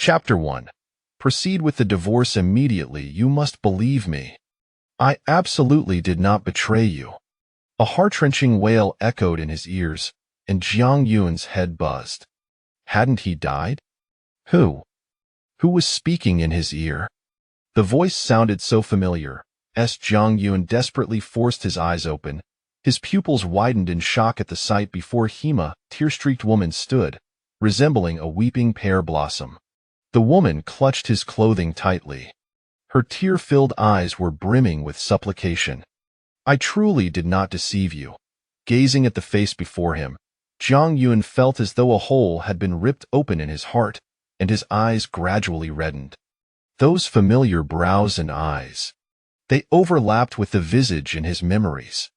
Chapter 1. Proceed with the divorce immediately. You must believe me. I absolutely did not betray you. A heart-wrenching wail echoed in his ears, and Jiang Yun's head buzzed. Hadn't he died? Who? Who was speaking in his ear? The voice sounded so familiar, as Jiang Yun desperately forced his eyes open. His pupils widened in shock at the sight before him. A tear-streaked woman stood, resembling a weeping pear blossom. The woman clutched his clothing tightly. Her tear-filled eyes were brimming with supplication. I truly did not deceive you. Gazing at the face before him, Jiang Yun felt as though a hole had been ripped open in his heart, and his eyes gradually reddened. Those familiar brows and eyes. They overlapped with the visage in his memories.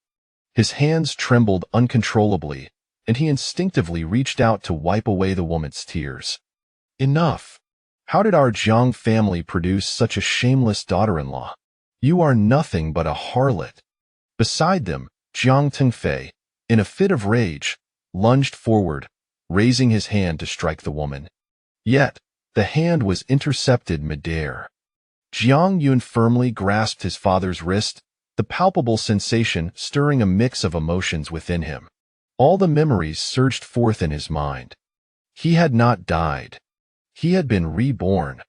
His hands trembled uncontrollably, and he instinctively reached out to wipe away the woman's tears. Enough! How did our Jiang family produce such a shameless daughter-in-law? You are nothing but a harlot. Beside them, Jiang Tengfei, in a fit of rage, lunged forward, raising his hand to strike the woman. Yet, the hand was intercepted mid-air. Jiang Yun firmly grasped his father's wrist, the palpable sensation stirring a mix of emotions within him. All the memories surged forth in his mind. He had not died. He had been reborn.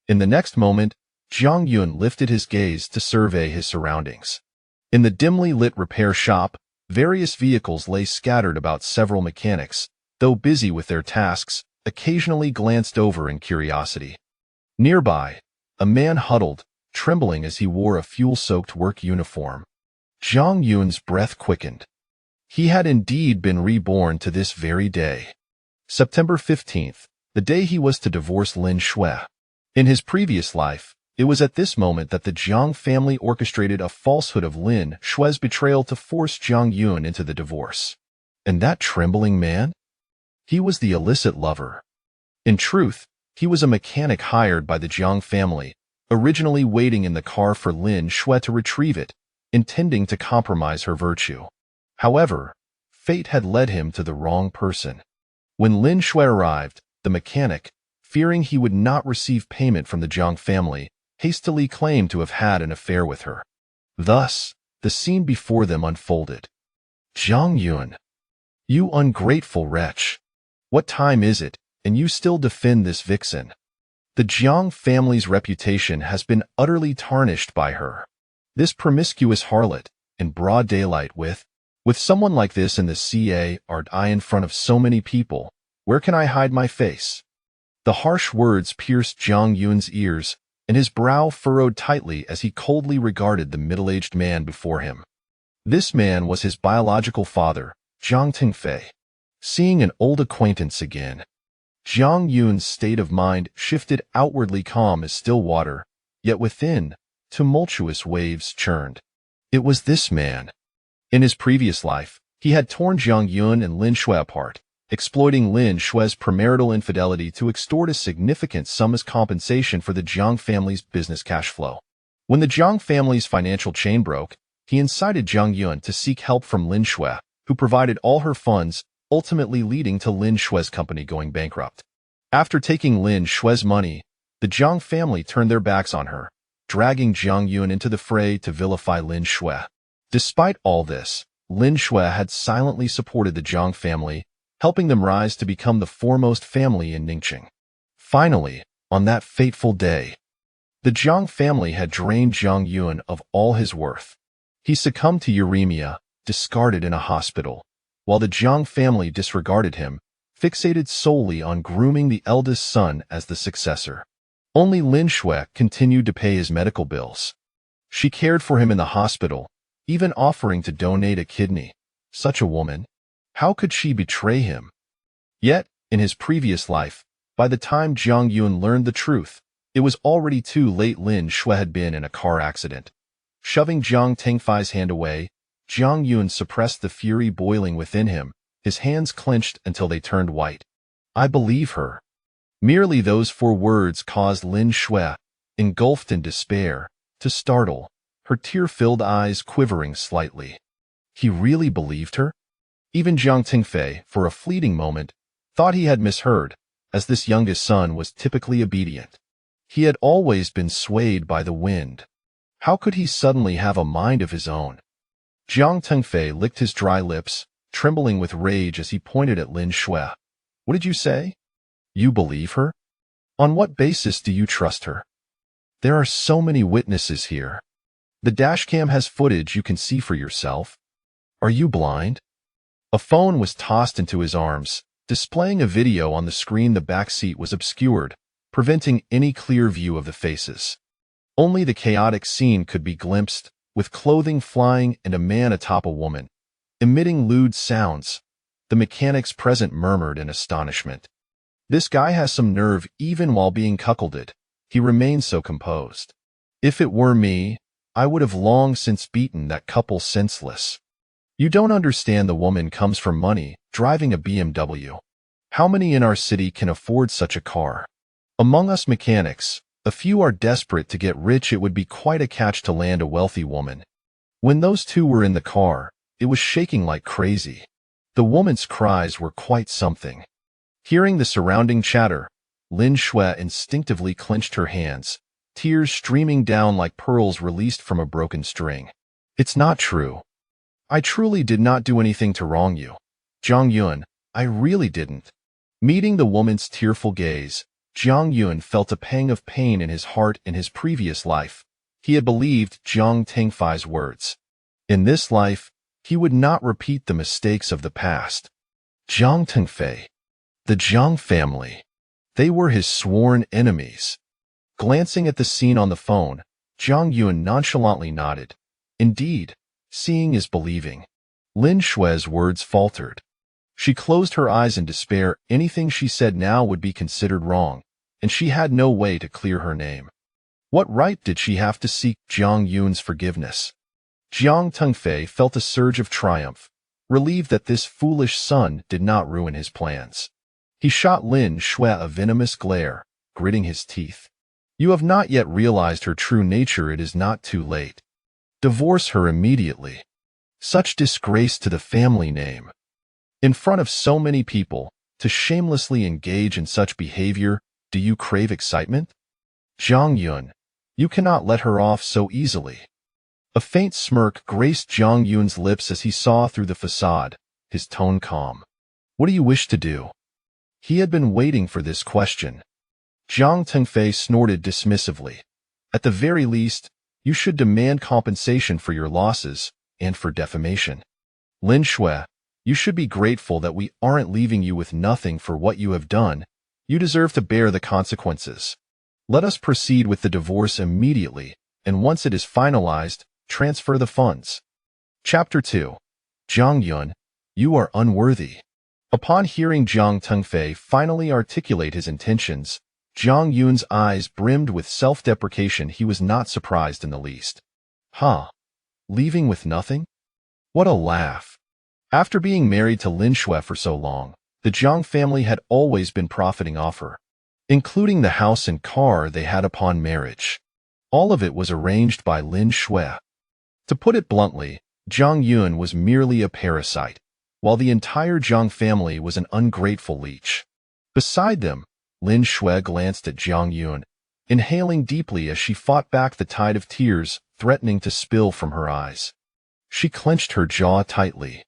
In the next moment, Jiang Yun lifted his gaze to survey his surroundings. In the dimly lit repair shop, various vehicles lay scattered about. Several mechanics, though busy with their tasks, occasionally glanced over in curiosity. Nearby, a man huddled, trembling as he wore a fuel-soaked work uniform. Jiang Yun's breath quickened. He had indeed been reborn to this very day. September 15th, the day he was to divorce Lin Shui. In his previous life, it was at this moment that the Jiang family orchestrated a falsehood of Lin Shui's betrayal to force Jiang Yun into the divorce. And that trembling man? He was the illicit lover. In truth, he was a mechanic hired by the Jiang family, originally waiting in the car for Lin Shui to retrieve it, intending to compromise her virtue. However, fate had led him to the wrong person. When Lin Shui arrived, the mechanic, fearing he would not receive payment from the Jiang family, hastily claimed to have had an affair with her. Thus, the scene before them unfolded. Jiang Yun, you ungrateful wretch! What time is it, and you still defend this vixen? The Jiang family's reputation has been utterly tarnished by her. This promiscuous harlot, in broad daylight with someone like this in the CA, in front of so many people, where can I hide my face? The harsh words pierced Jiang Yun's ears, and his brow furrowed tightly as he coldly regarded the middle-aged man before him. This man was his biological father, Jiang Tengfei. Seeing an old acquaintance again, Jiang Yun's state of mind shifted outwardly calm as still water, yet within, tumultuous waves churned. It was this man. In his previous life, he had torn Jiang Yun and Lin Shui apart, exploiting Lin Shui's premarital infidelity to extort a significant sum as compensation for the Jiang family's business cash flow. When the Jiang family's financial chain broke, he incited Jiang Yun to seek help from Lin Shui, who provided all her funds, ultimately leading to Lin Shui's company going bankrupt. After taking Lin Shui's money, the Jiang family turned their backs on her, dragging Jiang Yun into the fray to vilify Lin Shui. Despite all this, Lin Shui had silently supported the Jiang family, helping them rise to become the foremost family in Ningqing. Finally, on that fateful day, the Jiang family had drained Jiang Yun of all his worth. He succumbed to uremia, discarded in a hospital, while the Jiang family disregarded him, fixated solely on grooming the eldest son as the successor. Only Lin Shui continued to pay his medical bills. She cared for him in the hospital, even offering to donate a kidney. Such a woman. How could she betray him? Yet, in his previous life, by the time Jiang Yun learned the truth, it was already too late. Lin Shui had been in a car accident. Shoving Jiang Tengfei's hand away, Jiang Yun suppressed the fury boiling within him, his hands clenched until they turned white. I believe her. Merely those 4 words caused Lin Shui, engulfed in despair, to startle, her tear-filled eyes quivering slightly. He really believed her? Even Jiang Tengfei, for a fleeting moment, thought he had misheard, as this youngest son was typically obedient. He had always been swayed by the wind. How could he suddenly have a mind of his own? Jiang Tengfei licked his dry lips, trembling with rage as he pointed at Lin Shui. What did you say? You believe her? On what basis do you trust her? There are so many witnesses here. The dashcam has footage you can see for yourself. Are you blind? A phone was tossed into his arms, displaying a video on the screen. The back seat was obscured, preventing any clear view of the faces. Only the chaotic scene could be glimpsed, with clothing flying and a man atop a woman, emitting lewd sounds. The mechanics present murmured in astonishment. This guy has some nerve even while being cuckolded. He remains so composed. If it were me, I would have long since beaten that couple senseless. You don't understand, the woman comes from money, driving a BMW. How many in our city can afford such a car? Among us mechanics, a few are desperate to get rich. It would be quite a catch to land a wealthy woman. When those two were in the car, it was shaking like crazy. The woman's cries were quite something. Hearing the surrounding chatter, Lin Shui instinctively clenched her hands, tears streaming down like pearls released from a broken string. It's not true. I truly did not do anything to wrong you. Jiang Yun, I really didn't. Meeting the woman's tearful gaze, Jiang Yun felt a pang of pain in his heart. In his previous life, he had believed Jiang Tengfei's words. In this life, he would not repeat the mistakes of the past. Jiang Tengfei, the Jiang family, they were his sworn enemies. Glancing at the scene on the phone, Jiang Yun nonchalantly nodded. Indeed, seeing is believing. Lin Shui's words faltered. She closed her eyes in despair. Anything she said now would be considered wrong, and she had no way to clear her name. What right did she have to seek Jiang Yun's forgiveness? Jiang Tengfei felt a surge of triumph, relieved that this foolish son did not ruin his plans. He shot Lin Shui a venomous glare, gritting his teeth. You have not yet realized her true nature. It is not too late. Divorce her immediately. Such disgrace to the family name. In front of so many people, to shamelessly engage in such behavior, do you crave excitement? Jiang Yun, you cannot let her off so easily. A faint smirk graced Jiang Yun's lips as he saw through the facade, his tone calm. What do you wish to do? He had been waiting for this question. Jiang Tengfei snorted dismissively. At the very least, you should demand compensation for your losses and for defamation. Lin Shui, you should be grateful that we aren't leaving you with nothing for what you have done. You deserve to bear the consequences. Let us proceed with the divorce immediately, and once it is finalized, transfer the funds. Chapter 2. Jiang Yun, you are unworthy. Upon hearing Jiang Tengfei finally articulate his intentions, Jiang Yun's eyes brimmed with self-deprecation. He was not surprised in the least. Huh? Leaving with nothing? What a laugh. After being married to Lin Shui for so long, the Jiang family had always been profiting off her, including the house and car they had upon marriage. All of it was arranged by Lin Shui. To put it bluntly, Jiang Yun was merely a parasite, while the entire Jiang family was an ungrateful leech. Beside them, Lin Shui glanced at Jiang Yun, inhaling deeply as she fought back the tide of tears threatening to spill from her eyes. She clenched her jaw tightly.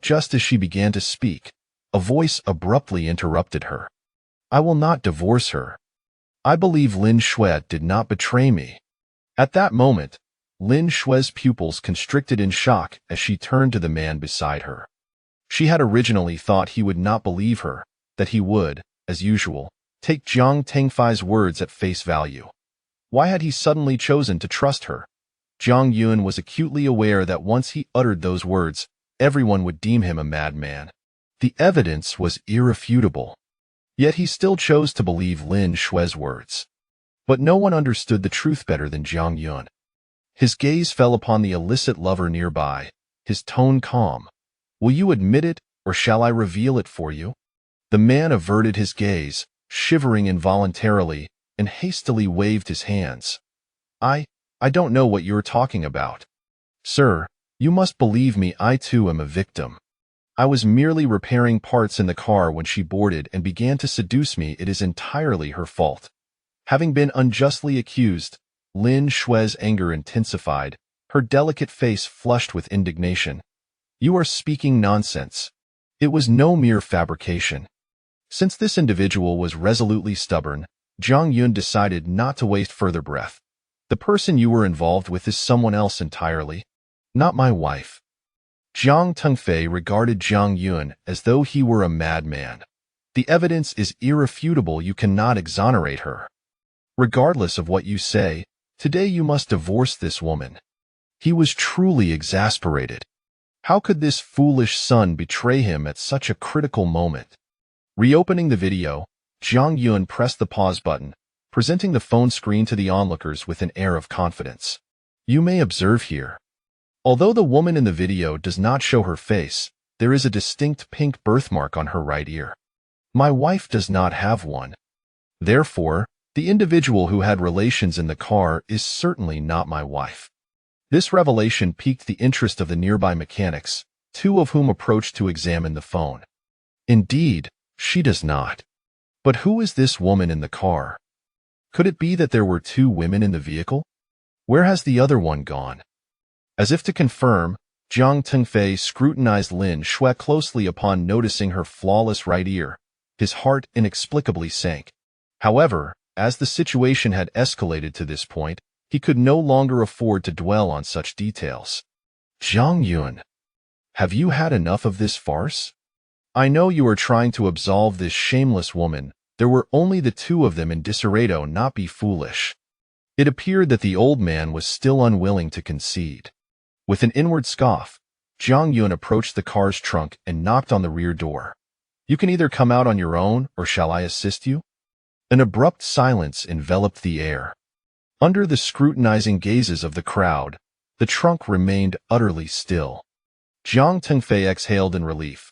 Just as she began to speak, a voice abruptly interrupted her. I will not divorce her. I believe Lin Shui did not betray me. At that moment, Lin Shui's pupils constricted in shock as she turned to the man beside her. She had originally thought he would not believe her, that he would, as usual, take Jiang Tengfei's words at face value. Why had he suddenly chosen to trust her? Jiang Yun was acutely aware that once he uttered those words, everyone would deem him a madman. The evidence was irrefutable. Yet he still chose to believe Lin Shui's words. But no one understood the truth better than Jiang Yun. His gaze fell upon the illicit lover nearby, his tone calm. Will you admit it, or shall I reveal it for you? The man averted his gaze, shivering involuntarily, and hastily waved his hands. I don't know what you're talking about. Sir, you must believe me, I too am a victim. I was merely repairing parts in the car when she boarded and began to seduce me. It is entirely her fault. Having been unjustly accused, Lin Shue's anger intensified, her delicate face flushed with indignation. You are speaking nonsense. It was no mere fabrication. Since this individual was resolutely stubborn, Jiang Yun decided not to waste further breath. The person you were involved with is someone else entirely, not my wife. Jiang Tengfei regarded Jiang Yun as though he were a madman. The evidence is irrefutable. You cannot exonerate her. Regardless of what you say, today you must divorce this woman. He was truly exasperated. How could this foolish son betray him at such a critical moment? Reopening the video, Jiang Yun pressed the pause button, presenting the phone screen to the onlookers with an air of confidence. You may observe here. Although the woman in the video does not show her face, there is a distinct pink birthmark on her right ear. My wife does not have one. Therefore, the individual who had relations in the car is certainly not my wife. This revelation piqued the interest of the nearby mechanics, two of whom approached to examine the phone. Indeed, she does not. But who is this woman in the car? Could it be that there were two women in the vehicle? Where has the other one gone? As if to confirm, Jiang Tengfei scrutinized Lin Shui closely upon noticing her flawless right ear. His heart inexplicably sank. However, as the situation had escalated to this point, he could no longer afford to dwell on such details. Jiang Yun, have you had enough of this farce? I know you are trying to absolve this shameless woman. There were only the two of them in disarray. Do not be foolish. It appeared that the old man was still unwilling to concede. With an inward scoff, Jiang Yun approached the car's trunk and knocked on the rear door. You can either come out on your own, or shall I assist you? An abrupt silence enveloped the air. Under the scrutinizing gazes of the crowd, the trunk remained utterly still. Jiang Tengfei exhaled in relief.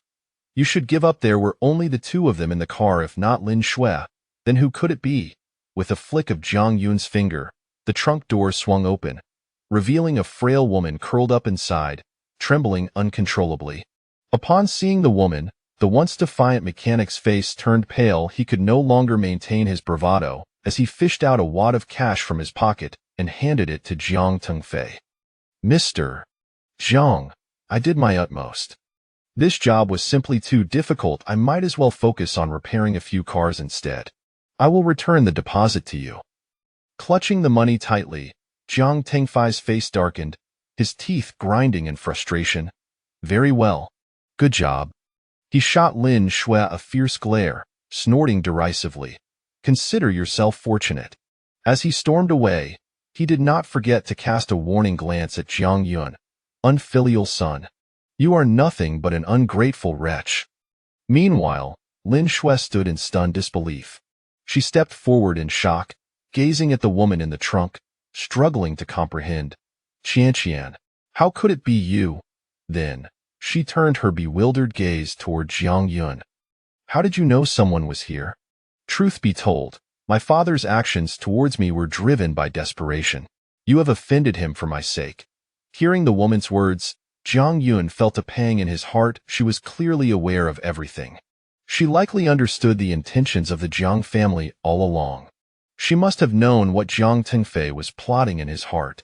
You should give up. There were only the two of them in the car. If not Lin Shui, then who could it be? With a flick of Jiang Yun's finger, the trunk door swung open, revealing a frail woman curled up inside, trembling uncontrollably. Upon seeing the woman, the once defiant mechanic's face turned pale. He could no longer maintain his bravado, as he fished out a wad of cash from his pocket and handed it to Jiang Tengfei. Mr. Jiang, I did my utmost. This job was simply too difficult. I might as well focus on repairing a few cars instead. I will return the deposit to you. Clutching the money tightly, Jiang Tengfei's face darkened, his teeth grinding in frustration. Very well. Good job. He shot Lin Shui a fierce glare, snorting derisively. Consider yourself fortunate. As he stormed away, he did not forget to cast a warning glance at Jiang Yun. Unfilial son. You are nothing but an ungrateful wretch. Meanwhile, Lin Shui stood in stunned disbelief. She stepped forward in shock, gazing at the woman in the trunk, struggling to comprehend. Qianqian, how could it be you? Then, she turned her bewildered gaze toward Jiang Yun. How did you know someone was here? Truth be told, my father's actions towards me were driven by desperation. You have offended him for my sake. Hearing the woman's words, Jiang Yun felt a pang in his heart. She was clearly aware of everything. She likely understood the intentions of the Jiang family all along. She must have known what Jiang Tengfei was plotting in his heart.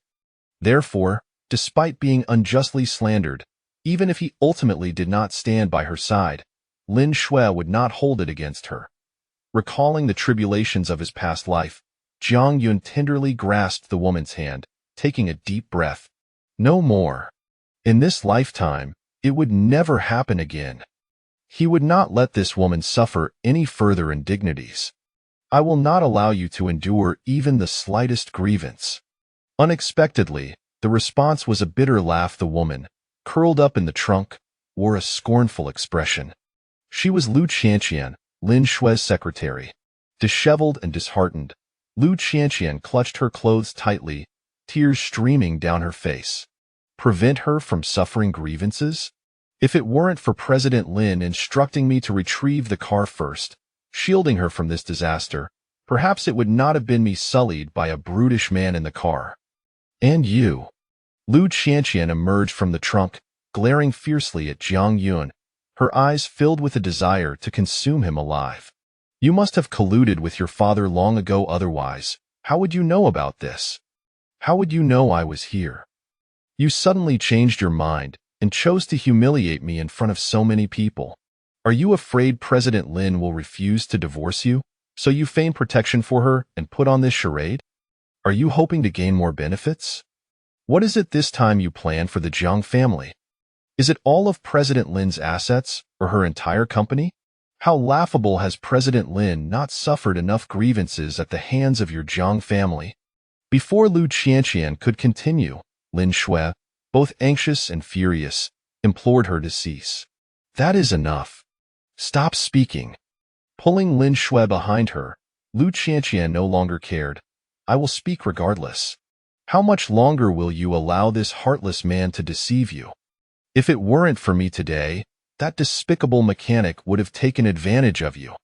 Therefore, despite being unjustly slandered, even if he ultimately did not stand by her side, Lin Shui would not hold it against her. Recalling the tribulations of his past life, Jiang Yun tenderly grasped the woman's hand, taking a deep breath. No more. In this lifetime, it would never happen again. He would not let this woman suffer any further indignities. I will not allow you to endure even the slightest grievance. Unexpectedly, the response was a bitter laugh. The woman, curled up in the trunk, wore a scornful expression. She was Lu Qianqian, Lin Shui's secretary. Disheveled and disheartened, Lu Qianqian clutched her clothes tightly, tears streaming down her face. Prevent her from suffering grievances? If it weren't for President Lin instructing me to retrieve the car first, shielding her from this disaster, perhaps it would not have been me sullied by a brutish man in the car. And you? Lu Qianqian emerged from the trunk, glaring fiercely at Jiang Yun, her eyes filled with a desire to consume him alive. You must have colluded with your father long ago, otherwise, how would you know about this? How would you know I was here? You suddenly changed your mind and chose to humiliate me in front of so many people. Are you afraid President Lin will refuse to divorce you, so you feign protection for her and put on this charade? Are you hoping to gain more benefits? What is it this time you plan for the Jiang family? Is it all of President Lin's assets or her entire company? How laughable, has President Lin not suffered enough grievances at the hands of your Jiang family? Before Lu Qianqian could continue, Lin Shui, both anxious and furious, implored her to cease. That is enough. Stop speaking. Pulling Lin Shui behind her, Lu Qianqian no longer cared. I will speak regardless. How much longer will you allow this heartless man to deceive you? If it weren't for me today, that despicable mechanic would have taken advantage of you.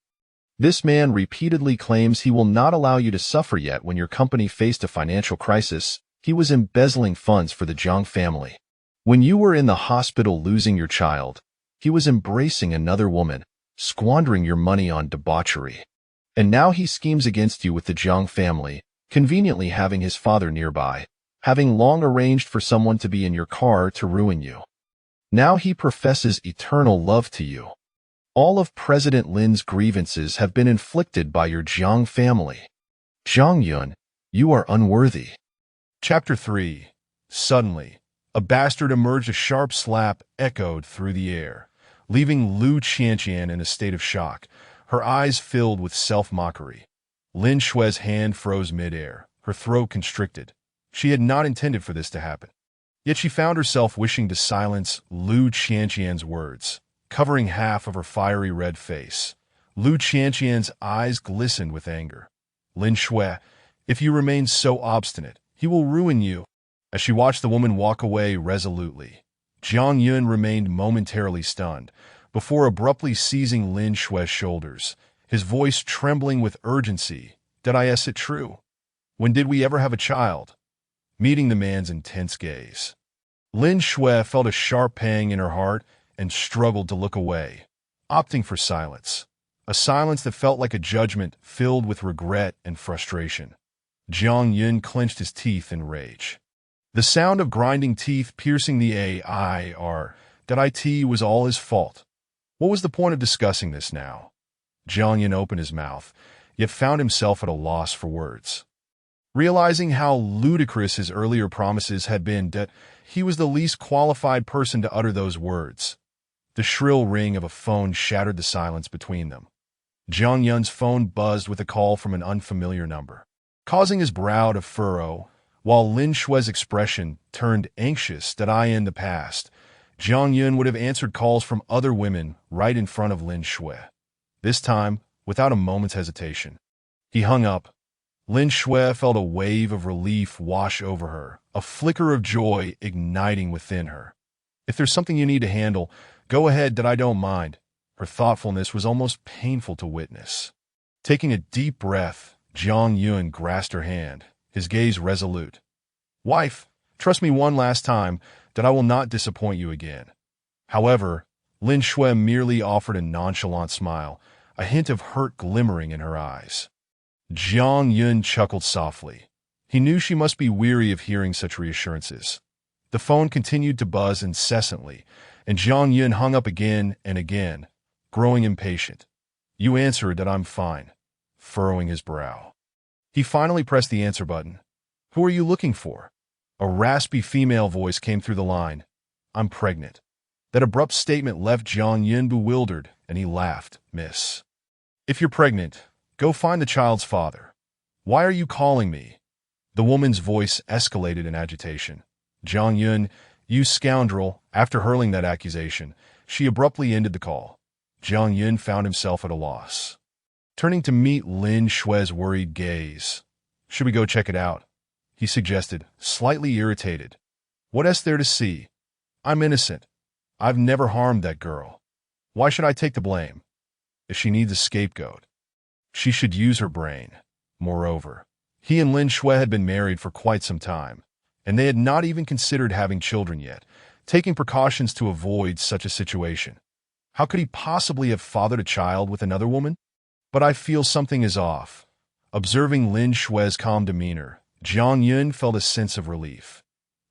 This man repeatedly claims he will not allow you to suffer, yet when your company faced a financial crisis, he was embezzling funds for the Jiang family. When you were in the hospital losing your child, he was embracing another woman, squandering your money on debauchery. And now he schemes against you with the Jiang family, conveniently having his father nearby, having long arranged for someone to be in your car to ruin you. Now he professes eternal love to you. All of President Lin's grievances have been inflicted by your Jiang family. Jiang Yun, you are unworthy. Chapter 3. Suddenly, a bastard emerged. A sharp slap echoed through the air, leaving Lu Qianqian in a state of shock, her eyes filled with self-mockery. Lin Shui's hand froze mid-air, her throat constricted. She had not intended for this to happen. Yet she found herself wishing to silence Lu Qianqian's words, covering half of her fiery red face. Lu Qianqian's eyes glistened with anger. Lin Shui, if you remain so obstinate, he will ruin you. As she watched the woman walk away resolutely, Jiang Yun remained momentarily stunned, before abruptly seizing Lin Shui's shoulders, his voice trembling with urgency. Did I guess it true? When did we ever have a child? Meeting the man's intense gaze, Lin Shui felt a sharp pang in her heart and struggled to look away, opting for silence. A silence that felt like a judgment filled with regret and frustration. Jiang Yun clenched his teeth in rage. The sound of grinding teeth piercing the air that it was all his fault. What was the point of discussing this now? Jiang Yun opened his mouth, yet found himself at a loss for words. Realizing how ludicrous his earlier promises had been, that he was the least qualified person to utter those words. The shrill ring of a phone shattered the silence between them. Jiang Yun's phone buzzed with a call from an unfamiliar number, causing his brow to furrow, while Lin Shui's expression turned anxious. That in the past, Jiang Yun would have answered calls from other women right in front of Lin Shui. This time, without a moment's hesitation, he hung up. Lin Shui felt a wave of relief wash over her, a flicker of joy igniting within her. If there's something you need to handle, go ahead, that I don't mind. Her thoughtfulness was almost painful to witness. Taking a deep breath, Jiang Yun grasped her hand, his gaze resolute. Wife, trust me one last time, that I will not disappoint you again. However, Lin Shui merely offered a nonchalant smile, a hint of hurt glimmering in her eyes. Jiang Yun chuckled softly. He knew she must be weary of hearing such reassurances. The phone continued to buzz incessantly, and Jiang Yun hung up again and again, growing impatient. You answered that I'm fine, furrowing his brow. He finally pressed the answer button. Who are you looking for? A raspy female voice came through the line. I'm pregnant. That abrupt statement left Jiang Yun bewildered, and he laughed. Miss, if you're pregnant, go find the child's father. Why are you calling me? The woman's voice escalated in agitation. Jiang Yun, you scoundrel. After hurling that accusation, she abruptly ended the call. Jiang Yun found himself at a loss. Turning to meet Lin Shui's worried gaze. Should we go check it out? He suggested, slightly irritated. What is there to see? I'm innocent. I've never harmed that girl. Why should I take the blame? If she needs a scapegoat, she should use her brain. Moreover, he and Lin Shui had been married for quite some time, and they had not even considered having children yet, taking precautions to avoid such a situation. How could he possibly have fathered a child with another woman? But I feel something is off. Observing Lin Shui's calm demeanor, Jiang Yun felt a sense of relief.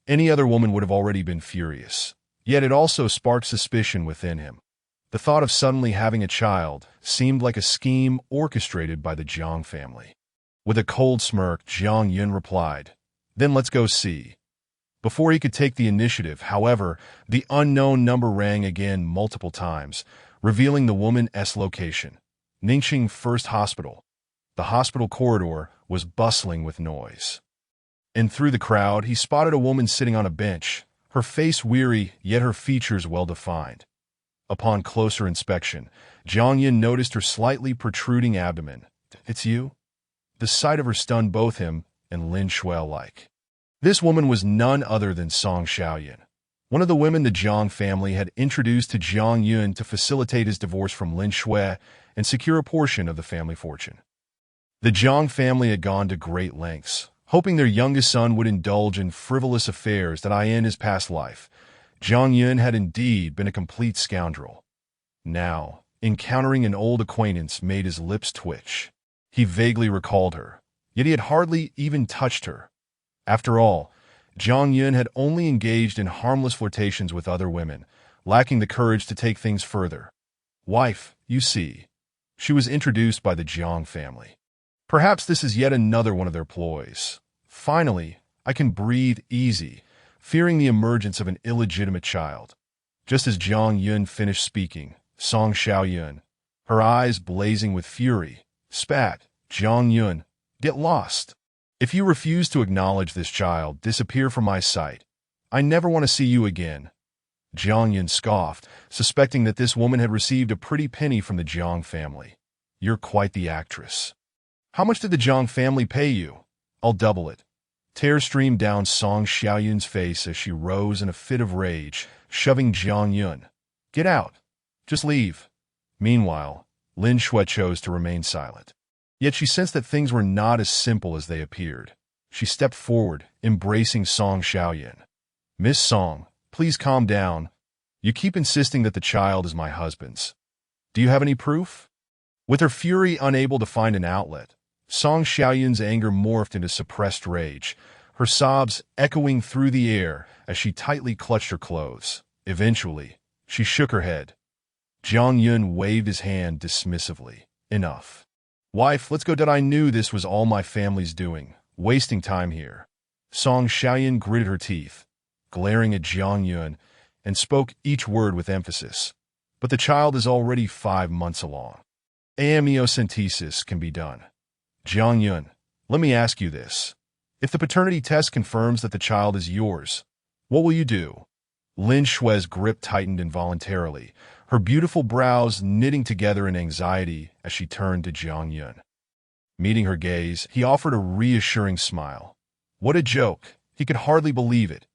Any other woman would have already been furious. Yet it also sparked suspicion within him. The thought of suddenly having a child seemed like a scheme orchestrated by the Jiang family. With a cold smirk, Jiang Yun replied, "Then let's go see." Before he could take the initiative, however, the unknown number rang again multiple times, revealing the woman's location. Ningxing First Hospital. The hospital corridor was bustling with noise. And through the crowd, he spotted a woman sitting on a bench, her face weary, yet her features well-defined. Upon closer inspection, Jiang Yin noticed her slightly protruding abdomen. "It's you?" The sight of her stunned both him and Lin Shui alike. This woman was none other than Song Xiaoyan, one of the women the Jiang family had introduced to Jiang Yun to facilitate his divorce from Lin Shui and secure a portion of the family fortune. The Jiang family had gone to great lengths, hoping their youngest son would indulge in frivolous affairs that in his past life. Jiang Yun had indeed been a complete scoundrel. Now, encountering an old acquaintance made his lips twitch. He vaguely recalled her, yet he had hardly even touched her. After all, Jiang Yun had only engaged in harmless flirtations with other women, lacking the courage to take things further. "Wife, you see." She was introduced by the Jiang family. "Perhaps this is yet another one of their ploys. Finally, I can breathe easy, fearing the emergence of an illegitimate child." Just as Jiang Yun finished speaking, Song Xiaoyun, her eyes blazing with fury, spat, "Jiang Yun, get lost. If you refuse to acknowledge this child, disappear from my sight. I never want to see you again." Jiang Yun scoffed, suspecting that this woman had received a pretty penny from the Jiang family. "You're quite the actress. How much did the Jiang family pay you?" "I'll double it." Tears streamed down Song Xiaoyun's face as she rose in a fit of rage, shoving Jiang Yun. "Get out. Just leave." Meanwhile, Lin Shui chose to remain silent. Yet she sensed that things were not as simple as they appeared. She stepped forward, embracing Song Xiaoyun. "Miss Song, please calm down. You keep insisting that the child is my husband's. Do you have any proof?" With her fury unable to find an outlet, Song Xiaoyun's anger morphed into suppressed rage, her sobs echoing through the air as she tightly clutched her clothes. Eventually, she shook her head. Jiang Yun waved his hand dismissively. "Enough. Wife, let's go. I knew this was all my family's doing, wasting time here." Song Xiaoyun gritted her teeth, glaring at Jiang Yun, and spoke each word with emphasis. "But the child is already 5 months along. Amniocentesis can be done. Jiang Yun, let me ask you this. If the paternity test confirms that the child is yours, what will you do?" Lin Shui's grip tightened involuntarily, her beautiful brows knitting together in anxiety as she turned to Jiang Yun. Meeting her gaze, he offered a reassuring smile. What a joke! He could hardly believe it.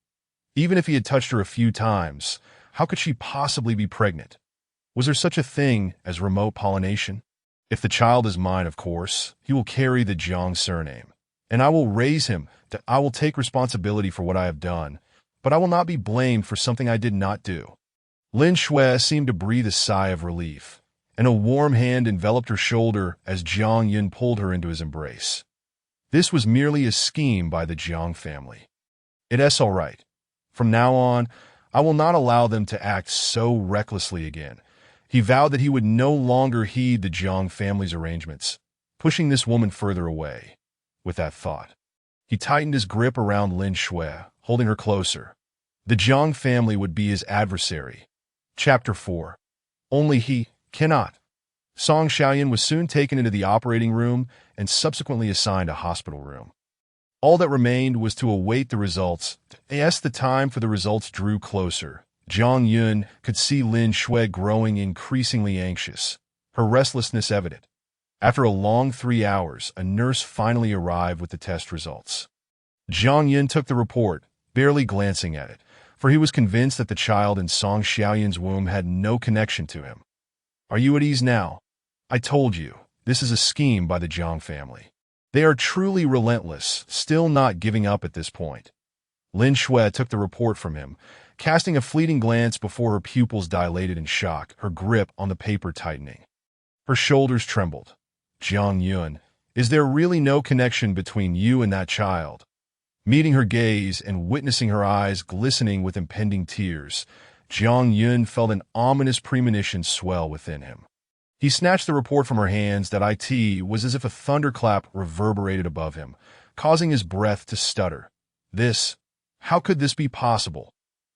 Even if he had touched her a few times, how could she possibly be pregnant? Was there such a thing as remote pollination? "If the child is mine, of course, he will carry the Jiang surname, and I will raise him. I will take responsibility for what I have done, but I will not be blamed for something I did not do." Lin Shui seemed to breathe a sigh of relief, and a warm hand enveloped her shoulder as Jiang Yun pulled her into his embrace. This was merely a scheme by the Jiang family. "It's all right. From now on, I will not allow them to act so recklessly again." He vowed that he would no longer heed the Jiang family's arrangements, pushing this woman further away. With that thought, he tightened his grip around Lin Shui, holding her closer. The Jiang family would be his adversary. Chapter 4. Only he cannot. Song Xiaoyan was soon taken into the operating room and subsequently assigned a hospital room. All that remained was to await the results. As the time for the results drew closer, Jiang Yun could see Lin Shui growing increasingly anxious, her restlessness evident. After a long 3 hours, a nurse finally arrived with the test results. Jiang Yun took the report, barely glancing at it, for he was convinced that the child in Song Xiaoyan's womb had no connection to him. "Are you at ease now? I told you, this is a scheme by the Jiang family. They are truly relentless, still not giving up at this point." Lin Shui took the report from him, casting a fleeting glance before her pupils dilated in shock, her grip on the paper tightening. Her shoulders trembled. Jiang Yun, is there really no connection between you and that child? Meeting her gaze and witnessing her eyes glistening with impending tears, Jiang Yun felt an ominous premonition swell within him. He snatched the report from her hands. That it was as if a thunderclap reverberated above him, causing his breath to stutter. How could this be possible?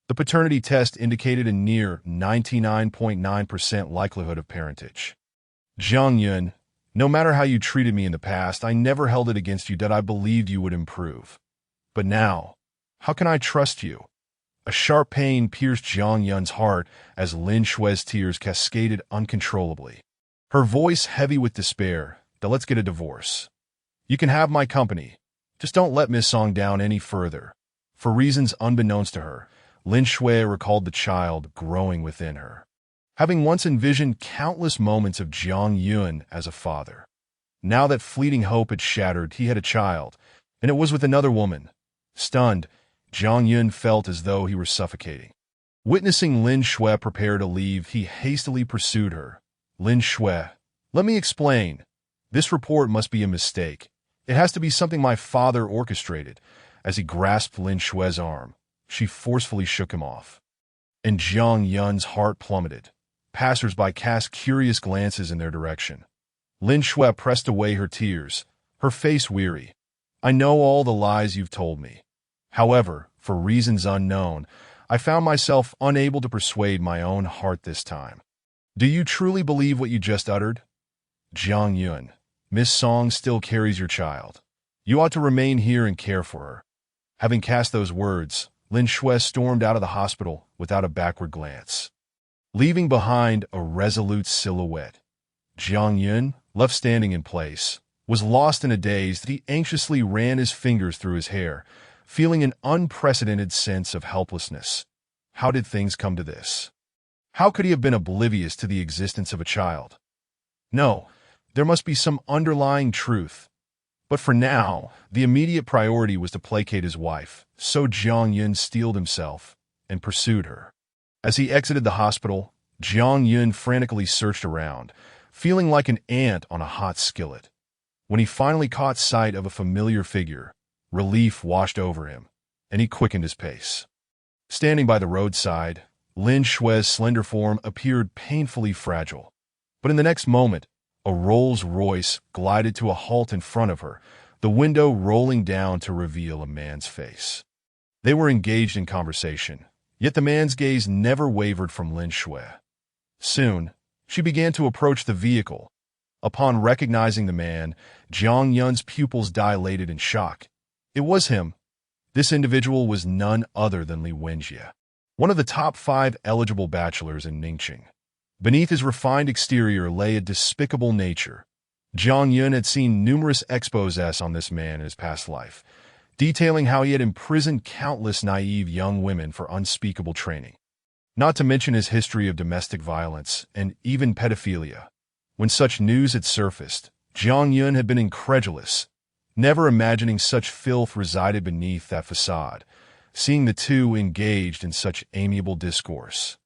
The paternity test indicated a near 99.9% likelihood of parentage. Jiang Yun, no matter how you treated me in the past, I never held it against you that I believed you would improve. But now, how can I trust you? A sharp pain pierced Jiang Yun's heart as Lin Shui's tears cascaded uncontrollably. Her voice heavy with despair. Let's get a divorce. You can have my company. Just don't let Miss Song down any further. For reasons unbeknownst to her, Lin Shui recalled the child growing within her, having once envisioned countless moments of Jiang Yun as a father. Now that fleeting hope had shattered, he had a child, and it was with another woman. Stunned, Jiang Yun felt as though he were suffocating. Witnessing Lin Shui prepare to leave, he hastily pursued her. Lin Shui, let me explain. This report must be a mistake. It has to be something my father orchestrated. As he grasped Lin Shui's arm, she forcefully shook him off. And Jiang Yun's heart plummeted. Passers-by cast curious glances in their direction. Lin Shui pressed away her tears, her face weary. I know all the lies you've told me. However, for reasons unknown, I found myself unable to persuade my own heart this time. Do you truly believe what you just uttered? Jiang Yun, Miss Song still carries your child. You ought to remain here and care for her. Having cast those words, Lin Shui stormed out of the hospital without a backward glance, leaving behind a resolute silhouette. Jiang Yun, left standing in place, was lost in a daze that he anxiously ran his fingers through his hair, feeling an unprecedented sense of helplessness. How did things come to this? How could he have been oblivious to the existence of a child? No, there must be some underlying truth. But for now, the immediate priority was to placate his wife, so Jiang Yun steeled himself and pursued her. As he exited the hospital, Jiang Yun frantically searched around, feeling like an ant on a hot skillet. When he finally caught sight of a familiar figure, relief washed over him, and he quickened his pace. Standing by the roadside, Lin Shui's slender form appeared painfully fragile. But in the next moment, a Rolls-Royce glided to a halt in front of her, the window rolling down to reveal a man's face. They were engaged in conversation, yet the man's gaze never wavered from Lin Shui. Soon, she began to approach the vehicle. Upon recognizing the man, Jiang Yun's pupils dilated in shock. It was him. This individual was none other than Li Wenjie, one of the top 5 eligible bachelors in Ningqing. Beneath his refined exterior lay a despicable nature. Jiang Yun had seen numerous exposés on this man in his past life, detailing how he had imprisoned countless naive young women for unspeakable training. Not to mention his history of domestic violence and even pedophilia. When such news had surfaced, Jiang Yun had been incredulous, never imagining such filth resided beneath that facade, seeing the two engaged in such amiable discourse.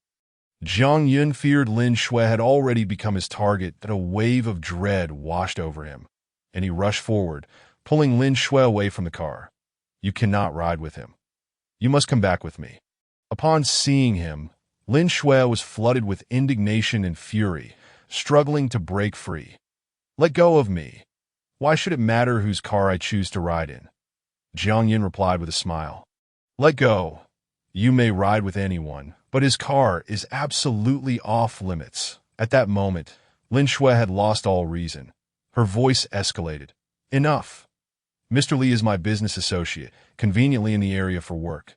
Jiang Yun feared Lin Shui had already become his target, that a wave of dread washed over him, and he rushed forward, pulling Lin Shui away from the car. You cannot ride with him. You must come back with me. Upon seeing him, Lin Shui was flooded with indignation and fury, struggling to break free. Let go of me. Why should it matter whose car I choose to ride in? Jiang Yun replied with a smile. Let go. You may ride with anyone, but his car is absolutely off limits. At that moment, Lin Shui had lost all reason. Her voice escalated. Enough. Mr. Li is my business associate, conveniently in the area for work.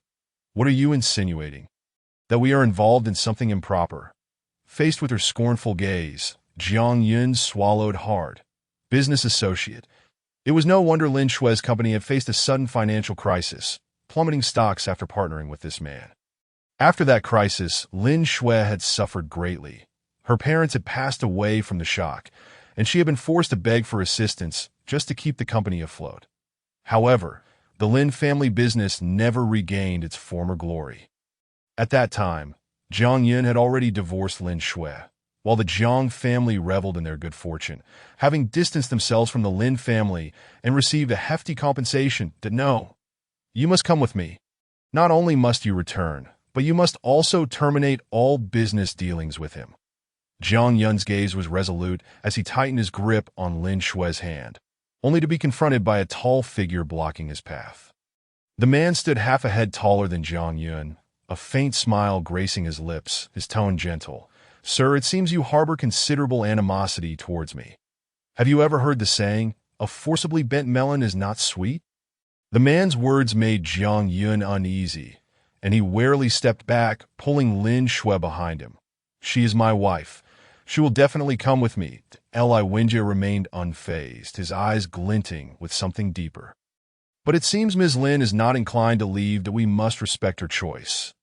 What are you insinuating? That we are involved in something improper? Faced with her scornful gaze, Jiang Yun swallowed hard. Business associate. It was no wonder Lin Shui's company had faced a sudden financial crisis, plummeting stocks after partnering with this man. After that crisis, Lin Shui had suffered greatly. Her parents had passed away from the shock, and she had been forced to beg for assistance just to keep the company afloat. However, the Lin family business never regained its former glory. At that time, Jiang Yun had already divorced Lin Shui, while the Jiang family reveled in their good fortune, having distanced themselves from the Lin family and received a hefty compensation. No, you must come with me. Not only must you return, but you must also terminate all business dealings with him. Jiang Yun's gaze was resolute as he tightened his grip on Lin Shui's hand, only to be confronted by a tall figure blocking his path. The man stood half a head taller than Jiang Yun, a faint smile gracing his lips, his tone gentle. "Sir, it seems you harbor considerable animosity towards me. Have you ever heard the saying, 'A forcibly bent melon is not sweet'?" The man's words made Jiang Yun uneasy, and he warily stepped back, pulling Lin Shui behind him. "She is my wife. She will definitely come with me." Li Wenjie remained unfazed, his eyes glinting with something deeper. "But it seems Ms. Lin is not inclined to leave, that we must respect her choice."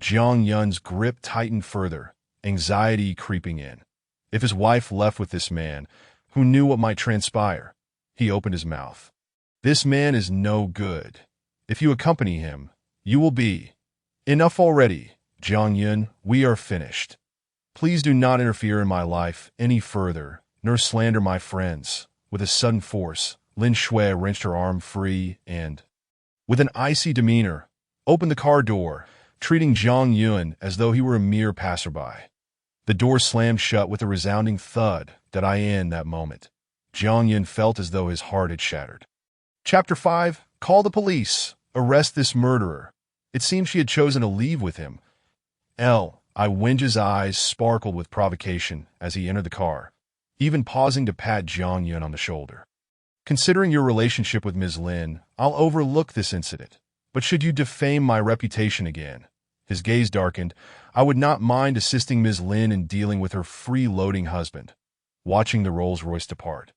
Jiang Yun's grip tightened further, anxiety creeping in. If his wife left with this man, who knew what might transpire? He opened his mouth. "This man is no good. If you accompany him, you will be—" "Enough already, Jiang Yun, we are finished. Please do not interfere in my life any further, nor slander my friends." With a sudden force, Lin Shui wrenched her arm free and, with an icy demeanor, opened the car door, treating Jiang Yun as though he were a mere passerby. The door slammed shut with a resounding thud in that moment. Jiang Yun felt as though his heart had shattered. Chapter 5. Call the police. Arrest this murderer. It seemed she had chosen to leave with him. Li Wenjie's eyes sparkled with provocation as he entered the car, even pausing to pat Jiang Yun on the shoulder. "Considering your relationship with Ms. Lin, I'll overlook this incident. But should you defame my reputation again," his gaze darkened, "I would not mind assisting Ms. Lin in dealing with her freeloading husband." Watching the Rolls-Royce depart,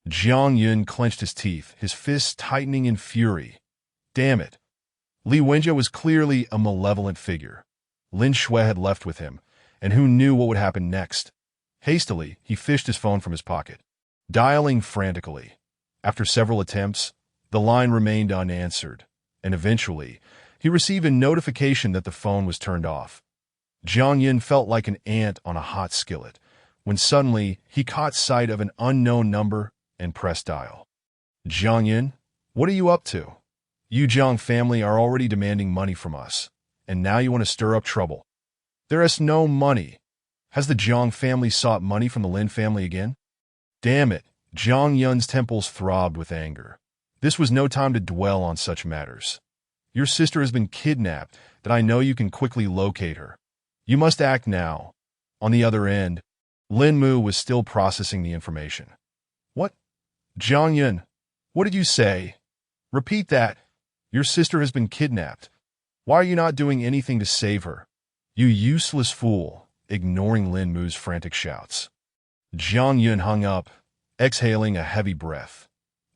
Jiang Yun clenched his teeth, his fists tightening in fury. Damn it. Li Wenjie was clearly a malevolent figure. Lin Shui had left with him, and who knew what would happen next? Hastily, he fished his phone from his pocket, dialing frantically. After several attempts, the line remained unanswered, and eventually, he received a notification that the phone was turned off. Jiang Yun felt like an ant on a hot skillet, when suddenly he caught sight of an unknown number and pressed dial. "Jiang Yun, what are you up to? You Jiang family are already demanding money from us, and now you want to stir up trouble. There is no money. Has the Jiang family sought money from the Lin family again?" Damn it. Jiang Yun's temples throbbed with anger. This was no time to dwell on such matters. "Your sister has been kidnapped, that I know you can quickly locate her. You must act now." On the other end, Lin Mu was still processing the information. "What? Jiang Yun, what did you say? Repeat that. Your sister has been kidnapped. Why are you not doing anything to save her? You useless fool," ignoring Lin Mu's frantic shouts. Jiang Yun hung up, exhaling a heavy breath.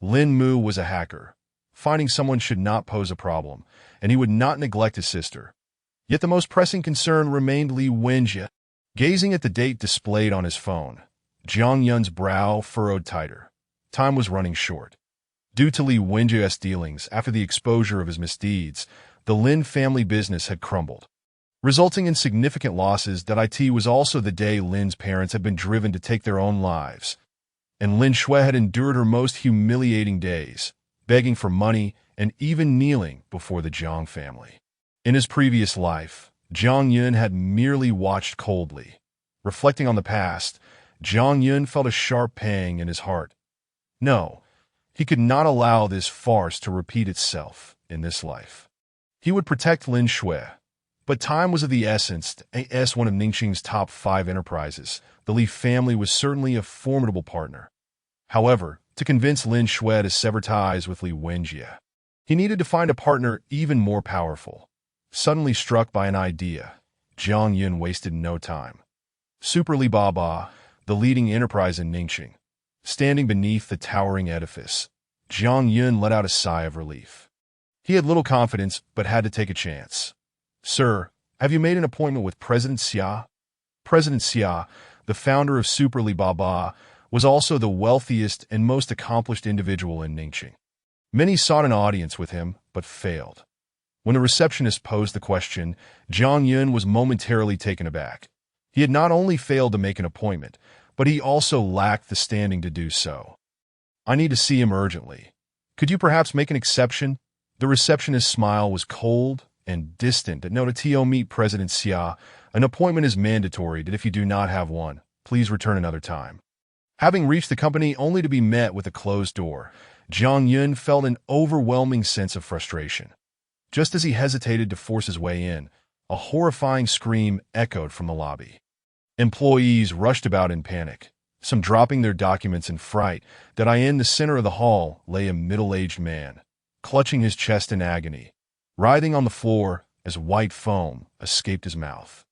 Lin Mu was a hacker. Finding someone should not pose a problem, and he would not neglect his sister. Yet the most pressing concern remained Li Wenjie. Gazing at the date displayed on his phone, Jiang Yun's brow furrowed tighter. Time was running short. Due to Li Wenjie's dealings after the exposure of his misdeeds, the Lin family business had crumbled, resulting in significant losses. It was also the day Lin's parents had been driven to take their own lives, and Lin Shui had endured her most humiliating days, begging for money and even kneeling before the Jiang family. In his previous life, Jiang Yun had merely watched coldly. Reflecting on the past, Jiang Yun felt a sharp pang in his heart. No, he could not allow this farce to repeat itself in this life. He would protect Lin Shui, but time was of the essence. As one of Ningxing's top 5 enterprises, the Li family was certainly a formidable partner. However, to convince Lin Shui to sever ties with Li Wenjie, he needed to find a partner even more powerful. Suddenly struck by an idea, Jiang Yun wasted no time. Super Li Baba, the leading enterprise in Ningxing. Standing beneath the towering edifice, Jiang Yun let out a sigh of relief. He had little confidence, but had to take a chance. "Sir, have you made an appointment with President Xia?" President Xia, the founder of Super Li Baba, was also the wealthiest and most accomplished individual in Ningxing. Many sought an audience with him, but failed. When the receptionist posed the question, Jiang Yun was momentarily taken aback. He had not only failed to make an appointment, but he also lacked the standing to do so. "I need to see him urgently. Could you perhaps make an exception?" The receptionist's smile was cold and distant. "No, to meet President Xia. An appointment is mandatory, that if you do not have one, please return another time." Having reached the company only to be met with a closed door, Jiang Yun felt an overwhelming sense of frustration. Just as he hesitated to force his way in, a horrifying scream echoed from the lobby. Employees rushed about in panic, some dropping their documents in fright. That in the center of the hall lay a middle-aged man, clutching his chest in agony, writhing on the floor as white foam escaped his mouth.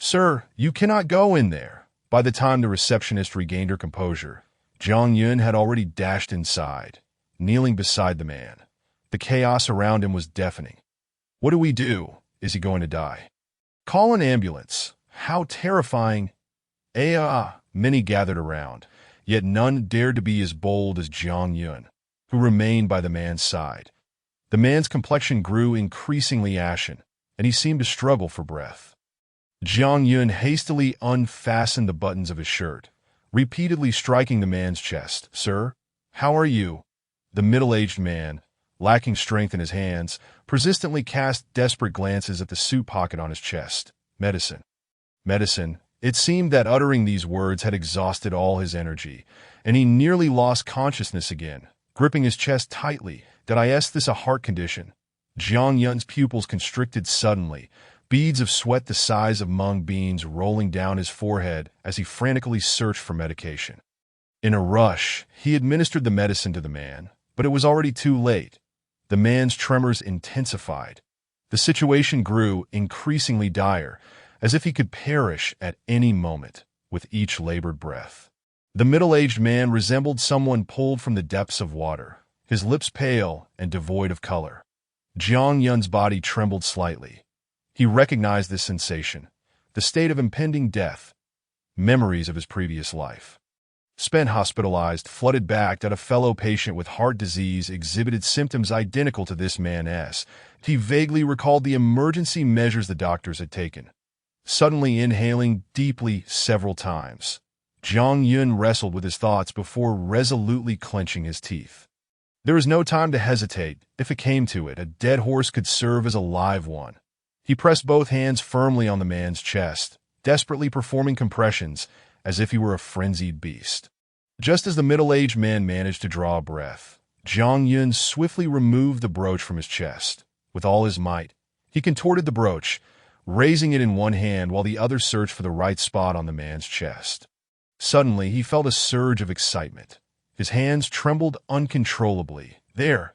"Sir, you cannot go in there." By the time the receptionist regained her composure, Jiang Yun had already dashed inside, kneeling beside the man. The chaos around him was deafening. "What do we do? Is he going to die?" "Call an ambulance." How terrifying. Many gathered around, yet none dared to be as bold as Jiang Yun, who remained by the man's side. The man's complexion grew increasingly ashen, and he seemed to struggle for breath. Jiang Yun hastily unfastened the buttons of his shirt, repeatedly striking the man's chest. "Sir, how are you?" The middle-aged man, lacking strength in his hands, persistently cast desperate glances at the suit pocket on his chest. "Medicine. Medicine." It seemed that uttering these words had exhausted all his energy, and he nearly lost consciousness again, gripping his chest tightly. "Is this a heart condition?" Jiang Yun's pupils constricted suddenly, beads of sweat the size of mung beans rolling down his forehead as he frantically searched for medication. In a rush, he administered the medicine to the man, but it was already too late. The man's tremors intensified. The situation grew increasingly dire, as if he could perish at any moment with each labored breath. The middle-aged man resembled someone pulled from the depths of water, his lips pale and devoid of color. Jiang Yun's body trembled slightly. He recognized this sensation, the state of impending death, memories of his previous life. Spent hospitalized, flooded back that a fellow patient with heart disease exhibited symptoms identical to this man's. He vaguely recalled the emergency measures the doctors had taken. Suddenly inhaling deeply several times, Jiang Yun wrestled with his thoughts before resolutely clenching his teeth. There was no time to hesitate. If it came to it, a dead horse could serve as a live one. He pressed both hands firmly on the man's chest, desperately performing compressions as if he were a frenzied beast. Just as the middle-aged man managed to draw a breath, Jiang Yun swiftly removed the brooch from his chest. With all his might, he contorted the brooch, raising it in one hand while the other searched for the right spot on the man's chest. Suddenly, he felt a surge of excitement. His hands trembled uncontrollably. There!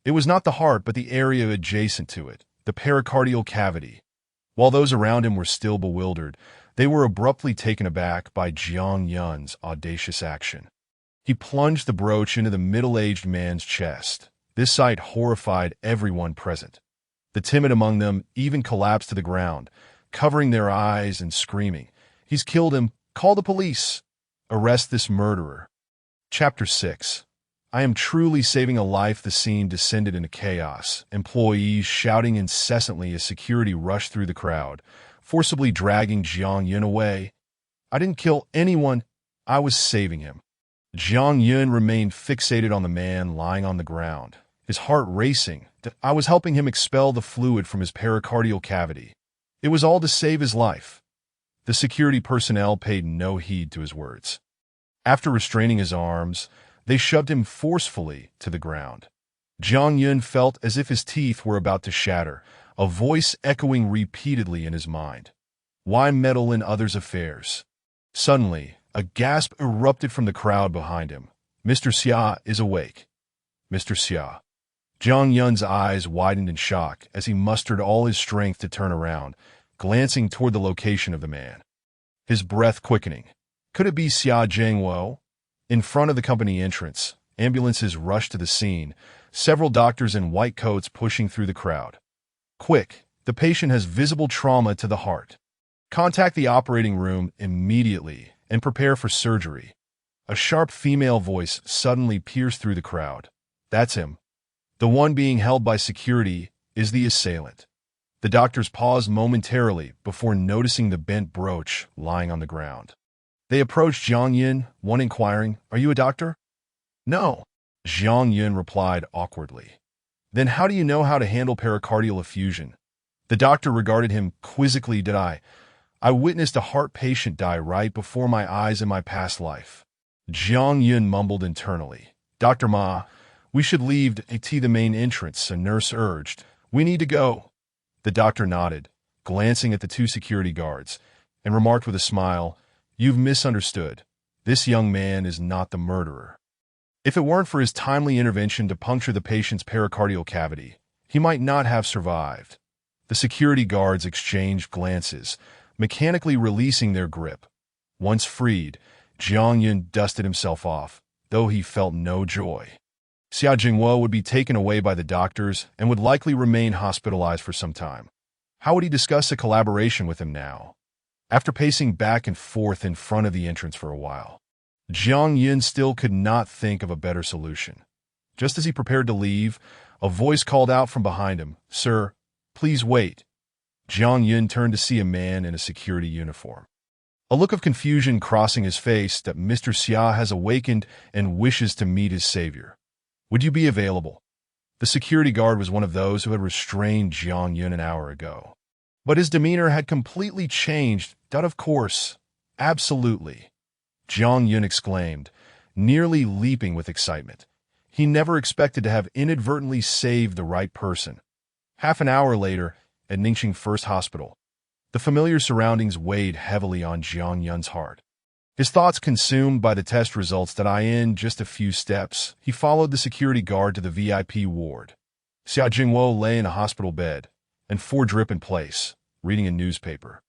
It was not the heart, but the area adjacent to it, the pericardial cavity. While those around him were still bewildered, they were abruptly taken aback by Jiang Yun's audacious action. He plunged the brooch into the middle-aged man's chest. This sight horrified everyone present. The timid among them even collapsed to the ground, covering their eyes and screaming, "He's killed him! Call the police! Arrest this murderer!" Chapter 6. I am truly saving a life. The scene descended into chaos, employees shouting incessantly as security rushed through the crowd, forcibly dragging Jiang Yun away. "I didn't kill anyone. I was saving him." Jiang Yun remained fixated on the man lying on the ground, his heart racing. "I was helping him expel the fluid from his pericardial cavity. It was all to save his life." The security personnel paid no heed to his words. After restraining his arms, they shoved him forcefully to the ground. Jiang Yun felt as if his teeth were about to shatter, a voice echoing repeatedly in his mind. Why meddle in others' affairs? Suddenly, a gasp erupted from the crowd behind him. "Mr. Xia is awake." "Mr. Xia." Jiang Yun's eyes widened in shock as he mustered all his strength to turn around, glancing toward the location of the man. His breath quickening. Could it be Xia Zhengwo? In front of the company entrance, ambulances rushed to the scene, several doctors in white coats pushing through the crowd. "Quick, the patient has visible trauma to the heart. Contact the operating room immediately and prepare for surgery." A sharp female voice suddenly pierced through the crowd. "That's him." The one being held by security is the assailant. The doctors paused momentarily before noticing the bent brooch lying on the ground. They approached Jiang Yin, one inquiring, "Are you a doctor?" "No," Jiang Yin replied awkwardly. "Then how do you know how to handle pericardial effusion?" The doctor regarded him quizzically. I witnessed a heart patient die right before my eyes in my past life." Jiang Yun mumbled internally. "Dr. Ma, we should leave to the main entrance," a nurse urged. "We need to go." The doctor nodded, glancing at the two security guards, and remarked with a smile, "You've misunderstood. This young man is not the murderer. If it weren't for his timely intervention to puncture the patient's pericardial cavity, he might not have survived." The security guards exchanged glances, mechanically releasing their grip. Once freed, Jiang Yun dusted himself off, though he felt no joy. Xia Jingwo would be taken away by the doctors and would likely remain hospitalized for some time. How would he discuss a collaboration with him now? After pacing back and forth in front of the entrance for a while, Jiang Yun still could not think of a better solution. Just as he prepared to leave, a voice called out from behind him, "Sir, please wait." Jiang Yun turned to see a man in a security uniform. A look of confusion crossing his face that Mr. Xia has awakened and wishes to meet his savior. "Would you be available?" The security guard was one of those who had restrained Jiang Yun an hour ago. But his demeanor had completely changed. "Of course. Absolutely," Jiang Yun exclaimed, nearly leaping with excitement. He never expected to have inadvertently saved the right person. Half an hour later, at Ningxing First Hospital, the familiar surroundings weighed heavily on Jiang Yun's heart. His thoughts consumed by the test results that in just a few steps, he followed the security guard to the VIP ward. Xia Jingwo lay in a hospital bed, and drip in place, reading a newspaper.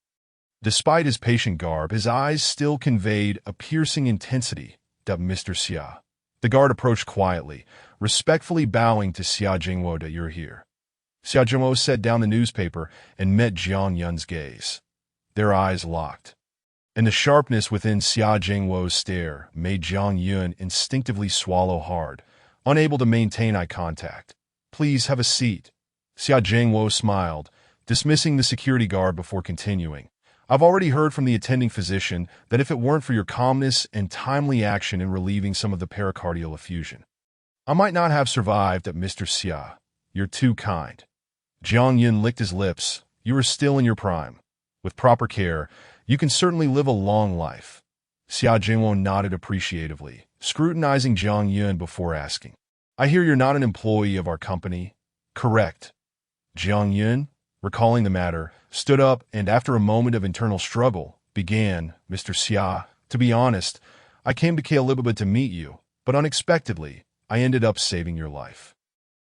Despite his patient garb, his eyes still conveyed a piercing intensity. "Mr. Xia." The guard approached quietly, respectfully bowing to Xia Jingwo. "You're here." Xia Jingwo set down the newspaper and met Jiang Yun's gaze. Their eyes locked, and the sharpness within Xia Jingwo's stare made Jiang Yun instinctively swallow hard, unable to maintain eye contact. "Please have a seat." Xia Jingwo smiled, dismissing the security guard before continuing. "I've already heard from the attending physician that if it weren't for your calmness and timely action in relieving some of the pericardial effusion, I might not have survived." "Mr. Xia, you're too kind." Jiang Yun licked his lips. "You are still in your prime. With proper care, you can certainly live a long life." Xia Jingwo nodded appreciatively, scrutinizing Jiang Yun before asking, "I hear you're not an employee of our company?" "Correct." Jiang Yun, recalling the matter, stood up and, after a moment of internal struggle, began, "Mr. Xia, to be honest, I came to Kailibaba to meet you, but unexpectedly, I ended up saving your life."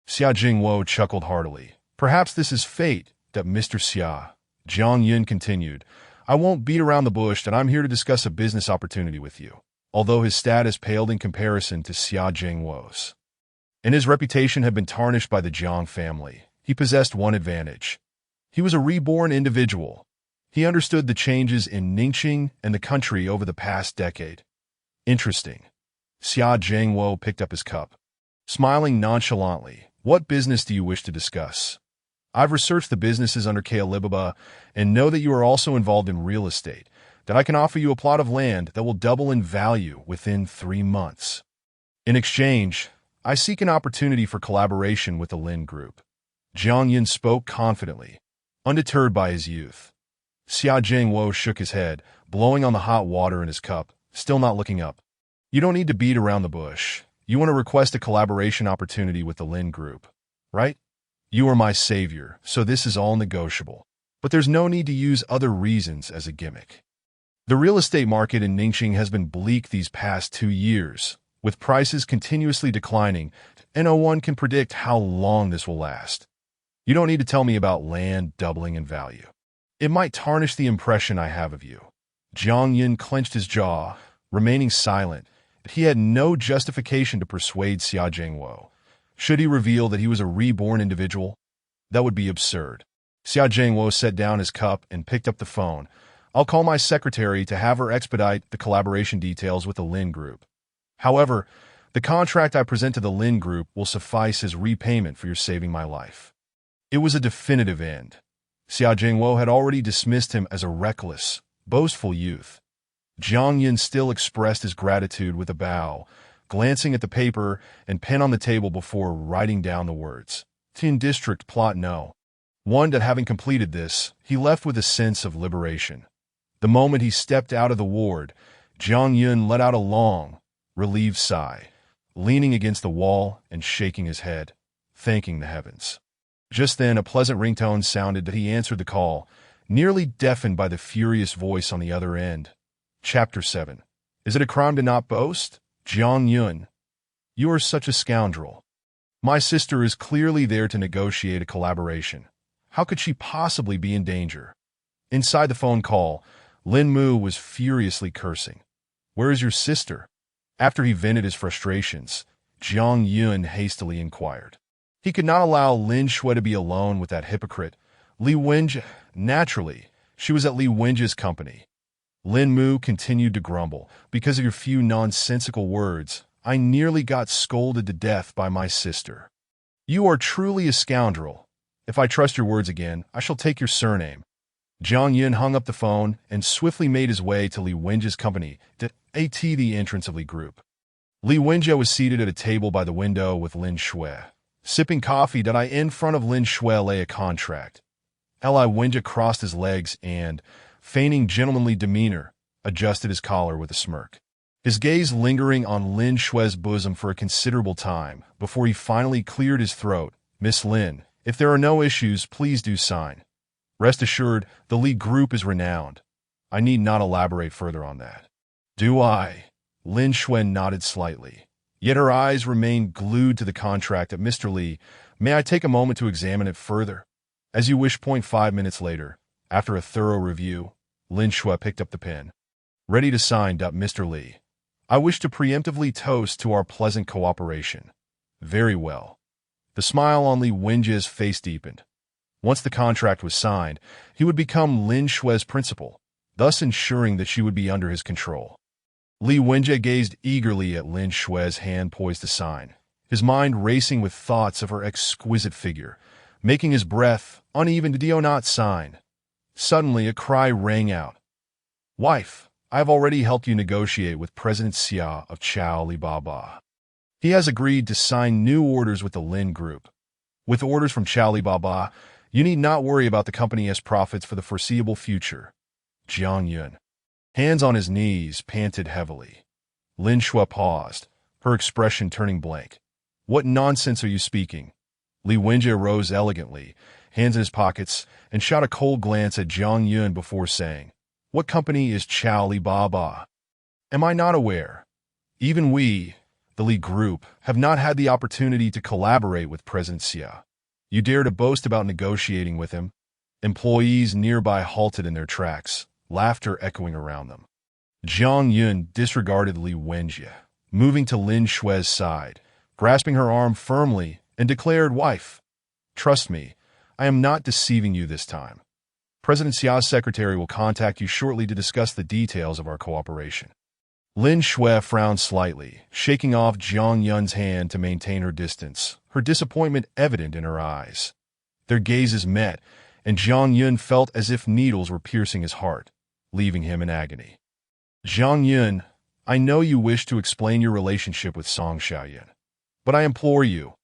Xia Jingwo chuckled heartily. "Perhaps this is fate." "Mr. Xia," Jiang Yun continued, "I won't beat around the bush that I'm here to discuss a business opportunity with you." Although his status paled in comparison to Xia Jingwo's, and his reputation had been tarnished by the Jiang family, he possessed one advantage. He was a reborn individual. He understood the changes in Ningxing and the country over the past decade. "Interesting." Xia Jingwo picked up his cup, smiling nonchalantly. "What business do you wish to discuss?" "I've researched the businesses under Kailibaba and know that you are also involved in real estate, that I can offer you a plot of land that will double in value within 3 months. In exchange, I seek an opportunity for collaboration with the Lin Group." Jiang Yun spoke confidently, undeterred by his youth. Xia Jingwo shook his head, blowing on the hot water in his cup, still not looking up. "You don't need to beat around the bush. You want to request a collaboration opportunity with the Lin Group, right? You are my savior, so this is all negotiable. But there's no need to use other reasons as a gimmick. The real estate market in Ningxing has been bleak these past 2 years, with prices continuously declining, and no one can predict how long this will last. You don't need to tell me about land doubling in value. It might tarnish the impression I have of you." Jiang Yun clenched his jaw, remaining silent. He had no justification to persuade Xia Jingwo. Should he reveal that he was a reborn individual? That would be absurd. Xia Jingwo set down his cup and picked up the phone. "I'll call my secretary to have her expedite the collaboration details with the Lin Group. However, the contract I present to the Lin Group will suffice as repayment for your saving my life." It was a definitive end. Xia Jingwo had already dismissed him as a reckless, boastful youth. Jiang Yun still expressed his gratitude with a bow, glancing at the paper and pen on the table before writing down the words. Tin District Plot No. 1. That having completed this, he left with a sense of liberation. The moment he stepped out of the ward, Jiang Yun let out a long, relieved sigh, leaning against the wall and shaking his head, thanking the heavens. Just then, a pleasant ringtone sounded that he answered the call, nearly deafened by the furious voice on the other end. Chapter 7. Is it a crime to not boast? Jiang Yun. You are such a scoundrel. My sister is clearly there to negotiate a collaboration. How could she possibly be in danger? Inside the phone call, Lin Mu was furiously cursing. Where is your sister? After he vented his frustrations, Jiang Yun hastily inquired. He could not allow Lin Shui to be alone with that hypocrite. Li Wenjie. Naturally, she was at Li Wenjie's company. Lin Mu continued to grumble. Because of your few nonsensical words, I nearly got scolded to death by my sister. You are truly a scoundrel. If I trust your words again, I shall take your surname. Jiang Yun hung up the phone and swiftly made his way to Li Wenjie's company, the entrance of Li Group. Li Wenjie was seated at a table by the window with Lin Shui. Sipping coffee, in front of Lin Shui lay a contract. Li Wenjie crossed his legs and, feigning gentlemanly demeanor, adjusted his collar with a smirk. His gaze lingering on Lin Shui's bosom for a considerable time before he finally cleared his throat. Miss Lin, if there are no issues, please do sign. Rest assured, the Li Group is renowned. I need not elaborate further on that. Do I? Lin Shui nodded slightly. Yet her eyes remained glued to the contract. At Mr. Li, may I take a moment to examine it further? As you wish. 5 minutes later, after a thorough review, Lin Shui picked up the pen. Ready to sign. Mr. Li, I wish to preemptively toast to our pleasant cooperation. Very well. The smile on Li Wenjie's face deepened. Once the contract was signed, he would become Lin Shui's principal, thus ensuring that she would be under his control. Li Wenjie gazed eagerly at Lin Shui's hand poised to sign, his mind racing with thoughts of her exquisite figure, making his breath uneven to do not sign. Suddenly, a cry rang out. Wife, I have already helped you negotiate with President Xia of Chao Alibaba. He has agreed to sign new orders with the Lin Group. With orders from Chao Alibaba, you need not worry about the company as profits for the foreseeable future. Jiang Yun, hands on his knees, panted heavily. Lin Shui paused, her expression turning blank. What nonsense are you speaking? Li Wenjie rose elegantly, hands in his pockets, and shot a cold glance at Jiang Yun before saying, What company is Chao Alibaba? Am I not aware? Even we, the Li Group, have not had the opportunity to collaborate with President Xia. You dare to boast about negotiating with him? Employees nearby halted in their tracks, laughter echoing around them. Jiang Yun disregarded Li Wenjie, moving to Lin Shui's side, grasping her arm firmly, and declared, Wife, trust me, I am not deceiving you this time. President Xia's secretary will contact you shortly to discuss the details of our cooperation. Lin Shui frowned slightly, shaking off Jiang Yun's hand to maintain her distance, her disappointment evident in her eyes. Their gazes met, and Jiang Yun felt as if needles were piercing his heart, leaving him in agony. Jiang Yun, I know you wish to explain your relationship with Song Xiaoyan, but I implore you,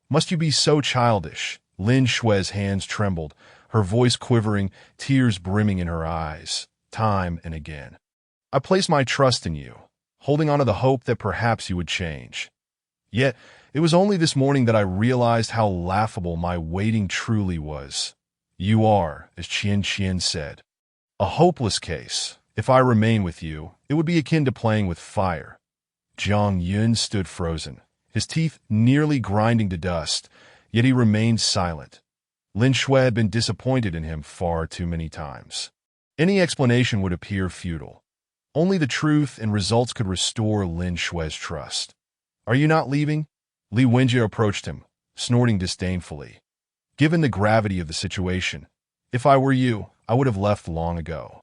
must you be so childish? Lin Shui's hands trembled, her voice quivering, tears brimming in her eyes, time and again. I place my trust in you, holding on to the hope that perhaps you would change. Yet, it was only this morning that I realized how laughable my waiting truly was. You are, as Qian said, a hopeless case. If I remain with you, it would be akin to playing with fire. Jiang Yun stood frozen, his teeth nearly grinding to dust, yet he remained silent. Lin Shui had been disappointed in him far too many times. Any explanation would appear futile. Only the truth and results could restore Lin Shui's trust. Are you not leaving? Li Wenjie approached him, snorting disdainfully. Given the gravity of the situation, if I were you, I would have left long ago.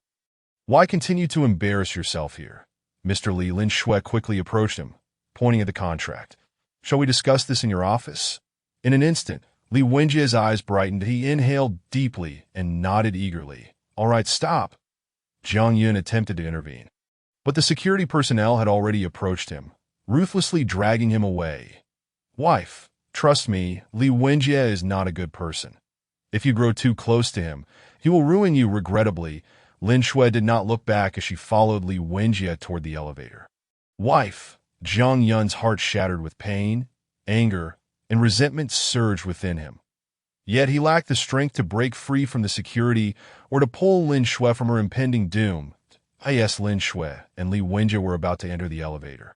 Why continue to embarrass yourself here? Mr. Li, Lin Shui quickly approached him, pointing at the contract. Shall we discuss this in your office? In an instant, Li Wenjie's eyes brightened. He inhaled deeply and nodded eagerly. "All right, stop." Jiang Yun attempted to intervene, but the security personnel had already approached him, ruthlessly dragging him away. "Wife, trust me, Li Wenjie is not a good person. If you grow too close to him, he will ruin you regrettably." Lin Shui did not look back as she followed Li Wenjie toward the elevator. "Wife!" Jiang Yun's heart shattered with pain, anger, and resentment surged within him. Yet he lacked the strength to break free from the security or to pull Lin Shui from her impending doom. Yes, Lin Shui and Li Wenjie were about to enter the elevator.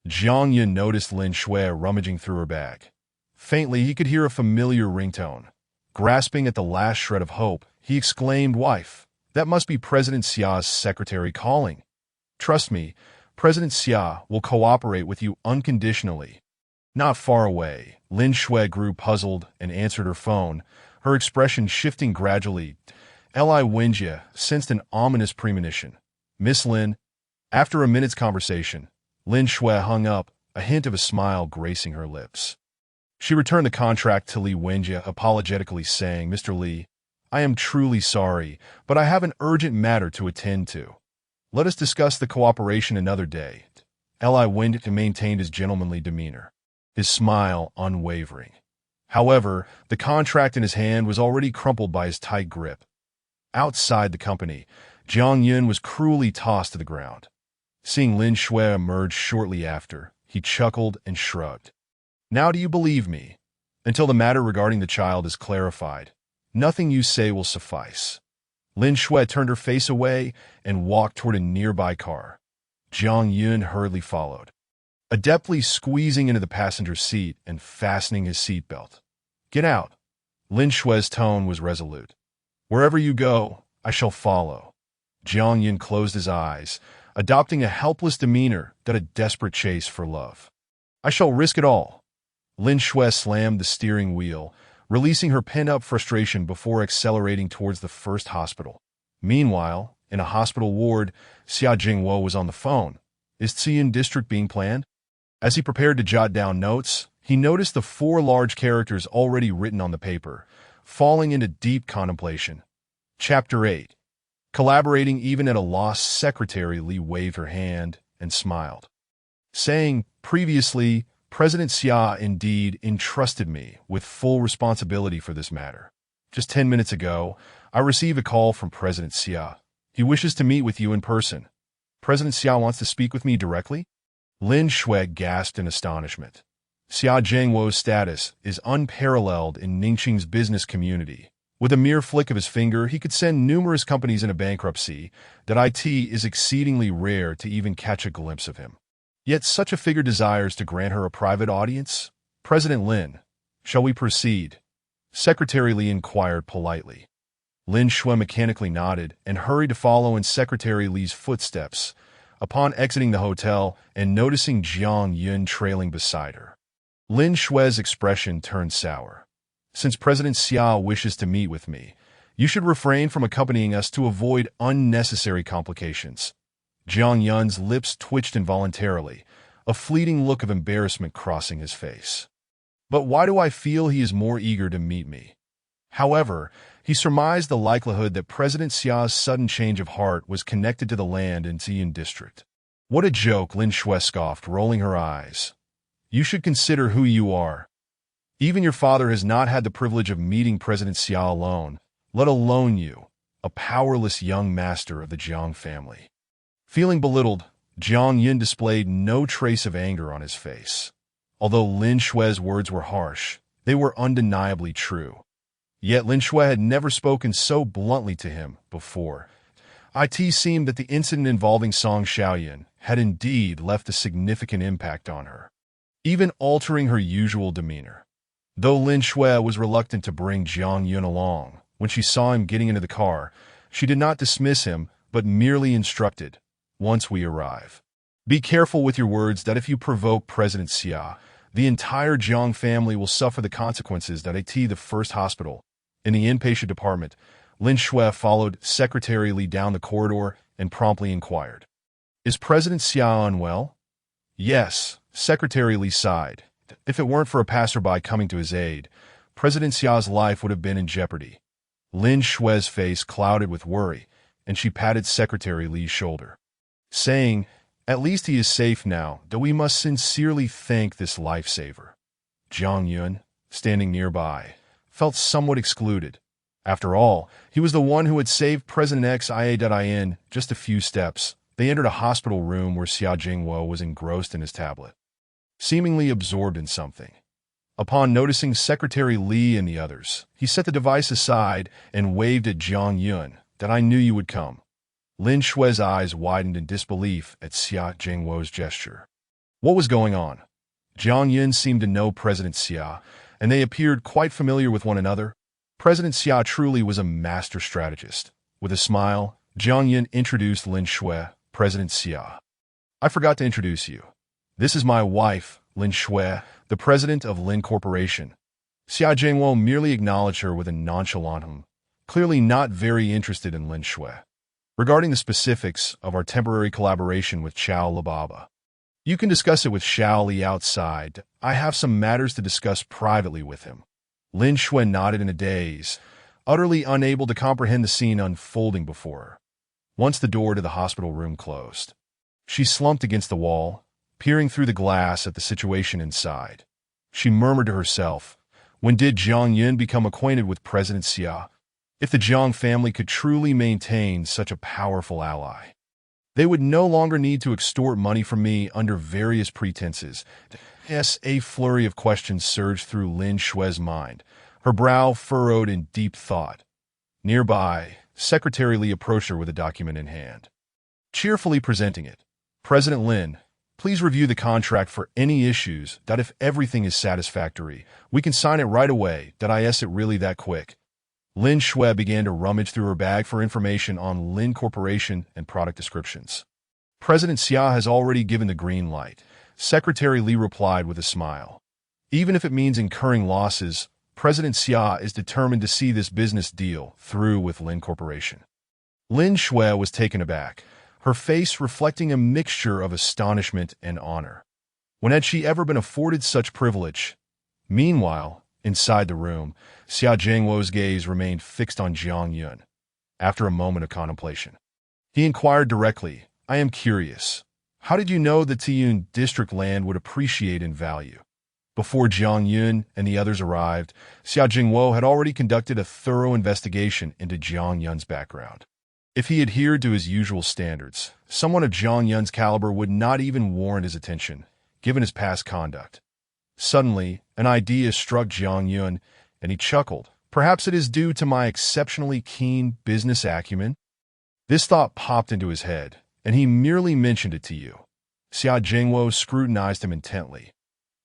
Jiang Yun noticed Lin Shui rummaging through her bag. Faintly, he could hear a familiar ringtone. Grasping at the last shred of hope, he exclaimed, "Wife, that must be President Xia's secretary calling. Trust me, President Xia will cooperate with you unconditionally." Not far away, Lin Shui grew puzzled and answered her phone, her expression shifting gradually. Li Wenjie sensed an ominous premonition. "Miss Lin." After a minute's conversation, Lin Shui hung up, a hint of a smile gracing her lips. She returned the contract to Li Wenjie, apologetically saying, "Mr. Li, I am truly sorry, but I have an urgent matter to attend to. Let us discuss the cooperation another day." Li Wenjie maintained his gentlemanly demeanor, his smile unwavering. However, the contract in his hand was already crumpled by his tight grip. Outside the company, Jiang Yun was cruelly tossed to the ground. Seeing Lin Shui emerge shortly after, he chuckled and shrugged. "Now do you believe me? Until the matter regarding the child is clarified, nothing you say will suffice." Lin Shui turned her face away and walked toward a nearby car. Jiang Yun hurriedly followed, adeptly squeezing into the passenger seat and fastening his seatbelt. "Get out." Lin Shui's tone was resolute. "Wherever you go, I shall follow." Jiang Yun closed his eyes, adopting a helpless demeanor that a desperate chase for love. "I shall risk it all." Lin Shui slammed the steering wheel, releasing her pent-up frustration before accelerating towards the first hospital. Meanwhile, in a hospital ward, Xia Jingwo was on the phone. Is Xi'an district being planned? As he prepared to jot down notes, he noticed the 4 large characters already written on the paper, falling into deep contemplation. Chapter 8. Collaborating even at a loss, Secretary Li waved her hand and smiled, saying, "Previously, President Xia indeed entrusted me with full responsibility for this matter. Just 10 minutes ago, I received a call from President Xia. He wishes to meet with you in person." "President Xia wants to speak with me directly?" Lin Shui gasped in astonishment. Xia Zhengwo's status is unparalleled in Ningxing's business community. With a mere flick of his finger, he could send numerous companies into bankruptcy. That it is exceedingly rare to even catch a glimpse of him. Yet such a figure desires to grant her a private audience? "President Lin, shall we proceed?" Secretary Li inquired politely. Lin Shui mechanically nodded and hurried to follow in Secretary Li's footsteps, upon exiting the hotel and noticing Jiang Yun trailing beside her. Lin Shui's expression turned sour. "Since President Xia wishes to meet with me, you should refrain from accompanying us to avoid unnecessary complications." Jiang Yun's lips twitched involuntarily, a fleeting look of embarrassment crossing his face. "But why do I feel he is more eager to meet me?" However, he surmised the likelihood that President Xia's sudden change of heart was connected to the land in Xi'an district. "What a joke," Lin Shui scoffed, rolling her eyes. "You should consider who you are. Even your father has not had the privilege of meeting President Xia alone, let alone you, a powerless young master of the Jiang family." Feeling belittled, Jiang Yun displayed no trace of anger on his face. Although Lin Shui's words were harsh, they were undeniably true. Yet Lin Shui had never spoken so bluntly to him before. It seemed that the incident involving Song Xiaoyan had indeed left a significant impact on her, even altering her usual demeanor. Though Lin Shui was reluctant to bring Jiang Yun along, when she saw him getting into the car, she did not dismiss him, but merely instructed, "Once we arrive, be careful with your words that if you provoke President Xia, the entire Jiang family will suffer the consequences." The first hospital. In the inpatient department, Lin Shui followed Secretary Li down the corridor and promptly inquired, "Is President Xia unwell?" "Yes," Secretary Li sighed. "If it weren't for a passerby coming to his aid, President Xia's life would have been in jeopardy. Lin Shui's face clouded with worry, and she patted Secretary Li's shoulder, saying, "At least he is safe now, though we must sincerely thank this lifesaver." Jiang Yun, standing nearby, felt somewhat excluded. After all, he was the one who had saved President Xia.in just a few steps. They entered a hospital room where Xia Jingwo was engrossed in his tablet, seemingly absorbed in something. Upon noticing Secretary Li and the others, he set the device aside and waved at Jiang Yun, "That I knew you would come." Lin Shui's eyes widened in disbelief at Xia Jingwo's gesture. What was going on? Jiang Yun seemed to know President Xia, and they appeared quite familiar with one another. President Xia truly was a master strategist. With a smile, Jiang Yun introduced Lin Shui, President Xia. "I forgot to introduce you. This is my wife, Lin Shui, the president of Lin Corporation." Xia Jingwo merely acknowledged her with a nonchalant hum, clearly not very interested in Lin Shui. "Regarding the specifics of our temporary collaboration with Xiao Lababa, you can discuss it with Xiao Li outside. I have some matters to discuss privately with him." Lin Shui nodded in a daze, utterly unable to comprehend the scene unfolding before her. Once the door to the hospital room closed, she slumped against the wall, peering through the glass at the situation inside. She murmured to herself, when did Jiang Yun become acquainted with President Xia? If the Jiang family could truly maintain such a powerful ally, they would no longer need to extort money from me under various pretenses. Yes, a flurry of questions surged through Lin Shui's mind, her brow furrowed in deep thought. Nearby, Secretary Li approached her with a document in hand, cheerfully presenting it. "President Lin, please review the contract for any issues. If everything is satisfactory, we can sign it right away. Is it really that quick?" Lin Shui began to rummage through her bag for information on Lin Corporation and product descriptions. "President Xia has already given the green light," Secretary Li replied with a smile. "Even if it means incurring losses, President Xia is determined to see this business deal through with Lin Corporation." Lin Shui was taken aback, her face reflecting a mixture of astonishment and honor. When had she ever been afforded such privilege? Meanwhile, inside the room, Xia Jingwo's gaze remained fixed on Jiang Yun. After a moment of contemplation, he inquired directly, "I am curious. How did you know that Tiyun district land would appreciate in value?" Before Jiang Yun and the others arrived, Xia Jingwo had already conducted a thorough investigation into Jiang Yun's background. If he adhered to his usual standards, someone of Jiang Yun's caliber would not even warrant his attention, given his past conduct. Suddenly, an idea struck Jiang Yun, and he chuckled. "Perhaps it is due to my exceptionally keen business acumen?" This thought popped into his head, and he merely mentioned it to you. Xia Jingwo scrutinized him intently.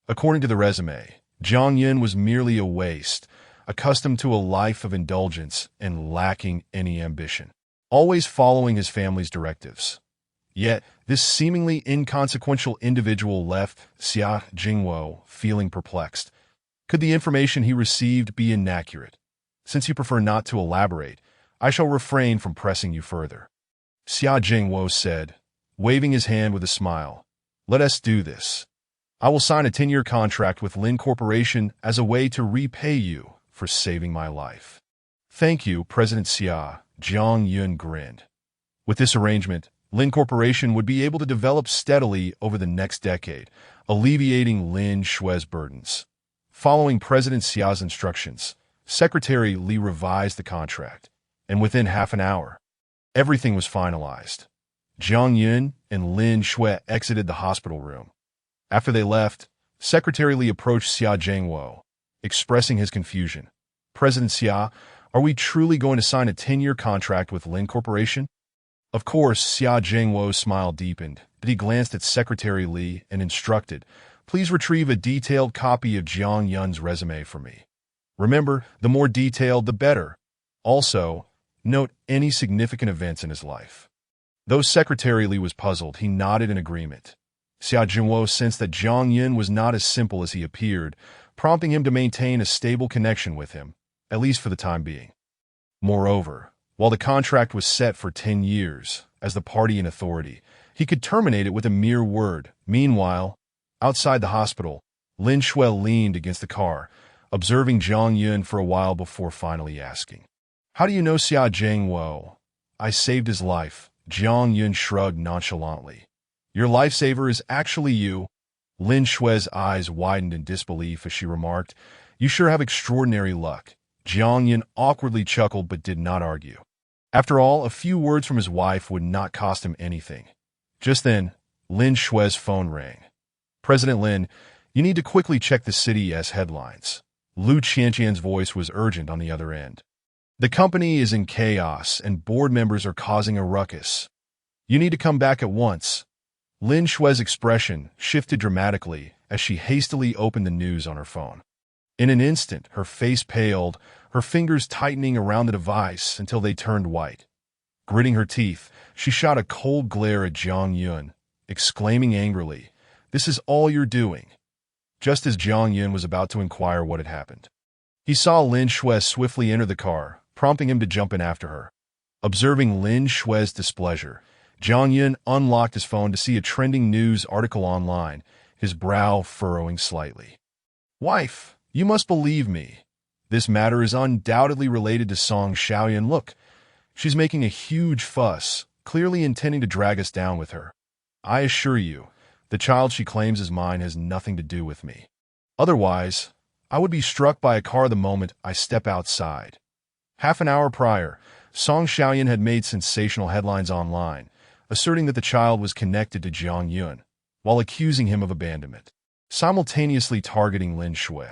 According to the resume, Jiang Yun was merely a waste, accustomed to a life of indulgence and lacking any ambition, always following his family's directives. Yet, this seemingly inconsequential individual left Xia Jingwo feeling perplexed. Could the information he received be inaccurate? Since you prefer not to elaborate, I shall refrain from pressing you further. Xia Jingwo said, waving his hand with a smile. "Let us do this. I will sign a 10-year contract with Lin Corporation as a way to repay you for saving my life." "Thank you, President Xia," Jiang Yun grinned. With this arrangement, Lin Corporation would be able to develop steadily over the next decade, alleviating Lin Shui's burdens. Following President Xia's instructions, Secretary Li revised the contract, and within half an hour, everything was finalized. Jiang Yun and Lin Shui exited the hospital room. After they left, Secretary Li approached Xia Jingwo, expressing his confusion. "President Xia, are we truly going to sign a 10-year contract with Lin Corporation?" Of course, Xia Jingwo's smile deepened, but he glanced at Secretary Li and instructed, "Please retrieve a detailed copy of Jiang Yun's resume for me. Remember, the more detailed, the better. Also, note any significant events in his life." Though Secretary Li was puzzled, he nodded in agreement. Xia Jingwo sensed that Jiang Yun was not as simple as he appeared, prompting him to maintain a stable connection with him, at least for the time being. Moreover, while the contract was set for 10 years, as the party in authority, he could terminate it with a mere word. Meanwhile, outside the hospital, Lin Shui leaned against the car, observing Jiang Yun for a while before finally asking, "How do you know Xia Zhengwo?" "I saved his life." Jiang Yun shrugged nonchalantly. "Your lifesaver is actually you." Lin Shue's eyes widened in disbelief as she remarked, "You sure have extraordinary luck." Jiang Yun awkwardly chuckled but did not argue. After all, a few words from his wife would not cost him anything. Just then, Lin Shue's phone rang. "President Lin, you need to quickly check the city as headlines." Lu Qianqian's voice was urgent on the other end. "The company is in chaos and board members are causing a ruckus. You need to come back at once." Lin Shue's expression shifted dramatically as she hastily opened the news on her phone. In an instant, her face paled, her fingers tightening around the device until they turned white. Gritting her teeth, she shot a cold glare at Jiang Yun, exclaiming angrily, "This is all you're doing." Just as Jiang Yun was about to inquire what had happened, he saw Lin Shui swiftly enter the car, prompting him to jump in after her. Observing Lin Shue's displeasure, Jiang Yun unlocked his phone to see a trending news article online, his brow furrowing slightly. "Wife, you must believe me. This matter is undoubtedly related to Song Xiaoyan. Look, she's making a huge fuss, clearly intending to drag us down with her. I assure you, the child she claims is mine has nothing to do with me. Otherwise, I would be struck by a car the moment I step outside." Half an hour prior, Song Xiaoyan had made sensational headlines online, asserting that the child was connected to Jiang Yun, while accusing him of abandonment, simultaneously targeting Lin Shui.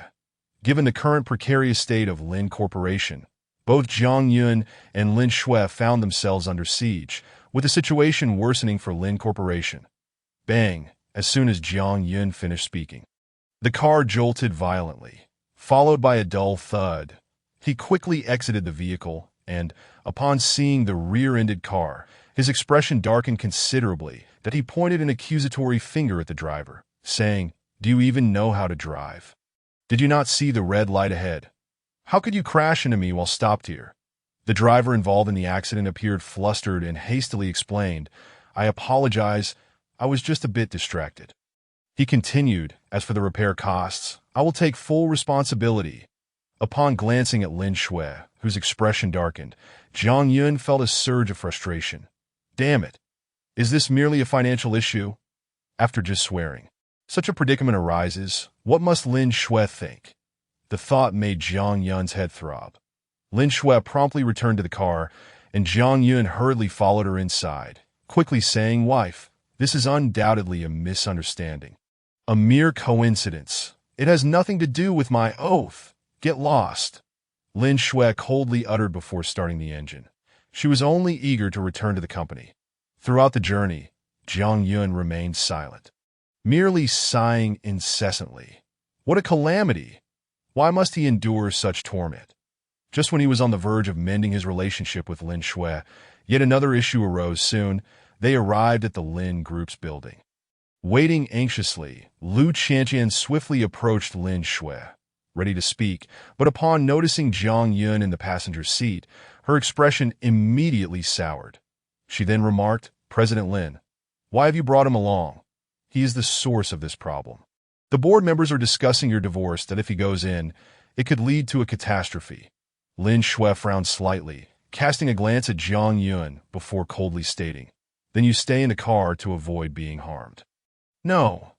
Given the current precarious state of Lin Corporation, both Jiang Yun and Lin Shui found themselves under siege, with the situation worsening for Lin Corporation. Bang! As soon as Jiang Yun finished speaking, the car jolted violently, followed by a dull thud. He quickly exited the vehicle and, upon seeing the rear-ended car, his expression darkened considerably that he pointed an accusatory finger at the driver, saying, "Do you even know how to drive? Did you not see the red light ahead? How could you crash into me while stopped here?" The driver involved in the accident appeared flustered and hastily explained, "I apologize, I was just a bit distracted." He continued, "As for the repair costs, I will take full responsibility." Upon glancing at Lin Shui, whose expression darkened, Jiang Yun felt a surge of frustration. Damn it! Is this merely a financial issue? After just swearing, such a predicament arises, what must Lin Shui think? The thought made Jiang Yun's head throb. Lin Shui promptly returned to the car, and Jiang Yun hurriedly followed her inside, quickly saying, "Wife, this is undoubtedly a misunderstanding. A mere coincidence. It has nothing to do with my oath. Get lost." Lin Shui coldly uttered before starting the engine. She was only eager to return to the company. Throughout the journey, Jiang Yun remained silent, merely sighing incessantly. What a calamity! Why must he endure such torment? Just when he was on the verge of mending his relationship with Lin Shui, yet another issue arose soon. They arrived at the Lin Group's building. Waiting anxiously, Lu Qianqian swiftly approached Lin Shui, ready to speak, but upon noticing Jiang Yun in the passenger seat, her expression immediately soured. She then remarked, "President Lin, why have you brought him along? He is the source of this problem. The board members are discussing your divorce that if he goes in, it could lead to a catastrophe." Lin Shui frowned slightly, casting a glance at Jiang Yun before coldly stating, "Then you stay in the car to avoid being harmed." "No."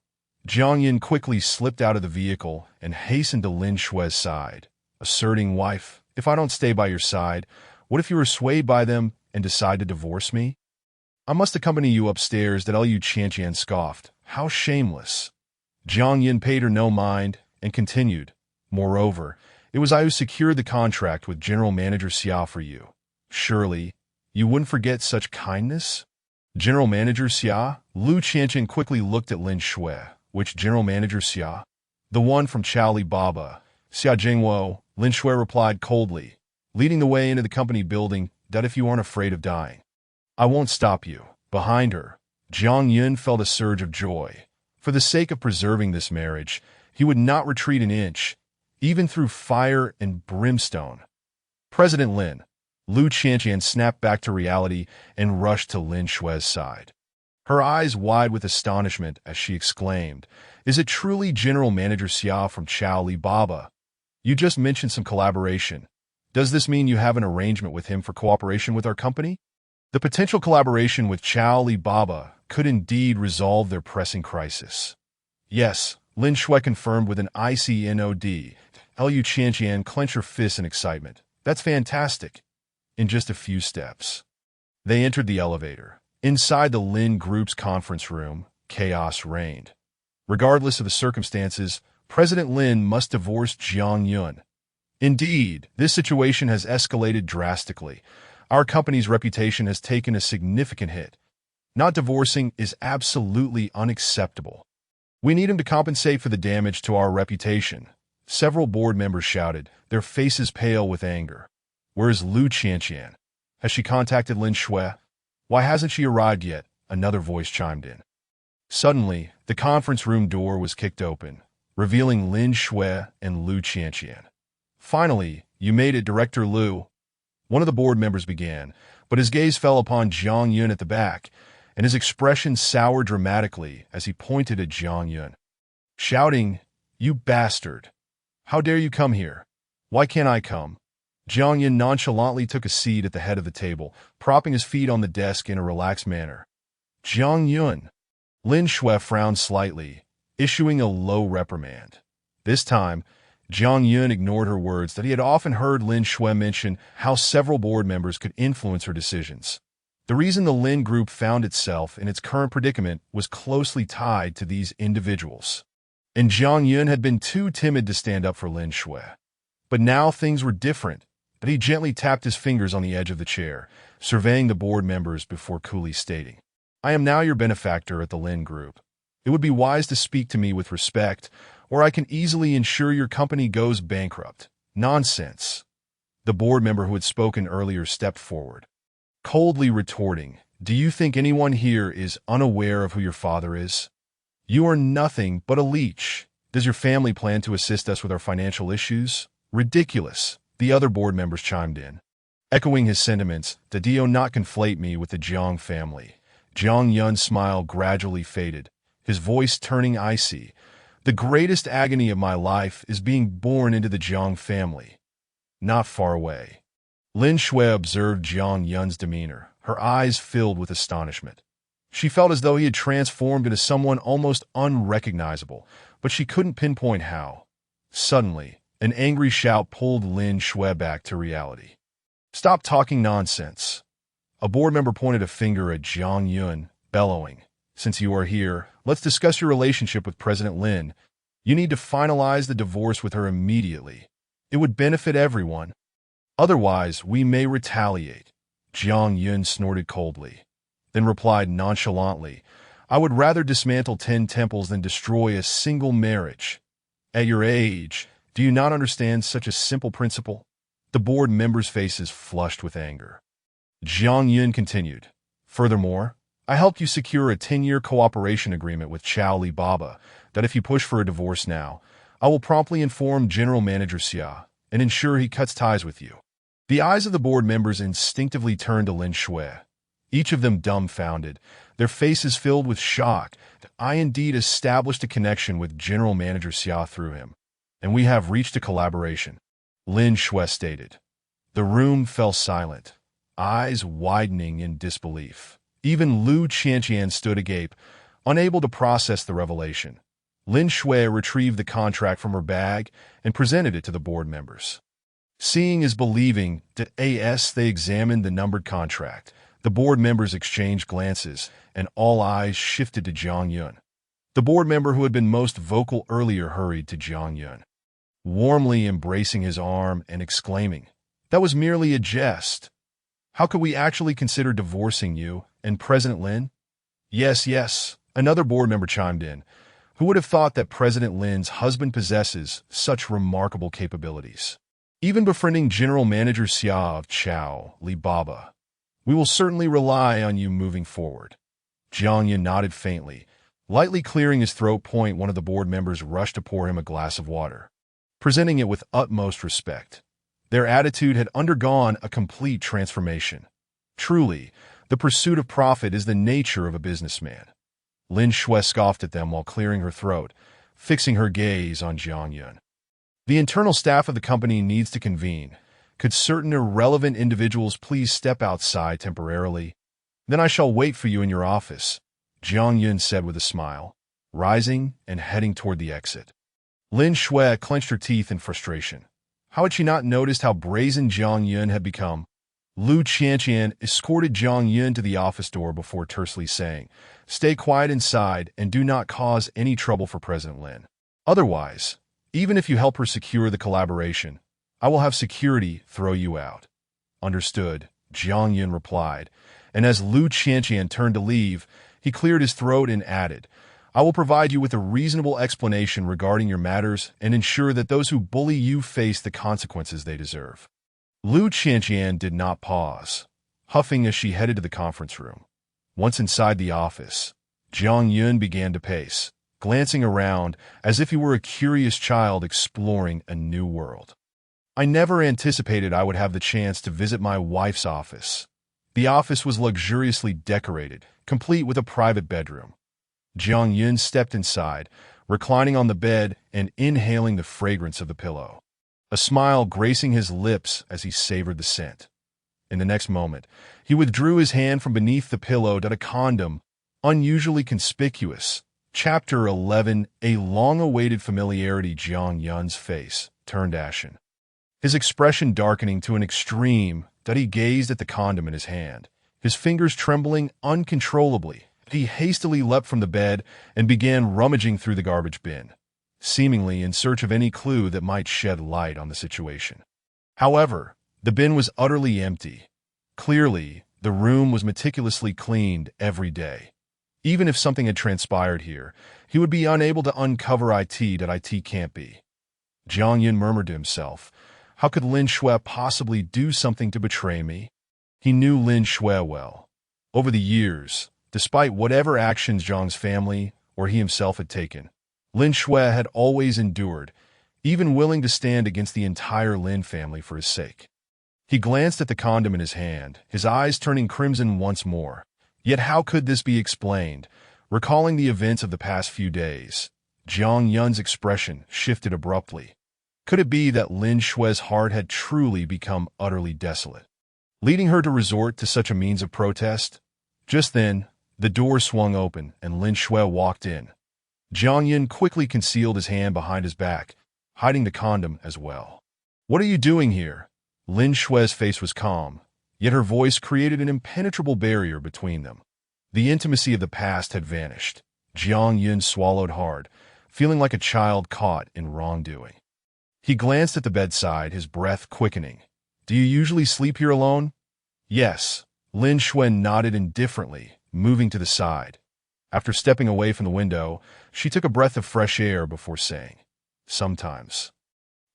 Jiang Yun quickly slipped out of the vehicle and hastened to Lin Shui's side, asserting, "Wife, if I don't stay by your side, what if you are swayed by them and decide to divorce me? I must accompany you upstairs." That Lu Qianqian scoffed. "How shameless." Jiang Yun paid her no mind and continued, "Moreover, it was I who secured the contract with General Manager Xia for you. Surely, you wouldn't forget such kindness?" "General Manager Xia?" Lu Qianqian quickly looked at Lin Shui. "Which General Manager Xia?" "The one from Chao Baba. Xia Jingwo," Lin Shui replied coldly, leading the way into the company building. "That if you aren't afraid of dying, I won't stop you." Behind her, Jiang Yun felt a surge of joy. For the sake of preserving this marriage, he would not retreat an inch, even through fire and brimstone. "President Lin." Lu Qianqian snapped back to reality and rushed to Lin Shui's side. Her eyes wide with astonishment as she exclaimed, "Is it truly General Manager Xia from Chao Baba?" You just mentioned some collaboration. Does this mean you have an arrangement with him for cooperation with our company? The potential collaboration with Alibaba could indeed resolve their pressing crisis. Yes, Lin Shui confirmed with an icy nod. Liu Qianqian clenched her fists in excitement. That's fantastic. In just a few steps, they entered the elevator. Inside the Lin Group's conference room, chaos reigned. Regardless of the circumstances, President Lin must divorce Jiang Yun. Indeed, this situation has escalated drastically. Our company's reputation has taken a significant hit. Not divorcing is absolutely unacceptable. We need him to compensate for the damage to our reputation. Several board members shouted, their faces pale with anger. Where is Liu Qianqian? Has she contacted Lin Shui? Why hasn't she arrived yet? Another voice chimed in. Suddenly, the conference room door was kicked open, revealing Lin Shui and Liu Qianqian. Finally, you made it, Director Liu. One of the board members began, but his gaze fell upon Jiang Yun at the back, and his expression soured dramatically as he pointed at Jiang Yun, shouting, "You bastard! How dare you come here? Why can't I come?" Jiang Yun nonchalantly took a seat at the head of the table, propping his feet on the desk in a relaxed manner. Jiang Yun. Lin Shui frowned slightly, issuing a low reprimand. This time, Jiang Yun ignored her words that he had often heard Lin Shui mention how several board members could influence her decisions. The reason the Lin Group found itself in its current predicament was closely tied to these individuals. And Jiang Yun had been too timid to stand up for Lin Shui. But now things were different, but he gently tapped his fingers on the edge of the chair, surveying the board members before coolly stating, "I am now your benefactor at the Lin Group. It would be wise to speak to me with respect, or I can easily ensure your company goes bankrupt." Nonsense. The board member who had spoken earlier stepped forward, coldly retorting, "Do you think anyone here is unaware of who your father is? You are nothing but a leech. Does your family plan to assist us with our financial issues? Ridiculous." The other board members chimed in, echoing his sentiments. "Do not conflate me with the Jiang family." Jiang Yun's smile gradually faded, his voice turning icy. "The greatest agony of my life is being born into the Jiang family." Not far away, Lin Shui observed Jiang Yun's demeanor, her eyes filled with astonishment. She felt as though he had transformed into someone almost unrecognizable, but she couldn't pinpoint how. Suddenly, an angry shout pulled Lin Shui back to reality. "Stop talking nonsense." A board member pointed a finger at Jiang Yun, bellowing, "Since you are here, let's discuss your relationship with President Lin. You need to finalize the divorce with her immediately. It would benefit everyone. Otherwise, we may retaliate." Jiang Yun snorted coldly, then replied nonchalantly, "I would rather dismantle 10 temples than destroy a single marriage. At your age, do you not understand such a simple principle?" The board members' faces flushed with anger. Jiang Yun continued, "Furthermore, I helped you secure a 10-year cooperation agreement with Alibaba that if you push for a divorce now, I will promptly inform General Manager Xia and ensure he cuts ties with you." The eyes of the board members instinctively turned to Lin Shui, each of them dumbfounded, their faces filled with shock. "I indeed established a connection with General Manager Xia through him, and we have reached a collaboration," Lin Shui stated. The room fell silent, eyes widening in disbelief. Even Liu Qianqian stood agape, unable to process the revelation. Lin Shui retrieved the contract from her bag and presented it to the board members. Seeing is believing. As they examined the numbered contract, the board members exchanged glances, and all eyes shifted to Jiang Yun. The board member who had been most vocal earlier hurried to Jiang Yun, warmly embracing his arm and exclaiming, "That was merely a jest. How could we actually consider divorcing you and President Lin?" Yes, yes, another board member chimed in. Who would have thought that President Lin's husband possesses such remarkable capabilities? Even befriending General Manager Xia of Alibaba. "We will certainly rely on you moving forward." Jiang Yun nodded faintly. Lightly clearing his throat point, one of the board members rushed to pour him a glass of water, presenting it with utmost respect. Their attitude had undergone a complete transformation. Truly, the pursuit of profit is the nature of a businessman. Lin Shui scoffed at them while clearing her throat, fixing her gaze on Jiang Yun. The internal staff of the company needs to convene. Could certain irrelevant individuals please step outside temporarily? Then I shall wait for you in your office, Jiang Yun said with a smile, rising and heading toward the exit. Lin Shui clenched her teeth in frustration. How had she not noticed how brazen Jiang Yun had become? Lu Qianqian escorted Jiang Yun to the office door before tersely saying, "Stay quiet inside and do not cause any trouble for President Lin. Otherwise, even if you help her secure the collaboration, I will have security throw you out." "Understood," Jiang Yun replied, and as Lu Qianqian turned to leave, he cleared his throat and added, "I will provide you with a reasonable explanation regarding your matters and ensure that those who bully you face the consequences they deserve." Lu Qianqian did not pause, huffing as she headed to the conference room. Once inside the office, Jiang Yun began to pace, glancing around as if he were a curious child exploring a new world. "I never anticipated I would have the chance to visit my wife's office." The office was luxuriously decorated, complete with a private bedroom. Jiang Yun stepped inside, reclining on the bed and inhaling the fragrance of the pillow, a smile gracing his lips as he savored the scent. In the next moment, he withdrew his hand from beneath the pillow to a condom, unusually conspicuous. Chapter 11. A long-awaited familiarity. Jiang Yun's face turned ashen, his expression darkening to an extreme that he gazed at the condom in his hand, his fingers trembling uncontrollably. He hastily leapt from the bed and began rummaging through the garbage bin, seemingly in search of any clue that might shed light on the situation. However, the bin was utterly empty. Clearly, the room was meticulously cleaned every day. Even if something had transpired here, he would be unable to uncover it can't be. Jiang Yun murmured to himself, "How could Lin Shui possibly do something to betray me?" He knew Lin Shui well. Over the years, despite whatever actions Zhang's family or he himself had taken, Lin Shui had always endured, even willing to stand against the entire Lin family for his sake. He glanced at the condom in his hand, his eyes turning crimson once more. Yet how could this be explained? Recalling the events of the past few days, Jiang Yun's expression shifted abruptly. Could it be that Lin Shui's heart had truly become utterly desolate, leading her to resort to such a means of protest? Just then, the door swung open and Lin Shui walked in. Jiang Yun quickly concealed his hand behind his back, hiding the condom as well. "What are you doing here?" Lin Shui's face was calm, yet her voice created an impenetrable barrier between them. The intimacy of the past had vanished. Jiang Yun swallowed hard, feeling like a child caught in wrongdoing. He glanced at the bedside, his breath quickening. "Do you usually sleep here alone?" "Yes." Lin Shui nodded indifferently, moving to the side. After stepping away from the window, she took a breath of fresh air before saying, "Sometimes.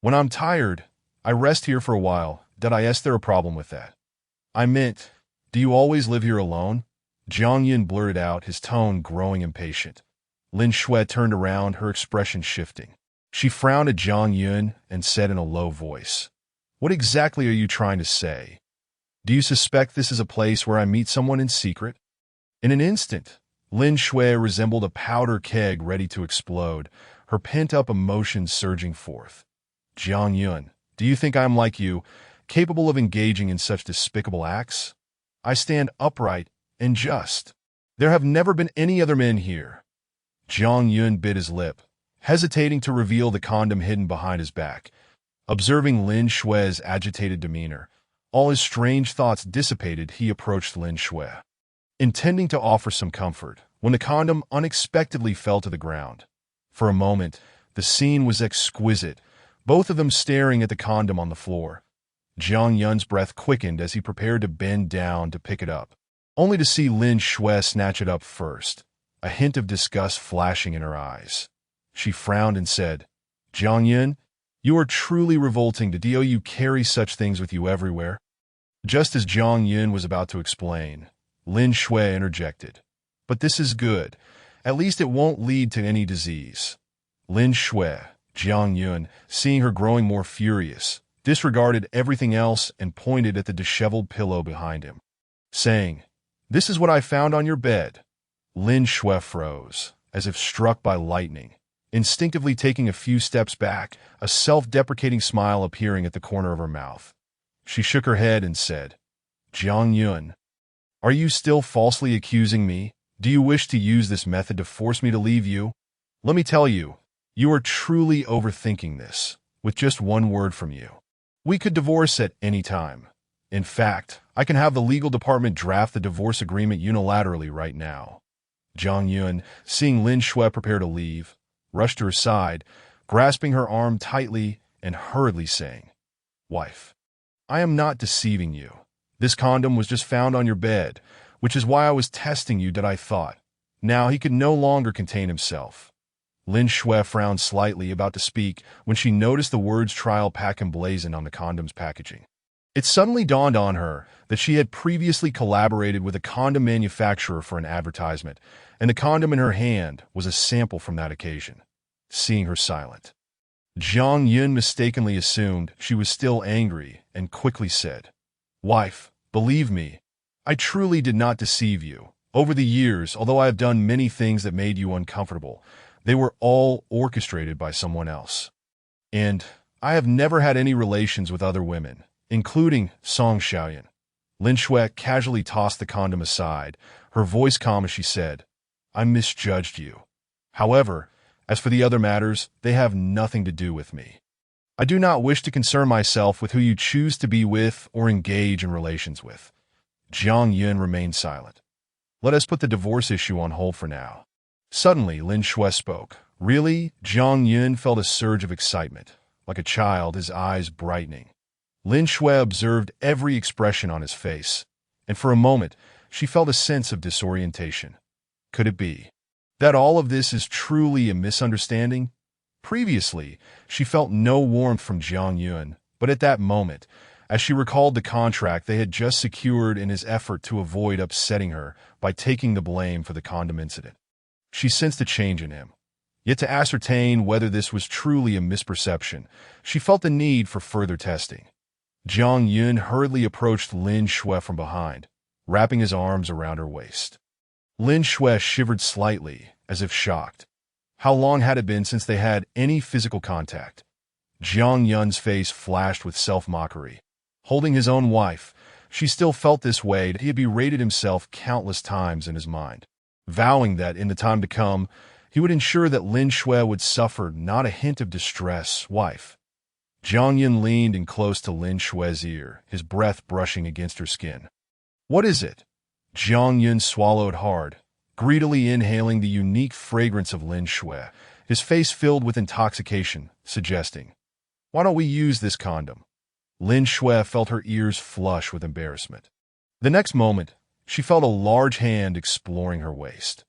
When I'm tired, I rest here for a while. Is there a problem with that?" "I meant, do you always live here alone?" Jiang Yun blurted out, his tone growing impatient. Lin Shui turned around, her expression shifting. She frowned at Jiang Yun and said in a low voice, "What exactly are you trying to say? Do you suspect this is a place where I meet someone in secret?" In an instant, Lin Shui resembled a powder keg ready to explode, her pent-up emotions surging forth. "Jiang Yun, do you think I am like you, capable of engaging in such despicable acts? I stand upright and just. There have never been any other men here." Jiang Yun bit his lip, hesitating to reveal the condom hidden behind his back. Observing Lin Shui's agitated demeanor, all his strange thoughts dissipated. He approached Lin Shui, intending to offer some comfort, when the condom unexpectedly fell to the ground. For a moment, the scene was exquisite, both of them staring at the condom on the floor. Jiang Yun's breath quickened as he prepared to bend down to pick it up, only to see Lin Shui snatch it up first, a hint of disgust flashing in her eyes. She frowned and said, "Jiang Yun, you are truly revolting. Do you carry such things with you everywhere?" Just as Jiang Yun was about to explain, Lin Shui interjected, "But this is good. At least it won't lead to any disease." Lin Shui, Jiang Yun, seeing her growing more furious, disregarded everything else and pointed at the disheveled pillow behind him, saying, "This is what I found on your bed." Lin Shui froze, as if struck by lightning. instinctively taking a few steps back, a self-deprecating smile appearing at the corner of her mouth. She shook her head and said, "Jiang Yun, are you still falsely accusing me? Do you wish to use this method to force me to leave you? Let me tell you, you are truly overthinking this. With just one word from you, we could divorce at any time. In fact, I can have the legal department draft the divorce agreement unilaterally right now." Jiang Yun, seeing Lin Shui prepare to leave, rushed to her side, grasping her arm tightly and hurriedly saying, "Wife, I am not deceiving you. This condom was just found on your bed, which is why I was testing you that I thought." Now he could no longer contain himself. Lin Shui frowned slightly, about to speak, when she noticed the words trial pack emblazoned on the condom's packaging. It suddenly dawned on her that she had previously collaborated with a condom manufacturer for an advertisement, and the condom in her hand was a sample from that occasion. Seeing her silent, Jiang Yun mistakenly assumed she was still angry and quickly said, "Wife, believe me, I truly did not deceive you. Over the years, although I have done many things that made you uncomfortable, they were all orchestrated by someone else. And I have never had any relations with other women, including Song Xiaoyan." Lin Shui casually tossed the condom aside, her voice calm as she said, "I misjudged you. However, as for the other matters, they have nothing to do with me. I do not wish to concern myself with who you choose to be with or engage in relations with." Jiang Yun remained silent. "Let us put the divorce issue on hold for now." Suddenly, Lin Shui spoke. "Really?" Jiang Yun felt a surge of excitement. Like a child, his eyes brightening. Lin Shui observed every expression on his face, and for a moment, she felt a sense of disorientation. Could it be that all of this is truly a misunderstanding? Previously, she felt no warmth from Jiang Yun, but at that moment, as she recalled the contract they had just secured in his effort to avoid upsetting her by taking the blame for the condom incident, she sensed a change in him. Yet to ascertain whether this was truly a misperception, she felt the need for further testing. Jiang Yun hurriedly approached Lin Shui from behind, wrapping his arms around her waist. Lin Shui shivered slightly, as if shocked. How long had it been since they had any physical contact? Jiang Yun's face flashed with self-mockery. Holding his own wife, she still felt this way that he had berated himself countless times in his mind, vowing that in the time to come, he would ensure that Lin Shui would suffer not a hint of distress. "Wife." Jiang Yun leaned in close to Lin Shui's ear, his breath brushing against her skin. "What is it?" Jiang Yun swallowed hard, greedily inhaling the unique fragrance of Lin Shui, his face filled with intoxication, suggesting, "Why don't we use this condom?" Lin Shui felt her ears flush with embarrassment. The next moment, she felt a large hand exploring her waist.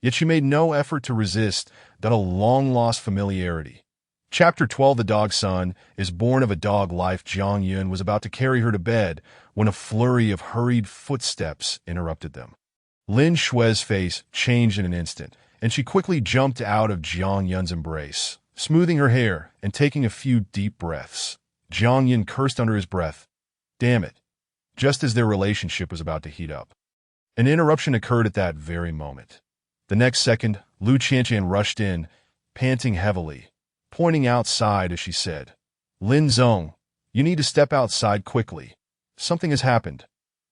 Yet she made no effort to resist that long-lost familiarity. Chapter 12. The Dog Son is born of a dog life. Jiang Yun was about to carry her to bed when a flurry of hurried footsteps interrupted them. Lin Shui's face changed in an instant, and she quickly jumped out of Jiang Yun's embrace, smoothing her hair and taking a few deep breaths. Jiang Yun cursed under his breath. Damn it. Just as their relationship was about to heat up. An interruption occurred at that very moment. The next second, Lu Qianqian rushed in, panting heavily, pointing outside as she said, "Lin Zong, you need to step outside quickly. Something has happened."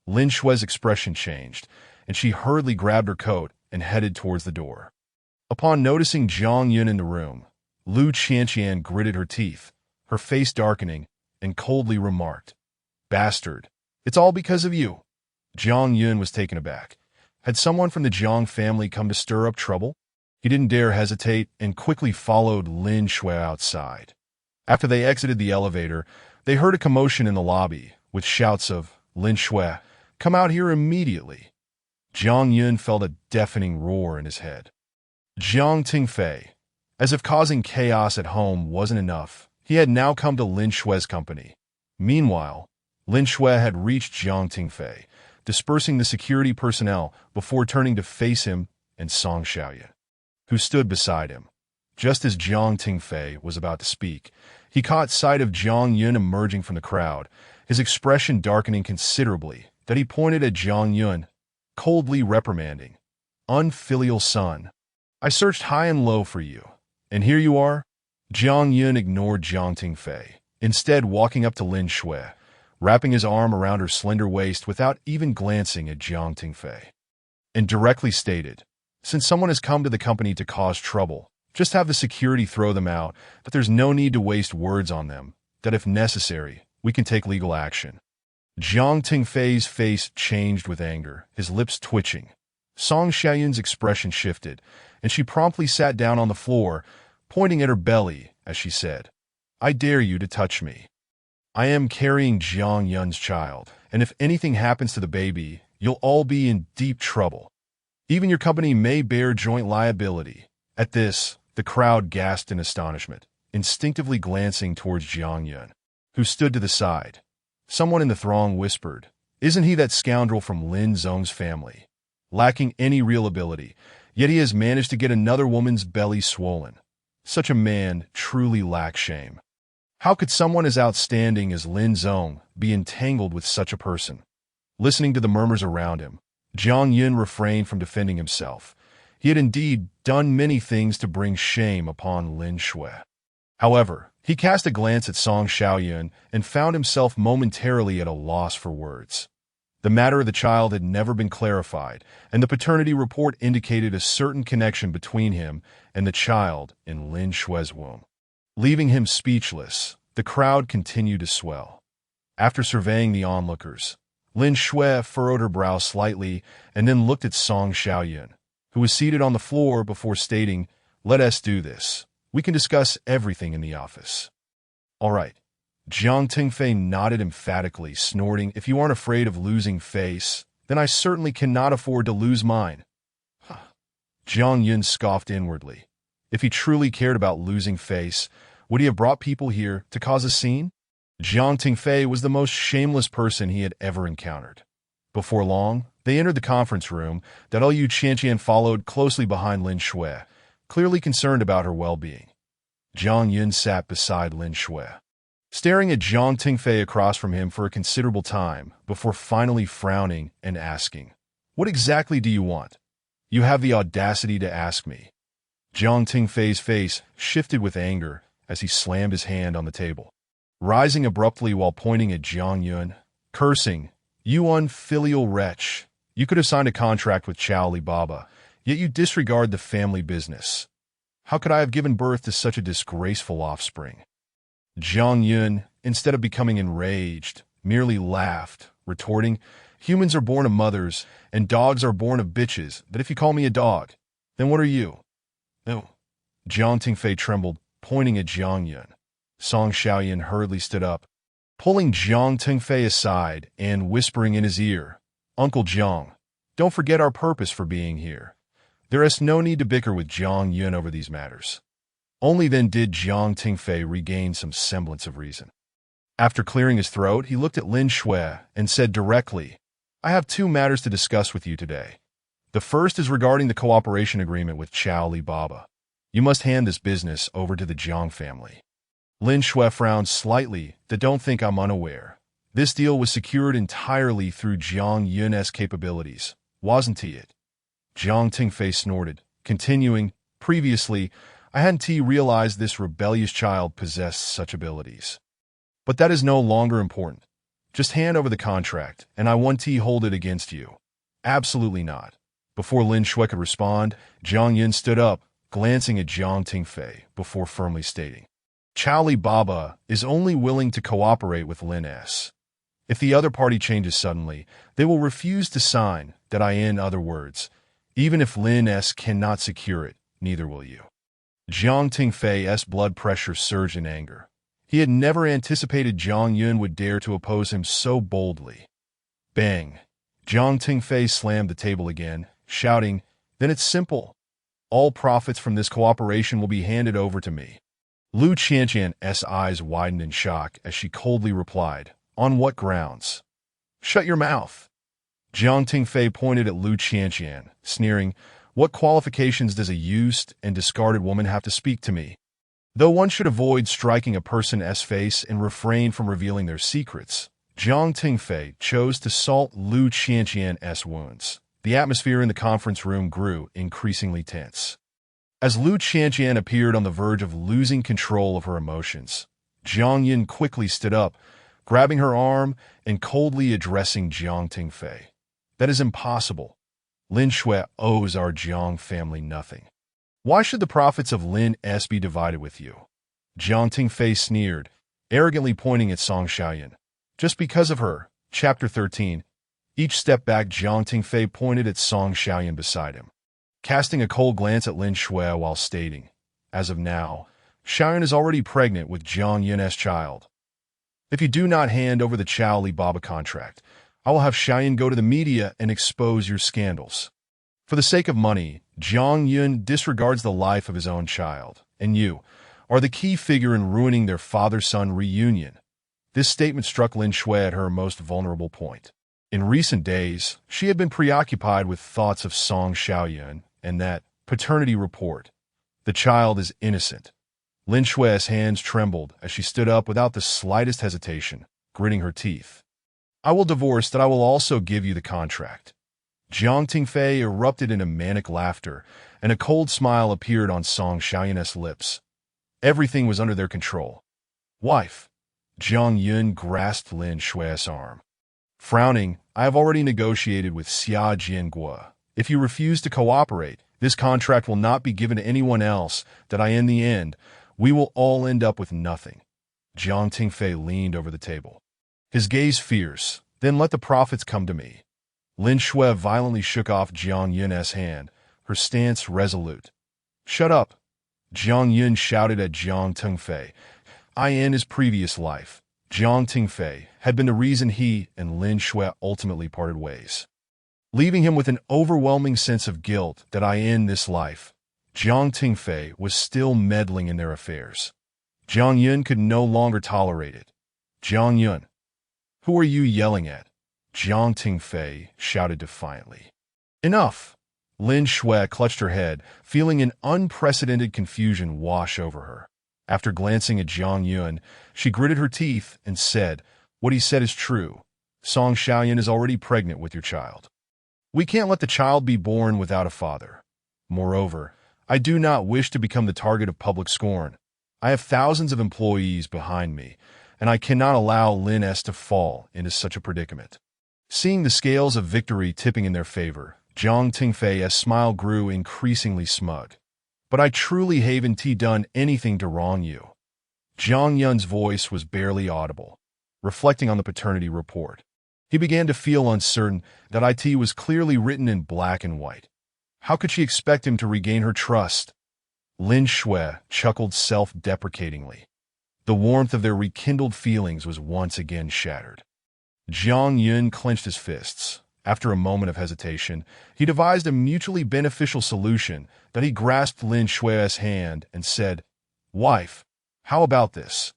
Lin Shui's expression changed, and she hurriedly grabbed her coat and headed towards the door. Upon noticing Jiang Yun in the room, Lu Qianqian gritted her teeth, her face darkening, and coldly remarked, "Bastard, it's all because of you." Jiang Yun was taken aback. Had someone from the Jiang family come to stir up trouble? He didn't dare hesitate and quickly followed Lin Shui outside. After they exited the elevator, they heard a commotion in the lobby, with shouts of, "Lin Shui, come out here immediately." Jiang Yun felt a deafening roar in his head. Jiang Tingfei. As if causing chaos at home wasn't enough, he had now come to Lin Shui's company. Meanwhile, Lin Shui had reached Jiang Tingfei, dispersing the security personnel before turning to face him and Song Xiaoyan, who stood beside him. Just as Jiang Tingfei was about to speak, he caught sight of Jiang Yun emerging from the crowd, his expression darkening considerably, that he pointed at Jiang Yun, coldly reprimanding, "Unfilial son, I searched high and low for you. And here you are? Jiang Yun ignored Jiang Tingfei, instead walking up to Lin Shui, wrapping his arm around her slender waist without even glancing at Jiang Tingfei, and directly stated, "Since someone has come to the company to cause trouble, just have the security throw them out, that there's no need to waste words on them, that if necessary, we can take legal action." Jiang Tingfei's face changed with anger, his lips twitching. Song Xiaoyun's expression shifted, and she promptly sat down on the floor, pointing at her belly as she said, "I dare you to touch me. I am carrying Jiang Yun's child, and if anything happens to the baby, you'll all be in deep trouble. Even your company may bear joint liability." At this, the crowd gasped in astonishment, instinctively glancing towards Jiang Yun, who stood to the side. Someone in the throng whispered, "Isn't he that scoundrel from Lin Zhong's family? Lacking any real ability, yet he has managed to get another woman's belly swollen. Such a man truly lacks shame. How could someone as outstanding as Lin Zhong be entangled with such a person?" Listening to the murmurs around him, Jiang Yun refrained from defending himself. He had indeed done many things to bring shame upon Lin Shui. However, he cast a glance at Song Xiaoyun and found himself momentarily at a loss for words. The matter of the child had never been clarified, and the paternity report indicated a certain connection between him and the child in Lin Shui's womb. Leaving him speechless, the crowd continued to swell. After surveying the onlookers, Lin Shui furrowed her brow slightly and then looked at Song Xiaoyun, who was seated on the floor, before stating, "Let us do this. We can discuss everything in the office." "All right." Jiang Tingfei nodded emphatically, snorting, "If you aren't afraid of losing face, then I certainly cannot afford to lose mine." Jiang Yun scoffed inwardly. If he truly cared about losing face, would he have brought people here to cause a scene? Jiang Tingfei was the most shameless person he had ever encountered. Before long, they entered the conference room that Liu Qianqian followed closely behind Lin Shui, clearly concerned about her well-being. Jiang Yun sat beside Lin Shui, staring at Jiang Tingfei across from him for a considerable time, before finally frowning and asking, "What exactly do you want? You have the audacity to ask me." Jiang Tingfei's face shifted with anger as he slammed his hand on the table, rising abruptly while pointing at Jiang Yun, cursing, "You unfilial wretch! You could have signed a contract with Chow Alibaba, yet you disregard the family business. How could I have given birth to such a disgraceful offspring?" Jiang Yun, instead of becoming enraged, merely laughed, retorting, "Humans are born of mothers, and dogs are born of bitches, but if you call me a dog, then what are you?" "No." Jiang Tingfei trembled, pointing at Jiang Yun. Song Xiaoyun hurriedly stood up, pulling Jiang Tingfei aside and whispering in his ear, "Uncle Jiang, don't forget our purpose for being here. There is no need to bicker with Jiang Yun over these matters." Only then did Jiang Tingfei regain some semblance of reason. After clearing his throat, he looked at Lin Shui and said directly, "I have two matters to discuss with you today. The first is regarding the cooperation agreement with Chow Alibaba. You must hand this business over to the Jiang family." Lin Shui frowned slightly. "Don't think I'm unaware. This deal was secured entirely through Jiang Yun's capabilities, wasn't it?" Jiang Tingfei snorted, continuing, "Previously, I hadn't realized this rebellious child possessed such abilities. But that is no longer important. Just hand over the contract, and I won't hold it against you." "Absolutely not." Before Lin Shui could respond, Jiang Yun stood up, glancing at Jiang Tingfei, before firmly stating, "Chow Alibaba is only willing to cooperate with Lin S. If the other party changes suddenly, they will refuse to sign that. In other words, even if Lin S cannot secure it, neither will you." Jiang Tingfei's blood pressure surged in anger. He had never anticipated Jiang Yun would dare to oppose him so boldly. Bang! Jiang Tingfei slammed the table again, shouting, "Then it's simple. All profits from this cooperation will be handed over to me." Liu Qianqian's eyes widened in shock as she coldly replied, "On what grounds?" "Shut your mouth." Jiang Tingfei pointed at Liu Qianqian, sneering, "What qualifications does a used and discarded woman have to speak to me?" Though one should avoid striking a person's face and refrain from revealing their secrets, Jiang Tingfei chose to salt Liu Qianqian's wounds. The atmosphere in the conference room grew increasingly tense. As Lu Qianqian appeared on the verge of losing control of her emotions, Jiang Yin quickly stood up, grabbing her arm and coldly addressing Jiang Tingfei. That is impossible. Lin Shui owes our Jiang family nothing. Why should the profits of Lin S be divided with you? Jiang Tingfei sneered, arrogantly pointing at Song Xiaoyan. Just because of her. Chapter 13. Each step back, Jiang Tingfei pointed at Song Xiaoyan beside him, casting a cold glance at Lin Shui while stating, as of now, Xiaoyan is already pregnant with Jiang Yun's child. If you do not hand over the Chao Li Baba contract, I will have Xiaoyan go to the media and expose your scandals. For the sake of money, Jiang Yun disregards the life of his own child, and you are the key figure in ruining their father-son reunion. This statement struck Lin Shui at her most vulnerable point. In recent days, she had been preoccupied with thoughts of Song Xiaoyan and that paternity report. The child is innocent. Lin Shui's hands trembled as she stood up without the slightest hesitation, gritting her teeth. I will divorce that I will also give you the contract. Jiang Tingfei erupted into manic laughter, and a cold smile appeared on Song Xiaoyan's lips. Everything was under their control. Wife. Jiang Yun grasped Lin Shui's arm. Frowning, I have already negotiated with Xia Jianguo. If you refuse to cooperate, this contract will not be given to anyone else, that in the end, we will all end up with nothing. Jiang Tingfei leaned over the table, his gaze fierce. Then let the profits come to me. Lin Shui violently shook off Jiang Yun's hand, her stance resolute. Shut up. Jiang Yun shouted at Jiang Tingfei. In his previous life, Jiang Tingfei had been the reason he and Lin Shui ultimately parted ways, leaving him with an overwhelming sense of guilt that in this life, Jiang Tingfei was still meddling in their affairs. Jiang Yun could no longer tolerate it. Jiang Yun, who are you yelling at? Jiang Tingfei shouted defiantly. Enough! Lin Shui clutched her head, feeling an unprecedented confusion wash over her. After glancing at Jiang Yun, she gritted her teeth and said, What he said is true. Song Xiaoyan is already pregnant with your child. We can't let the child be born without a father. Moreover, I do not wish to become the target of public scorn. I have thousands of employees behind me, and I cannot allow Lin S to fall into such a predicament. Seeing the scales of victory tipping in their favor, Jiang Tingfei's smile grew increasingly smug. But I truly haven't done anything to wrong you. Jiang Yun's voice was barely audible, reflecting on the paternity report. He began to feel uncertain that it was clearly written in black and white. How could she expect him to regain her trust? Lin Shui chuckled self-deprecatingly. The warmth of their rekindled feelings was once again shattered. Jiang Yun clenched his fists. After a moment of hesitation, he devised a mutually beneficial solution that he grasped Lin Shui's hand and said, Wife, how about this?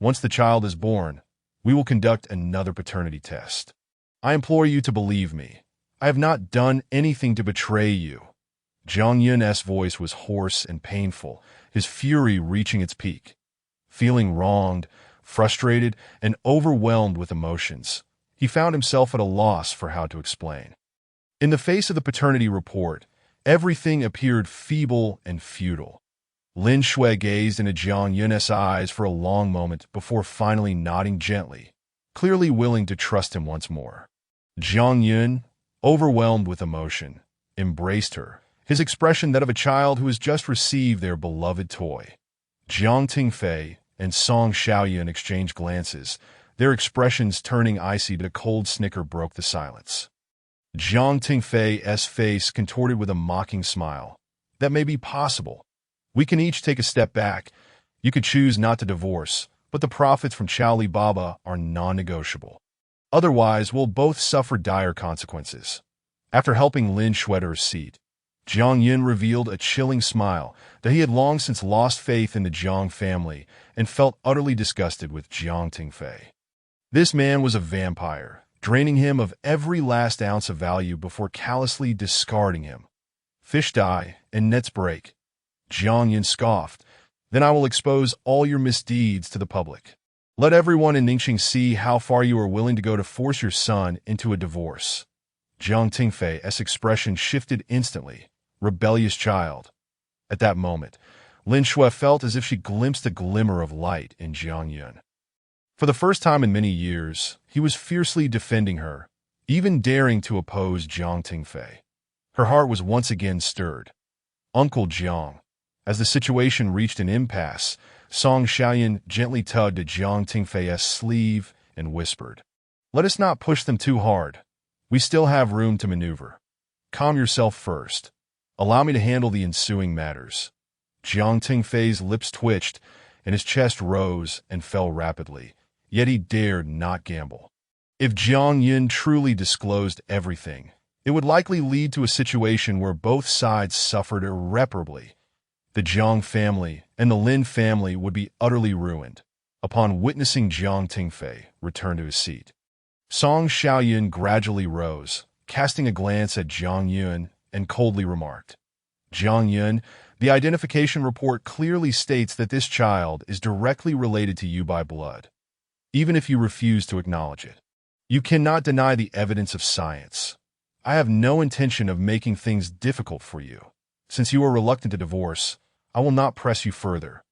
Once the child is born, we will conduct another paternity test. I implore you to believe me. I have not done anything to betray you. Jiang Yun's voice was hoarse and painful, his fury reaching its peak. Feeling wronged, frustrated, and overwhelmed with emotions, he found himself at a loss for how to explain. In the face of the paternity report, everything appeared feeble and futile. Lin Shui gazed into Jiang Yun's eyes for a long moment before finally nodding gently, clearly willing to trust him once more. Jiang Yun, overwhelmed with emotion, embraced her, his expression that of a child who has just received their beloved toy. Jiang Tingfei and Song Xiaoyan exchanged glances, their expressions turning icy to a cold snicker broke the silence. Jiang Tingfei's face contorted with a mocking smile. That may be possible. We can each take a step back. You could choose not to divorce, but the profits from Chao Li Baba are non-negotiable. Otherwise, we'll both suffer dire consequences. After helping Lin Shui to her seat, Jiang Yun revealed a chilling smile that he had long since lost faith in the Jiang family and felt utterly disgusted with Jiang Tingfei. This man was a vampire, draining him of every last ounce of value before callously discarding him. Fish die and nets break. Jiang Yun scoffed. Then I will expose all your misdeeds to the public. Let everyone in Ningxing see how far you are willing to go to force your son into a divorce. Jiang Tingfei's expression shifted instantly. Rebellious child. At that moment, Lin Shui felt as if she glimpsed a glimmer of light in Jiang Yun. For the first time in many years, he was fiercely defending her, even daring to oppose Jiang Tingfei. Her heart was once again stirred. Uncle Jiang. As the situation reached an impasse, Song Xiaoyan gently tugged at Jiang Tingfei's sleeve and whispered, "Let us not push them too hard. We still have room to maneuver. Calm yourself first. Allow me to handle the ensuing matters." Jiang Tingfei's lips twitched, and his chest rose and fell rapidly, yet he dared not gamble. If Jiang Yun truly disclosed everything, it would likely lead to a situation where both sides suffered irreparably. The Jiang family and the Lin family would be utterly ruined. Upon witnessing Jiang Tingfei return to his seat, Song Xiaoyan gradually rose, casting a glance at Jiang Yun, and coldly remarked, "Jiang Yun, the identification report clearly states that this child is directly related to you by blood, even if you refuse to acknowledge it. You cannot deny the evidence of science. I have no intention of making things difficult for you. Since you are reluctant to divorce, I will not press you further.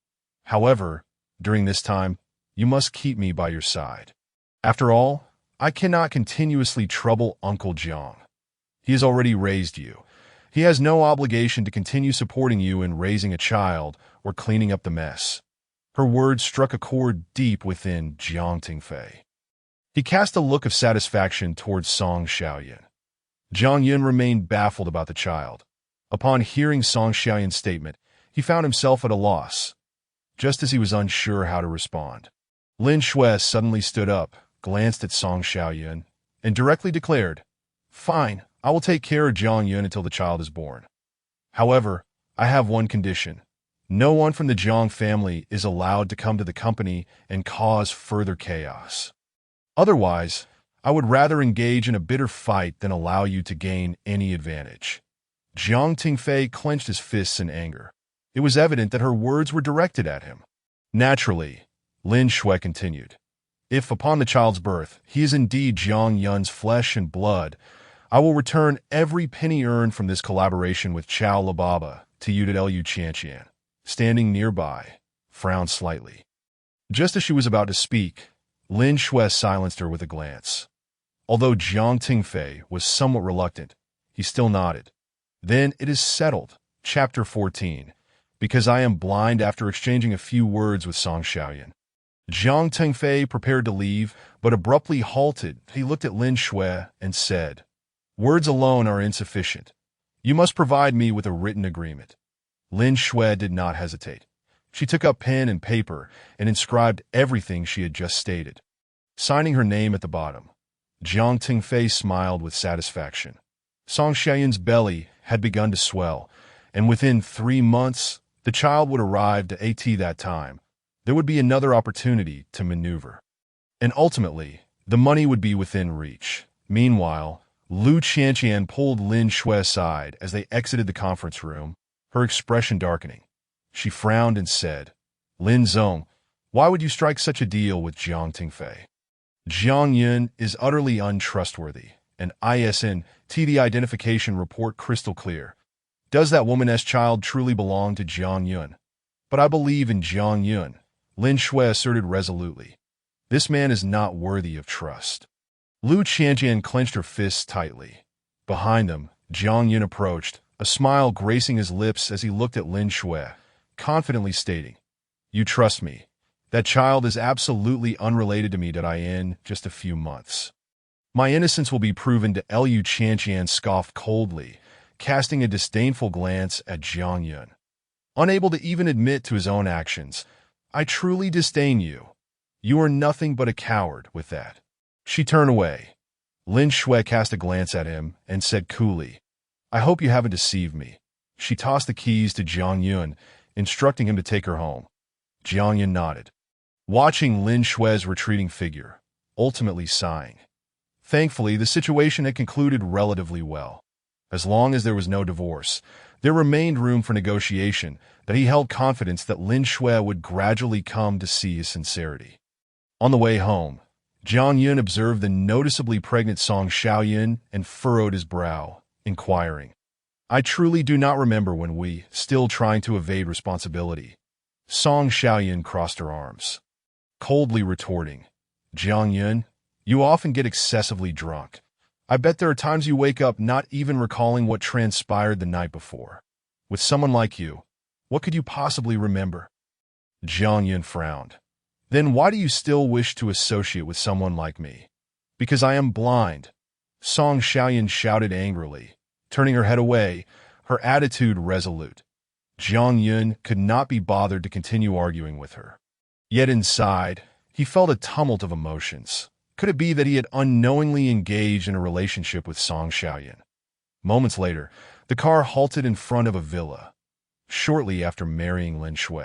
However, during this time, you must keep me by your side. After all, I cannot continuously trouble Uncle Jiang. He has already raised you. He has no obligation to continue supporting you in raising a child or cleaning up the mess." Her words struck a chord deep within Jiang Tingfei. He cast a look of satisfaction towards Song Xiaoyan. Jiang Yun remained baffled about the child. Upon hearing Song Xiaoyan's statement, he found himself at a loss, just as he was unsure how to respond. Lin Shui suddenly stood up, glanced at Song Xiaoyan, and directly declared, "Fine, I will take care of Jiang Yun until the child is born. However, I have one condition. No one from the Jiang family is allowed to come to the company and cause further chaos. Otherwise, I would rather engage in a bitter fight than allow you to gain any advantage." Jiang Tingfei clenched his fists in anger. It was evident that her words were directed at him. Naturally, Lin Shui continued, "If, upon the child's birth, he is indeed Jiang Yun's flesh and blood, I will return every penny earned from this collaboration with Chow Lababa to you to Liu Qianqian." Standing nearby, frowned slightly. Just as she was about to speak, Lin Shui silenced her with a glance. Although Jiang Tingfei was somewhat reluctant, he still nodded. "Then it is settled." Chapter 14. Because I am blind. After exchanging a few words with Song Xiaoyan, Jiang Tingfei prepared to leave, but abruptly halted. He looked at Lin Shui and said, "Words alone are insufficient. You must provide me with a written agreement." Lin Shui did not hesitate. She took up pen and paper and inscribed everything she had just stated, signing her name at the bottom. Jiang Tingfei smiled with satisfaction. Song Xiaoyan's belly had begun to swell, and within 3 months, the child would arrive at that time. There would be another opportunity to maneuver. And ultimately, the money would be within reach. Meanwhile, Liu Qianqian pulled Lin Shui aside as they exited the conference room, her expression darkening. She frowned and said, "Lin Zong, why would you strike such a deal with Jiang Tingfei? Jiang Yun is utterly untrustworthy, and the identification report crystal clear. Does that woman's child truly belong to Jiang Yun? But I believe in Jiang Yun," Lin Shui asserted resolutely. "This man is not worthy of trust." Liu Qianqian clenched her fists tightly. Behind them, Jiang Yun approached, a smile gracing his lips as he looked at Lin Shui, confidently stating, "You trust me. That child is absolutely unrelated to me in just a few months. My innocence will be proven to Liu Qianqian scoffed coldly, casting a disdainful glance at Jiang Yun. Unable to even admit to his own actions, "I truly disdain you. You are nothing but a coward with that." She turned away. Lin Shui cast a glance at him and said coolly, "I hope you haven't deceived me." She tossed the keys to Jiang Yun, instructing him to take her home. Jiang Yun nodded, watching Lin Shui's retreating figure, ultimately sighing. Thankfully, the situation had concluded relatively well. As long as there was no divorce, there remained room for negotiation that he held confidence that Lin Shui would gradually come to see his sincerity. On the way home, Jiang Yun observed the noticeably pregnant Song Xiaoyan and furrowed his brow, inquiring, I truly do not remember when we, still trying to evade responsibility. Song Xiaoyan crossed her arms, coldly retorting, Jiang Yun, you often get excessively drunk. I bet there are times you wake up not even recalling what transpired the night before. With someone like you, what could you possibly remember? Jiang Yun frowned. Then why do you still wish to associate with someone like me? Because I am blind. Song Xiaoyan shouted angrily, turning her head away, her attitude resolute. Jiang Yun could not be bothered to continue arguing with her. Yet inside, he felt a tumult of emotions. Could it be that he had unknowingly engaged in a relationship with Song Xiaoyan? Moments later, the car halted in front of a villa. Shortly after marrying Lin Shui,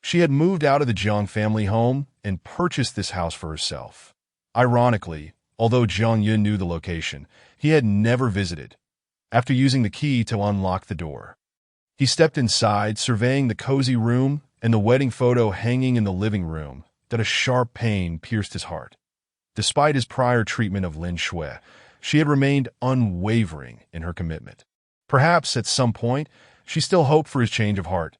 she had moved out of the Jiang family home and purchased this house for herself. Ironically, although Jiang Yun knew the location, he had never visited. After using the key to unlock the door, he stepped inside, surveying the cozy room and the wedding photo hanging in the living room, that a sharp pain pierced his heart. Despite his prior treatment of Lin Shui, she had remained unwavering in her commitment. Perhaps, at some point, she still hoped for his change of heart.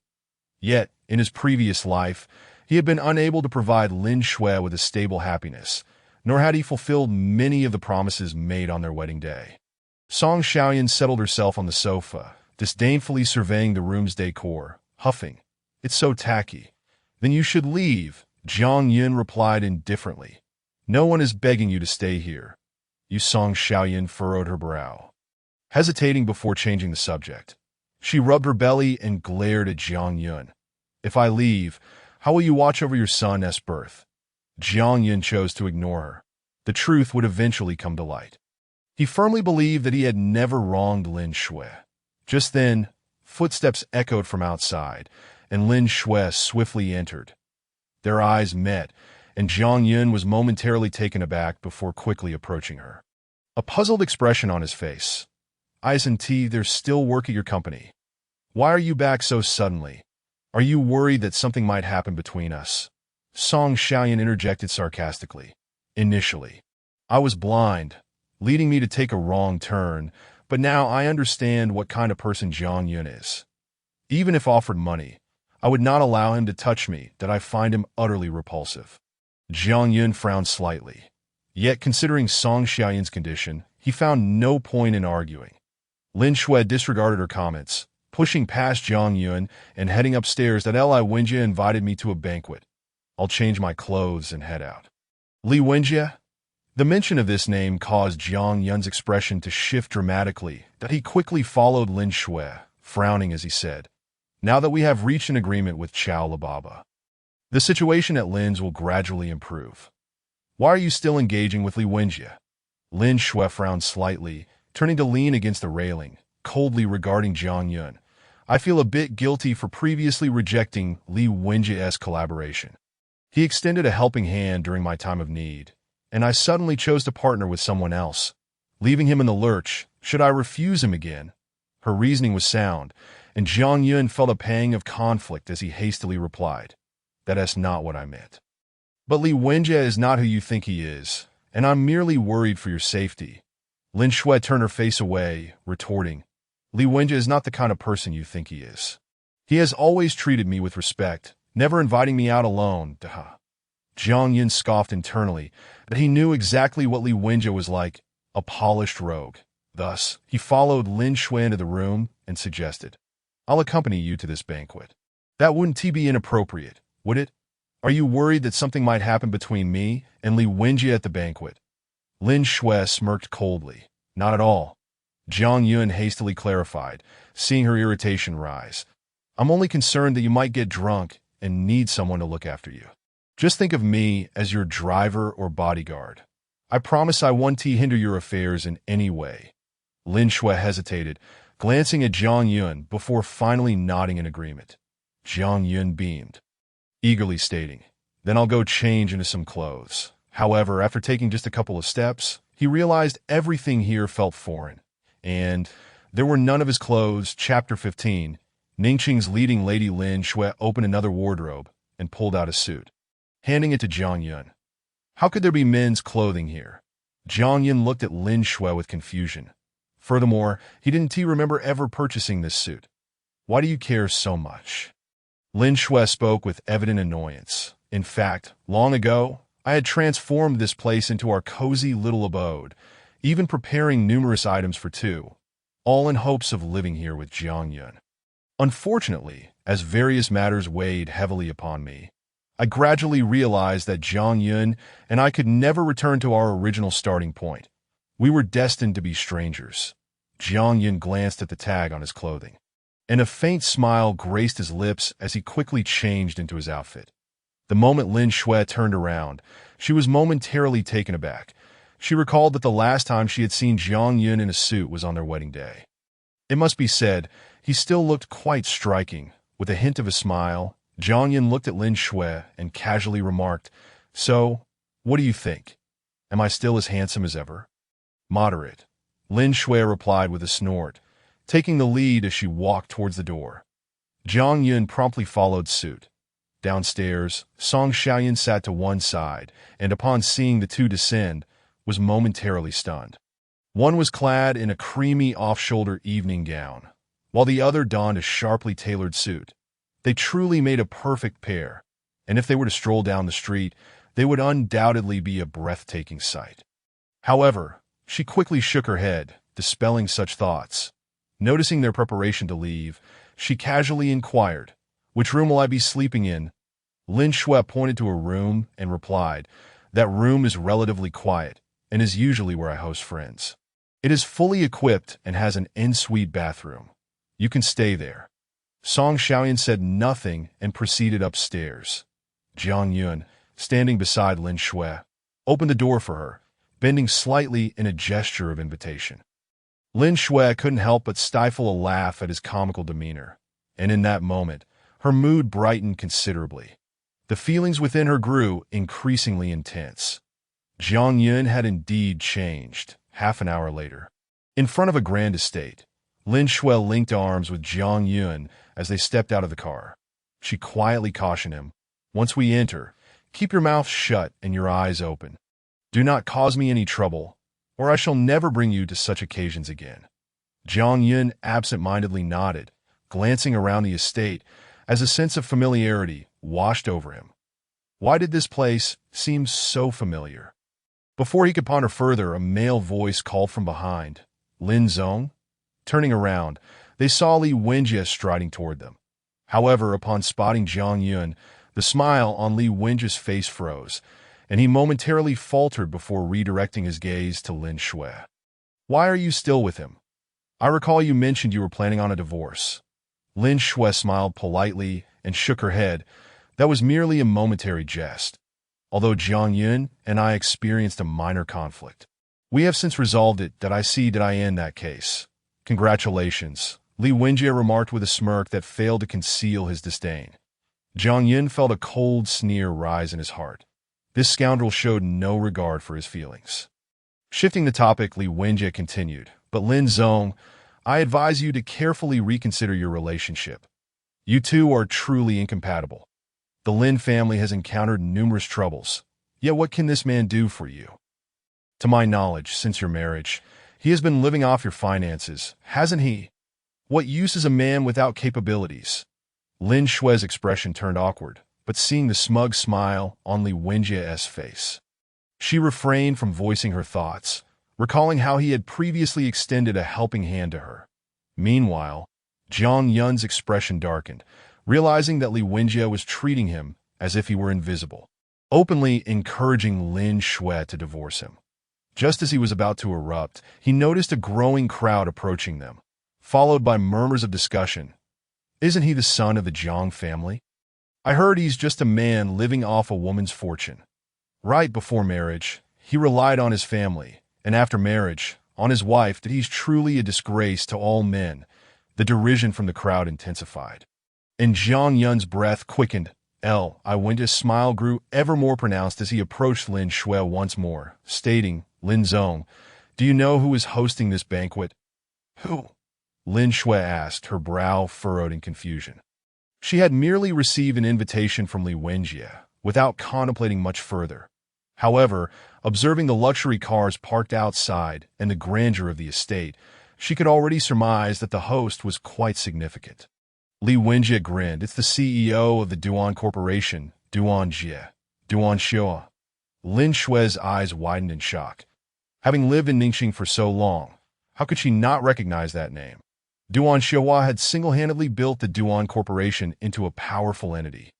Yet, in his previous life, he had been unable to provide Lin Shui with a stable happiness, nor had he fulfilled many of the promises made on their wedding day. Song Xiaoyan settled herself on the sofa, disdainfully surveying the room's decor, huffing, "It's so tacky." "Then you should leave," Jiang Yun replied indifferently. "No one is begging you to stay here." Song Xiaoyan furrowed her brow, hesitating before changing the subject. She rubbed her belly and glared at Jiang Yun. "If I leave, how will you watch over your son's birth?" Jiang Yun chose to ignore her. The truth would eventually come to light. He firmly believed that he had never wronged Lin Shui. Just then, footsteps echoed from outside, and Lin Shui swiftly entered. Their eyes met, and Jiang Yun was momentarily taken aback before quickly approaching her, a puzzled expression on his face. "Isn't there's still work at your company? Why are you back so suddenly? Are you worried that something might happen between us?" Song Xiaoyan interjected sarcastically. "Initially, I was blind, leading me to take a wrong turn, but now I understand what kind of person Jiang Yun is. Even if offered money, I would not allow him to touch me, that I find him utterly repulsive." Jiang Yun frowned slightly. Yet, considering Song Xiaoyan's condition, he found no point in arguing. Lin Shui disregarded her comments, pushing past Jiang Yun and heading upstairs. "That Li Wenjie invited me to a banquet. I'll change my clothes and head out." Li Wenjie? The mention of this name caused Jiang Yun's expression to shift dramatically, that he quickly followed Lin Shui, frowning as he said, "Now that we have reached an agreement with Chow Lababa, the situation at Lin's will gradually improve. Why are you still engaging with Li Wenjie?" Lin Shui frowned slightly, turning to lean against the railing, coldly regarding Jiang Yun. "I feel a bit guilty for previously rejecting Li Wenjie's collaboration. He extended a helping hand during my time of need, and I suddenly chose to partner with someone else, leaving him in the lurch. Should I refuse him again?" Her reasoning was sound, and Jiang Yun felt a pang of conflict as he hastily replied, "That's not what I meant. But Li Wenjie is not who you think he is, and I'm merely worried for your safety." Lin Shui turned her face away, retorting, "Li Wenjie is not the kind of person you think he is. He has always treated me with respect, never inviting me out alone." Jiang Yun scoffed internally, that he knew exactly what Li Wenjie was like, a polished rogue. Thus, he followed Lin Shui into the room and suggested, "I'll accompany you to this banquet." "That wouldn't be inappropriate, would it? Are you worried that something might happen between me and Li Wenjie at the banquet?" Lin Shui smirked coldly. "Not at all." Jiang Yun hastily clarified, seeing her irritation rise. "I'm only concerned that you might get drunk and need someone to look after you. Just think of me as your driver or bodyguard. I promise I won't hinder your affairs in any way." Lin Shui hesitated, glancing at Jiang Yun before finally nodding in agreement. Jiang Yun beamed, eagerly stating, "Then I'll go change into some clothes." However, after taking just a couple of steps, he realized everything here felt foreign, and there were none of his clothes. Chapter 15. Ningqing's leading lady Lin Shui opened another wardrobe and pulled out a suit, handing it to Jiang Yun. "How could there be men's clothing here?" Jiang Yun looked at Lin Shui with confusion. Furthermore, he didn't remember ever purchasing this suit. Why do you care so much? Lin Shui spoke with evident annoyance. In fact, long ago, I had transformed this place into our cozy little abode, even preparing numerous items for two, all in hopes of living here with Jiang Yun. Unfortunately, as various matters weighed heavily upon me, I gradually realized that Jiang Yun and I could never return to our original starting point. We were destined to be strangers. Jiang Yun glanced at the tag on his clothing, and a faint smile graced his lips as he quickly changed into his outfit. The moment Lin Shui turned around, she was momentarily taken aback. She recalled that the last time she had seen Jiang Yun in a suit was on their wedding day. It must be said, he still looked quite striking. With a hint of a smile, Jiang Yun looked at Lin Shui and casually remarked, "So, what do you think? Am I still as handsome as ever?" "Moderate," Lin Shui replied with a snort, taking the lead as she walked towards the door. Jiang Yun promptly followed suit. Downstairs, Song Xiaoyan sat to one side, and upon seeing the two descend, was momentarily stunned. One was clad in a creamy off-shoulder evening gown, while the other donned a sharply tailored suit. They truly made a perfect pair, and if they were to stroll down the street, they would undoubtedly be a breathtaking sight. However, she quickly shook her head, dispelling such thoughts. Noticing their preparation to leave, she casually inquired, "Which room will I be sleeping in?" Lin Shui pointed to a room and replied, "That room is relatively quiet and is usually where I host friends. It is fully equipped and has an en-suite bathroom. You can stay there." Song Xiaoyan said nothing and proceeded upstairs. Jiang Yun, standing beside Lin Shui, opened the door for her, bending slightly in a gesture of invitation. Lin Shui couldn't help but stifle a laugh at his comical demeanor, and in that moment, her mood brightened considerably. The feelings within her grew increasingly intense. Jiang Yun had indeed changed. Half an hour later, in front of a grand estate, Lin Shui linked arms with Jiang Yun as they stepped out of the car. She quietly cautioned him, "Once we enter, keep your mouth shut and your eyes open. Do not cause me any trouble, or I shall never bring you to such occasions again." Jiang Yun absent-mindedly nodded, glancing around the estate as a sense of familiarity washed over him. Why did this place seem so familiar? Before he could ponder further, a male voice called from behind, "Lin Zong?" Turning around, they saw Li Wenjie striding toward them. However, upon spotting Jiang Yun, the smile on Li Wenjie's face froze, and he momentarily faltered before redirecting his gaze to Lin Shui. "Why are you still with him? I recall you mentioned you were planning on a divorce." Lin Shui smiled politely and shook her head. That was merely a momentary jest. Although Jiang Yun and I experienced a minor conflict, we have since resolved it. That I see that I end that case. Congratulations, Li Wenjie remarked with a smirk that failed to conceal his disdain. Jiang Yun felt a cold sneer rise in his heart. This scoundrel showed no regard for his feelings. Shifting the topic, Li Wenjie continued, "But Lin Zong, I advise you to carefully reconsider your relationship. You two are truly incompatible. The Lin family has encountered numerous troubles, yet what can this man do for you? To my knowledge, since your marriage, he has been living off your finances, hasn't he? What use is a man without capabilities?" Lin Shui's expression turned awkward, but seeing the smug smile on Li Wenjie's face, she refrained from voicing her thoughts, recalling how he had previously extended a helping hand to her. Meanwhile, Jiang Yun's expression darkened, realizing that Li Wenjie was treating him as if he were invisible, openly encouraging Lin Shui to divorce him. Just as he was about to erupt, he noticed a growing crowd approaching them, followed by murmurs of discussion. "Isn't he the son of the Jiang family? I heard he's just a man living off a woman's fortune. Right before marriage, he relied on his family, and after marriage, on his wife. That he's truly a disgrace to all men." The derision from the crowd intensified, and Jiang Yun's breath quickened. I Wenjie's smile grew ever more pronounced as he approached Lin Shui once more, stating, "Lin Zong, do you know who is hosting this banquet?" "Who?" Lin Shui asked, her brow furrowed in confusion. She had merely received an invitation from Li Wenjie, without contemplating much further. However, observing the luxury cars parked outside and the grandeur of the estate, She could already surmise that the host was quite significant. Li Wenjie grinned. It's the CEO of the Duan Corporation, Duan Jie, Duan Xue. Lin Shue's eyes widened in shock. Having lived in Ningxing for so long, how could she not recognize that name? Duan Xue had single-handedly built the Duan Corporation into a powerful entity,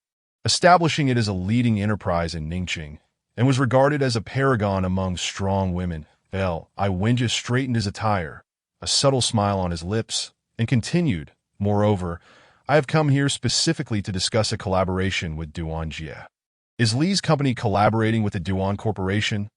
establishing it as a leading enterprise in Ningxing, and was regarded as a paragon among strong women. I Wenjie straightened his attire, a subtle smile on his lips, and continued, moreover, I have come here specifically to discuss a collaboration with Duan Jie. Is Li's company collaborating with the Duan Corporation?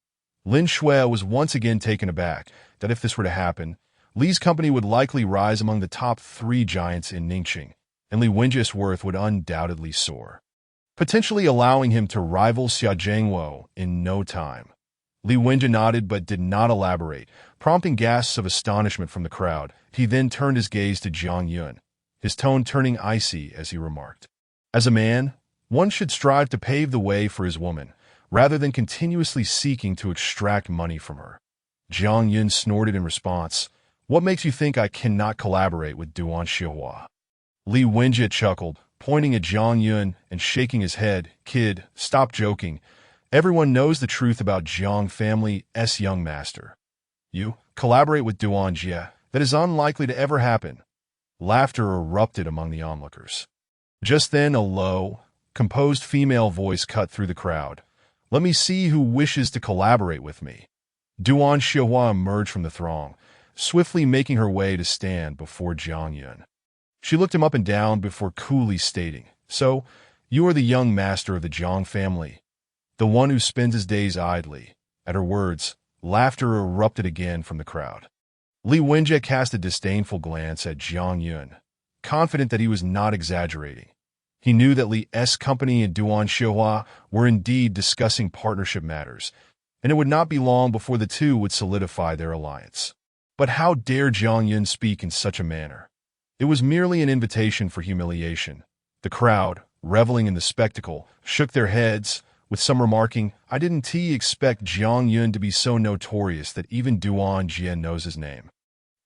Lin Shui was once again taken aback that if this were to happen, Li's company would likely rise among the top 3 giants in Ningxing, and Li Wenjie's worth would undoubtedly soar, potentially allowing him to rival Xia Zhengwo in no time. Li Wenjie nodded but did not elaborate, prompting gasps of astonishment from the crowd. He then turned his gaze to Jiang Yun, his tone turning icy as he remarked, as a man, one should strive to pave the way for his woman, rather than continuously seeking to extract money from her. Jiang Yun snorted in response, what makes you think I cannot collaborate with Duan Xihua? Li Wenjie chuckled, pointing at Jiang Yun and shaking his head. Kid, stop joking. Everyone knows the truth about Jiang family's young master. You collaborate with Duan Jie? That is unlikely to ever happen. Laughter erupted among the onlookers. Just then a low, composed female voice cut through the crowd. Let me see who wishes to collaborate with me. Duan Xihua emerged from the throng, swiftly making her way to stand before Jiang Yun. She looked him up and down before coolly stating, so, you are the young master of the Jiang family, the one who spends his days idly. At her words, laughter erupted again from the crowd. Li Wenjie cast a disdainful glance at Jiang Yun, confident that he was not exaggerating. He knew that Li's company and Duan Xihua were indeed discussing partnership matters, and it would not be long before the two would solidify their alliance. But how dare Jiang Yun speak in such a manner? It was merely an invitation for humiliation. The crowd, reveling in the spectacle, shook their heads, with some remarking, I didn't expect Jiang Yun to be so notorious that even Duan Jie knows his name.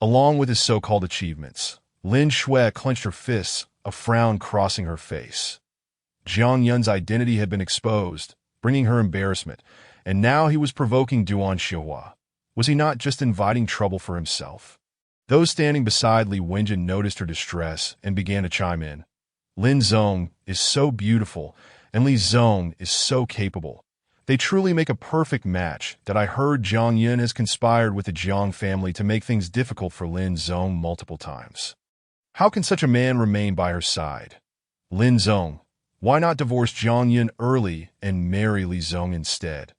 Along with his so-called achievements, Lin Shui clenched her fists, a frown crossing her face. Jiang Yun's identity had been exposed, bringing her embarrassment, and now he was provoking Duan Xihua. Was he not just inviting trouble for himself? Those standing beside Li Wenjie noticed her distress and began to chime in. Lin Zong is so beautiful, and Li Zong is so capable. They truly make a perfect match. That I heard Jiang Yun has conspired with the Jiang family to make things difficult for Lin Zong multiple times. How can such a man remain by her side? Lin Zong, why not divorce Jiang Yun early and marry Li Zong instead?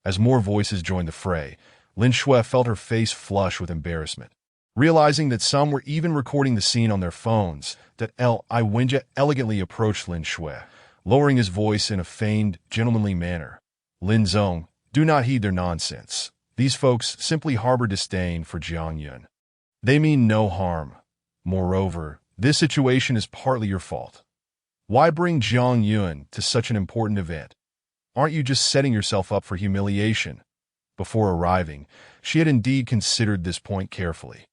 As more voices joined the fray, Lin Shui felt her face flush with embarrassment. Realizing that some were even recording the scene on their phones, that Li Wenjie elegantly approached Lin Shui, lowering his voice in a feigned, gentlemanly manner. Lin Zong, do not heed their nonsense. These folks simply harbor disdain for Jiang Yun. They mean no harm. Moreover, this situation is partly your fault. Why bring Jiang Yun to such an important event? Aren't you just setting yourself up for humiliation? Before arriving, she had indeed considered this point carefully.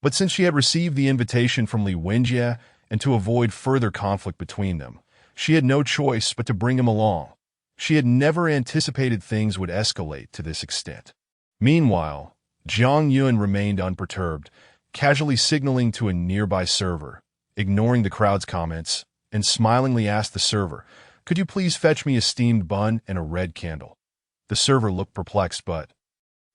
But since she had received the invitation from Li Wenjie, and to avoid further conflict between them, she had no choice but to bring him along. She had never anticipated things would escalate to this extent. Meanwhile, Jiang Yun remained unperturbed, casually signaling to a nearby server, ignoring the crowd's comments, and smilingly asked the server, could you please fetch me a steamed bun and a red candle? The server looked perplexed but,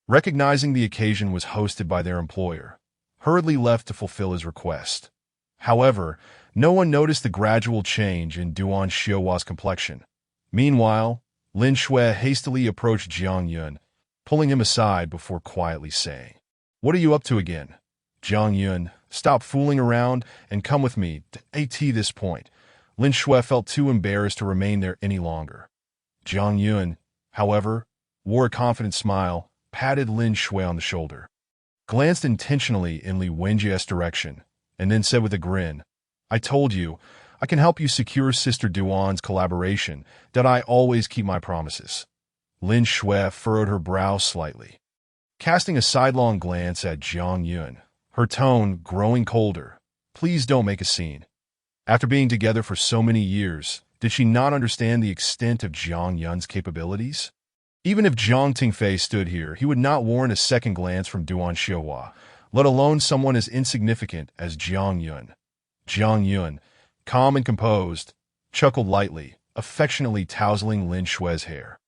recognizing the occasion was hosted by their employer, hurriedly left to fulfill his request. However, no one noticed the gradual change in Duan Xiuhua's complexion. Meanwhile, Lin Shui hastily approached Jiang Yun, pulling him aside before quietly saying, what are you up to again? Jiang Yun, stop fooling around and come with me at this point. Lin Shui felt too embarrassed to remain there any longer. Jiang Yun, however, wore a confident smile, patted Lin Shui on the shoulder, glanced intentionally in Li Wenjie's direction, and then said with a grin, I told you, I can help you secure Sister Duan's collaboration, that I always keep my promises. Lin Shui furrowed her brow slightly. Casting a sidelong glance at Jiang Yun, her tone growing colder. Please don't make a scene. After being together for so many years, did she not understand the extent of Jiang Yun's capabilities? Even if Zhang Tingfei stood here, he would not warrant a second glance from Duan Xiuhua, let alone someone as insignificant as Jiang Yun. Jiang Yun, calm and composed, chuckled lightly, affectionately tousling Lin Xue's hair.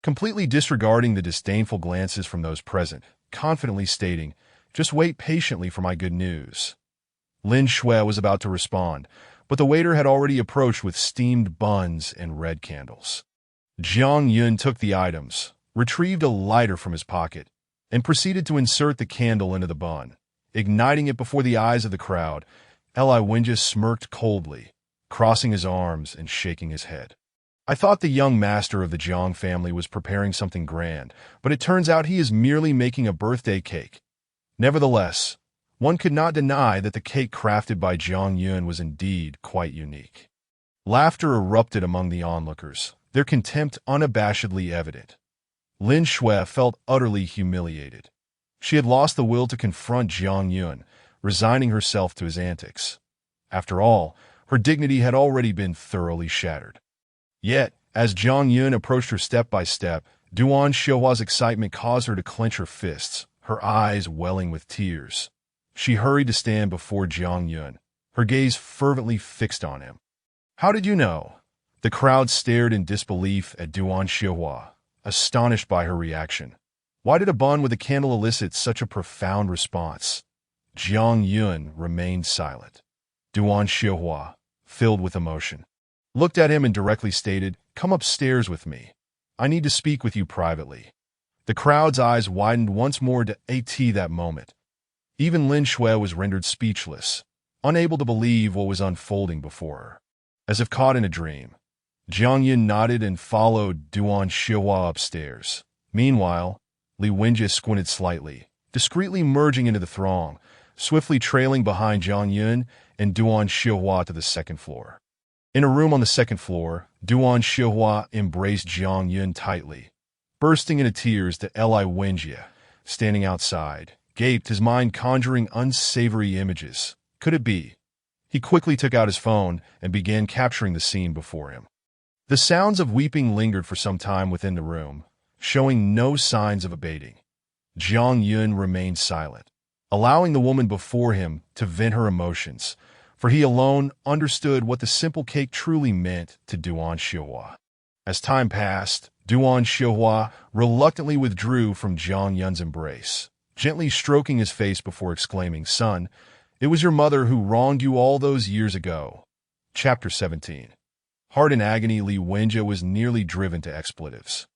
Completely disregarding the disdainful glances from those present, confidently stating, "Just wait patiently for my good news." Lin Xue was about to respond, but the waiter had already approached with steamed buns and red candles. Jiang Yun took the items, retrieved a lighter from his pocket, and proceeded to insert the candle into the bun. Igniting it before the eyes of the crowd, Li Wenjie smirked coldly, crossing his arms and shaking his head. I thought the young master of the Jiang family was preparing something grand, but it turns out he is merely making a birthday cake. Nevertheless, one could not deny that the cake crafted by Jiang Yun was indeed quite unique. Laughter erupted among the onlookers, their contempt unabashedly evident. Lin Xue felt utterly humiliated. She had lost the will to confront Jiang Yun, resigning herself to his antics. After all, her dignity had already been thoroughly shattered. Yet, as Jiang Yun approached her step by step, Duan Xiuhua's excitement caused her to clench her fists, her eyes welling with tears. She hurried to stand before Jiang Yun, her gaze fervently fixed on him. "How did you know?" The crowd stared in disbelief at Duan Xiuhua, astonished by her reaction. Why did a bun with a candle elicit such a profound response? Jiang Yun remained silent. Duan Xiuhua, filled with emotion, looked at him and directly stated, "Come upstairs with me. I need to speak with you privately." The crowd's eyes widened once more to at that moment. Even Lin Xue was rendered speechless, unable to believe what was unfolding before her. As if caught in a dream, Jiang Yun nodded and followed Duan Xiuhua upstairs. Meanwhile, Li Wenjie squinted slightly, discreetly merging into the throng, swiftly trailing behind Jiang Yun and Duan Xiuhua to the second floor. In a room on the second floor, Duan Xiuhua embraced Jiang Yun tightly, bursting into tears to Li Wenjie, standing outside, gaped, his mind conjuring unsavory images. Could it be? He quickly took out his phone and began capturing the scene before him. The sounds of weeping lingered for some time within the room, showing no signs of abating. Jiang Yun remained silent, allowing the woman before him to vent her emotions, for he alone understood what the simple cake truly meant to Duan Xiuhua. As time passed, Duan Xiuhua reluctantly withdrew from Jiang Yun's embrace, gently stroking his face before exclaiming, "Son, it was your mother who wronged you all those years ago." Chapter 17. Heart in agony, Li Wenjie was nearly driven to expletives.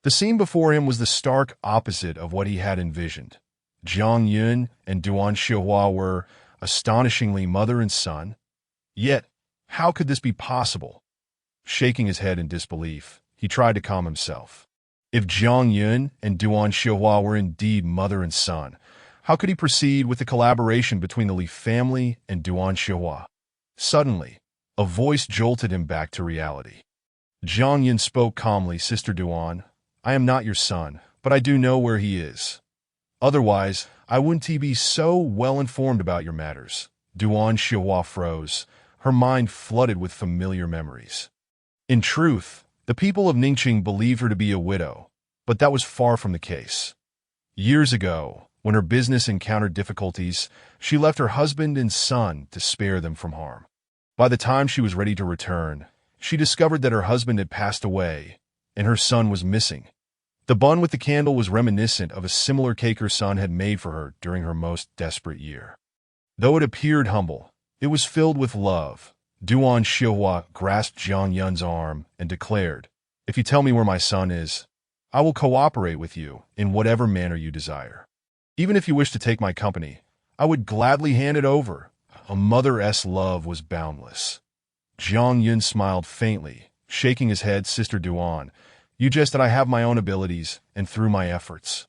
The scene before him was the stark opposite of what he had envisioned. Jiang Yun and Duan Xiuhua were, astonishingly, mother and son. Yet, how could this be possible? Shaking his head in disbelief, he tried to calm himself. If Jiang Yun and Duan Xiuhua were indeed mother and son, how could he proceed with the collaboration between the Li family and Duan Xiuhua? Suddenly, a voice jolted him back to reality. Jiang Yun spoke calmly, "Sister Duan, I am not your son, but I do know where he is. Otherwise, I wouldn't be so well informed about your matters." Duan Xiuhua froze, her mind flooded with familiar memories. In truth, the people of Ningqing believed her to be a widow, but that was far from the case. Years ago, when her business encountered difficulties, she left her husband and son to spare them from harm. By the time she was ready to return, she discovered that her husband had passed away, and her son was missing. The bun with the candle was reminiscent of a similar cake her son had made for her during her most desperate year. Though it appeared humble, it was filled with love. Duan Xiuhua grasped Jiang Yun's arm and declared, "If you tell me where my son is, I will cooperate with you in whatever manner you desire. Even if you wish to take my company, I would gladly hand it over." A mother's love was boundless. Jiang Yun smiled faintly, shaking his head. "Sister Duan, you jest that I have my own abilities, and through my efforts,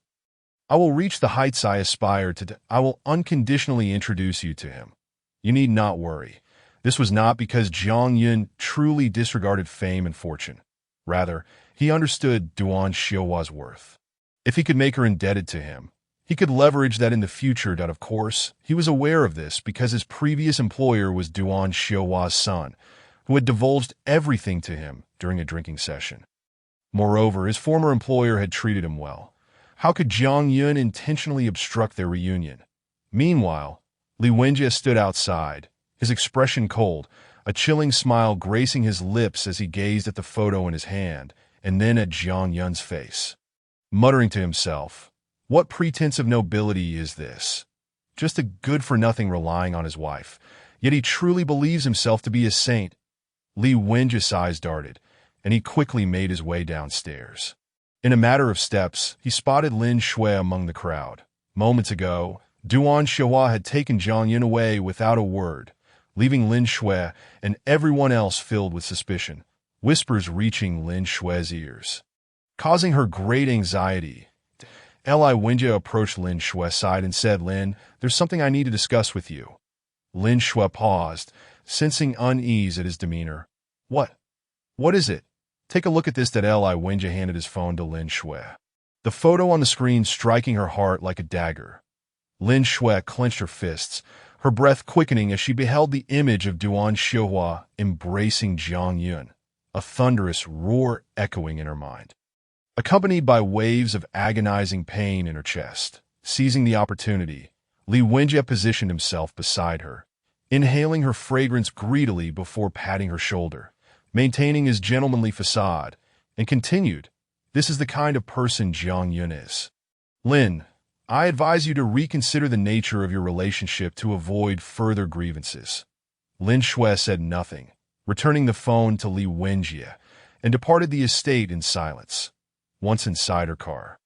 I will reach the heights I aspire to. I will unconditionally introduce you to him. You need not worry." This was not because Jiang Yun truly disregarded fame and fortune. Rather, he understood Duan Xiuhua's worth. If he could make her indebted to him, He could leverage that in the future. Of course, he was aware of this because his previous employer was Duan Xiuhua's son, who had divulged everything to him during a drinking session. Moreover, his former employer had treated him well. How could Jiang Yun intentionally obstruct their reunion? Meanwhile, Li Wenjie stood outside, his expression cold, a chilling smile gracing his lips as he gazed at the photo in his hand and then at Jiang Yun's face. Muttering to himself, "What pretense of nobility is this? Just a good-for-nothing relying on his wife. Yet he truly believes himself to be a saint." Li Wenjie's eyes darted, and he quickly made his way downstairs. In a matter of steps, he spotted Lin Shui among the crowd. Moments ago, Duan Xiuhua had taken Jiang Yun away without a word, leaving Lin Shui and everyone else filled with suspicion, whispers reaching Lin Shui's ears. Causing her great anxiety, Li Wenjie approached Lin Shui's side and said, "Lin, there's something I need to discuss with you." Lin Shui paused, sensing unease at his demeanor. What is it? Take a look at this. Li Wenjie handed his phone to Lin Shui. The photo on the screen striking her heart like a dagger. Lin Shui clenched her fists, her breath quickening as she beheld the image of Duan Xiuhua embracing Jiang Yun, a thunderous roar echoing in her mind. Accompanied by waves of agonizing pain in her chest, seizing the opportunity, Li Wenjie positioned himself beside her, inhaling her fragrance greedily before patting her shoulder, maintaining his gentlemanly facade, and continued, "This is the kind of person Jiang Yun is. Lin, I advise you to reconsider the nature of your relationship to avoid further grievances." Lin Shui said nothing, returning the phone to Li Wenjie, and departed the estate in silence. Once inside her car,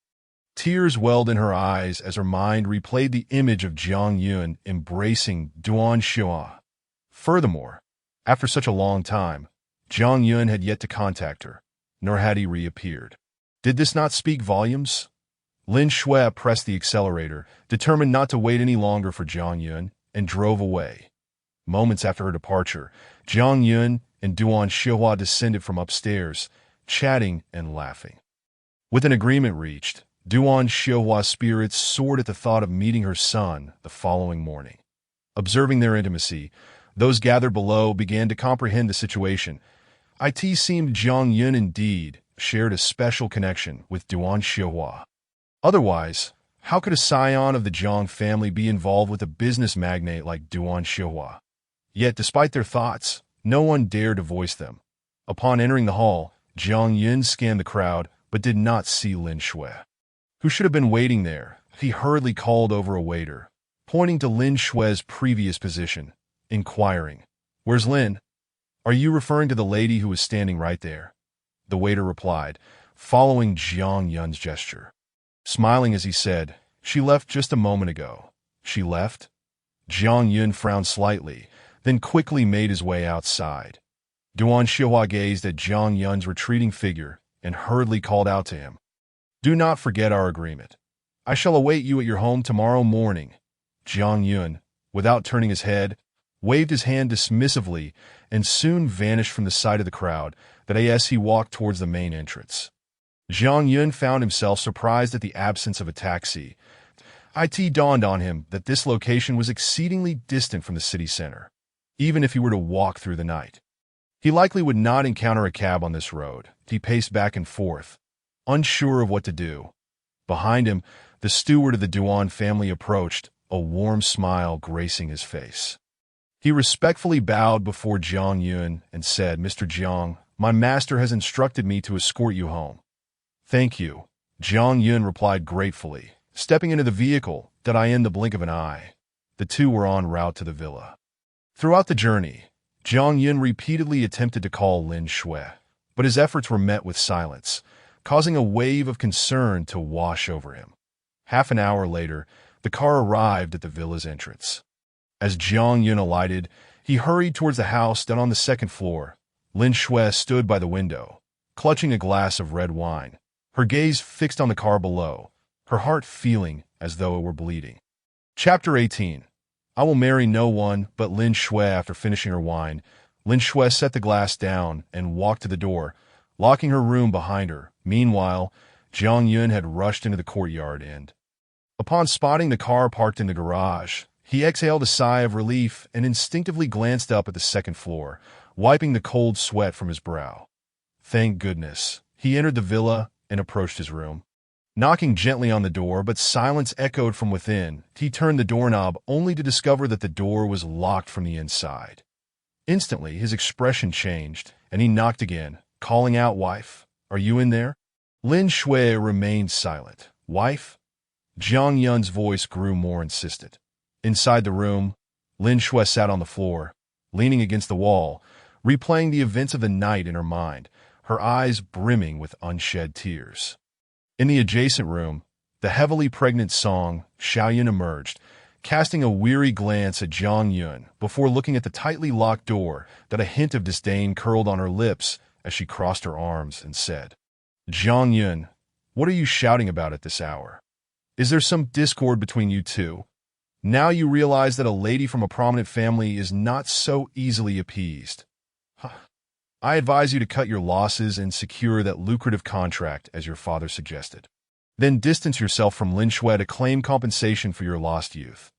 tears welled in her eyes as her mind replayed the image of Jiang Yun embracing Duan Xiuhua. Furthermore, after such a long time, Jiang Yun had yet to contact her, nor had he reappeared. Did this not speak volumes? Lin Shui pressed the accelerator, determined not to wait any longer for Jiang Yun, and drove away. Moments after her departure, Jiang Yun and Duan Xiuhua descended from upstairs, chatting and laughing. With an agreement reached, Duan Xiuhua's spirits soared at the thought of meeting her son the following morning. Observing their intimacy, those gathered below began to comprehend the situation. It seemed Jiang Yun indeed shared a special connection with Duan Xiuhua. Otherwise, how could a scion of the Jiang family be involved with a business magnate like Duan Xiuhua? Yet, despite their thoughts, no one dared to voice them. Upon entering the hall, Jiang Yun scanned the crowd, but did not see Lin Shui, who should have been waiting there. He hurriedly called over a waiter, pointing to Lin Shui's previous position, inquiring, "Where's Lin? Are you referring to the lady who was standing right there?" The waiter replied, following Jiang Yun's gesture. Smiling as he said, "She left just a moment ago." "She left?" Jiang Yun frowned slightly, then quickly made his way outside. Duan Xiuhua gazed at Jiang Yun's retreating figure and hurriedly called out to him, "Do not forget our agreement. I shall await you at your home tomorrow morning." Jiang Yun, without turning his head, waved his hand dismissively and soon vanished from the sight of the crowd as he walked towards the main entrance. Jiang Yun found himself surprised at the absence of a taxi. It dawned on him that this location was exceedingly distant from the city center, even if he were to walk through the night. He likely would not encounter a cab on this road. He paced back and forth, unsure of what to do. Behind him, the steward of the Duan family approached, a warm smile gracing his face. He respectfully bowed before Jiang Yun and said, "Mr. Jiang, my master has instructed me to escort you home." "Thank you," Jiang Yun replied gratefully, stepping into the vehicle in the blink of an eye. The two were en route to the villa. Throughout the journey, Jiang Yun repeatedly attempted to call Lin Shui, but his efforts were met with silence, causing a wave of concern to wash over him. Half an hour later, the car arrived at the villa's entrance. As Jiang Yun alighted, he hurried towards the house on the second floor. Lin Shui stood by the window, clutching a glass of red wine, her gaze fixed on the car below, her heart feeling as though it were bleeding. Chapter 18. I will marry no one but Lin Shui. After finishing her wine, Lin Shui set the glass down and walked to the door, locking her room behind her. Meanwhile, Jiang Yun had rushed into the courtyard and Upon spotting the car parked in the garage, he exhaled a sigh of relief and instinctively glanced up at the second floor, wiping the cold sweat from his brow. Thank goodness. He entered the villa and approached his room. Knocking gently on the door, but silence echoed from within, he turned the doorknob only to discover that the door was locked from the inside. Instantly, his expression changed, and he knocked again, calling out, "Wife, are you in there?" Lin Shui remained silent. "Wife?" Jiang Yun's voice grew more insistent. Inside the room, Lin Shui sat on the floor, leaning against the wall, replaying the events of the night in her mind, her eyes brimming with unshed tears. In the adjacent room, the heavily pregnant Song Xiaoyun emerged, casting a weary glance at Jiang Yun before looking at the tightly locked door that a hint of disdain curled on her lips as she crossed her arms and said, "Jiang Yun, what are you shouting about at this hour? Is there some discord between you two? Now you realize that a lady from a prominent family is not so easily appeased. I advise you to cut your losses and secure that lucrative contract as your father suggested. Then distance yourself from Lin Shui to claim compensation for your lost youth."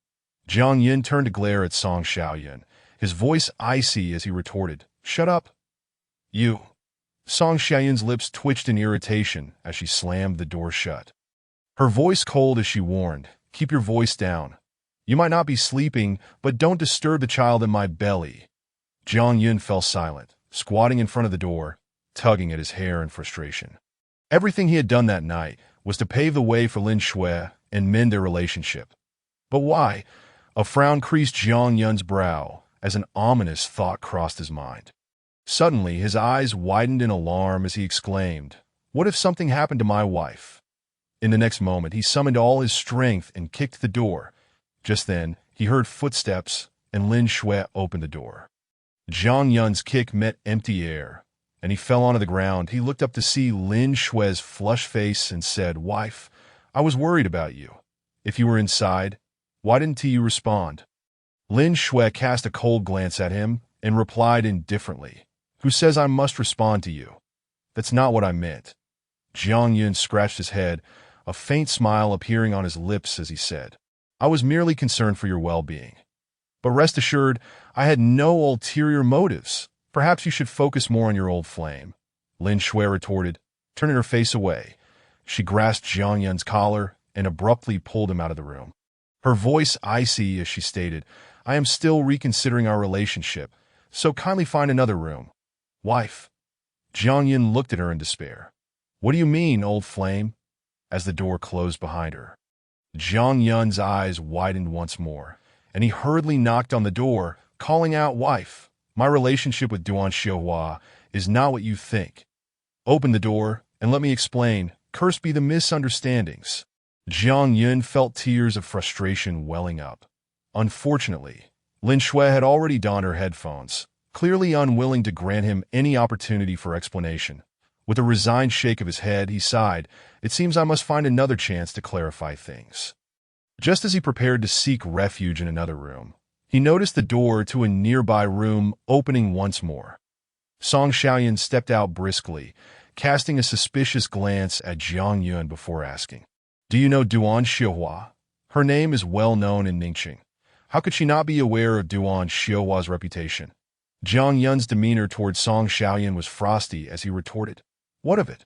Jiang Yun turned to glare at Song Xiaoyun, his voice icy as he retorted, "Shut up." "You." Song Xiaoyun's lips twitched in irritation as she slammed the door shut. Her voice cold as she warned, "Keep your voice down. You might not be sleeping, but don't disturb the child in my belly." Jiang Yun fell silent, squatting in front of the door, tugging at his hair in frustration. Everything he had done that night was to pave the way for Lin Shui and mend their relationship. But why? A frown creased Jiang Yun's brow as an ominous thought crossed his mind. Suddenly, his eyes widened in alarm as he exclaimed, "What if something happened to my wife?" In the next moment, he summoned all his strength and kicked the door. Just then, he heard footsteps, and Lin Shui opened the door. Jiang Yun's kick met empty air, and he fell onto the ground. He looked up to see Lin Shui's flushed face and said, "Wife, I was worried about you. If you were inside, why didn't you respond?" Lin Shui cast a cold glance at him and replied indifferently, "Who says I must respond to you? That's not what I meant." Jiang Yun scratched his head, a faint smile appearing on his lips as he said, "I was merely concerned for your well-being. But rest assured, I had no ulterior motives. Perhaps you should focus more on your old flame." Lin Shui retorted, turning her face away. She grasped Jiang Yun's collar and abruptly pulled him out of the room. Her voice icy as she stated, "I am still reconsidering our relationship, so kindly find another room." "Wife." Jiang Yun looked at her in despair. "What do you mean, old flame?" as the door closed behind her. Jiang Yun's eyes widened once more, and he hurriedly knocked on the door, calling out, "Wife, my relationship with Duan Xiuhua is not what you think. Open the door, and let me explain. Cursed be the misunderstandings." Jiang Yun felt tears of frustration welling up. Unfortunately, Lin Shui had already donned her headphones, clearly unwilling to grant him any opportunity for explanation. With a resigned shake of his head, he sighed, "It seems I must find another chance to clarify things." Just as he prepared to seek refuge in another room, he noticed the door to a nearby room opening once more. Song Xiaoyun stepped out briskly, casting a suspicious glance at Jiang Yun before asking, "Do you know Duan Xiuhua? Her name is well known in Ningxing. How could she not be aware of Duan Xiuhua's reputation?" Jiang Yun's demeanor towards Song Xiaoyun was frosty as he retorted, "What of it?"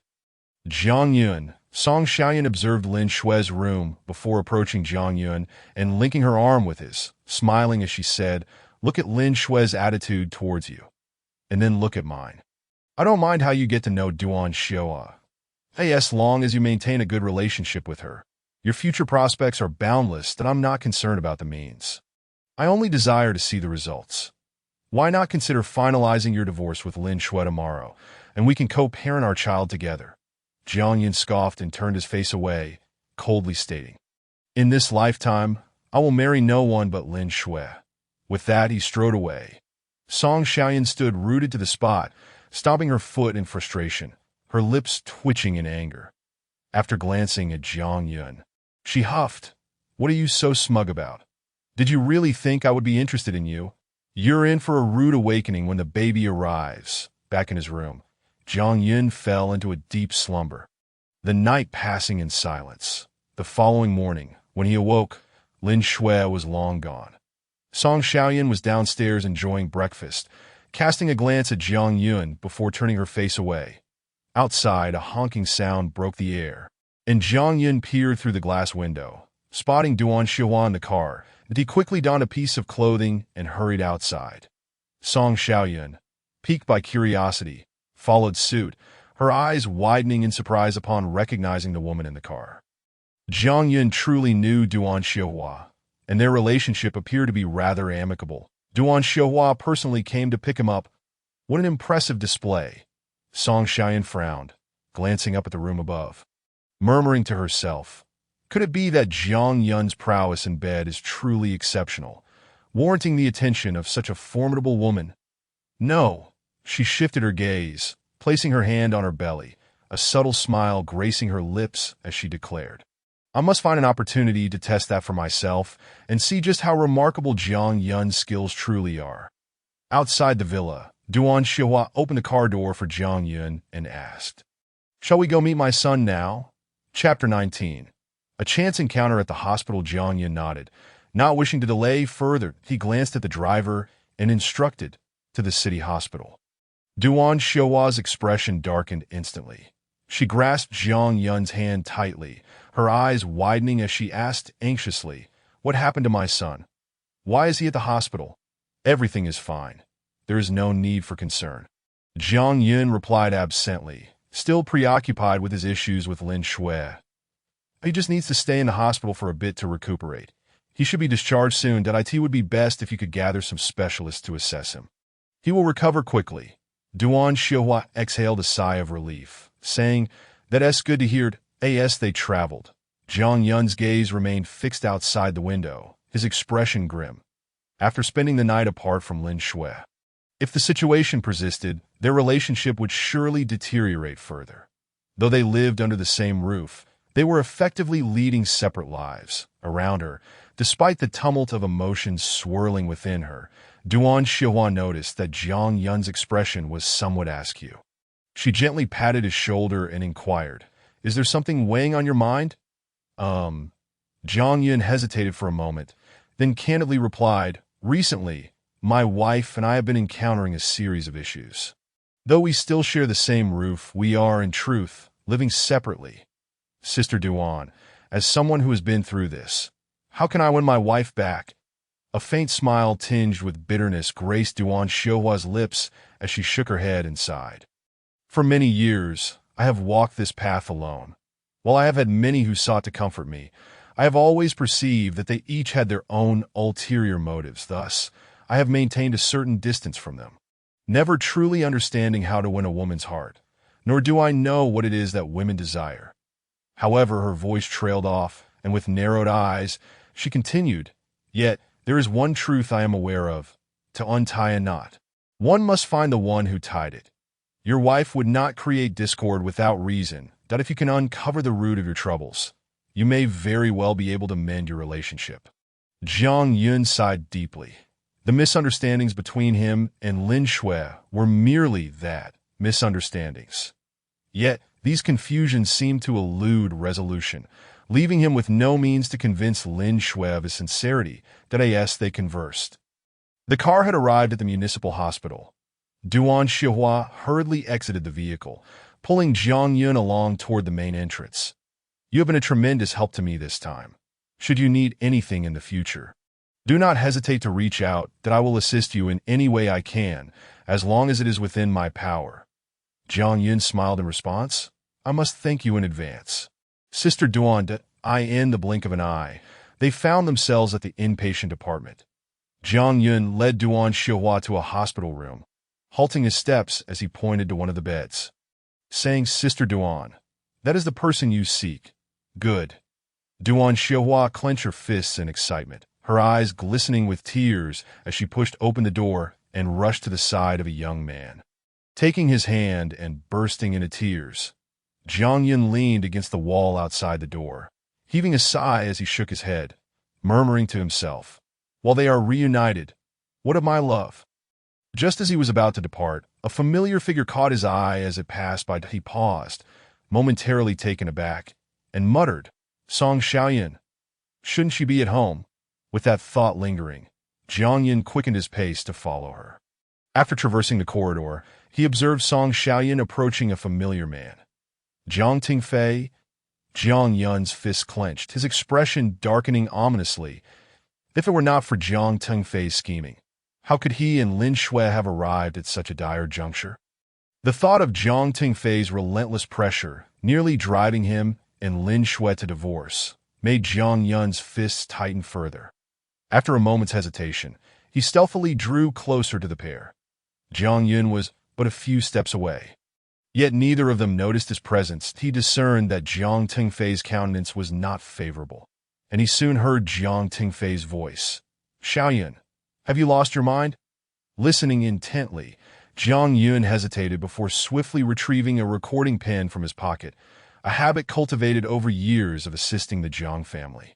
Jiang Yun. Song Xiaoyun observed Lin Shui's room before approaching Jiang Yun and linking her arm with his, smiling as she said, "Look at Lin Shui's attitude towards you, and then look at mine. I don't mind how you get to know Duan Xiuhua. As long as you maintain a good relationship with her. Your future prospects are boundless, and I'm not concerned about the means. I only desire to see the results. Why not consider finalizing your divorce with Lin Shui tomorrow, and we can co-parent our child together?" Jiang Yun scoffed and turned his face away, coldly stating, "In this lifetime, I will marry no one but Lin Shui." With that, he strode away. Song Xiaoyun stood rooted to the spot, stomping her foot in frustration, her lips twitching in anger. After glancing at Jiang Yun, she huffed, "What are you so smug about? Did you really think I would be interested in you? You're in for a rude awakening when the baby arrives." Back in his room, Jiang Yun fell into a deep slumber. The night passing in silence. The following morning, When he awoke, Lin Shui was long gone. Song Xiaoyan was downstairs enjoying breakfast, casting a glance at Jiang Yun before turning her face away. Outside, a honking sound broke the air, and Jiang Yun peered through the glass window. Spotting Duan Xiaohua in the car, he quickly donned a piece of clothing and hurried outside. Song Xiaoyun, piqued by curiosity, followed suit, her eyes widening in surprise upon recognizing the woman in the car. Jiang Yun truly knew Duan Xiaohua, and their relationship appeared to be rather amicable. Duan Xiaohua personally came to pick him up. What an impressive display! Song Xiaoyan frowned, glancing up at the room above. Murmuring to herself, could it be that Jiang Yun's prowess in bed is truly exceptional, warranting the attention of such a formidable woman? No. She shifted her gaze, placing her hand on her belly, a subtle smile gracing her lips as she declared, I must find an opportunity to test that for myself and see just how remarkable Jiang Yun's skills truly are. Outside the villa, Duan Xiaohua opened the car door for Jiang Yun and asked, Shall we go meet my son now? Chapter 19. A chance encounter at the hospital. Jiang Yun nodded. Not wishing to delay further, he glanced at the driver and instructed, to the city hospital. Duan Xiaohua's expression darkened instantly. She grasped Jiang Yun's hand tightly, her eyes widening as she asked anxiously, What happened to my son? Why is he at the hospital? Everything is fine. There is no need for concern. Jiang Yun replied absently, still preoccupied with his issues with Lin Shui. He just needs to stay in the hospital for a bit to recuperate. He should be discharged soon. It would be best if you could gather some specialists to assess him. He will recover quickly. Duan Xiaohua exhaled a sigh of relief, saying, That's good to hear. As they traveled, Jiang Yun's gaze remained fixed outside the window, his expression grim. After spending the night apart from Lin Shui, if the situation persisted, their relationship would surely deteriorate further. Though they lived under the same roof, they were effectively leading separate lives. Around her, despite the tumult of emotions swirling within her, Duan Xiaohua noticed that Jiang Yun's expression was somewhat askew. She gently patted his shoulder and inquired, Is there something weighing on your mind? Jiang Yun hesitated for a moment, then candidly replied, Recently, my wife and I have been encountering a series of issues. Though we still share the same roof, we are, in truth, living separately. Sister Duan, as someone who has been through this, how can I win my wife back? A faint smile tinged with bitterness graced Duan Xiaohua's lips as she shook her head and sighed. For many years, I have walked this path alone. While I have had many who sought to comfort me, I have always perceived that they each had their own ulterior motives. Thus, I have maintained a certain distance from them, never truly understanding how to win a woman's heart, nor do I know what it is that women desire. However, her voice trailed off, and with narrowed eyes, she continued, Yet, there is one truth I am aware of. To untie a knot, one must find the one who tied it. Your wife would not create discord without reason, that if you can uncover the root of your troubles, you may very well be able to mend your relationship. Jiang Yun sighed deeply. The misunderstandings between him and Lin Shui were merely that, misunderstandings. Yet, these confusions seemed to elude resolution, leaving him with no means to convince Lin Shui of his sincerity. As they conversed, the car had arrived at the municipal hospital. Duan Xiaohua hurriedly exited the vehicle, pulling Jiang Yun along toward the main entrance. You have been a tremendous help to me this time. Should you need anything in the future, do not hesitate to reach out. I will assist you in any way I can, as long as it is within my power. Jiang Yun smiled in response. I must thank you in advance. Sister Duan, in the blink of an eye, they found themselves at the inpatient department. Jiang Yun led Duan Xiaohua to a hospital room, halting his steps as he pointed to one of the beds, saying, Sister Duan, that is the person you seek. Good. Duan Xiaohua clenched her fists in excitement, her eyes glistening with tears as she pushed open the door and rushed to the side of a young man. Taking his hand and bursting into tears, Jiang Yun leaned against the wall outside the door, heaving a sigh as he shook his head, murmuring to himself, While they are reunited, what of my love? Just as he was about to depart, a familiar figure caught his eye as it passed by. He paused, momentarily taken aback, and muttered, Song Xiaoyan. Shouldn't she be at home? With that thought lingering, Jiang Yun quickened his pace to follow her. After traversing the corridor, he observed Song Xiaoyan approaching a familiar man. Jiang Tingfei. Jiang Yun's fists clenched, his expression darkening ominously. If it were not for Jiang Tingfei's scheming, how could he and Lin Shui have arrived at such a dire juncture? The thought of Jiang Tingfei's relentless pressure, nearly driving him and Lin Shui to divorce, made Jiang Yun's fists tighten further. After a moment's hesitation, he stealthily drew closer to the pair. Jiang Yun was but a few steps away. Yet neither of them noticed his presence. He discerned that Jiang Tingfei's countenance was not favorable, and he soon heard Jiang Tingfei's voice. Xiaoyan, have you lost your mind? Listening intently, Jiang Yun hesitated before swiftly retrieving a recording pen from his pocket, a habit cultivated over years of assisting the Jiang family.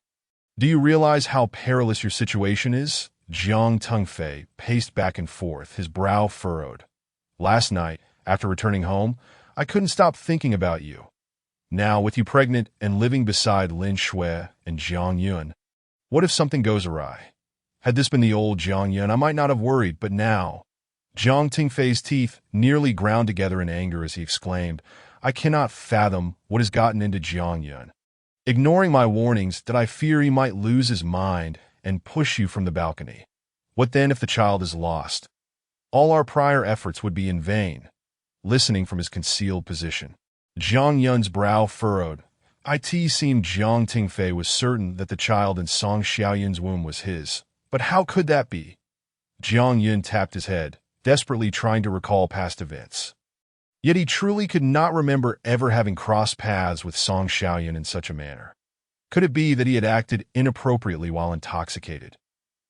Do you realize how perilous your situation is? Jiang Tingfei paced back and forth, his brow furrowed. Last night, after returning home, I couldn't stop thinking about you. Now, with you pregnant and living beside Lin Shui and Jiang Yun, what if something goes awry? Had this been the old Jiang Yun, I might not have worried, but now... Jiang Tingfei's teeth nearly ground together in anger as he exclaimed, I cannot fathom what has gotten into Jiang Yun. Ignoring my warnings, did I fear he might lose his mind and push you from the balcony? What then if the child is lost? All our prior efforts would be in vain. Listening from his concealed position, Jiang Yun's brow furrowed. It seemed Jiang Tingfei was certain that the child in Song Xiaoyan's womb was his. But how could that be? Jiang Yun tapped his head, desperately trying to recall past events. Yet he truly could not remember ever having crossed paths with Song Xiaoyan in such a manner. Could it be that he had acted inappropriately while intoxicated?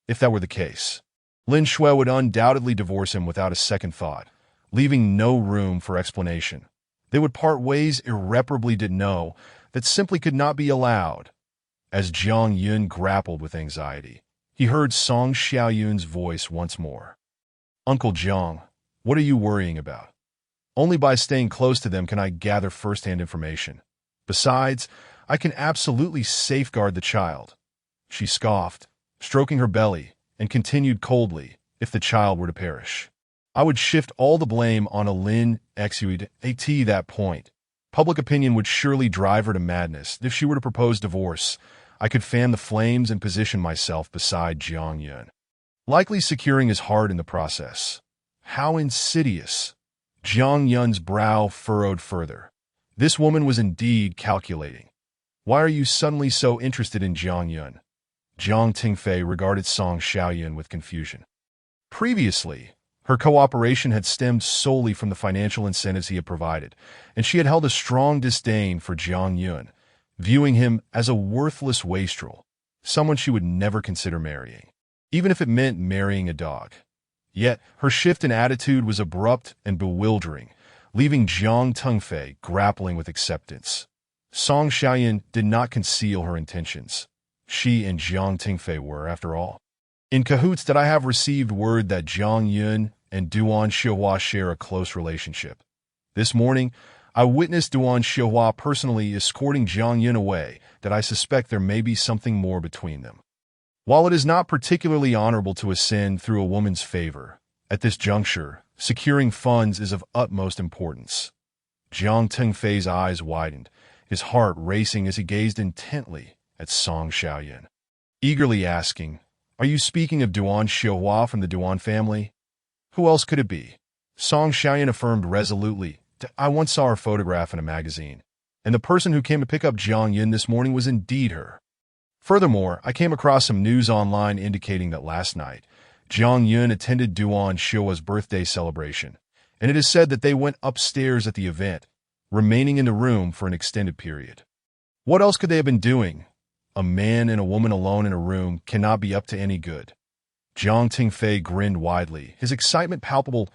If that were the case, Lin Shui would undoubtedly divorce him without a second thought, leaving no room for explanation. They would part ways irreparably, did know that simply could not be allowed. As Jiang Yun grappled with anxiety, he heard Song Xiaoyun's voice once more. Uncle Jiang, what are you worrying about? Only by staying close to them can I gather first-hand information. Besides, I can absolutely safeguard the child. She scoffed, stroking her belly, and continued coldly, if the child were to perish. I would shift all the blame on a Lin Xuid at that point. Public opinion would surely drive her to madness. If she were to propose divorce, I could fan the flames and position myself beside Jiang Yun, likely securing his heart in the process. How insidious! Jiang Yun's brow furrowed further. This woman was indeed calculating. Why are you suddenly so interested in Jiang Yun? Jiang Tingfei regarded Song Xiaoyan with confusion. Previously, her cooperation had stemmed solely from the financial incentives he had provided, and she had held a strong disdain for Jiang Yun, viewing him as a worthless wastrel, someone she would never consider marrying, even if it meant marrying a dog. Yet, her shift in attitude was abrupt and bewildering, leaving Jiang Tingfei grappling with acceptance. Song Xiaoyan did not conceal her intentions. She and Jiang Tingfei were, after all, in cahoots. That I have received word that Jiang Yun and Duan Xiuhua share a close relationship. This morning, I witnessed Duan Xiuhua personally escorting Jiang Yun away, that I suspect there may be something more between them. While it is not particularly honorable to ascend through a woman's favor, at this juncture, securing funds is of utmost importance. Jiang Tingfei's eyes widened, his heart racing as he gazed intently at Song Xiaoyan, eagerly asking, Are you speaking of Duan Xiuhua from the Duan family? Who else could it be? Song Xiaoyan affirmed resolutely, I once saw her photograph in a magazine, and the person who came to pick up Jiang Yun this morning was indeed her. Furthermore, I came across some news online indicating that last night, Jiang Yun attended Duan Xiuhua's birthday celebration, and it is said that they went upstairs at the event, remaining in the room for an extended period. What else could they have been doing? A man and a woman alone in a room cannot be up to any good. Jiang Tingfei grinned widely, his excitement palpable,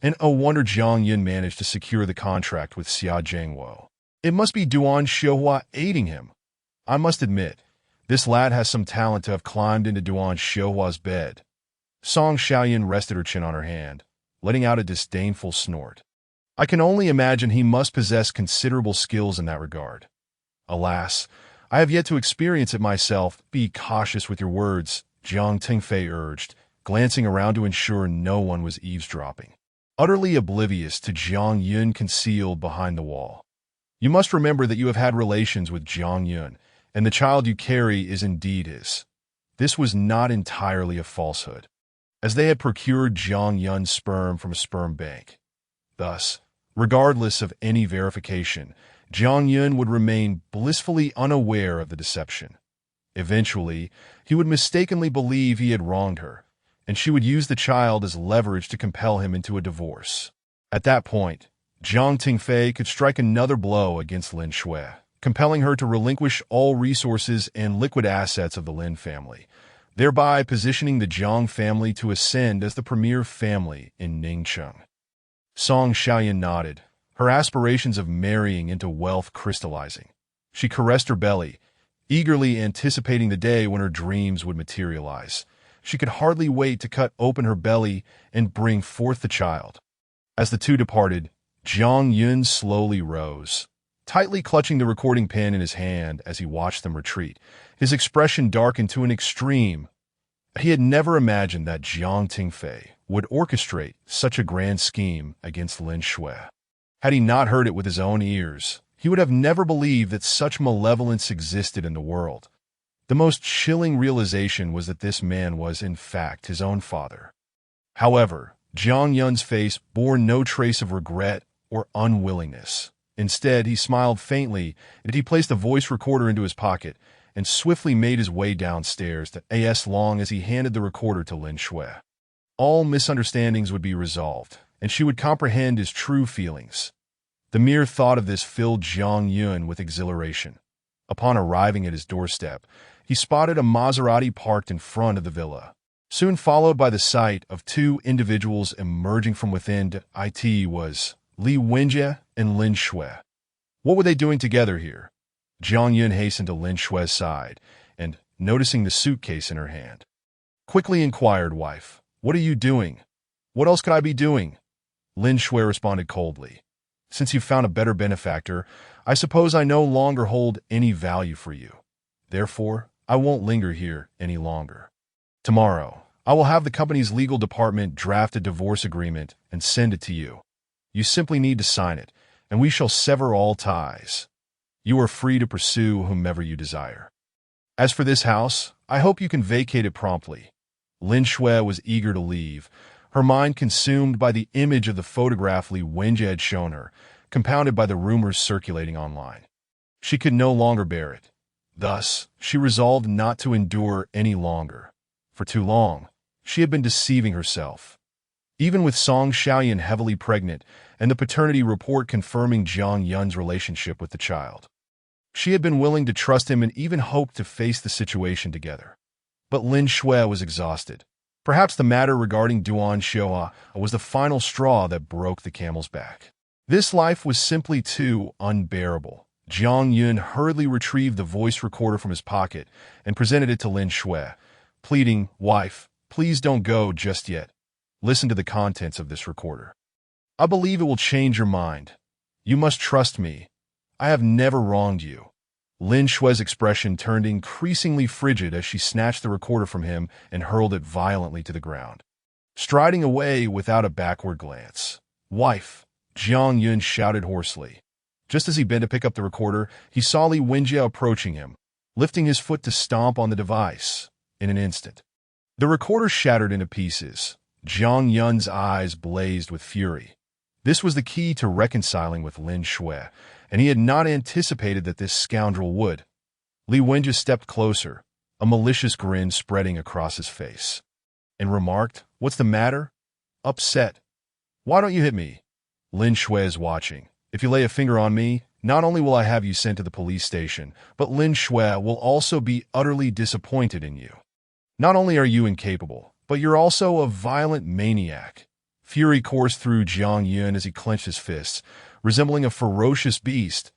and no wonder Jiang Yun managed to secure the contract with Xia Zhengguo. It must be Duan Xiuhua aiding him. I must admit, this lad has some talent to have climbed into Duan Xiuhua's bed. Song Xiaoyan rested her chin on her hand, letting out a disdainful snort. I can only imagine he must possess considerable skills in that regard. Alas, I have yet to experience it myself. Be cautious with your words, Jiang Tingfei urged, glancing around to ensure no one was eavesdropping. Utterly oblivious to Jiang Yun concealed behind the wall. You must remember that you have had relations with Jiang Yun, and the child you carry is indeed his. This was not entirely a falsehood, as they had procured Jiang Yun's sperm from a sperm bank. Thus, regardless of any verification, Jiang Yun would remain blissfully unaware of the deception. Eventually, he would mistakenly believe he had wronged her, and she would use the child as leverage to compel him into a divorce. At that point, Jiang Tingfei could strike another blow against Lin Shui, compelling her to relinquish all resources and liquid assets of the Lin family, thereby positioning the Jiang family to ascend as the premier family in Ningcheng. Song Xiaoyan nodded, her aspirations of marrying into wealth crystallizing. She caressed her belly, eagerly anticipating the day when her dreams would materialize. She could hardly wait to cut open her belly and bring forth the child. As the two departed, Jiang Yun slowly rose, tightly clutching the recording pen in his hand as he watched them retreat. His expression darkened to an extreme. He had never imagined that Jiang Tingfei would orchestrate such a grand scheme against Lin Shui. Had he not heard it with his own ears, he would have never believed that such malevolence existed in the world. The most chilling realization was that this man was, in fact, his own father. However, Jiang Yun's face bore no trace of regret or unwillingness. Instead, he smiled faintly as he placed the voice recorder into his pocket and swiftly made his way downstairs to as long as he handed the recorder to Lin Shui. All misunderstandings would be resolved, and she would comprehend his true feelings. The mere thought of this filled Jiang Yun with exhilaration. Upon arriving at his doorstep, he spotted a Maserati parked in front of the villa, soon followed by the sight of two individuals emerging from within. It was Li Wenjie and Lin Shui. What were they doing together here? Jiang Yun hastened to Lin Shui's side, and, noticing the suitcase in her hand, quickly inquired, "Wife, what are you doing?" "What else could I be doing?" Lin Shui responded coldly. "Since you've found a better benefactor, I suppose I no longer hold any value for you. Therefore, I won't linger here any longer. Tomorrow, I will have the company's legal department draft a divorce agreement and send it to you. You simply need to sign it, and we shall sever all ties. You are free to pursue whomever you desire. As for this house, I hope you can vacate it promptly." Lin Shui was eager to leave, her mind consumed by the image of the photograph Li Wenjie had shown her, compounded by the rumors circulating online. She could no longer bear it. Thus, she resolved not to endure any longer. For too long, she had been deceiving herself. Even with Song Xiaoyan heavily pregnant and the paternity report confirming Jiang Yun's relationship with the child, she had been willing to trust him and even hoped to face the situation together. But Lin Shui was exhausted. Perhaps the matter regarding Duan Xiaohua was the final straw that broke the camel's back. This life was simply too unbearable. Jiang Yun hurriedly retrieved the voice recorder from his pocket and presented it to Lin Shui, pleading, "Wife, please don't go just yet. Listen to the contents of this recorder. I believe it will change your mind. You must trust me. I have never wronged you." Lin Shui's expression turned increasingly frigid as she snatched the recorder from him and hurled it violently to the ground, striding away without a backward glance. "Wife," Jiang Yun shouted hoarsely. Just as he bent to pick up the recorder, he saw Li Wenjie approaching him, lifting his foot to stomp on the device. In an instant, the recorder shattered into pieces. Jiang Yun's eyes blazed with fury. This was the key to reconciling with Lin Shui, and he had not anticipated that this scoundrel would. Li Wenjie stepped closer, a malicious grin spreading across his face, and remarked, "What's the matter? Upset? Why don't you hit me? Lin Shui is watching. If you lay a finger on me, not only will I have you sent to the police station, but Lin Shui will also be utterly disappointed in you. Not only are you incapable, but you're also a violent maniac." Fury coursed through Jiang Yun as he clenched his fists, resembling a ferocious beast.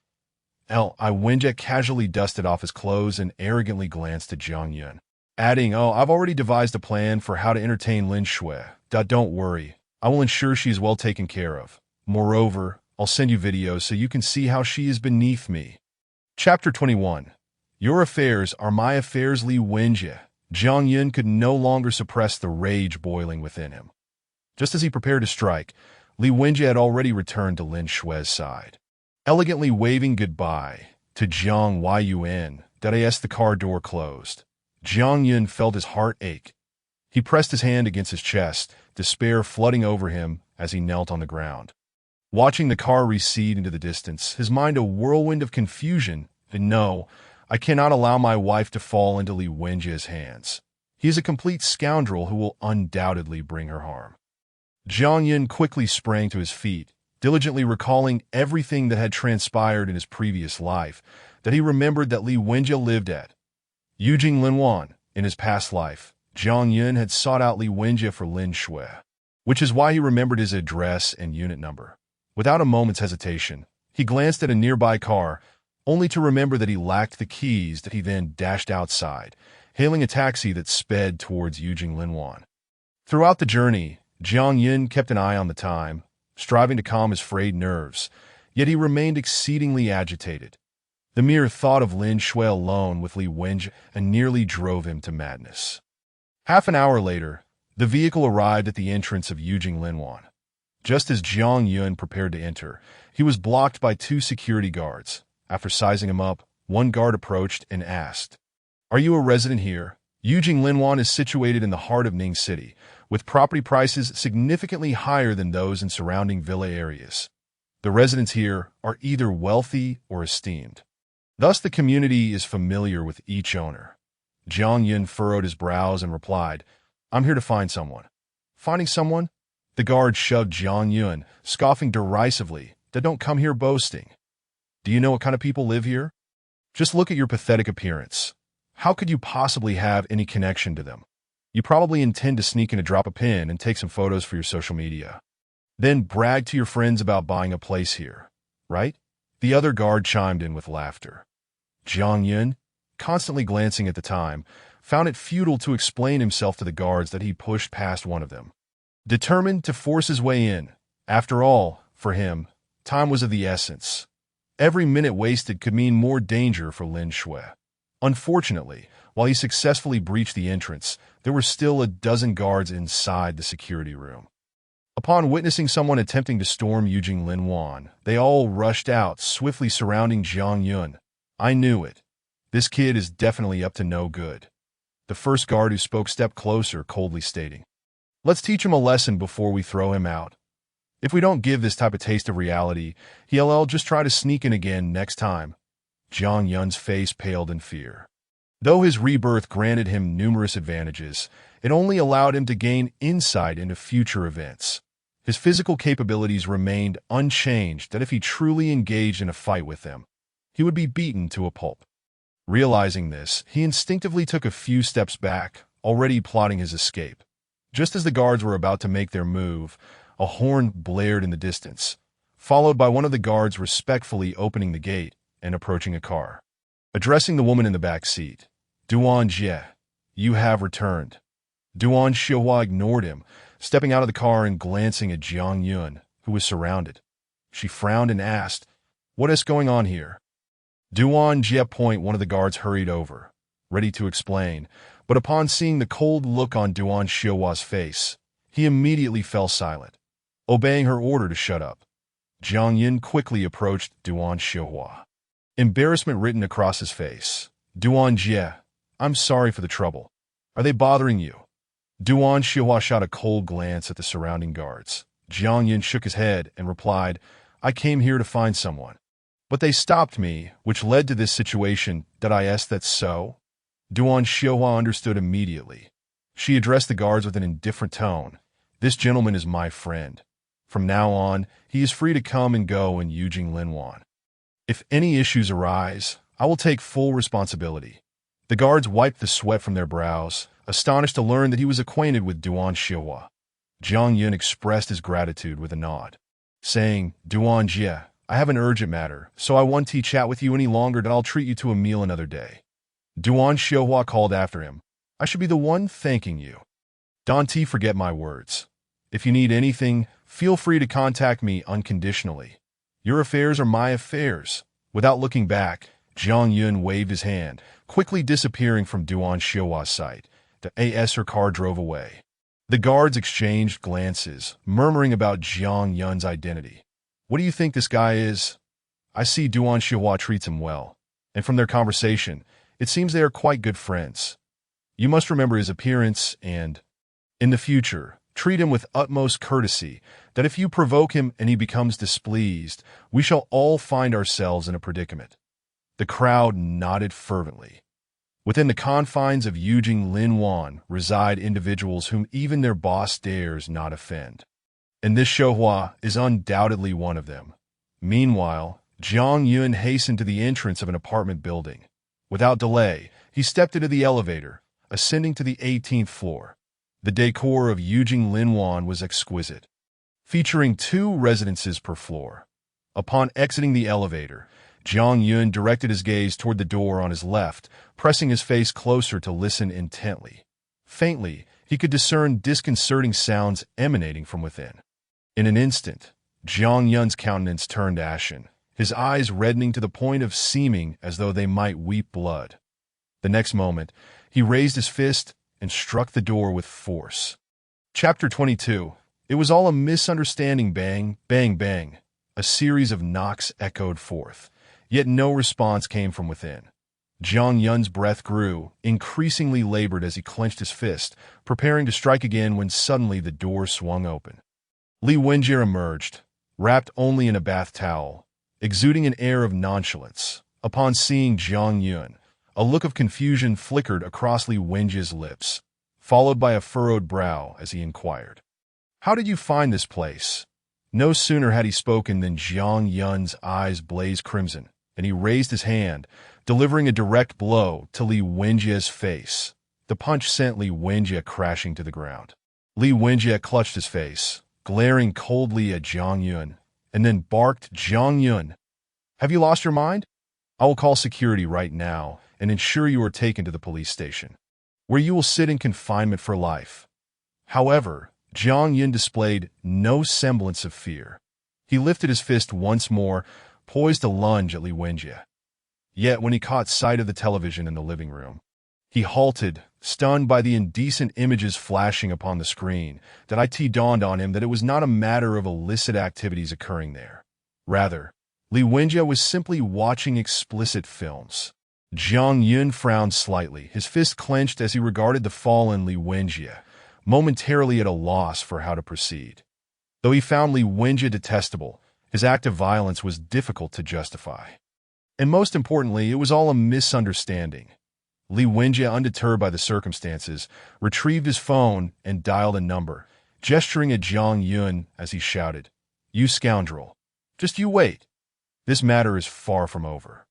Li Wenjie casually dusted off his clothes and arrogantly glanced at Jiang Yun, adding, "I've already devised a plan for how to entertain Lin Shui. Don't worry, I will ensure she is well taken care of. Moreover, I'll send you videos so you can see how she is beneath me." Chapter 21. Your affairs are my affairs, Li Wenjie. Jiang Yun could no longer suppress the rage boiling within him. Just as he prepared to strike, Li Wenjie had already returned to Lin Shui's side. Elegantly waving goodbye to Jiang Yun, as the car door closed. Jiang Yun felt his heart ache. He pressed his hand against his chest, despair flooding over him as he knelt on the ground. Watching the car recede into the distance, his mind a whirlwind of confusion. No, I cannot allow my wife to fall into Li Wenjie's hands. He is a complete scoundrel who will undoubtedly bring her harm. Jiang Yun quickly sprang to his feet, diligently recalling everything that had transpired in his previous life, that he remembered that Li Wenjie lived at Yujing Linwan. In his past life, Jiang Yun had sought out Li Wenjie for Lin Shui, which is why he remembered his address and unit number. Without a moment's hesitation, he glanced at a nearby car, only to remember that he lacked the keys. That he then dashed outside, hailing a taxi that sped towards Yujing Linwan. Throughout the journey, Jiang Yun kept an eye on the time, striving to calm his frayed nerves, yet he remained exceedingly agitated. The mere thought of Lin Shui alone with Li Wenjie nearly drove him to madness. Half an hour later, the vehicle arrived at the entrance of Yujing Linwan. Just as Jiang Yun prepared to enter, he was blocked by two security guards. After sizing him up, one guard approached and asked, "Are you a resident here?" Yujing Linwan is situated in the heart of Ning City, with property prices significantly higher than those in surrounding villa areas. The residents here are either wealthy or esteemed. Thus, the community is familiar with each owner. Jiang Yun furrowed his brows and replied, "I'm here to find someone." "Finding someone?" The guard shoved Jiang Yun, scoffing derisively, "Don't come here boasting. Do you know what kind of people live here? Just look at your pathetic appearance. How could you possibly have any connection to them? You probably intend to sneak in to drop a pin and take some photos for your social media. Then brag to your friends about buying a place here, right?" The other guard chimed in with laughter. Jiang Yun, constantly glancing at the time, found it futile to explain himself to the guards that he pushed past one of them. Determined to force his way in, after all, for him, time was of the essence. Every minute wasted could mean more danger for Lin Shui. Unfortunately, while he successfully breached the entrance, there were still a dozen guards inside the security room. Upon witnessing someone attempting to storm Yujing Linwan, they all rushed out, swiftly surrounding Jiang Yun. "I knew it. This kid is definitely up to no good." The first guard who spoke stepped closer, coldly stating, "Let's teach him a lesson before we throw him out. If we don't give this type of taste of reality, he'll just try to sneak in again next time." Jiang Yun's face paled in fear. Though his rebirth granted him numerous advantages, it only allowed him to gain insight into future events. His physical capabilities remained unchanged. That if he truly engaged in a fight with them, he would be beaten to a pulp. Realizing this, he instinctively took a few steps back, already plotting his escape. Just as the guards were about to make their move, a horn blared in the distance, followed by one of the guards respectfully opening the gate and approaching a car. Addressing the woman in the back seat, "Duan Jie, you have returned." Duan Xiehua ignored him, stepping out of the car and glancing at Jiang Yun, who was surrounded. She frowned and asked, "What is going on here?" Duan Jie. One of the guards hurried over, ready to explain, but upon seeing the cold look on Duan Xiuhua's face, he immediately fell silent, obeying her order to shut up. Jiang Yun quickly approached Duan Xiuhua, embarrassment written across his face. "Duan Jie, I'm sorry for the trouble. Are they bothering you?" Duan Xiuhua shot a cold glance at the surrounding guards. Jiang Yun shook his head and replied, "I came here to find someone. But they stopped me, which led to this situation. That's so?" Duan Xiuhua understood immediately. She addressed the guards with an indifferent tone. "This gentleman is my friend. From now on, he is free to come and go in Yujing Linwan. If any issues arise, I will take full responsibility." The guards wiped the sweat from their brows, astonished to learn that he was acquainted with Duan Xiuhua. Jiang Yun expressed his gratitude with a nod, saying, "Duan Jie, I have an urgent matter, so I won't chat with you any longer. I'll treat you to a meal another day." Duan Xiuhua called after him, "I should be the one thanking you. Don't forget my words. If you need anything, feel free to contact me unconditionally. Your affairs are my affairs." Without looking back, Jiang Yun waved his hand, quickly disappearing from Duan Xiaohua's sight. Her car drove away. The guards exchanged glances, murmuring about Jiang Yun's identity. What do you think this guy is? I see Duan Xiaohua treats him well, and from their conversation, it seems they are quite good friends. You must remember his appearance and, in the future, treat him with utmost courtesy, that if you provoke him and he becomes displeased, we shall all find ourselves in a predicament. The crowd nodded fervently. Within the confines of Yujing Linwan reside individuals whom even their boss dares not offend. And this Xiaohua is undoubtedly one of them. Meanwhile, Jiang Yun hastened to the entrance of an apartment building. Without delay, he stepped into the elevator, ascending to the 18th floor. The decor of Yujing Linwan was exquisite, featuring 2 residences per floor. Upon exiting the elevator, Jiang Yun directed his gaze toward the door on his left, pressing his face closer to listen intently. Faintly, he could discern disconcerting sounds emanating from within. In an instant, Jiang Yun's countenance turned ashen, his eyes reddening to the point of seeming as though they might weep blood. The next moment, he raised his fist and struck the door with force. Chapter 22. It was all a misunderstanding. Bang, bang, bang. A series of knocks echoed forth, yet no response came from within. Jiang Yun's breath grew, increasingly labored as he clenched his fist, preparing to strike again when suddenly the door swung open. Li Wenjie emerged, wrapped only in a bath towel, exuding an air of nonchalance. Upon seeing Jiang Yun, a look of confusion flickered across Li Wenjie's lips, followed by a furrowed brow as he inquired, "How did you find this place?" No sooner had he spoken than Jiang Yun's eyes blazed crimson, and he raised his hand, delivering a direct blow to Li Wenjie's face. The punch sent Li Wenjie crashing to the ground. Li Wenjie clutched his face, glaring coldly at Jiang Yun, and then barked, "Jiang Yun, have you lost your mind? I will call security right now and ensure you are taken to the police station, where you will sit in confinement for life." However, Jiang Yun displayed no semblance of fear. He lifted his fist once more, poised to lunge at Li Wenjie. Yet when he caught sight of the television in the living room, he halted, stunned by the indecent images flashing upon the screen. It dawned on him that it was not a matter of illicit activities occurring there. Rather, Li Wenjie was simply watching explicit films. Jiang Yun frowned slightly, his fist clenched as he regarded the fallen Li Wenjie, momentarily at a loss for how to proceed. Though he found Li Wenjie detestable, his act of violence was difficult to justify. And most importantly, it was all a misunderstanding. Li Wenjie, undeterred by the circumstances, retrieved his phone and dialed a number, gesturing at Jiang Yun as he shouted, "You scoundrel! Just you wait. This matter is far from over.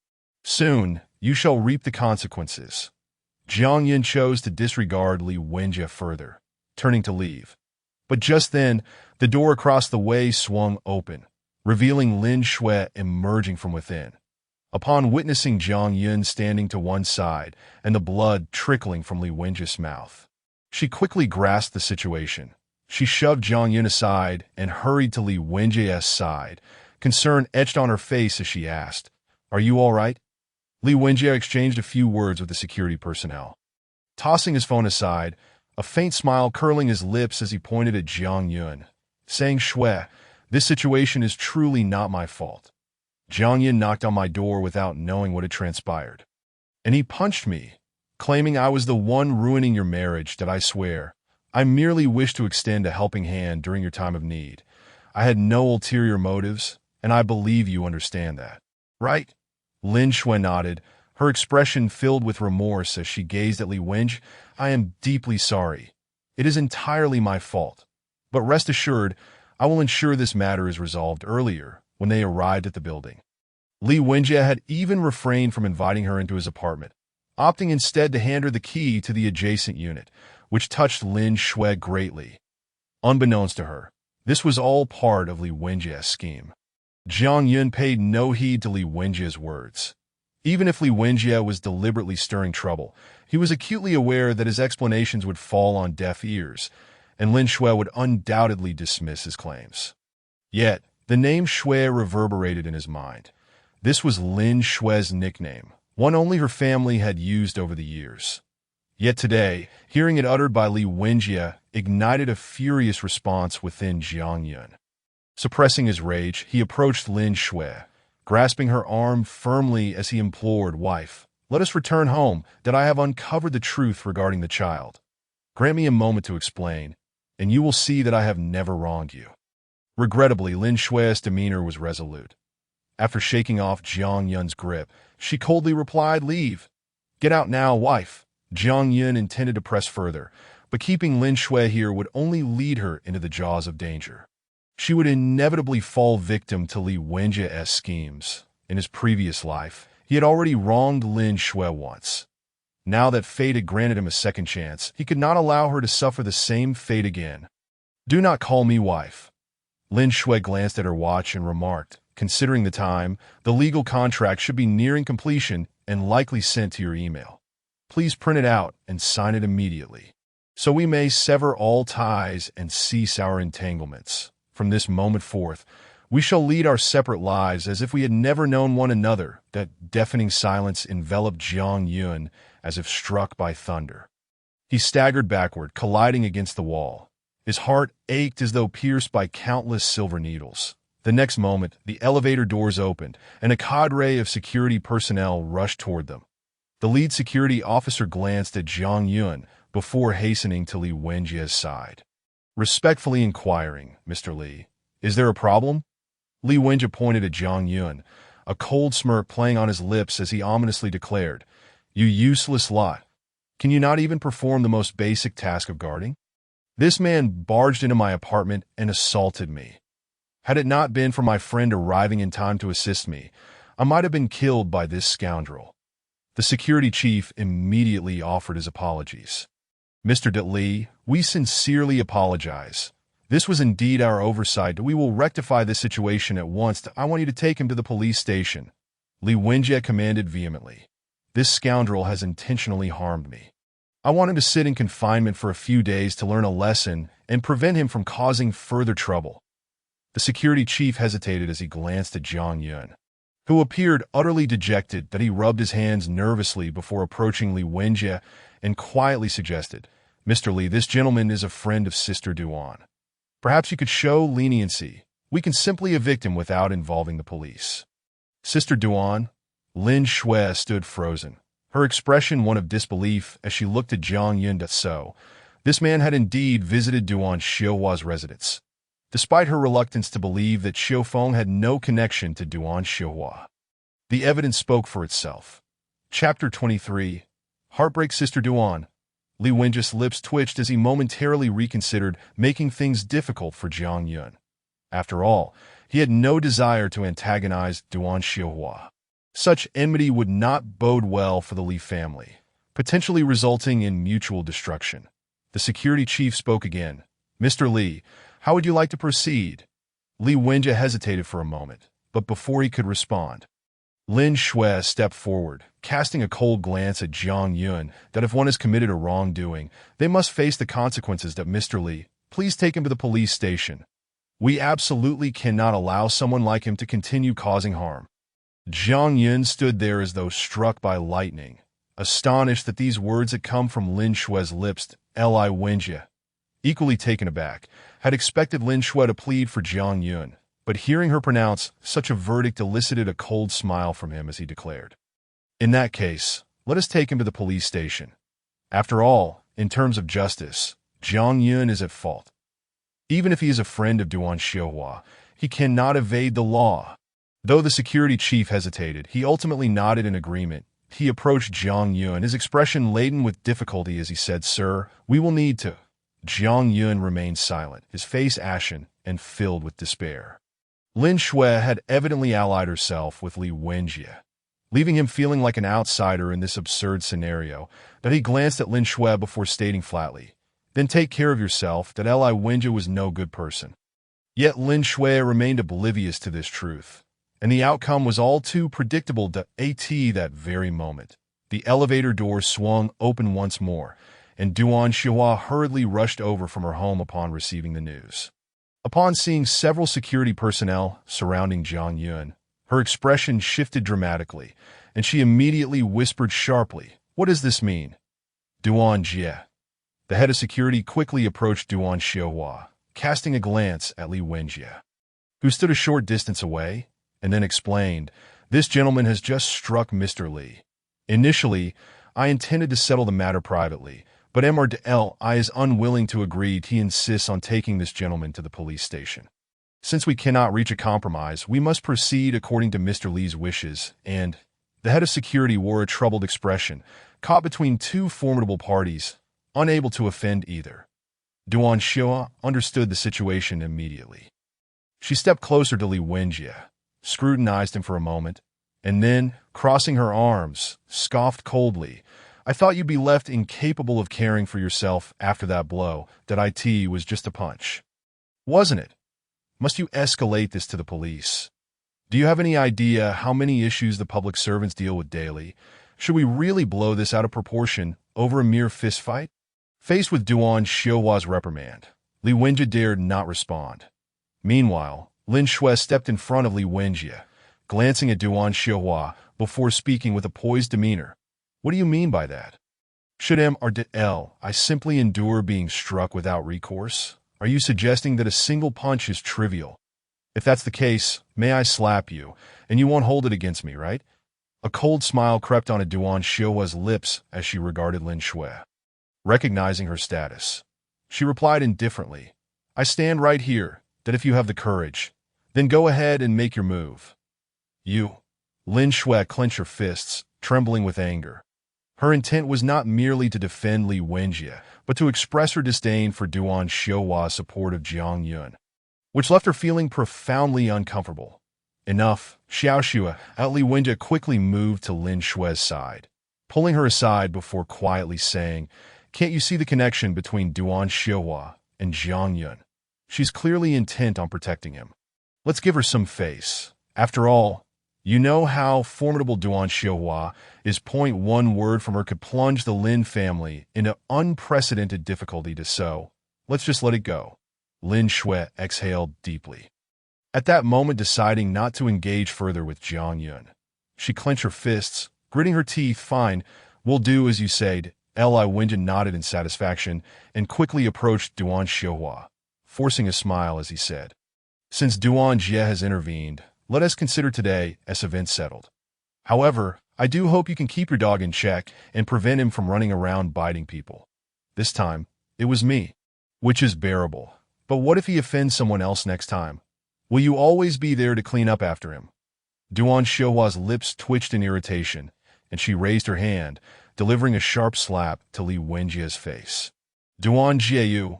Soon, you shall reap the consequences." Jiang Yun chose to disregard Li Wenjie further, turning to leave. But just then, the door across the way swung open, revealing Lin Shui emerging from within. Upon witnessing Jiang Yun standing to one side and the blood trickling from Li Wenjie's mouth, she quickly grasped the situation. She shoved Jiang Yun aside and hurried to Li Wenjie's side, concern etched on her face as she asked, "Are you all right?" Li Wenjie exchanged a few words with the security personnel. Tossing his phone aside, a faint smile curling his lips as he pointed at Jiang Yun, saying, "Shui, this situation is truly not my fault. Jiang Yun knocked on my door without knowing what had transpired. And he punched me, claiming I was the one ruining your marriage. That I swear, I merely wished to extend a helping hand during your time of need. I had no ulterior motives, and I believe you understand that. Right?" Lin Shui nodded, her expression filled with remorse as she gazed at Li Wenjie. "I am deeply sorry. It is entirely my fault. But rest assured, I will ensure this matter is resolved earlier when they arrived at the building." Li Wenjie had even refrained from inviting her into his apartment, opting instead to hand her the key to the adjacent unit, which touched Lin Shui greatly. Unbeknownst to her, this was all part of Li Wenjie's scheme. Jiang Yun paid no heed to Li Wenjie's words. Even if Li Wenjie was deliberately stirring trouble, he was acutely aware that his explanations would fall on deaf ears, and Lin Shui would undoubtedly dismiss his claims. Yet, the name Shui reverberated in his mind. This was Lin Shui's nickname, one only her family had used over the years. Yet today, hearing it uttered by Li Wenjie ignited a furious response within Jiang Yun. Suppressing his rage, he approached Lin Shui, grasping her arm firmly as he implored, "Wife, let us return home, that I have uncovered the truth regarding the child. Grant me a moment to explain, and you will see that I have never wronged you." Regrettably, Lin Shui's demeanor was resolute. After shaking off Jiang Yun's grip, she coldly replied, "Leave. Get out now, wife." Jiang Yun intended to press further, but keeping Lin Shui here would only lead her into the jaws of danger. She would inevitably fall victim to Li Wenjie's schemes. In his previous life, he had already wronged Lin Shui once. Now that fate had granted him a second chance, he could not allow her to suffer the same fate again. "Do not call me wife." Lin Shui glanced at her watch and remarked, "Considering the time, the legal contract should be nearing completion and likely sent to your email. Please print it out and sign it immediately, so we may sever all ties and cease our entanglements. From this moment forth, we shall lead our separate lives as if we had never known one another." That deafening silence enveloped Jiang Yun as if struck by thunder. He staggered backward, colliding against the wall. His heart ached as though pierced by countless silver needles. The next moment, the elevator doors opened, and a cadre of security personnel rushed toward them. The lead security officer glanced at Jiang Yun before hastening to Li Wenjie's side. Respectfully inquiring, "Mr. Li, is there a problem?" Li Wenjie pointed at Jiang Yun, a cold smirk playing on his lips as he ominously declared, "You useless lot. Can you not even perform the most basic task of guarding? This man barged into my apartment and assaulted me. Had it not been for my friend arriving in time to assist me, I might have been killed by this scoundrel." The security chief immediately offered his apologies. "Mr. De Li, we sincerely apologize. This was indeed our oversight. We will rectify this situation at once. I want you to take him to the police station." Li Wenjie commanded vehemently. "This scoundrel has intentionally harmed me. I want him to sit in confinement for a few days to learn a lesson and prevent him from causing further trouble." The security chief hesitated as he glanced at Jiang Yun, who appeared utterly dejected. That he rubbed his hands nervously before approaching Li Wenjie and quietly suggested, "Mr. Li, this gentleman is a friend of Sister Duan. Perhaps you could show leniency. We can simply evict him without involving the police." "Sister Duan?" Lin Shui stood frozen, her expression one of disbelief as she looked at Jiang Yun. So, this man had indeed visited Duan Xiuhua's residence, despite her reluctance to believe that Xiufeng had no connection to Duan Xiuhua. The evidence spoke for itself. Chapter 23. Heartbreak. Sister Duan. Li Wenjie's lips twitched as he momentarily reconsidered, making things difficult for Jiang Yun. After all, he had no desire to antagonize Duan Xiuhua. Such enmity would not bode well for the Li family, potentially resulting in mutual destruction. The security chief spoke again. "Mr. Li, how would you like to proceed?" Li Wenjie hesitated for a moment, but before he could respond, Lin Shui stepped forward, casting a cold glance at Jiang Yun that if one has committed a wrongdoing, they must face the consequences. That "Mr. Li, please take him to the police station. We absolutely cannot allow someone like him to continue causing harm." Jiang Yun stood there as though struck by lightning, astonished that these words had come from Lin Shui's lips. Li Wenjie, equally taken aback, had expected Lin Shui to plead for Jiang Yun, but hearing her pronounce such a verdict elicited a cold smile from him as he declared, "In that case, let us take him to the police station. After all, in terms of justice, Jiang Yun is at fault. Even if he is a friend of Duan Xiuhua, he cannot evade the law." Though the security chief hesitated, he ultimately nodded in agreement. He approached Jiang Yun, his expression laden with difficulty as he said, "Sir, we will need to." Jiang Yun remained silent, his face ashen and filled with despair. Lin Shui had evidently allied herself with Li Wenjie, leaving him feeling like an outsider in this absurd scenario. That he glanced at Lin Shui before stating flatly, "Then take care of yourself." That Li Wenjie was no good person. Yet Lin Shui remained oblivious to this truth, and the outcome was all too predictable. That very moment, the elevator door swung open once more, and Duan Xiuhua hurriedly rushed over from her home upon receiving the news. Upon seeing several security personnel surrounding Jiang Yun, her expression shifted dramatically, and she immediately whispered sharply, "What does this mean?" Duan Jie. The head of security quickly approached Duan Xiaohua, casting a glance at Li Wenjie, who stood a short distance away, and then explained, "This gentleman has just struck Mr. Li. Initially, I intended to settle the matter privately, but Mr. Li is unwilling to agree. He insists on taking this gentleman to the police station. Since we cannot reach a compromise, we must proceed according to Mr. Li's wishes," and the head of security wore a troubled expression, caught between two formidable parties, unable to offend either. Duan Xia understood the situation immediately. She stepped closer to Li Wenjie, scrutinized him for a moment, and then, crossing her arms, scoffed coldly, "I thought you'd be left incapable of caring for yourself after that blow. That it was just a punch. Wasn't it? Must you escalate this to the police? Do you have any idea how many issues the public servants deal with daily? Should we really blow this out of proportion over a mere fistfight?" Faced with Duan Xiaohua's reprimand, Li Wenjie dared not respond. Meanwhile, Lin Shui stepped in front of Li Wenjie, glancing at Duan Xiaohua before speaking with a poised demeanor. "What do you mean by that? Should Mr. Li simply endure being struck without recourse? Are you suggesting that a single punch is trivial? If that's the case, may I slap you, and you won't hold it against me, right?" A cold smile crept onto Duan Xiaohua's lips as she regarded Lin Shui. Recognizing her status, she replied indifferently, "I stand right here, that if you have the courage, then go ahead and make your move." "You." Lin Shui clenched her fists, trembling with anger. Her intent was not merely to defend Li Wenjie, but to express her disdain for Duan Xiaohua's support of Jiang Yun, which left her feeling profoundly uncomfortable. "Enough, Xiaoxue." Li Wenjie quickly moved to Lin Shui's side, pulling her aside before quietly saying, "Can't you see the connection between Duan Xiaohua and Jiang Yun? She's clearly intent on protecting him. Let's give her some face. After all, you know how formidable Duan Xiaohua is. One word from her could plunge the Lin family into unprecedented difficulty. So, let's just let it go." Lin Shui exhaled deeply, at that moment deciding not to engage further with Jiang Yun. She clenched her fists, gritting her teeth. "Fine, we'll do as you said." Li Wenjie nodded in satisfaction and quickly approached Duan Xiaohua, forcing a smile as he said, "Since Duan Jie has intervened, let us consider today as events settled. However, I do hope you can keep your dog in check and prevent him from running around biting people. This time, it was me, which is bearable. But what if he offends someone else next time? Will you always be there to clean up after him?" Duan Xiaohua's lips twitched in irritation, and she raised her hand, delivering a sharp slap to Li Wenjie's face. "Duan Jie."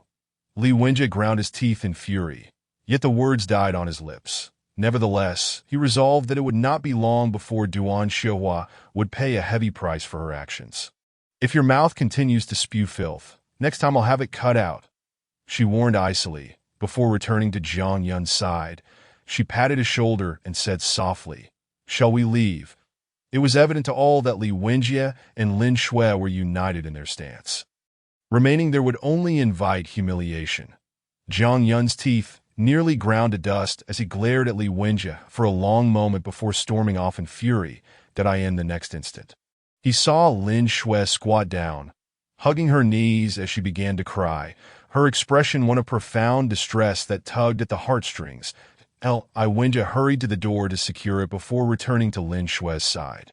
Li Wenjie ground his teeth in fury, yet the words died on his lips. Nevertheless, he resolved that it would not be long before Duan Xiaohua would pay a heavy price for her actions. "If your mouth continues to spew filth, next time I'll have it cut out," she warned icily. Before returning to Jiang Yun's side, she patted his shoulder and said softly, "Shall we leave?" It was evident to all that Li Wenjie and Lin Shui were united in their stance. Remaining there would only invite humiliation. Jiang Yun's teeth nearly ground to dust as he glared at Li Wenjie for a long moment before storming off in fury. The next instant, he saw Lin Shui squat down, hugging her knees as she began to cry, her expression one of profound distress that tugged at the heartstrings. Li Wenjie hurried to the door to secure it before returning to Lin Shui's side.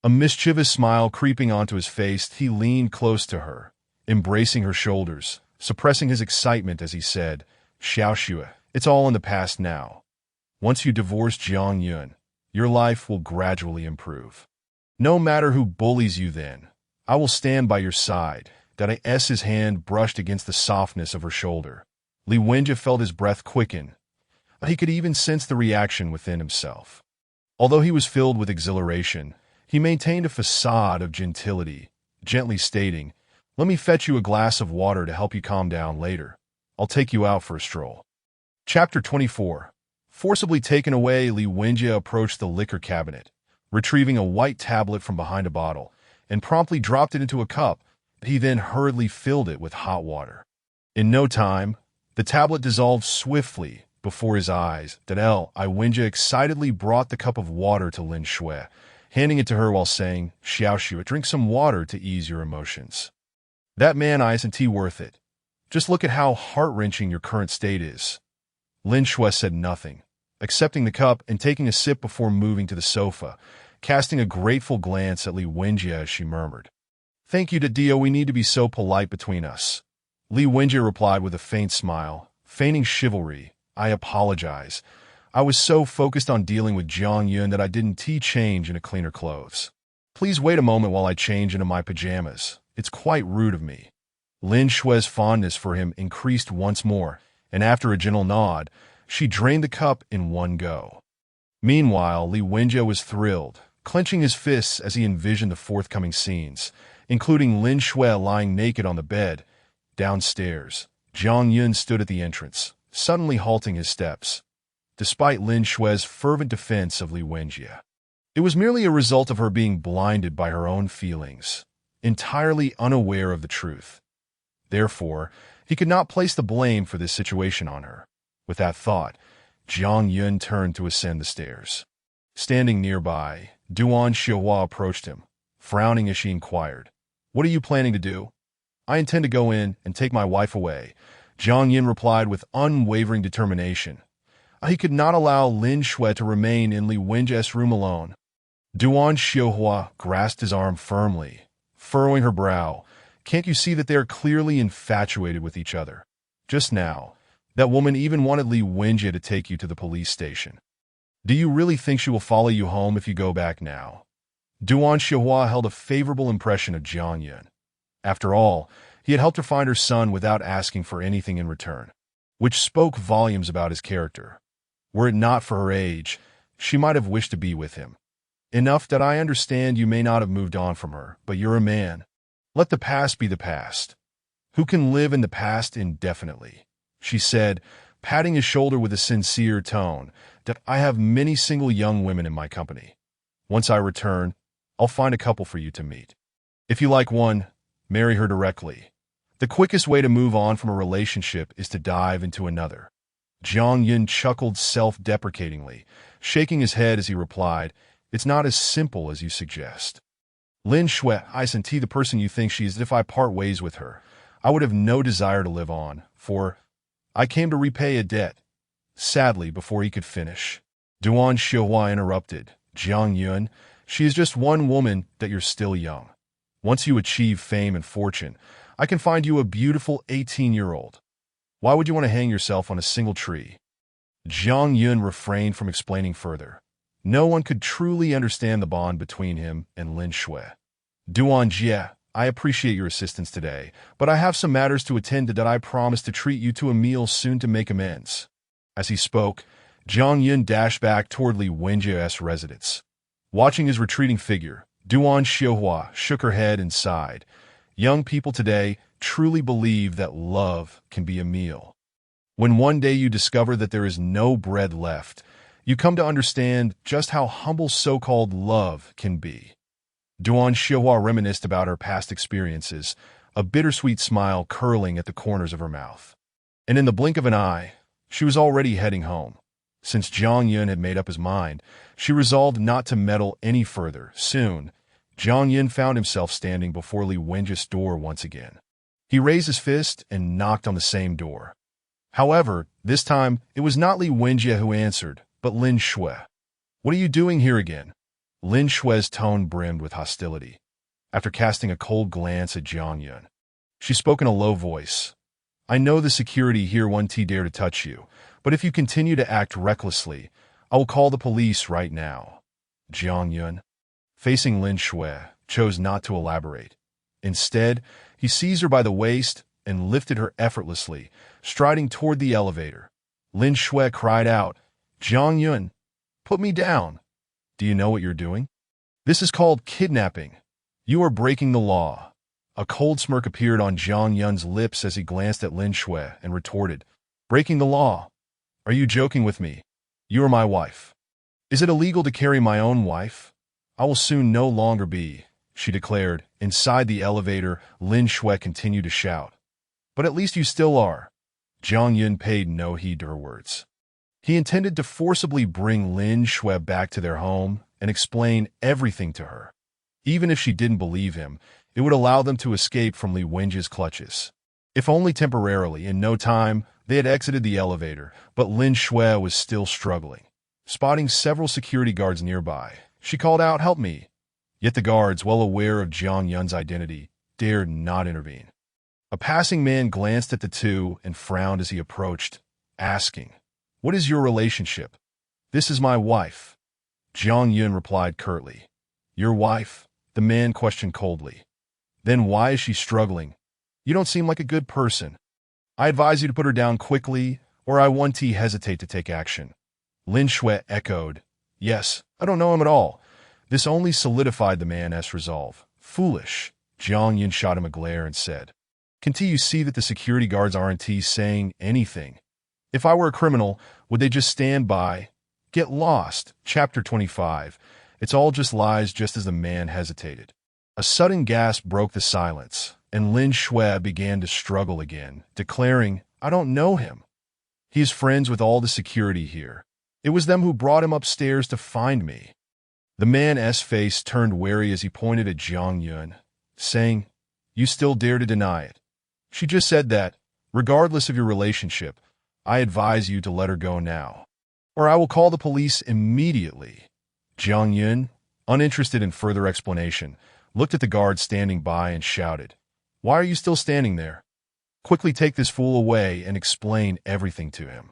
A mischievous smile creeping onto his face, he leaned close to her, embracing her shoulders, suppressing his excitement as he said, "Xiaoxue, it's all in the past now. Once you divorce Jiang Yun, your life will gradually improve. No matter who bullies you then, I will stand by your side." His hand brushed against the softness of her shoulder. Li Wenjie felt his breath quicken. He could even sense the reaction within himself. Although he was filled with exhilaration, he maintained a facade of gentility, gently stating, "Let me fetch you a glass of water to help you calm down later. I'll take you out for a stroll." Chapter 24. Forcibly taken away, Li Wenjie approached the liquor cabinet, retrieving a white tablet from behind a bottle, and promptly dropped it into a cup. He then hurriedly filled it with hot water. In no time, the tablet dissolved swiftly before his eyes. Li Wenjie excitedly brought the cup of water to Lin Shui, handing it to her while saying, "Xiao Xue, drink some water to ease your emotions. That man isn't worth it. Just look at how heart-wrenching your current state is." Lin Shui said nothing, accepting the cup and taking a sip before moving to the sofa, casting a grateful glance at Li Wenjie as she murmured, "Thank you to Dio, we need to be so polite between us." Li Wenjie replied with a faint smile, feigning chivalry, "I apologize. I was so focused on dealing with Jiang Yun that I didn't change into cleaner clothes. Please wait a moment while I change into my pajamas. It's quite rude of me." Lin Shui's fondness for him increased once more, and after a gentle nod, she drained the cup in one go. Meanwhile, Li Wenjie was thrilled, clenching his fists as he envisioned the forthcoming scenes, including Lin Shui lying naked on the bed. Downstairs, Jiang Yun stood at the entrance, suddenly halting his steps. Despite Lin Shui's fervent defense of Li Wenjie, it was merely a result of her being blinded by her own feelings, entirely unaware of the truth. Therefore, he could not place the blame for this situation on her. With that thought, Jiang Yun turned to ascend the stairs. Standing nearby, Duan Xiahua approached him, frowning as she inquired, "What are you planning to do?" "I intend to go in and take my wife away," Jiang Yun replied with unwavering determination. He could not allow Lin Shui to remain in Li Wenjie's room alone. Duan Xiahua grasped his arm firmly, furrowing her brow. "Can't you see that they are clearly infatuated with each other? Just now, that woman even wanted Li Wenjie to take you to the police station. Do you really think she will follow you home if you go back now?" Duan Xiahua held a favorable impression of Jiang Yun. After all, he had helped her find her son without asking for anything in return, which spoke volumes about his character. Were it not for her age, she might have wished to be with him. "Enough that I understand you may not have moved on from her, but you're a man. Let the past be the past. Who can live in the past indefinitely?" she said, patting his shoulder with a sincere tone, "that I have many single young women in my company. Once I return, I'll find a couple for you to meet. If you like one, marry her directly. The quickest way to move on from a relationship is to dive into another." Jiang Yun chuckled self-deprecatingly, shaking his head as he replied, "It's not as simple as you suggest. Lin Shui isn't the person you think she is. If I part ways with her, I would have no desire to live on, for I came to repay a debt." Sadly, before he could finish, Duan Xiahua interrupted, "Jiang Yun, she is just one woman that you're still young. Once you achieve fame and fortune, I can find you a beautiful 18-year-old. Why would you want to hang yourself on a single tree?" Jiang Yun refrained from explaining further. No one could truly understand the bond between him and Lin Shui. "Duan Jie, I appreciate your assistance today, but I have some matters to attend to that. I promise to treat you to a meal soon to make amends." As he spoke, Jiang Yun dashed back toward Li Wenjie's residence. Watching his retreating figure, Duan Xiahua shook her head and sighed. Young people today truly believe that love can be a meal. When one day you discover that there is no bread left, you come to understand just how humble so-called love can be. Duan Xiahua reminisced about her past experiences, a bittersweet smile curling at the corners of her mouth. And in the blink of an eye, she was already heading home. Since Jiang Yun had made up his mind, she resolved not to meddle any further. Soon, Jiang Yun found himself standing before Li Wenjie's door once again. He raised his fist and knocked on the same door. However, this time, it was not Li Wenjie who answered, but Lin Shui. "What are you doing here again?" Lin Shui's tone brimmed with hostility. After casting a cold glance at Jiang Yun, she spoke in a low voice. "I know the security here won't dare to touch you, but if you continue to act recklessly, I will call the police right now." Jiang Yun, facing Lin Shui, chose not to elaborate. Instead, he seized her by the waist and lifted her effortlessly, striding toward the elevator. Lin Shui cried out, "Jiang Yun, put me down. Do you know what you're doing? This is called kidnapping. You are breaking the law." A cold smirk appeared on Jiang Yun's lips as he glanced at Lin Shui and retorted, "Breaking the law? Are you joking with me? You are my wife. Is it illegal to carry my own wife? I will soon no longer be," she declared. Inside the elevator, Lin Shui continued to shout, "But at least you still are." Jiang Yun paid no heed to her words. He intended to forcibly bring Lin Shui back to their home and explain everything to her. Even if she didn't believe him, it would allow them to escape from Li Wenji's clutches. If only temporarily, in no time, they had exited the elevator, but Lin Shui was still struggling. Spotting several security guards nearby, she called out, "Help me!" Yet the guards, well aware of Jiang Yun's identity, dared not intervene. A passing man glanced at the two and frowned as he approached, asking, "What is your relationship?" "This is my wife." Jiang Yun replied curtly. "Your wife?" the man questioned coldly. "Then why is she struggling? You don't seem like a good person. I advise you to put her down quickly, or I won't hesitate to take action." Lin Shui echoed, "Yes, I don't know him at all." This only solidified the man's resolve. "Foolish." Jiang Yun shot him a glare and said, "Can't you see that the security guards aren't saying anything? If I were a criminal, would they just stand by? Get lost." Chapter 25. It's all just lies, just as the man hesitated. A sudden gasp broke the silence, and Lin Shui began to struggle again, declaring, "I don't know him. He is friends with all the security here. It was them who brought him upstairs to find me." The man's face turned wary as he pointed at Jiang Yun, saying, "You still dare to deny it? She just said that, regardless of your relationship, I advise you to let her go now, or I will call the police immediately." Jiang Yun, uninterested in further explanation, looked at the guard standing by and shouted, "Why are you still standing there? Quickly take this fool away and explain everything to him.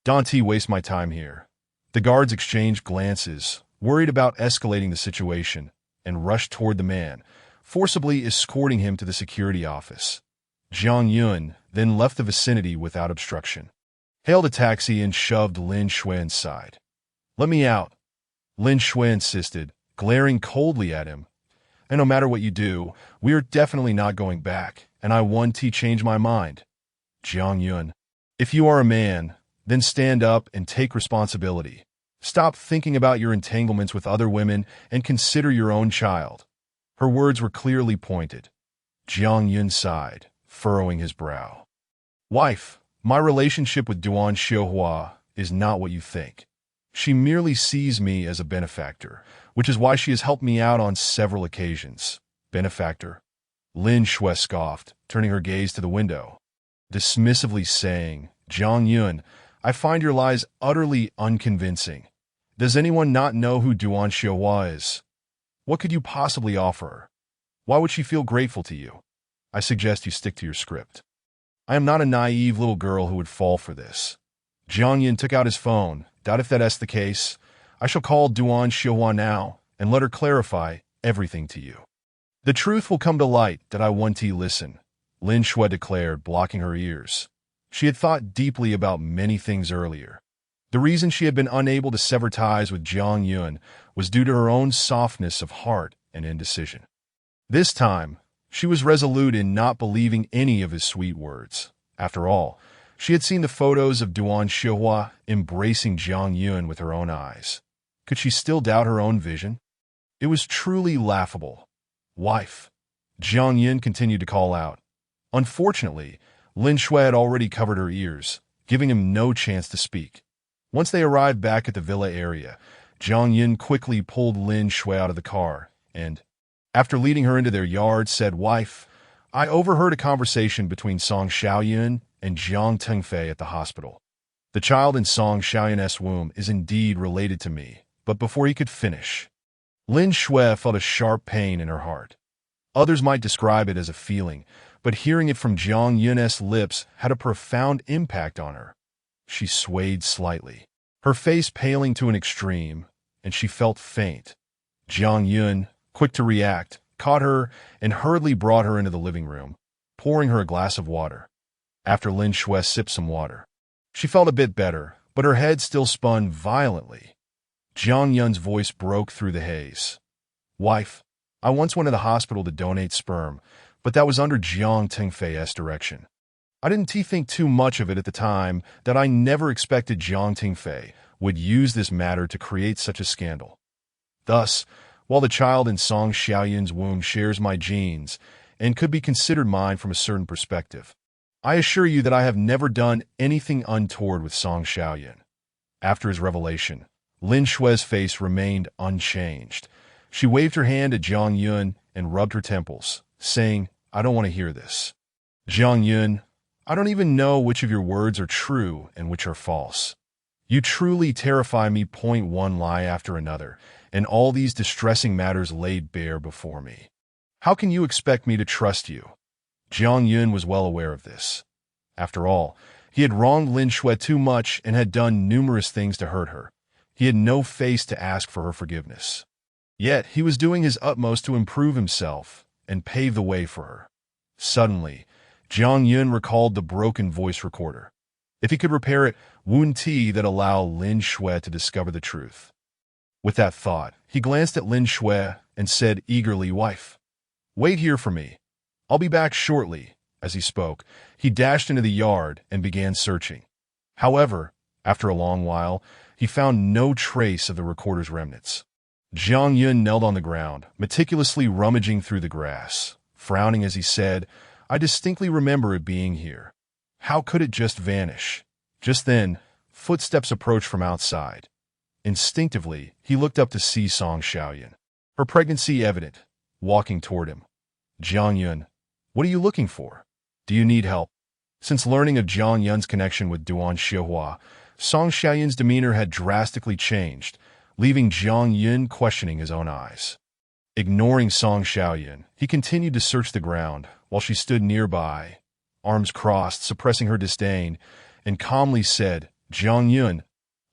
Don't waste my time here." The guards exchanged glances, worried about escalating the situation, and rushed toward the man, forcibly escorting him to the security office. Jiang Yun then left the vicinity without obstruction, hailed a taxi, and shoved Lin Shui inside. "Let me out," Lin Shui insisted, glaring coldly at him. "And no matter what you do, we are definitely not going back, and I won't change my mind." Jiang Yun, "If you are a man, then stand up and take responsibility. Stop thinking about your entanglements with other women and consider your own child." Her words were clearly pointed. Jiang Yun sighed, furrowing his brow. "Wife, my relationship with Duan Xiuhua is not what you think. She merely sees me as a benefactor, which is why she has helped me out on several occasions." "Benefactor?" Lin Shui scoffed, turning her gaze to the window, dismissively saying, "Jiang Yun, I find your lies utterly unconvincing. Does anyone not know who Duan Xiuhua is? What could you possibly offer her? Why would she feel grateful to you? I suggest you stick to your script. I am not a naive little girl who would fall for this." Jiang Yun took out his phone. "Doubt if that's the case. I shall call Duan Xiuhua now and let her clarify everything to you. The truth will come to light that I want to listen," Lin Shui declared, blocking her ears. She had thought deeply about many things earlier. The reason she had been unable to sever ties with Jiang Yun was due to her own softness of heart and indecision. This time, she was resolute in not believing any of his sweet words. After all, she had seen the photos of Duan Xiuhua embracing Jiang Yun with her own eyes. Could she still doubt her own vision? It was truly laughable. "Wife," Jiang Yun continued to call out. Unfortunately, Lin Shui had already covered her ears, giving him no chance to speak. Once they arrived back at the villa area, Jiang Yun quickly pulled Lin Shui out of the car and, after leading her into their yard, said, "Wife, I overheard a conversation between Song Xiaoyun and Jiang Tengfei at the hospital. The child in Song Xiaoyun's womb is indeed related to me." But before he could finish, Lin Shui felt a sharp pain in her heart. Others might describe it as a feeling, but hearing it from Jiang Yun's lips had a profound impact on her. She swayed slightly, her face paling to an extreme, and she felt faint. Jiang Yun, quick to react, caught her and hurriedly brought her into the living room, pouring her a glass of water. After Lin Shui sipped some water, she felt a bit better, but her head still spun violently. Jiang Yun's voice broke through the haze. "Wife, I once went to the hospital to donate sperm, but that was under Jiang Tengfei's direction. I didn't think too much of it at the time that I never expected Jiang Tengfei would use this matter to create such a scandal. Thus, while the child in Song Xiaoyun's womb shares my genes and could be considered mine from a certain perspective, I assure you that I have never done anything untoward with Song Xiaoyun." After his revelation, Lin Shue's face remained unchanged. She waved her hand at Jiang Yun and rubbed her temples, saying, "I don't want to hear this. Jiang Yun, I don't even know which of your words are true and which are false. You truly terrify me. Point one lie after another, and all these distressing matters laid bare before me. How can you expect me to trust you?" Jiang Yun was well aware of this. After all, he had wronged Lin Shui too much and had done numerous things to hurt her. He had no face to ask for her forgiveness. Yet he was doing his utmost to improve himself and pave the way for her. Suddenly, Jiang Yun recalled the broken voice recorder. If he could repair it, wouldn't that allow Lin Shui to discover the truth? With that thought, he glanced at Lin Shui and said eagerly, "Wife, wait here for me. I'll be back shortly." As he spoke, he dashed into the yard and began searching. However, after a long while, he found no trace of the recorder's remnants. Jiang Yun knelt on the ground, meticulously rummaging through the grass, frowning as he said, "I distinctly remember it being here. How could it just vanish?" Just then, footsteps approached from outside. Instinctively, he looked up to see Song Xiaoyan, her pregnancy evident, walking toward him. "Jiang Yun, what are you looking for? Do you need help?" Since learning of Jiang Yun's connection with Duan Xiehua, Song Xiaoyan's demeanor had drastically changed, leaving Jiang Yun questioning his own eyes. Ignoring Song Xiaoyan, he continued to search the ground while she stood nearby, arms crossed, suppressing her disdain, and calmly said, "Jiang Yun,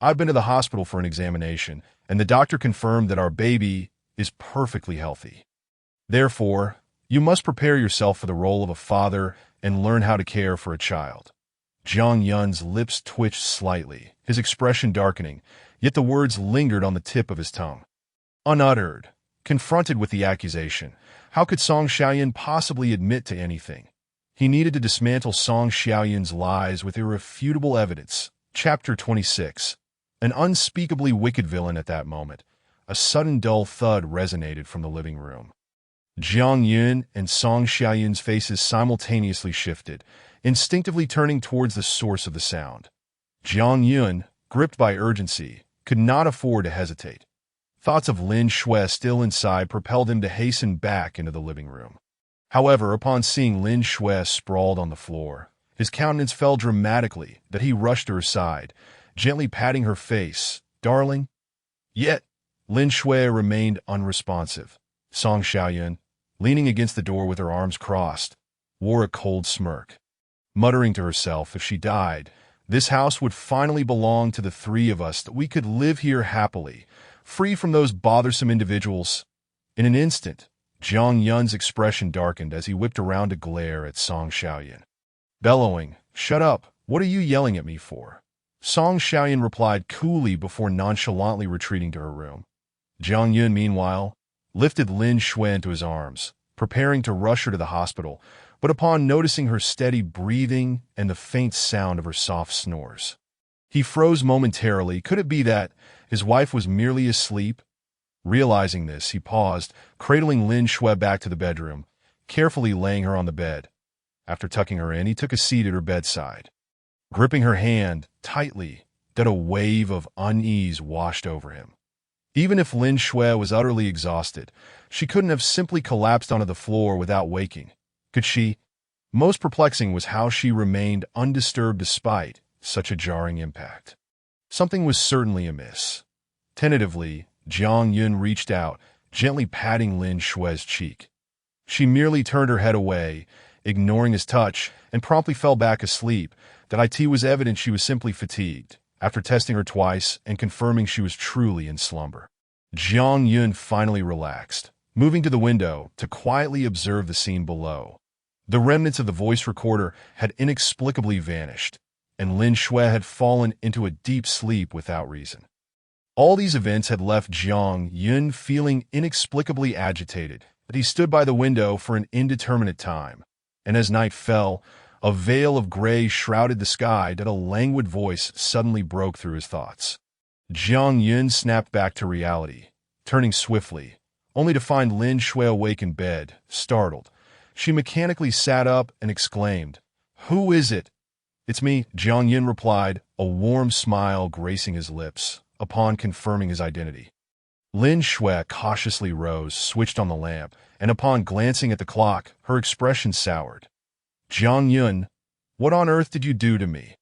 I've been to the hospital for an examination, and the doctor confirmed that our baby is perfectly healthy. Therefore, you must prepare yourself for the role of a father and learn how to care for a child." Jiang Yun's lips twitched slightly, his expression darkening, yet the words lingered on the tip of his tongue. Unuttered, confronted with the accusation, how could Song Xiaoyan possibly admit to anything? He needed to dismantle Song Xiaoyan's lies with irrefutable evidence. Chapter 26. An unspeakably wicked villain. At that moment, a sudden dull thud resonated from the living room. Jiang Yun and Song Xiaoyan's faces simultaneously shifted, instinctively turning towards the source of the sound. Jiang Yun, gripped by urgency, could not afford to hesitate. Thoughts of Lin Shui still inside propelled him to hasten back into the living room. However, upon seeing Lin Shui sprawled on the floor, his countenance fell dramatically that he rushed to her side, gently patting her face. "Darling?" Yet, Lin Shui remained unresponsive. Song Xiaoyan, leaning against the door with her arms crossed, wore a cold smirk. Muttering to herself, if she died, this house would finally belong to the three of us, that we could live here happily, free from those bothersome individuals. In an instant, Jiang Yun's expression darkened as he whipped around to glare at Song Xiaoyan. Bellowing, "Shut up, what are you yelling at me for?" Song Xiaoyan replied coolly before nonchalantly retreating to her room. Jiang Yun, meanwhile, lifted Lin Shui into his arms, preparing to rush her to the hospital, but upon noticing her steady breathing and the faint sound of her soft snores, he froze momentarily. Could it be that his wife was merely asleep? Realizing this, he paused, cradling Lin Shui back to the bedroom, carefully laying her on the bed. After tucking her in, he took a seat at her bedside. Gripping her hand tightly, that a wave of unease washed over him. Even if Lin Shui was utterly exhausted, she couldn't have simply collapsed onto the floor without waking, could she? Most perplexing was how she remained undisturbed despite such a jarring impact. Something was certainly amiss. Tentatively, Jiang Yun reached out, gently patting Lin Shui's cheek. She merely turned her head away, ignoring his touch, and promptly fell back asleep. That it was evident she was simply fatigued, after testing her twice and confirming she was truly in slumber. Jiang Yun finally relaxed, moving to the window to quietly observe the scene below. The remnants of the voice recorder had inexplicably vanished, and Lin Shui had fallen into a deep sleep without reason. All these events had left Jiang Yun feeling inexplicably agitated, but he stood by the window for an indeterminate time, and as night fell, a veil of gray shrouded the sky. That a languid voice suddenly broke through his thoughts. Jiang Yun snapped back to reality, turning swiftly, only to find Lin Shui awake in bed, startled. She mechanically sat up and exclaimed, "Who is it?" "It's me," Jiang Yun replied, a warm smile gracing his lips. upon confirming his identity. Lin Shui cautiously rose, switched on the lamp, and upon glancing at the clock, her expression soured. Jiang Yun, what on earth did you do to me?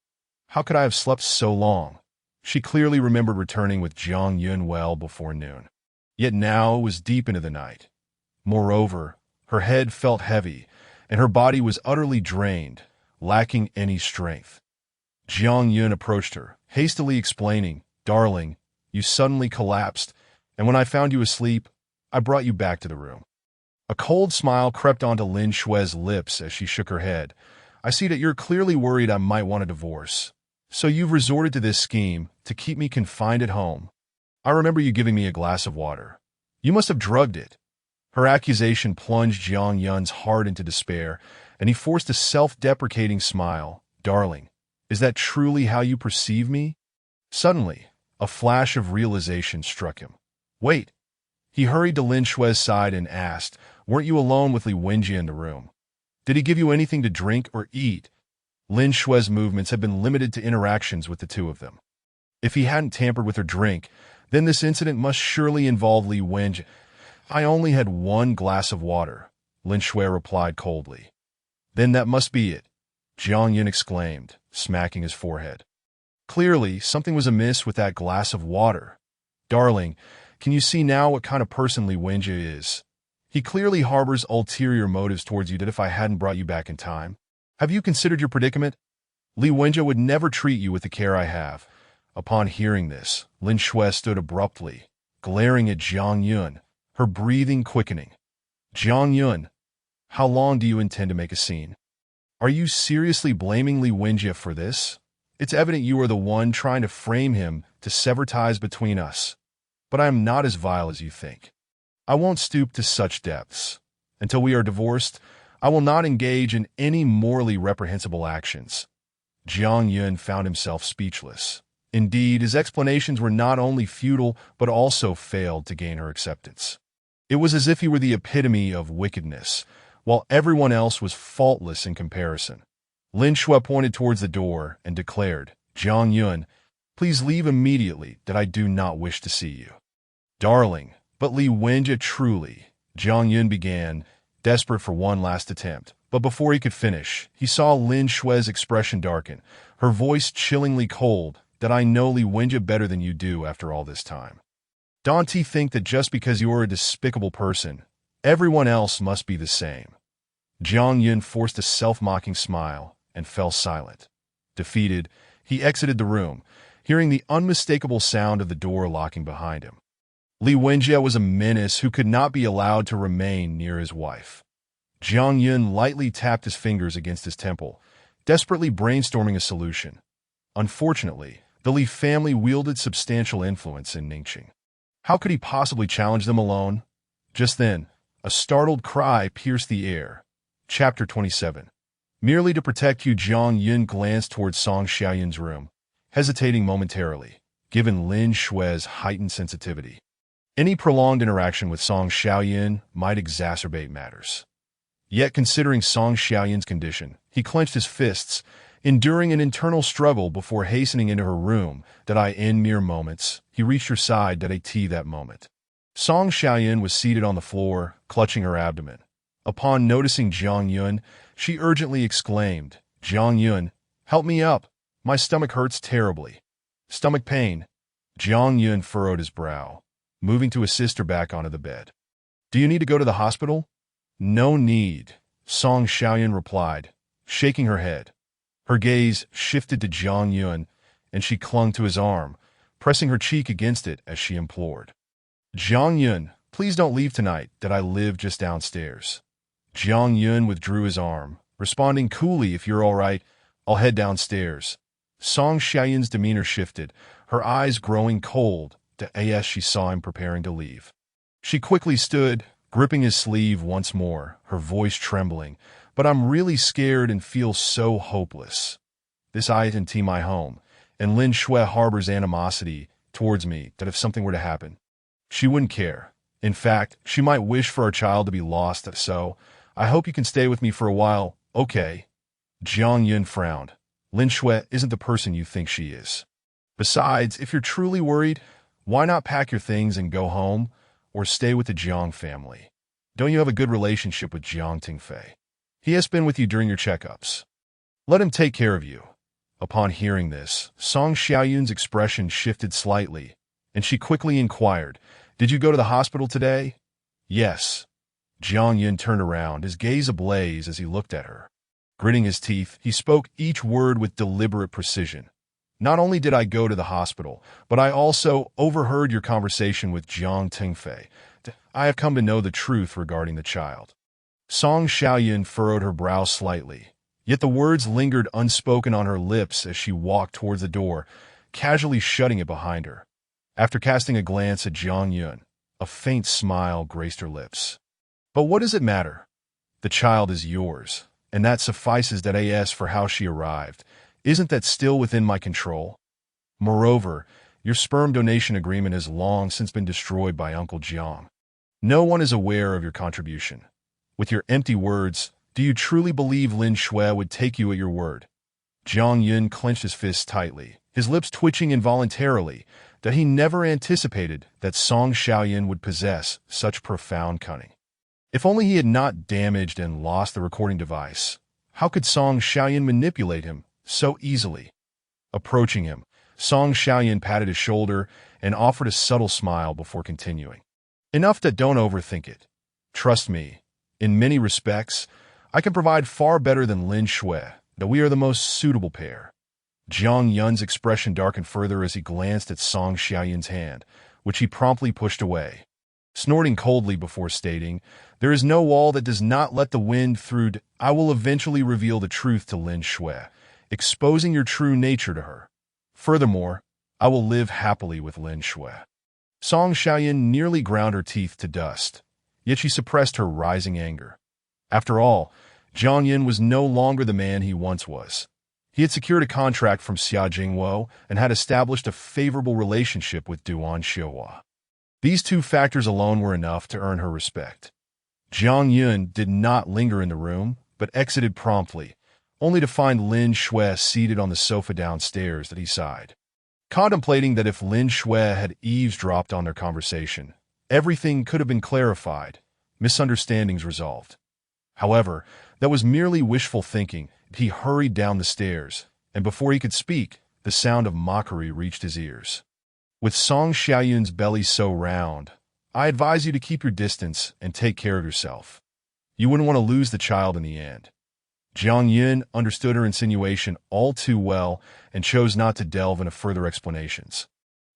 How could I have slept so long? She clearly remembered returning with Jiang Yun well before noon. Yet now it was deep into the night. Moreover, her head felt heavy, and her body was utterly drained, lacking any strength. Jiang Yun approached her, hastily explaining, "Darling, you suddenly collapsed, and when I found you asleep, I brought you back to the room." A cold smile crept onto Lin Shui's lips as she shook her head. "I see that you're clearly worried I might want a divorce. So you've resorted to this scheme to keep me confined at home. I remember you giving me a glass of water. You must have drugged it." Her accusation plunged Jiang Yun's heart into despair, and he forced a self-deprecating smile. "Darling, is that truly how you perceive me?" Suddenly, a flash of realization struck him. "Wait." He hurried to Lin Shui's side and asked, "Weren't you alone with Li Wenjie in the room? Did he give you anything to drink or eat?" Lin Shui's movements had been limited to interactions with the two of them. If he hadn't tampered with her drink, then this incident must surely involve Li Wenjie. "I only had one glass of water," Lin Shui replied coldly. "Then that must be it," Jiang Yun exclaimed, smacking his forehead. Clearly, something was amiss with that glass of water. "Darling, can you see now what kind of person Li Wenjie is? He clearly harbors ulterior motives towards you that if I hadn't brought you back in time. Have you considered your predicament? Li Wenjie would never treat you with the care I have." Upon hearing this, Lin Shui stood abruptly, glaring at Jiang Yun, her breathing quickening. "Jiang Yun, how long do you intend to make a scene? Are you seriously blaming Li Wenjie for this? It's evident you are the one trying to frame him to sever ties between us. But I am not as vile as you think. I won't stoop to such depths. Until we are divorced, I will not engage in any morally reprehensible actions." Jiang Yun found himself speechless. Indeed, his explanations were not only futile, but also failed to gain her acceptance. It was as if he were the epitome of wickedness, while everyone else was faultless in comparison. Lin Shui pointed towards the door and declared, "Jiang Yun, please leave immediately, that I do not wish to see you." "Darling, but Li Wenjie truly," Jiang Yun began, desperate for one last attempt. But before he could finish, he saw Lin Shui's expression darken, her voice chillingly cold, "That I know Li Wenjie better than you do after all this time. Don't you think that just because you are a despicable person, everyone else must be the same?" Jiang Yun forced a self-mocking smile and fell silent. Defeated, he exited the room, hearing the unmistakable sound of the door locking behind him. Li Wenjie was a menace who could not be allowed to remain near his wife. Jiang Yun lightly tapped his fingers against his temple, desperately brainstorming a solution. Unfortunately, the Li family wielded substantial influence in Ningxing. How could he possibly challenge them alone? Just then, a startled cry pierced the air. Chapter 27. Merely to protect you, Jiang Yun glanced towards Song Xiaoyun's room, hesitating momentarily, given Lin Shui's heightened sensitivity. Any prolonged interaction with Song Xiaoyun might exacerbate matters. Yet considering Song Xiaoyun's condition, he clenched his fists, enduring an internal struggle before hastening into her room, that in mere moments, he reached her side that moment. Song Xiaoyun was seated on the floor, clutching her abdomen. Upon noticing Jiang Yun, she urgently exclaimed, "Jiang Yun, help me up. My stomach hurts terribly." "Stomach pain." Jiang Yun furrowed his brow, moving to assist her back onto the bed. "Do you need to go to the hospital?" "No need," Song Xiaoyun replied, shaking her head. Her gaze shifted to Jiang Yun, and she clung to his arm, pressing her cheek against it as she implored. "Jiang Yun, please don't leave tonight, that I live just downstairs." Jiang Yun withdrew his arm, responding coolly, "If you're all right, I'll head downstairs." Song Xiaoyun's demeanor shifted, her eyes growing cold as she saw him preparing to leave. She quickly stood, gripping his sleeve once more, her voice trembling. "But I'm really scared and feel so hopeless. This isn't my home, and Lin Shui harbors animosity towards me that if something were to happen, she wouldn't care. In fact, she might wish for our child to be lost, so I hope you can stay with me for a while, okay?" Jiang Yun frowned. "Lin Shui isn't the person you think she is." Besides, if you're truly worried, why not pack your things and go home or stay with the Jiang family? Don't you have a good relationship with Jiang Tingfei? He has been with you during your checkups. Let him take care of you. Upon hearing this, Song Xiaoyun's expression shifted slightly, and she quickly inquired, "Did you go to the hospital today?" "Yes." Jiang Yun turned around, his gaze ablaze as he looked at her. Gritting his teeth, he spoke each word with deliberate precision. "Not only did I go to the hospital, but I also overheard your conversation with Jiang Tingfei. I have come to know the truth regarding the child." Song Xiaoyun furrowed her brow slightly, yet the words lingered unspoken on her lips as she walked towards the door, casually shutting it behind her. After casting a glance at Jiang Yun, a faint smile graced her lips. "But what does it matter? The child is yours, and that suffices. That as for how she arrived, isn't that still within my control? Moreover, your sperm donation agreement has long since been destroyed by Uncle Jiang. No one is aware of your contribution. With your empty words, do you truly believe Lin Shui would take you at your word?" Jiang Yun clenched his fists tightly, his lips twitching involuntarily, that he never anticipated that Song Xiaoyun would possess such profound cunning. If only he had not damaged and lost the recording device. How could Song Xiaoyun manipulate him so easily? Approaching him, Song Xiaoyun patted his shoulder and offered a subtle smile before continuing. "Enough that don't overthink it. Trust me, in many respects, I can provide far better than Lin Shui, that we are the most suitable pair." Jiang Yun's expression darkened further as he glanced at Song Xiaoyun's hand, which he promptly pushed away, snorting coldly before stating, "There is no wall that does not let the wind through. I will eventually reveal the truth to Lin Shui, exposing your true nature to her. Furthermore, I will live happily with Lin Shui." Song Xiaoyun nearly ground her teeth to dust, yet she suppressed her rising anger. After all, Jiang Yun was no longer the man he once was. He had secured a contract from Xia Jingwo and had established a favorable relationship with Duan Xiuhua. These two factors alone were enough to earn her respect. Jiang Yun did not linger in the room, but exited promptly, only to find Lin Shui seated on the sofa downstairs. That he sighed, contemplating that if Lin Shui had eavesdropped on their conversation, everything could have been clarified, misunderstandings resolved. However, that was merely wishful thinking. He hurried down the stairs, and before he could speak, the sound of mockery reached his ears. "With Song Xiaoyun's belly so round, I advise you to keep your distance and take care of yourself. You wouldn't want to lose the child in the end." Jiang Yun understood her insinuation all too well and chose not to delve into further explanations.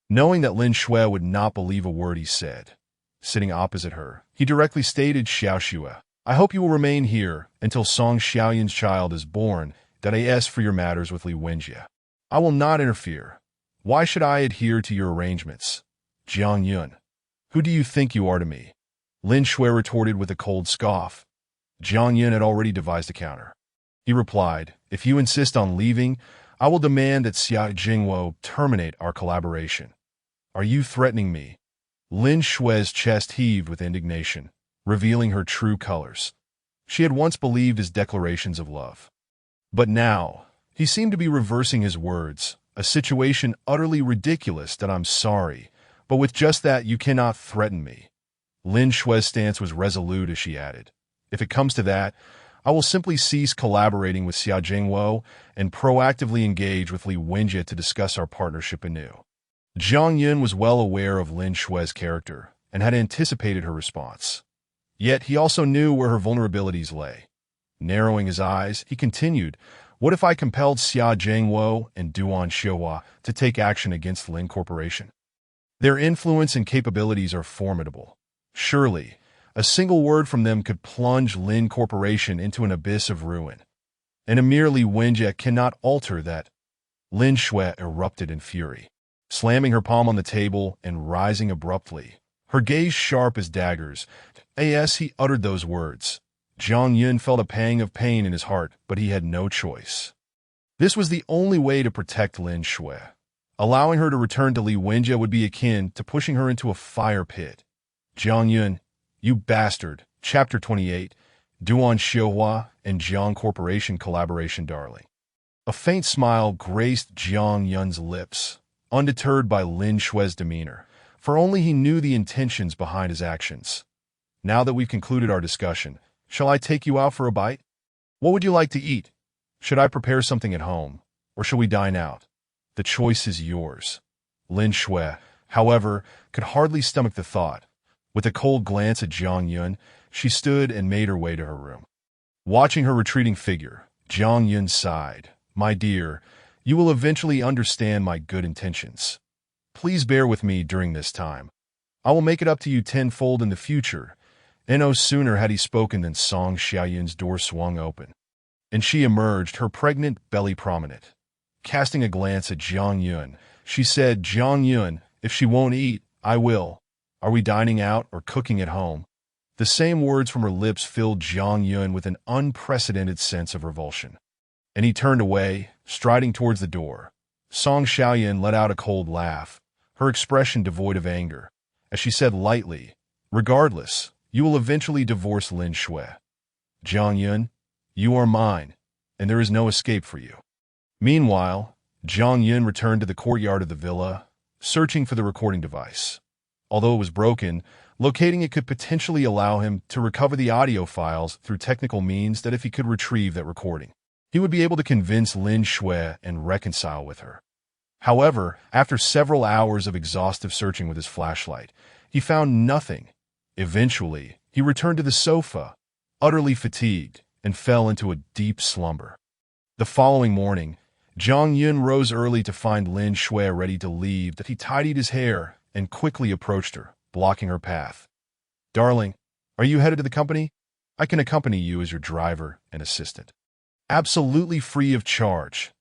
Knowing that Lin Shui would not believe a word he said, sitting opposite her, he directly stated, "Xiaoxue, I hope you will remain here until Song Xiaoyun's child is born. That I ask for your matters with Li Wenjie. I will not interfere. Why should I adhere to your arrangements?" "Jiang Yun, who do you think you are to me?" Lin Shui retorted with a cold scoff. Jiang Yun had already devised a counter. He replied, "If you insist on leaving, I will demand that Xia Jingwo terminate our collaboration." "Are you threatening me?" Lin Shui's chest heaved with indignation, revealing her true colors. She had once believed his declarations of love. But now, he seemed to be reversing his words, a situation utterly ridiculous. "That I'm sorry, but with just that you cannot threaten me." Lin Shui's stance was resolute as she added, "If it comes to that, I will simply cease collaborating with Xia Jingwo and proactively engage with Li Wenjie to discuss our partnership anew." Jiang Yun was well aware of Lin Shui's character and had anticipated her response. Yet he also knew where her vulnerabilities lay. Narrowing his eyes, he continued, "What if I compelled Xia Jingwo and Duan Xiuhua to take action against Lin Corporation? Their influence and capabilities are formidable. Surely, a single word from them could plunge Lin Corporation into an abyss of ruin. And a mere Li Wenjie cannot alter that." Lin Shui erupted in fury, slamming her palm on the table and rising abruptly, her gaze sharp as daggers. As he uttered those words, Jiang Yun felt a pang of pain in his heart, but he had no choice. This was the only way to protect Lin Shui. Allowing her to return to Li Wenjie would be akin to pushing her into a fire pit. "Jiang Yun, you bastard." Chapter 28, Duan Xiuhua and Jiang Corporation Collaboration. Darling. A faint smile graced Jiang Yun's lips, undeterred by Lin Shue's demeanor, for only he knew the intentions behind his actions. Now that we've concluded our discussion, shall I take you out for a bite? What would you like to eat? Should I prepare something at home, or shall we dine out? The choice is yours. Lin Shui, however, could hardly stomach the thought. With a cold glance at Jiang Yun, she stood and made her way to her room. Watching her retreating figure, Jiang Yun sighed. My dear, you will eventually understand my good intentions. Please bear with me during this time. I will make it up to you tenfold in the future. And no sooner had he spoken than Song Xiaoyun's door swung open, and she emerged, her pregnant belly prominent. Casting a glance at Jiang Yun, she said, Jiang Yun, if she won't eat, I will. Are we dining out or cooking at home? The same words from her lips filled Jiang Yun with an unprecedented sense of revulsion. And he turned away, striding towards the door. Song Xiaoyun let out a cold laugh, her expression devoid of anger, as she said lightly, regardless, you will eventually divorce Lin Shui. Jiang Yun, you are mine, and there is no escape for you. Meanwhile, Jiang Yun returned to the courtyard of the villa, searching for the recording device. Although it was broken, locating it could potentially allow him to recover the audio files through technical means that if he could retrieve that recording, he would be able to convince Lin Shui and reconcile with her. However, after several hours of exhaustive searching with his flashlight, he found nothing. Eventually, he returned to the sofa, utterly fatigued, and fell into a deep slumber. The following morning, Jiang Yun rose early to find Lin Shui ready to leave. That he tidied his hair and quickly approached her, blocking her path. Darling, are you headed to the company? I can accompany you as your driver and assistant. Absolutely free of charge.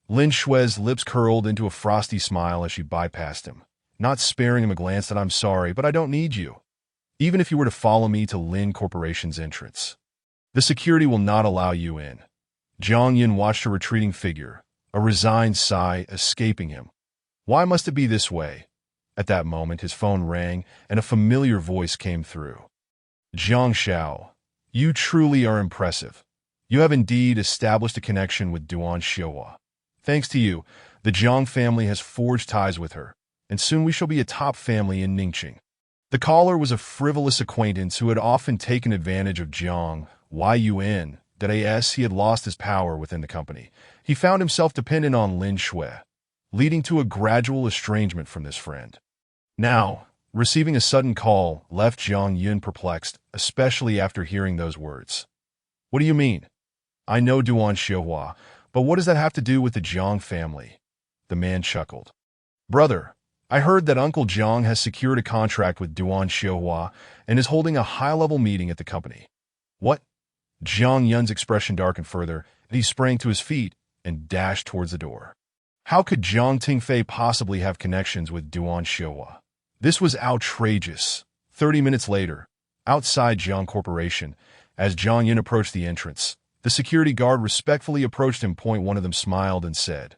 Lin Shui's lips curled into a frosty smile as she bypassed him, not sparing him a glance that I'm sorry, but I don't need you. Even if you were to follow me to Lin Corporation's entrance, the security will not allow you in. Jiang Yun watched her retreating figure, a resigned sigh escaping him. Why must it be this way? At that moment, his phone rang, and a familiar voice came through. Jiang Xiao, you truly are impressive. You have indeed established a connection with Duan Xiuhua. Thanks to you, the Jiang family has forged ties with her, and soon we shall be a top family in Ningqing. The caller was a frivolous acquaintance who had often taken advantage of Jiang Yun. That as he had lost his power within the company, he found himself dependent on Lin Shui, leading to a gradual estrangement from this friend. Now, receiving a sudden call left Jiang Yun perplexed, especially after hearing those words. What do you mean? I know Duan Xiuhua, but what does that have to do with the Jiang family? The man chuckled. Brother, I heard that Uncle Jiang has secured a contract with Duan Xiuhua and is holding a high-level meeting at the company. What? Jiang Yun's expression darkened further, and he sprang to his feet and dashed towards the door. How could Jiang Tingfei possibly have connections with Duan Xiuhua? This was outrageous. 30 minutes later, outside Jiang Corporation, as Jiang Yun approached the entrance, the security guard respectfully approached him. One of them smiled and said,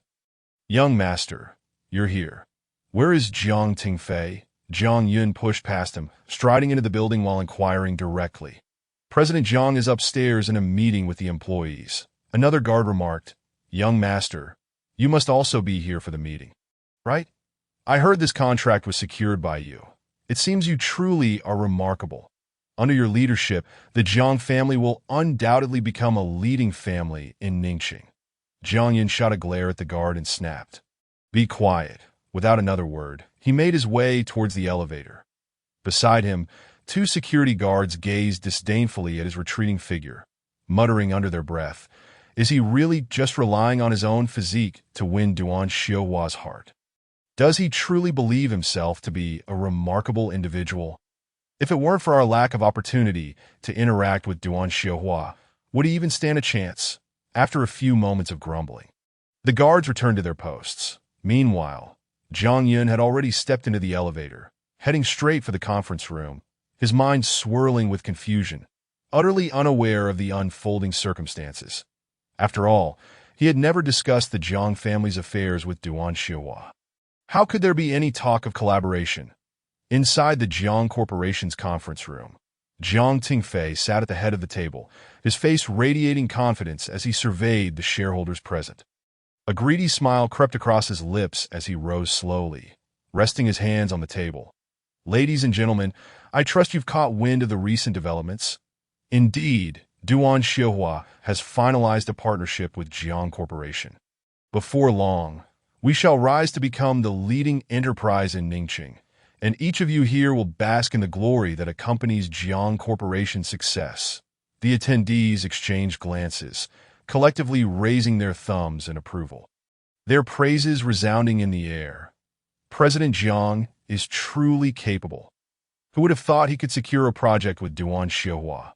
Young master, you're here. Where is Jiang Tingfei? Jiang Yun pushed past him, striding into the building while inquiring directly. President Jiang is upstairs in a meeting with the employees. Another guard remarked, Young master, you must also be here for the meeting, right? I heard this contract was secured by you. It seems you truly are remarkable. Under your leadership, the Jiang family will undoubtedly become a leading family in Ningqing. Jiang Yun shot a glare at the guard and snapped. Be quiet. Without another word, he made his way towards the elevator. Beside him, two security guards gazed disdainfully at his retreating figure, muttering under their breath, is he really just relying on his own physique to win Duan Xiuhua's heart? Does he truly believe himself to be a remarkable individual? If it weren't for our lack of opportunity to interact with Duan Xiuhua, would he even stand a chance? After a few moments of grumbling, the guards returned to their posts. Meanwhile, Jiang Yun had already stepped into the elevator, heading straight for the conference room, his mind swirling with confusion, utterly unaware of the unfolding circumstances. After all, he had never discussed the Jiang family's affairs with Duan Xiuhua. How could there be any talk of collaboration? Inside the Jiang Corporation's conference room, Jiang Tingfei sat at the head of the table, his face radiating confidence as he surveyed the shareholders present. A greedy smile crept across his lips as he rose slowly, resting his hands on the table. Ladies and gentlemen, I trust you've caught wind of the recent developments. Indeed, Duan Xiuhua has finalized a partnership with Jiang Corporation. Before long, we shall rise to become the leading enterprise in Ningqing, and each of you here will bask in the glory that accompanies Jiang Corporation's success. The attendees exchanged glances, collectively raising their thumbs in approval, their praises resounding in the air. President Jiang is truly capable. Who would have thought he could secure a project with Duan Xiuhua?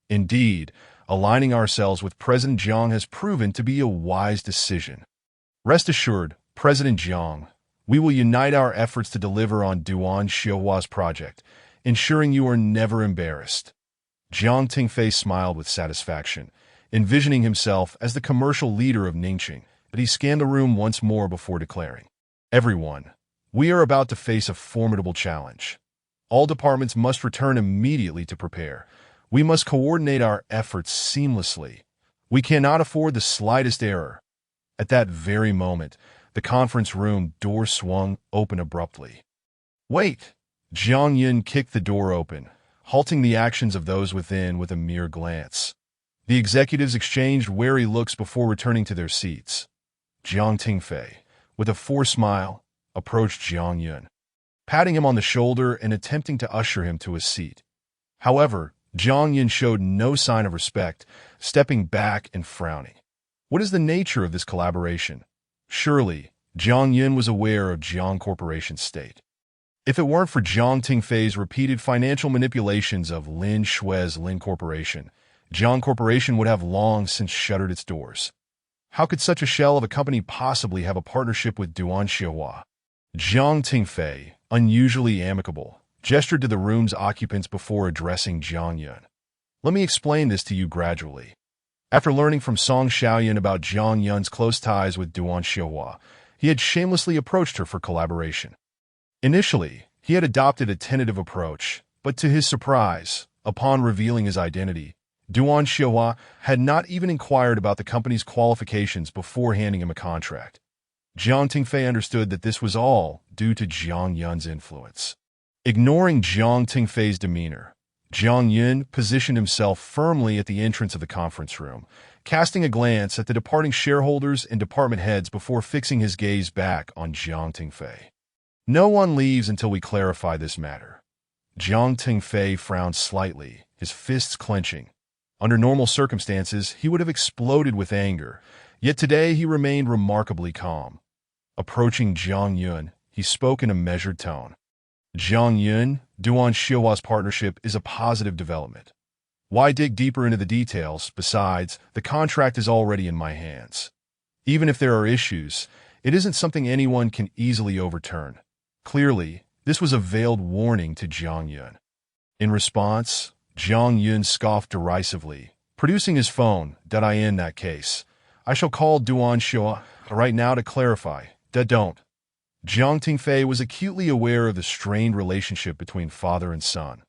Indeed, aligning ourselves with President Jiang has proven to be a wise decision. Rest assured, President Jiang, we will unite our efforts to deliver on Duan Xiuhua's project, ensuring you are never embarrassed. Jiang Tingfei smiled with satisfaction, envisioning himself as the commercial leader of Ningqing, but he scanned the room once more before declaring, "Everyone, we are about to face a formidable challenge. All departments must return immediately to prepare. We must coordinate our efforts seamlessly. We cannot afford the slightest error." At that very moment, the conference room door swung open abruptly. "Wait!" Jiang Yun kicked the door open, halting the actions of those within with a mere glance. The executives exchanged wary looks before returning to their seats. Jiang Tingfei, with a forced smile, approached Jiang Yun, patting him on the shoulder and attempting to usher him to a seat. However, Jiang Yun showed no sign of respect, stepping back and frowning. What is the nature of this collaboration? Surely, Jiang Yun was aware of Jiang Corporation's state. If it weren't for Jiang Tingfei's repeated financial manipulations of Lin Shui's Lin Corporation, Jiang Corporation would have long since shuttered its doors. How could such a shell of a company possibly have a partnership with Duan Xiuhua? Jiang Tingfei, unusually amicable, gestured to the room's occupants before addressing Jiang Yun. "Let me explain this to you gradually." After learning from Song Xiaoyan about Jiang Yun's close ties with Duan Xiuhua, he had shamelessly approached her for collaboration. Initially, he had adopted a tentative approach, but to his surprise, upon revealing his identity, Duan Xiuhua had not even inquired about the company's qualifications before handing him a contract. Jiang Tingfei understood that this was all due to Jiang Yun's influence. Ignoring Jiang Tingfei's demeanor, Jiang Yun positioned himself firmly at the entrance of the conference room, casting a glance at the departing shareholders and department heads before fixing his gaze back on Jiang Tingfei. "No one leaves until we clarify this matter." Jiang Tingfei frowned slightly, his fists clenching. Under normal circumstances, he would have exploded with anger, yet today he remained remarkably calm. Approaching Jiang Yun, he spoke in a measured tone. "Jiang Yun, Duan Xiuhua's partnership is a positive development. Why dig deeper into the details? Besides, the contract is already in my hands. Even if there are issues, it isn't something anyone can easily overturn." Clearly, this was a veiled warning to Jiang Yun. In response, Jiang Yun scoffed derisively, producing his phone. "In that case, I shall call Duan Xiuhua right now to clarify. Don't." Jiang Tingfei was acutely aware of the strained relationship between father and son.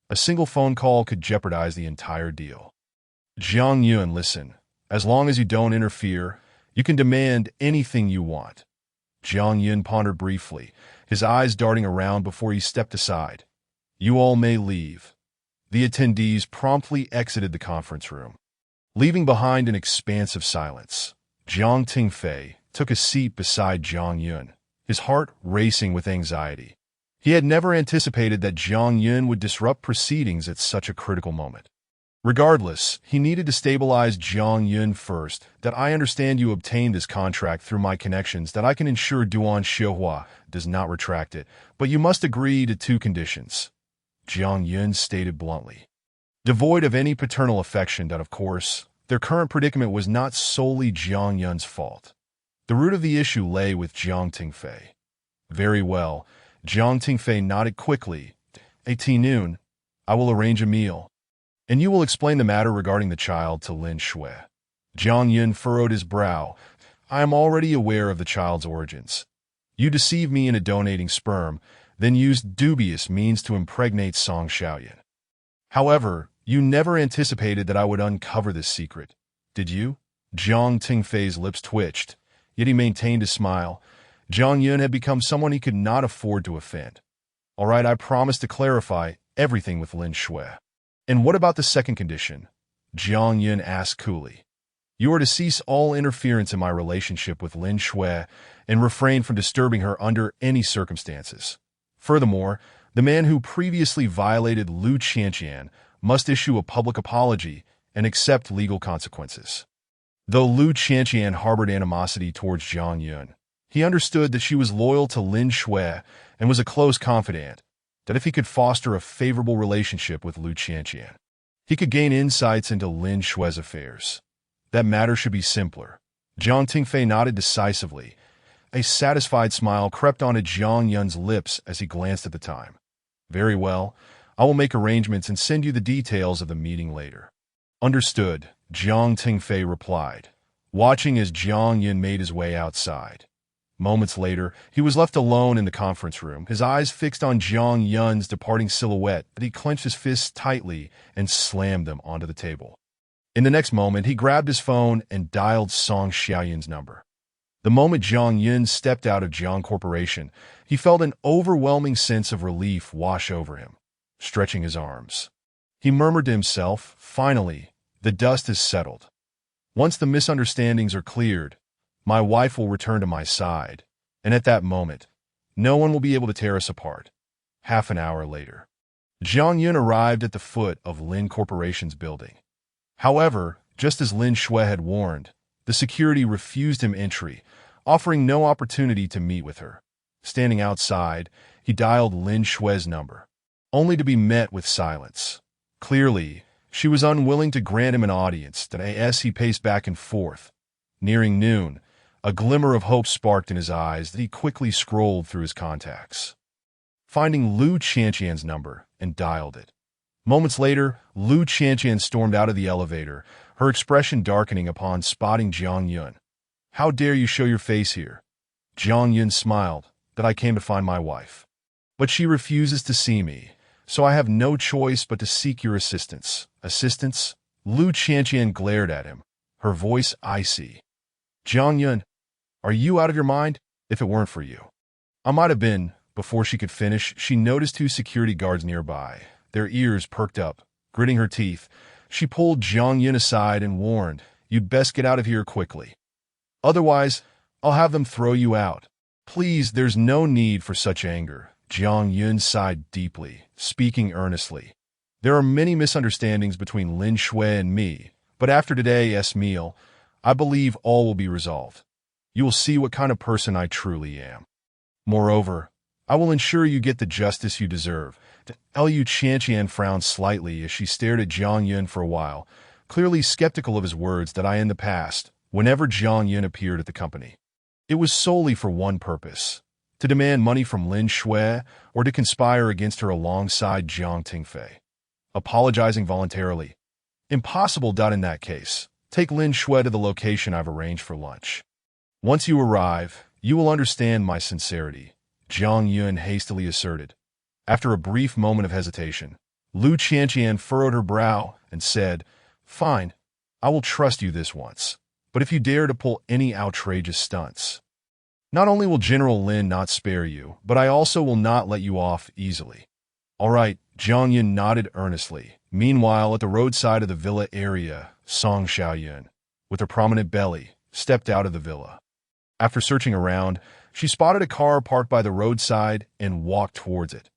A single phone call could jeopardize the entire deal. "Jiang Yun, listen. As long as you don't interfere, you can demand anything you want." Jiang Yun pondered briefly, his eyes darting around before he stepped aside. "You all may leave." The attendees promptly exited the conference room, leaving behind an expanse of silence. Jiang Tingfei took a seat beside Jiang Yun, his heart racing with anxiety. He had never anticipated that Jiang Yun would disrupt proceedings at such a critical moment. Regardless, he needed to stabilize Jiang Yun first. "I understand you obtained this contract through my connections, that I can ensure Duan Xiuhua does not retract it, but you must agree to 2 conditions. Jiang Yun stated bluntly. Devoid of any paternal affection, of course, their current predicament was not solely Jiang Yun's fault. The root of the issue lay with Jiang Tingfei. "Very well." Jiang Tingfei nodded quickly. "At noon, I will arrange a meal, and you will explain the matter regarding the child to Lin Shui." Jiang Yun furrowed his brow. "I am already aware of the child's origins. You deceived me into donating sperm, then used dubious means to impregnate Song Xiaoyan. However, you never anticipated that I would uncover this secret, did you?" Jiang Tingfei's lips twitched. yet he maintained his smile. Jiang Yun had become someone he could not afford to offend. All right, I promise to clarify everything with Lin Shui. And what about the second condition? Jiang Yun asked coolly. You are to cease all interference in my relationship with Lin Shui and refrain from disturbing her under any circumstances. Furthermore, the man who previously violated Lu Qianqian must issue a public apology and accept legal consequences. Though Lu Qianqian harbored animosity towards Jiang Yun, he understood that she was loyal to Lin Shui and was a close confidant, that if he could foster a favorable relationship with Lu Qianqian, he could gain insights into Lin Shui's affairs. That matter should be simpler. Jiang Tingfei nodded decisively. A satisfied smile crept onto Jiang Yun's lips as he glanced at the time. Very well. I will make arrangements and send you the details of the meeting later. Understood, Jiang Tingfei replied, watching as Jiang Yun made his way outside. Moments later, he was left alone in the conference room, his eyes fixed on Jiang Yun's departing silhouette, that he clenched his fists tightly and slammed them onto the table. In the next moment, he grabbed his phone and dialed Song Xiaoyun's number. The moment Jiang Yun stepped out of Jiang Corporation, he felt an overwhelming sense of relief wash over him. Stretching his arms, he murmured to himself, finally, the dust has settled. Once the misunderstandings are cleared, my wife will return to my side, and at that moment, no one will be able to tear us apart. Half an hour later, Jiang Yun arrived at the foot of Lin Corporation's building. However, just as Lin Shui had warned, the security refused him entry, offering no opportunity to meet with her. Standing outside, he dialed Lin Shui's number, only to be met with silence. Clearly, she was unwilling to grant him an audience, that as he paced back and forth. Nearing noon, a glimmer of hope sparked in his eyes that he quickly scrolled through his contacts, finding Lu Qianqian's number, and dialed it. Moments later, Lu Qianqian stormed out of the elevator, her expression darkening upon spotting Jiang Yun. How dare you show your face here? Jiang Yun smiled, that I came to find my wife. But she refuses to see me, so I have no choice but to seek your assistance. Assistance? Lu Qianqian glared at him, her voice icy. Jiang Yun, are you out of your mind? If it weren't for you, I might have been. Before she could finish, she noticed two security guards nearby. Their ears perked up. Gritting her teeth, she pulled Jiang Yun aside and warned, you'd best get out of here quickly. Otherwise, I'll have them throw you out. Please, there's no need for such anger. Jiang Yun sighed deeply, speaking earnestly. There are many misunderstandings between Lin Shui and me, but after today's meal, I believe all will be resolved. You will see what kind of person I truly am. Moreover, I will ensure you get the justice you deserve. Lu Qianqian frowned slightly as she stared at Jiang Yun for a while, clearly skeptical of his words that in the past, whenever Jiang Yun appeared at the company, it was solely for one purpose, to demand money from Lin Shui or to conspire against her alongside Jiang Tingfei. Apologizing voluntarily. Impossible. In that case, take Lin Shui to the location I've arranged for lunch. Once you arrive, you will understand my sincerity, Jiang Yun hastily asserted. After a brief moment of hesitation, Lu Qianqian furrowed her brow and said, fine, I will trust you this once, but if you dare to pull any outrageous stunts, not only will General Lin not spare you, but I also will not let you off easily. All right, Jiang Yun nodded earnestly. Meanwhile, at the roadside of the villa area, Song Xiaoyun, with her prominent belly, stepped out of the villa. After searching around, she spotted a car parked by the roadside and walked towards it.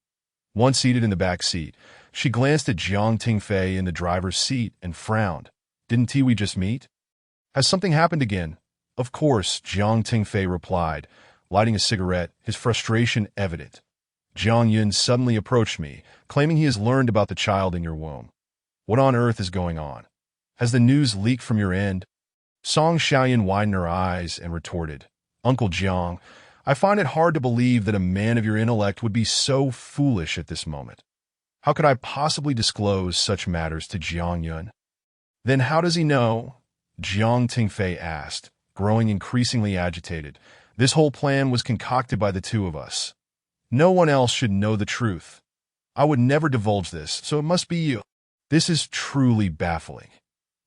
Once seated in the back seat, she glanced at Jiang Tingfei in the driver's seat and frowned. Didn't we just meet? Has something happened again? Of course, Jiang Tingfei replied, lighting a cigarette, his frustration evident. Jiang Yun suddenly approached me, claiming he has learned about the child in your womb. What on earth is going on? Has the news leaked from your end? Song Xiaoyun widened her eyes and retorted, Uncle Jiang, I find it hard to believe that a man of your intellect would be so foolish at this moment. How could I possibly disclose such matters to Jiang Yun? Then how does he know? Jiang Tingfei asked, growing increasingly agitated. This whole plan was concocted by the two of us. No one else should know the truth. I would never divulge this, so it must be you. This is truly baffling.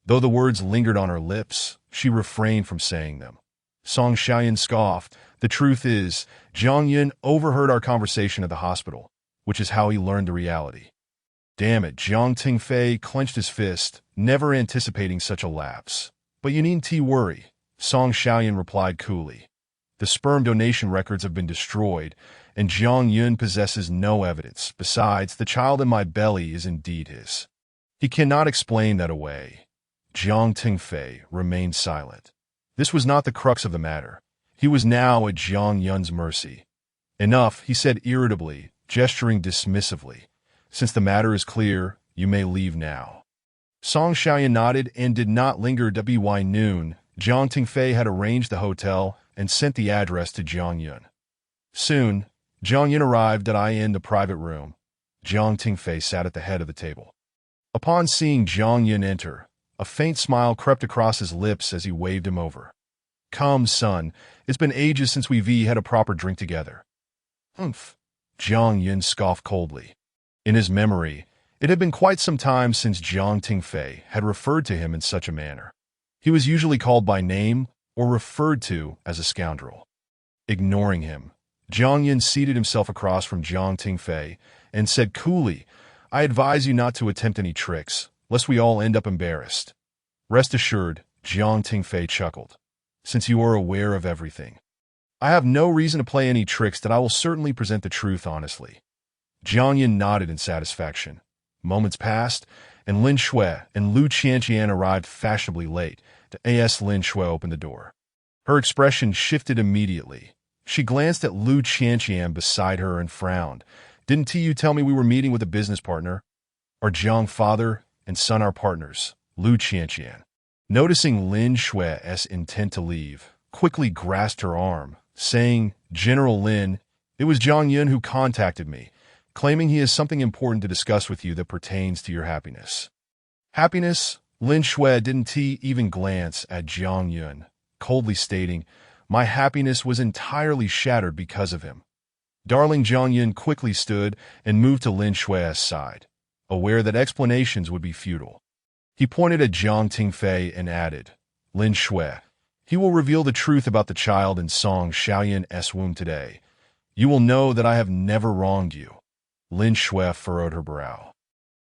Though the words lingered on her lips, she refrained from saying them. Song Xiaoyan scoffed. The truth is, Jiang Yun overheard our conversation at the hospital, which is how he learned the reality. Damn it, Jiang Tingfei clenched his fist, never anticipating such a lapse. But you needn't worry, Song Xiaoyan replied coolly. The sperm donation records have been destroyed, and Jiang Yun possesses no evidence. Besides, the child in my belly is indeed his. He cannot explain that away. Jiang Tingfei remained silent. This was not the crux of the matter. He was now at Jiang Yun's mercy. Enough, he said irritably, gesturing dismissively. Since the matter is clear, you may leave now. Song Xiaoyan nodded and did not linger. By noon, Jiang Tingfei had arranged the hotel and sent the address to Jiang Yun. Soon, Jiang Yun arrived in the private room. Jiang Tingfei sat at the head of the table. Upon seeing Jiang Yun enter, a faint smile crept across his lips as he waved him over. Come, son, it's been ages since we've had a proper drink together. Humph, Jiang Yun scoffed coldly. In his memory, it had been quite some time since Jiang Tingfei had referred to him in such a manner. He was usually called by name or referred to as a scoundrel. Ignoring him, Jiang Yun seated himself across from Jiang Tingfei and said coolly, I advise you not to attempt any tricks, lest we all end up embarrassed. Rest assured, Jiang Tingfei chuckled. Since you are aware of everything, I have no reason to play any tricks. That I will certainly present the truth honestly. Jiang Yun nodded in satisfaction. Moments passed, and Lin Shui and Lu Qianqian arrived fashionably late. Lin Shui opened the door. Her expression shifted immediately. She glanced at Lu Qianqian beside her and frowned. Didn't you tell me we were meeting with a business partner? Are Jiang father and son our partners? Lu Qianqian, noticing Lin Shui's intent to leave, quickly grasped her arm, saying, General Lin, it was Jiang Yun who contacted me, claiming he has something important to discuss with you that pertains to your happiness. Happiness? Lin Shui didn't even glance at Jiang Yun, coldly stating, my happiness was entirely shattered because of him. Darling Jiang Yun quickly stood and moved to Lin Shui's side, aware that explanations would be futile. He pointed at Jiang Tingfei and added, Lin Shui, he will reveal the truth about the child in Song Xiaoyan's womb today. You will know that I have never wronged you. Lin Shui furrowed her brow.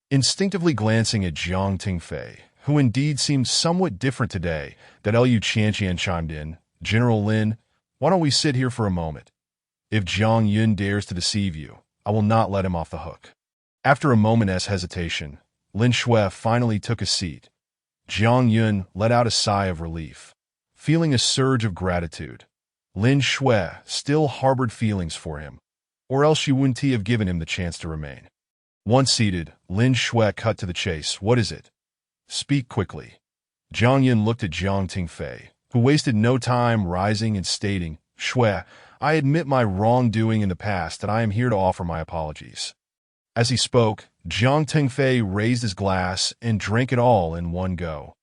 Instinctively glancing at Jiang Tingfei, who indeed seemed somewhat different today, that Lu Qianqian chimed in, General Lin, why don't we sit here for a moment? If Jiang Yun dares to deceive you, I will not let him off the hook. After a moment's hesitation, Lin Shui finally took a seat. Jiang Yun let out a sigh of relief, feeling a surge of gratitude. Lin Shui still harbored feelings for him, or else she wouldn't have given him the chance to remain. Once seated, Lin Shui cut to the chase. What is it? Speak quickly. Jiang Yun looked at Jiang Tingfei, who wasted no time rising and stating, Shui, I admit my wrongdoing in the past and I am here to offer my apologies. As he spoke, Jiang Tingfei raised his glass and drank it all in one go.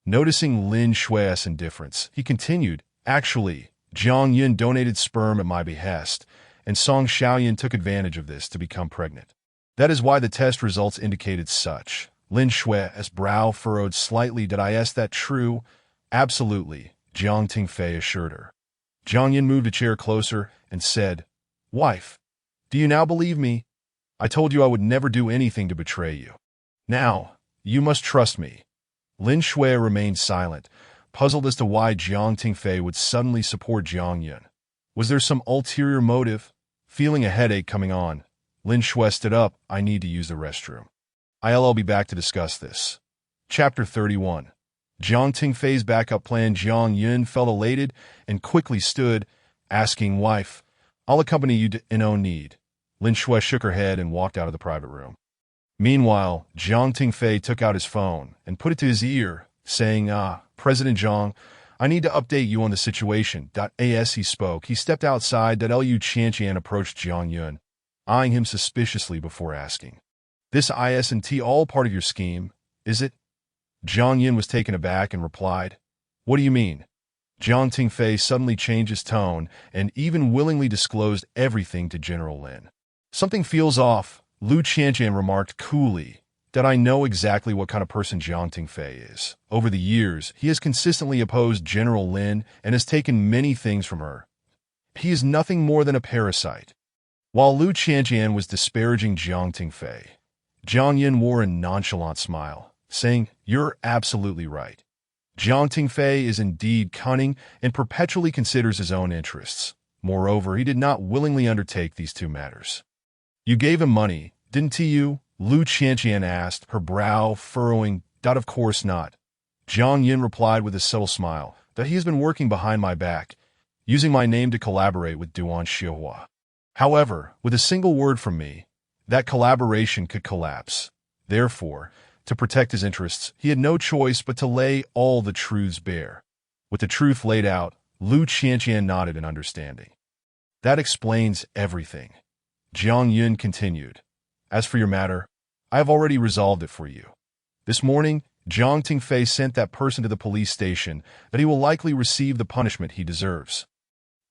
Noticing Lin Shui's indifference, he continued, Actually, Jiang Yun donated sperm at my behest, and Song Xiaoyan took advantage of this to become pregnant. That is why the test results indicated such. Lin Shui's brow furrowed slightly. Did I ask that true? Absolutely, Jiang Tingfei assured her. Jiang Yun moved a chair closer and said, Wife, do you now believe me? I told you I would never do anything to betray you. Now, you must trust me. Lin Shui remained silent, puzzled as to why Jiang Tingfei would suddenly support Jiang Yun. Was there some ulterior motive? Feeling a headache coming on, Lin Shui stood up. I need to use the restroom. I'll be back to discuss this. Chapter 31. Jiang Tingfei's backup plan. Jiang Yun felt elated and quickly stood, asking, Wife, I'll accompany you to no need. Lin Shui shook her head and walked out of the private room. Meanwhile, Jiang Tingfei took out his phone and put it to his ear, saying, President Jiang, I need to update you on the situation. As he spoke, he stepped outside. Lu Qianqian approached Jiang Yun, eyeing him suspiciously before asking, This isn't all part of your scheme, is it? Jiang Yun was taken aback and replied, What do you mean? Jiang Tingfei suddenly changed his tone and even willingly disclosed everything to General Lin. Something feels off, Lu Qianqian remarked coolly. that I know exactly what kind of person Jiang Tingfei is. Over the years, he has consistently opposed General Lin and has taken many things from her. He is nothing more than a parasite. While Lu Qianjian was disparaging Jiang Tingfei, Jiang Yin wore a nonchalant smile, saying, "You're absolutely right. Jiang Tingfei is indeed cunning and perpetually considers his own interests. Moreover, he did not willingly undertake these two matters." "You gave him money, didn't you?" Lu Qianjian asked, her brow furrowing. "Of course not." Jiang Yin replied with a subtle smile, "That he has been working behind my back, using my name to collaborate with Duan Xihua. However, with a single word from me, that collaboration could collapse. Therefore, to protect his interests, he had no choice but to lay all the truths bare." With the truth laid out, Lu Qianjian nodded in understanding. "That explains everything." Jiang Yun continued. "As for your matter, I have already resolved it for you. This morning, Jiang Tingfei sent that person to the police station that he will likely receive the punishment he deserves.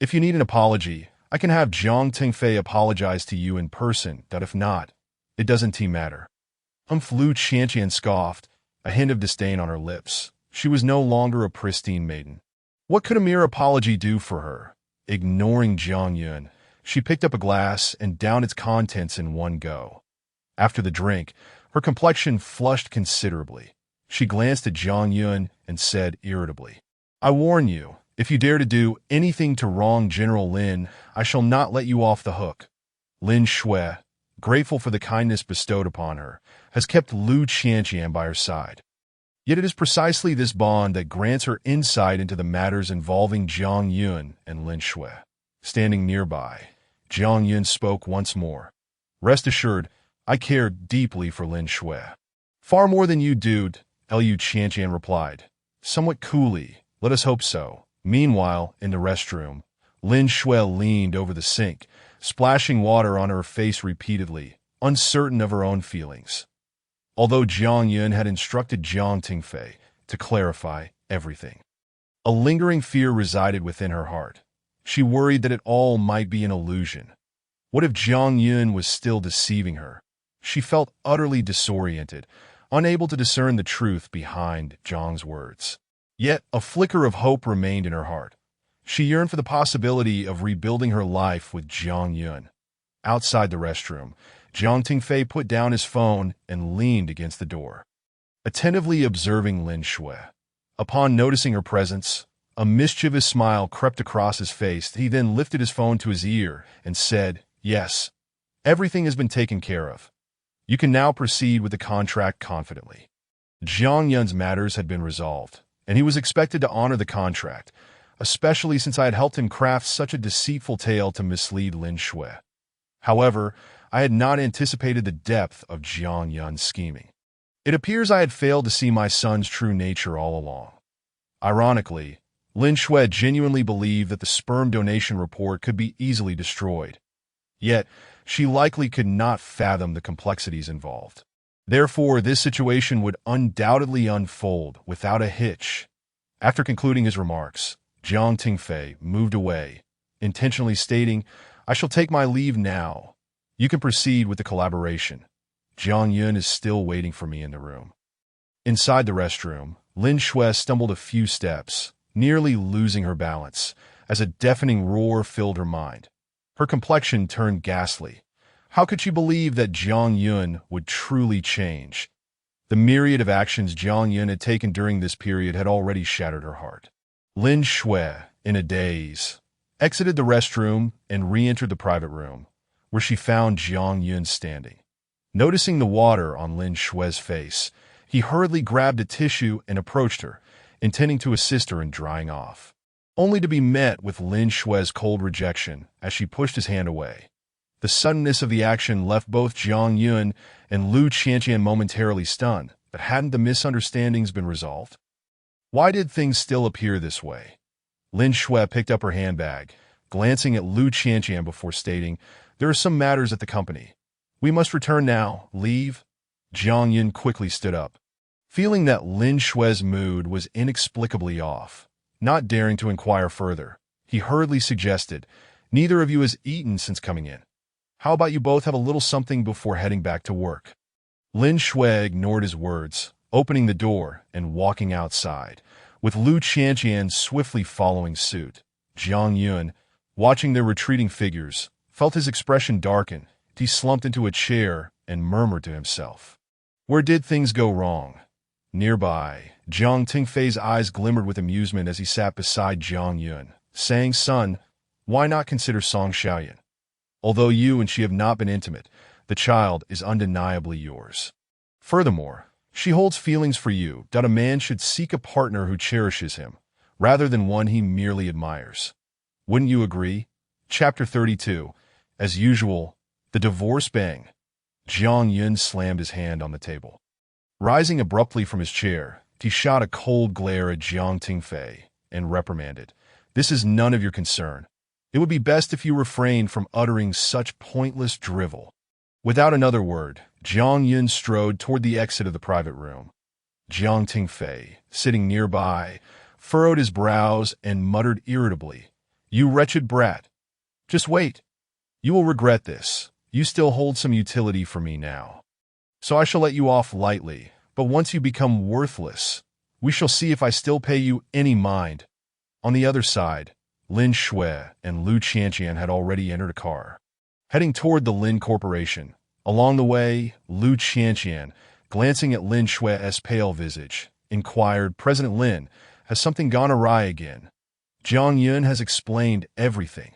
If you need an apology, I can have Jiang Tingfei apologize to you in person, that if not, it doesn't matter." Lu Qianjian scoffed, a hint of disdain on her lips. She was no longer a pristine maiden. What could a mere apology do for her? Ignoring Jiang Yun, she picked up a glass and downed its contents in one go. After the drink, her complexion flushed considerably. She glanced at Jiang Yun and said irritably, "I warn you, if you dare to do anything to wrong General Lin, I shall not let you off the hook." Lin Shui, grateful for the kindness bestowed upon her, has kept Lu Qianjian by her side. Yet it is precisely this bond that grants her insight into the matters involving Jiang Yun and Lin Shui. Standing nearby, Jiang Yun spoke once more. "Rest assured, I care deeply for Lin Shui." "Far more than you do," Lu Qianjian replied, somewhat coolly. "Let us hope so." Meanwhile, in the restroom, Lin Shui leaned over the sink, splashing water on her face repeatedly, uncertain of her own feelings. Although Jiang Yun had instructed Jiang Tingfei to clarify everything, a lingering fear resided within her heart. She worried that it all might be an illusion. What if Jiang Yun was still deceiving her? She felt utterly disoriented, unable to discern the truth behind Jiang's words. Yet a flicker of hope remained in her heart. She yearned for the possibility of rebuilding her life with Jiang Yun. Outside the restroom, Jiang Tingfei put down his phone and leaned against the door, attentively observing Lin Shui. Upon noticing her presence, a mischievous smile crept across his face. He then lifted his phone to his ear and said, "Yes, everything has been taken care of. You can now proceed with the contract confidently." Jiang Yun's matters had been resolved, and he was expected to honor the contract, especially since I had helped him craft such a deceitful tale to mislead Lin Shui. However, I had not anticipated the depth of Jiang Yun's scheming. It appears I had failed to see my son's true nature all along. Ironically, Lin Shui genuinely believed that the sperm donation report could be easily destroyed. Yet, she likely could not fathom the complexities involved. Therefore, this situation would undoubtedly unfold without a hitch. After concluding his remarks, Jiang Tingfei moved away, intentionally stating, "I shall take my leave now. You can proceed with the collaboration. Jiang Yun is still waiting for me in the room." Inside the restroom, Lin Shui stumbled a few steps, nearly losing her balance, as a deafening roar filled her mind. Her complexion turned ghastly. How could she believe that Jiang Yun would truly change? The myriad of actions Jiang Yun had taken during this period had already shattered her heart. Lin Shui, in a daze, exited the restroom and re-entered the private room, where she found Jiang Yun standing. Noticing the water on Lin Shui's face, he hurriedly grabbed a tissue and approached her, intending to assist her in drying off, only to be met with Lin Shui's cold rejection as she pushed his hand away. The suddenness of the action left both Jiang Yun and Lu Qianjian momentarily stunned, but hadn't the misunderstandings been resolved? Why did things still appear this way? Lin Shui picked up her handbag, glancing at Lu Qianjian before stating, "There are some matters at the company. We must return now. Leave?" Jiang Yun quickly stood up, feeling that Lin Shui's mood was inexplicably off. Not daring to inquire further, he hurriedly suggested, "Neither of you has eaten since coming in. How about you both have a little something before heading back to work?" Lin Shui ignored his words, opening the door and walking outside, with Lu Qianqian swiftly following suit. Jiang Yun, watching their retreating figures, felt his expression darken. He slumped into a chair and murmured to himself. Where did things go wrong? Nearby, Jiang Tingfei's eyes glimmered with amusement as he sat beside Jiang Yun, saying, "Son, why not consider Song Xiaoyan? Although you and she have not been intimate, the child is undeniably yours. Furthermore, she holds feelings for you that a man should seek a partner who cherishes him, rather than one he merely admires. Wouldn't you agree?" Chapter 32. As usual, the divorce bang. Jiang Yun slammed his hand on the table. Rising abruptly from his chair, he shot a cold glare at Jiang Tingfei and reprimanded, "This is none of your concern. It would be best if you refrained from uttering such pointless drivel." Without another word, Jiang Yun strode toward the exit of the private room. Jiang Tingfei, sitting nearby, furrowed his brows and muttered irritably, "You wretched brat. Just wait. You will regret this. You still hold some utility for me now. So I shall let you off lightly, but once you become worthless, we shall see if I still pay you any mind." On the other side, Lin Shui and Lu Qianqian had already entered a car, heading toward the Lin Corporation. Along the way, Lu Qianqian, glancing at Lin Shui's pale visage, inquired, "President Lin, has something gone awry again? Jiang Yun has explained everything.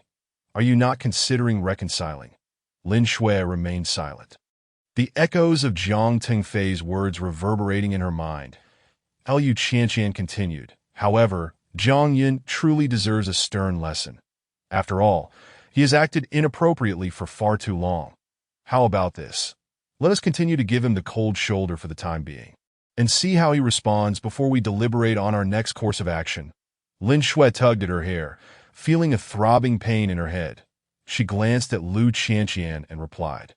Are you not considering reconciling?" Lin Shui remained silent, the echoes of Jiang Tingfei's words reverberating in her mind. Lu Qianqian continued, "However, Jiang Yun truly deserves a stern lesson. After all, he has acted inappropriately for far too long. How about this? Let us continue to give him the cold shoulder for the time being, and see how he responds before we deliberate on our next course of action." Lin Shui tugged at her hair, feeling a throbbing pain in her head. She glanced at Lu Qianqian and replied,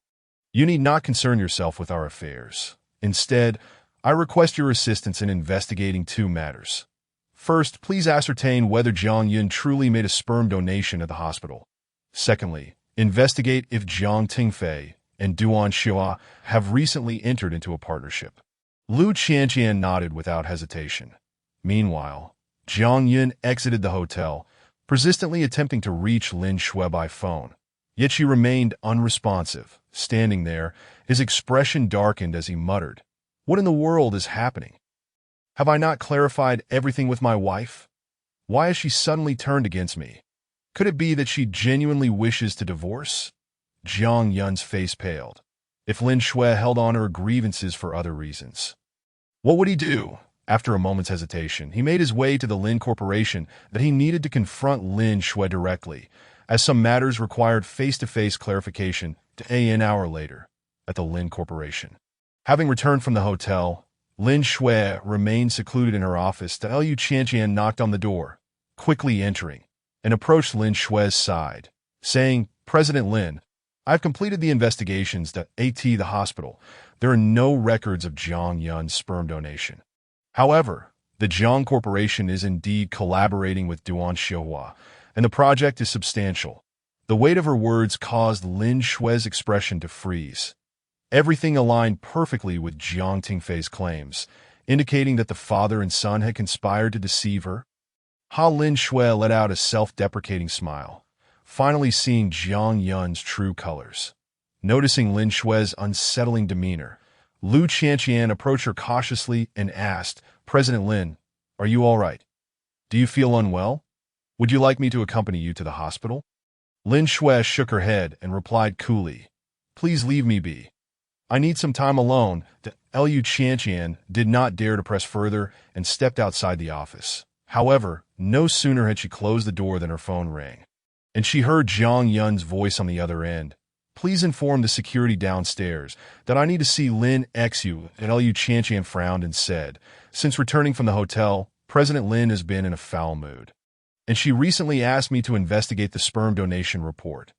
"You need not concern yourself with our affairs. Instead, I request your assistance in investigating two matters. First, please ascertain whether Jiang Yun truly made a sperm donation at the hospital. Secondly, investigate if Jiang Tingfei and Duan Xua have recently entered into a partnership." Lu Qianqian nodded without hesitation. Meanwhile, Jiang Yun exited the hotel, persistently attempting to reach Lin Shui by phone. Yet she remained unresponsive, standing there, his expression darkened as he muttered, "What in the world is happening? Have I not clarified everything with my wife? Why has she suddenly turned against me? Could it be that she genuinely wishes to divorce?" Jiang Yun's face paled. If Lin Shui held on her grievances for other reasons, what would he do? After a moment's hesitation, he made his way to the Lin Corporation that he needed to confront Lin Shui directly, as some matters required face-to-face clarification. An hour later, at the Lin Corporation. Having returned from the hotel, Lin Shui remained secluded in her office. Lu Qianqian knocked on the door, quickly entering, and approached Lin Shui's side, saying, "President Lin, I've completed the investigations at the hospital. There are no records of Jiang Yun's sperm donation. However, the Jiang Corporation is indeed collaborating with Duan Xua, and the project is substantial." The weight of her words caused Lin Shui's expression to freeze. Everything aligned perfectly with Jiang Tingfei's claims, indicating that the father and son had conspired to deceive her. Lin Shui let out a self-deprecating smile, finally seeing Jiang Yun's true colors. Noticing Lin Shui's unsettling demeanor, Lu Qianqian approached her cautiously and asked, "President Lin, are you all right? Do you feel unwell? Would you like me to accompany you to the hospital?" Lin Shui shook her head and replied coolly, "Please leave me be. I need some time alone." Lu Qianqian did not dare to press further and stepped outside the office. However, no sooner had she closed the door than her phone rang, and she heard Jiang Yun's voice on the other end. "Please inform the security downstairs that I need to see Lin Xu." Lu Qianqian frowned and said, "Since returning from the hotel, President Lin has been in a foul mood, and she recently asked me to investigate the sperm donation report."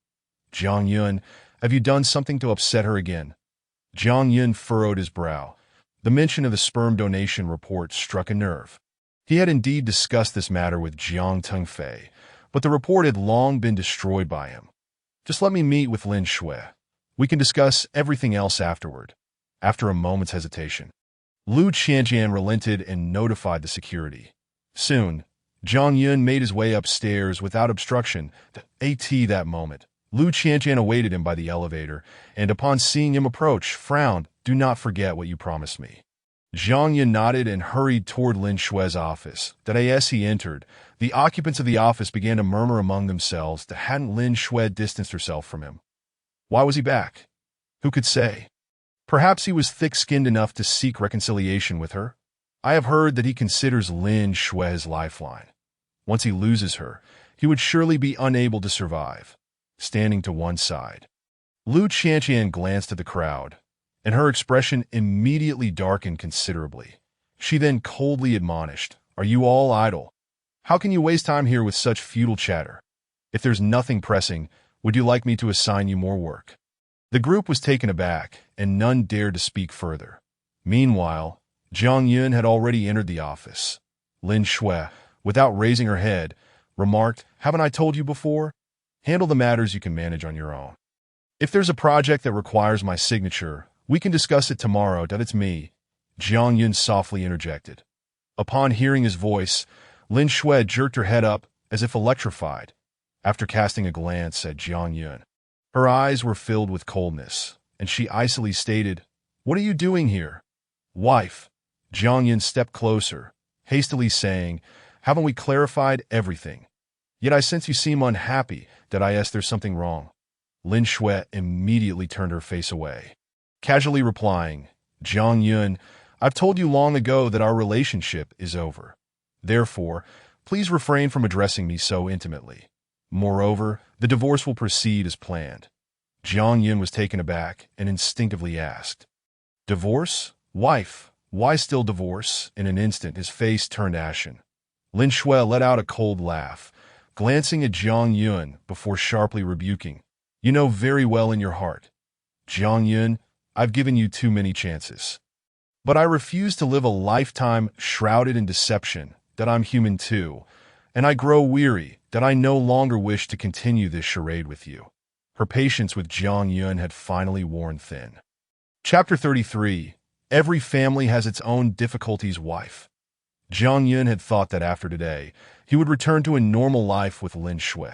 "Jiang Yun, have you done something to upset her again?" Jiang Yun furrowed his brow. The mention of the sperm donation report struck a nerve. He had indeed discussed this matter with Jiang Tingfei, but the report had long been destroyed by him. "Just let me meet with Lin Shui. We can discuss everything else afterward." After a moment's hesitation, Lu Qianjian relented and notified the security. Soon, Zhang Yun made his way upstairs without obstruction. That moment, Lu Qianjian awaited him by the elevator, and upon seeing him approach, frowned. "Do not forget what you promised me." Zhang Yun nodded and hurried toward Lin Shue's office. As he entered, the occupants of the office began to murmur among themselves that hadn't Lin Shue distanced herself from him. Why was he back? Who could say? Perhaps he was thick-skinned enough to seek reconciliation with her. I have heard that he considers Lin Shue his lifeline. Once he loses her, he would surely be unable to survive. Standing to one side, Lu Qianqian glanced at the crowd, and her expression immediately darkened considerably. She then coldly admonished, "Are you all idle? How can you waste time here with such futile chatter? If there's nothing pressing, would you like me to assign you more work?" The group was taken aback, and none dared to speak further. Meanwhile, Zhang Yun had already entered the office. Lin Shue, without raising her head, remarked, "Haven't I told you before? Handle the matters you can manage on your own. If there's a project that requires my signature, we can discuss it tomorrow. It's me," Zhang Yun softly interjected. Upon hearing his voice, Lin Shue jerked her head up as if electrified. After casting a glance at Zhang Yun, her eyes were filled with coldness, and she icily stated, "What are you doing here?" "Wife." Zhang Yun stepped closer, hastily saying, "Haven't we clarified everything? Yet I sense you seem unhappy. Did I ask there's something wrong?" Lin Shue immediately turned her face away, casually replying, "Zhang Yun, I've told you long ago that our relationship is over. Therefore, please refrain from addressing me so intimately. Moreover, the divorce will proceed as planned." Zhang Yun was taken aback and instinctively asked, "Divorce? Wife, why still divorce?" In an instant, his face turned ashen. Lin Shue let out a cold laugh, glancing at Zhang Yun before sharply rebuking, "You know very well in your heart. Zhang Yun, I've given you too many chances. But I refuse to live a lifetime shrouded in deception that I'm human too, and I grow weary that I no longer wish to continue this charade with you." Her patience with Zhang Yun had finally worn thin. Chapter 33. Every family has its own difficulties. Wife. Zhang Yun had thought that after today, he would return to a normal life with Lin Shue.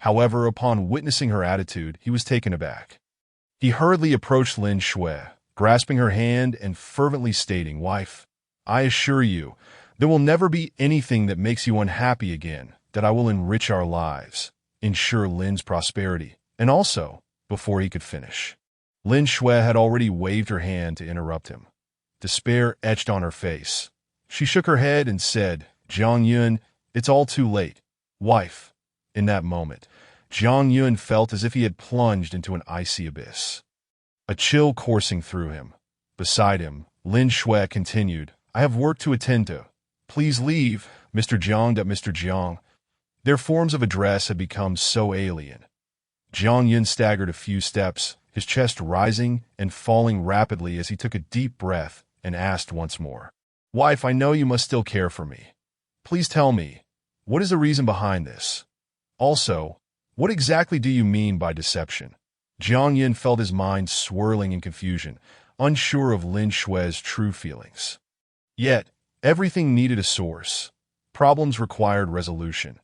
However, upon witnessing her attitude, he was taken aback. He hurriedly approached Lin Shue, grasping her hand and fervently stating, "Wife, I assure you, there will never be anything that makes you unhappy again, that I will enrich our lives, ensure Lin's prosperity." And also, before he could finish, Lin Shue had already waved her hand to interrupt him. Despair etched on her face. She shook her head and said, "Zhang Yun, it's all too late. Wife." In that moment, Zhang Yun felt as if he had plunged into an icy abyss, a chill coursing through him. Beside him, Lin Shue continued, "I have work to attend to. Please leave, Mr. Jiang." Mr. Jiang. Their forms of address had become so alien. Zhang Yun staggered a few steps, his chest rising and falling rapidly as he took a deep breath and asked once more, "Wife, I know you must still care for me. Please tell me, what is the reason behind this? Also, what exactly do you mean by deception?" Zhang Yun felt his mind swirling in confusion, unsure of Lin Shue's true feelings. Yet, everything needed a source. Problems required resolution.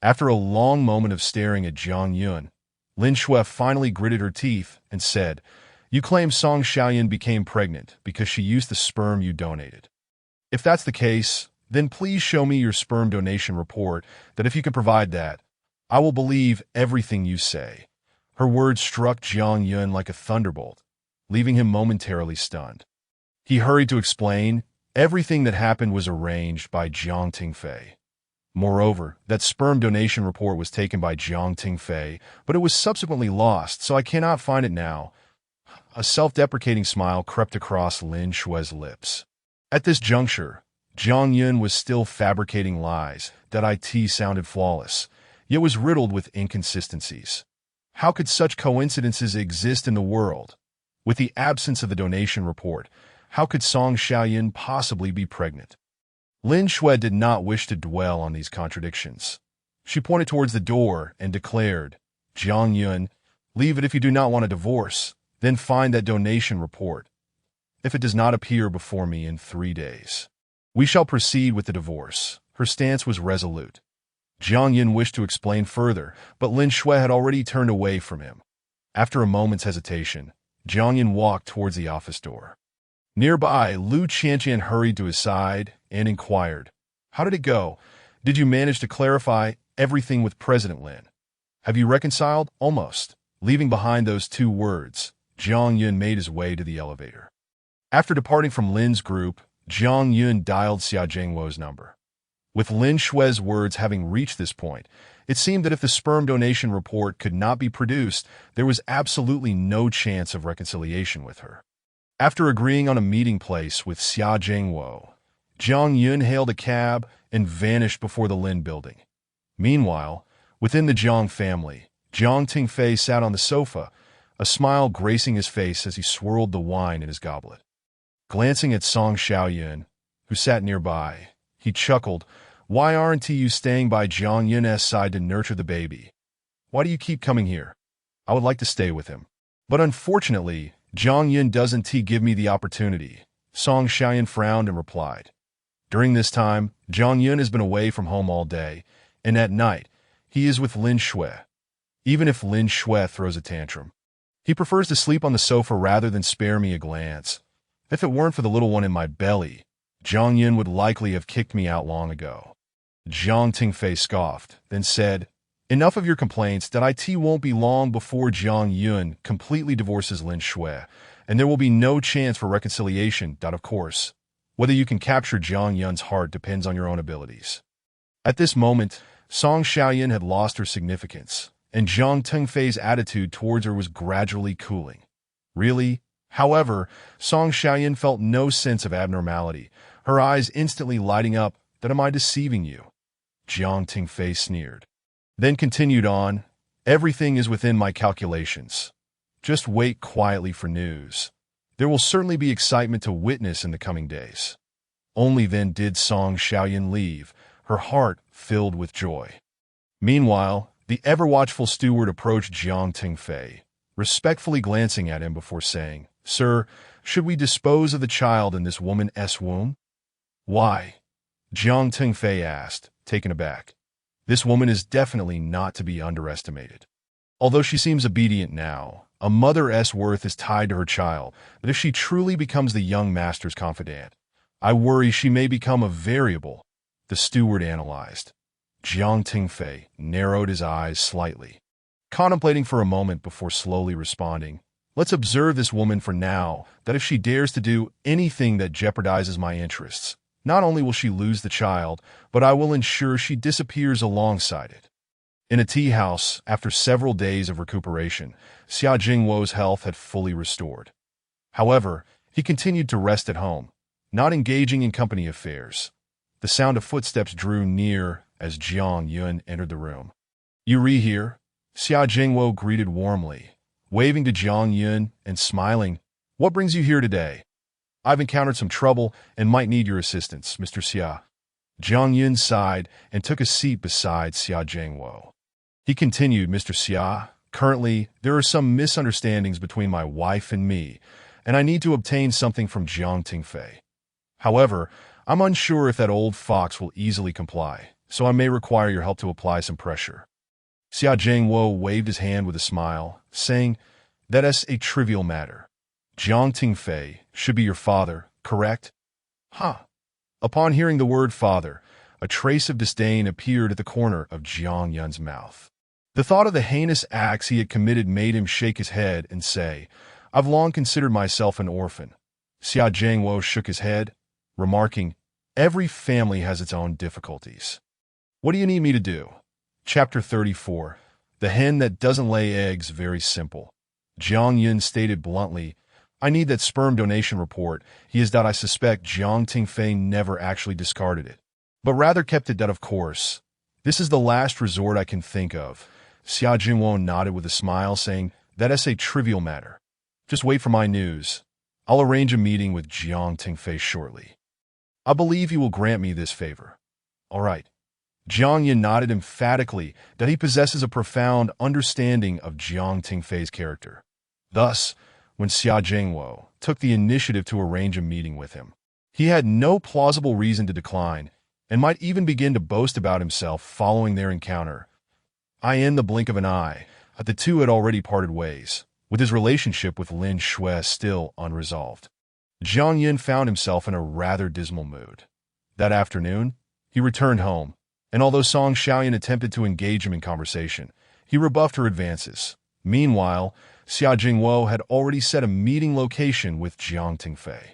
After a long moment of staring at Zhang Yun, Lin Shue finally gritted her teeth and said, "You claim Song Xiaoyan became pregnant because she used the sperm you donated. If that's the case, then please show me your sperm donation report. That if you can provide that, I will believe everything you say." Her words struck Zhang Yun like a thunderbolt, leaving him momentarily stunned. He hurried to explain, everything that happened was arranged by Jiang Tingfei. Moreover, that sperm donation report was taken by Jiang Tingfei, but it was subsequently lost, so I cannot find it now. A self-deprecating smile crept across Lin Shue's lips. At this juncture, Zhang Yun was still fabricating lies. That it sounded flawless, yet was riddled with inconsistencies. How could such coincidences exist in the world? With the absence of the donation report, how could Song Xiaoyan possibly be pregnant? Lin Shue did not wish to dwell on these contradictions. She pointed towards the door and declared, "Zhang Yun, leave it if you do not want a divorce. Then find that donation report." if it does not appear before me in 3 days. We shall proceed with the divorce. Her stance was resolute. Jiang Yin wished to explain further, but Lin Shui had already turned away from him. After a moment's hesitation, Jiang Yin walked towards the office door. Nearby, Lu Qianqian hurried to his side and inquired, "How did it go? Did you manage to clarify everything with President Lin? Have you reconciled?" Almost. Leaving behind those 2 words, Jiang Yun made his way to the elevator. After departing from Lin's group, Jiang Yun dialed Xia Jingwo's number. With Lin Shui's words having reached this point, it seemed that if the sperm donation report could not be produced, there was absolutely no chance of reconciliation with her. After agreeing on a meeting place with Xia Jingwo, Jiang Yun hailed a cab and vanished before the Lin building. Meanwhile, within the Jiang family, Jiang Tingfei sat on the sofa, a smile gracing his face as he swirled the wine in his goblet. Glancing at Song Xiaoyun, who sat nearby, he chuckled, "Why aren't you staying by Jiang Yun's side to nurture the baby? Why do you keep coming here? I would like to stay with him. But unfortunately, Jiang Yun doesn't give me the opportunity." Song Xiaoyun frowned and replied. During this time, Jiang Yun has been away from home all day, and at night, he is with Lin Shui. Even if Lin Shui throws a tantrum, he prefers to sleep on the sofa rather than spare me a glance. If it weren't for the little one in my belly, Jiang Yun would likely have kicked me out long ago. Jiang Tingfei scoffed, then said, "Enough of your complaints. That it won't be long before Jiang Yun completely divorces Lin Shui, and there will be no chance for reconciliation. Of course, whether you can capture Jiang Yun's heart depends on your own abilities." At this moment, Song Xiaoyun had lost her significance, and Jiang Tingfei's attitude towards her was gradually cooling. Really? However, Song Xiaoyun felt no sense of abnormality, her eyes instantly lighting up. "That am I deceiving you?" Jiang Tingfei sneered. Then continued on, "Everything is within my calculations. Just wait quietly for news. There will certainly be excitement to witness in the coming days." Only then did Song Xiaoyun leave, her heart filled with joy. Meanwhile, the ever-watchful steward approached Jiang Tingfei, respectfully glancing at him before saying, "Sir, should we dispose of the child in this woman's womb?" "Why?" Jiang Tingfei asked, taken aback. "This woman is definitely not to be underestimated. Although she seems obedient now, a mother's worth is tied to her child, that if she truly becomes the young master's confidant, I worry she may become a variable," the steward analyzed. Jiang Tingfei narrowed his eyes slightly, contemplating for a moment before slowly responding, "Let's observe this woman for now, that if she dares to do anything that jeopardizes my interests, not only will she lose the child, but I will ensure she disappears alongside it." In a tea house, after several days of recuperation, Xia Jingwo's health had fully restored. However, he continued to rest at home, not engaging in company affairs. The sound of footsteps drew near as Jiang Yun entered the room. "You here?" Xia Jingwo greeted warmly, waving to Jiang Yun and smiling. "What brings you here today?" "I've encountered some trouble and might need your assistance, Mr. Xia." Jiang Yun sighed and took a seat beside Xia Jingwo. He continued, "Mr. Xia, currently there are some misunderstandings between my wife and me, and I need to obtain something from Jiang Tingfei. However, I'm unsure if that old fox will easily comply, so I may require your help to apply some pressure." Xia Jingwo waved his hand with a smile, saying, "That's a trivial matter. Jiang Tingfei should be your father, correct?" "Huh." Upon hearing the word father, a trace of disdain appeared at the corner of Jiang Yun's mouth. The thought of the heinous acts he had committed made him shake his head and say, "I've long considered myself an orphan." Xia Jingwo shook his head, remarking, "Every family has its own difficulties. What do you need me to do?" Chapter 34. The hen that doesn't lay eggs. Very simple. Jiang Yun stated bluntly, "I need that sperm donation report. I suspect Jiang Tingfei never actually discarded it, but rather kept it. Of course, this is the last resort I can think of." Xia Jingwo nodded with a smile, saying, "That's a trivial matter. Just wait for my news. I'll arrange a meeting with Jiang Tingfei shortly. I believe he will grant me this favor." "All right." Jiang Yun nodded emphatically that he possesses a profound understanding of Jiang Tingfei's character. Thus, when Xia Jingwo took the initiative to arrange a meeting with him. He had no plausible reason to decline, and might even begin to boast about himself following their encounter. In the blink of an eye, the two had already parted ways, with his relationship with Lin Shui still unresolved. Jiang Yun found himself in a rather dismal mood. That afternoon, he returned home, and although Song Xiaoyan attempted to engage him in conversation, he rebuffed her advances. Meanwhile, Xia Jingwo had already set a meeting location with Jiang Tingfei.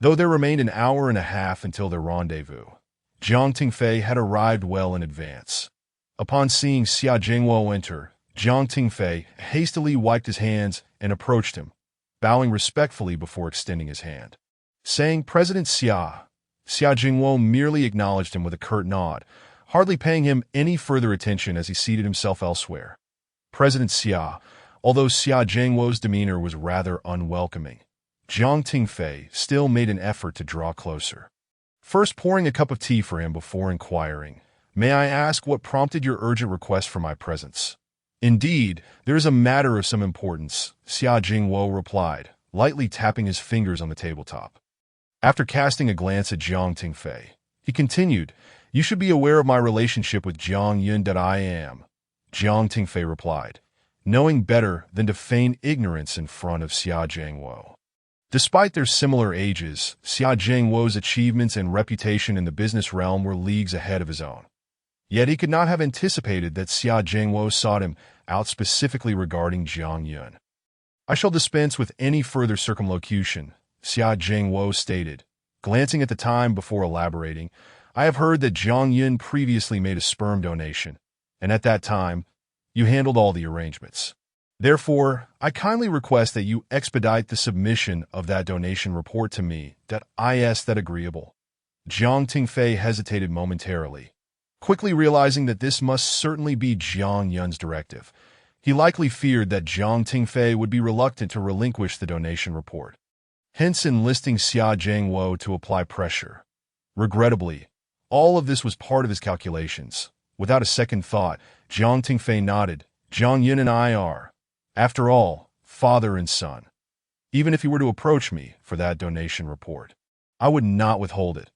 Though there remained an hour and a half until their rendezvous, Jiang Tingfei had arrived well in advance. Upon seeing Xia Jingwo enter, Jiang Tingfei hastily wiped his hands and approached him, bowing respectfully before extending his hand. Saying President Xia, Xia Jingwo merely acknowledged him with a curt nod, hardly paying him any further attention as he seated himself elsewhere. President Xia, although Xia Jingwo's demeanor was rather unwelcoming, Jiang Tingfei still made an effort to draw closer. First pouring a cup of tea for him before inquiring, "May I ask what prompted your urgent request for my presence?" "Indeed, there is a matter of some importance," Xia Jingwo replied, lightly tapping his fingers on the tabletop. After casting a glance at Jiang Tingfei, he continued, "You should be aware of my relationship with Jiang Yun. I am." Jiang Tingfei replied, knowing better than to feign ignorance in front of Xia Jingwo. Despite their similar ages, Xia Jingwo's achievements and reputation in the business realm were leagues ahead of his own. Yet he could not have anticipated that Xia Jingwo sought him out specifically regarding Jiang Yun. "I shall dispense with any further circumlocution," Xia Jingwo stated, glancing at the time before elaborating. "I have heard that Jiang Yun previously made a sperm donation, and at that time, you handled all the arrangements. Therefore, I kindly request that you expedite the submission of that donation report to me, that agreeable." Jiang Tingfei hesitated momentarily, quickly realizing that this must certainly be Jiang Yun's directive. He likely feared that Jiang Tingfei would be reluctant to relinquish the donation report, hence enlisting Xia Jingwo to apply pressure. Regrettably, all of this was part of his calculations. Without a second thought, Jiang Tingfei nodded. "Jiang Yun and I are, after all, father and son. Even if he were to approach me for that donation report, I would not withhold it,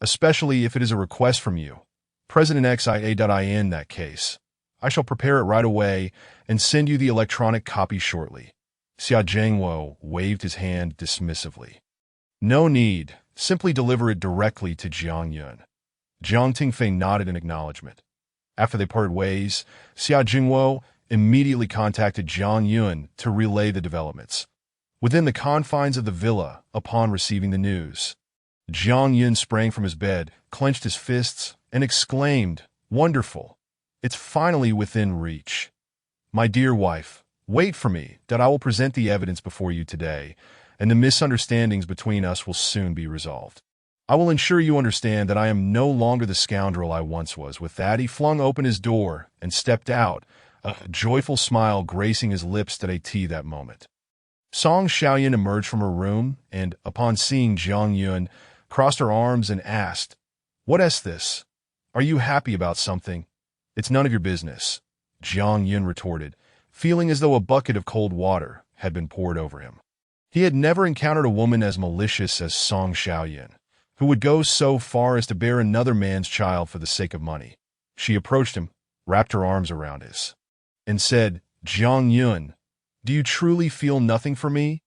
especially if it is a request from you, President Xia. In that case, I shall prepare it right away and send you the electronic copy shortly." Xia Jingwo waved his hand dismissively. "No need, simply deliver it directly to Jiang Yun." Jiang Tingfei nodded in acknowledgement. After they parted ways, Xia Jingwo immediately contacted Jiang Yun to relay the developments. Within the confines of the villa, upon receiving the news, Jiang Yun sprang from his bed, clenched his fists, and exclaimed, "Wonderful! It's finally within reach. My dear wife, wait for me, that I will present the evidence before you today, and the misunderstandings between us will soon be resolved. I will ensure you understand that I am no longer the scoundrel I once was." With that, he flung open his door and stepped out, a joyful smile gracing his lips that moment. Song Xiaoyan emerged from her room and, upon seeing Jiang Yun, crossed her arms and asked, "What is this? Are you happy about something?" "It's none of your business," Jiang Yun retorted, feeling as though a bucket of cold water had been poured over him. He had never encountered a woman as malicious as Song Xiaoyan, who would go so far as to bear another man's child for the sake of money. She approached him, wrapped her arms around his, and said, "Jiang Yun, do you truly feel nothing for me?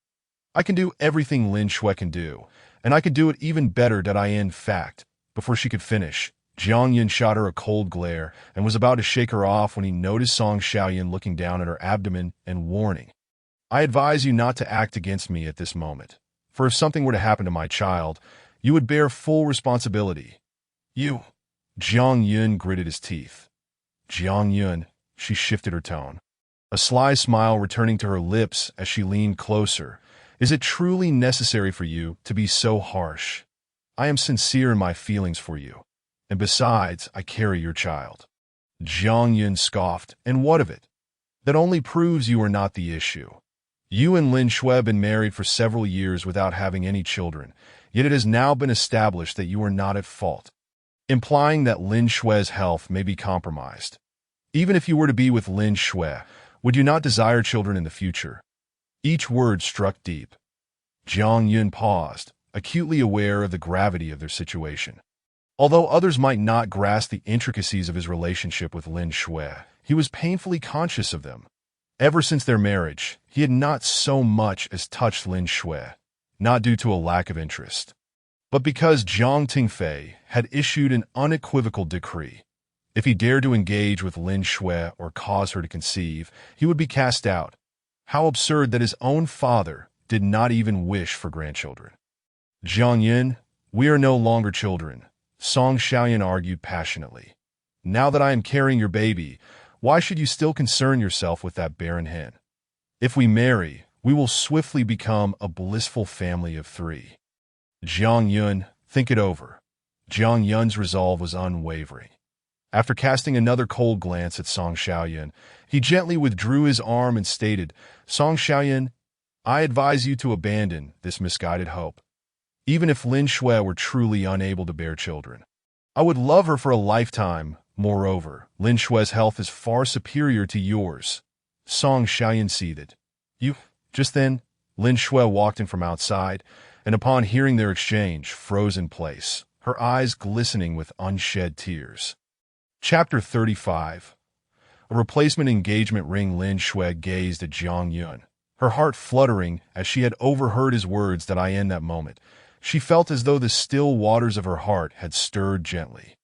I can do everything Lin Shui can do, and I could do it even better." In fact, before she could finish, Jiang Yun shot her a cold glare and was about to shake her off when he noticed Song Xiaoyan looking down at her abdomen and warning, "I advise you not to act against me at this moment, for if something were to happen to my child, you would bear full responsibility." "You..." Jiang Yun gritted his teeth. "Jiang Yun," she shifted her tone, a sly smile returning to her lips as she leaned closer. "Is it truly necessary for you to be so harsh? I am sincere in my feelings for you, and besides, I carry your child." Jiang Yun scoffed. "And what of it? That only proves you are not the issue. You and Lin Shui have been married for several years without having any children, yet it has now been established that you are not at fault, implying that Lin Shui's health may be compromised. Even if you were to be with Lin Shui, would you not desire children in the future?" Each word struck deep. Jiang Yun paused, acutely aware of the gravity of their situation. Although others might not grasp the intricacies of his relationship with Lin Shui, he was painfully conscious of them. Ever since their marriage, he had not so much as touched Lin Shui, not due to a lack of interest, but because Zhang Tingfei had issued an unequivocal decree. If he dared to engage with Lin Shui or cause her to conceive, he would be cast out. How absurd that his own father did not even wish for grandchildren. Jiang Yun, we are no longer children, Song Xiaoyan argued passionately. Now that I am carrying your baby, why should you still concern yourself with that barren hen? If we marry, we will swiftly become a blissful family of 3. Jiang Yun, think it over. Jiang Yun's resolve was unwavering. After casting another cold glance at Song Xiaoyan, he gently withdrew his arm and stated, Song Xiaoyan, I advise you to abandon this misguided hope. Even if Lin Shui were truly unable to bear children, I would love her for a lifetime. Moreover, Lin Shui's health is far superior to yours. Song Xiaoyan seethed. You? Just then, Lin Shui walked in from outside, and upon hearing their exchange, froze in place, her eyes glistening with unshed tears. Chapter 35. A replacement engagement ring. Lin Shui gazed at Jiang Yun, her heart fluttering as she had overheard his words that in that moment. She felt as though the still waters of her heart had stirred gently.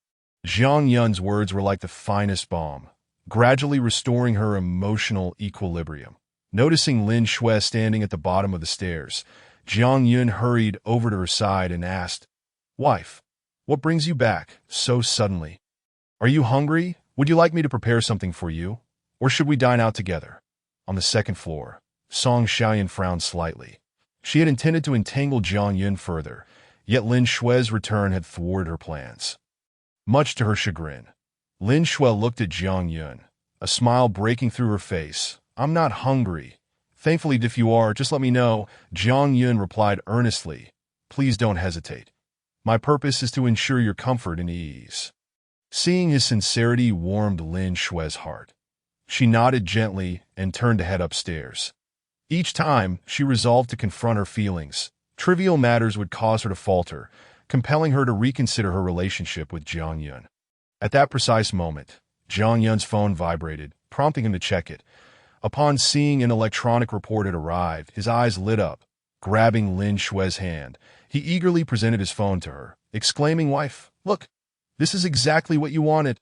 Jiang Yun's words were like the finest balm, gradually restoring her emotional equilibrium. Noticing Lin Shui standing at the bottom of the stairs, Jiang Yun hurried over to her side and asked, Wife, what brings you back so suddenly? Are you hungry? Would you like me to prepare something for you? Or should we dine out together? On the second floor, Song Xiaoyan frowned slightly. She had intended to entangle Jiang Yun further, yet Lin Shui's return had thwarted her plans. Much to her chagrin, Lin Shui looked at Jiang Yun, a smile breaking through her face. I'm not hungry. Thankfully, if you are, just let me know. Jiang Yun replied earnestly. Please don't hesitate. My purpose is to ensure your comfort and ease. Seeing his sincerity warmed Lin Shui's heart. She nodded gently and turned to head upstairs. Each time, she resolved to confront her feelings. Trivial matters would cause her to falter, compelling her to reconsider her relationship with Jiang Yun. At that precise moment, Jiang Yun's phone vibrated, prompting him to check it. Upon seeing an electronic report had arrived, his eyes lit up. Grabbing Lin Shui's hand, he eagerly presented his phone to her, exclaiming, Wife, look, this is exactly what you wanted.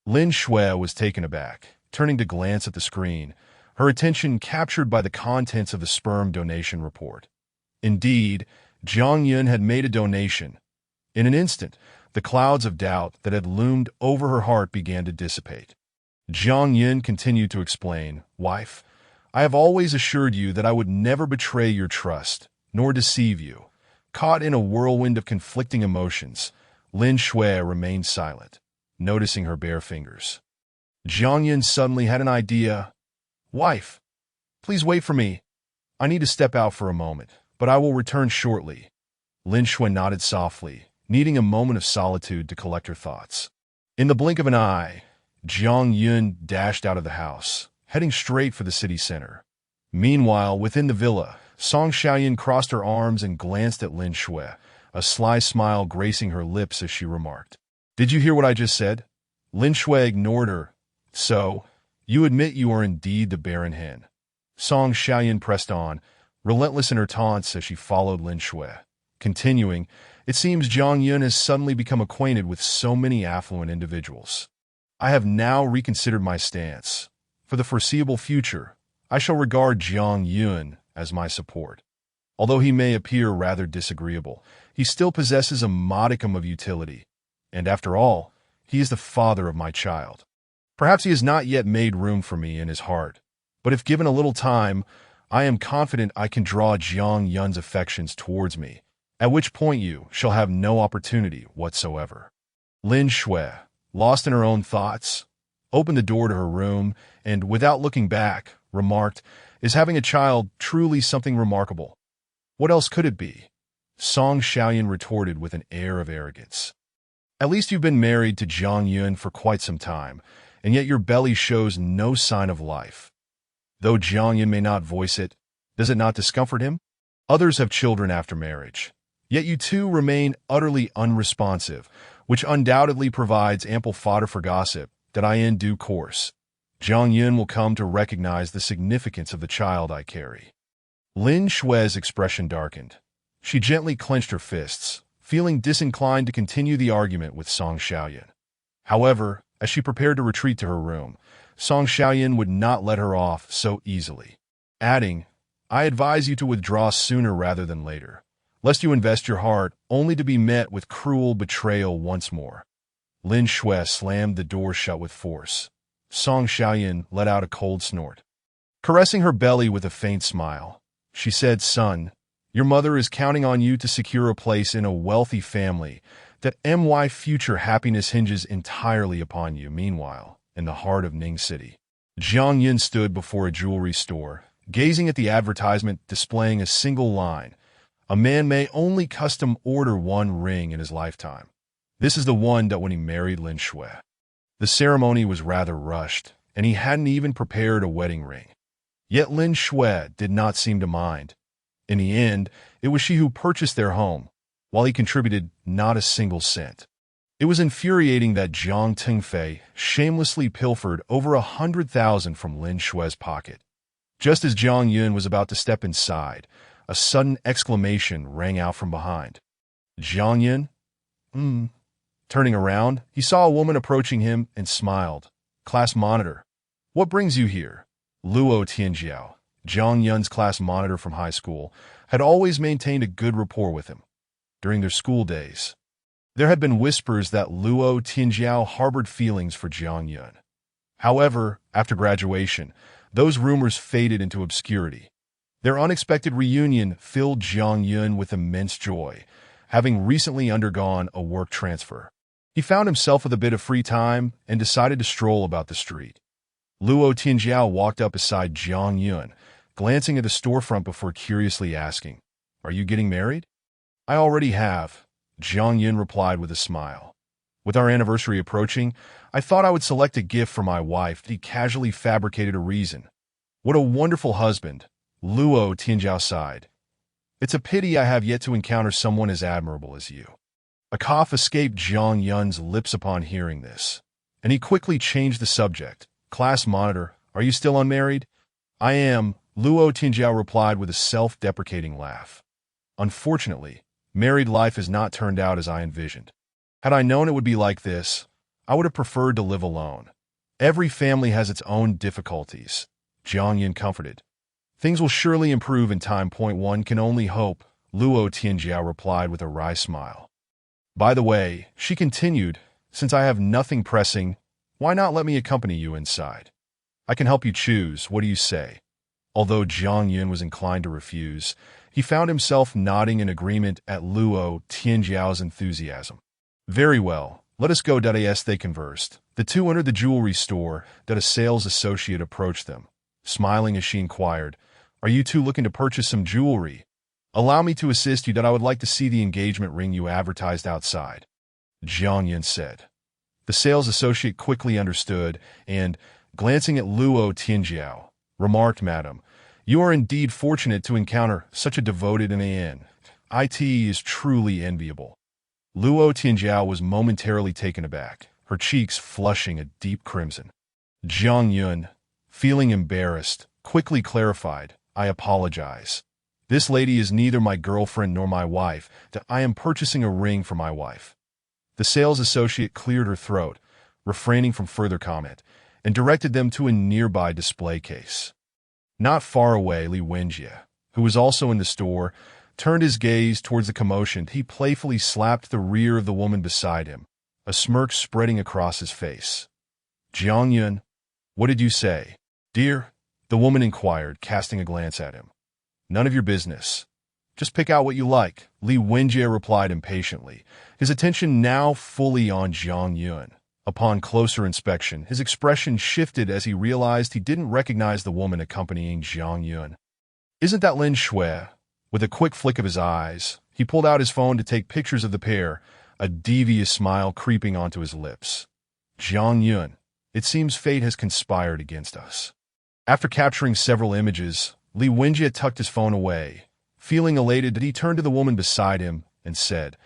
Lin Shui was taken aback, turning to glance at the screen, her attention captured by the contents of the sperm donation report. Indeed, Jiang Yun had made a donation. In an instant, the clouds of doubt that had loomed over her heart began to dissipate. Jiang Yun continued to explain, Wife, I have always assured you that I would never betray your trust, nor deceive you. Caught in a whirlwind of conflicting emotions, Lin Shui remained silent, noticing her bare fingers. Jiang Yun suddenly had an idea. Wife, please wait for me. I need to step out for a moment, but I will return shortly. Lin Shui nodded softly, needing a moment of solitude to collect her thoughts. In the blink of an eye, Jiang Yun dashed out of the house, heading straight for the city center. Meanwhile, within the villa, Song Xiaoyan crossed her arms and glanced at Lin Shui, a sly smile gracing her lips as she remarked, Did you hear what I just said? Lin Shui ignored her. So, you admit you are indeed the barren hen. Song Xiaoyan pressed on, relentless in her taunts as she followed Lin Shui. Continuing, it seems Jiang Yun has suddenly become acquainted with so many affluent individuals. I have now reconsidered my stance. For the foreseeable future, I shall regard Jiang Yun as my support. Although he may appear rather disagreeable, he still possesses a modicum of utility. And after all, he is the father of my child. Perhaps he has not yet made room for me in his heart, but if given a little time, I am confident I can draw Jiang Yun's affections towards me, at which point you shall have no opportunity whatsoever. Lin Shui, lost in her own thoughts, opened the door to her room and, without looking back, remarked, Is having a child truly something remarkable? What else could it be? Song Xiaoyan retorted with an air of arrogance. At least you've been married to Jiang Yun for quite some time, and yet your belly shows no sign of life. Though Jiang Yun may not voice it, Does it not discomfort him? Others have children after marriage. Yet you two remain utterly unresponsive, which undoubtedly provides ample fodder for gossip that I in due course. Jiang Yun will come to recognize the significance of the child I carry. Lin Shui's expression darkened. She gently clenched her fists, feeling disinclined to continue the argument with Song Xiaoyan. However, as she prepared to retreat to her room, Song Xiaoyan would not let her off so easily, adding, I advise you to withdraw sooner rather than later, lest you invest your heart only to be met with cruel betrayal once more. Lin Shui slammed the door shut with force. Song Xiaoyan let out a cold snort. Caressing her belly with a faint smile, she said, Son, your mother is counting on you to secure a place in a wealthy family that my future happiness hinges entirely upon you. Meanwhile, in the heart of Ning City, Jiang Yun stood before a jewelry store, gazing at the advertisement displaying a single line. A man may only custom order one ring in his lifetime. This is the one that when he married Lin Shui. The ceremony was rather rushed, and he hadn't even prepared a wedding ring. Yet Lin Shui did not seem to mind. In the end, it was she who purchased their home, while he contributed not a single cent. It was infuriating that Zhang Tengfei shamelessly pilfered over 100,000 from Lin Shui's pocket. Just as Jiang Yun was about to step inside, a sudden exclamation rang out from behind. Jiang Yun? Turning around, he saw a woman approaching him and smiled. Class monitor. What brings you here? Luo Tianjiao, Jiang Yun's class monitor from high school, had always maintained a good rapport with him. During their school days, there had been whispers that Luo Tianjiao harbored feelings for Jiang Yun. However, after graduation, those rumors faded into obscurity. Their unexpected reunion filled Jiang Yun with immense joy, having recently undergone a work transfer. He found himself with a bit of free time and decided to stroll about the street. Luo Tianjiao walked up beside Jiang Yun, glancing at the storefront before curiously asking, Are you getting married? I already have, Jiang Yun replied with a smile. With our anniversary approaching, I thought I would select a gift for my wife. He casually fabricated a reason. What a wonderful husband, Luo Tianjiao sighed. It's a pity I have yet to encounter someone as admirable as you. A cough escaped Jiang Yun's lips upon hearing this, and he quickly changed the subject. Class monitor, are you still unmarried? I am, Luo Tianjiao replied with a self-deprecating laugh. Unfortunately, married life has not turned out as I envisioned. Had I known it would be like this, I would have preferred to live alone. Every family has its own difficulties, Jiang Yun comforted. Things will surely improve in time. One can only hope, Luo Tianjiao replied with a wry smile. By the way, she continued, since I have nothing pressing, why not let me accompany you inside? I can help you choose, what do you say? Although Jiang Yun was inclined to refuse, he found himself nodding in agreement at Luo Tianjiao's enthusiasm. Very well, let us go. As they conversed, the two entered the jewelry store. A sales associate approached them. Smiling as she inquired, Are you two looking to purchase some jewelry? Allow me to assist you. I would like to see the engagement ring you advertised outside, Jiang Yun said. The sales associate quickly understood and, glancing at Luo Tianjiao, remarked, Madam, you are indeed fortunate to encounter such a devoted man. It is truly enviable. Luo Tianjiao was momentarily taken aback, her cheeks flushing a deep crimson. Jiang Yun, feeling embarrassed, quickly clarified, I apologize. This lady is neither my girlfriend nor my wife. I am purchasing a ring for my wife. The sales associate cleared her throat, refraining from further comment, and directed them to a nearby display case. Not far away, Li Wenjie, who was also in the store, turned his gaze towards the commotion. He playfully slapped the rear of the woman beside him, a smirk spreading across his face. Jiang Yun, what did you say? Dear, the woman inquired, casting a glance at him. None of your business. Just pick out what you like, Li Wenjie replied impatiently, his attention now fully on Jiang Yun. Upon closer inspection, his expression shifted as he realized he didn't recognize the woman accompanying Jiang Yun. Isn't that Lin Shui? With a quick flick of his eyes, he pulled out his phone to take pictures of the pair, a devious smile creeping onto his lips. Jiang Yun, it seems fate has conspired against us. After capturing several images, Li Wenjie tucked his phone away. Feeling elated, he turned to the woman beside him and said,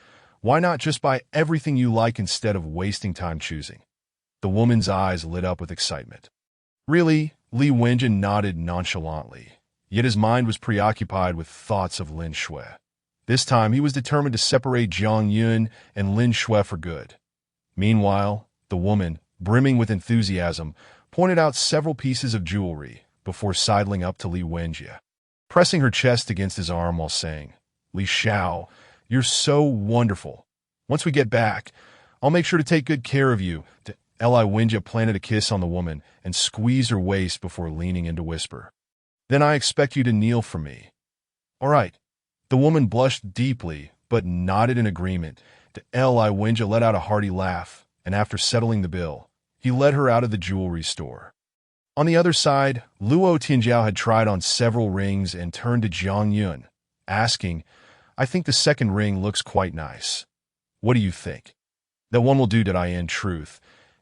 "Why not just buy everything you like instead of wasting time choosing?" The woman's eyes lit up with excitement. "Really?" Li Wenjie nodded nonchalantly, yet his mind was preoccupied with thoughts of Lin Shui. This time, he was determined to separate Jiang Yun and Lin Shui for good. Meanwhile, the woman, brimming with enthusiasm, pointed out several pieces of jewelry before sidling up to Li Wenjie, pressing her chest against his arm while saying, "Li Xiao, you're so wonderful. Once we get back, I'll make sure to take good care of you." Li Wenjie planted a kiss on the woman and squeezed her waist before leaning in to whisper, "Then I expect you to kneel for me." "All right." The woman blushed deeply, but nodded in agreement. Li Wenjie let out a hearty laugh, and after settling the bill, he led her out of the jewelry store. On the other side, Luo Tianjiao had tried on several rings and turned to Jiang Yun, asking, "I think the second ring looks quite nice. What do you think?" "That one will do." In truth,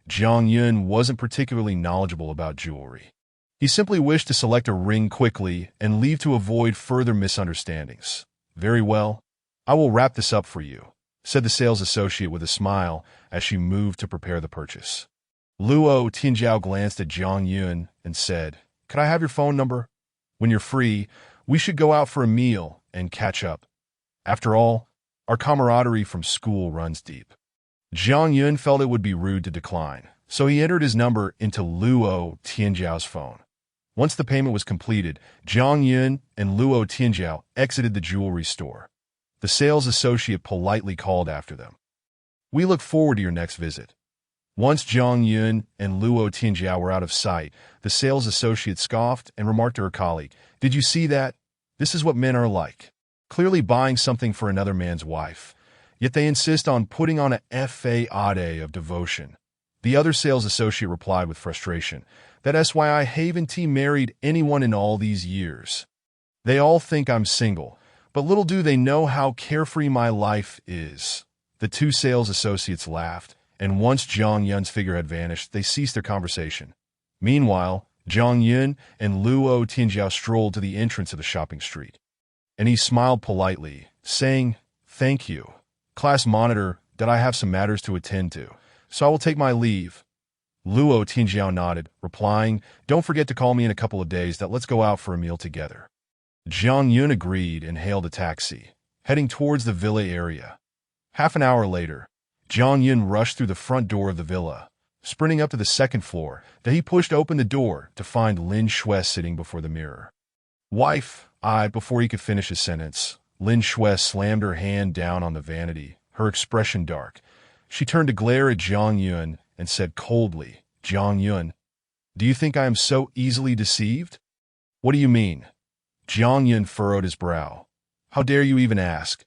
Jiang Yun wasn't particularly knowledgeable about jewelry. He simply wished to select a ring quickly and leave to avoid further misunderstandings. "Very well. I will wrap this up for you," said the sales associate with a smile as she moved to prepare the purchase. Luo Tianjiao glanced at Jiang Yun and said, "Could I have your phone number? When you're free, we should go out for a meal and catch up. After all, our camaraderie from school runs deep." Jiang Yun felt it would be rude to decline, so he entered his number into Luo Tianjiao's phone. Once the payment was completed, Jiang Yun and Luo Tianjiao exited the jewelry store. The sales associate politely called after them, "We look forward to your next visit." Once Jiang Yun and Luo Tianjiao were out of sight, the sales associate scoffed and remarked to her colleague, "Did you see that? This is what men are like. Clearly buying something for another man's wife. Yet they insist on putting on a fade of devotion." The other sales associate replied with frustration, "That's why I haven't married anyone in all these years. They all think I'm single, but little do they know how carefree my life is." The two sales associates laughed, and once Jiang Yun's figure had vanished, they ceased their conversation. Meanwhile, Jiang Yun and Luo Tianjiao strolled to the entrance of the shopping street, and he smiled politely, saying, "Thank you, class monitor, that I have some matters to attend to, so I will take my leave." Luo Tianjiao nodded, replying, "Don't forget to call me in a couple of days. Let's go out for a meal together." Jiang Yun agreed and hailed a taxi, heading towards the villa area. Half an hour later, Jiang Yun rushed through the front door of the villa. Sprinting up to the second floor, he pushed open the door to find Lin Shui sitting before the mirror. "Wife," before he could finish his sentence, Lin Shui slammed her hand down on the vanity, her expression dark. She turned to glare at Jiang Yun and said coldly, "Jiang Yun, do you think I am so easily deceived?" "What do you mean?" Jiang Yun furrowed his brow. "How dare you even ask?"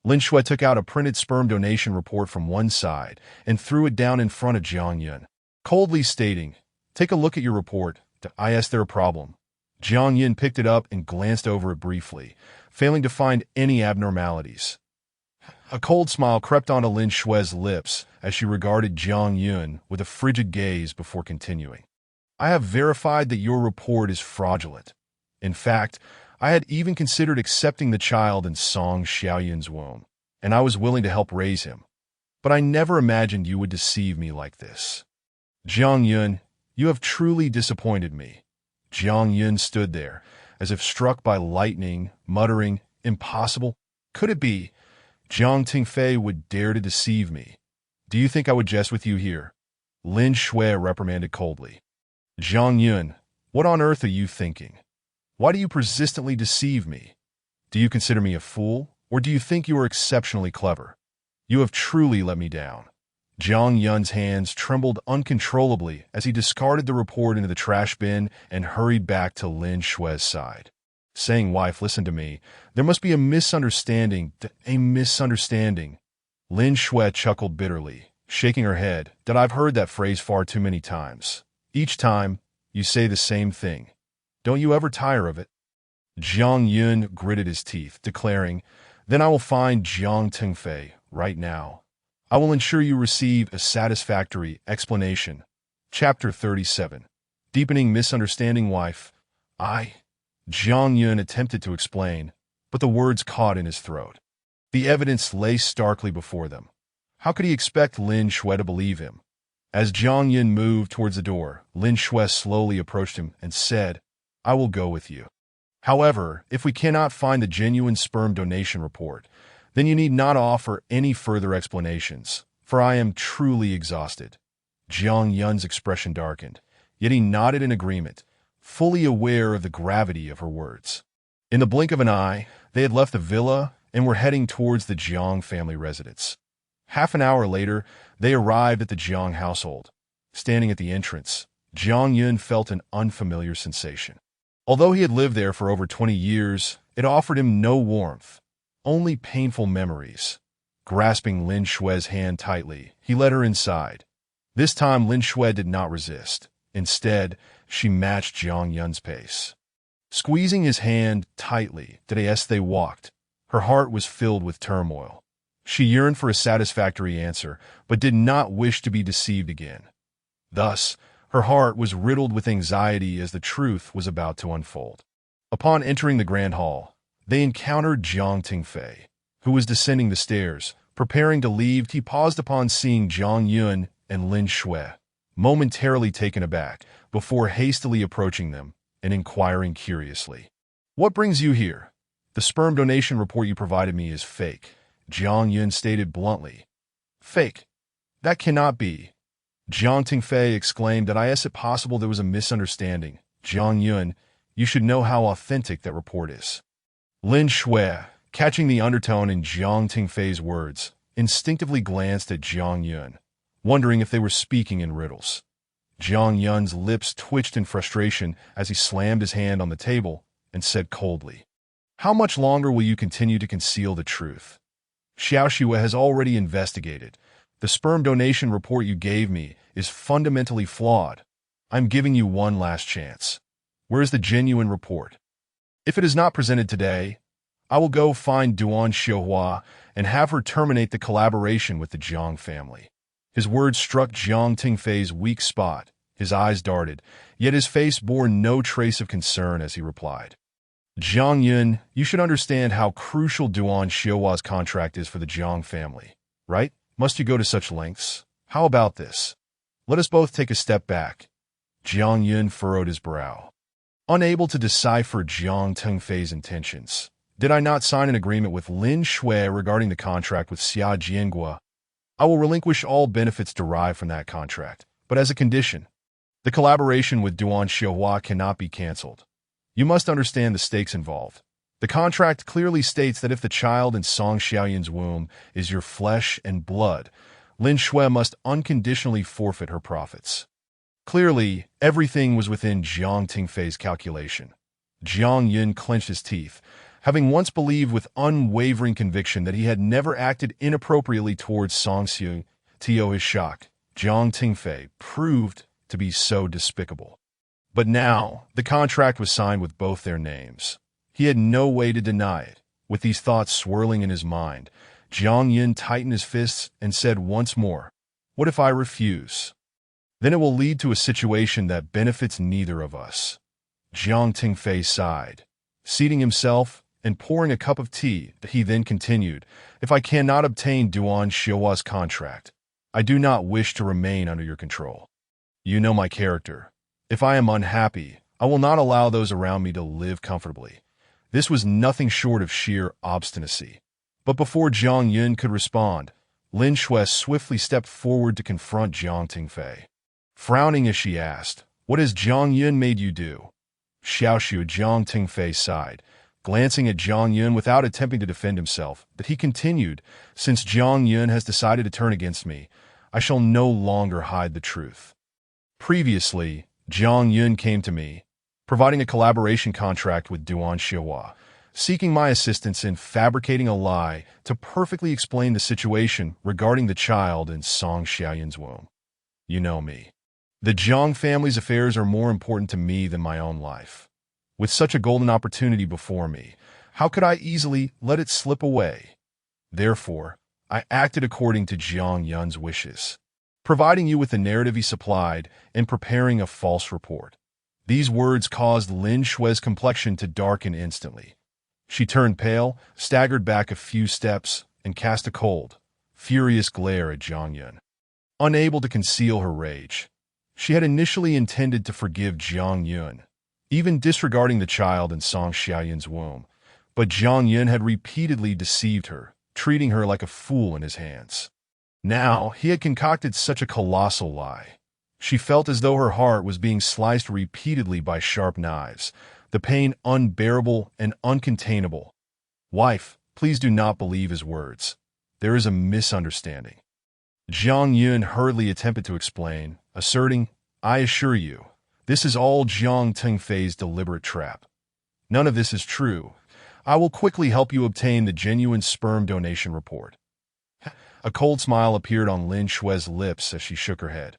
Lin Shui took out a printed sperm donation report from one side and threw it down in front of Jiang Yun, coldly stating, "Take a look at your report. Is there a problem?" Jiang Yun picked it up and glanced over it briefly, failing to find any abnormalities. A cold smile crept onto Lin Shui's lips as she regarded Jiang Yun with a frigid gaze before continuing. "I have verified that your report is fraudulent. In fact, I had even considered accepting the child in Song Xiaoyun's womb, and I was willing to help raise him. But I never imagined you would deceive me like this. Jiang Yun, you have truly disappointed me." Jiang Yun stood there, as if struck by lightning, muttering, "Impossible? Could it be? Jiang Tingfei would dare to deceive me. Do you think I would jest with you here?" Lin Shui reprimanded coldly. "Jiang Yun, what on earth are you thinking? Why do you persistently deceive me? Do you consider me a fool, or do you think you are exceptionally clever? You have truly let me down." Jiang Yun's hands trembled uncontrollably as he discarded the report into the trash bin and hurried back to Lin Shui's side, saying, "Wife, listen to me. There must be a misunderstanding. A misunderstanding." Lin Shui chuckled bitterly, shaking her head. "I've heard that phrase far too many times. Each time, you say the same thing. Don't you ever tire of it?" Jiang Yun gritted his teeth, declaring, "Then I will find Jiang Tingfei right now. I will ensure you receive a satisfactory explanation." Chapter 37. Deepening Misunderstanding. Wife, Jiang Yun attempted to explain, but the words caught in his throat. The evidence lay starkly before them. How could he expect Lin Shui to believe him? As Jiang Yun moved towards the door, Lin Shui slowly approached him and said, "I will go with you. However, if we cannot find the genuine sperm donation report, then you need not offer any further explanations, for I am truly exhausted." Jiang Yun's expression darkened, yet he nodded in agreement, fully aware of the gravity of her words. In the blink of an eye, they had left the villa and were heading towards the Jiang family residence. Half an hour later, they arrived at the Jiang household. Standing at the entrance, Jiang Yun felt an unfamiliar sensation. Although he had lived there for over 20 years, it offered him no warmth, only painful memories. Grasping Lin Shui's hand tightly, he led her inside. This time, Lin Shui did not resist. Instead, she matched Jiang Yun's pace. Squeezing his hand tightly as they walked, her heart was filled with turmoil. She yearned for a satisfactory answer, but did not wish to be deceived again. Thus, her heart was riddled with anxiety as the truth was about to unfold. Upon entering the grand hall, they encountered Jiang Tingfei, who was descending the stairs. Preparing to leave, he paused upon seeing Jiang Yun and Lin Shui, momentarily taken aback, before hastily approaching them and inquiring curiously, "What brings you here?" "The sperm donation report you provided me is fake," Jiang Yun stated bluntly. "Fake? That cannot be." Jiang Tingfei exclaimed that is it possible there was a misunderstanding. "Jiang Yun, you should know how authentic that report is." Lin Shui, catching the undertone in Jiang Tingfei's words, instinctively glanced at Jiang Yun, wondering if they were speaking in riddles. Jiang Yun's lips twitched in frustration as he slammed his hand on the table and said coldly, "How much longer will you continue to conceal the truth? Xiao Xue has already investigated. The sperm donation report you gave me is fundamentally flawed. I'm giving you one last chance. Where is the genuine report? If it is not presented today, I will go find Duan Xiuhua and have her terminate the collaboration with the Jiang family." His words struck Jiang Tingfei's weak spot. His eyes darted, yet his face bore no trace of concern as he replied, "Jiang Yun, you should understand how crucial Duan Xiuhua's contract is for the Jiang family, right? Must you go to such lengths? How about this? Let us both take a step back." Jiang Yun furrowed his brow, unable to decipher Jiang Tingfei's intentions. "Did I not sign an agreement with Lin Shui regarding the contract with Xia Jiangua? I will relinquish all benefits derived from that contract, but as a condition. The collaboration with Duan Xiuhua cannot be cancelled. You must understand the stakes involved. The contract clearly states that if the child in Song Xiaoyun's womb is your flesh and blood, Lin Shui must unconditionally forfeit her profits." Clearly, everything was within Jiang Tingfei's calculation. Jiang Yun clenched his teeth. Having once believed with unwavering conviction that he had never acted inappropriately towards Song Xiu, to his shock, Jiang Tingfei proved to be so despicable. But now, the contract was signed with both their names. He had no way to deny it. With these thoughts swirling in his mind, Jiang Yun tightened his fists and said once more, "What if I refuse? Then it will lead to a situation that benefits neither of us." Jiang Tingfei sighed. Seating himself and pouring a cup of tea, he then continued, "If I cannot obtain Duan Xiuhua's contract, I do not wish to remain under your control. You know my character. If I am unhappy, I will not allow those around me to live comfortably." This was nothing short of sheer obstinacy. But before Jiang Yun could respond, Lin Shui swiftly stepped forward to confront Jiang Tingfei. Frowning as she asked, "What has Jiang Yun made you do?" "Xiao Xue," Jiang Tingfei sighed, glancing at Jiang Yun without attempting to defend himself, but he continued, "Since Jiang Yun has decided to turn against me, I shall no longer hide the truth. Previously, Jiang Yun came to me, providing a collaboration contract with Duan Xiuhua, seeking my assistance in fabricating a lie to perfectly explain the situation regarding the child in Song Xiaoyun's womb. You know me. The Jiang family's affairs are more important to me than my own life. With such a golden opportunity before me, how could I easily let it slip away? Therefore, I acted according to Jiang Yun's wishes, providing you with the narrative he supplied and preparing a false report. These words caused Lin Shui's complexion to darken instantly. She turned pale, staggered back a few steps, and cast a cold, furious glare at Jiang Yun. Unable to conceal her rage, she had initially intended to forgive Jiang Yun, even disregarding the child in Song Xiaoyun's womb. But Jiang Yun had repeatedly deceived her, treating her like a fool in his hands. Now, he had concocted such a colossal lie. She felt as though her heart was being sliced repeatedly by sharp knives, the pain unbearable and uncontainable. Wife, please do not believe his words. There is a misunderstanding. Jiang Yun hurriedly attempted to explain, asserting, I assure you, this is all Jiang Tengfei's deliberate trap. None of this is true. I will quickly help you obtain the genuine sperm donation report. A cold smile appeared on Lin Shui's lips as she shook her head.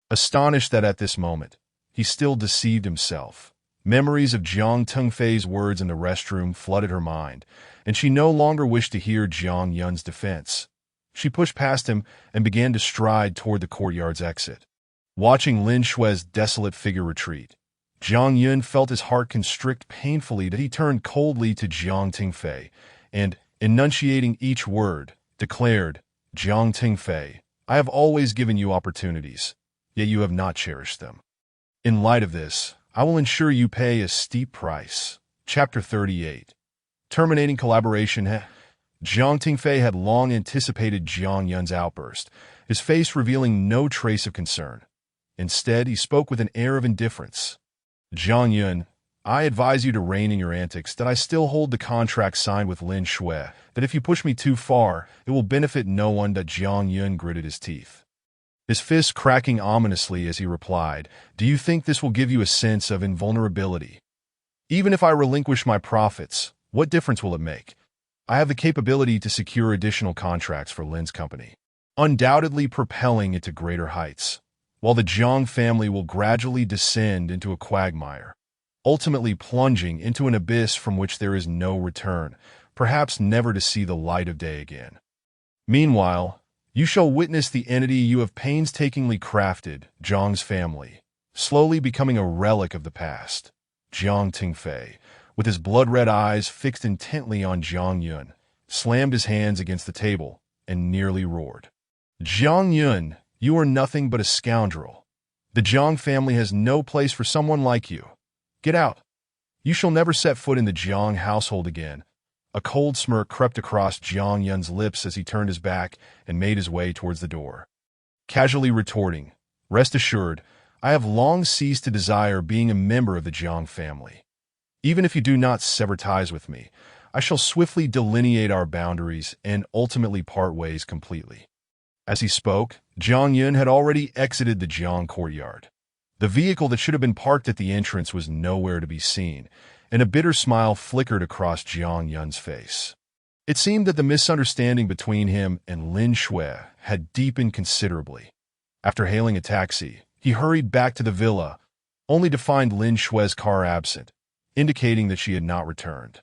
Astonished that at this moment, he still deceived himself. Memories of Jiang Tengfei's words in the restroom flooded her mind, and she no longer wished to hear Jiang Yun's defense. She pushed past him and began to stride toward the courtyard's exit. Watching Lin Shui's desolate figure retreat, Jiang Yun felt his heart constrict painfully that he turned coldly to Jiang Tengfei and, enunciating each word, declared, Jiang Tengfei, I have always given you opportunities, yet you have not cherished them. In light of this, I will ensure you pay a steep price. Chapter 38. Terminating collaboration. Jiang Tengfei had long anticipated Jiang Yun's outburst, his face revealing no trace of concern. Instead, he spoke with an air of indifference. Jiang Yun, I advise you to rein in your antics, that I still hold the contract signed with Lin Shui, that if you push me too far, it will benefit no one. That Jiang Yun gritted his teeth, his fists cracking ominously as he replied, Do you think this will give you a sense of invulnerability? Even if I relinquish my profits, what difference will it make? I have the capability to secure additional contracts for Lin's company, undoubtedly propelling it to greater heights, while the Jiang family will gradually descend into a quagmire, ultimately plunging into an abyss from which there is no return, perhaps never to see the light of day again. Meanwhile, you shall witness the entity you have painstakingly crafted, Jiang's family, slowly becoming a relic of the past. Jiang Tengfei, with his blood-red eyes fixed intently on Jiang Yun, slammed his hands against the table and nearly roared. Jiang Yun, you are nothing but a scoundrel. The Jiang family has no place for someone like you. Get out. You shall never set foot in the Jiang household again. A cold smirk crept across Jiang Yun's lips as he turned his back and made his way towards the door, casually retorting, Rest assured, I have long ceased to desire being a member of the Jiang family. Even if you do not sever ties with me, I shall swiftly delineate our boundaries and ultimately part ways completely. As he spoke, Jiang Yun had already exited the Jiang courtyard. The vehicle that should have been parked at the entrance was nowhere to be seen, and a bitter smile flickered across Jiang Yun's face. It seemed that the misunderstanding between him and Lin Shui had deepened considerably. After hailing a taxi, he hurried back to the villa, only to find Lin Shui's car absent, indicating that she had not returned.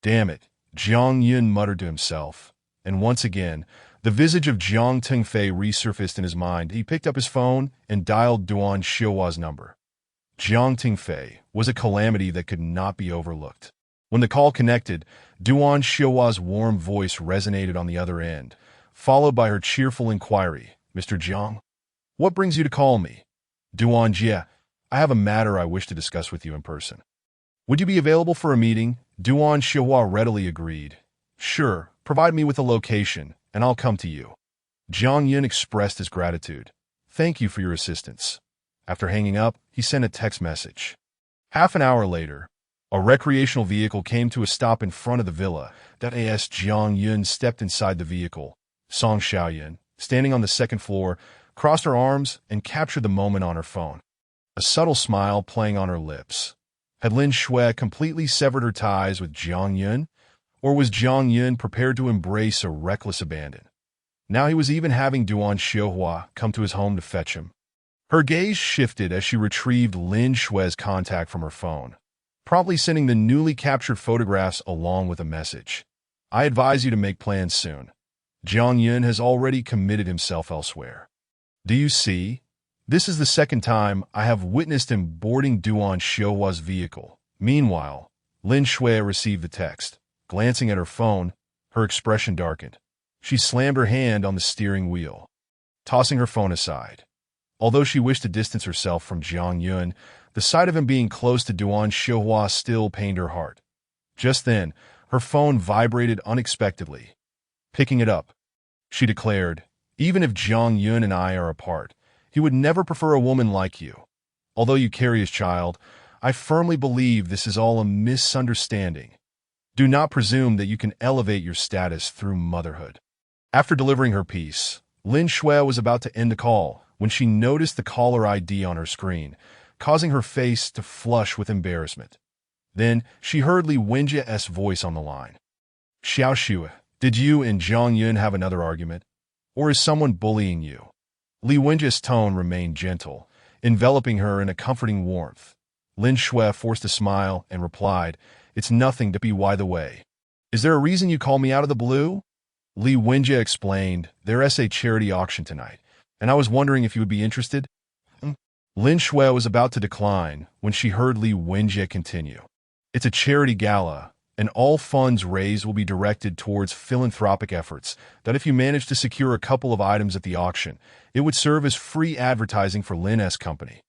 Damn it, Jiang Yun muttered to himself, and once again, the visage of Jiang Tengfei resurfaced in his mind. He picked up his phone and dialed Duan Xiuhua's number. Jiang Tengfei was a calamity that could not be overlooked. When the call connected, Duan Xiuhua's warm voice resonated on the other end, followed by her cheerful inquiry, Mr. Jiang, what brings you to call me? Duan Jie, I have a matter I wish to discuss with you in person. Would you be available for a meeting? Duan Xiuhua readily agreed. Sure, provide me with a location, and I'll come to you. Jiang Yun expressed his gratitude. Thank you for your assistance. After hanging up, he sent a text message. Half an hour later, a recreational vehicle came to a stop in front of the villa. As Jiang Yun stepped inside the vehicle, Song Xiaoyun, standing on the second floor, crossed her arms and captured the moment on her phone. A subtle smile playing on her lips. Had Lin Shui completely severed her ties with Jiang Yun? Or was Jiang Yun prepared to embrace a reckless abandon? Now he was even having Duan Xiuhua come to his home to fetch him. Her gaze shifted as she retrieved Lin Shui's contact from her phone, promptly sending the newly captured photographs along with a message. I advise you to make plans soon. Jiang Yun has already committed himself elsewhere. Do you see? This is the second time I have witnessed him boarding Duan Xiuhua's vehicle. Meanwhile, Lin Shui received the text. Glancing at her phone, her expression darkened. She slammed her hand on the steering wheel, tossing her phone aside. Although she wished to distance herself from Jiang Yun, the sight of him being close to Duan Xiuhua still pained her heart. Just then, her phone vibrated unexpectedly. Picking it up, she declared, "Even if Jiang Yun and I are apart, he would never prefer a woman like you. Although you carry his child, I firmly believe this is all a misunderstanding. Do not presume that you can elevate your status through motherhood." After delivering her piece, Lin Shui was about to end the call when she noticed the caller ID on her screen, causing her face to flush with embarrassment. Then she heard Li Wenjie's voice on the line. "Xiao Shui, did you and Jiang Yun have another argument? Or is someone bullying you?" Li Wenjie's tone remained gentle, enveloping her in a comforting warmth. Lin Shui forced a smile and replied, "It's nothing to be by the way. Is there a reason you call me out of the blue?" Li Wenjie explained, "There's a charity auction tonight, and I was wondering if you would be interested." Lin Shui was about to decline when she heard Li Wenjie continue. "It's a charity gala, and all funds raised will be directed towards philanthropic efforts that if you manage to secure a couple of items at the auction, it would serve as free advertising for Lin's company."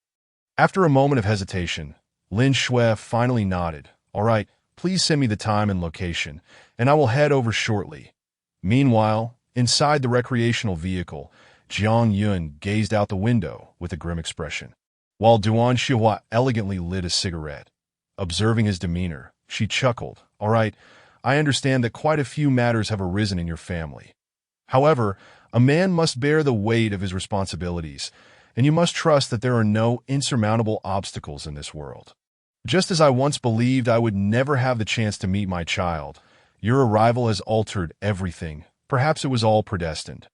After a moment of hesitation, Lin Shui finally nodded. "All right, please send me the time and location, and I will head over shortly." Meanwhile, inside the recreational vehicle, Jiang Yun gazed out the window with a grim expression, while Duan Xiuhua elegantly lit a cigarette. Observing his demeanor, she chuckled. "All right, I understand that quite a few matters have arisen in your family. However, a man must bear the weight of his responsibilities, and you must trust that there are no insurmountable obstacles in this world. Just as I once believed I would never have the chance to meet my child, your arrival has altered everything. Perhaps it was all predestined."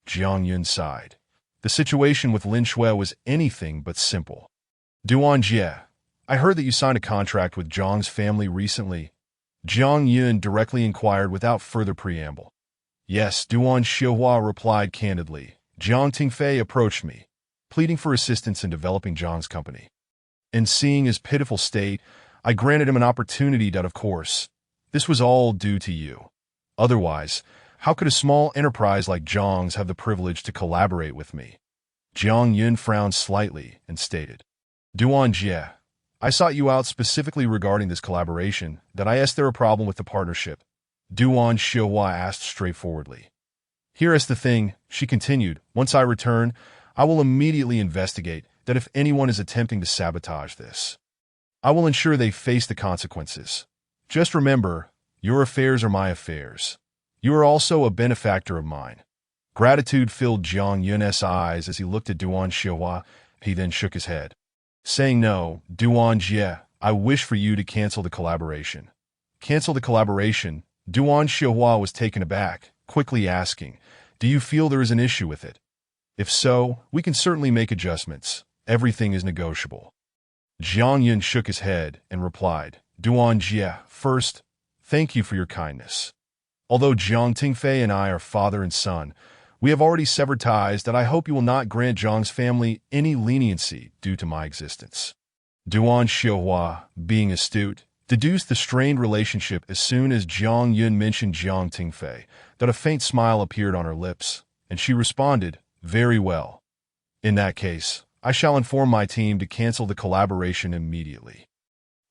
Jiang Yun sighed. The situation with Lin Shui was anything but simple. "Duan Jie, I heard that you signed a contract with Zhang's family recently." Jiang Yun directly inquired without further preamble. "Yes," Duan Xiuhua replied candidly. "Jiang Tingfei approached me, pleading for assistance in developing Zhang's company. And seeing his pitiful state, I granted him an opportunity that, of course, this was all due to you. Otherwise, how could a small enterprise like Zhang's have the privilege to collaborate with me?" Jiang Yun frowned slightly and stated, "Duan Jie, I sought you out specifically regarding this collaboration. Did I ask there a problem with the partnership?" Duan Xiuhua asked straightforwardly. "Here is the thing," she continued. "Once I return, I will immediately investigate that if anyone is attempting to sabotage this. I will ensure they face the consequences. Just remember, your affairs are my affairs. You are also a benefactor of mine." Gratitude filled Jiang Yun's eyes as he looked at Duan Xiuhua. He then shook his head, saying, "No, Duan Jie, I wish for you to cancel the collaboration." "Cancel the collaboration?" Duan Xiuhua was taken aback, quickly asking, "Do you feel there is an issue with it? If so, we can certainly make adjustments. Everything is negotiable." Jiang Yun shook his head and replied, "Duan Jie, first, thank you for your kindness. Although Jiang Tingfei and I are father and son, we have already severed ties that I hope you will not grant Zhang's family any leniency due to my existence." Duan Xiuhua, being astute, deduced the strained relationship as soon as Jiang Yun mentioned Jiang Tingfei, that a faint smile appeared on her lips, and she responded, "Very well. In that case, I shall inform my team to cancel the collaboration immediately."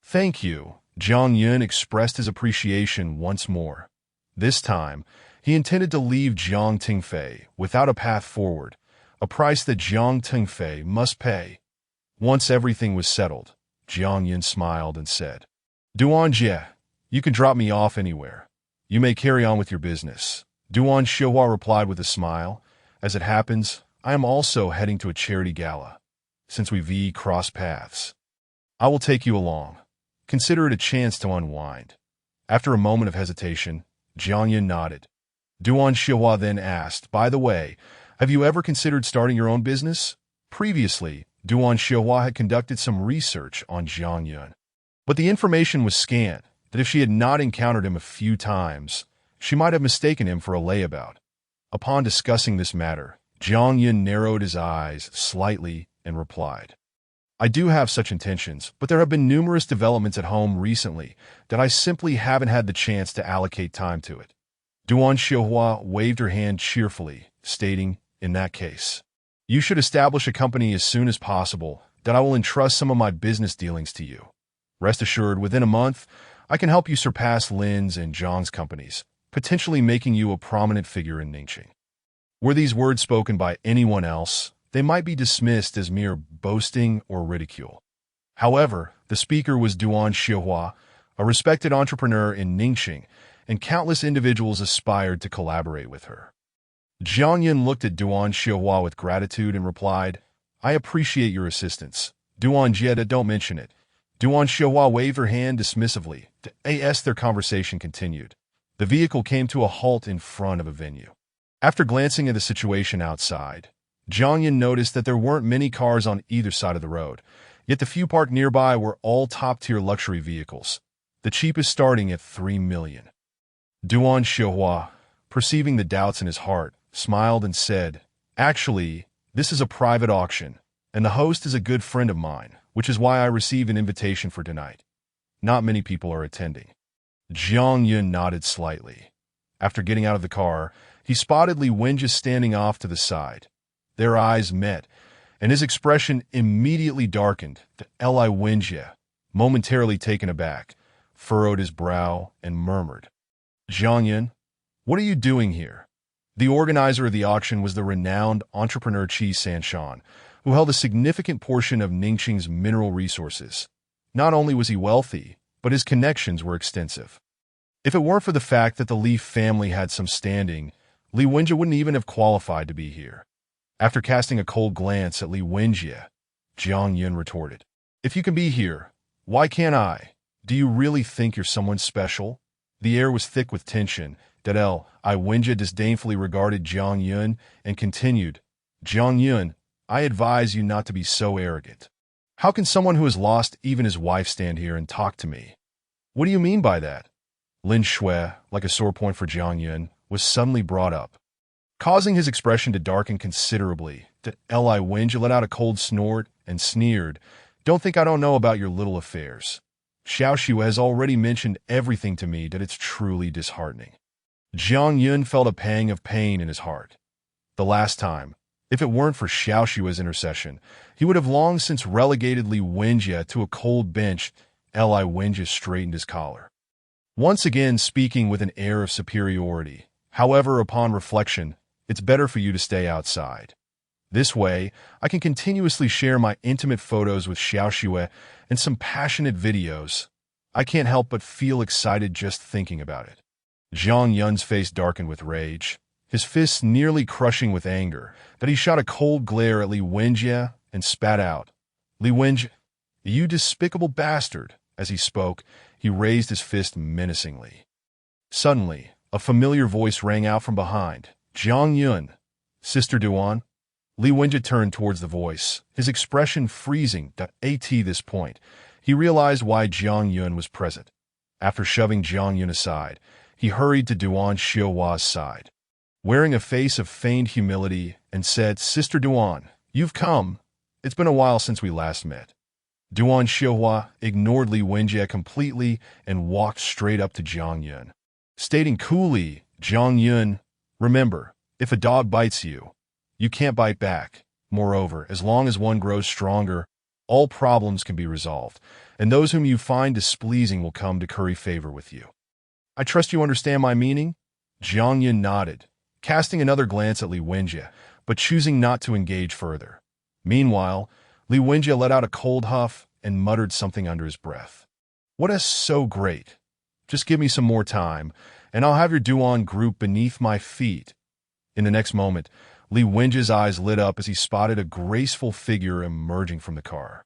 "Thank you." Jiang Yun expressed his appreciation once more. This time, he intended to leave Jiang Tingfei without a path forward, a price that Jiang Tingfei must pay. Once everything was settled, Jiang Yun smiled and said, "Duan Jie, you can drop me off anywhere. You may carry on with your business." Duan Xiuhua replied with a smile, "As it happens, I am also heading to a charity gala. Since we've crossed paths, I will take you along. Consider it a chance to unwind." After a moment of hesitation, Jiang Yun nodded. Duan Xiuhua then asked, "By the way, have you ever considered starting your own business?" Previously, Duan Xiuhua had conducted some research on Jiang Yun, but the information was scant that if she had not encountered him a few times, she might have mistaken him for a layabout. Upon discussing this matter, Jiang Yun narrowed his eyes slightly and replied, I do have such intentions, but there have been numerous developments at home recently that I simply haven't had the chance to allocate time to it. Duan Xiuhua waved her hand cheerfully, stating, in that case, you should establish a company as soon as possible, that I will entrust some of my business dealings to you. Rest assured, within a month, I can help you surpass Lin's and Zhang's companies, potentially making you a prominent figure in Ningxing. Were these words spoken by anyone else, they might be dismissed as mere boasting or ridicule. However, the speaker was Duan Xiuhua, a respected entrepreneur in Ningxing, and countless individuals aspired to collaborate with her. Jiang Yun looked at Duan Xiuhua with gratitude and replied, I appreciate your assistance. Duan Jie, don't mention it. Duan Xiuhua waved her hand dismissively. As their conversation continued, the vehicle came to a halt in front of a venue. After glancing at the situation outside, Jiang Yun noticed that there weren't many cars on either side of the road, yet the few parked nearby were all top-tier luxury vehicles, the cheapest starting at 3 million. Duan Xiuhua, perceiving the doubts in his heart, smiled and said, Actually, this is a private auction, and the host is a good friend of mine, which is why I received an invitation for tonight. Not many people are attending. Jiang Yun nodded slightly. After getting out of the car, he spotted Li Wenjie standing off to the side. Their eyes met, and his expression immediately darkened. Li Wenjie, momentarily taken aback, furrowed his brow and murmured, Jiang Yun, what are you doing here? The organizer of the auction was the renowned entrepreneur Qi Sanshan, who held a significant portion of Ningxing's mineral resources. Not only was he wealthy, but his connections were extensive. If it weren't for the fact that the Li family had some standing, Li Wenjie wouldn't even have qualified to be here. After casting a cold glance at Li Wenjie, Jiang Yun retorted, If you can be here, why can't I? Do you really think you're someone special? The air was thick with tension. Li Wenjie disdainfully regarded Jiang Yun and continued, Jiang Yun, I advise you not to be so arrogant. How can someone who has lost even his wife stand here and talk to me? What do you mean by that? Lin Shui, like a sore point for Jiang Yun, was suddenly brought up, causing his expression to darken considerably. Li Wenjie let out a cold snort and sneered, Don't think I don't know about your little affairs. Xiao Xue has already mentioned everything to me that it's truly disheartening. Jiang Yun felt a pang of pain in his heart. The last time, if it weren't for Xiao Xue's intercession, he would have long since relegated Li Wenjie to a cold bench. Li Wenjie straightened his collar, once again speaking with an air of superiority. However, upon reflection, it's better for you to stay outside. This way, I can continuously share my intimate photos with Xiao Xue and some passionate videos. I can't help but feel excited just thinking about it. Jiang Yun's face darkened with rage, his fists nearly crushing with anger, that he shot a cold glare at Li Wenjie and spat out, Li Wenjie, you despicable bastard. As he spoke, he raised his fist menacingly. Suddenly, a familiar voice rang out from behind. Jiang Yun, Sister Duan. Li Wenjie turned towards the voice, his expression freezing. At this point, he realized why Jiang Yun was present. After shoving Jiang Yun aside, he hurried to Duan Xiuhua's side, wearing a face of feigned humility, and said, Sister Duan, you've come. It's been a while since we last met. Duan Xiuhua ignored Li Wenjie completely and walked straight up to Jiang Yun, stating coolly, Jiang Yun, remember, if a dog bites you, you can't bite back. Moreover, as long as one grows stronger, all problems can be resolved, and those whom you find displeasing will come to curry favor with you. I trust you understand my meaning? Jiang Yun nodded, casting another glance at Li Wenjie, but choosing not to engage further. Meanwhile, Li Wenjie let out a cold huff and muttered something under his breath. What is so great? Just give me some more time, and I'll have your Duan group beneath my feet. In the next moment, Li Wenjie's eyes lit up as he spotted a graceful figure emerging from the car.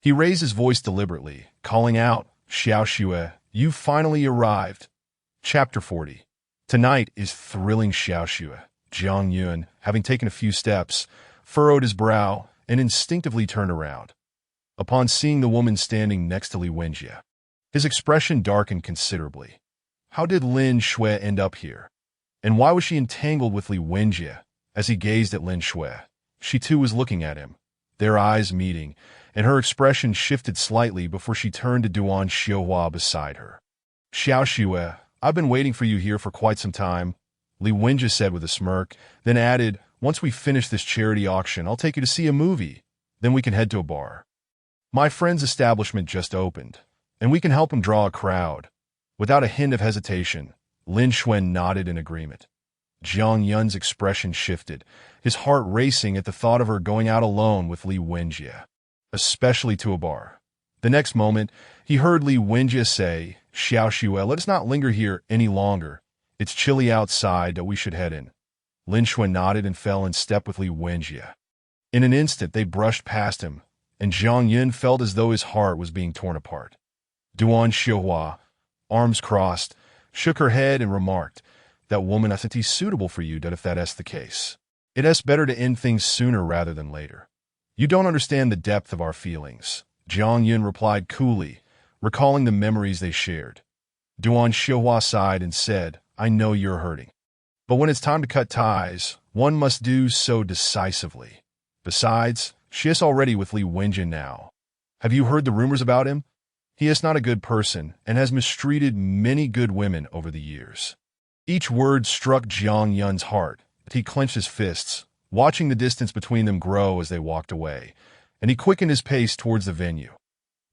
He raised his voice deliberately, calling out, Xiao Xue, you've finally arrived. Chapter 40. Tonight is thrilling. Xiao Xue. Jiang Yun, having taken a few steps, furrowed his brow and instinctively turned around. Upon seeing the woman standing next to Li Wenjie, his expression darkened considerably. How did Lin Shui end up here? And why was she entangled with Li Wenjie? As he gazed at Lin Shui, she too was looking at him, their eyes meeting, and her expression shifted slightly before she turned to Duan Xiaohua beside her. Xiao Xue, I've been waiting for you here for quite some time, Li Wenjie said with a smirk, then added, once we finish this charity auction, I'll take you to see a movie. Then we can head to a bar. My friend's establishment just opened, and we can help him draw a crowd. Without a hint of hesitation, Lin Xuan nodded in agreement. Jiang Yun's expression shifted, his heart racing at the thought of her going out alone with Li Wenjie, especially to a bar. The next moment, he heard Li Wenjie say, Xiao Xue, let us not linger here any longer. It's chilly outside, we should head in. Lin Xuan nodded and fell in step with Li Wenjie. In an instant, they brushed past him, and Jiang Yun felt as though his heart was being torn apart. Duan Xiaohua, arms crossed, shook her head and remarked, that woman I think he's suitable for you, that if that's the case. It's better to end things sooner rather than later. You don't understand the depth of our feelings, Jiang Yun replied coolly, recalling the memories they shared. Duan Xiaohua sighed and said, I know you're hurting. But when it's time to cut ties, one must do so decisively. Besides, she is already with Li Wenjie now. Have you heard the rumors about him? He is not a good person and has mistreated many good women over the years. Each word struck Jiang Yun's heart, but he clenched his fists, watching the distance between them grow as they walked away, and he quickened his pace towards the venue.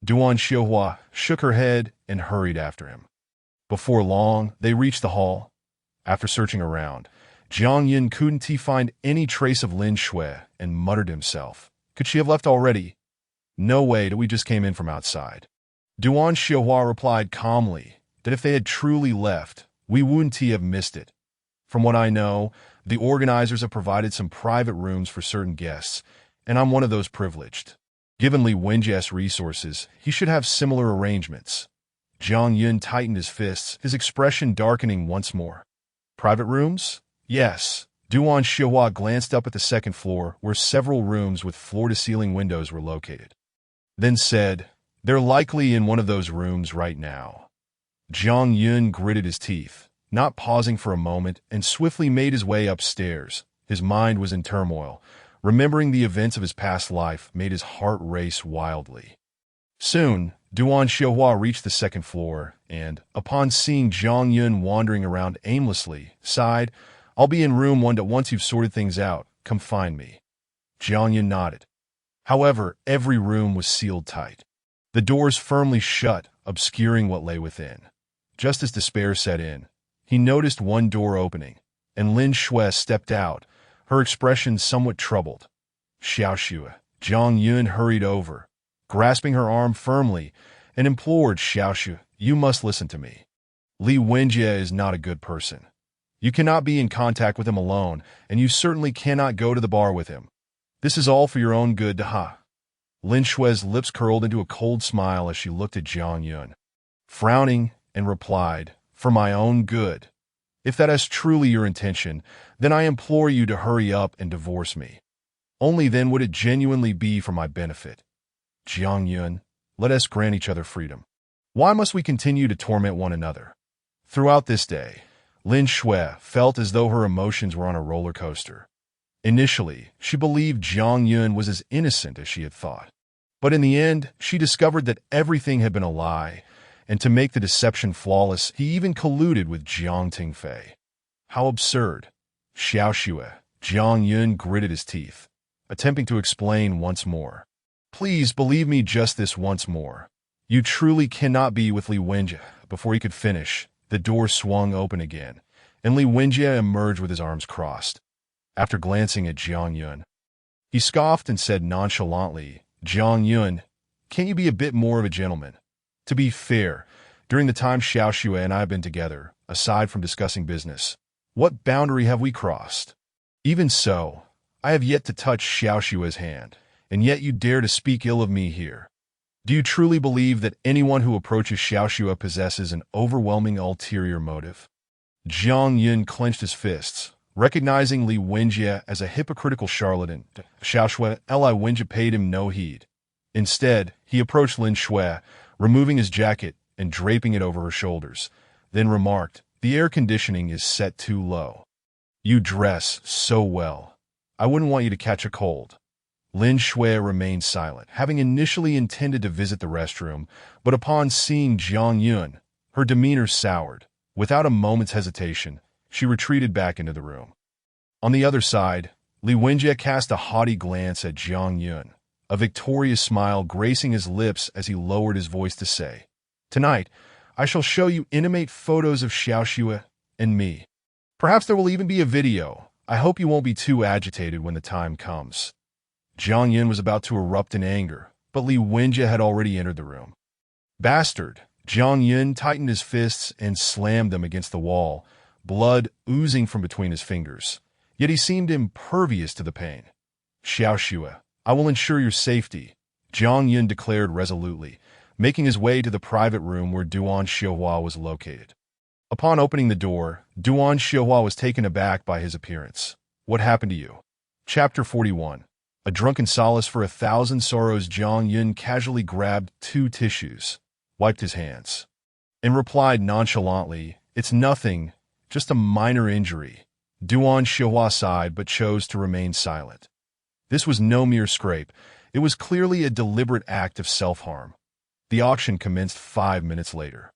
Duan Xiaohua shook her head and hurried after him. Before long, they reached the hall. After searching around, Jiang Yun couldn't find any trace of Lin Xue and muttered to himself, could she have left already? No way, we just came in from outside. Duan Xiaohua replied calmly that if they had truly left, we wouldn't have missed it. From what I know, the organizers have provided some private rooms for certain guests, and I'm one of those privileged. Given Li Wenjie's resources, he should have similar arrangements. Jiang Yun tightened his fists, his expression darkening once more. Private rooms? Yes. Duan Xiaohua glanced up at the second floor, where several rooms with floor-to-ceiling windows were located. Then said, they're likely in one of those rooms right now. Jiang Yun gritted his teeth, not pausing for a moment, and swiftly made his way upstairs. His mind was in turmoil. Remembering the events of his past life made his heart race wildly. Soon, Duan Xiaohua reached the second floor and, upon seeing Jiang Yun wandering around aimlessly, sighed, I'll be in room 1 once you've sorted things out. Come find me. Jiang Yun nodded. However, every room was sealed tight. The doors firmly shut, obscuring what lay within. Just as despair set in, he noticed one door opening, and Lin Xue stepped out, her expression somewhat troubled. Xiao Xue, Jiang Yun hurried over, grasping her arm firmly, and implored Xiao Xue, you must listen to me. Li Wenjie is not a good person. You cannot be in contact with him alone, and you certainly cannot go to the bar with him. This is all for your own good, ha. Lin Xue's lips curled into a cold smile as she looked at Jiang Yun, frowning, and replied, for my own good. If that is truly your intention, then I implore you to hurry up and divorce me. Only then would it genuinely be for my benefit. Jiang Yun, let us grant each other freedom. Why must we continue to torment one another? Throughout this day, Lin Xue felt as though her emotions were on a roller coaster. Initially, she believed Jiang Yun was as innocent as she had thought. But in the end, she discovered that everything had been a lie, and to make the deception flawless, he even colluded with Jiang Tingfei. How absurd. Xiao Xue, Jiang Yun gritted his teeth, attempting to explain once more. Please believe me just this once more. You truly cannot be with Li Wenjie. Before he could finish, the door swung open again, and Li Wenjie emerged with his arms crossed. After glancing at Jiang Yun, he scoffed and said nonchalantly, Jiang Yun, can't you be a bit more of a gentleman? To be fair, during the time Xiao Xue and I have been together, aside from discussing business, what boundary have we crossed? Even so, I have yet to touch Xiao Xue's hand, and yet you dare to speak ill of me here. Do you truly believe that anyone who approaches Xiao Xue possesses an overwhelming ulterior motive? Jiang Yun clenched his fists, recognizing Li Wenjie as a hypocritical charlatan. Xiao Xue, Li Wenjie paid him no heed. Instead, he approached Lin Xue, removing his jacket and draping it over her shoulders, then remarked, the air conditioning is set too low. You dress so well. I wouldn't want you to catch a cold. Lin Shui remained silent, having initially intended to visit the restroom, but upon seeing Jiang Yun, her demeanor soured. Without a moment's hesitation, she retreated back into the room. On the other side, Li Wenjie cast a haughty glance at Jiang Yun, a victorious smile gracing his lips as he lowered his voice to say, "Tonight, I shall show you intimate photos of Xiaoxue and me. Perhaps there will even be a video. I hope you won't be too agitated when the time comes." Jiang Yun was about to erupt in anger, but Li Wenjie had already entered the room. "Bastard!" Jiang Yun tightened his fists and slammed them against the wall, blood oozing from between his fingers. Yet he seemed impervious to the pain. "Xiaoxue, I will ensure your safety," Jiang Yun declared resolutely, making his way to the private room where Duan Xiuhua was located. Upon opening the door, Duan Xiuhua was taken aback by his appearance. "What happened to you?" Chapter 41. A drunken solace for 1,000 sorrows. Jiang Yun casually grabbed 2 tissues, wiped his hands, and replied nonchalantly, "It's nothing, just a minor injury." Duan Xiuhua sighed but chose to remain silent. This was no mere scrape. It was clearly a deliberate act of self-harm. The auction commenced 5 minutes later.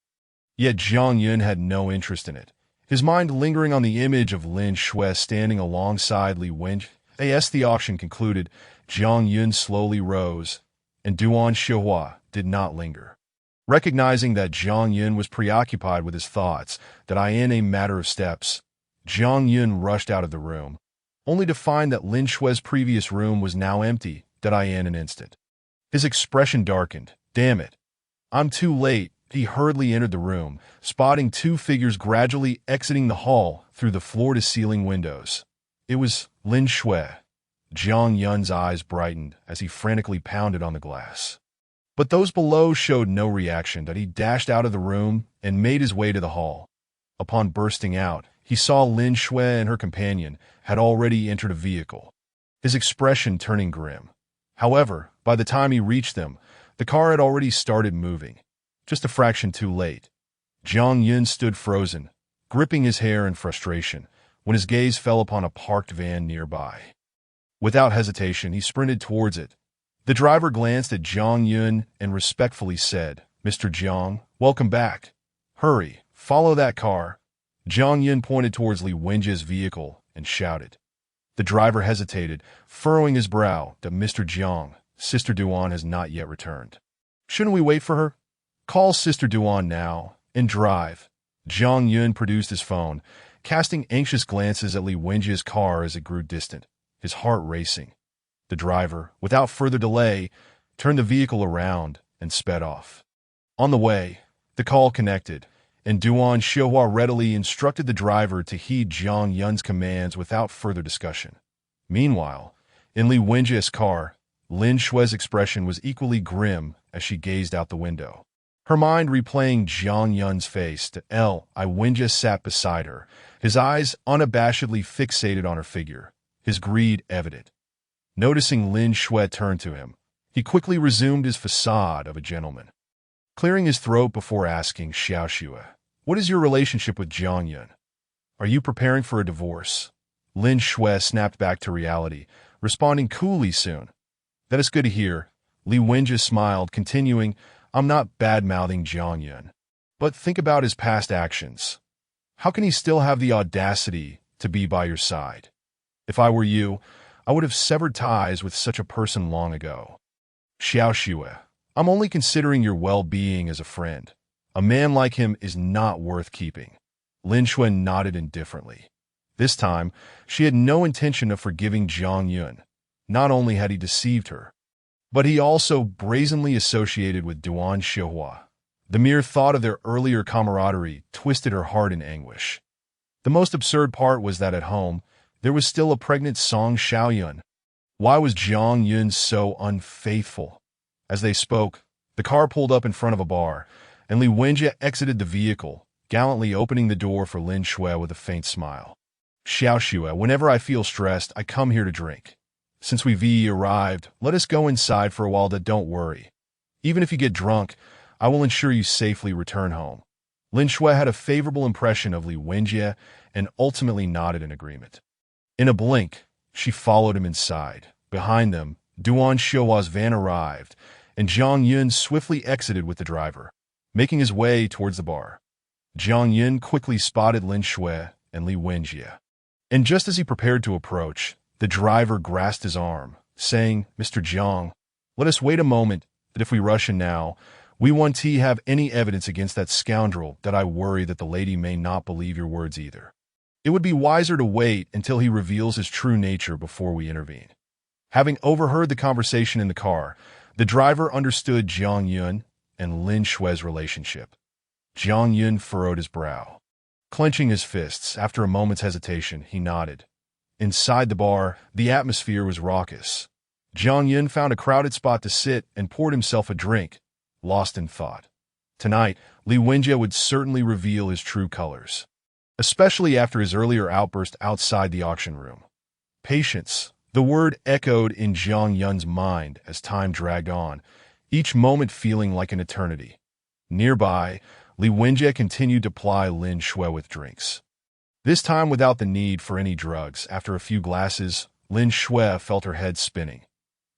Yet Jiang Yun had no interest in it, his mind lingering on the image of Lin Shui standing alongside Li Wenjie. As the auction concluded, Jiang Yun slowly rose, and Duan Xiuhua did not linger. Recognizing that Jiang Yun was preoccupied with his thoughts, that in a matter of steps, Jiang Yun rushed out of the room, only to find that Lin Shui's previous room was now empty, in an instant. His expression darkened. "Damn it. I'm too late." He hurriedly entered the room, spotting 2 figures gradually exiting the hall through the floor-to-ceiling windows. It was Lin Shui. Jiang Yun's eyes brightened as he frantically pounded on the glass. But those below showed no reaction. He dashed out of the room and made his way to the hall. Upon bursting out, he saw Lin Shui and her companion had already entered a vehicle, his expression turning grim. However, by the time he reached them, the car had already started moving, just a fraction too late. Jiang Yun stood frozen, gripping his hair in frustration, when his gaze fell upon a parked van nearby. Without hesitation, he sprinted towards it. The driver glanced at Jiang Yun and respectfully said, "Mr. Jiang, welcome back. Hurry, follow that car." Jiang Yun pointed towards Li Wenjie's vehicle and shouted. The driver hesitated, furrowing his brow. "Mr. Jiang, Sister Duan has not yet returned. Shouldn't we wait for her? Call Sister Duan now and drive." Jiang Yun produced his phone, casting anxious glances at Li Wenjie's car as it grew distant, his heart racing. The driver, without further delay, turned the vehicle around and sped off. On the way, the call connected, and Duan Xiuhua readily instructed the driver to heed Jiang Yun's commands without further discussion. Meanwhile, in Li Wenjie's car, Lin Shui's expression was equally grim as she gazed out the window. Her mind replaying Jiang Yun's face. Li Wenjie sat beside her, his eyes unabashedly fixated on her figure, his greed evident. Noticing Lin Shui turn to him, he quickly resumed his facade of a gentleman, clearing his throat before asking, "Xiaoxue, what is your relationship with Jiang Yun? Are you preparing for a divorce?" Lin Shui snapped back to reality, responding coolly soon. "That is good to hear." Li Wenjie smiled, continuing, "I'm not bad-mouthing Jiang Yun, but think about his past actions. How can he still have the audacity to be by your side? If I were you, I would have severed ties with such a person long ago. Xiaoxue, I'm only considering your well-being as a friend. A man like him is not worth keeping." Lin Shui nodded indifferently. This time, she had no intention of forgiving Jiang Yun. Not only had he deceived her, but he also brazenly associated with Duan Xiuhua. The mere thought of their earlier camaraderie twisted her heart in anguish. The most absurd part was that at home, there was still a pregnant Song Xiaoyun. Why was Jiang Yun so unfaithful? As they spoke, the car pulled up in front of a bar, and Li Wenjie exited the vehicle, gallantly opening the door for Lin Shui with a faint smile. "Xiaoxue, whenever I feel stressed, I come here to drink. Since we've arrived, let us go inside for a while. Don't worry. Even if you get drunk, I will ensure you safely return home." Lin Shui had a favorable impression of Li Wenjie and ultimately nodded in agreement. In a blink, she followed him inside. Behind them, Duan Xiaohua's van arrived, and Jiang Yun swiftly exited with the driver, making his way towards the bar. Jiang Yun quickly spotted Lin Shui and Li Wenjie. And just as he prepared to approach, the driver grasped his arm, saying, "Mr. Jiang, let us wait a moment, that if we rush in now, we won't have any evidence against that scoundrel, that I worry that the lady may not believe your words either. It would be wiser to wait until he reveals his true nature before we intervene." Having overheard the conversation in the car, the driver understood Jiang Yun and Lin Shui's relationship. Jiang Yun furrowed his brow. Clenching his fists, after a moment's hesitation, he nodded. Inside the bar, the atmosphere was raucous. Jiang Yun found a crowded spot to sit and poured himself a drink, lost in thought. Tonight, Li Wenjie would certainly reveal his true colors, especially after his earlier outburst outside the auction room. Patience. The word echoed in Jiang Yun's mind as time dragged on, each moment feeling like an eternity. Nearby, Li Wenjie continued to ply Lin Shui with drinks. This time without the need for any drugs. After a few glasses, Lin Shui felt her head spinning.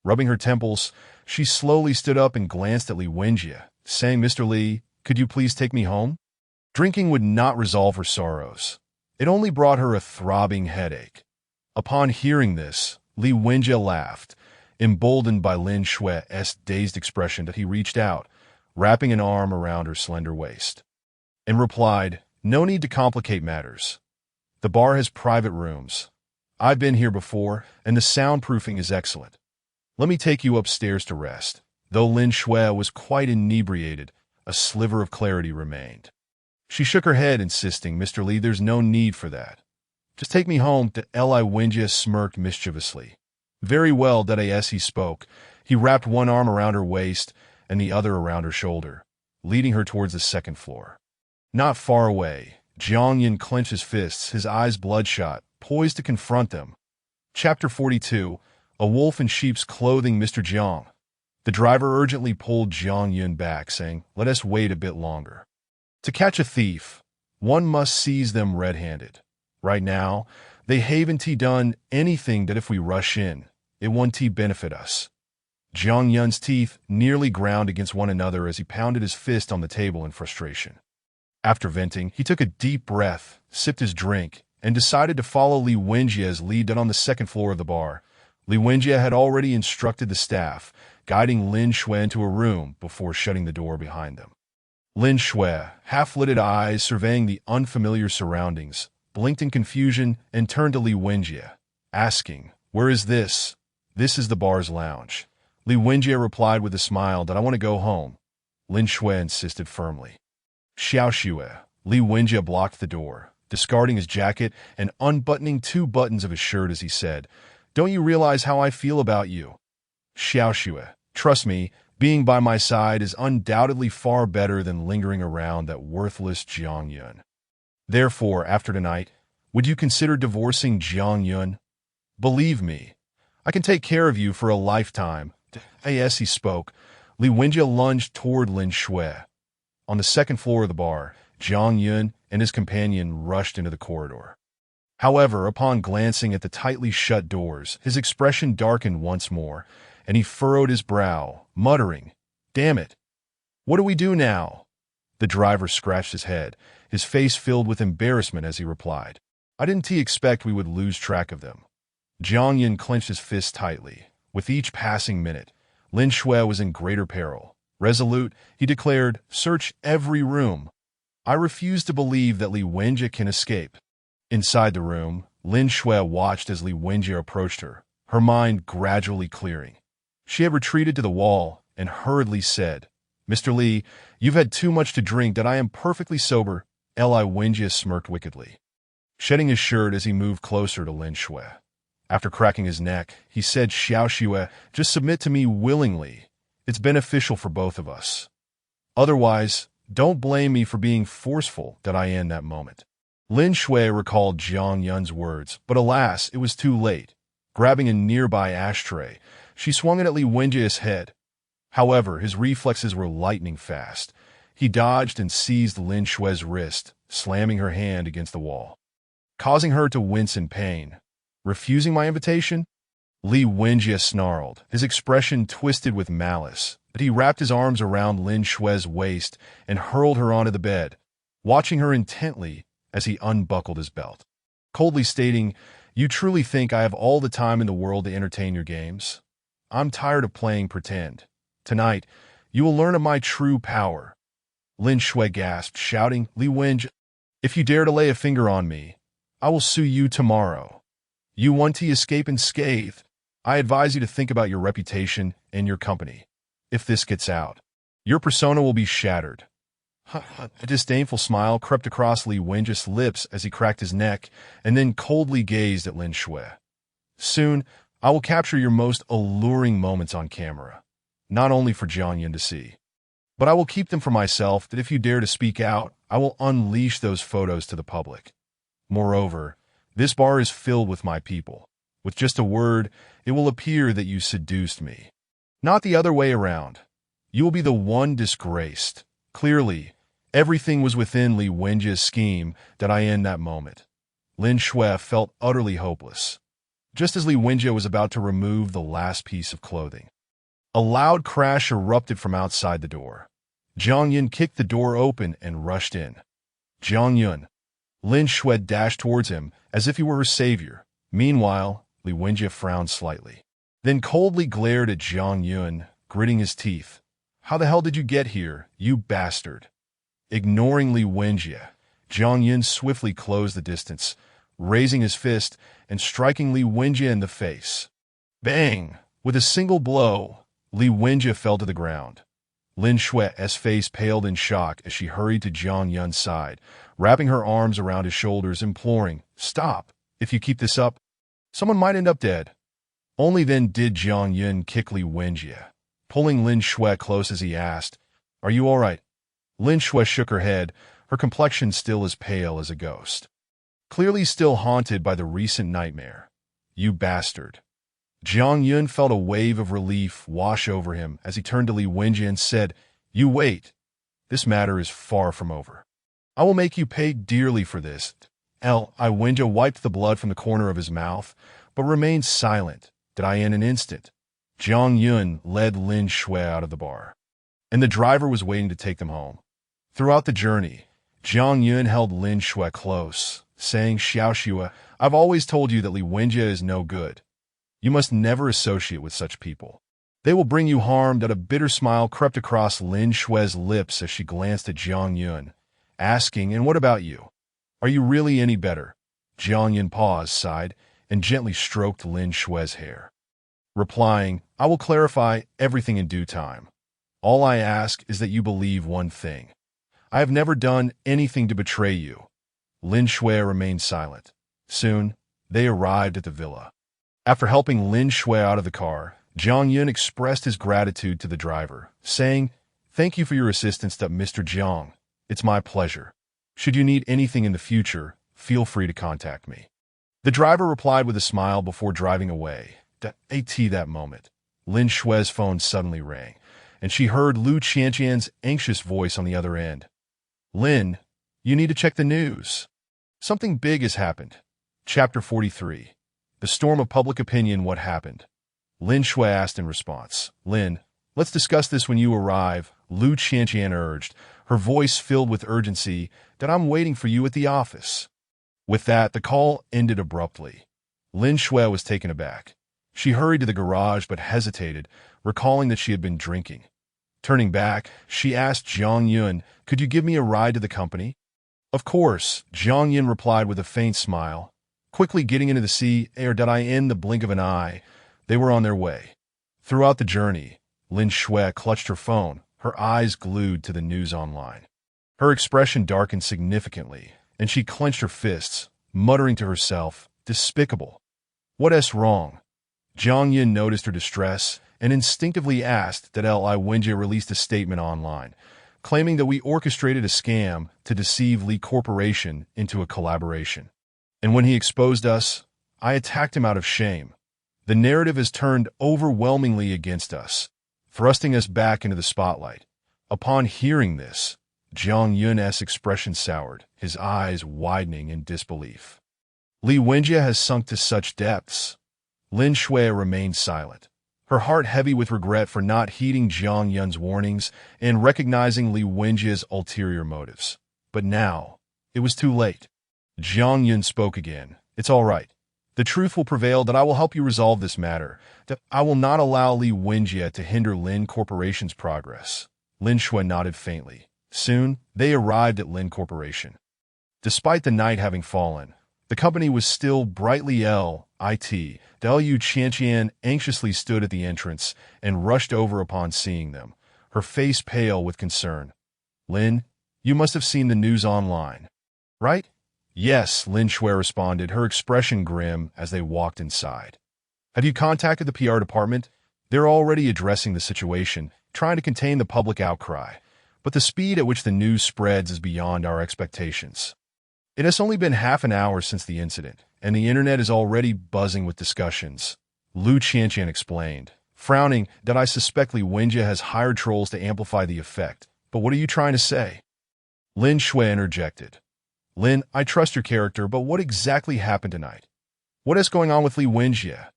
Rubbing her temples, she slowly stood up and glanced at Li Wenjie, saying, "Mr. Li, could you please take me home?" Drinking would not resolve her sorrows. It only brought her a throbbing headache. Upon hearing this, Li Wenjie laughed, emboldened by Lin Shui's dazed expression that he reached out, wrapping an arm around her slender waist, and replied, "No need to complicate matters. The bar has private rooms. I've been here before, and the soundproofing is excellent. Let me take you upstairs to rest." Though Lin Shui was quite inebriated, a sliver of clarity remained. She shook her head, insisting, "Mr. Li, there's no need for that. Just take me home." Li Wenjie smirked mischievously. "Very well." As he spoke, he wrapped one arm around her waist and the other around her shoulder, leading her towards the second floor. Not far away, Jiang Yun clenched his fists, his eyes bloodshot, poised to confront them. Chapter 42. A Wolf in Sheep's Clothing. "Mr. Jiang." The driver urgently pulled Jiang Yun back, saying, "Let us wait a bit longer. To catch a thief, one must seize them red-handed. Right now, they haven't done anything that if we rush in, it won't benefit us." Jiang Yun's teeth nearly ground against one another as he pounded his fist on the table in frustration. After venting, he took a deep breath, sipped his drink, and decided to follow Li Wenjie's lead on the second floor of the bar. Li Wenjie had already instructed the staff, guiding Lin Shui into a room before shutting the door behind them. Lin Shui, half-lidded eyes surveying the unfamiliar surroundings, blinked in confusion and turned to Li Wenjie, asking, "Where is this?" "This is the bar's lounge." Li Wenjie replied with a smile, "That I want to go home." Lin Shui insisted firmly. "Xiao Shui." Li Wenjie blocked the door, discarding his jacket and unbuttoning 2 buttons of his shirt as he said, "Don't you realize how I feel about you?" "Xiao Shui, trust me, being by my side is undoubtedly far better than lingering around that worthless Jiang Yun. Therefore, after tonight, would you consider divorcing Jiang Yun? Believe me, I can take care of you for a lifetime." As he spoke, Li Wenjie lunged toward Lin Shui. On the second floor of the bar, Jiang Yun and his companion rushed into the corridor. However, upon glancing at the tightly shut doors, his expression darkened once more, and he furrowed his brow, muttering, "Damn it! What do we do now?" The driver scratched his head, his face filled with embarrassment as he replied, "I didn't expect we would lose track of them." Jiang Yun clenched his fists tightly. With each passing minute, Lin Shui was in greater peril. Resolute, he declared, "Search every room. I refuse to believe that Li Wenjie can escape." Inside the room, Lin Shui watched as Li Wenjie approached her, her mind gradually clearing. She had retreated to the wall and hurriedly said, "Mr. Li, you've had too much to drink. That I am perfectly sober." Li Wenjie smirked wickedly, shedding his shirt as he moved closer to Lin Shui. After cracking his neck, he said, "Xiao Shui, just submit to me willingly. It's beneficial for both of us. Otherwise, don't blame me for being forceful." In that moment, Lin Shui recalled Jiang Yun's words, but alas, it was too late. Grabbing a nearby ashtray, she swung it at Li Wenjie's head. However, his reflexes were lightning fast. He dodged and seized Lin Shui's wrist, slamming her hand against the wall, causing her to wince in pain. "Refusing my invitation? Li Wenjie snarled, his expression twisted with malice, but he wrapped his arms around Lin Shue's waist and hurled her onto the bed, watching her intently as he unbuckled his belt, coldly stating, "You truly think I have all the time in the world to entertain your games? I'm tired of playing pretend. Tonight, you will learn of my true power." Lin Shui gasped, shouting, "Li Wenjie, if you dare to lay a finger on me, I will sue you tomorrow. You want to escape unscathed. I advise you to think about your reputation and your company. If this gets out, your persona will be shattered." A disdainful smile crept across Li Wenjie's lips as he cracked his neck and then coldly gazed at Lin Shui. "Soon, I will capture your most alluring moments on camera, not only for Jiang Yun to see, but I will keep them for myself that if you dare to speak out, I will unleash those photos to the public. Moreover, this bar is filled with my people. With just a word, it will appear that you seduced me. Not the other way around. You will be the one disgraced." Clearly, everything was within Li Wenjie's scheme that I end that moment. Lin Shui felt utterly hopeless, just as Li Wenjie was about to remove the last piece of clothing. A loud crash erupted from outside the door. Jiang Yun kicked the door open and rushed in. "Jiang Yun." Lin Shui dashed towards him as if he were her savior. Meanwhile, Li Wenjie frowned slightly, then coldly glared at Jiang Yun, gritting his teeth. "How the hell did you get here, you bastard?" Ignoring Li Wenjie, Jiang Yun swiftly closed the distance, raising his fist and striking Li Wenjie in the face. Bang! With a single blow, Li Wenjie fell to the ground. Lin Shui's face paled in shock as she hurried to Jiang Yun's side, wrapping her arms around his shoulders, imploring, "Stop! If you keep this up, someone might end up dead." Only then did Jiang Yun kick Li Wenjie, pulling Lin Shui close as he asked, "Are you all right?" Lin Shui shook her head, her complexion still as pale as a ghost, clearly still haunted by the recent nightmare. "You bastard." Jiang Yun felt a wave of relief wash over him as he turned to Li Wenjie and said, "You wait. This matter is far from over. I will make you pay dearly for this." Li Wenjie wiped the blood from the corner of his mouth, but remained silent. Did I in an instant? Jiang Yun led Lin Shui out of the bar, and the driver was waiting to take them home. Throughout the journey, Jiang Yun held Lin Shui close, saying, "Xiao Xue, I've always told you that Li Wenjie is no good. You must never associate with such people. They will bring you harm." That a bitter smile crept across Lin Shui's lips as she glanced at Jiang Yun, asking, "And what about you? Are you really any better?" Jiang Yun paused, sighed, and gently stroked Lin Shui's hair, replying, "I will clarify everything in due time. All I ask is that you believe one thing. I have never done anything to betray you." Lin Shui remained silent. Soon, they arrived at the villa. After helping Lin Shui out of the car, Jiang Yun expressed his gratitude to the driver, saying, "Thank you for your assistance, Mr. Jiang. It's my pleasure. Should you need anything in the future, feel free to contact me." The driver replied with a smile before driving away. At that moment, Lin Shui's phone suddenly rang, and she heard Lu Qianqian's anxious voice on the other end. "Lin, you need to check the news. Something big has happened." Chapter 43. The Storm of Public Opinion. What happened? Lin Shui asked in response. "Lin, let's discuss this when you arrive," Lu Qianqian urged, her voice filled with urgency. "That I'm waiting for you at the office." With that, the call ended abruptly. Lin Shui was taken aback. She hurried to the garage but hesitated, recalling that she had been drinking. Turning back, she asked Jiang Yun, "Could you give me a ride to the company?" "Of course," Jiang Yun replied with a faint smile. Quickly getting into the CAR in the blink of an eye, they were on their way. Throughout the journey, Lin Shui clutched her phone, her eyes glued to the news online. Her expression darkened significantly, and she clenched her fists, muttering to herself, "Despicable. What's wrong?" Jiang Yun noticed her distress and instinctively asked that Li Wenjie released a statement online, claiming that we orchestrated a scam to deceive Li Corporation into a collaboration. And when he exposed us, I attacked him out of shame. The narrative has turned overwhelmingly against us, thrusting us back into the spotlight. Upon hearing this, Jiang Yun's expression soured, his eyes widening in disbelief. Li Wenjie has sunk to such depths. Lin Shui remained silent, her heart heavy with regret for not heeding Jiang Yun's warnings and recognizing Li Wenjie's ulterior motives. But now, it was too late. Jiang Yun spoke again. "It's all right. The truth will prevail that I will help you resolve this matter, that I will not allow Li Wenjie to hinder Lin Corporation's progress." Lin Shui nodded faintly. Soon, they arrived at Lin Corporation. Despite the night having fallen, the company was still brightly lit. Liu Qianqian anxiously stood at the entrance and rushed over upon seeing them, her face pale with concern. "Lin, you must have seen the news online, right?" "Yes," Lin Shui responded, her expression grim as they walked inside. "Have you contacted the PR department? They're already addressing the situation, trying to contain the public outcry, but the speed at which the news spreads is beyond our expectations. It has only been half an hour since the incident, and the internet is already buzzing with discussions," Liu Qianqian explained, frowning, "that I suspect Li Wenjie has hired trolls to amplify the effect. But what are you trying to say?" Lin Shui interjected. "Lin, I trust your character, but what exactly happened tonight? What is going on with Li Wenjie?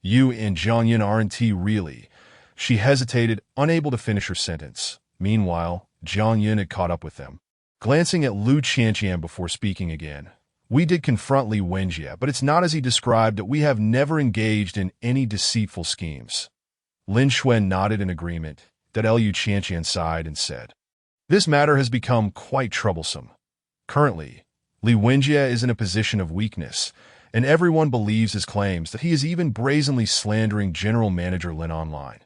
You and Jiang Yun aren't really—" She hesitated, unable to finish her sentence. Meanwhile, Jiang Yun had caught up with them. Glancing at Liu Qianqian before speaking again, "We did confront Li Wenjie, but it's not as he described that we have never engaged in any deceitful schemes." Lin Shui nodded in agreement. Liu Qianqian sighed and said, "This matter has become quite troublesome. Currently, Li Wenjie is in a position of weakness, and everyone believes his claims that he is even brazenly slandering General Manager Lin online."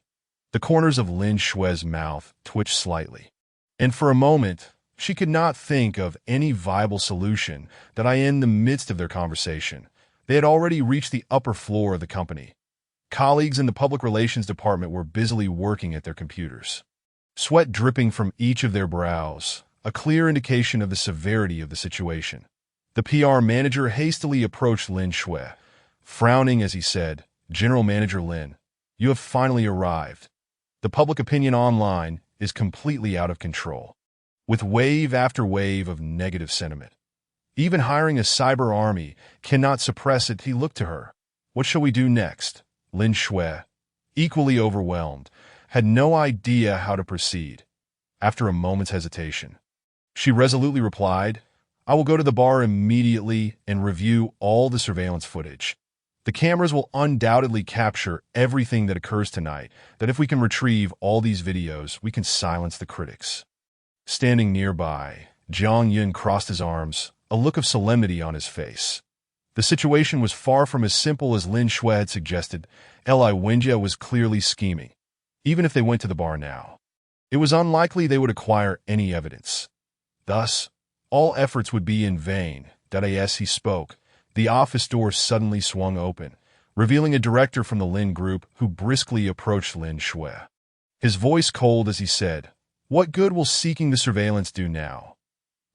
The corners of Lin Shui's mouth twitched slightly, and for a moment, she could not think of any viable solution. That in the midst of their conversation, they had already reached the upper floor of the company. Colleagues in the public relations department were busily working at their computers, sweat dripping from each of their brows, a clear indication of the severity of the situation. The PR manager hastily approached Lin Shui, frowning as he said, "General Manager Lin, you have finally arrived. The public opinion online is completely out of control, with wave after wave of negative sentiment. Even hiring a cyber army cannot suppress it." He looked to her. "What shall we do next?" Lin Shui, equally overwhelmed, had no idea how to proceed. After a moment's hesitation, she resolutely replied, "I will go to the bar immediately and review all the surveillance footage. The cameras will undoubtedly capture everything that occurs tonight, that if we can retrieve all these videos, we can silence the critics." Standing nearby, Jiang Yun crossed his arms, a look of solemnity on his face. The situation was far from as simple as Lin Shui had suggested. Li Wenjie was clearly scheming. Even if they went to the bar now, it was unlikely they would acquire any evidence. Thus, all efforts would be in vain. As he spoke, the office door suddenly swung open, revealing a director from the Lin Group who briskly approached Lin Shui. His voice cold as he said, "What good will seeking the surveillance do now?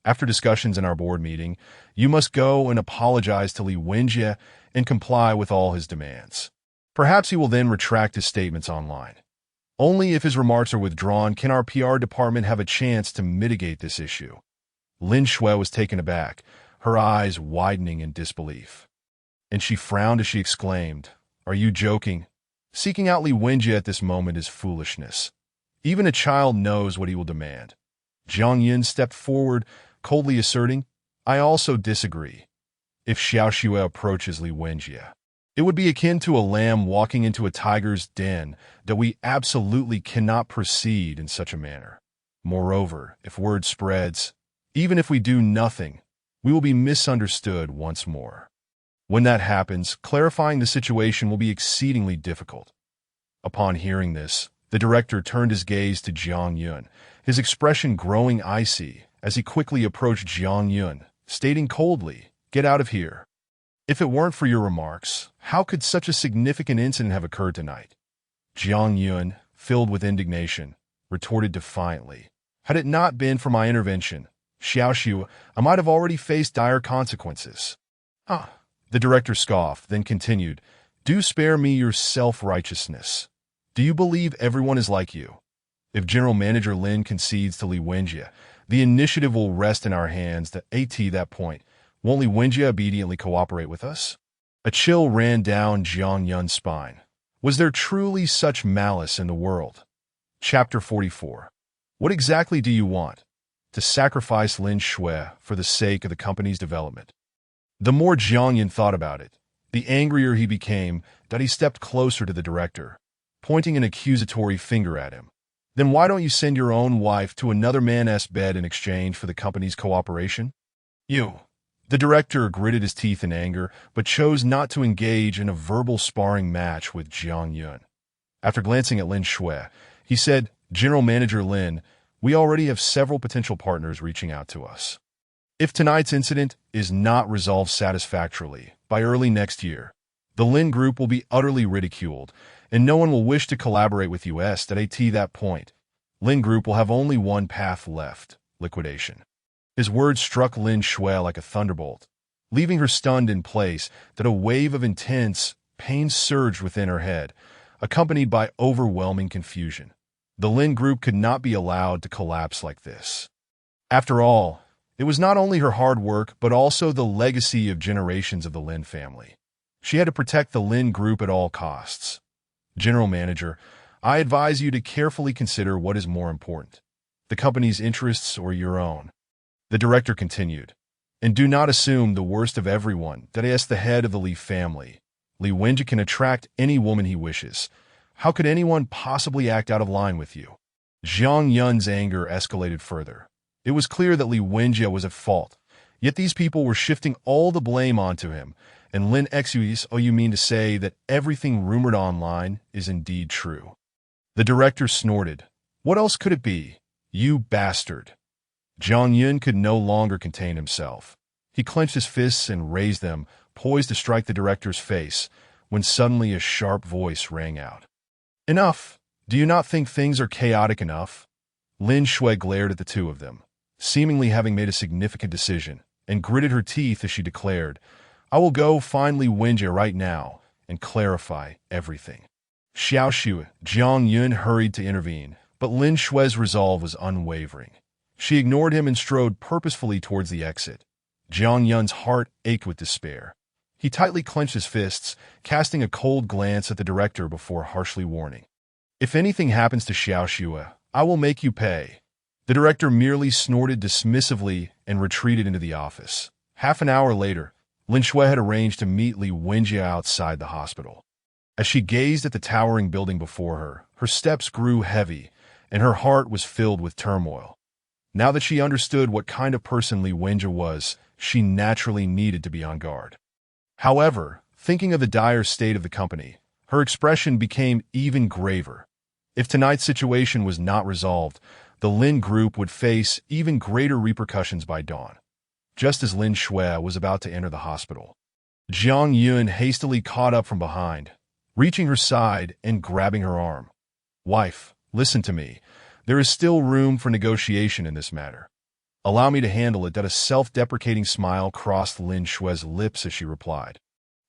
After discussions in our board meeting, you must go and apologize to Li Wenjie and comply with all his demands. Perhaps he will then retract his statements online. Only if his remarks are withdrawn can our PR department have a chance to mitigate this issue." Lin Shui was taken aback, her eyes widening in disbelief. And she frowned as she exclaimed, "Are you joking? Seeking out Li Wenjie at this moment is foolishness. Even a child knows what he will demand." Jiang Yun stepped forward, coldly asserting, "I also disagree. If Xiaoxue approaches Li Wenjie, it would be akin to a lamb walking into a tiger's den, that we absolutely cannot proceed in such a manner. Moreover, if word spreads, even if we do nothing, we will be misunderstood once more. When that happens, clarifying the situation will be exceedingly difficult." Upon hearing this, the director turned his gaze to Jiang Yun, his expression growing icy as he quickly approached Jiang Yun, stating coldly, "Get out of here. If it weren't for your remarks, how could such a significant incident have occurred tonight?" Jiang Yun, filled with indignation, retorted defiantly, "Had it not been for my intervention, Xiaoxue, I might have already faced dire consequences." "Ah," the director scoffed, then continued, "Do spare me your self-righteousness. Do you believe everyone is like you? If General Manager Lin concedes to Li Wenjie, the initiative will rest in our hands. At that point, won't Li Wenjie obediently cooperate with us?" A chill ran down Jiang Yun's spine. Was there truly such malice in the world? Chapter 44. What exactly do you want? To sacrifice Lin Shui for the sake of the company's development. The more Jiang Yun thought about it, the angrier he became that he stepped closer to the director, pointing an accusatory finger at him. Then why don't you send your own wife to another man's bed in exchange for the company's cooperation? You. The director gritted his teeth in anger, but chose not to engage in a verbal sparring match with Jiang Yun. After glancing at Lin Shui, he said, General Manager Lin, we already have several potential partners reaching out to us. If tonight's incident is not resolved satisfactorily by early next year, the Lin Group will be utterly ridiculed, and no one will wish to collaborate with us at that point. Lin Group will have only one path left: liquidation. His words struck Lin Shui like a thunderbolt, leaving her stunned in place that a wave of intense pain surged within her head, accompanied by overwhelming confusion. The Lin Group could not be allowed to collapse like this. After all, it was not only her hard work, but also the legacy of generations of the Lin family. She had to protect the Lin Group at all costs. General Manager, I advise you to carefully consider what is more important, the company's interests or your own. The director continued, and do not assume the worst of everyone, that is the head of the Li family. Li Wenjie can attract any woman he wishes. How could anyone possibly act out of line with you? Jiang Yun's anger escalated further. It was clear that Li Wenjie was at fault, yet these people were shifting all the blame onto him. And Lin Xuy's, oh, you mean to say that everything rumored online is indeed true? The director snorted. What else could it be? You bastard. Jiang Yun could no longer contain himself. He clenched his fists and raised them, poised to strike the director's face, when suddenly a sharp voice rang out. Enough! Do you not think things are chaotic enough? Lin Shui glared at the two of them, seemingly having made a significant decision, and gritted her teeth as she declared, I will go find Li Wenjie right now and clarify everything. Xiao Shu, Jiang Yun hurried to intervene, but Lin Shui's resolve was unwavering. She ignored him and strode purposefully towards the exit. Jiang Yun's heart ached with despair. He tightly clenched his fists, casting a cold glance at the director before harshly warning. If anything happens to Xiao Shu, I will make you pay. The director merely snorted dismissively and retreated into the office. Half an hour later, Lin Shui had arranged to meet Li Wenjie outside the hospital. As she gazed at the towering building before her, her steps grew heavy, and her heart was filled with turmoil. Now that she understood what kind of person Li Wenjie was, she naturally needed to be on guard. However, thinking of the dire state of the company, her expression became even graver. If tonight's situation was not resolved, the Lin Group would face even greater repercussions by dawn. Just as Lin Shui was about to enter the hospital, Jiang Yun hastily caught up from behind, reaching her side and grabbing her arm. Wife, listen to me. There is still room for negotiation in this matter. Allow me to handle it. That a self-deprecating smile crossed Lin Shui's lips as she replied.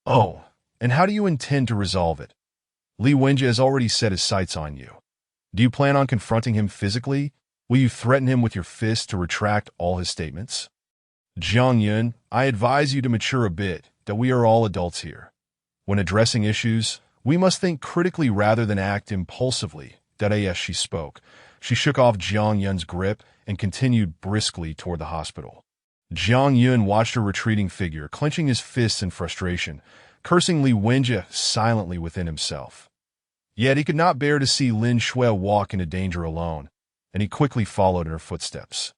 Oh, and how do you intend to resolve it? Li Wenjie has already set his sights on you. Do you plan on confronting him physically? Will you threaten him with your fist to retract all his statements? Jiang Yun, I advise you to mature a bit, that we are all adults here. When addressing issues, we must think critically rather than act impulsively. As she spoke, she shook off Jiang Yun's grip and continued briskly toward the hospital. Jiang Yun watched her retreating figure, clenching his fists in frustration, cursing Li Wenjie silently within himself. Yet he could not bear to see Lin Shui walk into danger alone, and he quickly followed in her footsteps.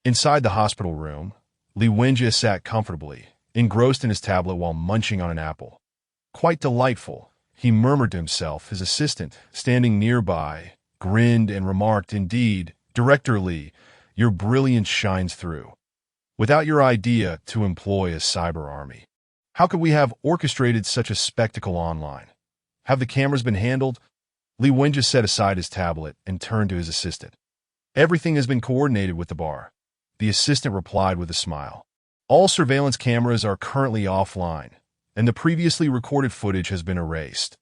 Inside the hospital room, Li Wenjie sat comfortably, engrossed in his tablet while munching on an apple. Quite delightful, he murmured to himself. His assistant, standing nearby, grinned and remarked, Indeed, Director Li, your brilliance shines through. Without your idea to employ a cyber army, how could we have orchestrated such a spectacle online? Have the cameras been handled? Li Wenjie set aside his tablet and turned to his assistant. Everything has been coordinated with the bar. The assistant replied with a smile. All surveillance cameras are currently offline, and the previously recorded footage has been erased.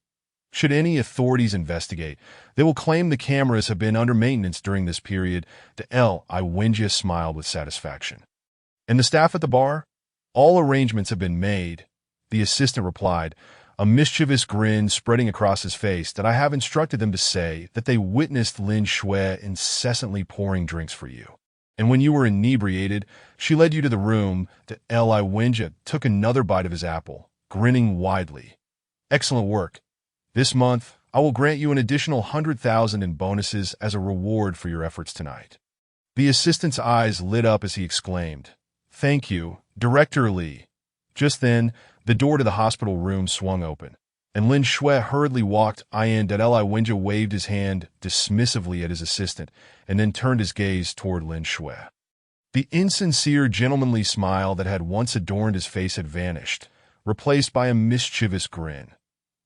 Should any authorities investigate, they will claim the cameras have been under maintenance during this period. Li Wenjie smiled with satisfaction. And the staff at the bar? All arrangements have been made. the assistant replied, a mischievous grin spreading across his face, that I have instructed them to say that they witnessed Lin Shui incessantly pouring drinks for you. And when you were inebriated, she led you to the room that Li Wenjie took another bite of his apple, grinning widely. Excellent work. This month, I will grant you an additional 100,000 in bonuses as a reward for your efforts tonight. The assistant's eyes lit up as he exclaimed, Thank you, Director Li. Just then, the door to the hospital room swung open, and Lin Shui hurriedly walked in. Li Wenjie waved his hand dismissively at his assistant, and then turned his gaze toward Lin Shui. The insincere, gentlemanly smile that had once adorned his face had vanished, replaced by a mischievous grin.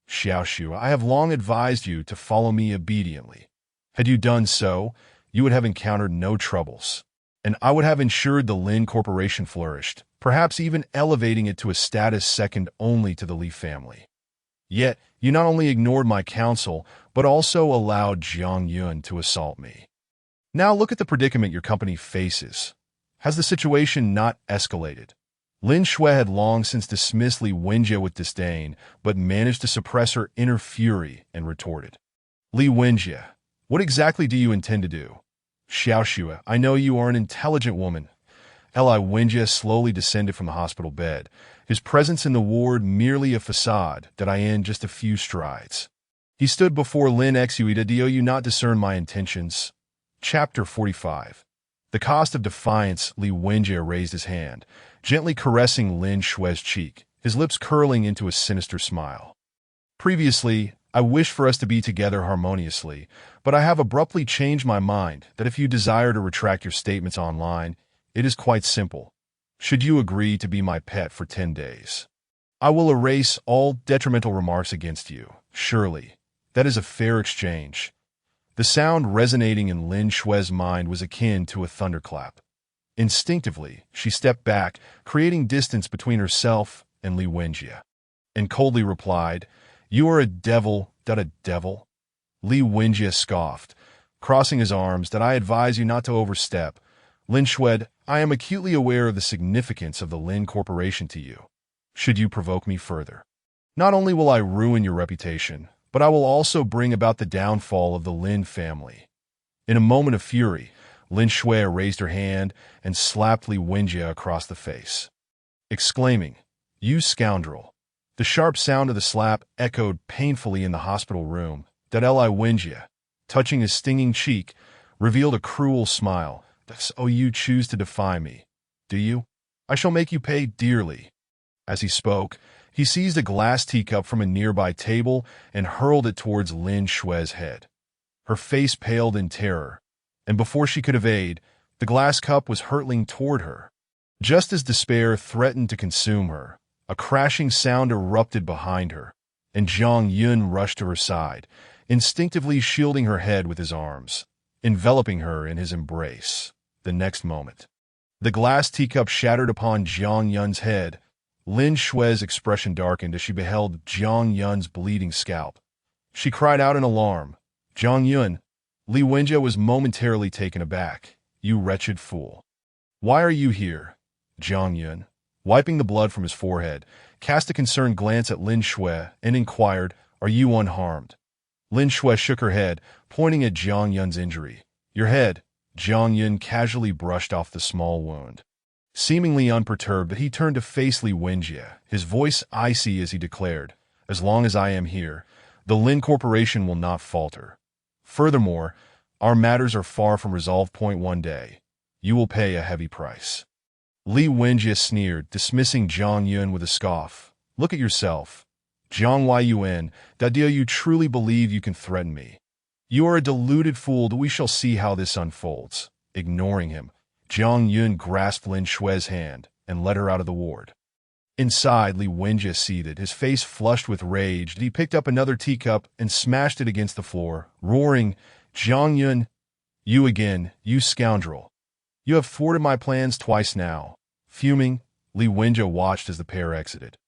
Xiaoshu, I have long advised you to follow me obediently. Had you done so, you would have encountered no troubles, and I would have ensured the Lin Corporation flourished, perhaps even elevating it to a status second only to the Li family. Yet, you not only ignored my counsel, but also allowed Jiang Yun to assault me. Now look at the predicament your company faces. Has the situation not escalated? Lin Shui had long since dismissed Li Wenjie with disdain, but managed to suppress her inner fury and retorted. Li Wenjie, what exactly do you intend to do? Xiaoshu, I know you are an intelligent woman. Li Wenjie slowly descended from the hospital bed, his presence in the ward merely a facade that I in just a few strides. He stood before Lin Xuida. Do you not discern my intentions? Chapter 45. The cost of defiance. Li Wenjie raised his hand, gently caressing Lin Shui's cheek, his lips curling into a sinister smile. Previously, I wished for us to be together harmoniously, but I have abruptly changed my mind that if you desire to retract your statements online, it is quite simple. Should you agree to be my pet for 10 days, I will erase all detrimental remarks against you. Surely, that is a fair exchange. The sound resonating in Lin Shui's mind was akin to a thunderclap. Instinctively, she stepped back, creating distance between herself and Li Wenjie, and coldly replied, You are a devil, a devil? Li Wenjie scoffed, crossing his arms, that I advise you not to overstep. Lin Shui, I am acutely aware of the significance of the Lin Corporation to you. Should you provoke me further, not only will I ruin your reputation, but I will also bring about the downfall of the Lin family. In a moment of fury, Lin Shui raised her hand and slapped Li Wenjie across the face, exclaiming, You scoundrel! The sharp sound of the slap echoed painfully in the hospital room. Li Wenjie, touching his stinging cheek, revealed a cruel smile. So you choose to defy me, do you? I shall make you pay dearly. As he spoke, he seized a glass teacup from a nearby table and hurled it towards Lin Shui's head. Her face paled in terror, and before she could evade, the glass cup was hurtling toward her. Just as despair threatened to consume her, a crashing sound erupted behind her, and Jiang Yun rushed to her side, instinctively shielding her head with his arms, enveloping her in his embrace. The next moment, the glass teacup shattered upon Jiang Yun's head. Lin Shui's expression darkened as she beheld Jiang Yun's bleeding scalp. She cried out in alarm, Jiang Yun! Li Wenjie was momentarily taken aback. You wretched fool! Why are you here? Jiang Yun, wiping the blood from his forehead, cast a concerned glance at Lin Shui and inquired, Are you unharmed? Lin Shui shook her head, pointing at Jiang Yun's injury. Your head. Jiang Yun casually brushed off the small wound. Seemingly unperturbed, he turned to face Li Wenjie, his voice icy as he declared, As long as I am here, the Lin Corporation will not falter. Furthermore, our matters are far from resolved. One day, you will pay a heavy price. Li Wenjie sneered, dismissing Jiang Yun with a scoff. Look at yourself. Jiang Yun, do you truly believe you can threaten me? You are a deluded fool. We shall see how this unfolds. Ignoring him, Jiang Yun grasped Lin Shui's hand and led her out of the ward. Inside, Li Wenjie seethed, his face flushed with rage. He picked up another teacup and smashed it against the floor, roaring, Jiang Yun, you again, you scoundrel. You have thwarted my plans twice now. Fuming, Li Wenjie watched as the pair exited,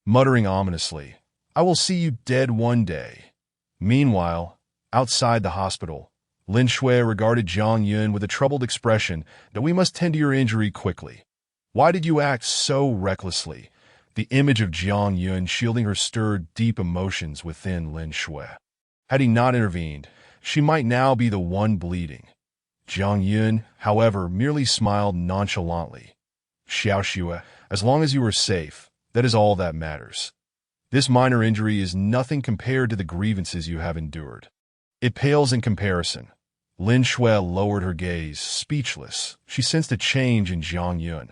muttering ominously, I will see you dead one day. Meanwhile, outside the hospital, Lin Shui regarded Jiang Yun with a troubled expression. That we must tend to your injury quickly. Why did you act so recklessly? The image of Jiang Yun shielding her stirred deep emotions within Lin Shui. Had he not intervened, she might now be the one bleeding. Jiang Yun, however, merely smiled nonchalantly. Xiao Xue, as long as you are safe, that is all that matters. This minor injury is nothing compared to the grievances you have endured. It pales in comparison. Lin Shui lowered her gaze, speechless. She sensed a change in Jiang Yun.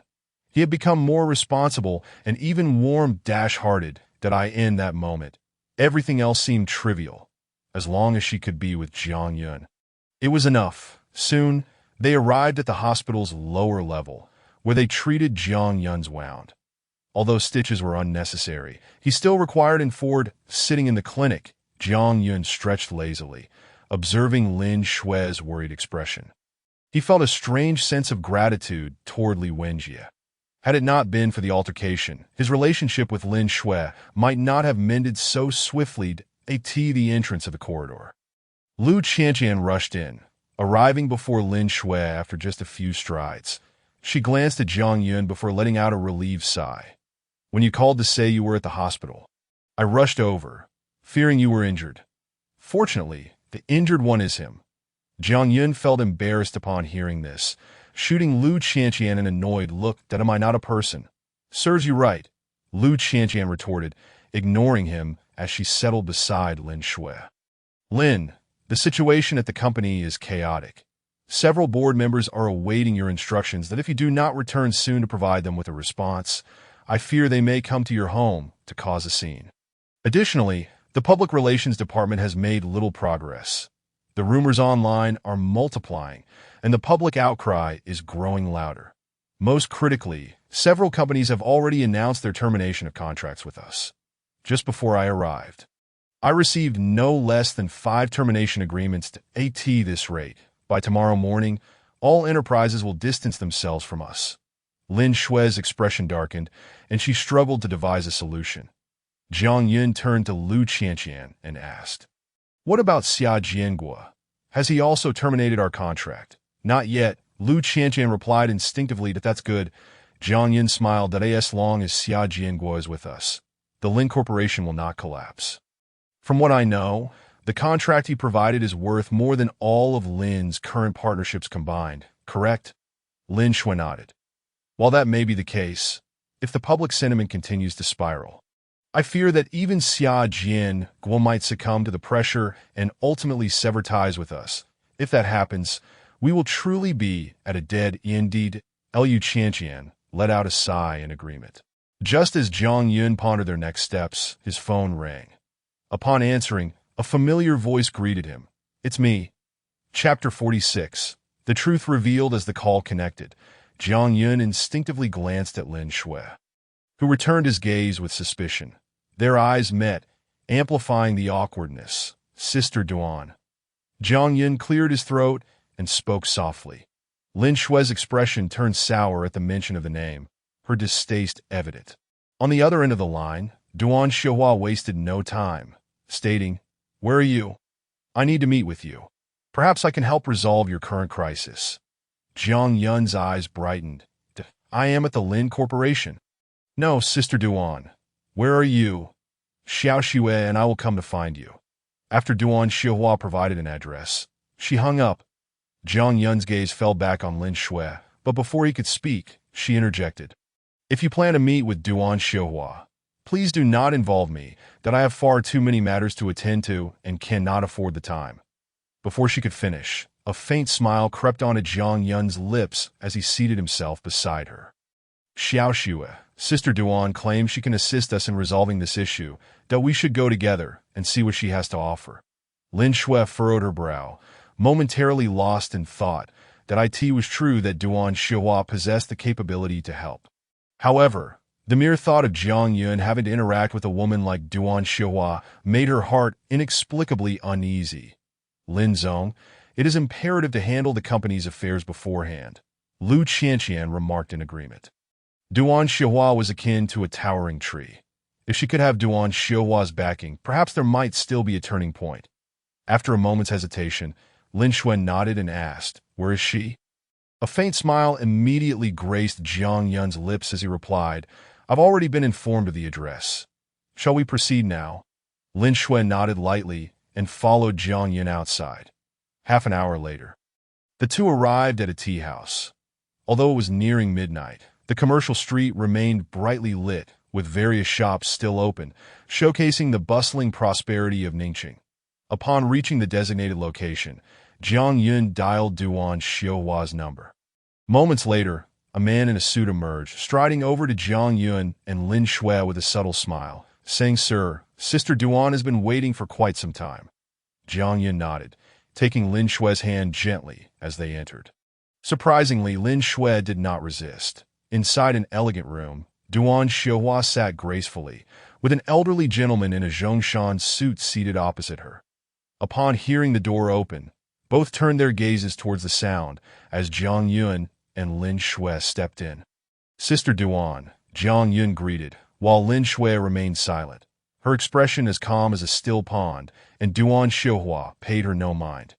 He had become more responsible and even warm-hearted. In that moment, everything else seemed trivial, as long as she could be with Jiang Yun. It was enough. Soon, they arrived at the hospital's lower level, where they treated Jiang Yun's wound. Although stitches were unnecessary, he still required and Ford, sitting in the clinic, Jiang Yun stretched lazily, observing Lin Shui's worried expression. He felt a strange sense of gratitude toward Li Wenjie. Had it not been for the altercation, his relationship with Lin Shui might not have mended so swiftly at the entrance of the corridor. Lu Qianqian rushed in, arriving before Lin Shui after just a few strides. She glanced at Jiang Yun before letting out a relieved sigh. When you called to say you were at the hospital, I rushed over, fearing you were injured. Fortunately, the injured one is him. Jiang Yun felt embarrassed upon hearing this, shooting Lu Qianqian an annoyed look. Am I not a person? Serves you right, Lu Qianqian retorted, ignoring him as she settled beside Lin Shui. Lin, the situation at the company is chaotic. Several board members are awaiting your instructions that if you do not return soon to provide them with a response, I fear they may come to your home to cause a scene. Additionally, the Public Relations Department has made little progress. The rumors online are multiplying, and the public outcry is growing louder. Most critically, several companies have already announced their termination of contracts with us. Just before I arrived, I received no less than 5 termination agreements at this rate. By tomorrow morning, all enterprises will distance themselves from us. Lin Shui's expression darkened, and she struggled to devise a solution. Jiang Yun turned to Lu Qianqian and asked, What about Xia Jianguo? Has he also terminated our contract? Not yet, Lu Qianqian replied instinctively that's good. Jiang Yun smiled as long as Xia Jianguo is with us, the Lin Corporation will not collapse. From what I know, the contract he provided is worth more than all of Lin's current partnerships combined, correct? Lin Shui nodded. While that may be the case, if the public sentiment continues to spiral, I fear that even Xia Jianguo might succumb to the pressure and ultimately sever ties with us. If that happens, we will truly be at a dead end. Lu Qianqian let out a sigh in agreement. Just as Jiang Yun pondered their next steps, his phone rang. Upon answering, a familiar voice greeted him. It's me. Chapter 46. The truth revealed as the call connected. Jiang Yun instinctively glanced at Lin Shui, who returned his gaze with suspicion. Their eyes met, amplifying the awkwardness. Sister Duan. Jiang Yun cleared his throat and spoke softly. Lin Shui's expression turned sour at the mention of the name, her distaste evident. On the other end of the line, Duan Xiahua wasted no time, stating, Where are you? I need to meet with you. Perhaps I can help resolve your current crisis. Jiang Yun's eyes brightened. I am at the Lin Corporation. No, Sister Duan. Where are you? Xiao Xue and I will come to find you. After Duan Xiahua provided an address, she hung up. Jiang Yun's gaze fell back on Lin Shui, but before he could speak, she interjected. If you plan to meet with Duan Xiahua, please do not involve me, I have far too many matters to attend to and cannot afford the time. Before she could finish, a faint smile crept onto Jiang Yun's lips as he seated himself beside her. Xiao Xue, Sister Duan claims she can assist us in resolving this issue, that we should go together and see what she has to offer. Lin Shui furrowed her brow, momentarily lost in thought that it was true that Duan Xiahua possessed the capability to help. However, the mere thought of Jiang Yun having to interact with a woman like Duan Xiahua made her heart inexplicably uneasy. Lin Zong, it is imperative to handle the company's affairs beforehand, Lu Qianqian remarked in agreement. Duan Xiahua was akin to a towering tree. If she could have Duan Xiahua's backing, perhaps there might still be a turning point. After a moment's hesitation, Lin Shui nodded and asked, Where is she? A faint smile immediately graced Jiang Yun's lips as he replied, I've already been informed of the address. Shall we proceed now? Lin Shui nodded lightly and followed Jiang Yun outside. Half an hour later, the two arrived at a tea house. Although it was nearing midnight, the commercial street remained brightly lit, with various shops still open, showcasing the bustling prosperity of Ningqing. Upon reaching the designated location, Jiang Yun dialed Duan Xiuhua's number. Moments later, a man in a suit emerged, striding over to Jiang Yun and Lin Shui with a subtle smile, saying, "Sir, Sister Duan has been waiting for quite some time." Jiang Yun nodded, taking Lin Shui's hand gently as they entered. Surprisingly, Lin Shui did not resist. Inside an elegant room, Duan Xiuhua sat gracefully, with an elderly gentleman in a Zhongshan suit seated opposite her. Upon hearing the door open, both turned their gazes towards the sound as Jiang Yun and Lin Shui stepped in. "Sister Duan," Jiang Yun greeted, while Lin Shui remained silent, her expression as calm as a still pond, and Duan Xiuhua paid her no mind.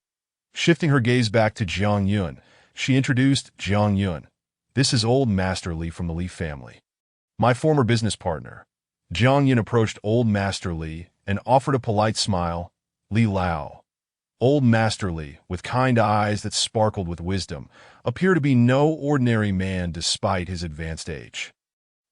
Shifting her gaze back to Jiang Yun, she introduced Jiang Yun. "This is Old Master Li from the Li family. My former business partner." Jiang Yun approached Old Master Li and offered a polite smile. "Li Lao." Old Master Li, with kind eyes that sparkled with wisdom, appeared to be no ordinary man despite his advanced age.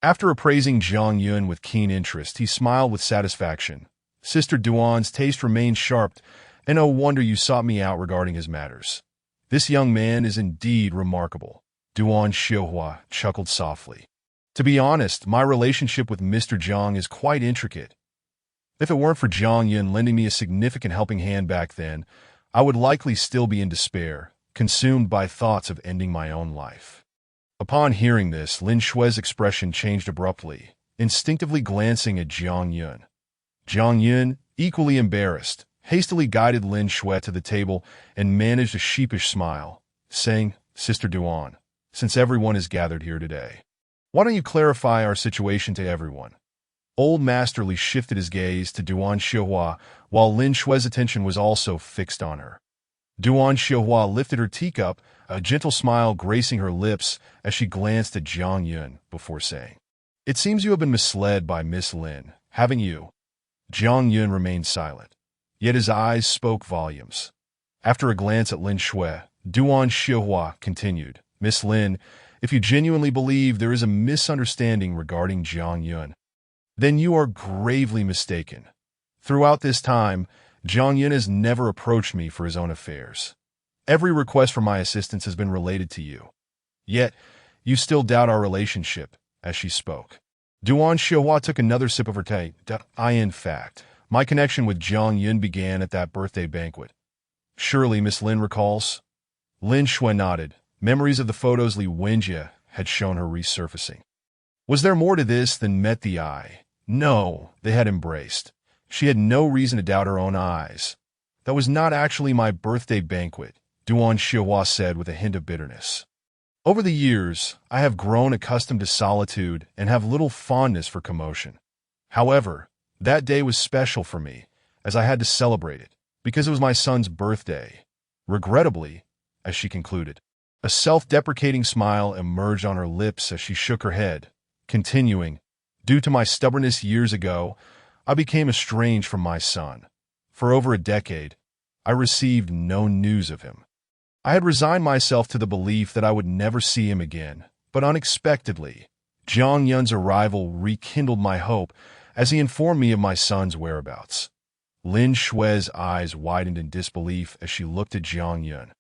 After appraising Jiang Yun with keen interest, he smiled with satisfaction. "Sister Duan's taste remains sharp, and no wonder you sought me out regarding his matters. This young man is indeed remarkable." Duan Xiuhua chuckled softly. "To be honest, my relationship with Mr. Jiang is quite intricate. If it weren't for Jiang Yun lending me a significant helping hand back then, I would likely still be in despair, consumed by thoughts of ending my own life." Upon hearing this, Lin Shui's expression changed abruptly, instinctively glancing at Jiang Yun. Jiang Yun, equally embarrassed, hastily guided Lin Shui to the table and managed a sheepish smile, saying, "Sister Duan, since everyone is gathered here today, why don't you clarify our situation to everyone?" Old Master Li shifted his gaze to Duan Xiuhua, while Lin Shui's attention was also fixed on her. Duan Xiuhua lifted her teacup, a gentle smile gracing her lips as she glanced at Jiang Yun before saying, "It seems you have been misled by Miss Lin, haven't you?" Jiang Yun remained silent, yet his eyes spoke volumes. After a glance at Lin Shui, Duan Xiuhua continued, "Miss Lin, if you genuinely believe there is a misunderstanding regarding Jiang Yun, then you are gravely mistaken. Throughout this time, Jiang Yun has never approached me for his own affairs. Every request for my assistance has been related to you. Yet, you still doubt our relationship," as she spoke. Duan Xiuhua took another sip of her tea. In fact, my connection with Jiang Yun began at that birthday banquet. Surely Miss Lin recalls?" Lin Shui nodded. Memories of the photos Li Wenjie had shown her resurfacing. Was there more to this than met the eye? No, they had embraced. She had no reason to doubt her own eyes. "That was not actually my birthday banquet," Duan Xiuhua said with a hint of bitterness. "Over the years, I have grown accustomed to solitude and have little fondness for commotion. However, that day was special for me, as I had to celebrate it, because it was my son's birthday." Regrettably, as she concluded, a self-deprecating smile emerged on her lips as she shook her head, continuing, "Due to my stubbornness years ago, I became estranged from my son. For over a decade, I received no news of him. I had resigned myself to the belief that I would never see him again, but unexpectedly, Jiang Yun's arrival rekindled my hope as he informed me of my son's whereabouts." Lin Shui's eyes widened in disbelief as she looked at Jiang Yun.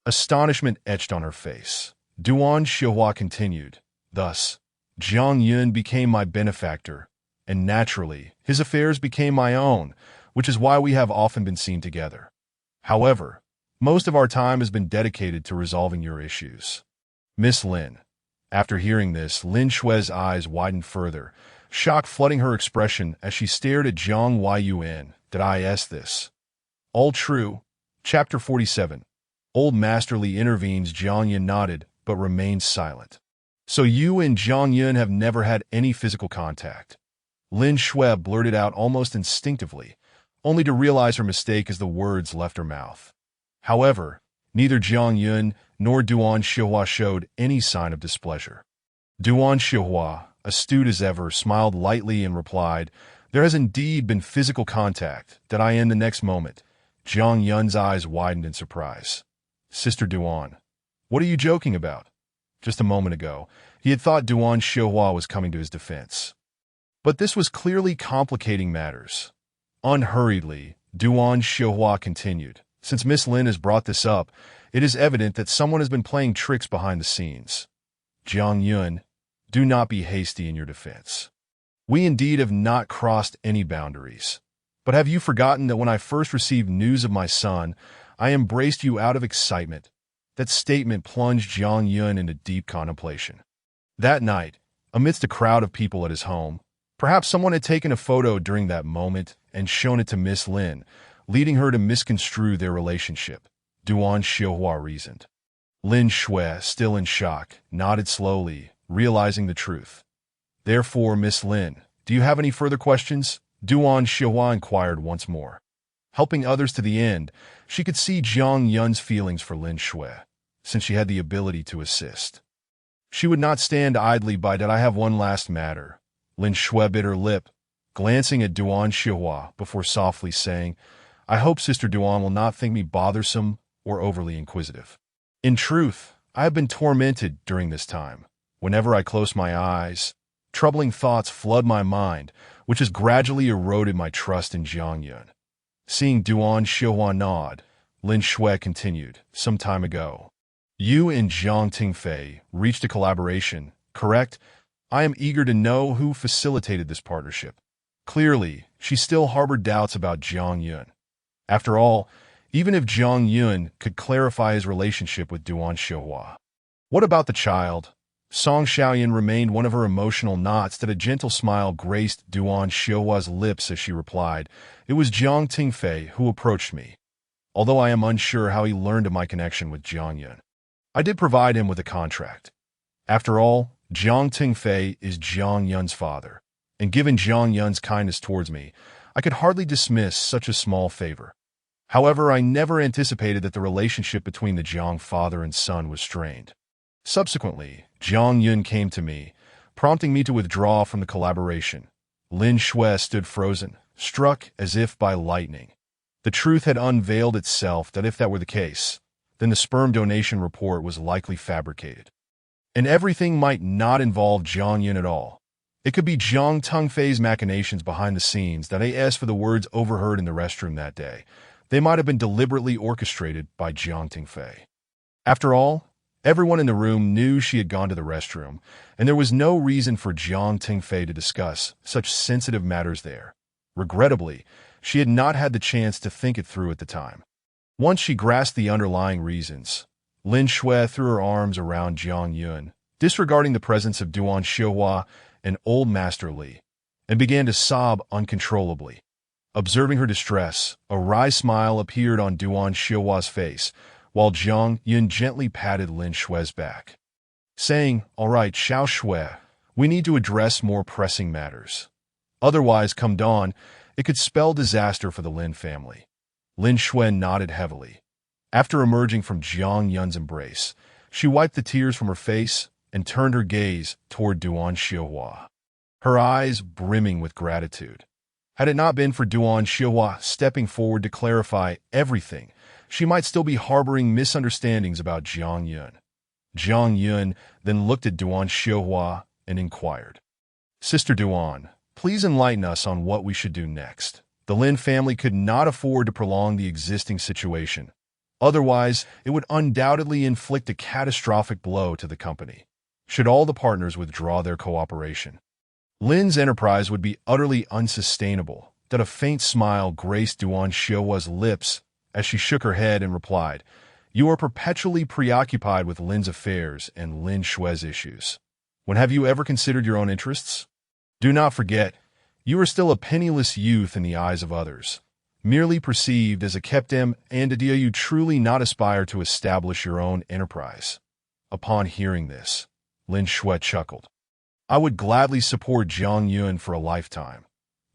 Astonishment etched on her face. Duan Xiuhua continued, "Thus, Jiang Yun became my benefactor, and naturally, his affairs became my own, which is why we have often been seen together. However, most of our time has been dedicated to resolving your issues." Miss Lin. After hearing this, Lin Shui's eyes widened further, shock flooding her expression as she stared at Jiang Yun. "Did I ask this?" All true. Chapter 47. Old Master Li intervenes. Jiang Yun nodded, but remained silent. "So you and Jiang Yun have never had any physical contact?" Lin Shui blurted out almost instinctively, only to realize her mistake as the words left her mouth. However, neither Jiang Yun nor Duan Xiuhua showed any sign of displeasure. "Duan Xiuhua, astute as ever, smiled lightly and replied, "There has indeed been physical contact. Did I end the next moment?" Jiang Yun's eyes widened in surprise. "Sister Duan, what are you joking about?" Just a moment ago, he had thought Duan Xiuhua was coming to his defense. But this was clearly complicating matters. Unhurriedly, Duan Xiuhua continued, "Since Miss Lin has brought this up, it is evident that someone has been playing tricks behind the scenes. Jiang Yun, do not be hasty in your defense. We indeed have not crossed any boundaries. But have you forgotten that when I first received news of my son, I embraced you out of excitement?" That statement plunged Jiang Yun into deep contemplation. That night, amidst a crowd of people at his home, perhaps someone had taken a photo during that moment and shown it to Miss Lin, leading her to misconstrue their relationship, Duan Xiuhua reasoned. Lin Shui, still in shock, nodded slowly, realizing the truth. "Therefore, Miss Lin, do you have any further questions?" Duan Xiuhua inquired once more. Helping others to the end, she could see Jiang Yun's feelings for Lin Shui, since she had the ability to assist. She would not stand idly by. "Did I have one last matter?" Lin Shui bit her lip, glancing at Duan Xiuhua before softly saying, "I hope Sister Duan will not think me bothersome or overly inquisitive. In truth, I have been tormented during this time. Whenever I close my eyes, troubling thoughts flood my mind, which has gradually eroded my trust in Jiang Yun." Seeing Duan Xiuhua nod, Lin Shui continued, "Some time ago, you and Jiang Tingfei reached a collaboration, correct? I am eager to know who facilitated this partnership." Clearly, she still harbored doubts about Jiang Yun. After all, even if Jiang Yun could clarify his relationship with Duan Xiuhua. What about the child? Song Xiaoyan remained one of her emotional knots that a gentle smile graced Duan Xiuhua's lips as she replied, "It was Jiang Tingfei who approached me. Although I am unsure how he learned of my connection with Jiang Yun, I did provide him with a contract. After all, Jiang Tingfei is Jiang Yun's father, and given Jiang Yun's kindness towards me, I could hardly dismiss such a small favor. However, I never anticipated that the relationship between the Jiang father and son was strained. Subsequently, Jiang Yun came to me, prompting me to withdraw from the collaboration." Lin Shui stood frozen, struck as if by lightning. The truth had unveiled itself that if that were the case, then the sperm donation report was likely fabricated. And everything might not involve Jiang Yun at all. It could be Jiang Tengfei's machinations behind the scenes that as for the words overheard in the restroom that day, they might have been deliberately orchestrated by Jiang Tengfei. After all, everyone in the room knew she had gone to the restroom, and there was no reason for Jiang Tengfei to discuss such sensitive matters there. Regrettably, she had not had the chance to think it through at the time. Once she grasped the underlying reasons, Lin Shui threw her arms around Jiang Yun, disregarding the presence of Duan Xiuhua and old Master Li, and began to sob uncontrollably. Observing her distress, a wry smile appeared on Duan Xiuhua's face, while Jiang Yun gently patted Lin Shui's back, saying, "All right, Xiao Shui, we need to address more pressing matters. Otherwise, come dawn, it could spell disaster for the Lin family." Lin Shui nodded heavily. After emerging from Jiang Yun's embrace, she wiped the tears from her face and turned her gaze toward Duan Xiuhua, her eyes brimming with gratitude. Had it not been for Duan Xiuhua stepping forward to clarify everything, she might still be harboring misunderstandings about Jiang Yun. Jiang Yun then looked at Duan Xiuhua and inquired, "Sister Duan, please enlighten us on what we should do next. The Lin family could not afford to prolong the existing situation. Otherwise, it would undoubtedly inflict a catastrophic blow to the company, should all the partners withdraw their cooperation. Lin's enterprise would be utterly unsustainable." That a faint smile graced Duan Xiuhua's lips as she shook her head and replied, "You are perpetually preoccupied with Lin's affairs and Lin Shui's issues. When have you ever considered your own interests? Do not forget, you are still a penniless youth in the eyes of others, merely perceived as a captain, and do you truly not aspire to establish your own enterprise?" Upon hearing this, Lin Shui chuckled. "I would gladly support Jiang Yun for a lifetime."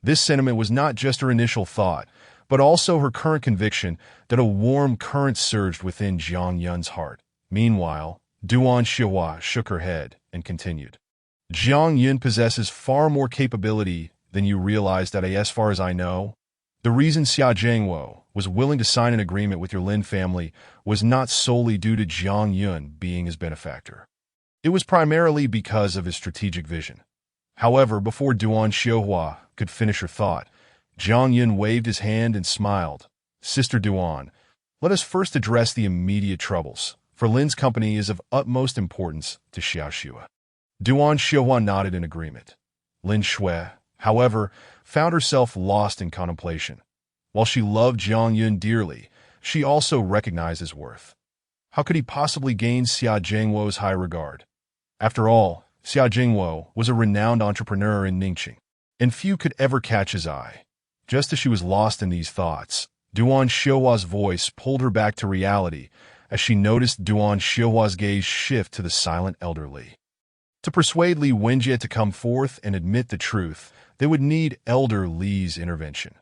This sentiment was not just her initial thought, but also her current conviction that a warm current surged within Jiang Yun's heart. Meanwhile, Duan Xiuhua shook her head and continued, Jiang Yun possesses far more capability than you realize that as far as I know. The reason Xia Zhengwo was willing to sign an agreement with your Lin family was not solely due to Jiang Yun being his benefactor. It was primarily because of his strategic vision. However, before Duan Xiuhua could finish her thought, Jiang Yun waved his hand and smiled. Sister Duan, let us first address the immediate troubles, for Lin's company is of utmost importance to Xiaoxua. Duan Xiuhua nodded in agreement. Lin Shui, however, found herself lost in contemplation. While she loved Jiang Yun dearly, she also recognized his worth. How could he possibly gain Xia Zhengwo's high regard? After all, Xia Zhengwo was a renowned entrepreneur in Ningqing, and few could ever catch his eye. Just as she was lost in these thoughts, Duan Xiuhua's voice pulled her back to reality as she noticed Duan Xiuhua's gaze shift to the silent elder Li. To persuade Li Wenjie to come forth and admit the truth, they would need Elder Li's intervention.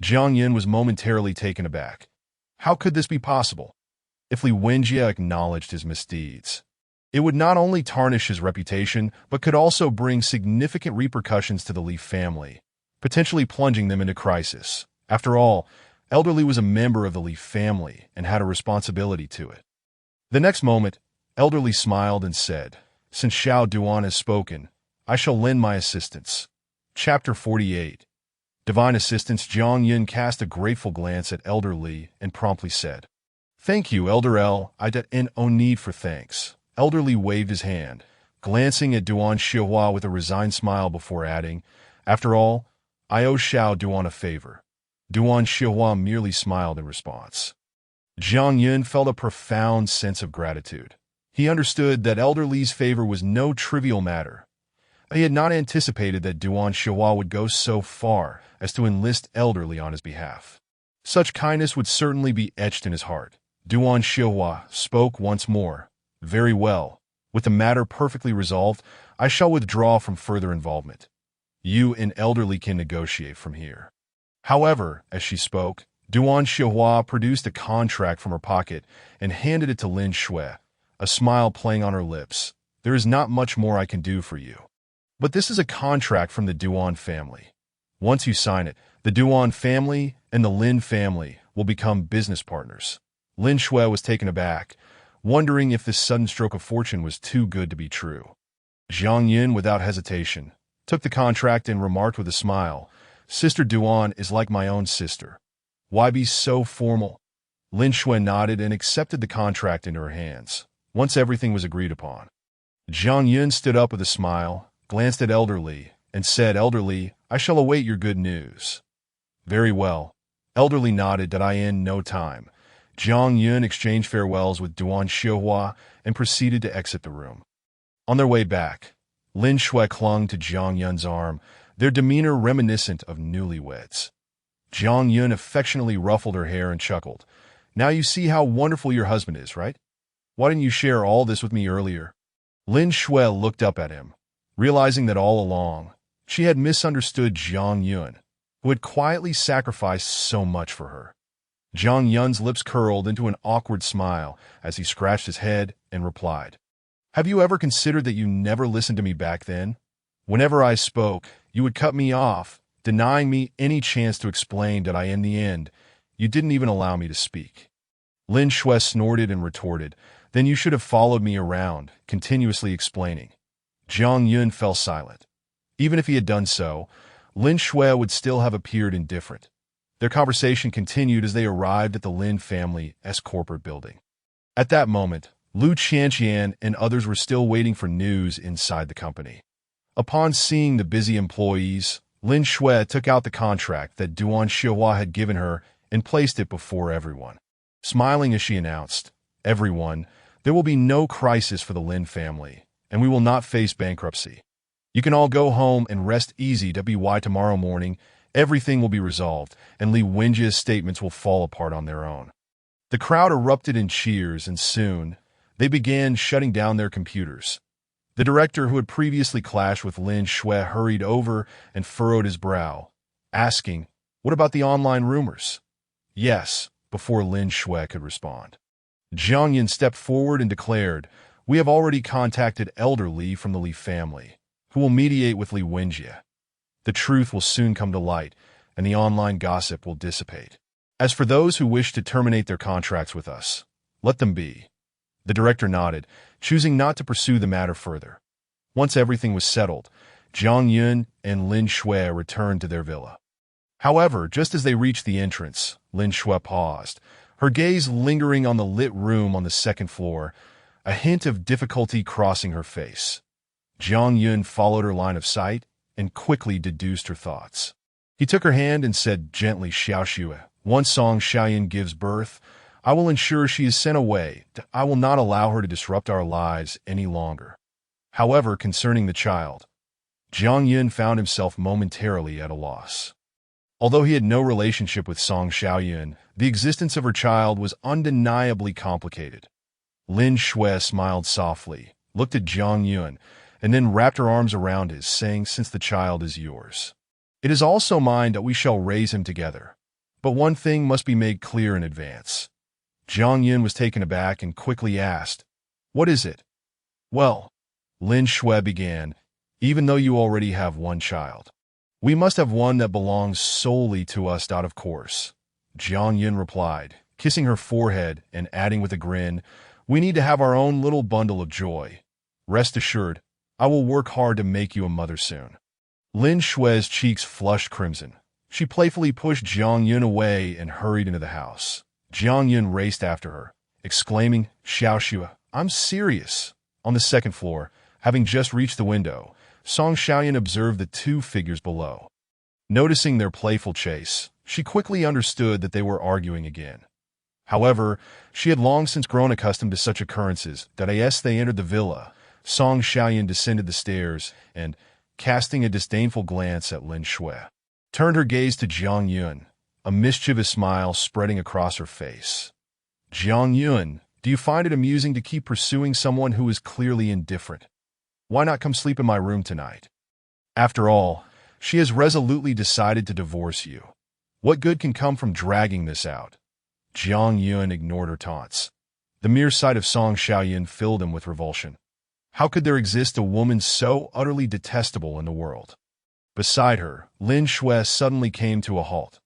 Jiang Yun was momentarily taken aback. How could this be possible? If Li Wenjie acknowledged his misdeeds, it would not only tarnish his reputation, but could also bring significant repercussions to the Li family, potentially plunging them into crisis. After all, Elder Li was a member of the Li family and had a responsibility to it. The next moment, Elder Li smiled and said, "Since Xiao Duan has spoken, I shall lend my assistance." Chapter 48. Divine Assistance. Jiang Yun cast a grateful glance at Elder Li and promptly said, "Thank you, Elder L. I don't no need for thanks." Elder Li waved his hand, glancing at Duan Xiuhua with a resigned smile before adding, "After all, I owe Xiao Duan a favor." Duan Xiuhua merely smiled in response. Jiang Yun felt a profound sense of gratitude. He understood that Elder Li's favor was no trivial matter. He had not anticipated that Duan Xiuhua would go so far as to enlist Elder Li on his behalf. Such kindness would certainly be etched in his heart. Duan Xiuhua spoke once more. "Very well. With the matter perfectly resolved, I shall withdraw from further involvement. You and Elder Li can negotiate from here." However, as she spoke, Duan Xiuhua produced a contract from her pocket and handed it to Lin Shui, a smile playing on her lips. "There is not much more I can do for you. But this is a contract from the Duan family. Once you sign it, the Duan family and the Lin family will become business partners." Lin Shui was taken aback, wondering if this sudden stroke of fortune was too good to be true. Jiang Yun, without hesitation, took the contract and remarked with a smile, "Sister Duan is like my own sister. Why be so formal?" Lin Shui nodded and accepted the contract into her hands. Once everything was agreed upon, Jiang Yun stood up with a smile, glanced at Elder Li, and said, "Elder Li, I shall await your good news." "Very well." Elder Li nodded that in no time. Jiang Yun exchanged farewells with Duan Xiuhua and proceeded to exit the room. On their way back, Lin Shui clung to Jiang Yun's arm, their demeanor reminiscent of newlyweds. Jiang Yun affectionately ruffled her hair and chuckled. "Now you see how wonderful your husband is, right? Why didn't you share all this with me earlier?" Lin Shui looked up at him, realizing that all along, she had misunderstood Jiang Yun, who had quietly sacrificed so much for her. Jiang Yun's lips curled into an awkward smile as he scratched his head and replied, "Have you ever considered that you never listened to me back then? Whenever I spoke, you would cut me off, denying me any chance to explain that in the end, you didn't even allow me to speak." Lin Shui snorted and retorted, "Then you should have followed me around, continuously explaining." Jiang Yun fell silent. Even if he had done so, Lin Shui would still have appeared indifferent. Their conversation continued as they arrived at the Lin family's corporate building. At that moment, Lu Qianqian and others were still waiting for news inside the company. Upon seeing the busy employees, Lin Shui took out the contract that Duan Xiuhua had given her and placed it before everyone. Smiling as she announced, "Everyone, there will be no crisis for the Lin family, and we will not face bankruptcy. You can all go home and rest easy. Tomorrow morning, everything will be resolved, and Li Wenjie's statements will fall apart on their own." The crowd erupted in cheers, and soon, they began shutting down their computers. The director who had previously clashed with Lin Shui hurried over and furrowed his brow, asking, "What about the online rumors?" "Yes," before Lin Shui could respond. Jiang Yun stepped forward and declared, "We have already contacted Elder Li from the Li family, who will mediate with Li Wenjie. The truth will soon come to light, and the online gossip will dissipate. As for those who wish to terminate their contracts with us, let them be. The director nodded, choosing not to pursue the matter further. Once everything was settled, Jiang Yun and Lin Shui returned to their villa. However, just as they reached the entrance, Lin Shui paused, her gaze lingering on the lit room on the second floor, a hint of difficulty crossing her face. Jiang Yun followed her line of sight and quickly deduced her thoughts. He took her hand and said gently, Xiaoxue, once Song Xiaoyan gives birth, I will ensure she is sent away. I will not allow her to disrupt our lives any longer. However, concerning the child, Jiang Yun found himself momentarily at a loss. Although he had no relationship with Song Xiaoyan, the existence of her child was undeniably complicated. Lin Shui smiled softly, looked at Jiang Yun, and then wrapped her arms around his, saying, since the child is yours, it is also mine that we shall raise him together. But one thing must be made clear in advance. Jiang Yun was taken aback and quickly asked, what is it? Well, Lin Shui began, even though you already have one child, we must have one that belongs solely to us. Of course, Jiang Yun replied, kissing her forehead and adding with a grin, we need to have our own little bundle of joy. Rest assured, I will work hard to make you a mother soon. Lin Shui's cheeks flushed crimson. She playfully pushed Jiang Yun away and hurried into the house. Jiang Yun raced after her, exclaiming, Xiaoxue, I'm serious. On the second floor, having just reached the window, Song Xiaoyan observed the two figures below. Noticing their playful chase, she quickly understood that they were arguing again. However, she had long since grown accustomed to such occurrences that as they entered the villa, Song Xiaoyan descended the stairs and, casting a disdainful glance at Lin Shui, turned her gaze to Jiang Yun, a mischievous smile spreading across her face. Jiang Yun, do you find it amusing to keep pursuing someone who is clearly indifferent? Why not come sleep in my room tonight? After all, she has resolutely decided to divorce you. What good can come from dragging this out? Jiang Yun ignored her taunts. The mere sight of Song Xiaoyan filled him with revulsion. How could there exist a woman so utterly detestable in the world? Beside her, Lin Shui suddenly came to a halt.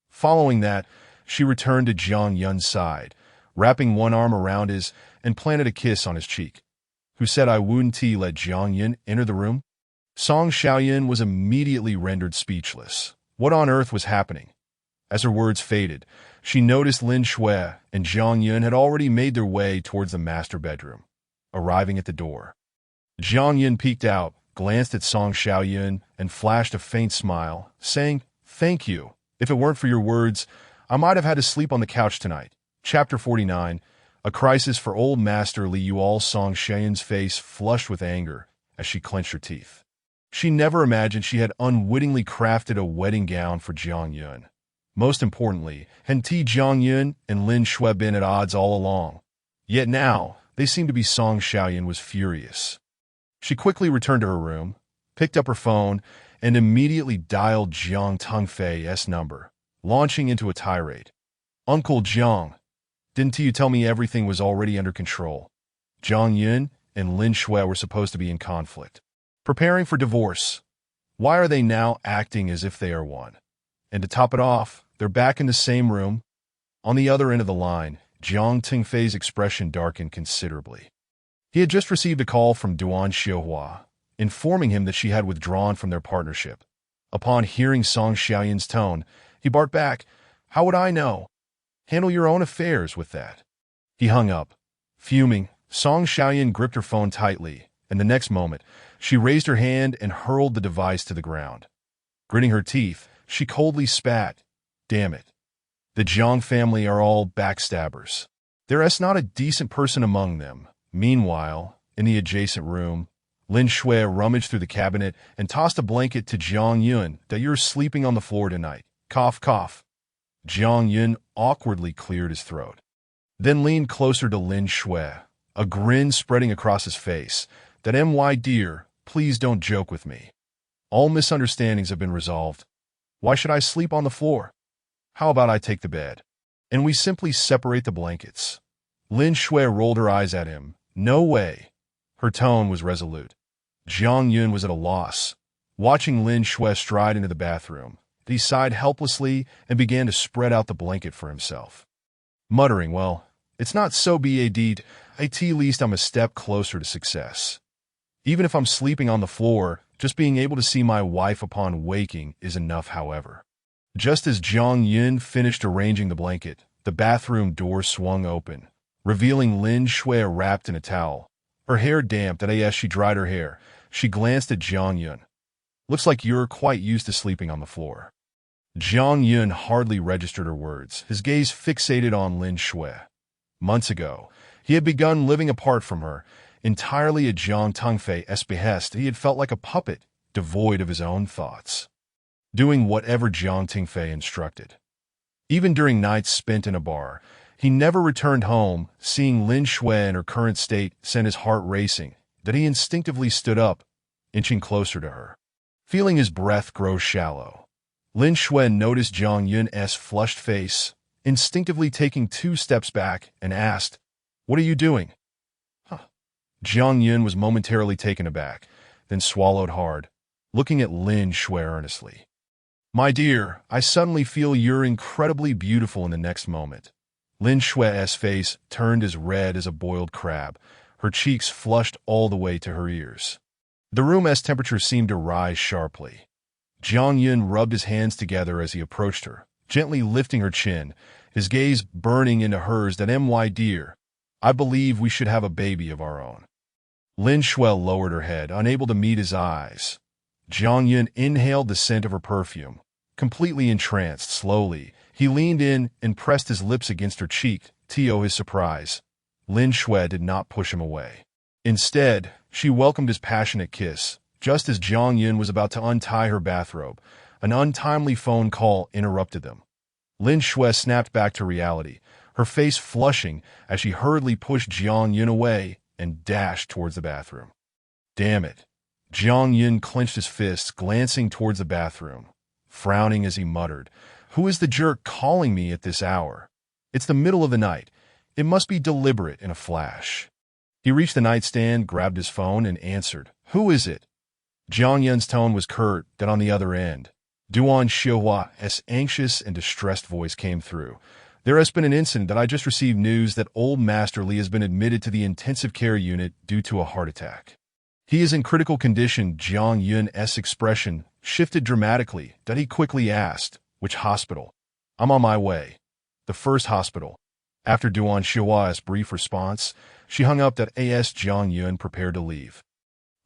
Following that, she returned to Jiang Yun's side, wrapping one arm around his and planted a kiss on his cheek. Who said I wouldn't let Jiang Yun enter the room? Song Xiaoyan was immediately rendered speechless. What on earth was happening? As her words faded, she noticed Lin Shui and Jiang Yun had already made their way towards the master bedroom. Arriving at the door, Jiang Yun peeked out, glanced at Song Xiaoyan, and flashed a faint smile, saying, thank you. If it weren't for your words, I might have had to sleep on the couch tonight. Chapter 49, A Crisis for Old Master Li Yual. Song Xiaoyan's face flushed with anger as she clenched her teeth. She never imagined she had unwittingly crafted a wedding gown for Jiang Yun. Most importantly, had Jiang Yun and Lin Shui been at odds all along. Yet now, they seemed to be. Song Xiaoyan was furious. She quickly returned to her room, picked up her phone, and immediately dialed Jiang Tengfei's number, launching into a tirade. Uncle Jiang, didn't you tell me everything was already under control? Jiang Yun and Lin Shui were supposed to be in conflict, preparing for divorce. Why are they now acting as if they are one? And to top it off, they're back in the same room. On the other end of the line, Jiang Tengfei's expression darkened considerably. He had just received a call from Duan Xiuhua, informing him that she had withdrawn from their partnership. Upon hearing Song Xiaoyan's tone, he barked back, how would I know? Handle your own affairs with that. He hung up. Fuming, Song Xiaoyan gripped her phone tightly, and the next moment, she raised her hand and hurled the device to the ground. Gritting her teeth, she coldly spat, damn it. The Jiang family are all backstabbers. There is not a decent person among them. Meanwhile, in the adjacent room, Lin Shui rummaged through the cabinet and tossed a blanket to Jiang Yun that you're sleeping on the floor tonight. Cough, cough. Jiang Yun awkwardly cleared his throat, then leaned closer to Lin Shui, a grin spreading across his face. That my dear, please don't joke with me. All misunderstandings have been resolved. Why should I sleep on the floor? How about I take the bed, and we simply separate the blankets? Lin Shui rolled her eyes at him. No way. Her tone was resolute. Jiang Yun was at a loss. Watching Lin Shui stride into the bathroom, he sighed helplessly and began to spread out the blanket for himself. Muttering, well, it's not so bad, at least I'm a step closer to success. Even if I'm sleeping on the floor, just being able to see my wife upon waking is enough, however. Just as Jiang Yun finished arranging the blanket, the bathroom door swung open, revealing Lin Shui wrapped in a towel. Her hair damp, that as she dried her hair, she glanced at Jiang Yun. Looks like you're quite used to sleeping on the floor. Jiang Yun hardly registered her words, his gaze fixated on Lin Shui. Months ago, he had begun living apart from her, entirely at Jiang Tengfei's behest. He had felt like a puppet, devoid of his own thoughts, doing whatever Jiang Tengfei instructed. Even during nights spent in a bar, he never returned home. Seeing Lin Shui in her current state sent his heart racing, that he instinctively stood up, inching closer to her. Feeling his breath grow shallow, Lin Shui noticed Jiang Yun's flushed face, instinctively taking 2 steps back, and asked, "What are you doing?" Jiang Yun was momentarily taken aback, then swallowed hard, looking at Lin Shui earnestly. "My dear, I suddenly feel you're incredibly beautiful." In the next moment, Lin Shui's face turned as red as a boiled crab, her cheeks flushed all the way to her ears. The room's temperature seemed to rise sharply. Jiang Yun rubbed his hands together as he approached her, gently lifting her chin, his gaze burning into hers. "That my dear, I believe we should have a baby of our own." Lin Shui lowered her head, unable to meet his eyes. Jiang Yun inhaled the scent of her perfume. Completely entranced, slowly, he leaned in and pressed his lips against her cheek. To his surprise, Lin Shui did not push him away. Instead, she welcomed his passionate kiss. Just as Jiang Yun was about to untie her bathrobe, an untimely phone call interrupted them. Lin Shui snapped back to reality, her face flushing as she hurriedly pushed Jiang Yun away and dashed towards the bathroom. "Damn it." Jiang Yun clenched his fists, glancing towards the bathroom, frowning as he muttered, "Who is the jerk calling me at this hour? It's the middle of the night. It must be deliberate." In a flash, he reached the nightstand, grabbed his phone, and answered. "Who is it?" Jiang Yun's tone was curt, that on the other end, Duan Xiuhua's anxious and distressed voice came through. "There has been an incident that I just received news that old Master Li has been admitted to the intensive care unit due to a heart attack. He is in critical condition." Jiang Yun's expression shifted dramatically, that he quickly asked, "Which hospital?" "I'm on my way." "The first hospital." After Duan Xiuhua's brief response, she hung up. Jiang Yun prepared to leave.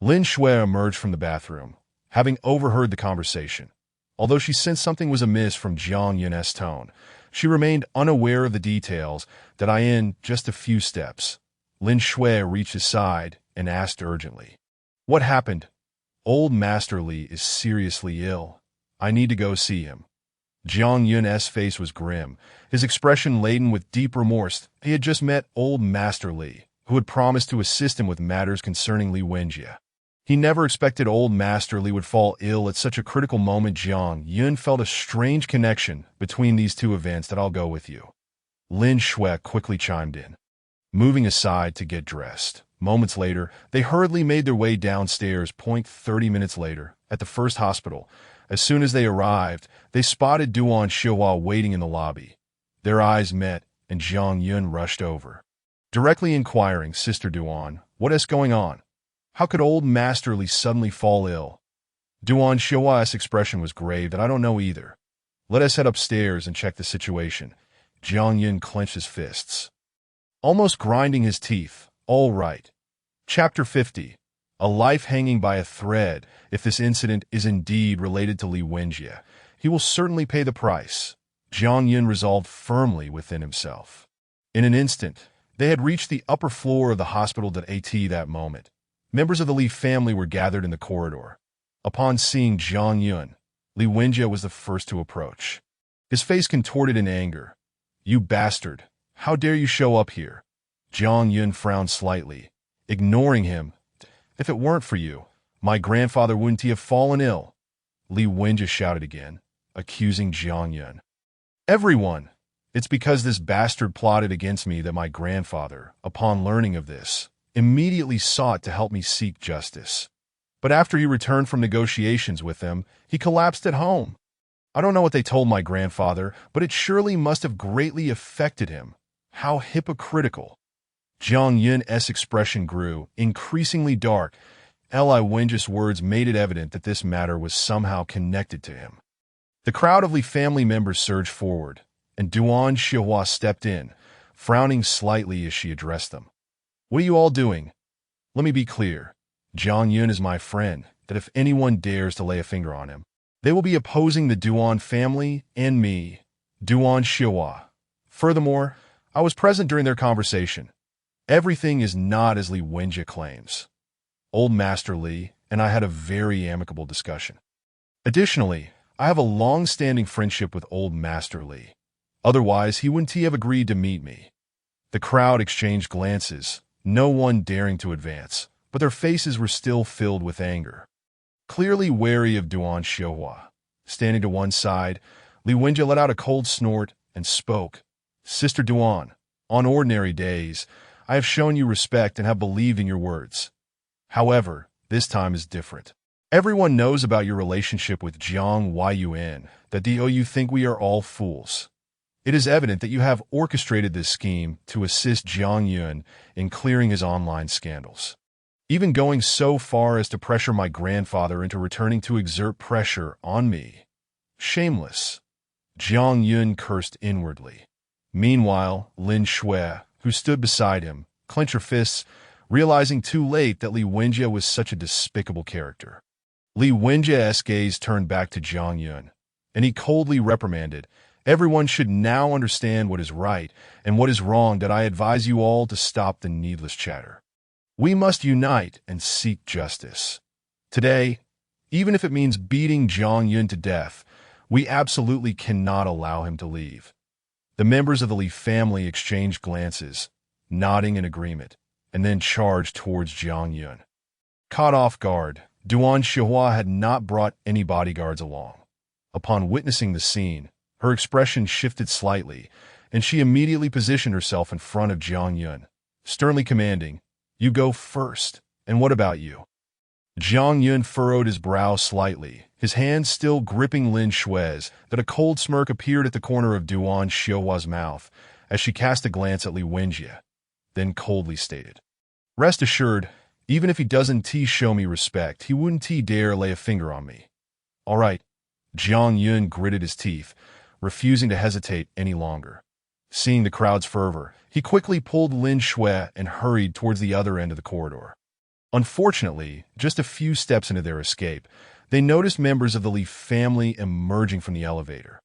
Lin Shui emerged from the bathroom, having overheard the conversation. Although she sensed something was amiss from Jiang Yun's tone, she remained unaware of the details. In just a few steps, Lin Shui reached his side and asked urgently, "What happened?" "Old Master Li is seriously ill. I need to go see him." Jiang Yun's face was grim, his expression laden with deep remorse. He had just met old Master Li, who had promised to assist him with matters concerning Li Wenjie. He never expected old Master Li would fall ill at such a critical moment. Jiang Yun felt a strange connection between these two events. "I'll go with you," Lin Shui quickly chimed in, moving aside to get dressed. Moments later, they hurriedly made their way downstairs. 30 minutes later, at the first hospital, as soon as they arrived, they spotted Duan Xiuhua waiting in the lobby. Their eyes met, and Jiang Yun rushed over, directly inquiring, "Sister Duan, what is going on? How could old Master Li suddenly fall ill?" Duan Xiuhua's expression was grave. "I don't know either. Let us head upstairs and check the situation." Jiang Yun clenched his fists, almost grinding his teeth. "All right." Chapter 50. A life hanging by a thread. If this incident is indeed related to Li Wenjie, he will certainly pay the price, Jiang Yun resolved firmly within himself. In an instant, they had reached the upper floor of the hospital. That moment, members of the Li family were gathered in the corridor. Upon seeing Jiang Yun, Li Wenjie was the first to approach, his face contorted in anger. "You bastard! How dare you show up here?" Jiang Yun frowned slightly, ignoring him. "If it weren't for you, my grandfather wouldn't have fallen ill," Li Wenjie shouted again, accusing Jiang Yun. "Everyone! It's because this bastard plotted against me that my grandfather, upon learning of this, immediately sought to help me seek justice." But after he returned from negotiations with them, he collapsed at home. I don't know what they told my grandfather, but it surely must have greatly affected him. How hypocritical. Jiang Yun's expression grew, increasingly dark. Li Wenjia's words made it evident that this matter was somehow connected to him. The crowd of Li family members surged forward, and Duan Xihua stepped in, frowning slightly as she addressed them. What are you all doing? Let me be clear. Jiang Yun is my friend, that if anyone dares to lay a finger on him, they will be opposing the Duan family and me, Duan Xihua. Furthermore, I was present during their conversation. Everything is not as Li Wenjie claims. Old Master Li and I had a very amicable discussion. Additionally, I have a long-standing friendship with Old Master Li. Otherwise, he wouldn't have agreed to meet me. The crowd exchanged glances, no one daring to advance, but their faces were still filled with anger. Clearly wary of Duan Xihua, standing to one side, Li Wenjie let out a cold snort and spoke. Sister Duan, on ordinary days, I have shown you respect and have believed in your words. However, this time is different. Everyone knows about your relationship with Jiang Yun, that you think we are all fools. It is evident that you have orchestrated this scheme to assist Jiang Yun in clearing his online scandals, even going so far as to pressure my grandfather into returning to exert pressure on me. Shameless. Jiang Yun cursed inwardly. Meanwhile, Lin Shui, who stood beside him, clenched her fists, realizing too late that Li Wenjie was such a despicable character. Li Wenjie's gaze turned back to Jiang Yun, and he coldly reprimanded, Everyone should now understand what is right and what is wrong, that I advise you all to stop the needless chatter. We must unite and seek justice. Today, even if it means beating Jiang Yun to death, we absolutely cannot allow him to leave. The members of the Li family exchanged glances, nodding in agreement, and then charged towards Jiang Yun. Caught off guard, Duan Xihua had not brought any bodyguards along. Upon witnessing the scene, her expression shifted slightly, and she immediately positioned herself in front of Jiang Yun, sternly commanding, You go first, and what about you? Jiang Yun furrowed his brow slightly, his hand still gripping Lin Shui's, that a cold smirk appeared at the corner of Duan Xiuhua's mouth as she cast a glance at Li Wenjie, then coldly stated, Rest assured, even if he doesn't show me respect, he wouldn't dare lay a finger on me. All right. Jiang Yun gritted his teeth, refusing to hesitate any longer. Seeing the crowd's fervor, he quickly pulled Lin Shui and hurried towards the other end of the corridor. Unfortunately, just a few steps into their escape, they noticed members of the Li family emerging from the elevator.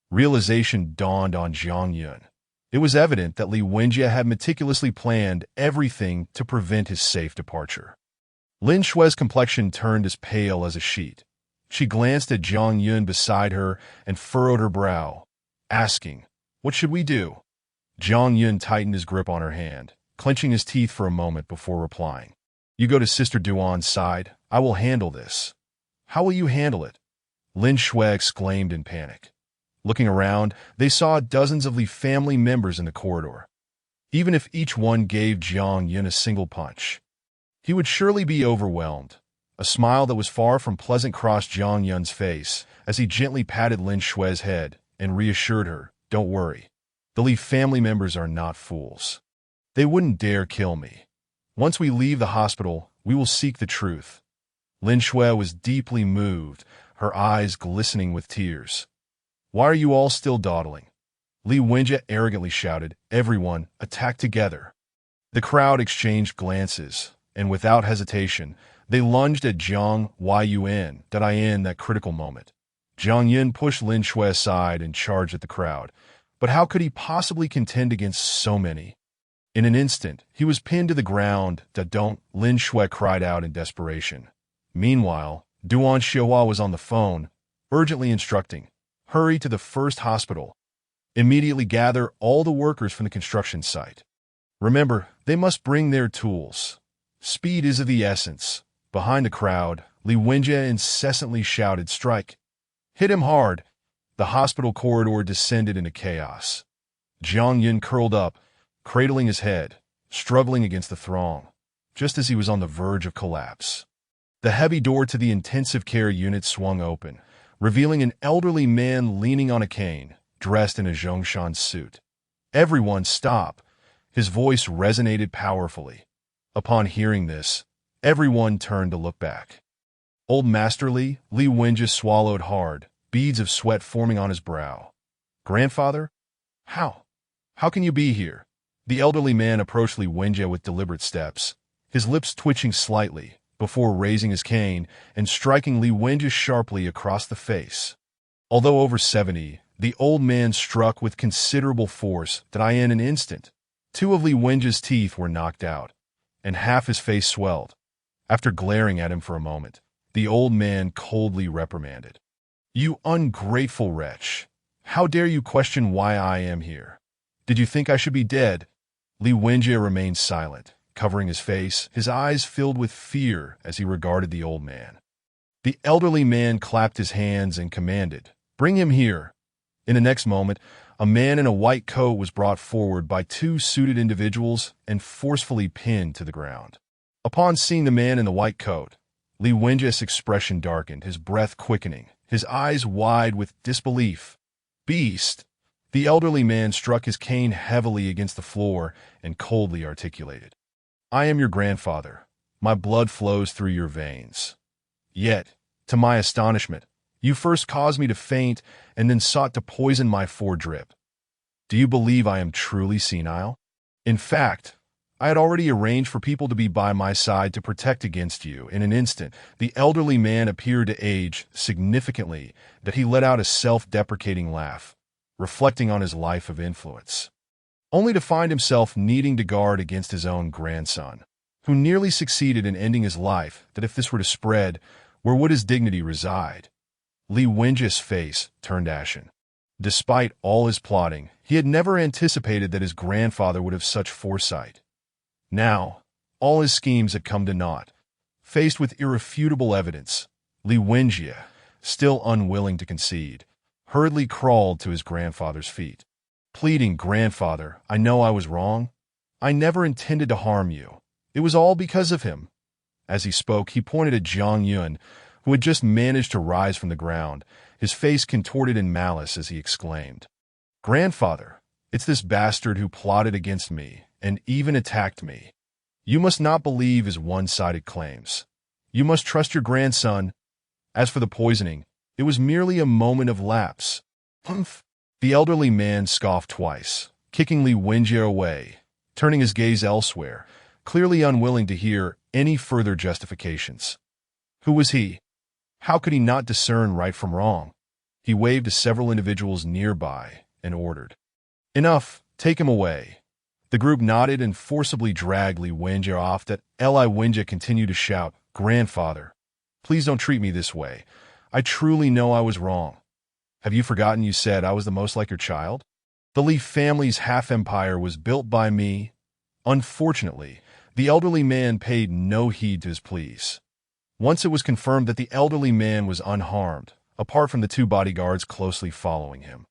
Realization dawned on Jiang Yun. It was evident that Li Wenjie had meticulously planned everything to prevent his safe departure. Lin Shui's complexion turned as pale as a sheet. She glanced at Jiang Yun beside her and furrowed her brow, asking, What should we do? Jiang Yun tightened his grip on her hand, clenching his teeth for a moment before replying. You go to Sister Duan's side. I will handle this. How will you handle it? Lin Shui exclaimed in panic. Looking around, they saw dozens of Li family members in the corridor. Even if each one gave Jiang Yun a single punch, he would surely be overwhelmed. A smile that was far from pleasant crossed Jiang Yun's face as he gently patted Lin Shui's head and reassured her, Don't worry. The Li family members are not fools. They wouldn't dare kill me. Once we leave the hospital, we will seek the truth. Lin Shui was deeply moved, her eyes glistening with tears. Why are you all still dawdling? Li Wenjie arrogantly shouted, Everyone, attack together. The crowd exchanged glances, and without hesitation, they lunged at Jiang Yun in that critical moment. Jiang Yun pushed Lin Shui aside and charged at the crowd. But how could he possibly contend against so many? In an instant, he was pinned to the ground. Don't, Lin Shui cried out in desperation. Meanwhile, Duan Xihua was on the phone, urgently instructing, Hurry to the first hospital. Immediately gather all the workers from the construction site. Remember, they must bring their tools. Speed is of the essence. Behind the crowd, Li Wenjie incessantly shouted, Strike! Hit him hard! The hospital corridor descended into chaos. Jiang Yun curled up, cradling his head, struggling against the throng, just as he was on the verge of collapse. The heavy door to the intensive care unit swung open, revealing an elderly man leaning on a cane, dressed in a Zhongshan suit. "Everyone stop!" His voice resonated powerfully. Upon hearing this, everyone turned to look back. Old Master Li Wenjie swallowed hard, beads of sweat forming on his brow. "Grandfather? How? How can you be here?" The elderly man approached Li Wenjie with deliberate steps, his lips twitching slightly, before raising his cane and striking Li Wenjie sharply across the face. Although over 70, the old man struck with considerable force that in an instant, 2 of Li Wenjie's teeth were knocked out, and half his face swelled. After glaring at him for a moment, the old man coldly reprimanded. "You ungrateful wretch! How dare you question why I am here? Did you think I should be dead?" Li Wenjie remained silent, covering his face, his eyes filled with fear as he regarded the old man. The elderly man clapped his hands and commanded, "Bring him here." In the next moment, a man in a white coat was brought forward by 2 suited individuals and forcefully pinned to the ground. Upon seeing the man in the white coat, Li Wenjie's expression darkened, his breath quickening, his eyes wide with disbelief. "Beast!" The elderly man struck his cane heavily against the floor and coldly articulated, "I am your grandfather. My blood flows through your veins. Yet, to my astonishment, you first caused me to faint and then sought to poison my foredrip. Do you believe I am truly senile? In fact, I had already arranged for people to be by my side to protect against you." In an instant, the elderly man appeared to age significantly, that he let out a self-deprecating laugh, reflecting on his life of influence, only to find himself needing to guard against his own grandson, who nearly succeeded in ending his life. That if this were to spread, where would his dignity reside? Li Wenjie's face turned ashen. Despite all his plotting, he had never anticipated that his grandfather would have such foresight. Now, all his schemes had come to naught. Faced with irrefutable evidence, Li Wenjie, still unwilling to concede, hurriedly crawled to his grandfather's feet, pleading, "Grandfather, I know I was wrong. I never intended to harm you. It was all because of him." As he spoke, he pointed at Jiang Yun, who had just managed to rise from the ground, his face contorted in malice as he exclaimed, "Grandfather, it's this bastard who plotted against me and even attacked me. You must not believe his one-sided claims. You must trust your grandson. As for the poisoning, it was merely a moment of lapse." "Humph!" The elderly man scoffed twice, kicking Li Wenjie away, turning his gaze elsewhere, clearly unwilling to hear any further justifications. Who was he? How could he not discern right from wrong? He waved to several individuals nearby and ordered, "Enough, take him away." The group nodded and forcibly dragged Li Wenjie off. That Li Wenjie continued to shout, "Grandfather, please don't treat me this way. I truly know I was wrong. Have you forgotten you said I was the most like your child? The Li family's half-empire was built by me." Unfortunately, the elderly man paid no heed to his pleas. Once it was confirmed that the elderly man was unharmed, apart from the 2 bodyguards closely following him,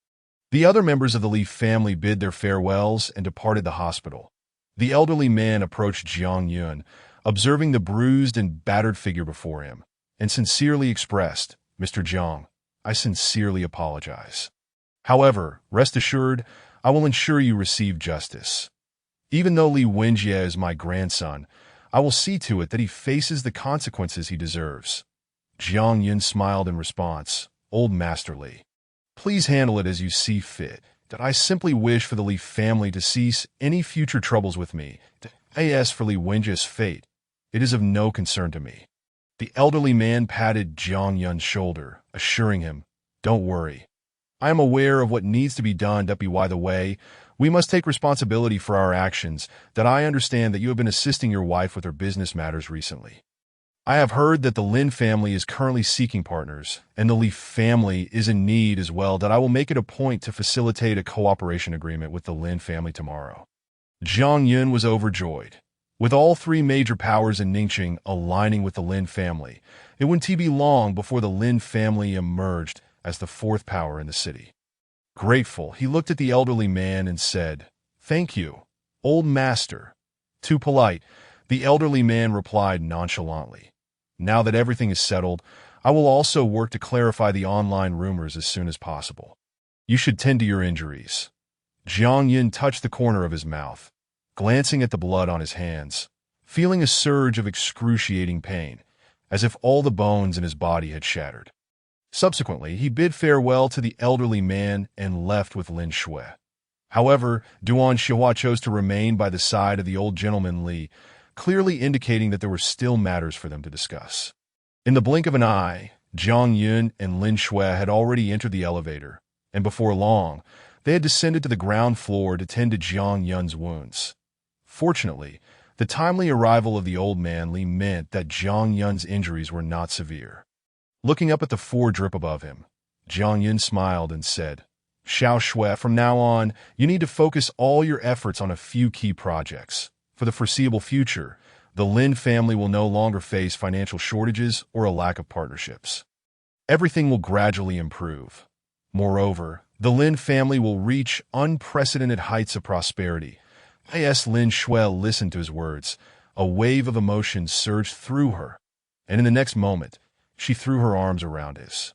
the other members of the Li family bid their farewells and departed the hospital. The elderly man approached Jiang Yun, observing the bruised and battered figure before him, and sincerely expressed, "Mr. Jiang, I sincerely apologize. However, rest assured, I will ensure you receive justice. Even though Li Wenjie is my grandson, I will see to it that he faces the consequences he deserves." Jiang Yun smiled in response, "Old Master Li, please handle it as you see fit. That I simply wish for the Li family to cease any future troubles with me. As for Li Wenjie's fate, it is of no concern to me." The elderly man patted Jiang Yun's shoulder, assuring him, "Don't worry. I am aware of what needs to be done. By the way, we must take responsibility for our actions. That I understand that you have been assisting your wife with her business matters recently. I have heard that the Lin family is currently seeking partners, and the Li family is in need as well. That I will make it a point to facilitate a cooperation agreement with the Lin family tomorrow." Jiang Yun was overjoyed. With all 3 major powers in Ningqing aligning with the Lin family, it wouldn't be long before the Lin family emerged as the 4th power in the city. Grateful, he looked at the elderly man and said, "Thank you, old master." Too polite, the elderly man replied nonchalantly, Now that everything is settled, I will also work to clarify the online rumors as soon as possible. You should tend to your injuries. Jiang Yun touched the corner of his mouth, glancing at the blood on his hands, feeling a surge of excruciating pain, as if all the bones in his body had shattered. Subsequently, he bid farewell to the elderly man and left with Lin Shui. However, Duan Xihua chose to remain by the side of the old gentleman Li, clearly indicating that there were still matters for them to discuss. In the blink of an eye, Jiang Yun and Lin Shui had already entered the elevator, and before long, they had descended to the ground floor to tend to Jiang Yun's wounds. Fortunately, the timely arrival of the old man Li meant that Jiang Yun's injuries were not severe. Looking up at the drip above him, Jiang Yun smiled and said, "Xiao Shui, from now on, you need to focus all your efforts on a few key projects. For the foreseeable future, the Lin family will no longer face financial shortages or a lack of partnerships. Everything will gradually improve. Moreover, the Lin family will reach unprecedented heights of prosperity." As Lin Shui listened to his words, a wave of emotion surged through her, and in the next moment, she threw her arms around his.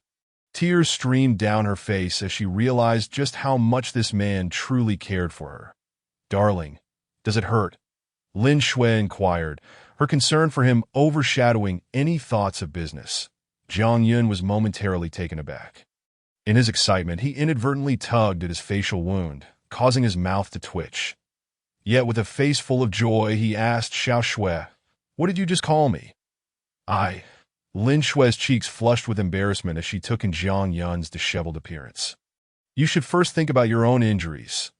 Tears streamed down her face as she realized just how much this man truly cared for her. "Darling, does it hurt?" Lin Shui inquired, her concern for him overshadowing any thoughts of business. Jiang Yun was momentarily taken aback. In his excitement, he inadvertently tugged at his facial wound, causing his mouth to twitch. Yet with a face full of joy, he asked Xiao Shui, "What did you just call me?" "I." Lin Shui's cheeks flushed with embarrassment as she took in Jiang Yun's disheveled appearance. "You should first think about your own injuries."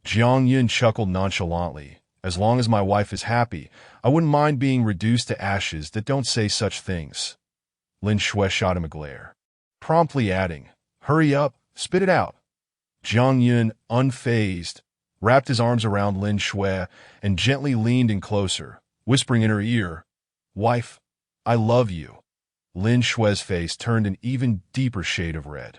Jiang Yun chuckled nonchalantly. "As long as my wife is happy, I wouldn't mind being reduced to ashes. That don't say such things." Lin Shui shot him a glare, promptly adding, "Hurry up, spit it out." Jiang Yun, unfazed, wrapped his arms around Lin Shui and gently leaned in closer, whispering in her ear, "Wife, I love you." Lin Shui's face turned an even deeper shade of red.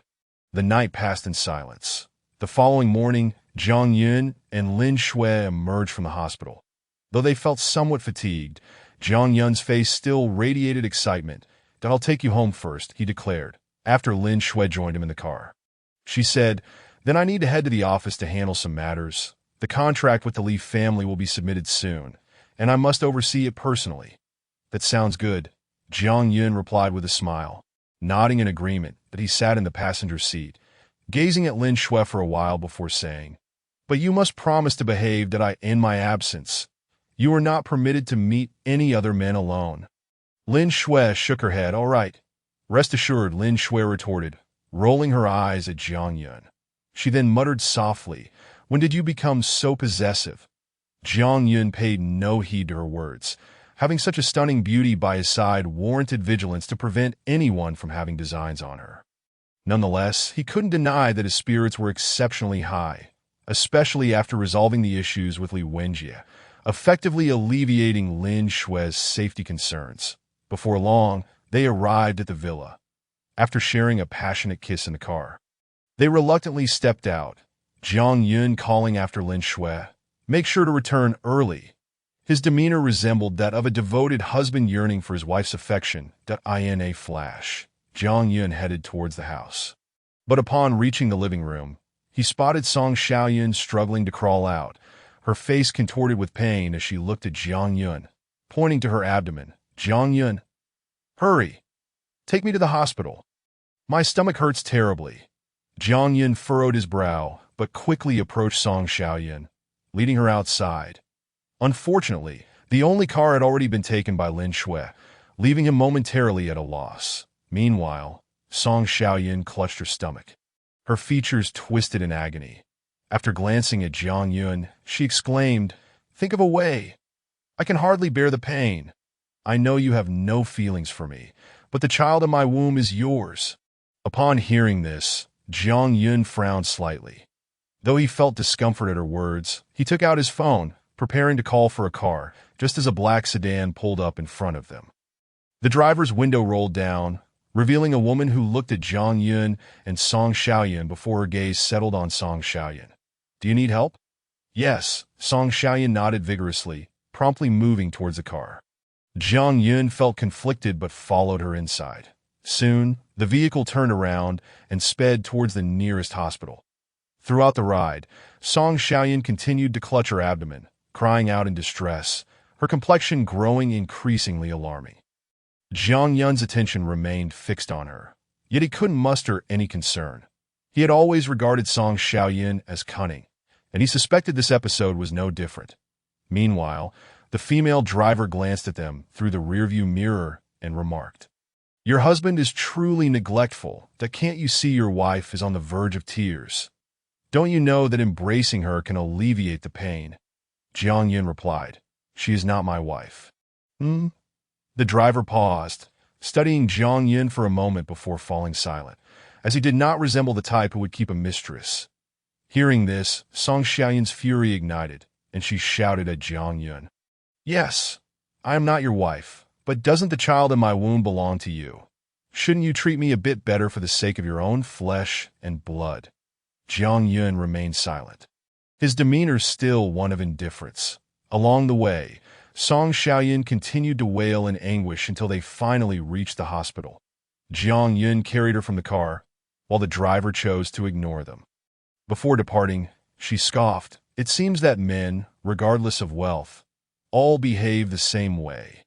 The night passed in silence. The following morning, Jiang Yun and Lin Shui emerged from the hospital. Though they felt somewhat fatigued, Jiang Yun's face still radiated excitement. "I'll take you home first," he declared, after Lin Shui joined him in the car. She said, "Then I need to head to the office to handle some matters. The contract with the Li family will be submitted soon, and I must oversee it personally." "That sounds good," Jiang Yun replied with a smile, nodding in agreement that he sat in the passenger seat, gazing at Lin Shui for a while before saying, "But you must promise to behave that in my absence. You are not permitted to meet any other men alone." Lin Shui shook her head. "All right." "Rest assured," Lin Shui retorted, rolling her eyes at Jiang Yun. She then muttered softly, "When did you become so possessive?" Jiang Yun paid no heed to her words. Having such a stunning beauty by his side warranted vigilance to prevent anyone from having designs on her. Nonetheless, he couldn't deny that his spirits were exceptionally high, especially after resolving the issues with Li Wenjie, effectively alleviating Lin Shui's safety concerns. Before long, they arrived at the villa. After sharing a passionate kiss in the car, they reluctantly stepped out, Jiang Yun calling after Lin Shui, "Make sure to return early." His demeanor resembled that of a devoted husband yearning for his wife's affection. In a flash, Jiang Yun headed towards the house. But upon reaching the living room, he spotted Song Xiaoyun struggling to crawl out, her face contorted with pain as she looked at Jiang Yun, pointing to her abdomen. "Jiang Yun, hurry! Take me to the hospital. My stomach hurts terribly." Jiang Yun furrowed his brow, but quickly approached Song Xiaoyun, leading her outside. Unfortunately, the only car had already been taken by Lin Shui, leaving him momentarily at a loss. Meanwhile, Song Xiaoyun clutched her stomach, her features twisted in agony. After glancing at Jiang Yun, she exclaimed, "Think of a way. I can hardly bear the pain. I know you have no feelings for me, but the child in my womb is yours." Upon hearing this, Jiang Yun frowned slightly. Though he felt discomfort at her words, he took out his phone, preparing to call for a car, just as a black sedan pulled up in front of them. The driver's window rolled down, revealing a woman who looked at Jiang Yun and Song Xiaoyun before her gaze settled on Song Xiaoyun. "Do you need help?" "Yes," Song Xiaoyun nodded vigorously, promptly moving towards the car. Jiang Yun felt conflicted but followed her inside. Soon, the vehicle turned around and sped towards the nearest hospital. Throughout the ride, Song Xiaoyan continued to clutch her abdomen, crying out in distress, her complexion growing increasingly alarming. Jiang Yun's attention remained fixed on her, yet he couldn't muster any concern. He had always regarded Song Xiaoyan as cunning, and he suspected this episode was no different. Meanwhile, the female driver glanced at them through the rearview mirror and remarked, "Your husband is truly neglectful. That can't you see your wife is on the verge of tears? Don't you know that embracing her can alleviate the pain?" Jiang Yun replied, "She is not my wife." Hmm? The driver paused, studying Jiang Yun for a moment before falling silent, as he did not resemble the type who would keep a mistress. Hearing this, Song Xiaoyan's fury ignited, and she shouted at Jiang Yun, "Yes, I am not your wife, but doesn't the child in my womb belong to you? Shouldn't you treat me a bit better for the sake of your own flesh and blood?" Jiang Yun remained silent, his demeanor still one of indifference. Along the way, Song Xiaoyan continued to wail in anguish until they finally reached the hospital. Jiang Yun carried her from the car, while the driver chose to ignore them. Before departing, she scoffed, "It seems that men, regardless of wealth, all behave the same way.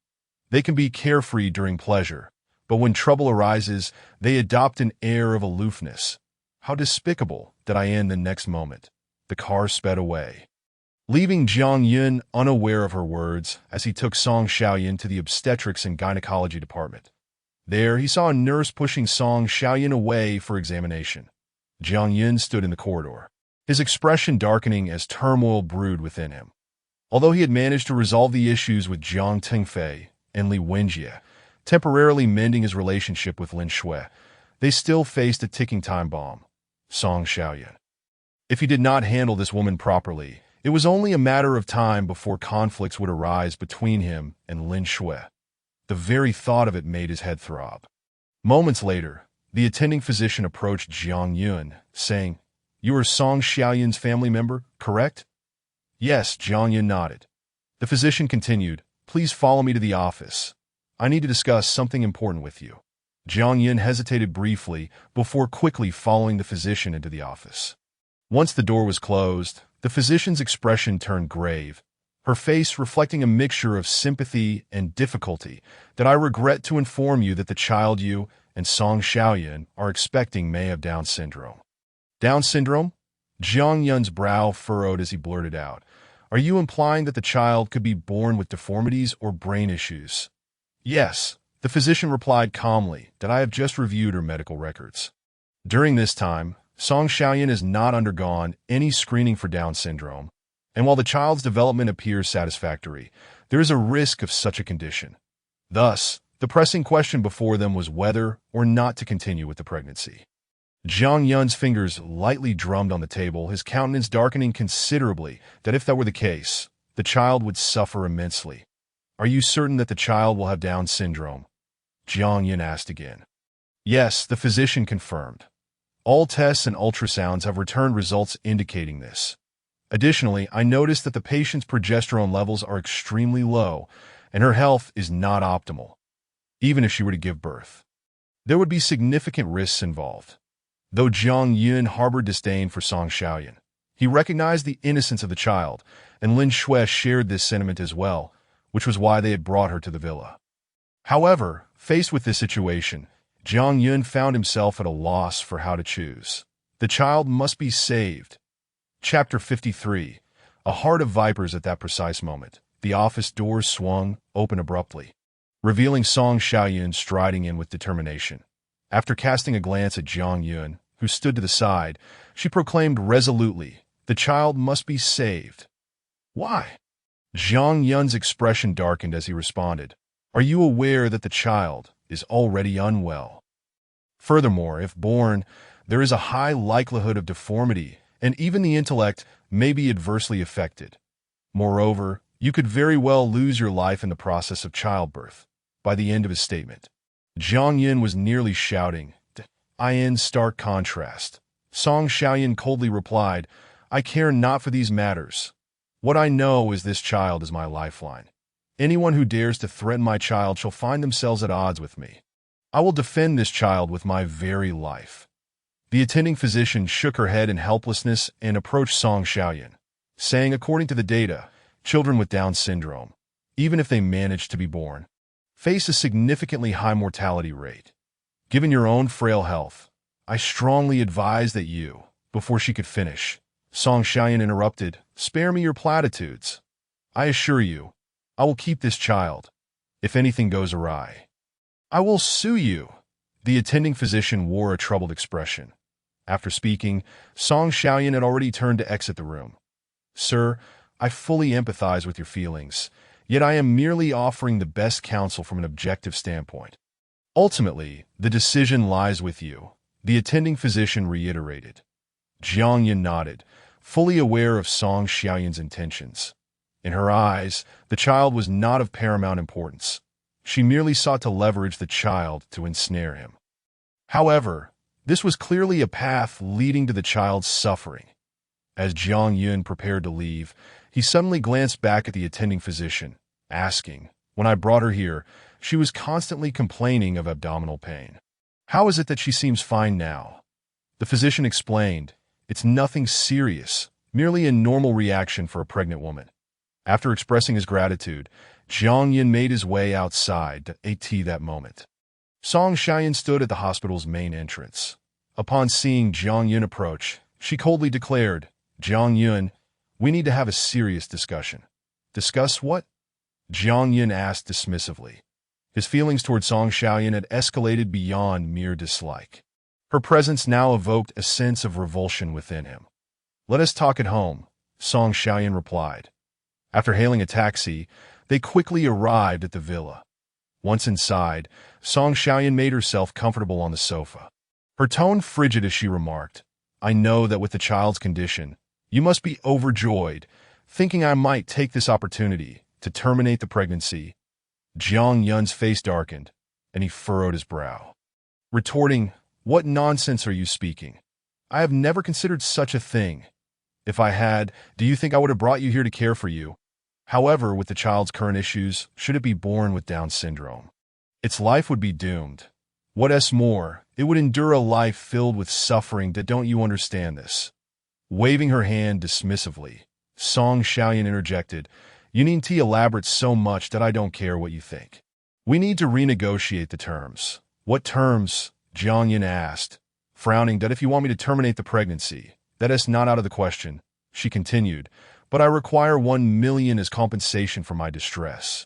They can be carefree during pleasure, but when trouble arises, they adopt an air of aloofness. How despicable that I end the next moment." The car sped away, leaving Jiang Yun unaware of her words as he took Song Xiaoyan to the obstetrics and gynecology department. There, he saw a nurse pushing Song Xiaoyan away for examination. Jiang Yun stood in the corridor, his expression darkening as turmoil brewed within him. Although he had managed to resolve the issues with Jiang Tingfei and Li Wenjie, temporarily mending his relationship with Lin Shui, they still faced a ticking time bomb: Song Xiaoyan. If he did not handle this woman properly, it was only a matter of time before conflicts would arise between him and Lin Shui. The very thought of it made his head throb. Moments later, the attending physician approached Jiang Yun, saying, "You are Song Xiaoyan's family member, correct?" Yes, Jiang Yun nodded. The physician continued, "Please follow me to the office. I need to discuss something important with you." Jiang Yun hesitated briefly before quickly following the physician into the office. Once the door was closed, the physician's expression turned grave, her face reflecting a mixture of sympathy and difficulty. "That I regret to inform you that the child you and Song Xiaoyan are expecting may have Down syndrome." Down syndrome? Jiang Yun's brow furrowed as he blurted out, "Are you implying that the child could be born with deformities or brain issues?" "Yes," the physician replied calmly, "that I have just reviewed her medical records. During this time, Song Xiaoyan has not undergone any screening for Down syndrome, and while the child's development appears satisfactory, there is a risk of such a condition. Thus, the pressing question before them was whether or not to continue with the pregnancy." Jiang Yun's fingers lightly drummed on the table, his countenance darkening considerably, that if that were the case, the child would suffer immensely. "Are you certain that the child will have Down syndrome?" Jiang Yun asked again. "Yes," the physician confirmed. "All tests and ultrasounds have returned results indicating this. Additionally, I noticed that the patient's progesterone levels are extremely low, and her health is not optimal. Even if she were to give birth, there would be significant risks involved." Though Jiang Yun harbored disdain for Song Xiaoyan, he recognized the innocence of the child, and Lin Shui shared this sentiment as well, which was why they had brought her to the villa. However, faced with this situation, Jiang Yun found himself at a loss for how to choose. The child must be saved. Chapter 53. A heart of vipers. At that precise moment, the office doors swung open abruptly, revealing Song Xiaoyan striding in with determination. After casting a glance at Jiang Yun, who stood to the side, she proclaimed resolutely, "The child must be saved." "Why?" Jiang Yun's expression darkened as he responded, "Are you aware that the child is already unwell? Furthermore, if born, there is a high likelihood of deformity, and even the intellect may be adversely affected. Moreover, you could very well lose your life in the process of childbirth." By the end of his statement, Jiang Yun was nearly shouting, "In stark contrast." Song Xiaoyan coldly replied, "I care not for these matters. What I know is this child is my lifeline. Anyone who dares to threaten my child shall find themselves at odds with me. I will defend this child with my very life." The attending physician shook her head in helplessness and approached Song Xiaoyan, saying, "According to the data, children with Down syndrome, even if they manage to be born, face a significantly high mortality rate. Given your own frail health, I strongly advise that you—" Before she could finish, Song Xiaoyan interrupted, "Spare me your platitudes. I assure you, I will keep this child. If anything goes awry, I will sue you." The attending physician wore a troubled expression. After speaking, Song Xiaoyan had already turned to exit the room. "Sir, I fully empathize with your feelings, yet I am merely offering the best counsel from an objective standpoint. Ultimately, the decision lies with you," the attending physician reiterated. Jiang Yin nodded, fully aware of Song Xiaoyan's intentions. In her eyes, the child was not of paramount importance. She merely sought to leverage the child to ensnare him. However, this was clearly a path leading to the child's suffering. As Jiang Yin prepared to leave, he suddenly glanced back at the attending physician, asking, "When I brought her here, she was constantly complaining of abdominal pain. How is it that she seems fine now?" The physician explained, "It's nothing serious, merely a normal reaction for a pregnant woman." After expressing his gratitude, Jiang Yin made his way outside to AT that moment. Song Xiaoyan stood at the hospital's main entrance. Upon seeing Jiang Yin approach, she coldly declared, "Jiang Yin, we need to have a serious discussion." "Discuss what?" Jiang Yin asked dismissively. His feelings toward Song Xiaoyan had escalated beyond mere dislike. Her presence now evoked a sense of revulsion within him. "Let us talk at home," Song Xiaoyan replied. After hailing a taxi, they quickly arrived at the villa. Once inside, Song Xiaoyan made herself comfortable on the sofa. Her tone frigid as she remarked, "I know that with the child's condition, you must be overjoyed, thinking I might take this opportunity to terminate the pregnancy." Jiang Yun's face darkened, and he furrowed his brow, retorting, "What nonsense are you speaking? I have never considered such a thing. If I had, do you think I would have brought you here to care for you? However, with the child's current issues, should it be born with Down syndrome, its life would be doomed. What more, it would endure a life filled with suffering. Don't you understand this?" Waving her hand dismissively, Song Xiaoyan interjected, "You need to elaborate so much that I don't care what you think. We need to renegotiate the terms." "What terms?" Jiang Yin asked, frowning. "That if you want me to terminate the pregnancy, that is not out of the question," she continued, "but I require 1 million as compensation for my distress.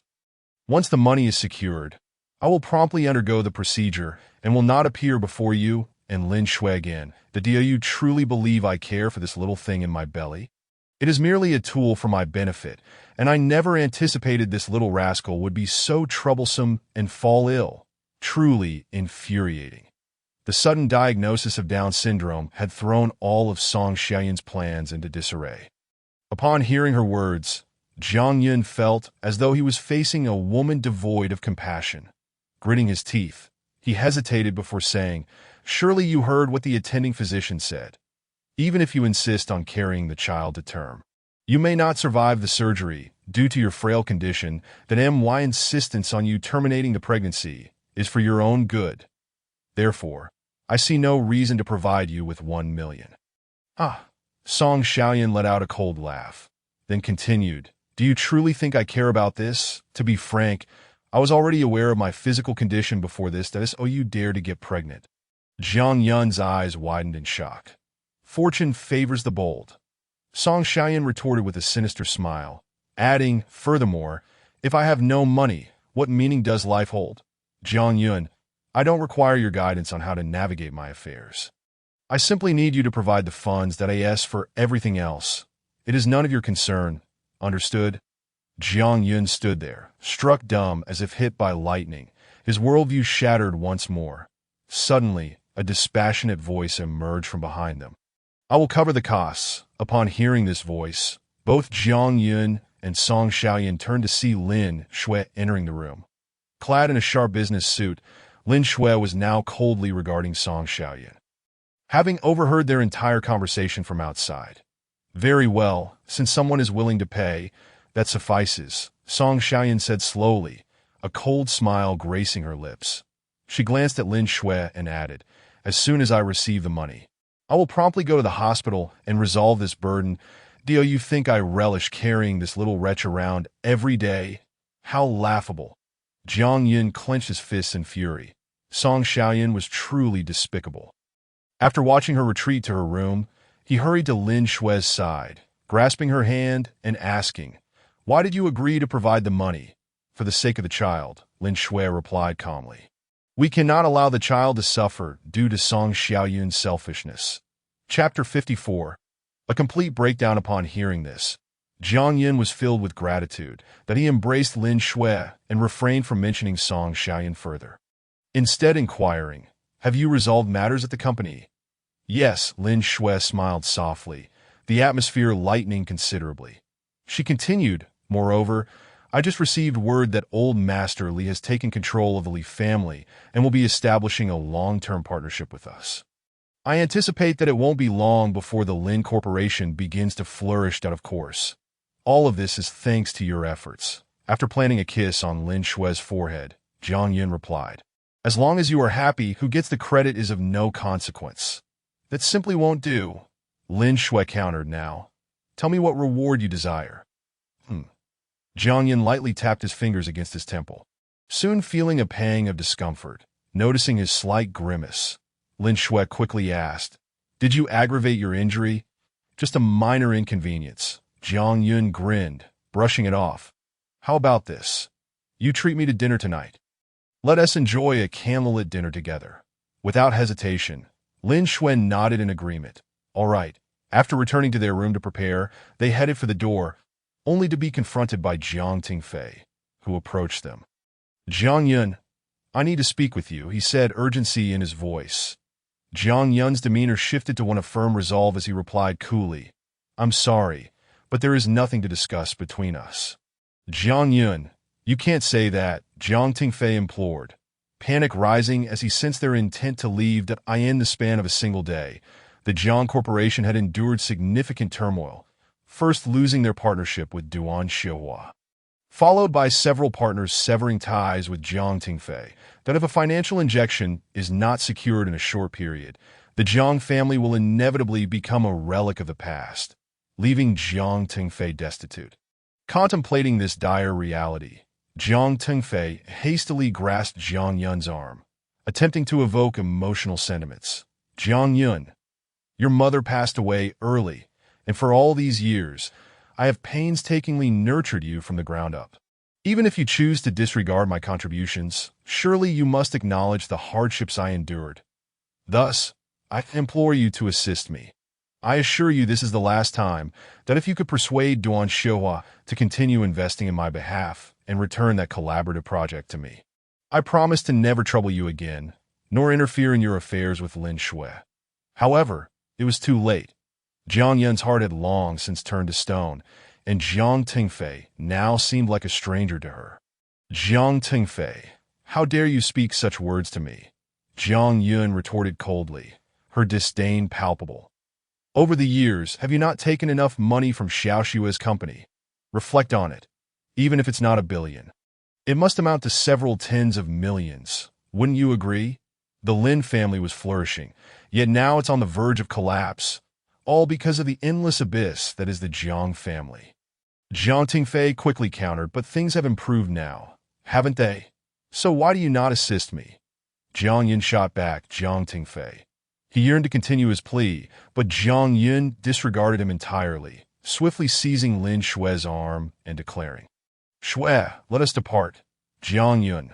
Once the money is secured, I will promptly undergo the procedure and will not appear before you and Lin Shui again. Do you truly believe I care for this little thing in my belly? It is merely a tool for my benefit, and I never anticipated this little rascal would be so troublesome and fall ill. Truly infuriating." The sudden diagnosis of Down syndrome had thrown all of Song Xiaoyan's plans into disarray. Upon hearing her words, Jiang Yin felt as though he was facing a woman devoid of compassion. Gritting his teeth, he hesitated before saying, "Surely you heard what the attending physician said. Even if you insist on carrying the child to term, you may not survive the surgery due to your frail condition. Then my insistence on you terminating the pregnancy is for your own good. Therefore, I see no reason to provide you with 1 million. "Ah." Song Xiaoyan let out a cold laugh, then continued, "Do you truly think I care about this? To be frank, I was already aware of my physical condition before this. That is, you dare to get pregnant." Jiang Yun's eyes widened in shock. "Fortune favors the bold," Song Xiaoyan retorted with a sinister smile, adding, "Furthermore, if I have no money, what meaning does life hold? Jiang Yun, I don't require your guidance on how to navigate my affairs. I simply need you to provide the funds that I ask for everything else. It is none of your concern. Understood?" Jiang Yun stood there, struck dumb as if hit by lightning, his worldview shattered once more. Suddenly, a dispassionate voice emerged from behind them. "I will cover the costs." Upon hearing this voice, both Jiang Yun and Song Xiaoyan turned to see Lin Shui entering the room. Clad in a sharp business suit, Lin Shui was now coldly regarding Song Xiaoyan, having overheard their entire conversation from outside. "Very well, since someone is willing to pay, That suffices, Song Xiaoyan said slowly, a cold smile gracing her lips. She glanced at Lin Shui and added, as soon as I receive the money, I will promptly go to the hospital and resolve this burden. Do you think I relish carrying this little wretch around every day? How laughable. Jiang Yun clenched his fists in fury. Song Xiaoyan was truly despicable. After watching her retreat to her room, he hurried to Lin Shui's side, grasping her hand and asking, "Why did you agree to provide the money?" "For the sake of the child," Lin Shui replied calmly. "We cannot allow the child to suffer due to Song Xiaoyun's selfishness." Chapter 54. A complete breakdown. Upon hearing this, Jiang Yun was filled with gratitude that he embraced Lin Shui and refrained from mentioning Song Xiaoyan further. Instead inquiring, "Have you resolved matters at the company?" "Yes," Lin Shui smiled softly, the atmosphere lightening considerably. She continued, "Moreover, I just received word that old Master Li has taken control of the Li family and will be establishing a long-term partnership with us. I anticipate that it won't be long before the Lin Corporation begins to flourish out of course. All of this is thanks to your efforts." After planting a kiss on Lin Shui's forehead, Jiang Yun replied, "As long as you are happy, who gets the credit is of no consequence." "That simply won't do," Lin Shui countered. "Now, tell me what reward you desire." Jiang Yun lightly tapped his fingers against his temple. Soon feeling a pang of discomfort, noticing his slight grimace, Lin Shui quickly asked, "Did you aggravate your injury?" "Just a minor inconvenience." Jiang Yun grinned, brushing it off. "How about this? You treat me to dinner tonight. Let us enjoy a candlelit dinner together." Without hesitation, Lin Shui nodded in agreement. All right. After returning to their room to prepare, they headed for the door, only to be confronted by Jiang Tingfei, who approached them. "Jiang Yun, I need to speak with you," he said, urgency in his voice. Jiang Yun's demeanor shifted to one of firm resolve as he replied coolly, "I'm sorry, but there is nothing to discuss between us." "Jiang Yun, you can't say that," Jiang Tingfei implored, panic rising as he sensed their intent to leave. That in the span of a single day, the Jiang Corporation had endured significant turmoil, first losing their partnership with Duan Xiuhua, followed by several partners severing ties with Jiang Tingfei. That if a financial injection is not secured in a short period, the Jiang family will inevitably become a relic of the past, leaving Jiang Tingfei destitute. Contemplating this dire reality, Jiang Tingfei hastily grasped Jiang Yun's arm, attempting to evoke emotional sentiments. "Jiang Yun, your mother passed away early, and for all these years, I have painstakingly nurtured you from the ground up. Even if you choose to disregard my contributions, surely you must acknowledge the hardships I endured. Thus, I implore you to assist me. I assure you this is the last time. That if you could persuade Duan Xiuhua to continue investing in my behalf and return that collaborative project to me, I promise to never trouble you again, nor interfere in your affairs with Lin Shui." However, it was too late. Jiang Yun's heart had long since turned to stone, and Jiang Tingfei now seemed like a stranger to her. "Jiang Tingfei, how dare you speak such words to me?" Jiang Yun retorted coldly, her disdain palpable. "Over the years, have you not taken enough money from Xiaoshua's company? Reflect on it. Even if it's not $1 billion, it must amount to several tens of millions. Wouldn't you agree? The Lin family was flourishing, yet now it's on the verge of collapse, all because of the endless abyss that is the Jiang family." Jiang Tingfei quickly countered, "But things have improved now, haven't they? So why do you not assist me?" Jiang Yun shot back Jiang Tingfei. He yearned to continue his plea, but Jiang Yun disregarded him entirely, swiftly seizing Lin Shui's arm and declaring, "Shui, let us depart." "Jiang Yun."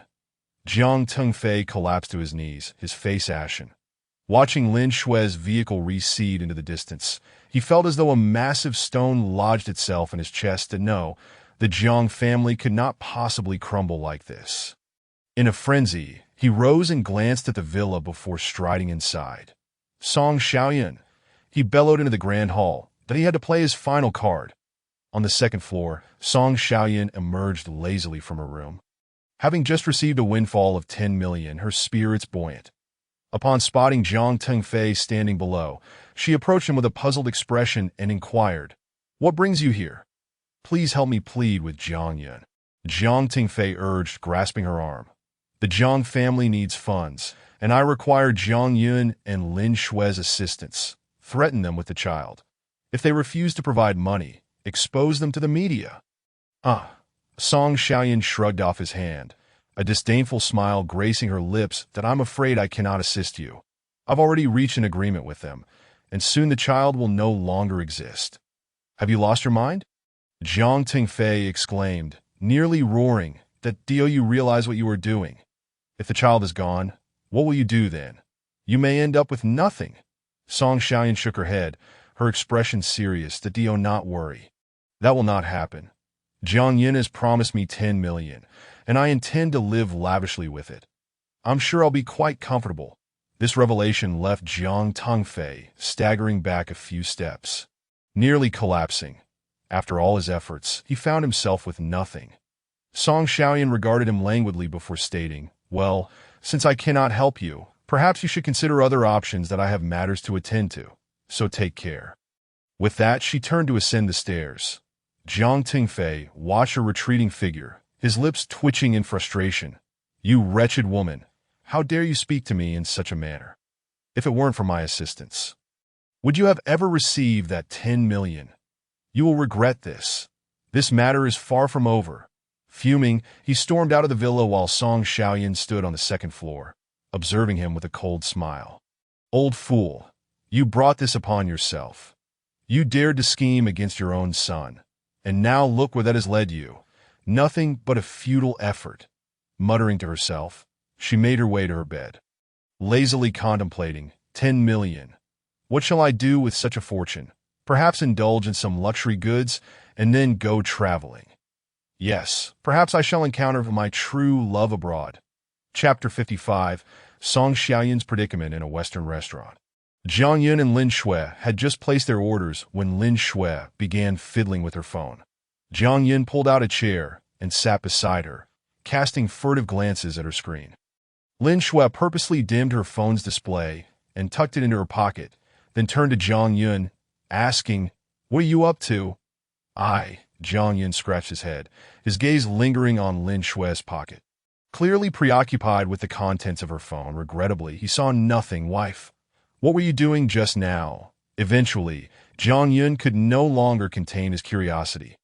Jiang Tingfei collapsed to his knees, his face ashen. Watching Lin Shui's vehicle recede into the distance, he felt as though a massive stone lodged itself in his chest. And no, the Jiang family could not possibly crumble like this. In a frenzy, he rose and glanced at the villa before striding inside. "Song Xiaoyan," he bellowed into the grand hall, that he had to play his final card. On the second floor, Song Xiaoyan emerged lazily from her room. Having just received a windfall of 10 million, her spirits buoyant. Upon spotting Jiang Tingfei standing below, she approached him with a puzzled expression and inquired, "What brings you here?" Please help me plead with Jiang Yun. Jiang Tingfei urged, grasping her arm. The Jiang family needs funds, and I require Jiang Yun and Lin Shui's assistance. Threaten them with the child. If they refuse to provide money, expose them to the media. Song Xiaoyan shrugged off his hand, a disdainful smile gracing her lips. That I'm afraid I cannot assist you. I've already reached an agreement with them, and soon the child will no longer exist. Have you lost your mind? Jiang Tingfei exclaimed, nearly roaring, that do you realize what you are doing? If the child is gone, what will you do then? You may end up with nothing. Song Xiaoyan shook her head, her expression serious. That do not worry. That will not happen. Jiang Yin has promised me 10 million, and I intend to live lavishly with it. I'm sure I'll be quite comfortable. This revelation left Jiang Tongfei staggering back a few steps, nearly collapsing. After all his efforts, he found himself with nothing. Song Xiaoyan regarded him languidly before stating, well, since I cannot help you, perhaps you should consider other options, that I have matters to attend to, so take care. With that, she turned to ascend the stairs. Jiang Tingfei watched her retreating figure, his lips twitching in frustration. You wretched woman, how dare you speak to me in such a manner? If it weren't for my assistance, would you have ever received that 10 million? You will regret this. This matter is far from over. Fuming, he stormed out of the villa while Song Xiaoyan stood on the second floor, observing him with a cold smile. Old fool, you brought this upon yourself. You dared to scheme against your own son, and now look where that has led you. Nothing but a futile effort. Muttering to herself, she made her way to her bed, lazily contemplating. 10 million. What shall I do with such a fortune? Perhaps indulge in some luxury goods, and then go traveling. Yes, perhaps I shall encounter my true love abroad. Chapter 55, Song Xiaoyan's Predicament in a Western Restaurant. Jiang Yun and Lin Shui had just placed their orders when Lin Shui began fiddling with her phone. Jiang Yun pulled out a chair and sat beside her, casting furtive glances at her screen. Lin Shui purposely dimmed her phone's display and tucked it into her pocket, then turned to Jiang Yun, asking, "What are you up to?" Jiang Yun scratched his head, his gaze lingering on Lin Shui's pocket. Clearly preoccupied with the contents of her phone, regrettably, he saw nothing. Wife, what were you doing just now? Eventually, Jiang Yun could no longer contain his curiosity.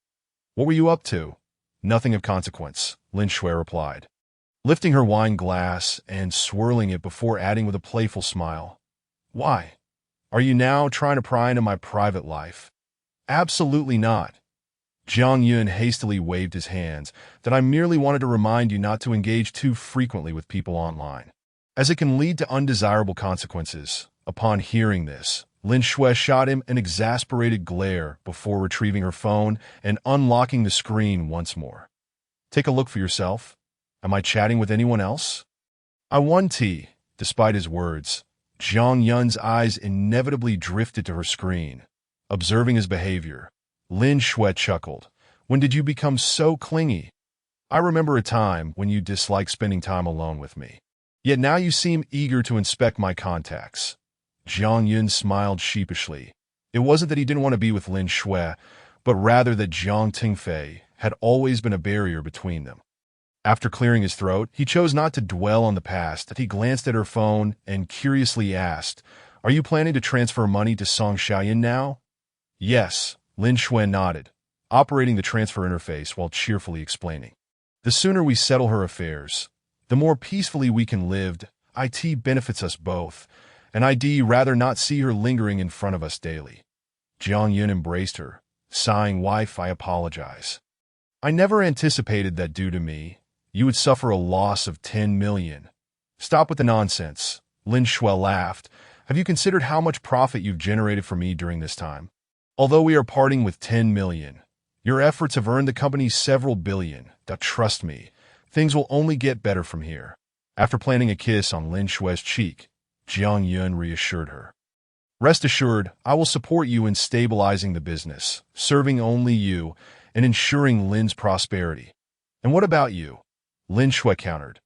What were you up to? Nothing of consequence, Lin Shui replied, lifting her wine glass and swirling it before adding with a playful smile. Why? Are you now trying to pry into my private life? Absolutely not. Jiang Yun hastily waved his hands. That I merely wanted to remind you not to engage too frequently with people online, as it can lead to undesirable consequences. Upon hearing this, Lin Shui shot him an exasperated glare before retrieving her phone and unlocking the screen once more. Take a look for yourself. Am I chatting with anyone else? I won tea. Despite his words, Jiang Yun's eyes inevitably drifted to her screen. Observing his behavior, Lin Shui chuckled. When did you become so clingy? I remember a time when you disliked spending time alone with me. Yet now you seem eager to inspect my contacts. Jiang Yun smiled sheepishly. It wasn't that he didn't want to be with Lin Shui, but rather that Jiang Tingfei had always been a barrier between them. After clearing his throat, he chose not to dwell on the past. That he glanced at her phone and curiously asked, "Are you planning to transfer money to Song Xiaoyan now?" Yes, Lin Shui nodded, operating the transfer interface while cheerfully explaining. The sooner we settle her affairs, the more peacefully we can live. It benefits us both, and I'd rather not see her lingering in front of us daily. Jiang Yun embraced her, sighing, "Wife, I apologize. I never anticipated that due to me, you would suffer a loss of 10 million. Stop with the nonsense." Lin Shui laughed. "Have you considered how much profit you've generated for me during this time? Although we are parting with 10 million, your efforts have earned the company several billion. Trust me, things will only get better from here." After planting a kiss on Lin Shui's cheek, Jiang Yun reassured her. "Rest assured, I will support you in stabilizing the business, serving only you, and ensuring Lin's prosperity." "And what about you?" Lin Shui countered.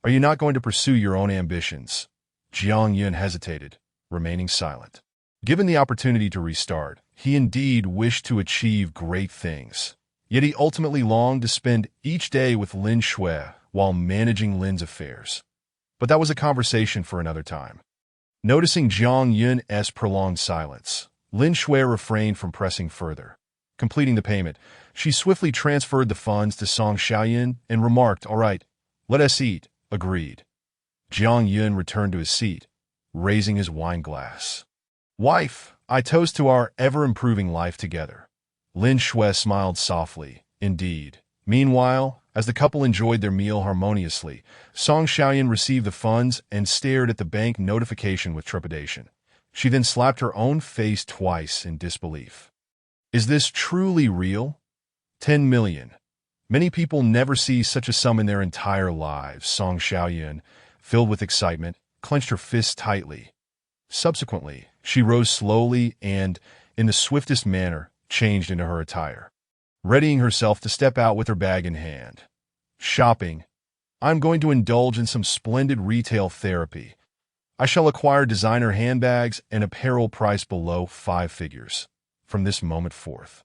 "Are you not going to pursue your own ambitions?" Jiang Yun hesitated, remaining silent. Given the opportunity to restart, he indeed wished to achieve great things. Yet he ultimately longed to spend each day with Lin Shui while managing Lin's affairs. But that was a conversation for another time. Noticing Jiang Yun's prolonged silence, Lin Shui refrained from pressing further. Completing the payment, she swiftly transferred the funds to Song Xiaoyun and remarked, "All right, let us eat," agreed. Jiang Yun returned to his seat, raising his wine glass. "Wife, I toast to our ever-improving life together." Lin Shui smiled softly. Indeed. Meanwhile, as the couple enjoyed their meal harmoniously, Song Xiaoyan received the funds and stared at the bank notification with trepidation. She then slapped her own face twice in disbelief. Is this truly real? 10 million. Many people never see such a sum in their entire lives. Song Xiaoyan, filled with excitement, clenched her fists tightly. Subsequently, she rose slowly and, in the swiftest manner, changed into her attire, readying herself to step out with her bag in hand. Shopping. I'm going to indulge in some splendid retail therapy. I shall acquire designer handbags and apparel priced below 5 figures. From this moment forth,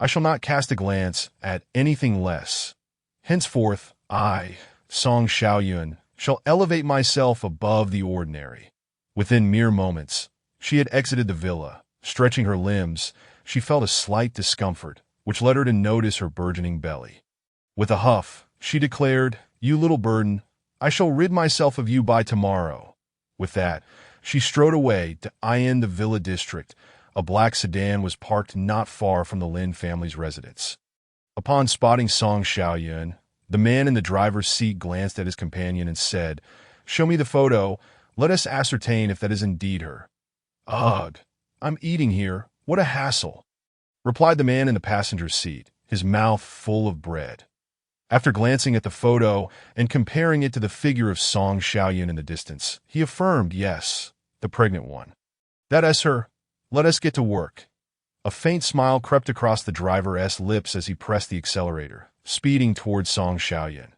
I shall not cast a glance at anything less. Henceforth, I, Song Xiaoyun, shall elevate myself above the ordinary. Within mere moments, she had exited the villa. Stretching her limbs, she felt a slight discomfort, which led her to notice her burgeoning belly. With a huff, she declared, "You little burden, I shall rid myself of you by tomorrow." With that, she strode away to Ayan, the villa district. A black sedan was parked not far from the Lin family's residence. Upon spotting Song Xiaoyun, the man in the driver's seat glanced at his companion and said, "Show me the photo. Let us ascertain if that is indeed her." "Ugh, I'm eating here. What a hassle," replied the man in the passenger seat, his mouth full of bread. After glancing at the photo and comparing it to the figure of Song Xiaoyun in the distance, he affirmed, "Yes, the pregnant one. That is her. Let us get to work." A faint smile crept across the driver's lips as he pressed the accelerator, speeding towards Song Xiaoyun.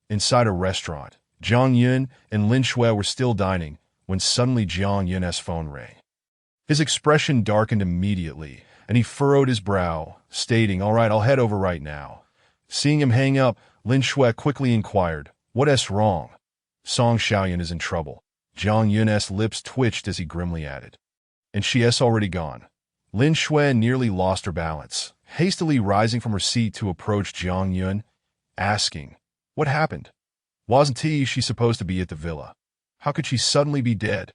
Inside a restaurant, Jiang Yun and Lin Shui were still dining when suddenly Jiang Yun's phone rang. His expression darkened immediately, and he furrowed his brow, stating, "All right, I'll head over right now." Seeing him hang up, Lin Shui quickly inquired, "What's wrong?" "Song Xiaoyun is in trouble." Jiang Yun's lips twitched as he grimly added, "And she's already gone." Lin Shui nearly lost her balance, hastily rising from her seat to approach Jiang Yun, asking, "What happened? Wasn't she supposed to be at the villa? How could she suddenly be dead?"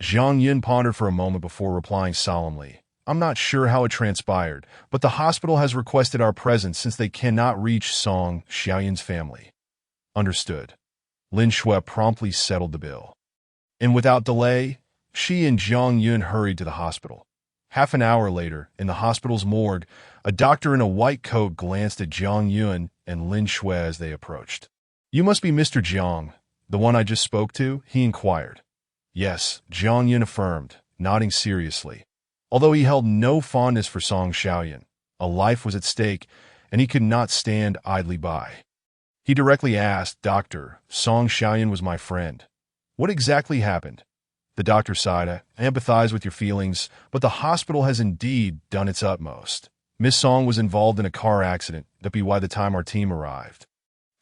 Jiang Yun pondered for a moment before replying solemnly, "I'm not sure how it transpired, but the hospital has requested our presence since they cannot reach Song Xiaoyun's family." Understood. Lin Shui promptly settled the bill. And without delay, she and Jiang Yun hurried to the hospital. Half an hour later, in the hospital's morgue, a doctor in a white coat glanced at Jiang Yun and Lin Shui as they approached. "You must be Mr. Jiang, the one I just spoke to?" he inquired. "Yes," Jiang Yun affirmed, nodding seriously. Although he held no fondness for Song Xiaoyun, a life was at stake, and he could not stand idly by. He directly asked, "Doctor, Song Xiaoyun was my friend. What exactly happened?" The doctor sighed. "I empathize with your feelings, but the hospital has indeed done its utmost. Miss Song was involved in a car accident that by the time our team arrived.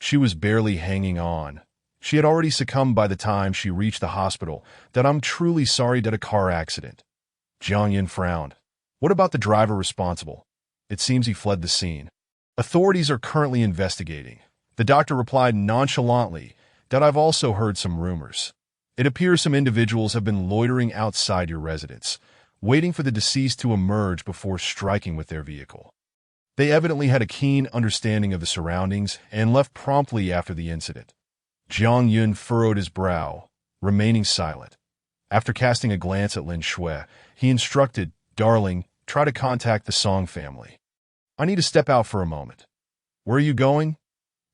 She was barely hanging on. She had already succumbed by the time she reached the hospital. That I'm truly sorry that a car accident." Jiang Yun frowned. "What about the driver responsible? It seems he fled the scene." "Authorities are currently investigating." The doctor replied nonchalantly, "That I've also heard some rumors. It appears some individuals have been loitering outside your residence, waiting for the deceased to emerge before striking with their vehicle. They evidently had a keen understanding of the surroundings and left promptly after the incident." Jiang Yun furrowed his brow, remaining silent. After casting a glance at Lin Shui, he instructed, "Darling, try to contact the Song family. I need to step out for a moment." "Where are you going?"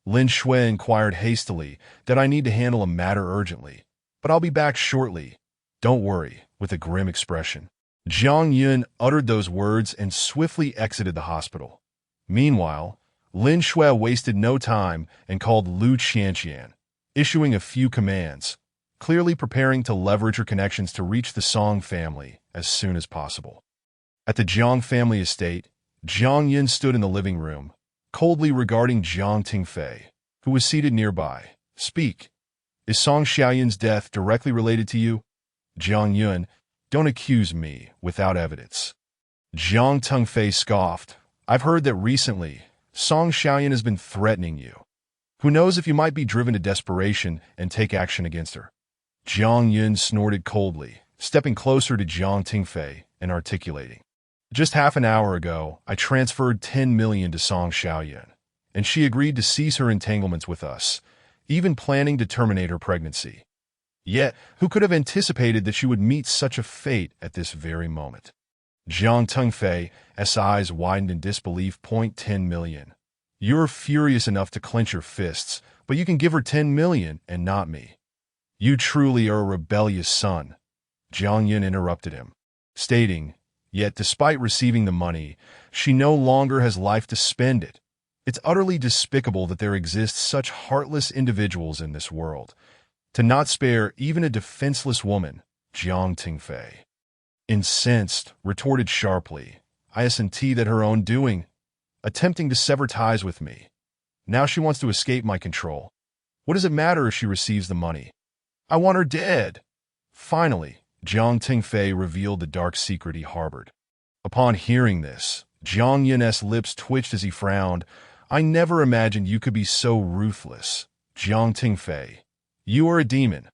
Lin Shui inquired hastily, "That I need to handle a matter urgently, but I'll be back shortly. Don't worry," with a grim expression. Jiang Yun uttered those words and swiftly exited the hospital. Meanwhile, Lin Shui wasted no time and called Lu Qianqian, issuing a few commands, clearly preparing to leverage her connections to reach the Song family as soon as possible. At the Jiang family estate, Jiang Yun stood in the living room, coldly regarding Jiang Tingfei, who was seated nearby. Speak. Is Song Xiaoyun's death directly related to you? Jiang Yun, don't accuse me without evidence. Jiang Tengfei scoffed. I've heard that recently, Song Xiaoyun has been threatening you. Who knows if you might be driven to desperation and take action against her. Jiang Yun snorted coldly, stepping closer to Jiang Tingfei and articulating. Just half an hour ago, I transferred 10 million to Song Xiaoyun, and she agreed to cease her entanglements with us, even planning to terminate her pregnancy. Yet, who could have anticipated that she would meet such a fate at this very moment? Jiang Tengfei's eyes widened in disbelief. 10 million. You're furious enough to clench your fists, but you can give her 10 million and not me. You truly are a rebellious son. Jiang Yun interrupted him, stating, yet despite receiving the money, she no longer has life to spend it. It's utterly despicable that there exist such heartless individuals in this world. To not spare even a defenseless woman, Jiang Tingfei, incensed, retorted sharply, I assent that her own doing, attempting to sever ties with me. Now she wants to escape my control. What does it matter if she receives the money? I want her dead. Finally, Jiang Tingfei revealed the dark secret he harbored. Upon hearing this, Jiang Yun's lips twitched as he frowned. I never imagined you could be so ruthless. Jiang Tingfei, you are a demon.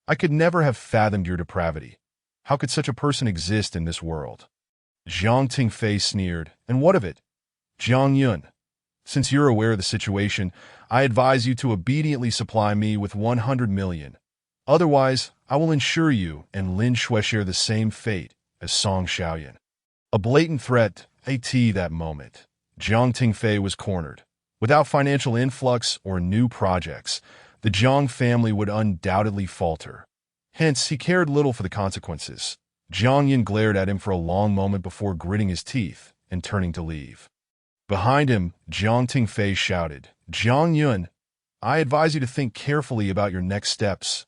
I could never have fathomed your depravity. How could such a person exist in this world? Jiang Tingfei sneered, and what of it? Jiang Yun, since you're aware of the situation, I advise you to obediently supply me with 100 million. Otherwise, I will ensure you and Lin Shui share the same fate as Song Xiaoyun. A blatant threat, that moment. Jiang Tingfei was cornered. Without financial influx or new projects, the Jiang family would undoubtedly falter. Hence, he cared little for the consequences. Jiang Yun glared at him for a long moment before gritting his teeth and turning to leave. Behind him, Jiang Tingfei shouted, Jiang Yun, I advise you to think carefully about your next steps.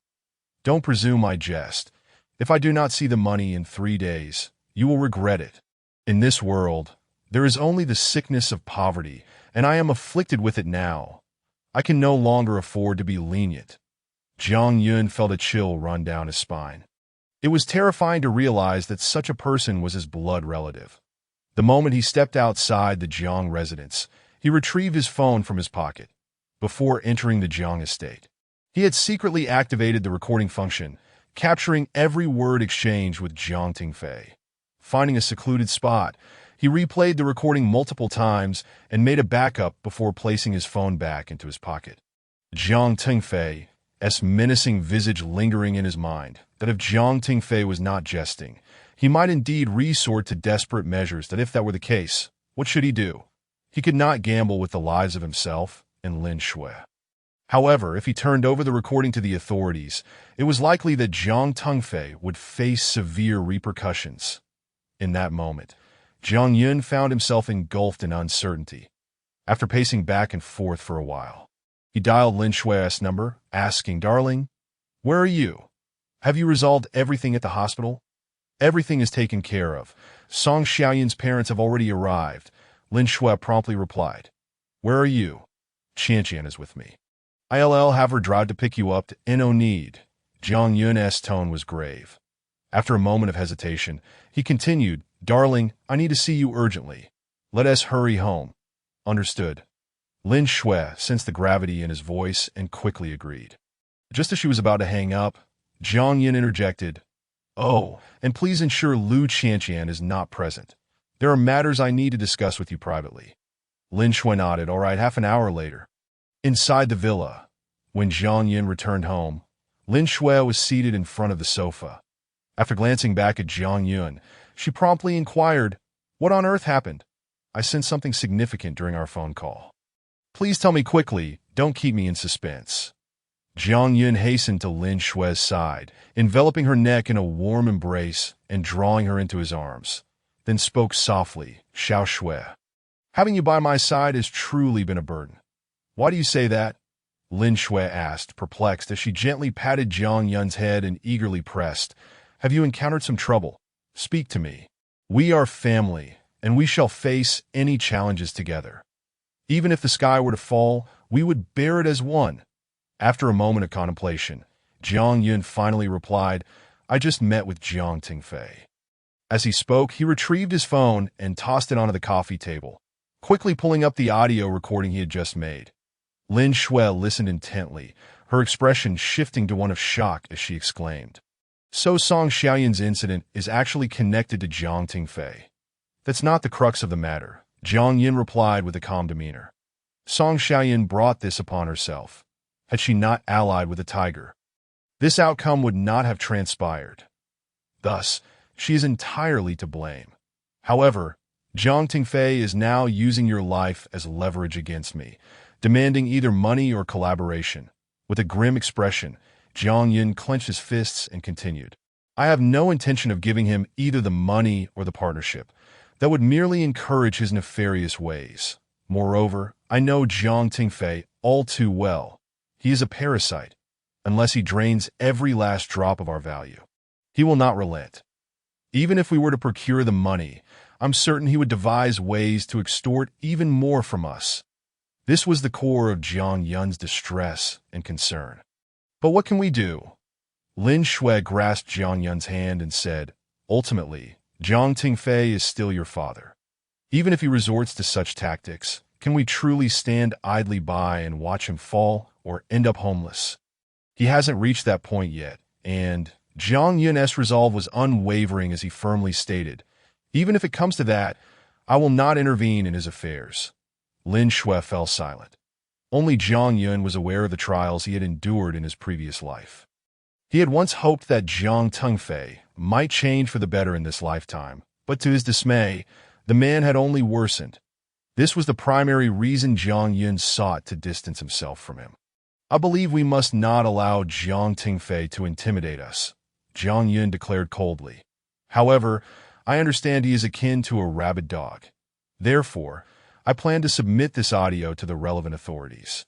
Don't presume I jest. If I do not see the money in 3 days, you will regret it. In this world, there is only the sickness of poverty, and I am afflicted with it now. I can no longer afford to be lenient. Jiang Yun felt a chill run down his spine. It was terrifying to realize that such a person was his blood relative. The moment he stepped outside the Jiang residence, he retrieved his phone from his pocket. Before entering the Jiang estate, he had secretly activated the recording function, capturing every word exchanged with Jiang Tingfei. Finding a secluded spot, he replayed the recording multiple times and made a backup before placing his phone back into his pocket. Jiang Tingfei's menacing visage lingering in his mind, that if Jiang Tingfei was not jesting, he might indeed resort to desperate measures. That if that were the case, what should he do? He could not gamble with the lives of himself and Lin Shui. However, if he turned over the recording to the authorities, it was likely that Jiang Tengfei would face severe repercussions. In that moment, Jiang Yun found himself engulfed in uncertainty. After pacing back and forth for a while, he dialed Lin Shui's number, asking, Darling, where are you? Have you resolved everything at the hospital? Everything is taken care of. Song Xiaoyun's parents have already arrived. Lin Shui promptly replied. Where are you? Qianqian is with me. I'll have her drive to pick you up. No need. Jiang Yun's tone was grave. After a moment of hesitation, he continued, Darling, I need to see you urgently. Let us hurry home. Understood. Lin Shui sensed the gravity in his voice and quickly agreed. Just as she was about to hang up, Jiang Yun interjected, Oh, and please ensure Lu Qianqian is not present. There are matters I need to discuss with you privately. Lin Shui nodded. All right, half an hour later. Inside the villa, when Jiang Yun returned home, Lin Shui was seated in front of the sofa. After glancing back at Jiang Yun, she promptly inquired, What on earth happened? I sensed something significant during our phone call. Please tell me quickly, don't keep me in suspense. Jiang Yun hastened to Lin Shui's side, enveloping her neck in a warm embrace and drawing her into his arms, then spoke softly, Xiao Shui. Having you by my side has truly been a burden. Why do you say that? Lin Shui asked, perplexed, as she gently patted Jiang Yun's head and eagerly pressed. Have you encountered some trouble? Speak to me. We are family, and we shall face any challenges together. Even if the sky were to fall, we would bear it as one." After a moment of contemplation, Jiang Yun finally replied, "I just met with Jiang Tingfei." As he spoke, he retrieved his phone and tossed it onto the coffee table, quickly pulling up the audio recording he had just made. Lin Shui listened intently, her expression shifting to one of shock as she exclaimed, "So Song Xiaoyan's incident is actually connected to Jiang Tingfei." "That's not the crux of the matter," Jiang Yin replied with a calm demeanor. "Song Xiaoyan brought this upon herself. Had she not allied with the tiger, this outcome would not have transpired. Thus, she is entirely to blame. However, Jiang Tingfei is now using your life as leverage against me, demanding either money or collaboration." With a grim expression, Jiang Yin clenched his fists and continued, "I have no intention of giving him either the money or the partnership. That would merely encourage his nefarious ways. Moreover, I know Jiang Tingfei all too well. He is a parasite. Unless he drains every last drop of our value, he will not relent. Even if we were to procure the money, I'm certain he would devise ways to extort even more from us." This was the core of Jiang Yun's distress and concern. "But what can we do?" Lin Shui grasped Jiang Yun's hand and said, "Ultimately, Jiang Tingfei is still your father. Even if he resorts to such tactics, can we truly stand idly by and watch him fall or end up homeless? He hasn't reached that point yet, and Jiang Yun's resolve was unwavering as he firmly stated, "Even if it comes to that, I will not intervene in his affairs." Lin Shui fell silent. Only Jiang Yun was aware of the trials he had endured in his previous life. He had once hoped that Jiang Tingfei might change for the better in this lifetime, but to his dismay, the man had only worsened. This was the primary reason Jiang Yun sought to distance himself from him. "I believe we must not allow Jiang Tingfei to intimidate us," Jiang Yun declared coldly. "However, I understand he is akin to a rabid dog. Therefore, I plan to submit this audio to the relevant authorities.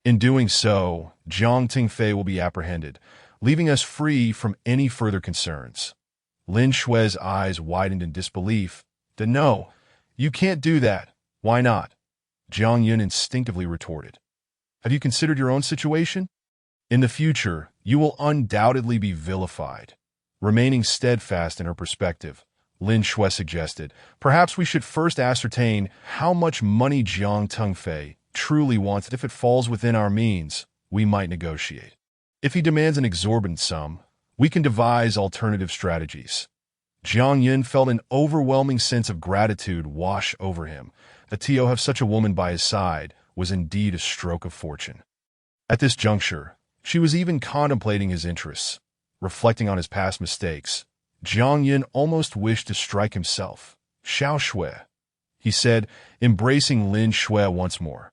In doing so, Jiang Tingfei will be apprehended, leaving us free from any further concerns." Lin Shui's eyes widened in disbelief. "No, you can't do that. Why not?" Jiang Yun instinctively retorted. "Have you considered your own situation? In the future, you will undoubtedly be vilified." Remaining steadfast in her perspective, Lin Shui suggested, "Perhaps we should first ascertain how much money Jiang Tingfei truly wants. If it falls within our means, we might negotiate. If he demands an exorbitant sum, we can devise alternative strategies." Jiang Yun felt an overwhelming sense of gratitude wash over him. That Tio have such a woman by his side was indeed a stroke of fortune. At this juncture, she was even contemplating his interests. Reflecting on his past mistakes, Jiang Yun almost wished to strike himself. "Xiao Shui," he said, embracing Lin Shui once more.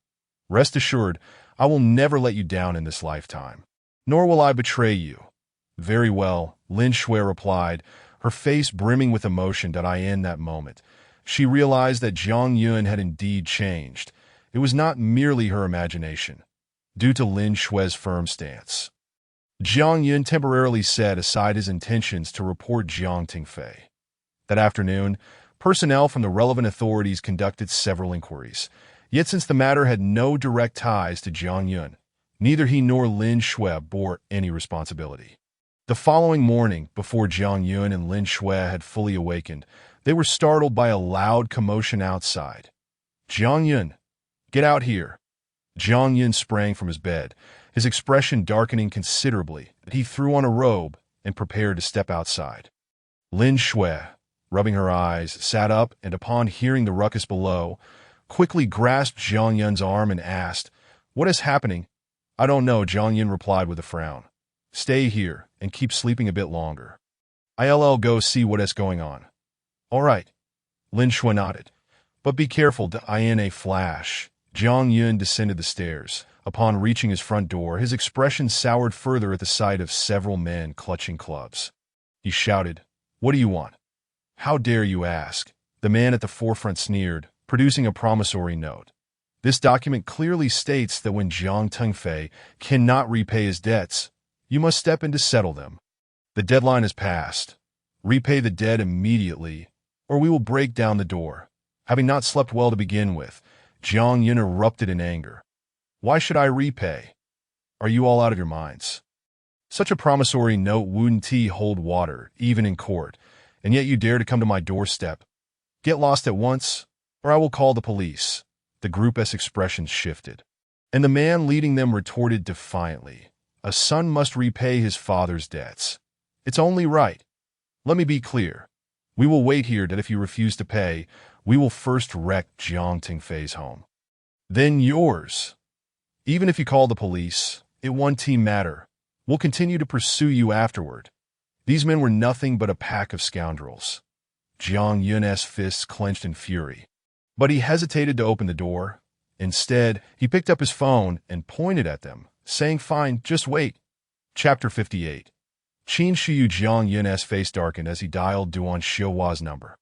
"Rest assured, I will never let you down in this lifetime. Nor will I betray you." "Very well," Lin Shui replied, her face brimming with emotion. In that moment, she realized that Jiang Yun had indeed changed. It was not merely her imagination. Due to Lin Shui's firm stance, Jiang Yun temporarily set aside his intentions to report Jiang Tingfei. That afternoon, personnel from the relevant authorities conducted several inquiries. Yet since the matter had no direct ties to Jiang Yun, neither he nor Lin Shui bore any responsibility. The following morning, before Jiang Yun and Lin Shui had fully awakened, they were startled by a loud commotion outside. "Jiang Yun, get out here." Jiang Yun sprang from his bed, his expression darkening considerably. He threw on a robe and prepared to step outside. Lin Shui, rubbing her eyes, sat up and upon hearing the ruckus below, quickly grasped Jiang Yun's arm and asked, "What is happening?" "I don't know," Jiang Yun replied with a frown. "Stay here and keep sleeping a bit longer. I'll go see what is going on." "All right." Lin Shui nodded. "But be careful." In a flash, Jiang Yun descended the stairs. Upon reaching his front door, his expression soured further at the sight of several men clutching clubs. He shouted, "What do you want?" "How dare you ask?" The man at the forefront sneered, producing a promissory note. "This document clearly states that when Jiang Tingfei cannot repay his debts, you must step in to settle them. The deadline has passed. Repay the debt immediately, or we will break down the door." Having not slept well to begin with, Jiang Yun erupted in anger. Why should I repay? Are you all out of your minds? Such a promissory note wouldn't hold water, even in court, and yet you dare to come to my doorstep. Get lost at once, or I will call the police. The group's expressions shifted, and the man leading them retorted defiantly. A son must repay his father's debts. It's only right. Let me be clear. We will wait here that if you refuse to pay, we will first wreck Jiang Tingfei's home. Then yours. Even if you call the police, it won't matter. We'll continue to pursue you afterward. These men were nothing but a pack of scoundrels. Jiang Yun's fists clenched in fury. But he hesitated to open the door. Instead, he picked up his phone and pointed at them, saying, "Fine, just wait." Chapter 58. Qin Shiyu. Jiang Yun's face darkened as he dialed Duan Xiuhua's number.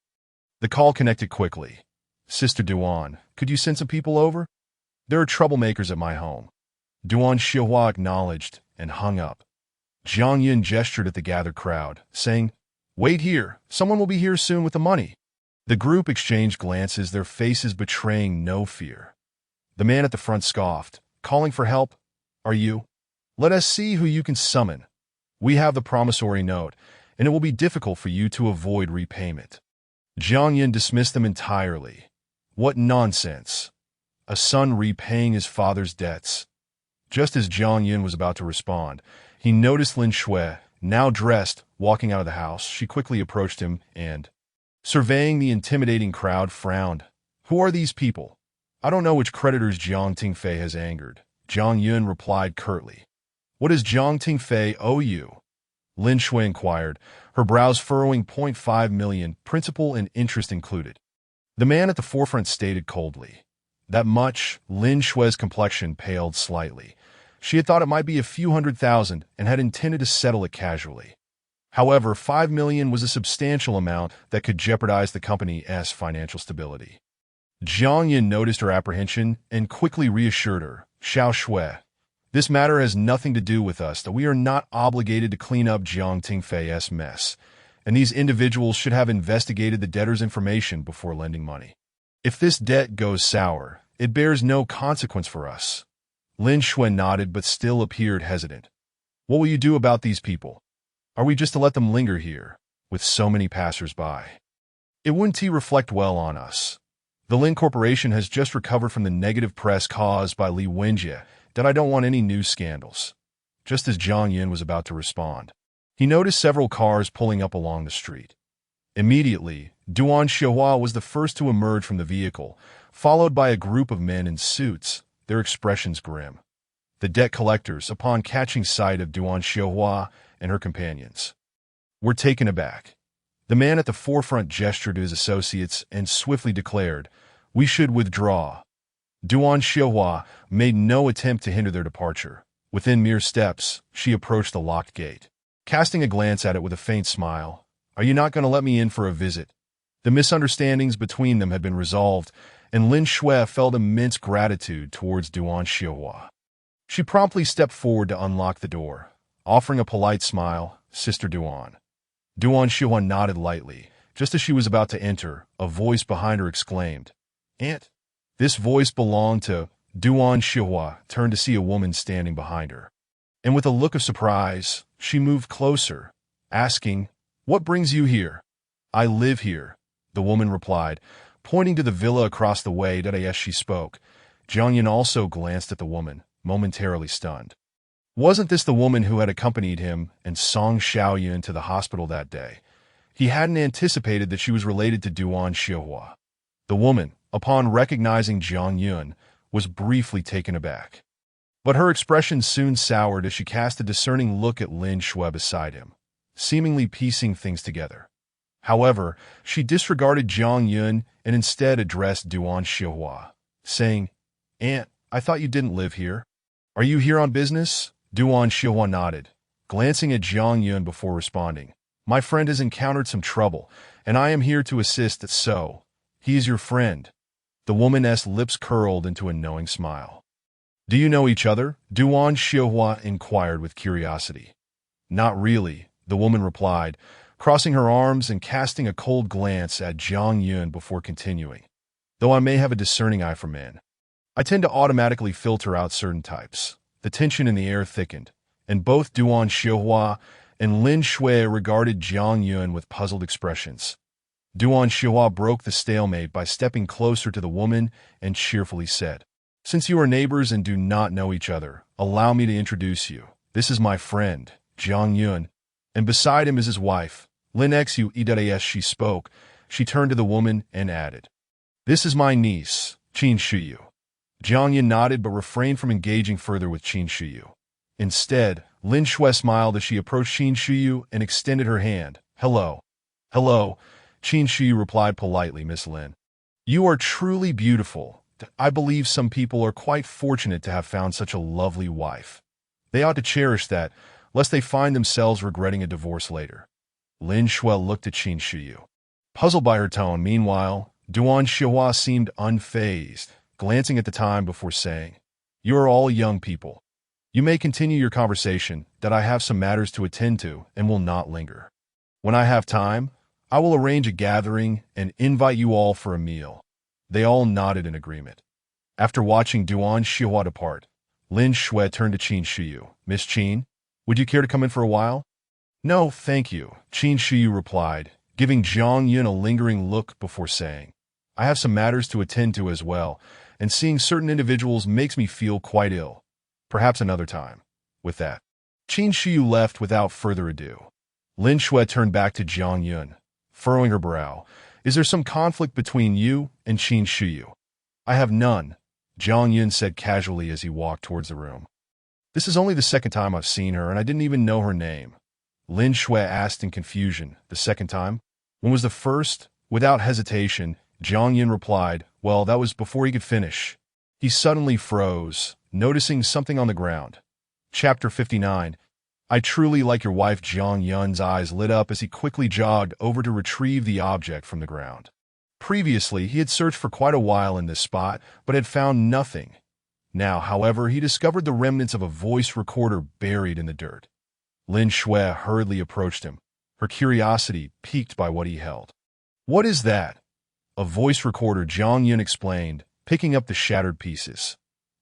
The call connected quickly. "Sister Duan, could you send some people over? There are troublemakers at my home." Duan Xiuhua acknowledged and hung up. Jiang Yun gestured at the gathered crowd, saying, "Wait here. Someone will be here soon with the money." The group exchanged glances, their faces betraying no fear. The man at the front scoffed, calling for help. "Are you? Let us see who you can summon. We have the promissory note, and it will be difficult for you to avoid repayment." Jiang Yun dismissed them entirely. What nonsense! A son repaying his father's debts. Just as Jiang Yun was about to respond, he noticed Lin Shui, now dressed, walking out of the house. She quickly approached him and, surveying the intimidating crowd, frowned. "Who are these people? I don't know which creditors Jiang Tingfei has angered." Jiang Yun replied curtly. "What does Jiang Tingfei owe you?" Lin Shui inquired, her brows furrowing. 0.5 million, principal and interest included. The man at the forefront stated coldly. That much. Lin Shui's complexion paled slightly. She had thought it might be a few $100,000 and had intended to settle it casually. However, 5 million was a substantial amount that could jeopardize the company's financial stability. Jiang Yun noticed her apprehension and quickly reassured her. "Xiao Shui, this matter has nothing to do with us, that we are not obligated to clean up Jiang Tingfei's mess, and these individuals should have investigated the debtor's information before lending money. If this debt goes sour, it bears no consequence for us." Lin Shui nodded but still appeared hesitant. "What will you do about these people? Are we just to let them linger here, with so many passers-by? It wouldn't reflect well on us. The Lin Corporation has just recovered from the negative press caused by Li Wenjie, that I don't want any new scandals." Just as Jiang Yun was about to respond, he noticed several cars pulling up along the street. Immediately, Duan Xiuhua was the first to emerge from the vehicle, followed by a group of men in suits, their expressions grim. The debt collectors, upon catching sight of Duan Xiuhua and her companions, were taken aback. The man at the forefront gestured to his associates and swiftly declared, "We should withdraw." Duan Xiuhua made no attempt to hinder their departure. Within mere steps, she approached the locked gate, casting a glance at it with a faint smile. "Are you not going to let me in for a visit?" The misunderstandings between them had been resolved, and Lin Shui felt immense gratitude towards Duan Xiuhua. She promptly stepped forward to unlock the door, offering a polite smile. "Sister Duan." Duan Xiuhua nodded lightly. Just as she was about to enter, a voice behind her exclaimed, "Aunt." This voice belonged to Duan Xiuhua, turned to see a woman standing behind her. And with a look of surprise, she moved closer, asking, "What brings you here?" "I live here," the woman replied, pointing to the villa across the way. As she spoke, Jiang Yun also glanced at the woman, momentarily stunned. Wasn't this the woman who had accompanied him and Song Xiaoyun to the hospital that day? He hadn't anticipated that she was related to Duan Xiuhua. The woman, upon recognizing Jiang Yun, was briefly taken aback. But her expression soon soured as she cast a discerning look at Lin Shui beside him, seemingly piecing things together. However, she disregarded Jiang Yun and instead addressed Duan Xiuhua, saying, "Aunt, I thought you didn't live here. Are you here on business?" Duan Xiuhua nodded, glancing at Jiang Yun before responding. "My friend has encountered some trouble, and I am here to assist. So, he is your friend." The woman's lips curled into a knowing smile. "Do you know each other?" Duan Xiuhua inquired with curiosity. "Not really," the woman replied, crossing her arms and casting a cold glance at Jiang Yun before continuing. though I may have a discerning eye for men. I tend to automatically filter out certain types. The tension in the air thickened, and both Duan Xiuhua and Lin Shui regarded Jiang Yun with puzzled expressions. Duan Xiuhua broke the stalemate by stepping closer to the woman and cheerfully said, "Since you are neighbors and do not know each other, allow me to introduce you. This is my friend, Jiang Yun, and beside him is his wife, Lin Xu As she spoke, she turned to the woman and added, "This is my niece, Qin Shuyu." Jiang Yun nodded but refrained from engaging further with Qin Shuyu. Instead, Lin Shui smiled as she approached Qin Shuyu and extended her hand. "Hello." "Hello," Qin Shuyu replied politely, "Miss Lin. You are truly beautiful. I believe some people are quite fortunate to have found such a lovely wife. They ought to cherish that, lest they find themselves regretting a divorce later." Lin Shui looked at Qin Shuyu, puzzled by her tone. Meanwhile, Duan Xiuhua seemed unfazed, glancing at the time before saying, "You are all young people. You may continue your conversation, that I have some matters to attend to and will not linger. When I have time, I will arrange a gathering and invite you all for a meal." They all nodded in agreement. After watching Duan Xiuhua depart, Lin Shui turned to Qin Shuyu. "Miss Qin, would you care to come in for a while?" "No, thank you," Qin Shuyu replied, giving Jiang Yun a lingering look before saying, "I have some matters to attend to as well, and seeing certain individuals makes me feel quite ill. Perhaps another time." With that, Qin Shuyu left without further ado. Lin Shui turned back to Jiang Yun, furrowing her brow. "Is there some conflict between you and Qin Shuyu?" "I have none," Jiang Yun said casually as he walked towards the room. "This is only the second time I've seen her, and I didn't even know her name." Lin Shui asked in confusion. "The second time? When was the first?" Without hesitation, Jiang Yun replied, "Well, that was before he could finish." He suddenly froze, noticing something on the ground. Chapter 59. "I truly like your wife." Jiang Yun's eyes lit up as he quickly jogged over to retrieve the object from the ground. Previously, he had searched for quite a while in this spot, but had found nothing. Now, however, he discovered the remnants of a voice recorder buried in the dirt. Lin Shui hurriedly approached him, her curiosity piqued by what he held. "What is that?" "A voice recorder," Jiang Yun explained, picking up the shattered pieces.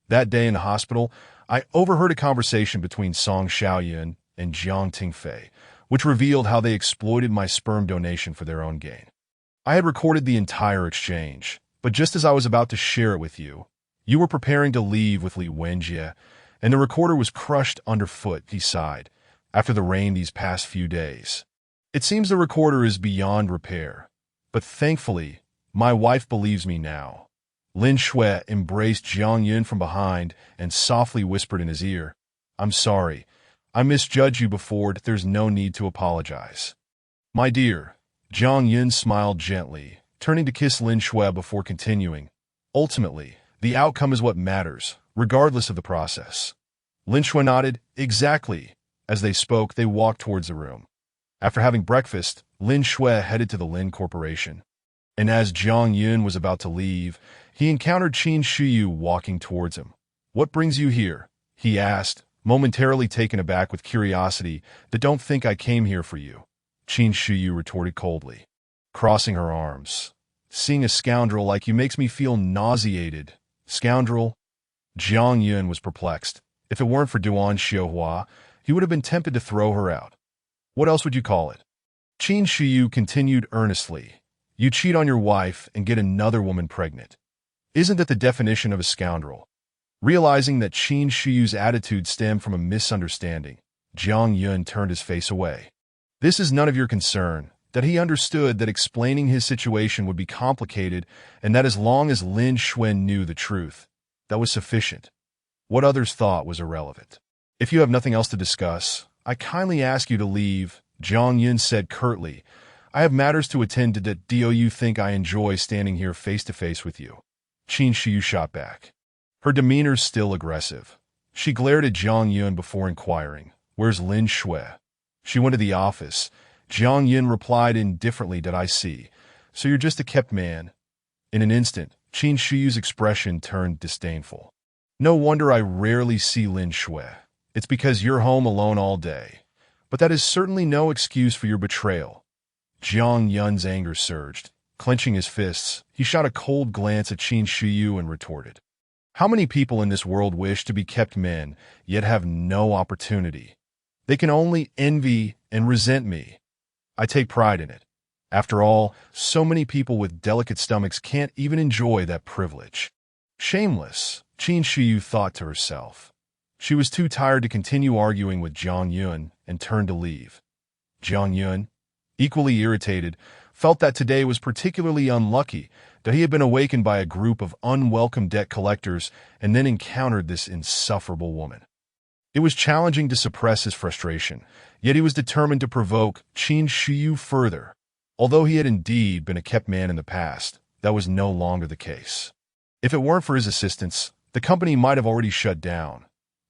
"That day in the hospital, I overheard a conversation between Song Xiaoyun and Jiang Tingfei, which revealed how they exploited my sperm donation for their own gain. I had recorded the entire exchange, but just as I was about to share it with you, you were preparing to leave with Li Wenjie, and the recorder was crushed underfoot," he sighed, "after the rain these past few days. It seems the recorder is beyond repair, but thankfully, my wife believes me now." Lin Shui embraced Jiang Yun from behind and softly whispered in his ear, "I'm sorry. I misjudged you before. There's no need to apologize." "My dear," Jiang Yun smiled gently, turning to kiss Lin Shui before continuing, "Ultimately, the outcome is what matters, regardless of the process." Lin Shui nodded, "Exactly." As they spoke, they walked towards the room. After having breakfast, Lin Shui headed to the Lin Corporation. And as Jiang Yun was about to leave, he encountered Qin Shuyu walking towards him. "What brings you here?" he asked, momentarily taken aback with curiosity. "Don't think I came here for you," Qin Shuyu retorted coldly, crossing her arms. "Seeing a scoundrel like you makes me feel nauseated." "Scoundrel?" Jiang Yun was perplexed. If it weren't for Duan Xiuhua, he would have been tempted to throw her out. "What else would you call it?" Qin Shuyu continued earnestly. "You cheat on your wife and get another woman pregnant. Isn't that the definition of a scoundrel?" Realizing that Qin Shuyu's attitude stemmed from a misunderstanding, Jiang Yun turned his face away. This is none of your concern, that he understood that explaining his situation would be complicated and that as long as Lin Shui knew the truth, that was sufficient. What others thought was irrelevant. "If you have nothing else to discuss, I kindly ask you to leave," Jiang Yun said curtly. "I have matters to attend to. Do you think I enjoy standing here face to face with you?" Qin Shuyu shot back, her demeanor still aggressive. She glared at Jiang Yun before inquiring, "Where's Lin Shui?" "She went to the office." Jiang Yun replied indifferently, "I see. So you're just a kept man." In an instant, Qin Shuyu's expression turned disdainful. "No wonder I rarely see Lin Shui. It's because you're home alone all day. But that is certainly no excuse for your betrayal." Jiang Yun's anger surged. Clenching his fists, he shot a cold glance at Qin Shiyu and retorted, "How many people in this world wish to be kept men, yet have no opportunity? They can only envy and resent me. I take pride in it. After all, so many people with delicate stomachs can't even enjoy that privilege." Shameless, Qin Shiyu thought to herself. She was too tired to continue arguing with Jiang Yun and turned to leave. Jiang Yun, equally irritated, felt that today was particularly unlucky, that he had been awakened by a group of unwelcome debt collectors and then encountered this insufferable woman. It was challenging to suppress his frustration, yet he was determined to provoke Qin Shiyu further. Although he had indeed been a kept man in the past, that was no longer the case. If it weren't for his assistance, the company might have already shut down.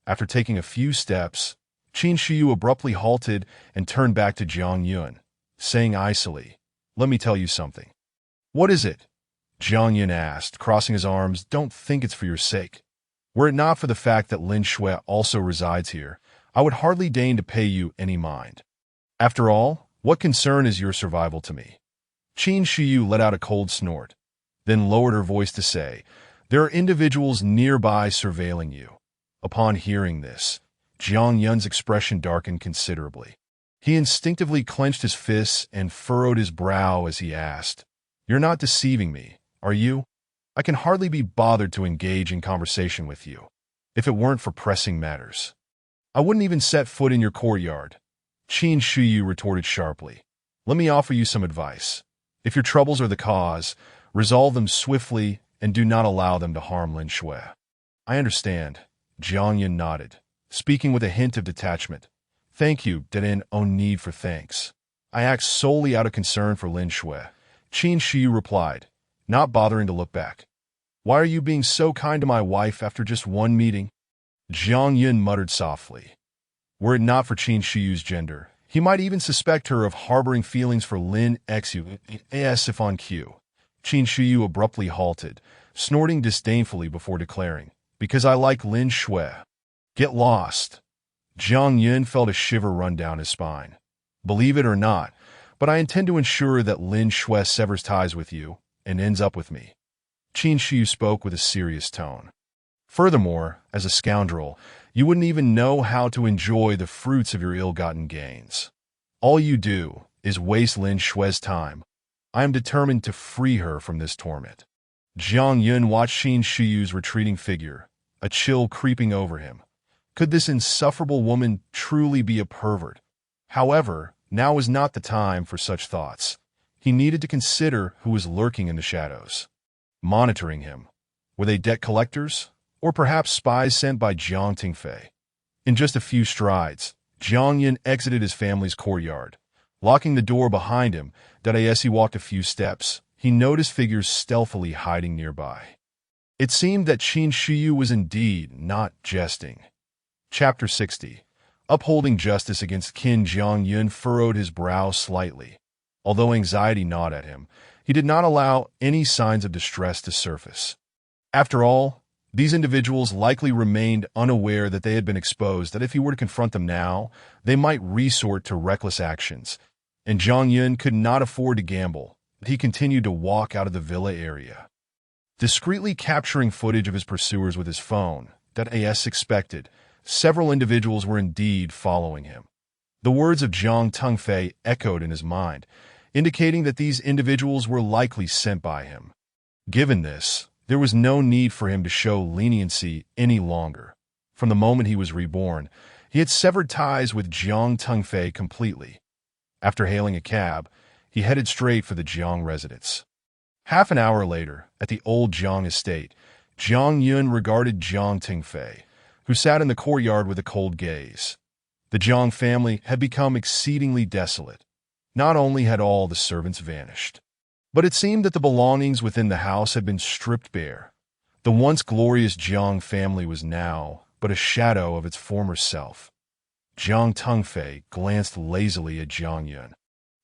After taking a few steps, Qin Shiyu abruptly halted and turned back to Jiang Yun, saying icily, "Let me tell you something." "What is it?" Jiang Yun asked, crossing his arms. "Don't think it's for your sake. Were it not for the fact that Lin Shui also resides here, I would hardly deign to pay you any mind. After all, what concern is your survival to me?" Qin Shiyu let out a cold snort, then lowered her voice to say, "There are individuals nearby surveilling you." Upon hearing this, Jiang Yun's expression darkened considerably. He instinctively clenched his fists and furrowed his brow as he asked, "You're not deceiving me, are you? I can hardly be bothered to engage in conversation with you, if it weren't for pressing matters. I wouldn't even set foot in your courtyard." Qin Shiyu retorted sharply, "Let me offer you some advice. If your troubles are the cause, resolve them swiftly and do not allow them to harm Lin Shui." "I understand," Jiang Yun nodded, speaking with a hint of detachment. "Thank you, Deden, no need for thanks. I act solely out of concern for Lin Shui." Qin Shiyu replied, not bothering to look back. "Why are you being so kind to my wife after just one meeting?" Jiang Yun muttered softly. Were it not for Qin Shiyu's gender, he might even suspect her of harboring feelings for Lin Xu as if on cue. Qin Shiyu abruptly halted, snorting disdainfully before declaring, "Because I like Lin Shui." "Get lost." Jiang Yun felt a shiver run down his spine. "Believe it or not, but I intend to ensure that Lin Shui severs ties with you and ends up with me." Qin Shiyu spoke with a serious tone. "Furthermore, as a scoundrel, you wouldn't even know how to enjoy the fruits of your ill-gotten gains. All you do is waste Lin Shui's time. I am determined to free her from this torment." Jiang Yun watched Qin Shiyu's retreating figure, a chill creeping over him. Could this insufferable woman truly be a pervert? However, now was not the time for such thoughts. He needed to consider who was lurking in the shadows. Monitoring him. Were they debt collectors? Or perhaps spies sent by Jiang Tingfei? In just a few strides, Jiang Yun exited his family's courtyard. Locking the door behind him, that as he walked a few steps, he noticed figures stealthily hiding nearby. It seemed that Qin Shiyu was indeed not jesting. Chapter 60. Upholding justice against Qin. Jiang Yun furrowed his brow slightly. Although anxiety gnawed at him, he did not allow any signs of distress to surface. After all, these individuals likely remained unaware that they had been exposed, that if he were to confront them now, they might resort to reckless actions, and Jiang Yun could not afford to gamble. He continued to walk out of the villa area, discreetly capturing footage of his pursuers with his phone. That as expected, several individuals were indeed following him. The words of Jiang Tengfei echoed in his mind, indicating that these individuals were likely sent by him. Given this, there was no need for him to show leniency any longer. From the moment he was reborn, he had severed ties with Jiang Tengfei completely. After hailing a cab, he headed straight for the Jiang residence. Half an hour later, at the old Jiang estate, Jiang Yun regarded Jiang Tingfei, who sat in the courtyard with a cold gaze. The Jiang family had become exceedingly desolate. Not only had all the servants vanished, but it seemed that the belongings within the house had been stripped bare. The once glorious Jiang family was now but a shadow of its former self. Jiang Tengfei glanced lazily at Jiang Yun,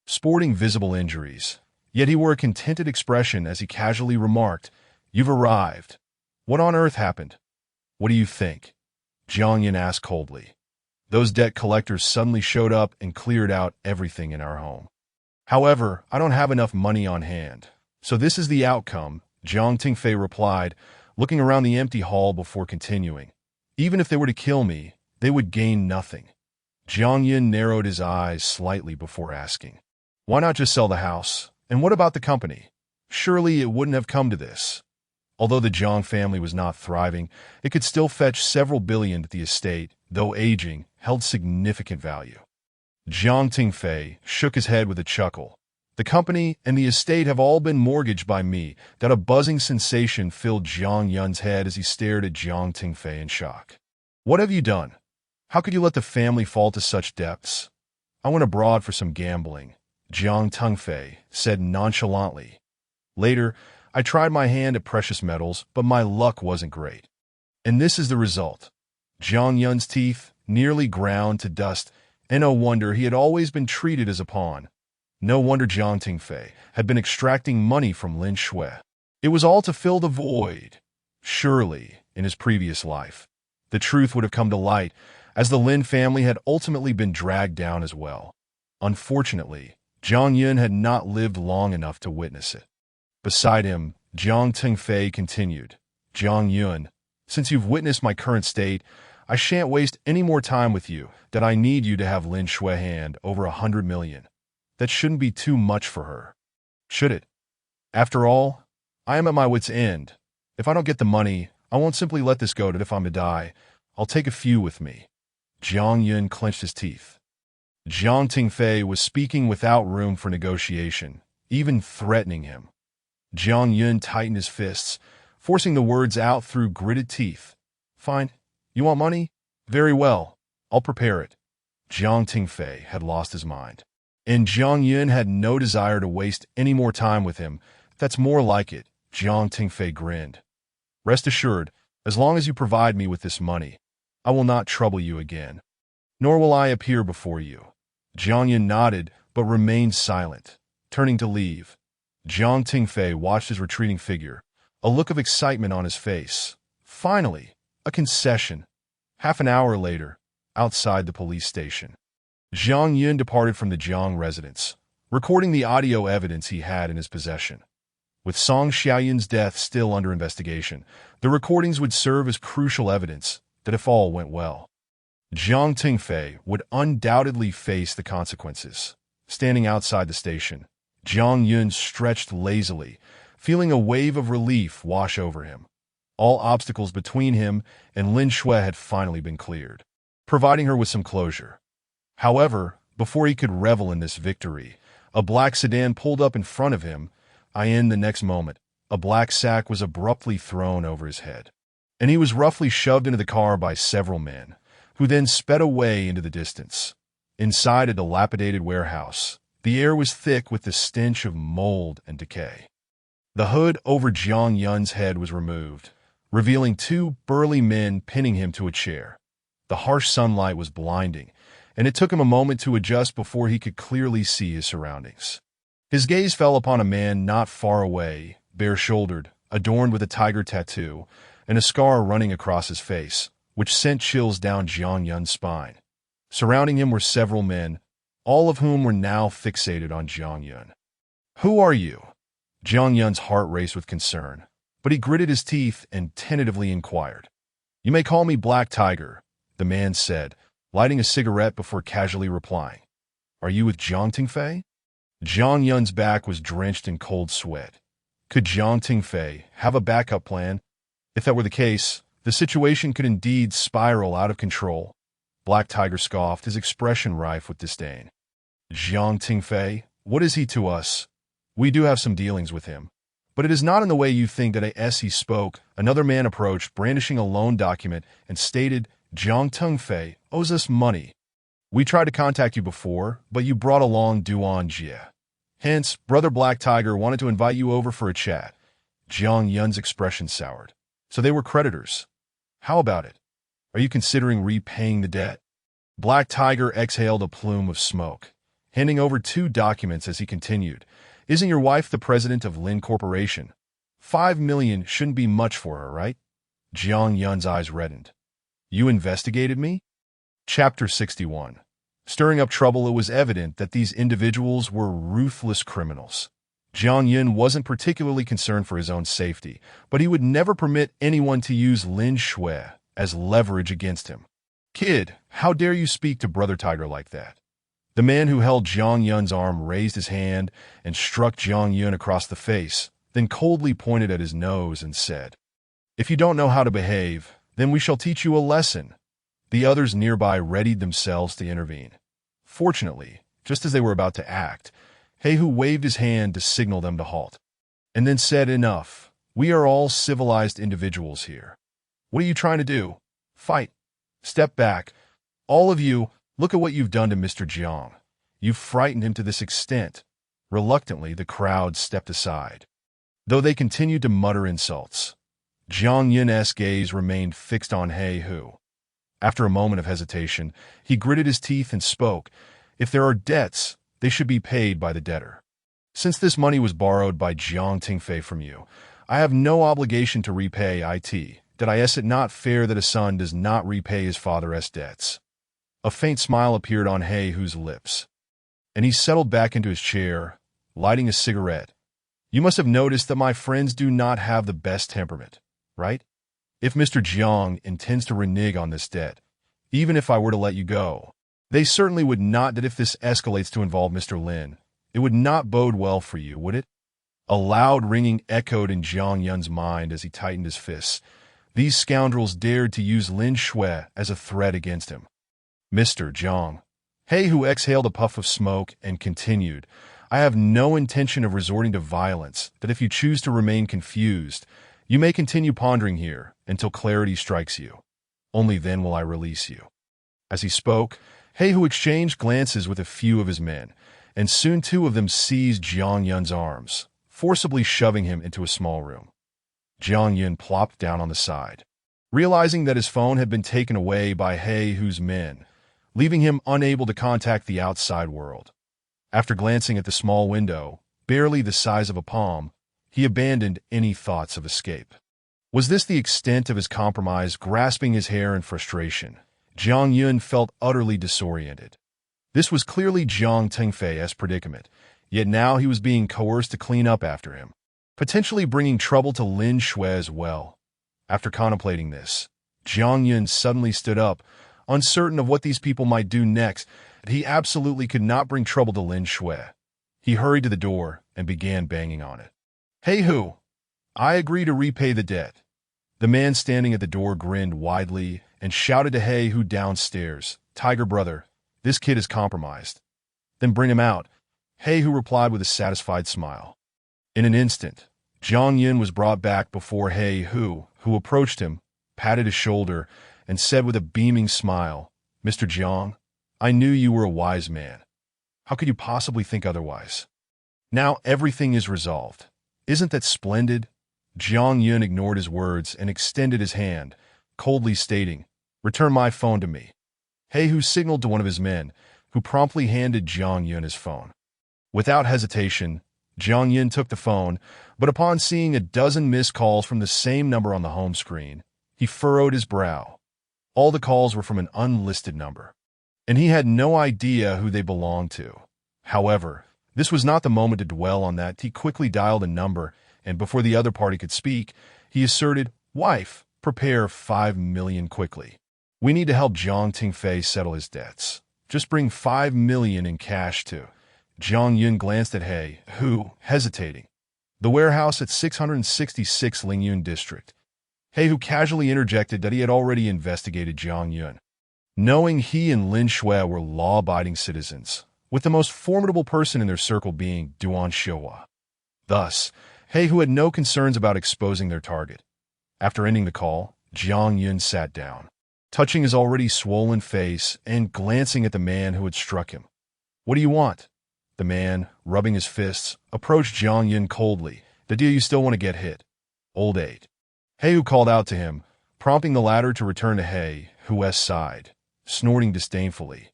sporting visible injuries, yet he wore a contented expression as he casually remarked, "You've arrived. What on earth happened?" "What do you think?" Jiang Yun asked coldly. "Those debt collectors suddenly showed up and cleared out everything in our home. However, I don't have enough money on hand, So this is the outcome, Jiang Tingfei replied, looking around the empty hall before continuing. Even if they were to kill me, they would gain nothing. Jiang Yun narrowed his eyes slightly before asking, why not just sell the house? And what about the company? Surely it wouldn't have come to this. Although the Jiang family was not thriving, it could still fetch several billion to the estate, though aging, held significant value. Jiang Tingfei shook his head with a chuckle. The company and the estate have all been mortgaged by me. That a buzzing sensation filled Jiang Yun's head as he stared at Jiang Tingfei in shock. What have you done? How could you let the family fall to such depths? I went abroad for some gambling, Jiang Tingfei said nonchalantly. Later, I tried my hand at precious metals, but my luck wasn't great. And this is the result. Jiang Yun's teeth nearly ground to dust, and no wonder he had always been treated as a pawn. No wonder Jiang Tingfei had been extracting money from Lin Shui. It was all to fill the void. Surely, in his previous life, the truth would have come to light, as the Lin family had ultimately been dragged down as well. Unfortunately, Jiang Yun had not lived long enough to witness it. Beside him, Jiang Tingfei continued, Jiang Yun, since you've witnessed my current state, I shan't waste any more time with you. That I need you to have Lin Shui hand over 100 million. That shouldn't be too much for her. Should it? After all, I am at my wit's end. If I don't get the money, I won't simply let this go that if I'm to die, I'll take a few with me. Jiang Yun clenched his teeth. Jiang Tingfei was speaking without room for negotiation, even threatening him. Jiang Yun tightened his fists, forcing the words out through gritted teeth. Fine. You want money? Very well. I'll prepare it. Jiang Tingfei had lost his mind. And Jiang Yun had no desire to waste any more time with him. That's more like it, Jiang Tingfei grinned. Rest assured, as long as you provide me with this money, I will not trouble you again. Nor will I appear before you. Jiang Yun nodded, but remained silent, turning to leave. Jiang Tingfei watched his retreating figure, a look of excitement on his face. Finally, a concession. Half an hour later, outside the police station, Jiang Yun departed from the Jiang residence, recording the audio evidence he had in his possession. With Song Xiaoyun's death still under investigation, the recordings would serve as crucial evidence that if all went well, Jiang Tingfei would undoubtedly face the consequences. Standing outside the station, Jiang Yun stretched lazily, feeling a wave of relief wash over him. All obstacles between him and Lin Shui had finally been cleared, providing her with some closure. However, before he could revel in this victory, a black sedan pulled up in front of him, and the next moment, a black sack was abruptly thrown over his head, and he was roughly shoved into the car by several men, who then sped away into the distance. Inside a dilapidated warehouse, the air was thick with the stench of mold and decay. The hood over Jiang Yun's head was removed, revealing two burly men pinning him to a chair. The harsh sunlight was blinding, and it took him a moment to adjust before he could clearly see his surroundings. His gaze fell upon a man not far away, bare-shouldered, adorned with a tiger tattoo, and a scar running across his face, which sent chills down Jiang Yun's spine. Surrounding him were several men, all of whom were now fixated on Jiang Yun. Who are you? Jiang Yun's heart raced with concern, but he gritted his teeth and tentatively inquired. You may call me Black Tiger, the man said, lighting a cigarette before casually replying. Are you with Jiang Tingfei? Jiang Yun's back was drenched in cold sweat. Could Jiang Tingfei have a backup plan? If that were the case, the situation could indeed spiral out of control. Black Tiger scoffed, his expression rife with disdain. Jiang Tingfei, what is he to us? We do have some dealings with him. But it is not in the way you think that as he spoke, another man approached, brandishing a loan document, and stated, Jiang Tingfei owes us money. We tried to contact you before, but you brought along Duan Jie. Hence, Brother Black Tiger wanted to invite you over for a chat. Jiang Yun's expression soured. So they were creditors. How about it? Are you considering repaying the debt? Black Tiger exhaled a plume of smoke, handing over two documents as he continued. Isn't your wife the president of Lin Corporation? 5 million shouldn't be much for her, right? Jiang Yun's eyes reddened. You investigated me? Chapter 61. Stirring up trouble, it was evident that these individuals were ruthless criminals. Jiang Yun wasn't particularly concerned for his own safety, but he would never permit anyone to use Lin Shui as leverage against him. "Kid, how dare you speak to Brother Tiger like that?" The man who held Jiang Yun's arm raised his hand and struck Jiang Yun across the face, then coldly pointed at his nose and said, "If you don't know how to behave, then we shall teach you a lesson." The others nearby readied themselves to intervene. Fortunately, just as they were about to act, Heihu waved his hand to signal them to halt, and then said, "Enough. We are all civilized individuals here. What are you trying to do? Fight. Step back. All of you, look at what you've done to Mr. Jiang. You've frightened him to this extent." Reluctantly, the crowd stepped aside. Though they continued to mutter insults, Jiang Yun's gaze remained fixed on Heihu. After a moment of hesitation, he gritted his teeth and spoke, "If there are debts, they should be paid by the debtor. Since this money was borrowed by Jiang Tingfei from you, I have no obligation to repay it. That is it not fair that a son does not repay his father's debts?" A faint smile appeared on Heihu's lips, and he settled back into his chair, lighting a cigarette. "You must have noticed that my friends do not have the best temperament, right? If Mr. Jiang intends to renege on this debt, even if I were to let you go, they certainly would not. That if this escalates to involve Mr. Lin, it would not bode well for you, would it?" A loud ringing echoed in Jiang Yun's mind as he tightened his fists. These scoundrels dared to use Lin Shui as a threat against him. "Mr. Jiang." Heihu exhaled a puff of smoke and continued, "I have no intention of resorting to violence. That if you choose to remain confused, you may continue pondering here until clarity strikes you. Only then will I release you." As he spoke, Heihu exchanged glances with a few of his men, and soon two of them seized Jiang Yun's arms, forcibly shoving him into a small room. Jiang Yun plopped down on the side, realizing that his phone had been taken away by Heihu's men, leaving him unable to contact the outside world. After glancing at the small window, barely the size of a palm, he abandoned any thoughts of escape. Was this the extent of his compromise? Grasping his hair in frustration, Jiang Yun felt utterly disoriented. This was clearly Jiang Tingfei's predicament, yet now he was being coerced to clean up after him, potentially bringing trouble to Lin Shui as well. After contemplating this, Jiang Yun suddenly stood up, uncertain of what these people might do next. He absolutely could not bring trouble to Lin Shui. He hurried to the door and began banging on it. "Heihu, I agree to repay the debt." The man standing at the door grinned widely and shouted to Heihu downstairs, "Tiger brother, this kid is compromised." "Then bring him out," Heihu replied with a satisfied smile. In an instant, Jiang Yun was brought back before Heihu, who approached him, patted his shoulder, and said with a beaming smile, "Mr. Jiang, I knew you were a wise man. How could you possibly think otherwise? Now everything is resolved. Isn't that splendid?" Jiang Yun ignored his words and extended his hand, coldly stating, "Return my phone to me." Heihu signaled to one of his men, who promptly handed Jiang Yun his phone. Without hesitation, Jiang Yun took the phone, but upon seeing a dozen missed calls from the same number on the home screen, he furrowed his brow. All the calls were from an unlisted number, and he had no idea who they belonged to. However, this was not the moment to dwell on that. He quickly dialed a number, and before the other party could speak, he asserted, "Wife, prepare 5 million quickly. We need to help Jiang Tingfei settle his debts. Just bring 5 million in cash too." Jiang Yun glanced at Heihu, hesitating. "The warehouse at 666 Lingyun District." Heihu casually interjected that he had already investigated Jiang Yun, knowing he and Lin Shui were law-abiding citizens, with the most formidable person in their circle being Duan Xiuhua. Thus, Heihu had no concerns about exposing their target. After ending the call, Jiang Yun sat down, touching his already swollen face and glancing at the man who had struck him. "What do you want?" The man, rubbing his fists, approached Jiang Yun coldly. "The deal you still want to get hit. Old 8. Heihu called out to him, prompting the latter to return to Heihu's side, snorting disdainfully.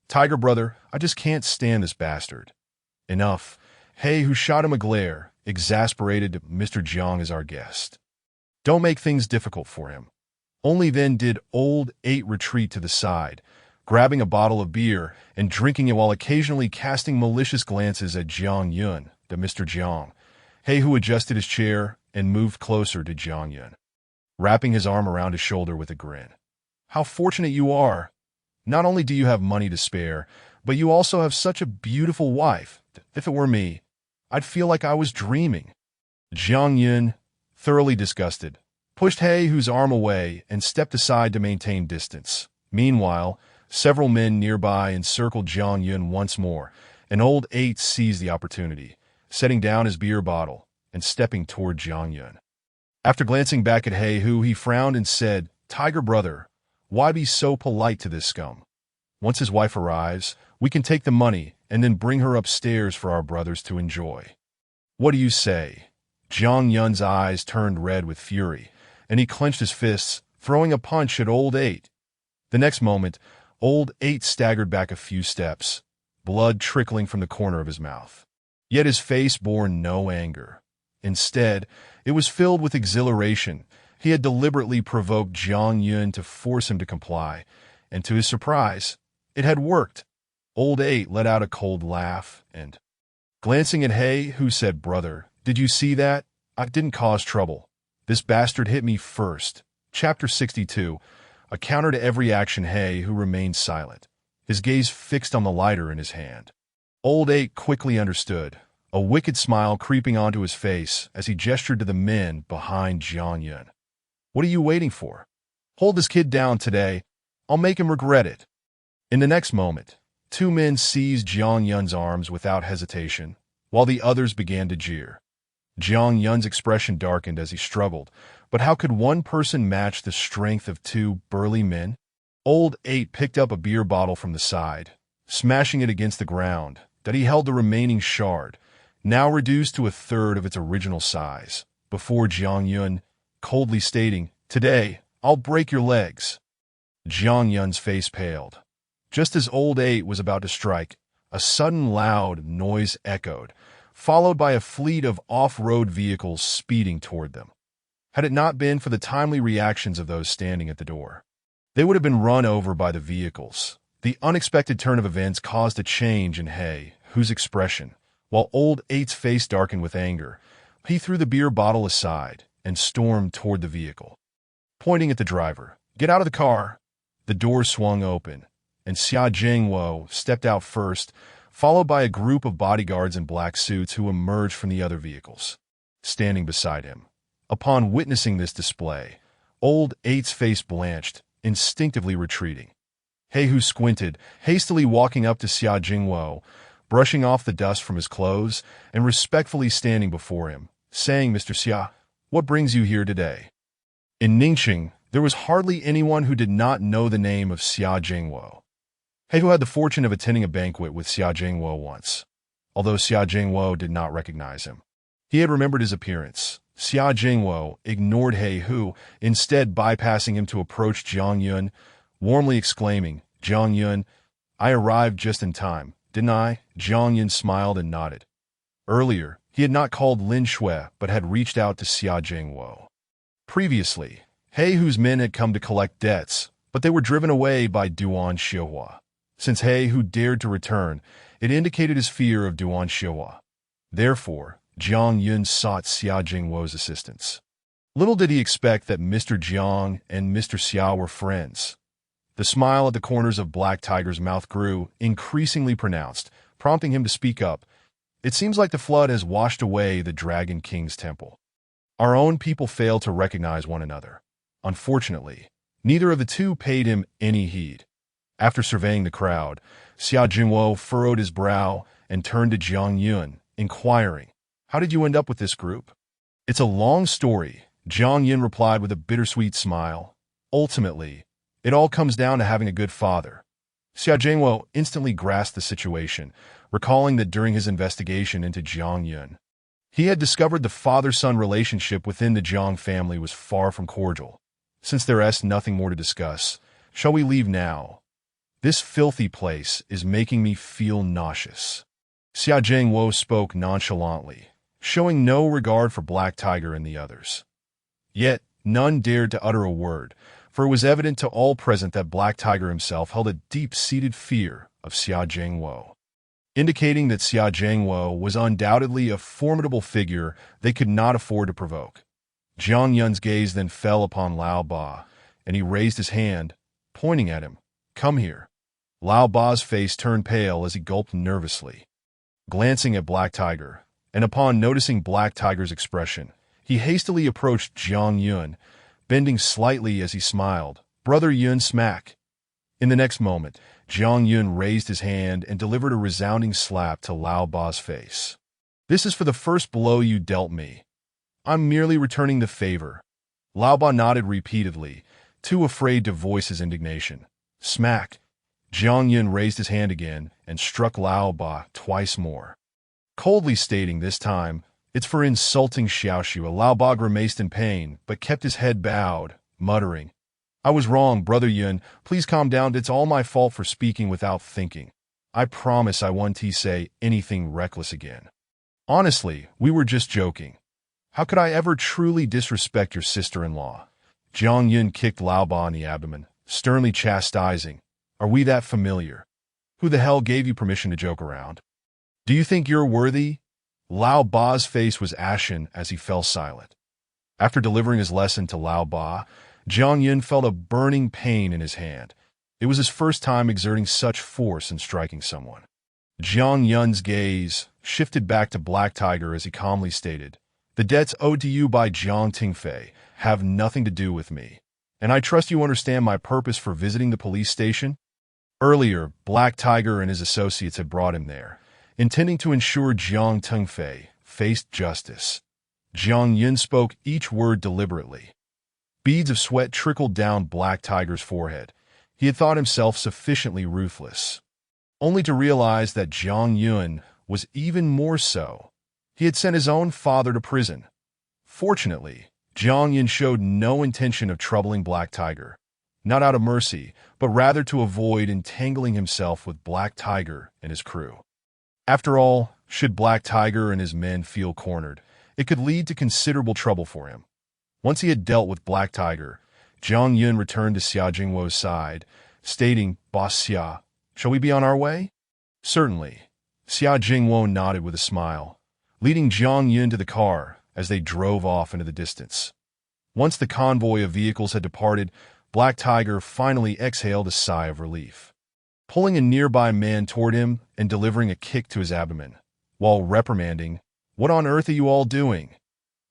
"Tiger brother, I just can't stand this bastard." "Enough." Heihu shot him a glare, exasperated. "Mr. Jiang is our guest. Don't make things difficult for him." Only then did old 8 retreat to the side, grabbing a bottle of beer and drinking it while occasionally casting malicious glances at Jiang Yun, to Mr. Jiang. He Hu adjusted his chair and moved closer to Jiang Yun, wrapping his arm around his shoulder with a grin. How fortunate you are. Not only do you have money to spare, but you also have such a beautiful wife. If it were me, I'd feel like I was dreaming. Jiang Yun, thoroughly disgusted, pushed He Hu's arm away and stepped aside to maintain distance. Meanwhile, several men nearby encircled Jiang Yun once more, and old Eight seized the opportunity, setting down his beer bottle and stepping toward Jiang Yun. After glancing back at He Hu, he frowned and said, "Tiger brother, why be so polite to this scum? Once his wife arrives, we can take the money and then bring her upstairs for our brothers to enjoy. What do you say?" Jiang Yun's eyes turned red with fury, and he clenched his fists, throwing a punch at Old Eight. The next moment, Old Eight staggered back a few steps, blood trickling from the corner of his mouth. Yet his face bore no anger. Instead, it was filled with exhilaration. He had deliberately provoked Jiang Yun to force him to comply, and to his surprise, it had worked. Old Eight let out a cold laugh and, glancing at He Hu, said, "Brother, did you see that? I didn't cause trouble. This bastard hit me first." Chapter 62. A counter to every action, He Hu remained silent, his gaze fixed on the lighter in his hand. Old Eight quickly understood, a wicked smile creeping onto his face as he gestured to the men behind Jiang Yun. "What are you waiting for? Hold this kid down today. I'll make him regret it." In the next moment, two men seized Jiang Yun's arms without hesitation, while the others began to jeer. Jiang Yun's expression darkened as he struggled, but how could one person match the strength of two burly men? Old Eight picked up a beer bottle from the side, smashing it against the ground, that he held the remaining shard, now reduced to a third of its original size, before Jiang Yun, coldly stating, "Today, I'll break your legs." Jiang Yun's face paled. Just as Old Eight was about to strike, a sudden loud noise echoed, followed by a fleet of off-road vehicles speeding toward them. Had it not been for the timely reactions of those standing at the door, they would have been run over by the vehicles. The unexpected turn of events caused a change in He Hu's expression. While Old Eight's face darkened with anger, he threw the beer bottle aside and stormed toward the vehicle. Pointing at the driver, "Get out of the car!" The door swung open, and Xia Jingwo stepped out first, followed by a group of bodyguards in black suits who emerged from the other vehicles, standing beside him. Upon witnessing this display, Old Eight's face blanched, instinctively retreating. He Hu squinted, hastily walking up to Xia Jingwo, brushing off the dust from his clothes, and respectfully standing before him, saying, "Mr. Xia, what brings you here today?" In Ningxing, there was hardly anyone who did not know the name of Xia Jingwo. He Hu had the fortune of attending a banquet with Xia Jingwo once, although Xia Jingwo did not recognize him. He had remembered his appearance. Xia Jingwo ignored He Hu, instead bypassing him to approach Jiang Yun, warmly exclaiming, "Jiang Yun, I arrived just in time, didn't I?" Jiang Yun smiled and nodded. Earlier, he had not called Lin Shui, but had reached out to Xia Jingwo. Previously, He Hu's men had come to collect debts, but they were driven away by Duan Xiuhua. Since He Hu dared to return, it indicated his fear of Duan Xiuhua. Therefore, Jiang Yun sought Xia Jingwo's assistance. Little did he expect that Mr. Jiang and Mr. Xia were friends. The smile at the corners of Black Tiger's mouth grew increasingly pronounced, prompting him to speak up. "It seems like the flood has washed away the Dragon King's temple. Our own people failed to recognize one another. Unfortunately, neither of the two paid him any heed." After surveying the crowd, Xia Jingwo furrowed his brow and turned to Jiang Yun, inquiring, "How did you end up with this group?" "It's a long story," Jiang Yun replied with a bittersweet smile. "Ultimately, it all comes down to having a good father." Xia Jingwo instantly grasped the situation, recalling that during his investigation into Jiang Yun, he had discovered the father-son relationship within the Jiang family was far from cordial. "Since there is nothing more to discuss, shall we leave now? This filthy place is making me feel nauseous." Xia Jingwo spoke nonchalantly, showing no regard for Black Tiger and the others. Yet, none dared to utter a word, for it was evident to all present that Black Tiger himself held a deep-seated fear of Xia Jingwo. indicating that Xia Zhengwo was undoubtedly a formidable figure they could not afford to provoke. Jiang Yun's gaze then fell upon Lao Ba, and he raised his hand, pointing at him. "Come here." Lao Ba's face turned pale as he gulped nervously. Glancing at Black Tiger, and upon noticing Black Tiger's expression, he hastily approached Jiang Yun, bending slightly as he smiled. "Brother Yun, smack." In the next moment, Jiang Yun raised his hand and delivered a resounding slap to Lao Ba's face. "This is for the first blow you dealt me. I'm merely returning the favor." Lao Ba nodded repeatedly, too afraid to voice his indignation. Smack. Jiang Yun raised his hand again and struck Lao Ba twice more. Coldly stating this time, "It's for insulting Xiaoxue," Lao Ba grimaced in pain, but kept his head bowed, muttering, "I was wrong, Brother Yun. Please calm down. It's all my fault for speaking without thinking. I promise I won't say anything reckless again. Honestly, we were just joking. How could I ever truly disrespect your sister-in-law?" Jiang Yun kicked Lao Ba in the abdomen, sternly chastising, "Are we that familiar? Who the hell gave you permission to joke around? Do you think you're worthy?" Lao Ba's face was ashen as he fell silent. After delivering his lesson to Lao Ba, Jiang Yun felt a burning pain in his hand. It was his first time exerting such force in striking someone. Jiang Yun's gaze shifted back to Black Tiger as he calmly stated, "The debts owed to you by Jiang Tingfei have nothing to do with me, and I trust you understand my purpose for visiting the police station." Earlier, Black Tiger and his associates had brought him there, intending to ensure Jiang Tingfei faced justice. Jiang Yun spoke each word deliberately. Beads of sweat trickled down Black Tiger's forehead. He had thought himself sufficiently ruthless, only to realize that Jiang Yun was even more so. He had sent his own father to prison. Fortunately, Jiang Yun showed no intention of troubling Black Tiger, not out of mercy, but rather to avoid entangling himself with Black Tiger and his crew. After all, should Black Tiger and his men feel cornered, it could lead to considerable trouble for him. Once he had dealt with Black Tiger, Jiang Yun returned to Xia Jingwo's side, stating, "Boss Xia, shall we be on our way?" "Certainly." Xia Jingwo nodded with a smile, leading Jiang Yun to the car as they drove off into the distance. Once the convoy of vehicles had departed, Black Tiger finally exhaled a sigh of relief, pulling a nearby man toward him and delivering a kick to his abdomen, while reprimanding, "What on earth are you all doing?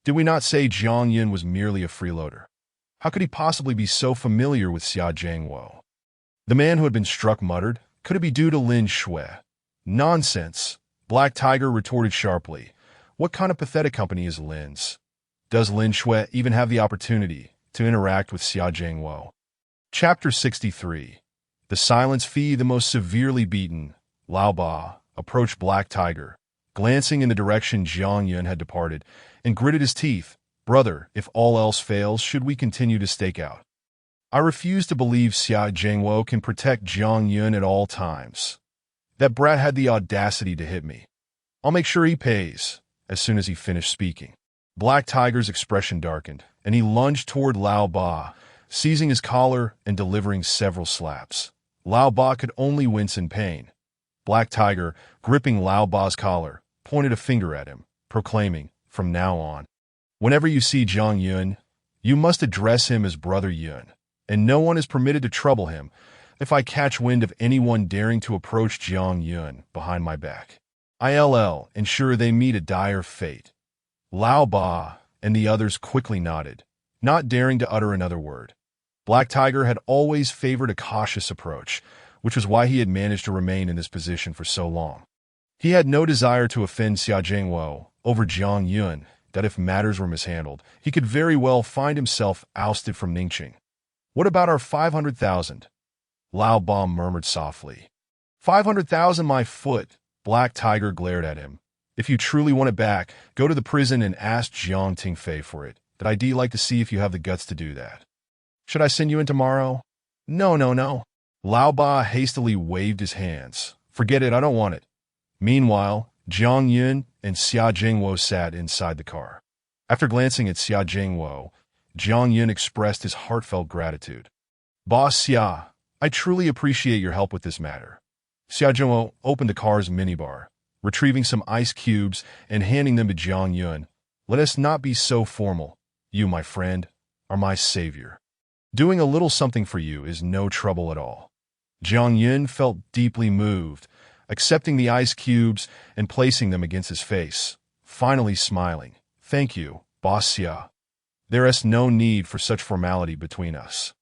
Did we not say Jiang Yun was merely a freeloader? How could he possibly be so familiar with Xia Jingwo?" The man who had been struck muttered, "Could it be due to Lin Shui?" "Nonsense," Black Tiger retorted sharply. "What kind of pathetic company is Lin's? Does Lin Shui even have the opportunity to interact with Xia Jingwo?" Chapter 63. The Silence Fee the Most Severely Beaten. Lao Ba approached Black Tiger, glancing in the direction Jiang Yun had departed, and gritted his teeth. "Brother, if all else fails, should we continue to stake out? I refuse to believe Xia Jingwo can protect Jiang Yun at all times. That brat had the audacity to hit me. I'll make sure he pays." As soon as he finished speaking, Black Tiger's expression darkened, and he lunged toward Lao Ba, seizing his collar and delivering several slaps. Lao Ba could only wince in pain. Black Tiger, gripping Lao Ba's collar, pointed a finger at him, proclaiming, "From now on, whenever you see Jiang Yun, you must address him as Brother Yun, and no one is permitted to trouble him. If I catch wind of anyone daring to approach Jiang Yun behind my back, I'll ensure they meet a dire fate." Lao Ba and the others quickly nodded, not daring to utter another word. Black Tiger had always favored a cautious approach, which was why he had managed to remain in this position for so long. He had no desire to offend Xia Jingwo over Jiang Yun, that if matters were mishandled, he could very well find himself ousted from Ningqing. "What about our 500,000? Lao Ba murmured softly. 500,000 my foot." Black Tiger glared at him. "If you truly want it back, go to the prison and ask Jiang Tingfei for it. But I'd like to see if you have the guts to do that. Should I send you in tomorrow?" No. Lao Ba hastily waved his hands. "Forget it, I don't want it." Meanwhile, Jiang Yun and Xia Jingwo sat inside the car. After glancing at Xia Jingwo, Jiang Yun expressed his heartfelt gratitude. "Boss Xia, I truly appreciate your help with this matter. Xia Zhengwo opened the car's minibar, retrieving some ice cubes and handing them to Jiang Yun. Let us not be so formal. You, my friend, are my savior. Doing a little something for you is no trouble at all. Jiang Yun felt deeply moved, accepting the ice cubes and placing them against his face, finally smiling. Thank you, Boss Xia. There is no need for such formality between us.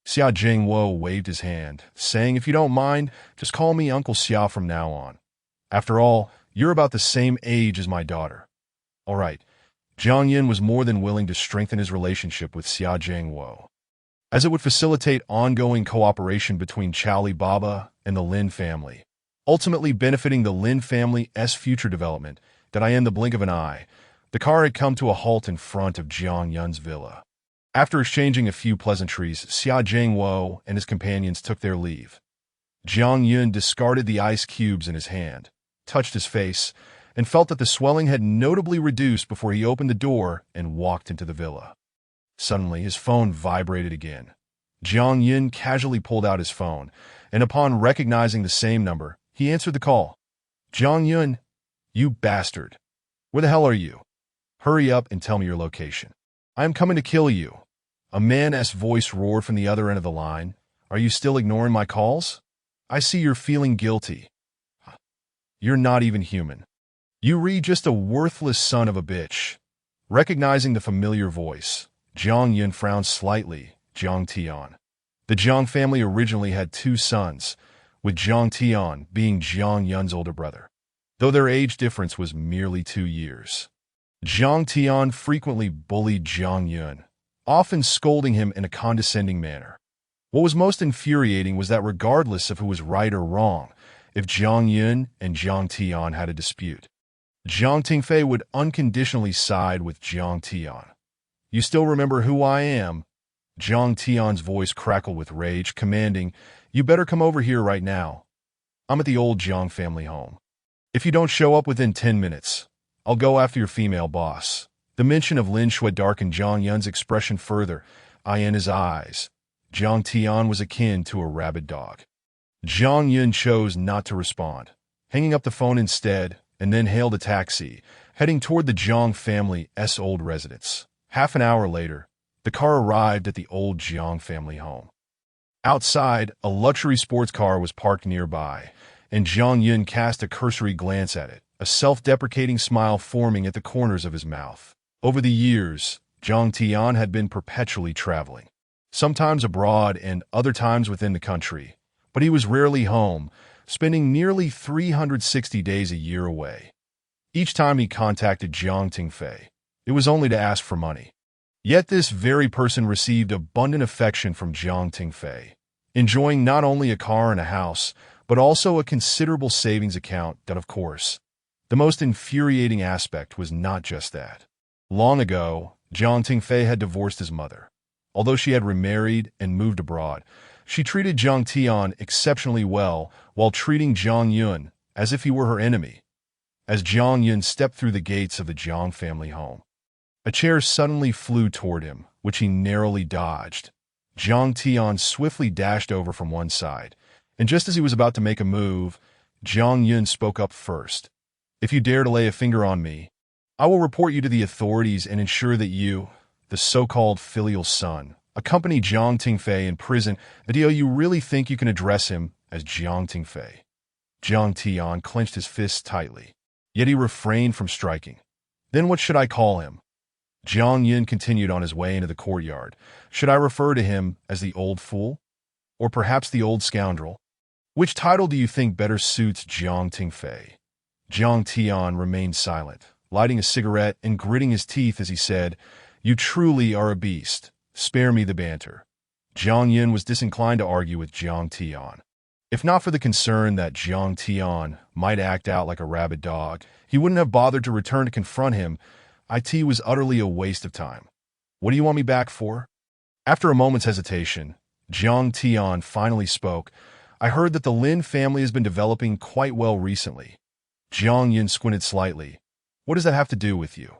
Xia Jingwo waved his hand, saying, if you don't mind, just call me Uncle Xia from now on. After all, you're about the same age as my daughter. All right. Jiang Yin was more than willing to strengthen his relationship with Xia Jingwo, as it would facilitate ongoing cooperation between Chowli Baba and the Lin family, ultimately benefiting the Lin family's future development. That in the blink of an eye, the car had come to a halt in front of Jiang Yun's villa. After exchanging a few pleasantries, Xia Jingwo and his companions took their leave. Jiang Yun discarded the ice cubes in his hand, touched his face, and felt that the swelling had notably reduced before he opened the door and walked into the villa. Suddenly, his phone vibrated again. Jiang Yun casually pulled out his phone, and upon recognizing the same number, he answered the call. Jiang Yun, you bastard. Where the hell are you? Hurry up and tell me your location. I am coming to kill you. A man's voice roared from the other end of the line. Are you still ignoring my calls? I see you're feeling guilty. You're not even human. You just a worthless son of a bitch. Recognizing the familiar voice, Jiang Yun frowned slightly. Jiang Tian. The Jiang family originally had 2 sons, with Jiang Tian being Jiang Yun's older brother, though their age difference was merely 2 years. Jiang Tian frequently bullied Jiang Yun, often scolding him in a condescending manner. What was most infuriating was that regardless of who was right or wrong, if Jiang Yun and Jiang Tian had a dispute, Jiang Tingfei would unconditionally side with Jiang Tian. You still remember who I am? Jiang Tian's voice crackled with rage, commanding, you better come over here right now. I'm at the old Jiang family home. If you don't show up within 10 minutes, I'll go after your female boss. The mention of Lin Shui darkened Jiang Yun's expression further. In his eyes, Jiang Tian was akin to a rabid dog. Jiang Yun chose not to respond, hanging up the phone instead, and then hailed a taxi, heading toward the Jiang family's old residence. Half an hour later, the car arrived at the old Jiang family home. Outside, a luxury sports car was parked nearby, and Jiang Yun cast a cursory glance at it, a self-deprecating smile forming at the corners of his mouth. Over the years, Jiang Tian had been perpetually traveling, sometimes abroad and other times within the country, but he was rarely home, spending nearly 360 days a year away. Each time he contacted Jiang Tingfei, it was only to ask for money. Yet this very person received abundant affection from Jiang Tingfei, enjoying not only a car and a house, but also a considerable savings account that, of course, the most infuriating aspect was not just that. Long ago, Jiang Tingfei had divorced his mother. Although she had remarried and moved abroad, she treated Jiang Tian exceptionally well while treating Jiang Yun as if he were her enemy. As Jiang Yun stepped through the gates of the Jiang family home, a chair suddenly flew toward him, which he narrowly dodged. Jiang Tian swiftly dashed over from one side, and just as he was about to make a move, Jiang Yun spoke up first. If you dare to lay a finger on me, I will report you to the authorities and ensure that you, the so-called filial son, accompany Jiang Tingfei in prison until you really think you can address him as Jiang Tingfei. Jiang Tian clenched his fists tightly, yet he refrained from striking. Then what should I call him? Jiang Yun continued on his way into the courtyard. Should I refer to him as the old fool? Or perhaps the old scoundrel? Which title do you think better suits Jiang Tingfei? Jiang Tian remained silent, lighting a cigarette and gritting his teeth as he said, You truly are a beast. Spare me the banter. Jiang Yun was disinclined to argue with Jiang Tian. If not for the concern that Jiang Tian might act out like a rabid dog, he wouldn't have bothered to return to confront him. It was utterly a waste of time. What do you want me back for? After a moment's hesitation, Jiang Tian finally spoke. I heard that the Lin family has been developing quite well recently. Jiang Yun squinted slightly. What does that have to do with you?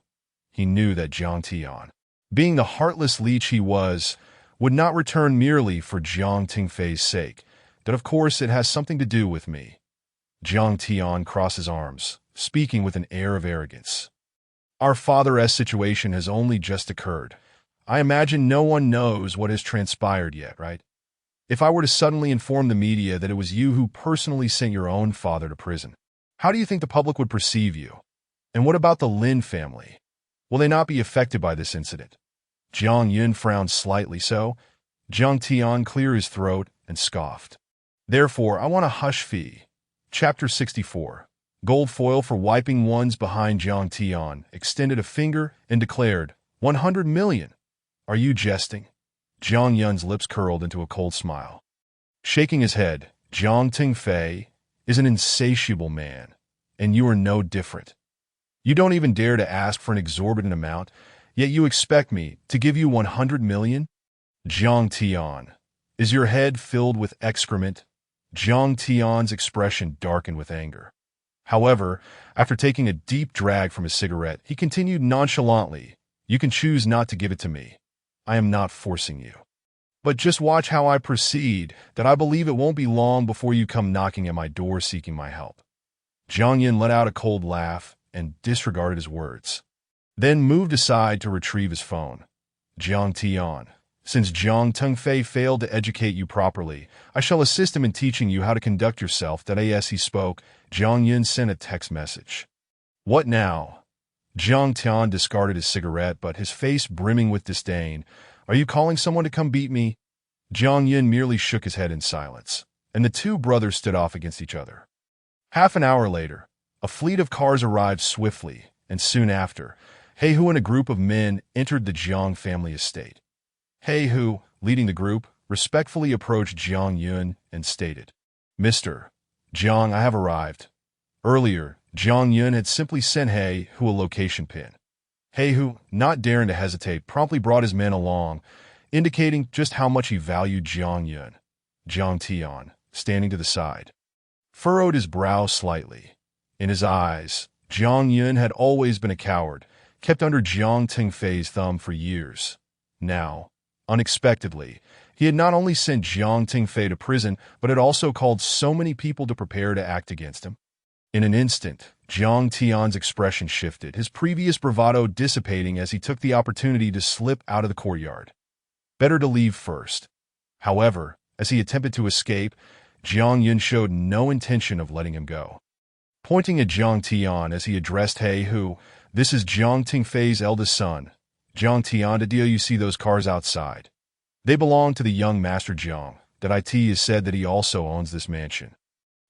He knew that Jiang Tian, being the heartless leech he was, would not return merely for Jiang Tingfei's sake, that of course it has something to do with me. Jiang Tian crossed his arms, speaking with an air of arrogance. Our father's situation has only just occurred. I imagine no one knows what has transpired yet, right? If I were to suddenly inform the media that it was you who personally sent your own father to prison, how do you think the public would perceive you? And what about the Lin family? Will they not be affected by this incident? Jiang Yun frowned slightly, so Jiang Tian cleared his throat and scoffed. Therefore, I want a hush fee. Chapter 64. Gold foil for wiping ones behind. Jiang Tian extended a finger and declared, 100 million. Are you jesting? Jiang Yun's lips curled into a cold smile. Shaking his head, Jiang Tingfei is an insatiable man, and you are no different. You don't even dare to ask for an exorbitant amount, yet you expect me to give you 100 million? Jiang Tian, is your head filled with excrement? Jiang Tian's expression darkened with anger. However, after taking a deep drag from his cigarette, he continued nonchalantly, you can choose not to give it to me. I am not forcing you. But just watch how I proceed, that I believe it won't be long before you come knocking at my door seeking my help. Jiang Yun let out a cold laugh and disregarded his words, then moved aside to retrieve his phone. Jiang Tian, since Jiang Tengfei failed to educate you properly, I shall assist him in teaching you how to conduct yourself. As he spoke, Jiang Yun sent a text message. What now? Jiang Tian discarded his cigarette, but his face brimming with disdain. Are you calling someone to come beat me? Jiang Yun merely shook his head in silence, and the two brothers stood off against each other. Half an hour later, a fleet of cars arrived swiftly, and soon after, He Hu and a group of men entered the Jiang family estate. He Hu, leading the group, respectfully approached Jiang Yun and stated, Mr. Jiang, I have arrived. Earlier, Jiang Yun had simply sent He Hu a location pin. He Hu, not daring to hesitate, promptly brought his men along, indicating just how much he valued Jiang Yun. Jiang Tian, standing to the side, furrowed his brow slightly. In his eyes, Jiang Yun had always been a coward, kept under Jiang Tengfei's thumb for years. Now, unexpectedly, he had not only sent Jiang Tengfei to prison, but had also called so many people to prepare to act against him. In an instant, Jiang Tian's expression shifted, his previous bravado dissipating as he took the opportunity to slip out of the courtyard. Better to leave first. However, as he attempted to escape, Jiang Yun showed no intention of letting him go. Pointing at Jiang Tian as he addressed He Hu, this is Jiang Tengfei's eldest son. Jiang Tian, do you see those cars outside? They belong to the young Master Jiang. It is said that he also owns this mansion.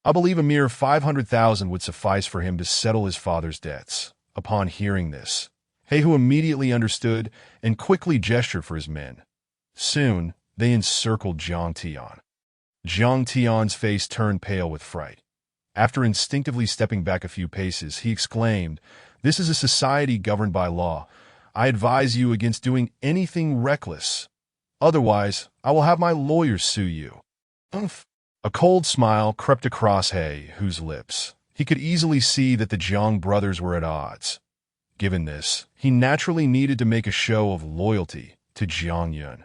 I believe a mere 500,000 would suffice for him to settle his father's debts. Upon hearing this, He Hu immediately understood and quickly gestured for his men. Soon, they encircled Jiang Tian. Jiang Tian's face turned pale with fright. After instinctively stepping back a few paces, he exclaimed, This is a society governed by law. I advise you against doing anything reckless. Otherwise, I will have my lawyers sue you. Umph. A cold smile crept across He Hu's lips. He could easily see that the Jiang brothers were at odds. Given this, he naturally needed to make a show of loyalty to Jiang Yun.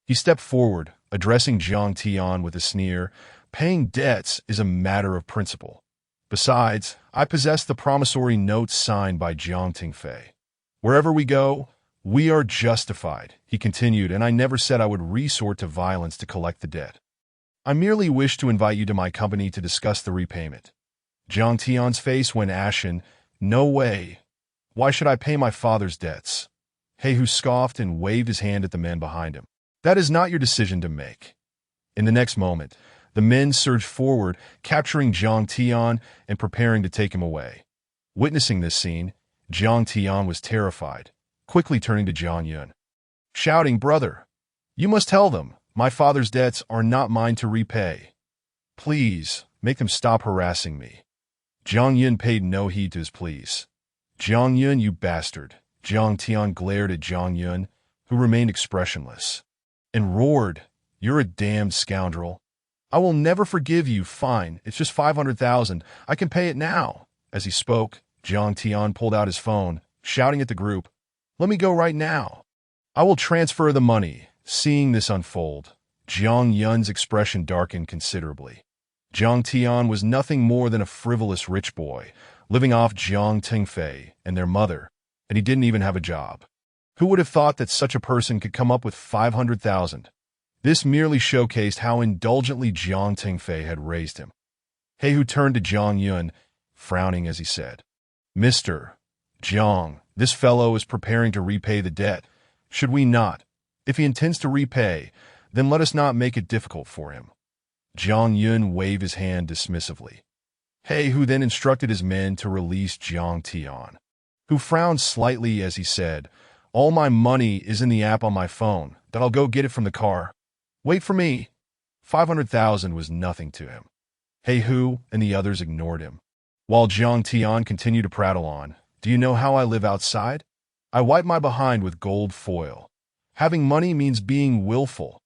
He stepped forward, addressing Jiang Tian with a sneer, Paying debts is a matter of principle. Besides, I possess the promissory notes signed by Jiang Tengfei. Wherever we go, we are justified, he continued, and I never said I would resort to violence to collect the debt. I merely wish to invite you to my company to discuss the repayment. Jiang Tian's face went ashen. No way. Why should I pay my father's debts? He Hu scoffed and waved his hand at the men behind him. That is not your decision to make. In the next moment, the men surged forward, capturing Jiang Tian and preparing to take him away. Witnessing this scene, Jiang Tian was terrified, quickly turning to Jiang Yun, shouting, Brother, you must tell them, my father's debts are not mine to repay. Please, make them stop harassing me. Jiang Yun paid no heed to his pleas. Jiang Yun, you bastard. Jiang Tian glared at Jiang Yun, who remained expressionless, and roared, You're a damned scoundrel. I will never forgive you. Fine, it's just 500,000. I can pay it now. As he spoke, Jiang Tian pulled out his phone, shouting at the group, Let me go right now. I will transfer the money. Seeing this unfold, Jiang Yun's expression darkened considerably. Jiang Tian was nothing more than a frivolous rich boy, living off Jiang Tingfei and their mother, and he didn't even have a job. Who would have thought that such a person could come up with 500,000? This merely showcased how indulgently Jiang Tingfei had raised him. He Hu turned to Jiang Yun, frowning as he said, "Mr. Jiang, this fellow is preparing to repay the debt. Should we not? If he intends to repay, then let us not make it difficult for him." Jiang Yun waved his hand dismissively. He Hu then instructed his men to release Jiang Tian, who frowned slightly as he said, "All my money is in the app on my phone, that I'll go get it from the car. Wait for me." 500,000 was nothing to him. He Hu and the others ignored him, while Jiang Tian continued to prattle on. "Do you know how I live outside? I wipe my behind with gold foil. Having money means being willful."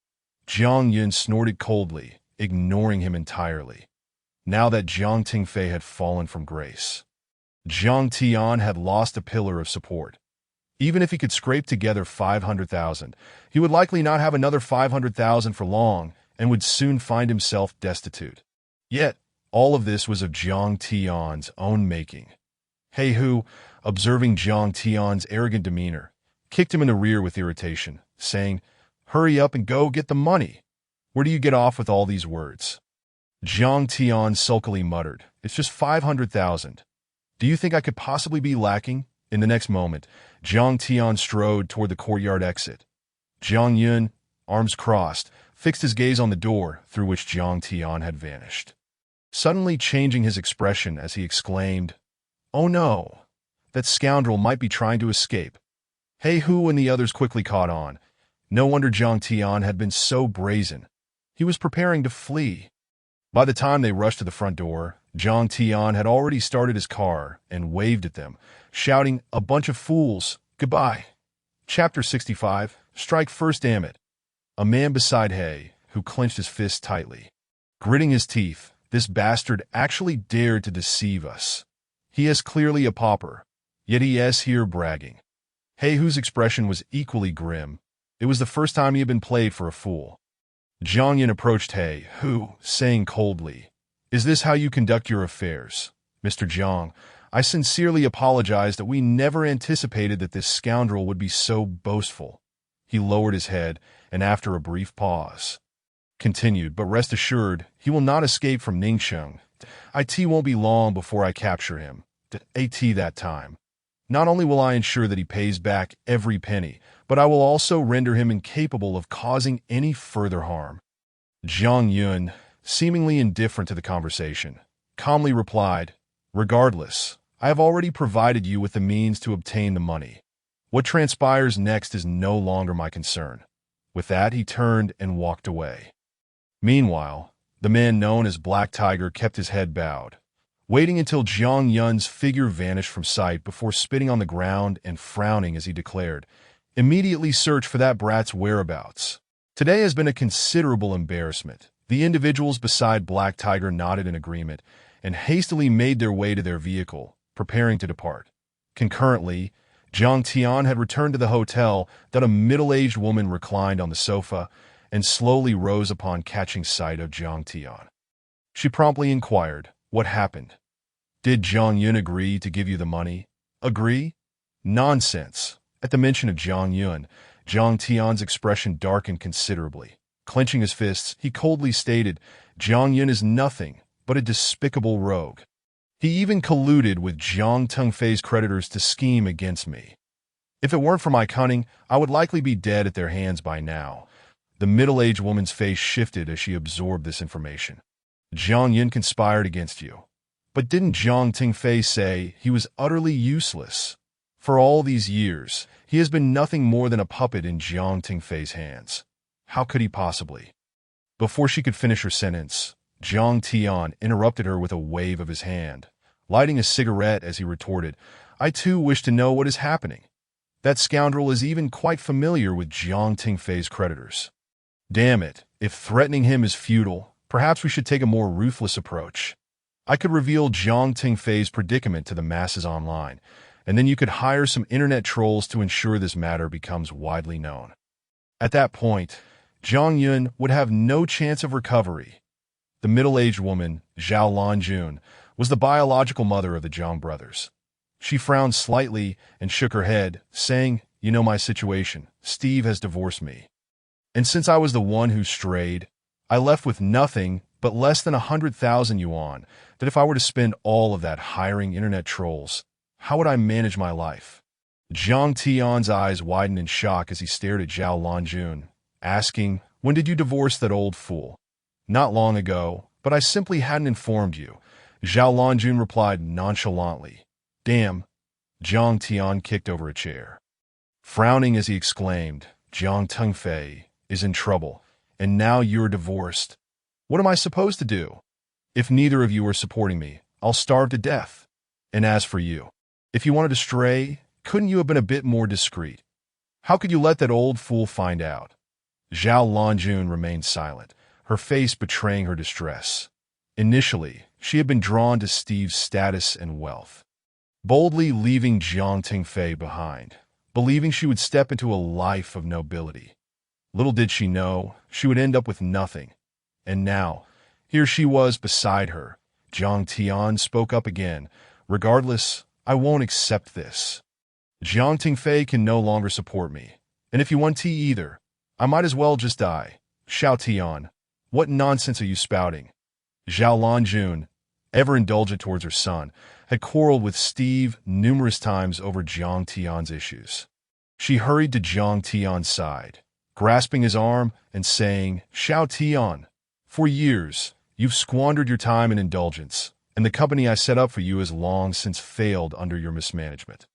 Jiang Yun snorted coldly, ignoring him entirely. Now that Jiang Tingfei had fallen from grace, Jiang Tian had lost a pillar of support. Even if he could scrape together 500,000, he would likely not have another 500,000 for long and would soon find himself destitute. Yet, all of this was of Jiang Tian's own making. He Hu, observing Jiang Tian's arrogant demeanor, kicked him in the rear with irritation, saying, "Hurry up and go get the money. Where do you get off with all these words?" Jiang Tian sulkily muttered, "It's just 500,000. Do you think I could possibly be lacking?" In the next moment, Jiang Tian strode toward the courtyard exit. Jiang Yun, arms crossed, fixed his gaze on the door through which Jiang Tian had vanished, suddenly changing his expression as he exclaimed, "Oh no, that scoundrel might be trying to escape." He Hu and the others quickly caught on. No wonder Jiang Tian had been so brazen. He was preparing to flee. By the time they rushed to the front door, Jiang Tian had already started his car and waved at them, shouting, "A bunch of fools, goodbye." Chapter 65, Strike First, damn it. A man beside He, who clenched his fists tightly. Gritting his teeth, this bastard actually dared to deceive us. He is clearly a pauper, yet he is here bragging. He Hu's expression was equally grim. It was the first time he had been played for a fool. Jiang Yun approached He Hu, saying coldly, "Is this how you conduct your affairs? Mr. Jiang, I sincerely apologize that we never anticipated that this scoundrel would be so boastful." He lowered his head, and after a brief pause, continued, "But rest assured, he will not escape from Ningcheng. It won't be long before I capture him. That time. Not only will I ensure that he pays back every penny, but I will also render him incapable of causing any further harm." Jiang Yun, seemingly indifferent to the conversation, calmly replied, "Regardless, I have already provided you with the means to obtain the money. What transpires next is no longer my concern." With that, he turned and walked away. Meanwhile, the man known as Black Tiger kept his head bowed, waiting until Jiang Yun's figure vanished from sight before spitting on the ground and frowning as he declared, "Immediately search for that brat's whereabouts." Today has been a considerable embarrassment. The individuals beside Black Tiger nodded in agreement and hastily made their way to their vehicle, preparing to depart. Concurrently, Jiang Tian had returned to the hotel that a middle-aged woman reclined on the sofa and slowly rose upon catching sight of Jiang Tian. She promptly inquired, "What happened? Did Jiang Yun agree to give you the money?" "Agree? Nonsense." At the mention of Jiang Yun, Jiang Tian's expression darkened considerably. Clenching his fists, he coldly stated, "Jiang Yun is nothing but a despicable rogue. He even colluded with Jiang Tengfei's creditors to scheme against me. If it weren't for my cunning, I would likely be dead at their hands by now." The middle-aged woman's face shifted as she absorbed this information. "Jiang Yun conspired against you. But didn't Jiang Tengfei say he was utterly useless? For all these years, he has been nothing more than a puppet in Jiang Tengfei's hands. How could he possibly?" Before she could finish her sentence, Jiang Tian interrupted her with a wave of his hand, lighting a cigarette as he retorted, "I too wish to know what is happening. That scoundrel is even quite familiar with Jiang Tengfei's creditors. Damn it, if threatening him is futile, perhaps we should take a more ruthless approach. I could reveal Jiang Tengfei's predicament to the masses online, and then you could hire some internet trolls to ensure this matter becomes widely known. At that point, Jiang Yun would have no chance of recovery." the middle-aged woman, Zhao Lanjun, was the biological mother of the Jiang brothers. She frowned slightly and shook her head, saying, "You know my situation. Steve has divorced me. And since I was the one who strayed, I left with nothing but less than 100,000 yuan, that if I were to spend all of that hiring internet trolls, how would I manage my life?" Jiang Tian's eyes widened in shock as he stared at Zhao Lanjun, asking, "When did you divorce that old fool?" "Not long ago, but I simply hadn't informed you," Zhao Lanjun replied nonchalantly. "Damn." Jiang Tian kicked over a chair. Frowning as he exclaimed, "Jiang Tengfei is in trouble, and now you're divorced. What am I supposed to do? If neither of you are supporting me, I'll starve to death. And as for you, if you wanted to stray, couldn't you have been a bit more discreet? How could you let that old fool find out?" Zhao Lanjun remained silent, her face betraying her distress. Initially, she had been drawn to Steve's status and wealth, boldly leaving Jiang Tengfei behind, believing she would step into a life of nobility. Little did she know, she would end up with nothing. And now, here she was beside her. Jiang Tian spoke up again. "Regardless, I won't accept this. Jiang Tengfei can no longer support me. And if you want tea either, I might as well just die." "Xiao Tian, what nonsense are you spouting?" Zhao Lanjun, ever indulgent towards her son, had quarreled with Steve numerous times over Jiang Tian's issues. She hurried to Jiang Tian's side, grasping his arm and saying, "Xiao Tian, for years, you've squandered your time in indulgence, and the company I set up for you has long since failed under your mismanagement.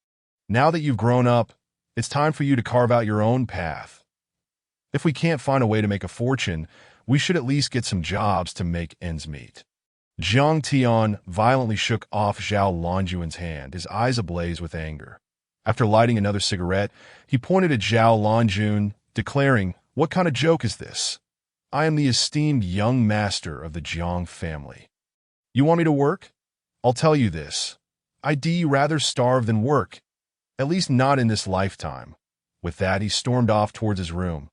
Now that you've grown up, it's time for you to carve out your own path. If we can't find a way to make a fortune, we should at least get some jobs to make ends meet." Jiang Tian violently shook off Zhao Lanjun's hand, his eyes ablaze with anger. After lighting another cigarette, he pointed at Zhao Lanjun, declaring, "What kind of joke is this? I am the esteemed young master of the Jiang family. You want me to work? I'll tell you this. I'd rather starve than work, at least not in this lifetime." With that, he stormed off towards his room.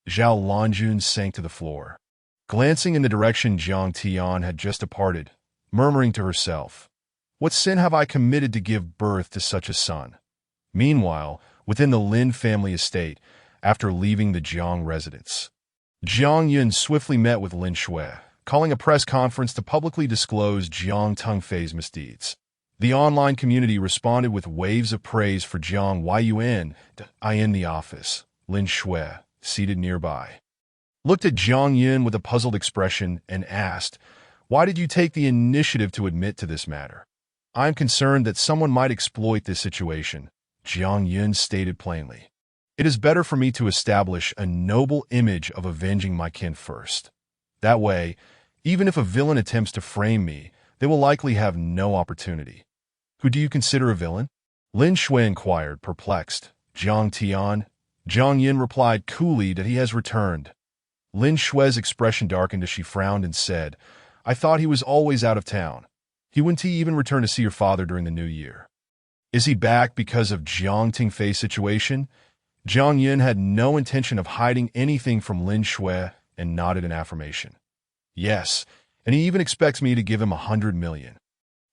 Zhao Lanjun sank to the floor, glancing in the direction Jiang Tian had just departed, murmuring to herself, "What sin have I committed to give birth to such a son?" Meanwhile, within the Lin family estate, after leaving the Jiang residence, Jiang Yun swiftly met with Lin Shui, calling a press conference to publicly disclose Jiang Tengfei's misdeeds. The online community responded with waves of praise for Jiang Yun. In the office, Lin Shui, seated nearby, looked at Jiang Yun with a puzzled expression and asked, "Why did you take the initiative to admit to this matter?" "I am concerned that someone might exploit this situation," Jiang Yun stated plainly. "It is better for me to establish a noble image of avenging my kin first. That way, even if a villain attempts to frame me, they will likely have no opportunity." "Who do you consider a villain?" Lin Shui inquired, perplexed. "Jiang Tian." Jiang Yun replied coolly that he has returned. Lin Shui's expression darkened as she frowned and said, "I thought he was always out of town. Wouldn't he even return to see your father during the new year? Is he back because of Jiang Tengfei's situation?" Jiang Yun had no intention of hiding anything from Lin Shui and nodded in affirmation. "Yes, and he even expects me to give him 100 million.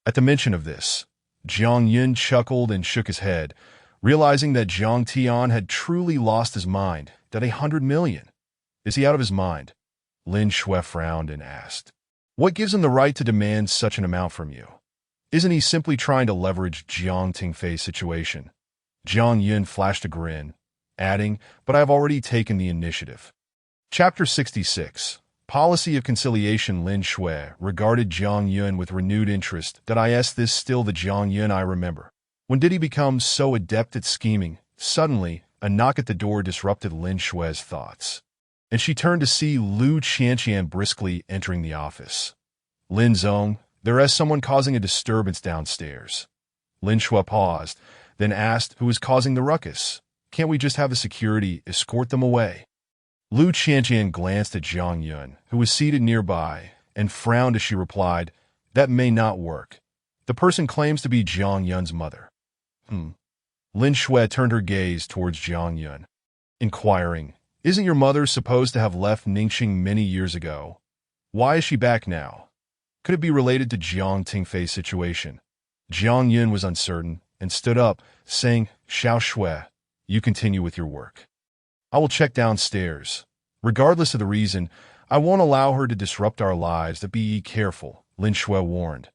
At the mention of this, Jiang Yun chuckled and shook his head, realizing that Jiang Tian had truly lost his mind. That 100 million? Is he out of his mind? Lin Shui frowned and asked, "What gives him the right to demand such an amount from you? Isn't he simply trying to leverage Jiang Tengfei's situation?" Jiang Yun flashed a grin, adding, "But I have already taken the initiative." Chapter 66. Policy of Conciliation. Lin Shui regarded Jiang Yun with renewed interest. This still the Jiang Yun I remember. When did he become so adept at scheming? Suddenly, a knock at the door disrupted Lin Shui's thoughts, and she turned to see Lu Qianqian briskly entering the office. "Lin Zong, there is someone causing a disturbance downstairs." Lin Shui paused, then asked who was causing the ruckus. "Can't we just have the security escort them away?" Lu Qianqian glanced at Jiang Yun, who was seated nearby, and frowned as she replied, "That may not work. The person claims to be Jiang Yun's mother." Lin Shui turned her gaze towards Jiang Yun, inquiring, "Isn't your mother supposed to have left Ningxing many years ago? Why is she back now? Could it be related to Jiang Tingfei's situation? Jiang Yun was uncertain and stood up, saying, Xiao Shui, you continue with your work. I will check downstairs. Regardless of the reason, I won't allow her to disrupt our lives, but be careful, Lin Shui warned.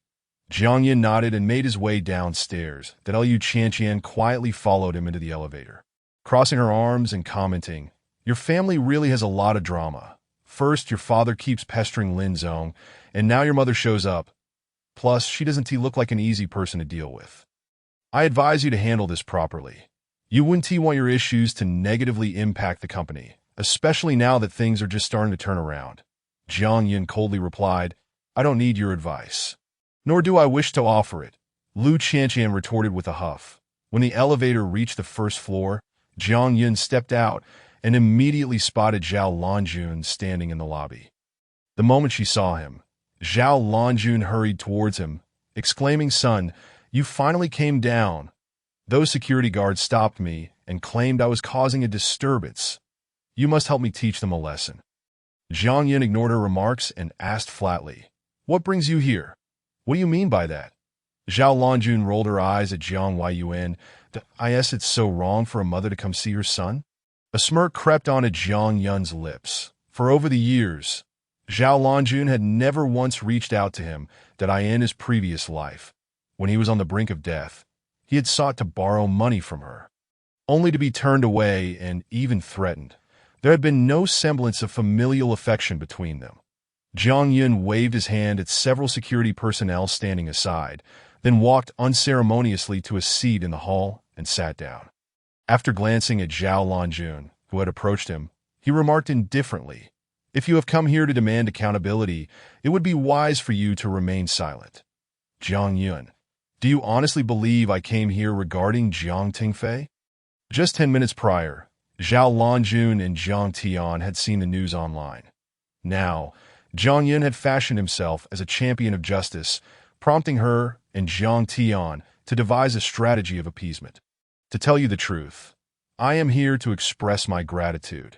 Jiang Yin nodded and made his way downstairs. That Liu Qianqian quietly followed him into the elevator, crossing her arms and commenting, Your family really has a lot of drama. First, your father keeps pestering Lin Zong, and now your mother shows up. Plus, she doesn't look like an easy person to deal with. I advise you to handle this properly. You wouldn't want your issues to negatively impact the company, especially now that things are just starting to turn around. Jiang Yin coldly replied, I don't need your advice. Nor do I wish to offer it, Liu Qianqian retorted with a huff. When the elevator reached the first floor, Jiang Yin stepped out and immediately spotted Zhao Lanjun standing in the lobby. The moment she saw him, Zhao Lanjun hurried towards him, exclaiming, Son, you finally came down. Those security guards stopped me and claimed I was causing a disturbance. You must help me teach them a lesson. Jiang Yin ignored her remarks and asked flatly, What brings you here? What do you mean by that? Zhao Lanjun rolled her eyes at Jiang Yun. It's so wrong for a mother to come see her son? A smirk crept onto Jiang Yun's lips. For over the years, Zhao Lanjun had never once reached out to him in his previous life. When he was on the brink of death, he had sought to borrow money from her, only to be turned away and even threatened. There had been no semblance of familial affection between them. Jiang Yun waved his hand at several security personnel standing aside, then walked unceremoniously to a seat in the hall and sat down. After glancing at Zhao Lanjun, who had approached him, he remarked indifferently, If you have come here to demand accountability, it would be wise for you to remain silent. Jiang Yun, do you honestly believe I came here regarding Jiang Tingfei? Just 10 minutes prior, Zhao Lanjun and Jiang Tian had seen the news online. Now, Jiang Yun had fashioned himself as a champion of justice, prompting her and Jiang Tian to devise a strategy of appeasement. To tell you the truth, I am here to express my gratitude.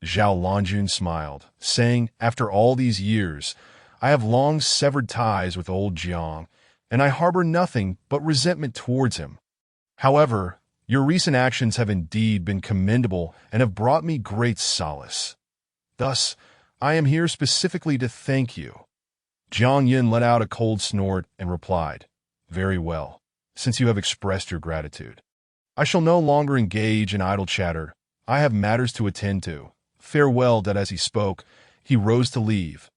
Zhao Lanjun smiled, saying, After all these years, I have long severed ties with old Jiang, and I harbor nothing but resentment towards him. However, your recent actions have indeed been commendable and have brought me great solace. Thus, I am here specifically to thank you. Jiang Yin let out a cold snort and replied, Very well, since you have expressed your gratitude. I shall no longer engage in idle chatter. I have matters to attend to. Farewell. That as he spoke, he rose to leave.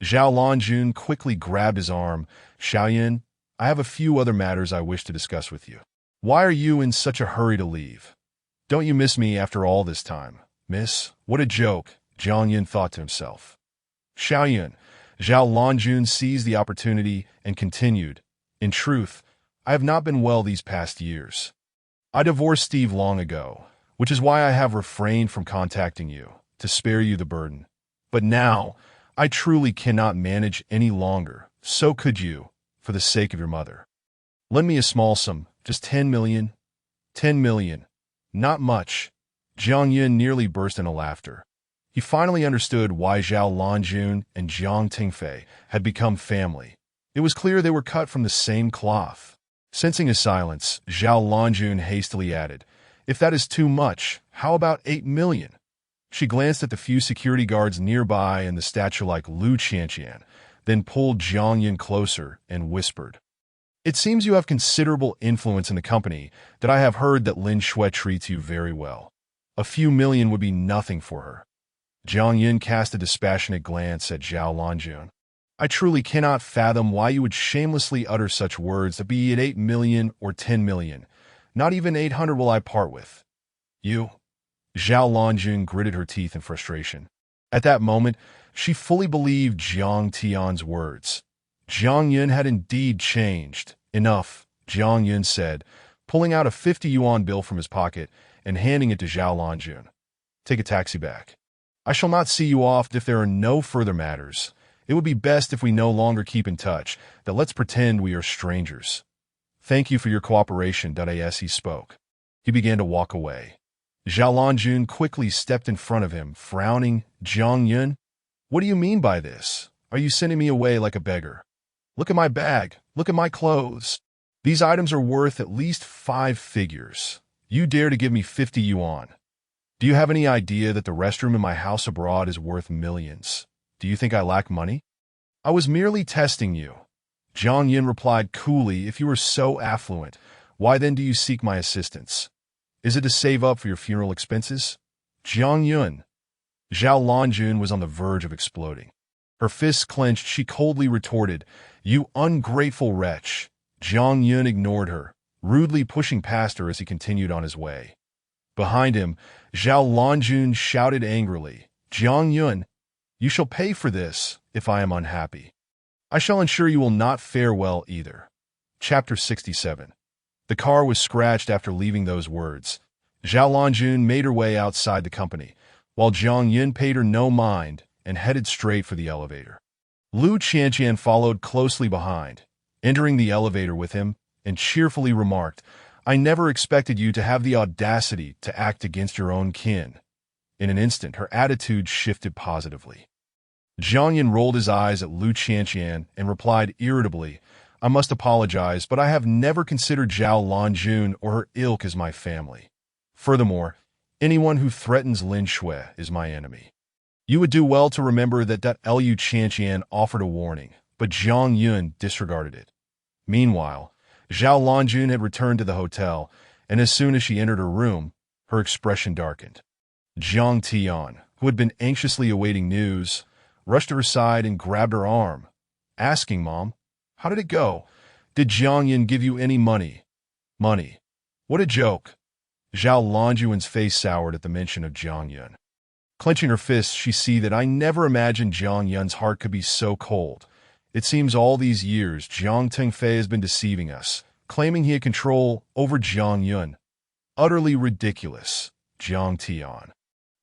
Zhao Lanjun quickly grabbed his arm. Xiaoyan, I have a few other matters I wish to discuss with you. Why are you in such a hurry to leave? Don't you miss me after all this time? Miss, what a joke, Jiang Yin thought to himself. Xiaoyan, Zhao Lanjun seized the opportunity and continued, In truth, I have not been well these past years. I divorced Steve long ago, which is why I have refrained from contacting you, to spare you the burden. But now, I truly cannot manage any longer, so could you, for the sake of your mother. Lend me a small sum, just 10 million. 10 million. Not much. Jiang Yin nearly burst into laughter. He finally understood why Zhao Lanjun and Jiang Tingfei had become family. It was clear they were cut from the same cloth. Sensing his silence, Zhao Lanjun hastily added, If that is too much, how about 8 million? She glanced at the few security guards nearby and the statue-like Liu Qianqian, then pulled Jiang Yin closer and whispered, It seems you have considerable influence in the company, that I have heard that Lin Shui treats you very well. A few million would be nothing for her. Jiang Yin cast a dispassionate glance at Zhao Lanjun. I truly cannot fathom why you would shamelessly utter such words, that be it 8 million or 10 million. Not even 800 will I part with. You? Zhao Lanjun gritted her teeth in frustration. At that moment, she fully believed Jiang Tian's words. Jiang Yin had indeed changed. Enough, Jiang Yin said, pulling out a 50 yuan bill from his pocket and handing it to Zhao Lanjun. Take a taxi back. I shall not see you off if there are no further matters. It would be best if we no longer keep in touch, that let's pretend we are strangers. Thank you for your cooperation, as he spoke. He began to walk away. Zhao Lanjun quickly stepped in front of him, frowning. Jiang Yun, what do you mean by this? Are you sending me away like a beggar? Look at my bag. Look at my clothes. These items are worth at least 5 figures. You dare to give me 50 yuan. Do you have any idea that the restroom in my house abroad is worth millions? Do you think I lack money? I was merely testing you. Zhang Yin replied coolly, if you are so affluent, why then do you seek my assistance? Is it to save up for your funeral expenses? Zhang Yun. Zhao Lanjun was on the verge of exploding. Her fists clenched, she coldly retorted, you ungrateful wretch. Zhang Yun ignored her, rudely pushing past her as he continued on his way. Behind him, Zhao Lanjun shouted angrily, Zhang Yun, you shall pay for this if I am unhappy. I shall ensure you will not fare well either. Chapter 67. The car was scratched after leaving those words. Zhao Lanjun made her way outside the company, while Zhang Yun paid her no mind and headed straight for the elevator. Lu Qianqian followed closely behind, entering the elevator with him, and cheerfully remarked, I never expected you to have the audacity to act against your own kin. In an instant, her attitude shifted positively. Zhang Yin rolled his eyes at Lu Qianqian and replied irritably, I must apologize, but I have never considered Zhao Lanjun or her ilk as my family. Furthermore, anyone who threatens Lin Shui is my enemy. You would do well to remember that Lu Qianqian offered a warning, but Zhang Yun disregarded it. Meanwhile, Zhao Lanjun had returned to the hotel, and as soon as she entered her room, her expression darkened. Jiang Tian, who had been anxiously awaiting news, rushed to her side and grabbed her arm, asking, Mom, how did it go? Did Jiang Yin give you any money? Money. What a joke. Zhao Lanjuan's face soured at the mention of Jiang Yun. Clenching her fists, she see that I never imagined Jiang Yun's heart could be so cold. It seems all these years Jiang Tengfei has been deceiving us, claiming he had control over Jiang Yun. Utterly ridiculous, Jiang Tian.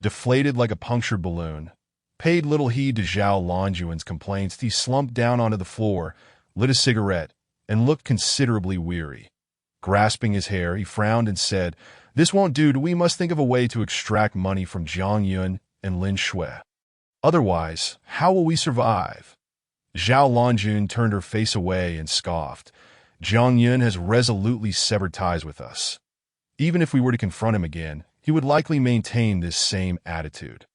Deflated like a punctured balloon, paid little heed to Zhao Lanjuan's complaints, he slumped down onto the floor, lit a cigarette, and looked considerably weary. Grasping his hair, he frowned and said, This won't do. We must think of a way to extract money from Zhang Yun and Lin Shui. Otherwise, how will we survive? Zhao Lanjun turned her face away and scoffed. Zhang Yun has resolutely severed ties with us. Even if we were to confront him again, he would likely maintain this same attitude.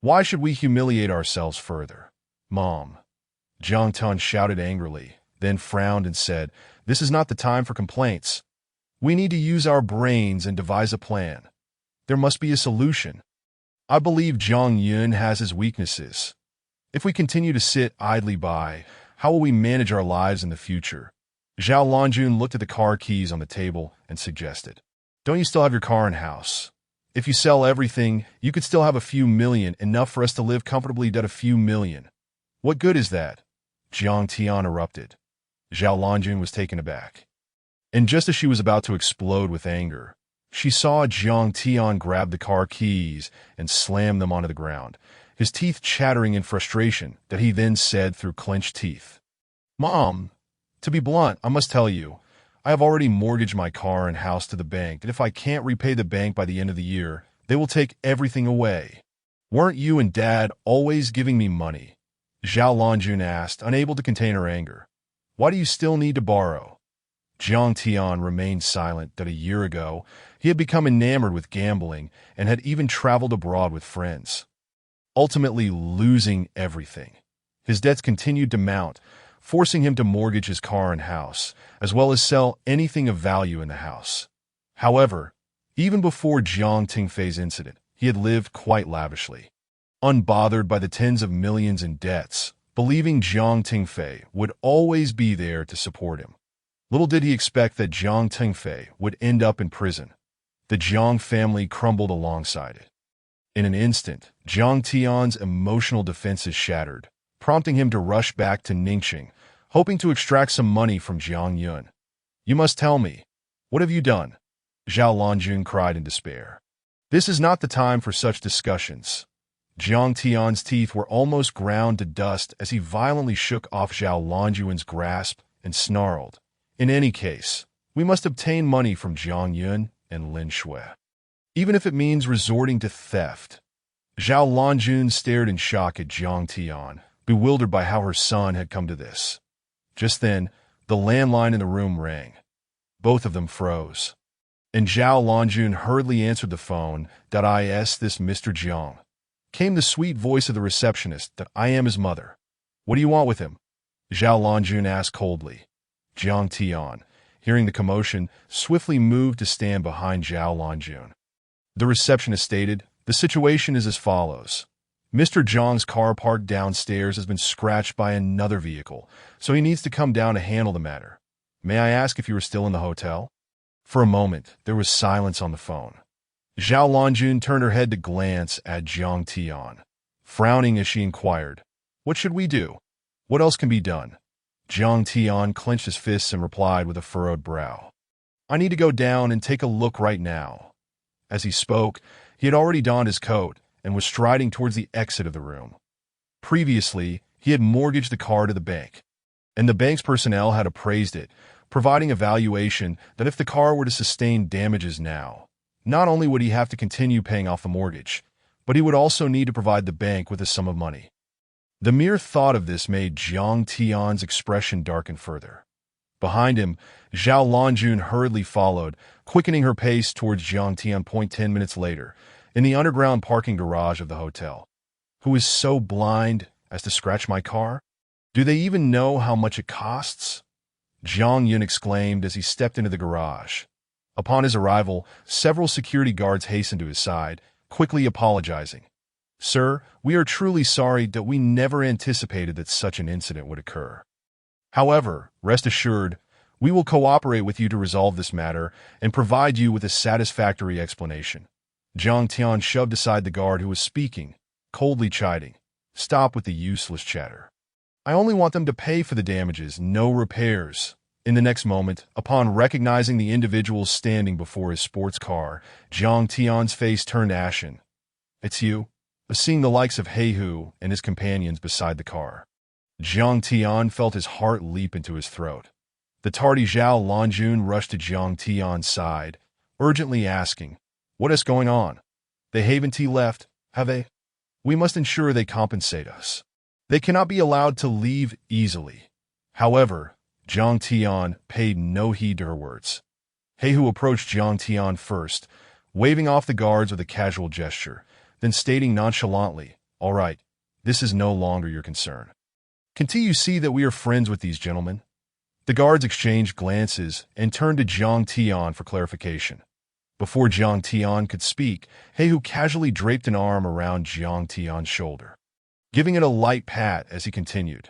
Why should we humiliate ourselves further? Mom. Zhang Tun shouted angrily, then frowned and said, This is not the time for complaints. We need to use our brains and devise a plan. There must be a solution. I believe Zhang Yun has his weaknesses. If we continue to sit idly by, how will we manage our lives in the future? Zhao Lanjun looked at the car keys on the table and suggested, Don't you still have your car and house? If you sell everything, you could still have a few million, enough for us to live comfortably at a few million. What good is that? Jiang Tian erupted. Zhao Lanjun was taken aback. And just as she was about to explode with anger, she saw Jiang Tian grab the car keys and slam them onto the ground, his teeth chattering in frustration that he then said through clenched teeth, Mom, to be blunt, I must tell you, I have already mortgaged my car and house to the bank, and if I can't repay the bank by the end of the year, they will take everything away. Weren't you and Dad always giving me money? Zhao Lanjun asked, unable to contain her anger. Why do you still need to borrow? Jiang Tian remained silent that a year ago he had become enamored with gambling and had even traveled abroad with friends, ultimately losing everything. His debts continued to mount, forcing him to mortgage his car and house, as well as sell anything of value in the house. However, even before Jiang Tengfei's incident, he had lived quite lavishly, unbothered by the tens of millions in debts, believing Jiang Tengfei would always be there to support him. Little did he expect that Jiang Tengfei would end up in prison. The Jiang family crumbled alongside it. In an instant, Jiang Tian's emotional defenses shattered, prompting him to rush back to Ningxing, hoping to extract some money from Jiang Yun. You must tell me, what have you done? Zhao Lanjun cried in despair. This is not the time for such discussions. Jiang Tian's teeth were almost ground to dust as he violently shook off Zhao Lanjuan's grasp and snarled, In any case, we must obtain money from Jiang Yun and Lin Shui, even if it means resorting to theft. Zhao Lanjun stared in shock at Jiang Tian, bewildered by how her son had come to this. Just then, the landline in the room rang. Both of them froze. And Zhao Longjun hurriedly answered the phone. "Is this Mr. Jiang?" Came the sweet voice of the receptionist. "That I am his mother." "What do you want with him?" Zhao Longjun asked coldly. Jiang Tian, hearing the commotion, swiftly moved to stand behind Zhao Longjun. The receptionist stated, "The situation is as follows. Mr. Jiang's car parked downstairs has been scratched by another vehicle, so he needs to come down to handle the matter. May I ask if you are still in the hotel?" For a moment, there was silence on the phone. Zhao Longjun turned her head to glance at Jiang Tian, frowning as she inquired, "What should we do? What else can be done?" Jiang Tian clenched his fists and replied with a furrowed brow, "I need to go down and take a look right now." As he spoke, he had already donned his coat and was striding towards the exit of the room. Previously, he had mortgaged the car to the bank, and the bank's personnel had appraised it, providing a valuation that if the car were to sustain damages now, not only would he have to continue paying off the mortgage, but he would also need to provide the bank with a sum of money. The mere thought of this made Jiang Tian's expression darken further. Behind him, Zhao Longjun hurriedly followed, quickening her pace towards Jiang Tian. 10 minutes later, in the underground parking garage of the hotel. "Who is so blind as to scratch my car? Do they even know how much it costs?" Jiang Yun exclaimed as he stepped into the garage. Upon his arrival, several security guards hastened to his side, quickly apologizing. "Sir, we are truly sorry that we never anticipated that such an incident would occur. However, rest assured, we will cooperate with you to resolve this matter and provide you with a satisfactory explanation." Jiang Tian shoved aside the guard who was speaking, coldly chiding, "Stop with the useless chatter. I only want them to pay for the damages, no repairs." In the next moment, upon recognizing the individual standing before his sports car, Jiang Tian's face turned ashen. "It's you?" Seeing the likes of Heihu and his companions beside the car, Jiang Tian felt his heart leap into his throat. The tardy Zhao Longjun rushed to Jiang Tian's side, urgently asking, "What is going on? They haven't left, have they? We must ensure they compensate us. They cannot be allowed to leave easily." However, Jiang Tian paid no heed to her words. Heihu approached Jiang Tian first, waving off the guards with a casual gesture, then stating nonchalantly, "All right, this is no longer your concern. Can't you see that we are friends with these gentlemen?" The guards exchanged glances and turned to Jiang Tian for clarification. Before Jiang Tian could speak, Heihu casually draped an arm around Jiang Tian's shoulder, giving it a light pat as he continued,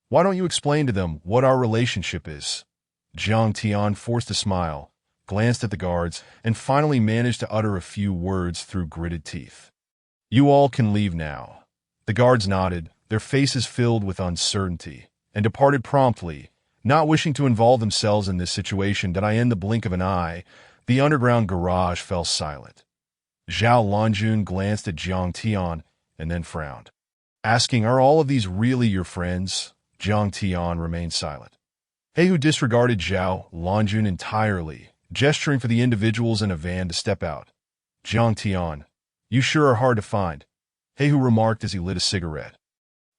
"Why don't you explain to them what our relationship is?" Jiang Tian forced a smile, glanced at the guards, and finally managed to utter a few words through gritted teeth. "You all can leave now." The guards nodded, their faces filled with uncertainty, and departed promptly, not wishing to involve themselves in this situation that in the blink of an eye, the underground garage fell silent. Zhao Longjun glanced at Jiang Tian and then frowned, asking, "Are all of these really your friends?" Jiang Tian remained silent. Heihu disregarded Zhao Longjun entirely, gesturing for the individuals in a van to step out. "Jiang Tian, you sure are hard to find," Heihu remarked as he lit a cigarette,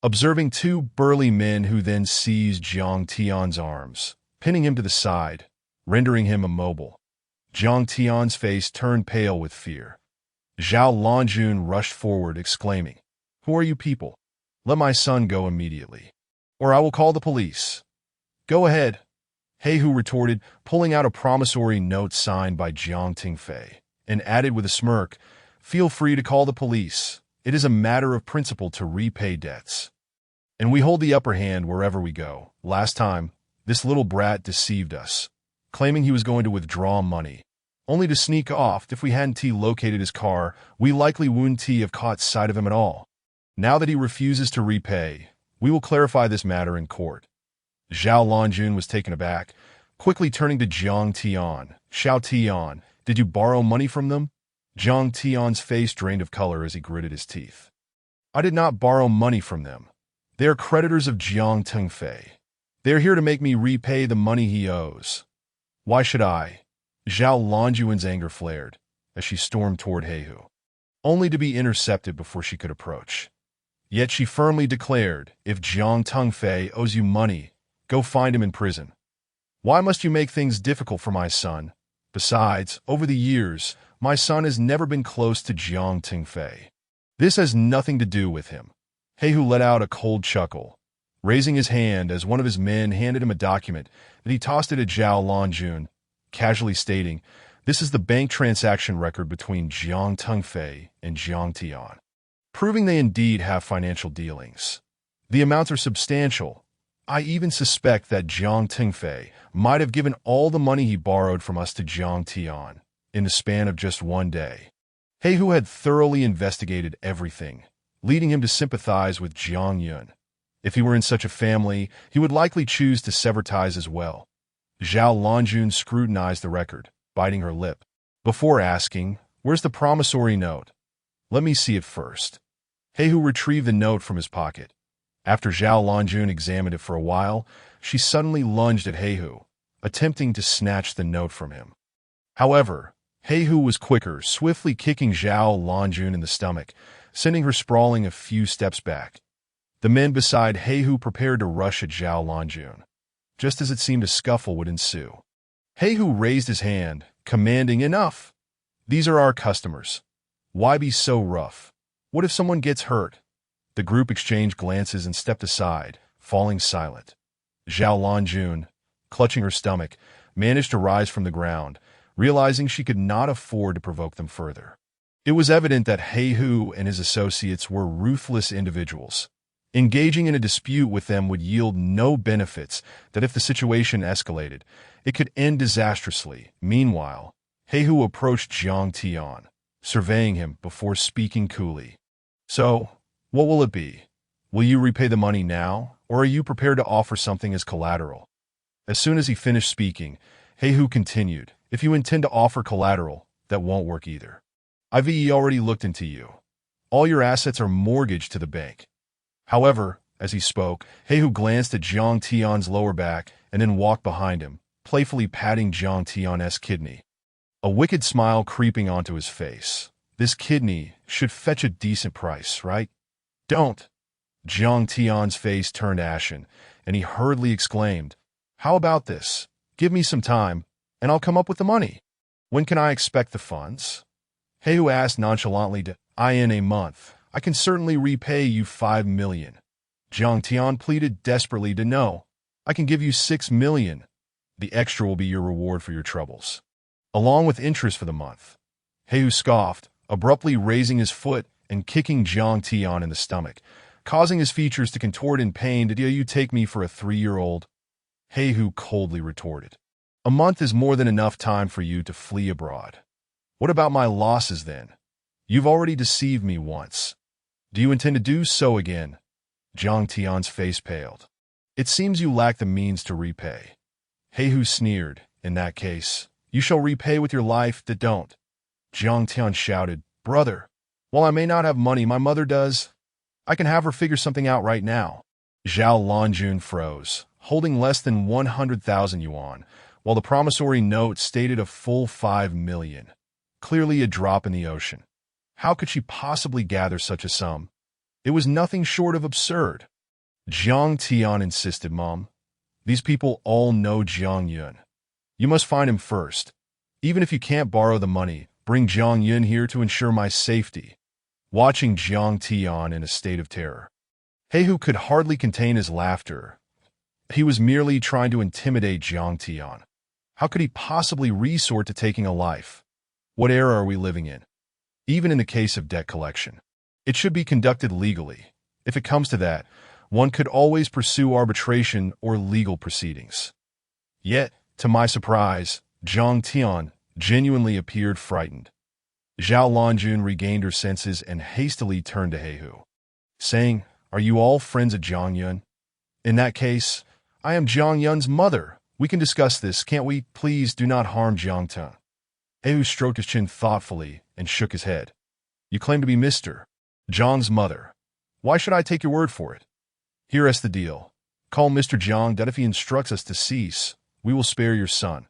observing two burly men who then seized Jiang Tian's arms, pinning him to the side, rendering him immobile. Jiang Tian's face turned pale with fear. Zhao Longjun rushed forward, exclaiming, "Who are you people? Let my son go immediately, or I will call the police." "Go ahead," Heihu retorted, pulling out a promissory note signed by Jiang Tingfei, and added with a smirk, "Feel free to call the police. It is a matter of principle to repay debts. And we hold the upper hand wherever we go. Last time, this little brat deceived us, claiming he was going to withdraw money, only to sneak off. If we hadn't located his car, we likely wouldn't have caught sight of him at all. Now that he refuses to repay, we will clarify this matter in court." Zhao Longjun was taken aback, quickly turning to Jiang Tian. "Xiao Tian, did you borrow money from them?" Jiang Tian's face drained of color as he gritted his teeth. "I did not borrow money from them. They are creditors of Jiang Tingfei. They are here to make me repay the money he owes." "Why should I?" Zhao Longjun's anger flared as she stormed toward Heihu, only to be intercepted before she could approach. Yet she firmly declared, if Jiang Tengfei owes you money, go find him in prison. Why must you make things difficult for my son? Besides, over the years, my son has never been close to Jiang Tengfei. This has nothing to do with him. Heihu let out a cold chuckle, raising his hand as one of his men handed him a document that he tossed it at Zhao Lanjun, casually stating, "This is the bank transaction record between Jiang Tengfei and Jiang Tian, proving they indeed have financial dealings. The amounts are substantial. I even suspect that Jiang Tengfei might have given all the money he borrowed from us to Jiang Tian in the span of just one day." Heihu had thoroughly investigated everything, leading him to sympathize with Jiang Yun. If he were in such a family, he would likely choose to sever ties as well. Zhao Lanjun scrutinized the record, biting her lip, before asking, "Where's the promissory note?" "Let me see it first." Heihu retrieved the note from his pocket. After Zhao Lanjun examined it for a while, she suddenly lunged at Heihu, attempting to snatch the note from him. However, Heihu was quicker, swiftly kicking Zhao Lanjun in the stomach, sending her sprawling a few steps back. The men beside Heihu prepared to rush at Zhao Lanjun, just as it seemed a scuffle would ensue. Heihu raised his hand, commanding, "Enough! These are our customers. Why be so rough? What if someone gets hurt?" The group exchanged glances and stepped aside, falling silent. Zhao Lanjun, clutching her stomach, managed to rise from the ground, realizing she could not afford to provoke them further. It was evident that Heihu and his associates were ruthless individuals. Engaging in a dispute with them would yield no benefits, that if the situation escalated, it could end disastrously. Meanwhile, Heihu approached Jiang Tian, surveying him before speaking coolly. "So, what will it be? Will you repay the money now, or are you prepared to offer something as collateral?" As soon as he finished speaking, Heihu continued, "If you intend to offer collateral, that won't work either. I've already looked into you. All your assets are mortgaged to the bank." However, as he spoke, Heihu glanced at Jiang Tian's lower back and then walked behind him, playfully patting Jiang Tian's kidney. A wicked smile creeping onto his face. This kidney should fetch a decent price, right? "Don't!" Jiang Tian's face turned ashen, and he hurriedly exclaimed, "How about this? Give me some time, and I'll come up with the money." "When can I expect the funds?" Heihu asked nonchalantly. "In a month. I can certainly repay you 5 million. Jiang Tian pleaded desperately. "No. I can give you 6 million. The extra will be your reward for your troubles, along with interest for the month." Heihu scoffed, abruptly raising his foot and kicking Jiang Tian in the stomach, causing his features to contort in pain. "Do you take me for a 3-year-old? Heihu coldly retorted. "A month is more than enough time for you to flee abroad. What about my losses then? You've already deceived me once. Do you intend to do so again?" Jiang Tian's face paled. "It seems you lack the means to repay." Heihu sneered. "In that case, you shall repay with your life. Don't." Jiang Tian shouted, "Brother, while I may not have money, my mother does. I can have her figure something out right now." Zhao Lanjun froze, holding less than 100,000 yuan, while the promissory note stated a full 5 million. Clearly a drop in the ocean. How could she possibly gather such a sum? It was nothing short of absurd. Jiang Tian insisted, "Mom, these people all know Jiang Yun. You must find him first. Even if you can't borrow the money, bring Jiang Yun here to ensure my safety." Watching Jiang Tian in a state of terror, Heihu could hardly contain his laughter. He was merely trying to intimidate Jiang Tian. How could he possibly resort to taking a life? What era are we living in? Even in the case of debt collection, it should be conducted legally. If it comes to that, one could always pursue arbitration or legal proceedings. Yet, to my surprise, Jiang Tian genuinely appeared frightened. Zhao Lanjun regained her senses and hastily turned to Heihu, saying, "Are you all friends of Jiang Yun? In that case, I am Jiang Yun's mother. We can discuss this, can't we? Please do not harm Jiang Tian." Heihu stroked his chin thoughtfully and shook his head. "You claim to be Mr. Jiang's mother. Why should I take your word for it? Here's the deal. Call Mr. Jiang that if he instructs us to cease, we will spare your son.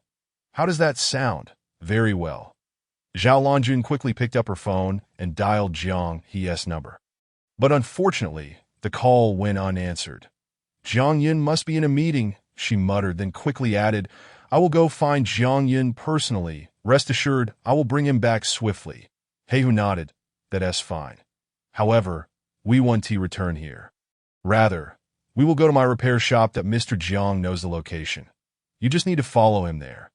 How does that sound?" "Very well." Zhao Lanjun quickly picked up her phone and dialed Jiang He's number. But unfortunately, the call went unanswered. Jiang Yun must be in a meeting, she muttered, then quickly added, I will go find Jiang Yun personally. Rest assured, I will bring him back swiftly. Heihu nodded. That's fine. However, we want to return here. Rather, we will go to my repair shop that Mr. Jiang knows the location. You just need to follow him there.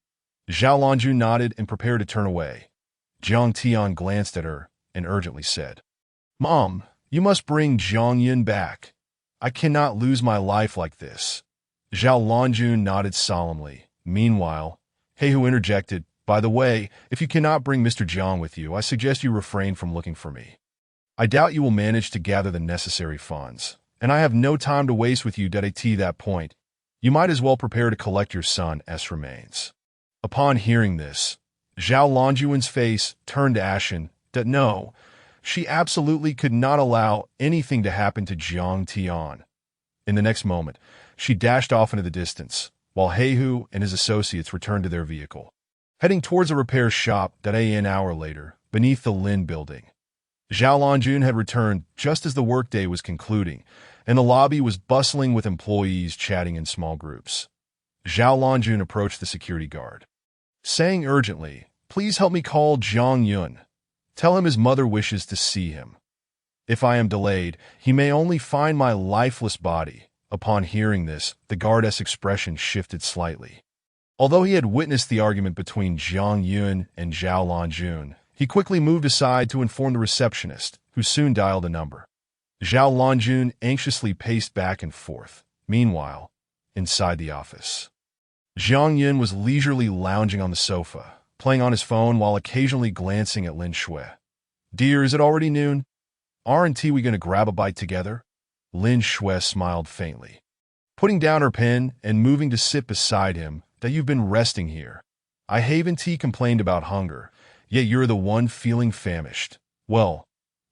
Zhao Lanjun nodded and prepared to turn away. Jiang Tian glanced at her and urgently said, Mom, you must bring Jiang Yun back. I cannot lose my life like this. Zhao Lanjun nodded solemnly. Meanwhile, Heihu interjected, By the way, if you cannot bring Mr. Jiang with you, I suggest you refrain from looking for me. I doubt you will manage to gather the necessary funds, and I have no time to waste with you at that point. You might as well prepare to collect your son's remains. Upon hearing this, Zhao Lanjun's face turned ashen. No, she absolutely could not allow anything to happen to Jiang Tian. In the next moment, she dashed off into the distance, while Heihu and his associates returned to their vehicle, heading towards a repair shop an hour later, beneath the Lin building. Zhao Lanjun had returned just as the workday was concluding, and the lobby was bustling with employees chatting in small groups. Zhao Lanjun approached the security guard, saying urgently, Please help me call Jiang Yun. Tell him his mother wishes to see him. If I am delayed, he may only find my lifeless body. Upon hearing this, the guard's expression shifted slightly. Although he had witnessed the argument between Jiang Yun and Zhao Lanjun, he quickly moved aside to inform the receptionist, who soon dialed a number. Zhao Lanjun anxiously paced back and forth. Meanwhile, inside the office, Jiang Yun was leisurely lounging on the sofa, playing on his phone while occasionally glancing at Lin Shui. Dear, is it already noon? Aren't we going to grab a bite together? Lin Shui smiled faintly, putting down her pen and moving to sit beside him. That you've been resting here. I haven't complained about hunger, yet you're the one feeling famished. Well,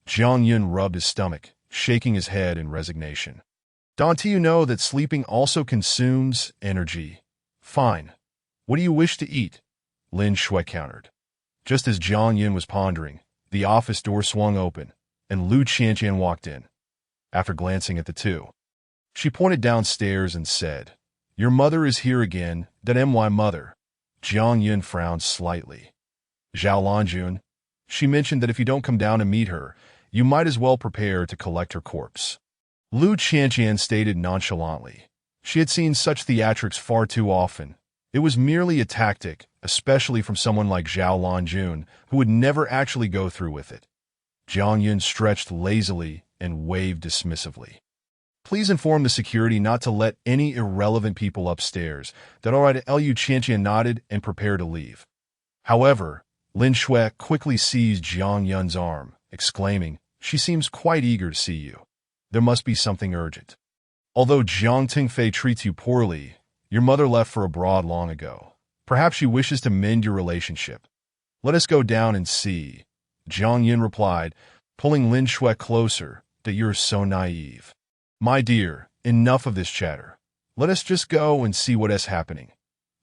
Jiang Yun rubbed his stomach, shaking his head in resignation. Don't you know that sleeping also consumes energy? Fine. What do you wish to eat? Lin Shui countered. Just as Jiang Yun was pondering, the office door swung open, and Lu Qianqian walked in. After glancing at the two, she pointed downstairs and said, Your mother is here again, my mother. Jiang Yun frowned slightly. Zhao Lanjun, she mentioned that if you don't come down and meet her, you might as well prepare to collect her corpse. Lu Qianqian stated nonchalantly. She had seen such theatrics far too often. It was merely a tactic, especially from someone like Zhao Lanjun, who would never actually go through with it. Jiang Yun stretched lazily and waved dismissively. Please inform the security not to let any irrelevant people upstairs. All right, Lu Qianqian nodded and prepared to leave. However, Lin Shui quickly seized Jiang Yun's arm, exclaiming, She seems quite eager to see you. There must be something urgent. Although Jiang Tingfei treats you poorly, your mother left for abroad long ago. Perhaps she wishes to mend your relationship. Let us go down and see. Jiang Yun replied, pulling Lin Shui closer. That you're so naive. My dear, enough of this chatter. Let us just go and see what is happening.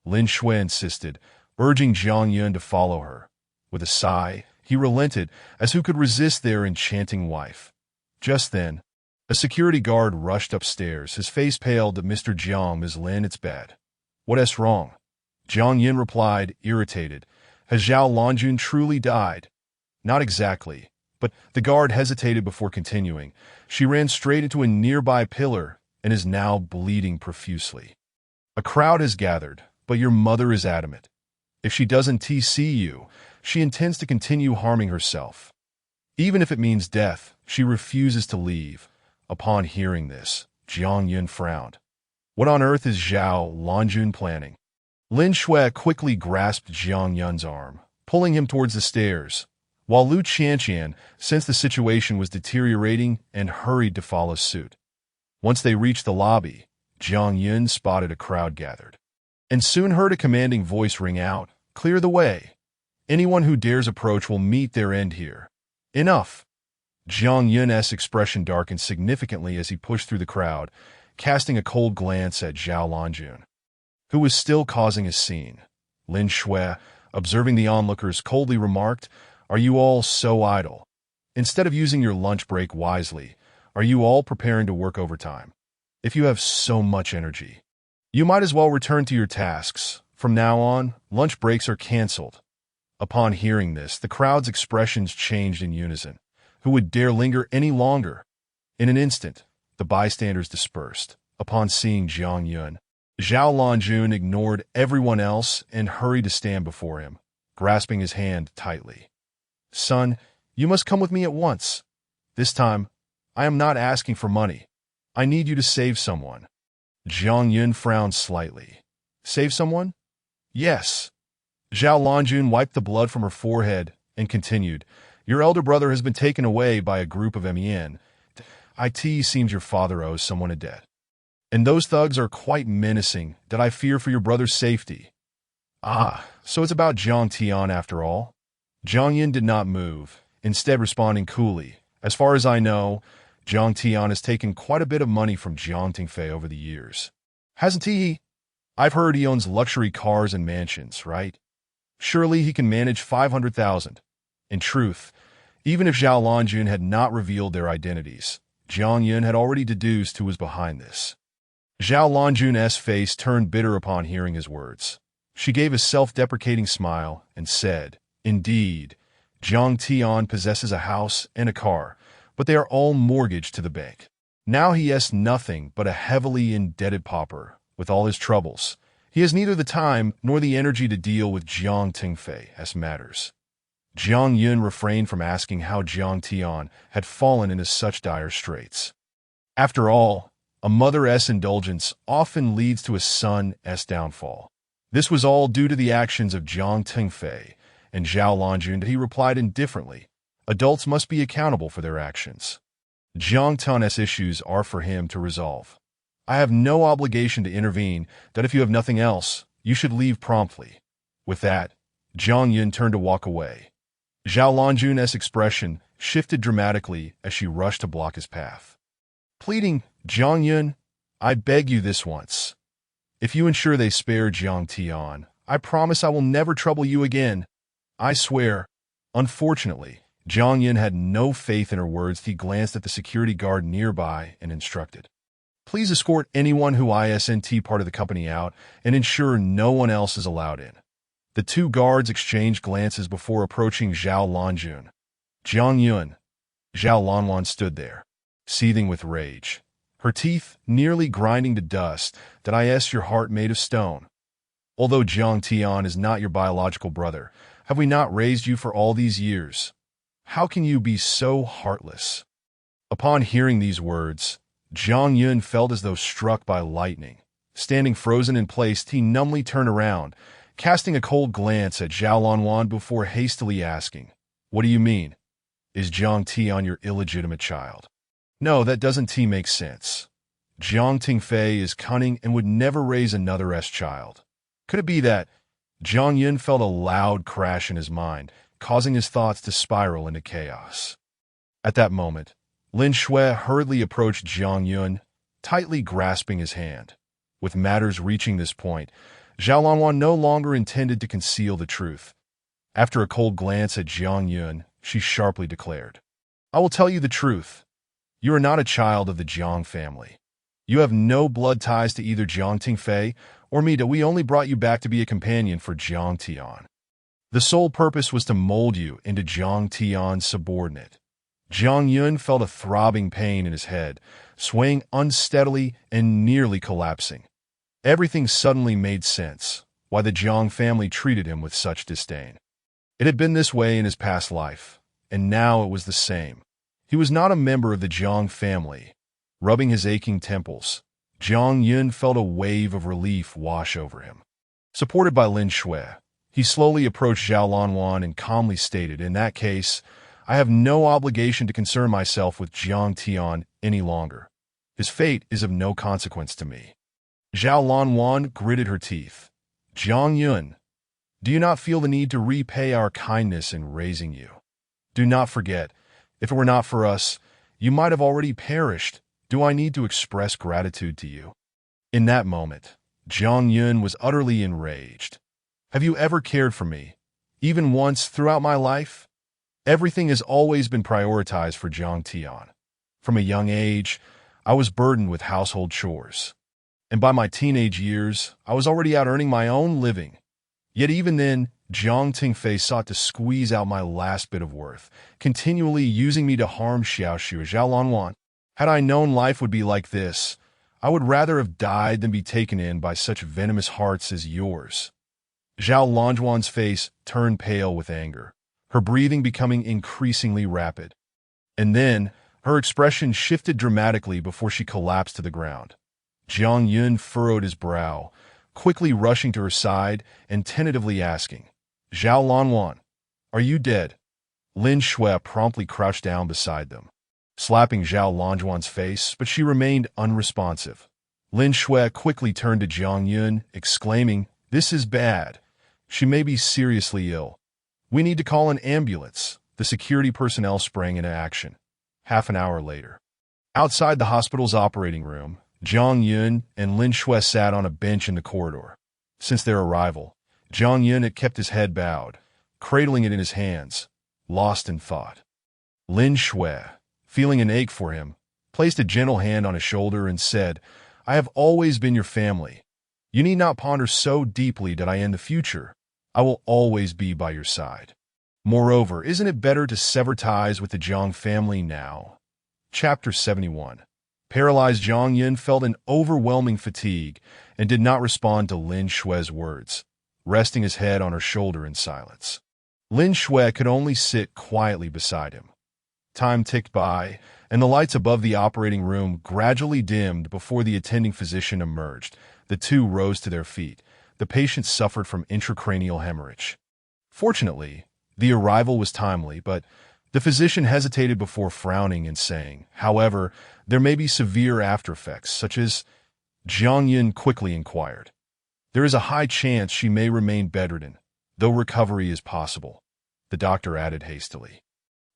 Lin Shui insisted, urging Jiang Yun to follow her. With a sigh, he relented, as who could resist their enchanting wife. Just then, a security guard rushed upstairs, his face pale. Mr. Jiang, Ms. Lin, it's bad. What's wrong? Jiang Yun replied, irritated. Has Zhao Lanjun truly died? Not exactly. But the guard hesitated before continuing. She ran straight into a nearby pillar and is now bleeding profusely. A crowd has gathered, but your mother is adamant. If she doesn't see you, she intends to continue harming herself. Even if it means death, she refuses to leave. Upon hearing this, Jiang Yun frowned. What on earth is Zhao Lanjun planning? Lin Shui quickly grasped Jiang Yun's arm, pulling him towards the stairs, while Lu Qianqian sensed the situation was deteriorating and hurried to follow suit. Once they reached the lobby, Jiang Yun spotted a crowd gathered, and soon heard a commanding voice ring out, Clear the way. Anyone who dares approach will meet their end here. Enough. Jiang Yun's expression darkened significantly as he pushed through the crowd, casting a cold glance at Zhao Lanjun, who was still causing a scene. Lin Shui, observing the onlookers, coldly remarked, Are you all so idle? Instead of using your lunch break wisely, Are you all preparing to work overtime? If you have so much energy, you might as well return to your tasks. From now on, lunch breaks are canceled. Upon hearing this, the crowd's expressions changed in unison. Who would dare linger any longer? In an instant, the bystanders dispersed. Upon seeing Jiang Yun, Zhao Lanjun ignored everyone else and hurried to stand before him, grasping his hand tightly. Son, you must come with me at once. This time, I am not asking for money. I need you to save someone. Jiang Yun frowned slightly. Save someone? Yes. Zhao Lanjun wiped the blood from her forehead and continued, Your elder brother has been taken away by a group of MEN. It seems your father owes someone a debt. And those thugs are quite menacing that I fear for your brother's safety. Ah, so it's about Jiang Tian after all? Jiang Yin did not move, instead responding coolly. As far as I know, Jiang Tian has taken quite a bit of money from Jiang Tingfei over the years. Hasn't he? I've heard he owns luxury cars and mansions, right? Surely he can manage 500,000. In truth, even if Zhao Lanjun had not revealed their identities, Jiang Yun had already deduced who was behind this. Zhao Lanjun's face turned bitter upon hearing his words. She gave a self-deprecating smile and said, Indeed, Jiang Tian possesses a house and a car, but they are all mortgaged to the bank. Now he is nothing but a heavily indebted pauper with all his troubles. He has neither the time nor the energy to deal with Jiang Tingfei's matters. Jiang Yun refrained from asking how Jiang Tian had fallen into such dire straits. After all, a mother's indulgence often leads to a son's downfall. This was all due to the actions of Jiang Tingfei and Zhao Lanjun. He replied indifferently, Adults must be accountable for their actions. Jiang Tian's issues are for him to resolve. I have no obligation to intervene. That if you have nothing else, you should leave promptly. With that, Jiang Yun turned to walk away. Zhao Lanjun's expression shifted dramatically as she rushed to block his path. Pleading, Jiang Yun, I beg you this once. If you ensure they spare Jiang Tian, I promise I will never trouble you again. I swear. Unfortunately, Jiang Yun had no faith in her words. He glanced at the security guard nearby and instructed, Please escort anyone who isn't part of the company out and ensure no one else is allowed in. The two guards exchanged glances before approaching Zhao Lanjun. Jiang Yun. Zhao Lanwan stood there, seething with rage, her teeth nearly grinding to dust. That is your heart made of stone. Although Jiang Tian is not your biological brother, have we not raised you for all these years? How can you be so heartless? Upon hearing these words, Jiang Yun felt as though struck by lightning. Standing frozen in place, he numbly turned around, casting a cold glance at Zhao Lanwan before hastily asking, What do you mean? Is Jiang Tian your illegitimate child? No, that doesn't make sense. Jiang Tingfei is cunning and would never raise another child. Could it be that? Jiang Yun felt a loud crash in his mind, causing his thoughts to spiral into chaos. At that moment, Lin Shui hurriedly approached Jiang Yun, tightly grasping his hand. With matters reaching this point, Zhao Lanwan no longer intended to conceal the truth. After a cold glance at Jiang Yun, she sharply declared, I will tell you the truth. You are not a child of the Jiang family. You have no blood ties to either Jiang Tingfei or me. We only brought you back to be a companion for Jiang Tian. The sole purpose was to mold you into Jiang Tian's subordinate. Jiang Yun felt a throbbing pain in his head, swaying unsteadily and nearly collapsing. Everything suddenly made sense, why the Jiang family treated him with such disdain. It had been this way in his past life, and now it was the same. He was not a member of the Jiang family. Rubbing his aching temples, Jiang Yun felt a wave of relief wash over him. Supported by Lin Shui, he slowly approached Zhao Lanwan and calmly stated, In that case, I have no obligation to concern myself with Jiang Tian any longer. His fate is of no consequence to me. Zhao Lanwan gritted her teeth. Jiang Yun, do you not feel the need to repay our kindness in raising you? Do not forget, if it were not for us, you might have already perished. Do I need to express gratitude to you? In that moment, Jiang Yun was utterly enraged. Have you ever cared for me, even once throughout my life? Everything has always been prioritized for Jiang Tian. From a young age, I was burdened with household chores. And by my teenage years, I was already out earning my own living. Yet even then, Jiang Tingfei sought to squeeze out my last bit of worth, continually using me to harm Xiaoxu Zhao Lanwan. Had I known life would be like this, I would rather have died than be taken in by such venomous hearts as yours. Zhao Lanjuan's face turned pale with anger, her breathing becoming increasingly rapid. And then, her expression shifted dramatically before she collapsed to the ground. Jiang Yun furrowed his brow, quickly rushing to her side and tentatively asking, "Zhao Lanwan, are you dead?" Lin Shui promptly crouched down beside them, slapping Zhao Lanjuan's face, but she remained unresponsive. Lin Shui quickly turned to Jiang Yun, exclaiming, "This is bad. She may be seriously ill. We need to call an ambulance." The security personnel sprang into action. Half an hour later, outside the hospital's operating room, Jiang Yun and Lin Shui sat on a bench in the corridor. Since their arrival, Jiang Yun had kept his head bowed, cradling it in his hands, lost in thought. Lin Shui, feeling an ache for him, placed a gentle hand on his shoulder and said, "I have always been your family. You need not ponder so deeply that I end the future. I will always be by your side. Moreover, isn't it better to sever ties with the Jiang family now?" Chapter 71. Paralyzed Jiang Yun felt an overwhelming fatigue and did not respond to Lin Shui's words, resting his head on her shoulder in silence. Lin Shui could only sit quietly beside him. Time ticked by, and the lights above the operating room gradually dimmed before the attending physician emerged. The two rose to their feet. The patient suffered from intracranial hemorrhage. Fortunately, the arrival was timely, but the physician hesitated before frowning and saying, "However, there may be severe aftereffects, such as—" Jiang Yun quickly inquired. "There is a high chance she may remain bedridden, though recovery is possible," the doctor added hastily.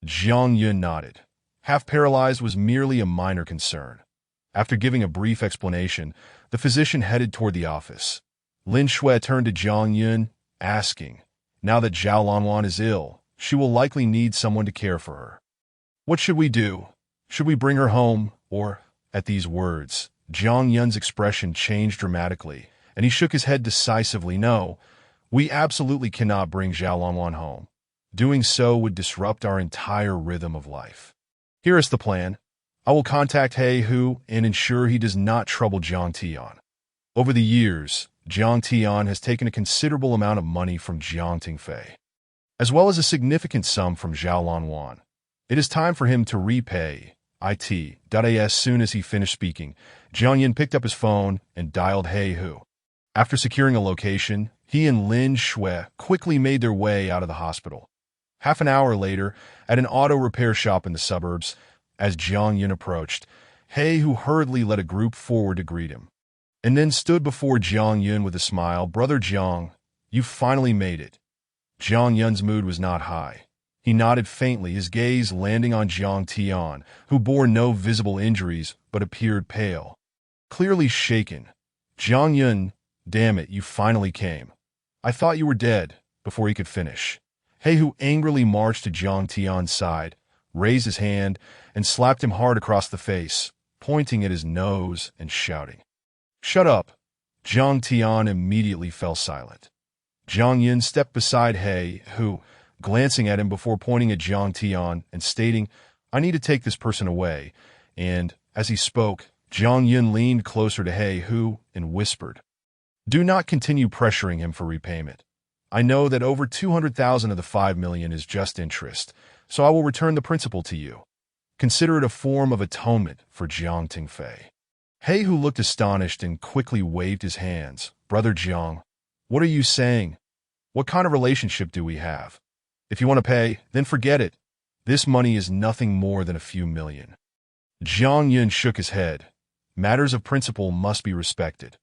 Jiang Yun nodded. Half paralyzed was merely a minor concern. After giving a brief explanation, the physician headed toward the office. Lin Shui turned to Jiang Yun, asking, "Now that Zhao Lanwan is ill, she will likely need someone to care for her. What should we do? Should we bring her home, or—" At these words, Jiang Yun's expression changed dramatically, and he shook his head decisively. "No, we absolutely cannot bring Zhao Lanwan home. Doing so would disrupt our entire rhythm of life. Here is the plan. I will contact He Hu and ensure he does not trouble Jiang Tian. Over the years, Jiang Tian has taken a considerable amount of money from Jiang Tingfei, as well as a significant sum from Zhao Lanwan. It is time for him to repay it. As soon as he finished speaking, Jiang Yun picked up his phone and dialed He Hu. After securing a location, he and Lin Shui quickly made their way out of the hospital. Half an hour later, at an auto repair shop in the suburbs, as Jiang Yun approached, He Hu hurriedly led a group forward to greet him, and then stood before Jiang Yun with a smile. "Brother Jiang, you finally made it." Jiang Yun's mood was not high. He nodded faintly, his gaze landing on Jiang Tian, who bore no visible injuries but appeared pale. Clearly shaken. "Jiang Yun, damn it, you finally came. I thought you were dead," before he could finish. He Hu angrily marched to Jiang Tian's side, raised his hand, and slapped him hard across the face, pointing at his nose and shouting, "Shut up!" Jiang Tian immediately fell silent. Jiang Yun stepped beside He Hu, glancing at him before pointing at Jiang Tian and stating, "I need to take this person away," and, as he spoke, Jiang Yun leaned closer to He Hu and whispered, "Do not continue pressuring him for repayment. I know that over 200,000 of the 5 million is just interest, so I will return the principal to you. Consider it a form of atonement for Jiang Tingfei." He Hu looked astonished and quickly waved his hands. "Brother Jiang, what are you saying? What kind of relationship do we have? If you want to pay, then forget it. This money is nothing more than a few million." Jiang Yun shook his head. Matters of principle must be respected.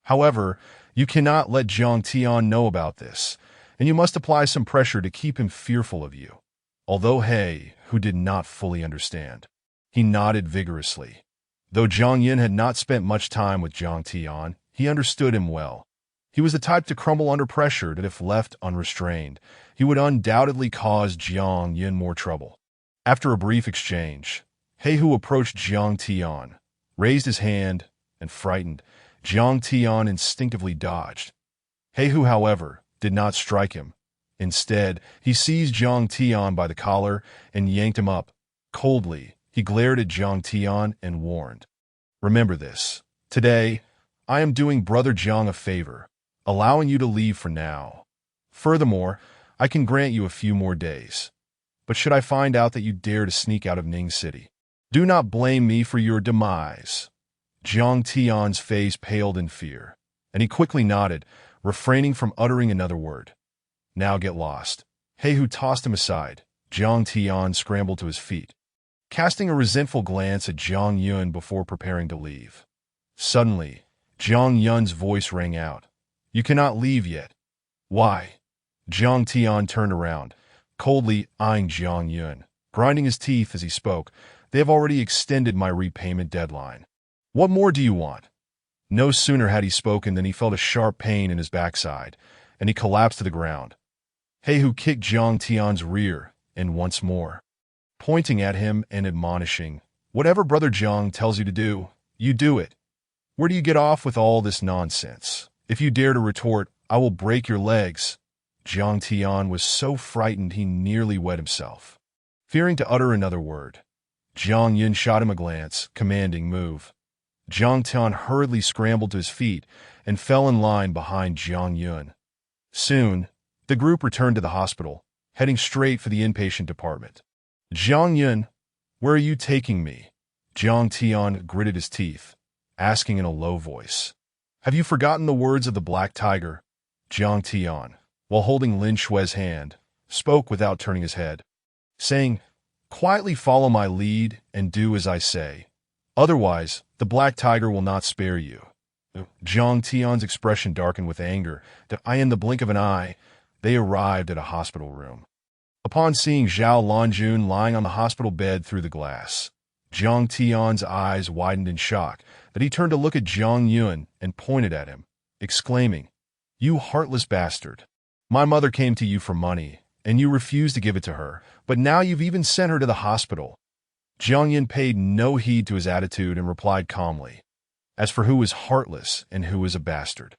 However, you cannot let Jiang Tian know about this, and you must apply some pressure to keep him fearful of you. Although He Hu did not fully understand, he nodded vigorously. Though Jiang Yun had not spent much time with Jiang Tian, he understood him well. He was the type to crumble under pressure that if left unrestrained, he would undoubtedly cause Jiang Yun more trouble. After a brief exchange, Hu approached Jiang Tian, raised his hand, and frightened, Jiang Tian instinctively dodged. Hu, however, did not strike him. Instead, he seized Jiang Tian by the collar and yanked him up. Coldly, he glared at Jiang Tian and warned, "Remember this. Today, I am doing Brother Jiang a favor, allowing you to leave for now. Furthermore, I can grant you a few more days. But should I find out that you dare to sneak out of Ning City, do not blame me for your demise." Jiang Tian's face paled in fear, and he quickly nodded, refraining from uttering another word. "Now get lost." Hu tossed him aside. Jiang Tian scrambled to his feet, casting a resentful glance at Jiang Yun before preparing to leave. Suddenly, Jiang Yun's voice rang out. "You cannot leave yet." "Why?" Jiang Tian turned around, coldly eyeing Jiang Yun, grinding his teeth as he spoke. "They have already extended my repayment deadline. What more do you want?" No sooner had he spoken than he felt a sharp pain in his backside, and he collapsed to the ground. Hu kicked Jiang Tian's rear, and once more, pointing at him and admonishing, "Whatever Brother Jiang tells you to do, you do it. Where do you get off with all this nonsense? If you dare to retort, I will break your legs." Jiang Tian was so frightened he nearly wet himself. Fearing to utter another word, Jiang Yun shot him a glance, commanding, "Move." Jiang Tian hurriedly scrambled to his feet and fell in line behind Jiang Yun. Soon, the group returned to the hospital, heading straight for the inpatient department. "Jiang Yun, where are you taking me?" Jiang Tian gritted his teeth, asking in a low voice. "Have you forgotten the words of the Black Tiger?" Jiang Tian, while holding Lin Shue's hand, spoke without turning his head, saying, "Quietly follow my lead and do as I say. Otherwise, the Black Tiger will not spare you." Jiang Tian's expression darkened with anger that in the blink of an eye, they arrived at a hospital room. Upon seeing Zhao Lanjun lying on the hospital bed through the glass, Jiang Tian's eyes widened in shock that he turned to look at Jiang Yun and pointed at him, exclaiming, "You heartless bastard! My mother came to you for money, and you refused to give it to her, but now you've even sent her to the hospital." Jiang Yun paid no heed to his attitude and replied calmly, "As for who is heartless and who is a bastard,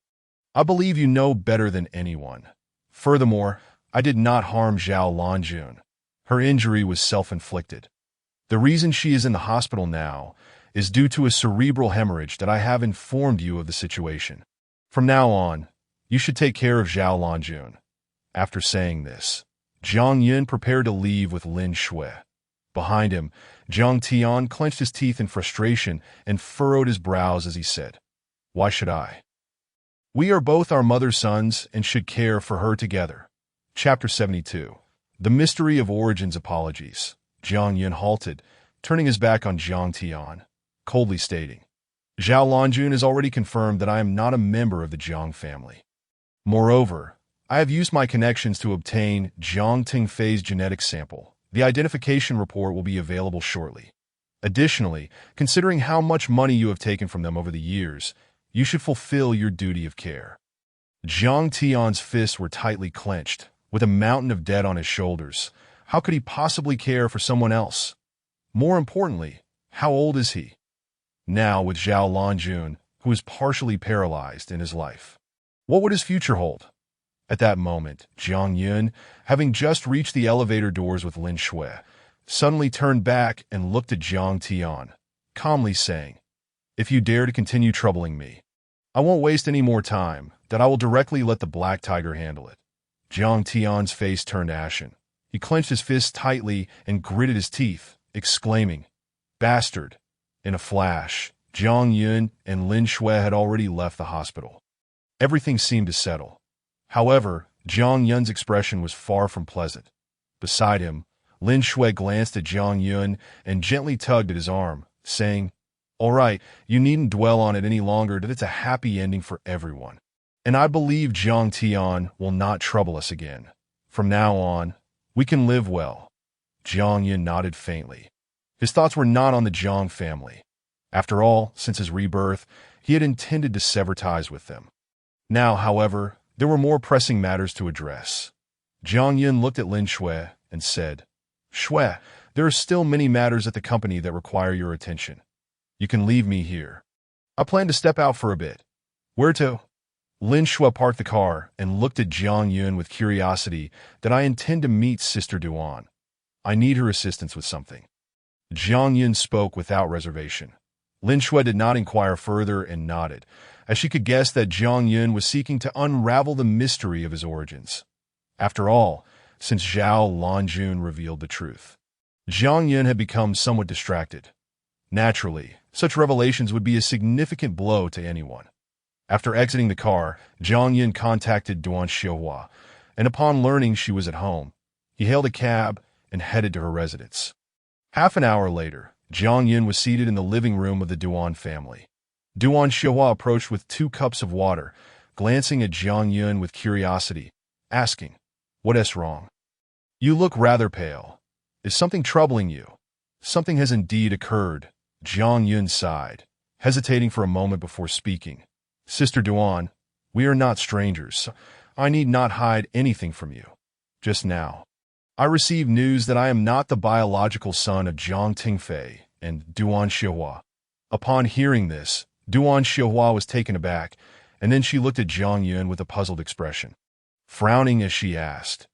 I believe you know better than anyone. Furthermore, I did not harm Zhao Lanjun. Her injury was self-inflicted. The reason she is in the hospital now is due to a cerebral hemorrhage that I have informed you of the situation. From now on, you should take care of Zhao Lanjun." After saying this, Jiang Yun prepared to leave with Lin Shui. Behind him, Jiang Tian clenched his teeth in frustration and furrowed his brows as he said, "Why should I? We are both our mother's sons and should care for her together." Chapter 72. The Mystery of Origins Apologies. Jiang Yun halted, turning his back on Jiang Tian, coldly stating, "Zhao Lanjun has already confirmed that I am not a member of the Jiang family. Moreover, I have used my connections to obtain Jiang Tingfei's genetic sample. The identification report will be available shortly. Additionally, considering how much money you have taken from them over the years, you should fulfill your duty of care." Jiang Tian's fists were tightly clenched, with a mountain of debt on his shoulders. How could he possibly care for someone else? More importantly, how old is he? Now with Zhao Lanjun, who is partially paralyzed in his life, what would his future hold? At that moment, Jiang Yun, having just reached the elevator doors with Lin Shui, suddenly turned back and looked at Jiang Tian, calmly saying, "If you dare to continue troubling me, I won't waste any more time, that I will directly let the Black Tiger handle it." Jiang Tian's face turned ashen. He clenched his fists tightly and gritted his teeth, exclaiming, "Bastard!" In a flash, Jiang Yun and Lin Shui had already left the hospital. Everything seemed to settle. However, Jiang Yun's expression was far from pleasant. Beside him, Lin Shui glanced at Jiang Yun and gently tugged at his arm, saying, "All right, you needn't dwell on it any longer, that it's a happy ending for everyone. And I believe Jiang Tian will not trouble us again. From now on, we can live well." Jiang Yun nodded faintly. His thoughts were not on the Jiang family. After all, since his rebirth, he had intended to sever ties with them. Now, however, there were more pressing matters to address. Jiang Yun looked at Lin Shui and said, "Shui, There are still many matters at the company that require your attention. You can leave me here. I plan to step out for a bit. Where to? Lin Shui parked the car and looked at Jiang Yun with curiosity. That I intend to meet Sister Duan. I need her assistance with something. Jiang Yun spoke without reservation. Lin Shui did not inquire further and nodded, as she could guess that Jiang Yun was seeking to unravel the mystery of his origins. After all, since Zhao Lanjun revealed the truth, Jiang Yun had become somewhat distracted. Naturally, such revelations would be a significant blow to anyone. After exiting the car, Jiang Yun contacted Duan Xiuhua, and upon learning she was at home, he hailed a cab and headed to her residence. Half an hour later, Jiang Yun was seated in the living room of the Duan family. Duan Xiuhua approached with 2 cups of water, glancing at Jiang Yun with curiosity, asking, "What is wrong? You look rather pale. Is something troubling you?" "Something has indeed occurred," Jiang Yun sighed, hesitating for a moment before speaking. "Sister Duan, we are not strangers. I need not hide anything from you. Just now, I received news that I am not the biological son of Jiang Tingfei and Duan Xiuhua." Upon hearing this, Duan Xiuhua was taken aback, and then she looked at Jiang Yun with a puzzled expression, frowning as she asked,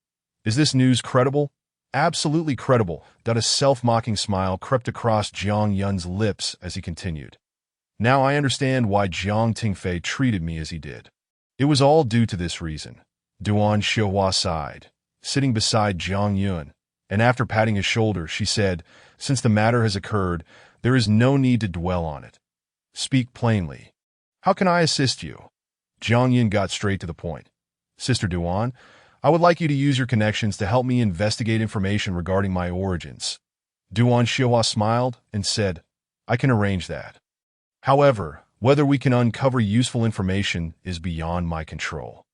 "Is this news credible?" "Absolutely credible." A self-mocking smile crept across Jiang Yun's lips as he continued. "Now I understand why Jiang Tingfei treated me as he did. It was all due to this reason." Duan Xiuhua sighed, sitting beside Jiang Yun, and after patting his shoulder, she said, "Since the matter has occurred, there is no need to dwell on it. Speak plainly. How can I assist you?" Jiang Yun got straight to the point. "Sister Duan, I would like you to use your connections to help me investigate information regarding my origins." Duan Xiuhua smiled and said, "I can arrange that. However, whether we can uncover useful information is beyond my control."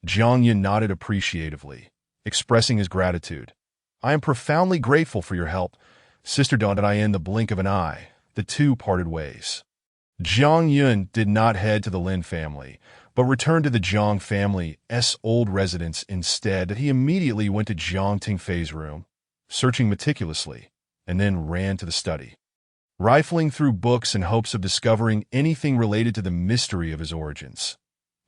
Jiang Yun nodded appreciatively, expressing his gratitude. "I am profoundly grateful for your help, Sister Duan." I in the blink of an eye, the two parted ways. Jiang Yun did not head to the Lin family, but returned to the Jiang family's old residence instead. He immediately went to Jiang Tingfei's room, searching meticulously, and then ran to the study, rifling through books in hopes of discovering anything related to the mystery of his origins.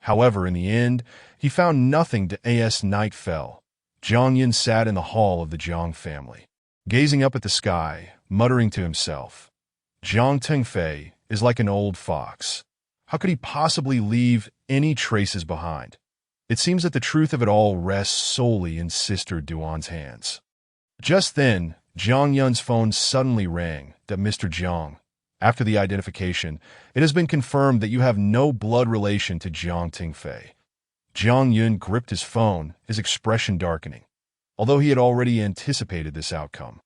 However, in the end, he found nothing. As night fell, Jiang Yun sat in the hall of the Jiang family, gazing up at the sky, muttering to himself, "Jiang Tingfei is like an old fox. How could he possibly leave any traces behind?" It seems that the truth of it all rests solely in Sister Duan's hands. Just then, Jiang Yun's phone suddenly rang. "Mr. Jiang, after the identification, it has been confirmed that you have no blood relation to Jiang Tingfei." Jiang Yun gripped his phone, his expression darkening. Although he had already anticipated this outcome,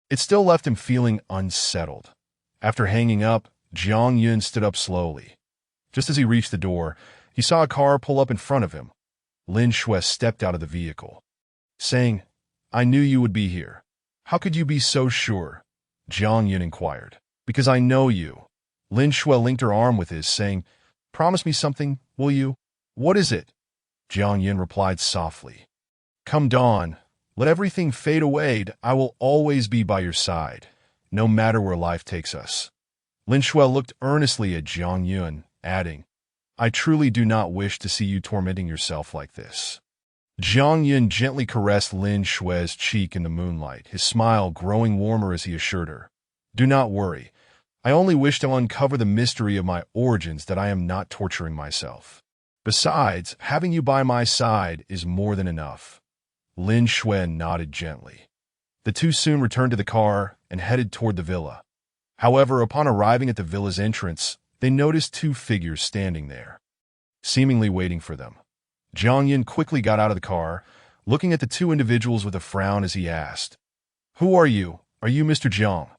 it still left him feeling unsettled. After hanging up, Jiang Yun stood up slowly. Just as he reached the door, he saw a car pull up in front of him. Lin Shui stepped out of the vehicle, saying, "I knew you would be here." "How could you be so sure?" Jiang Yun inquired. "Because I know you." Lin Shui linked her arm with his, saying, "Promise me something, will you?" "What is it?" Jiang Yun replied softly. "Come dawn, let everything fade away. I will always be by your side, no matter where life takes us." Lin Shui looked earnestly at Jiang Yun, adding, "I truly do not wish to see you tormenting yourself like this." Jiang Yun gently caressed Lin Shui's cheek in the moonlight, his smile growing warmer as he assured her, "Do not worry. I only wish to uncover the mystery of my origins, that I am not torturing myself. Besides, having you by my side is more than enough." Lin Shui nodded gently. The two soon returned to the car and headed toward the villa. However, upon arriving at the villa's entrance, they noticed 2 figures standing there, seemingly waiting for them. Jiang Yun quickly got out of the car, looking at the 2 individuals with a frown as he asked, "Who are you? Are you Mr. Jiang?"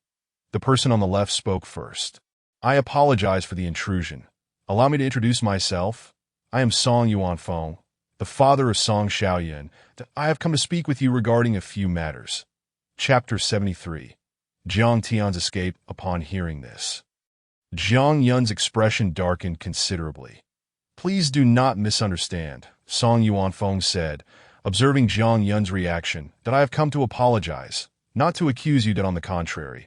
The person on the left spoke first. "I apologize for the intrusion. Allow me to introduce myself. I am Song Yuanfeng, the father of Song Xiaoyan. I have come to speak with you regarding a few matters." Chapter 73. Jiang Tian's escape. Upon hearing this, Jiang Yun's expression darkened considerably. "Please do not misunderstand," Song Yuanfeng said, observing Jiang Yun's reaction, "that I have come to apologize. Not to accuse you that on the contrary.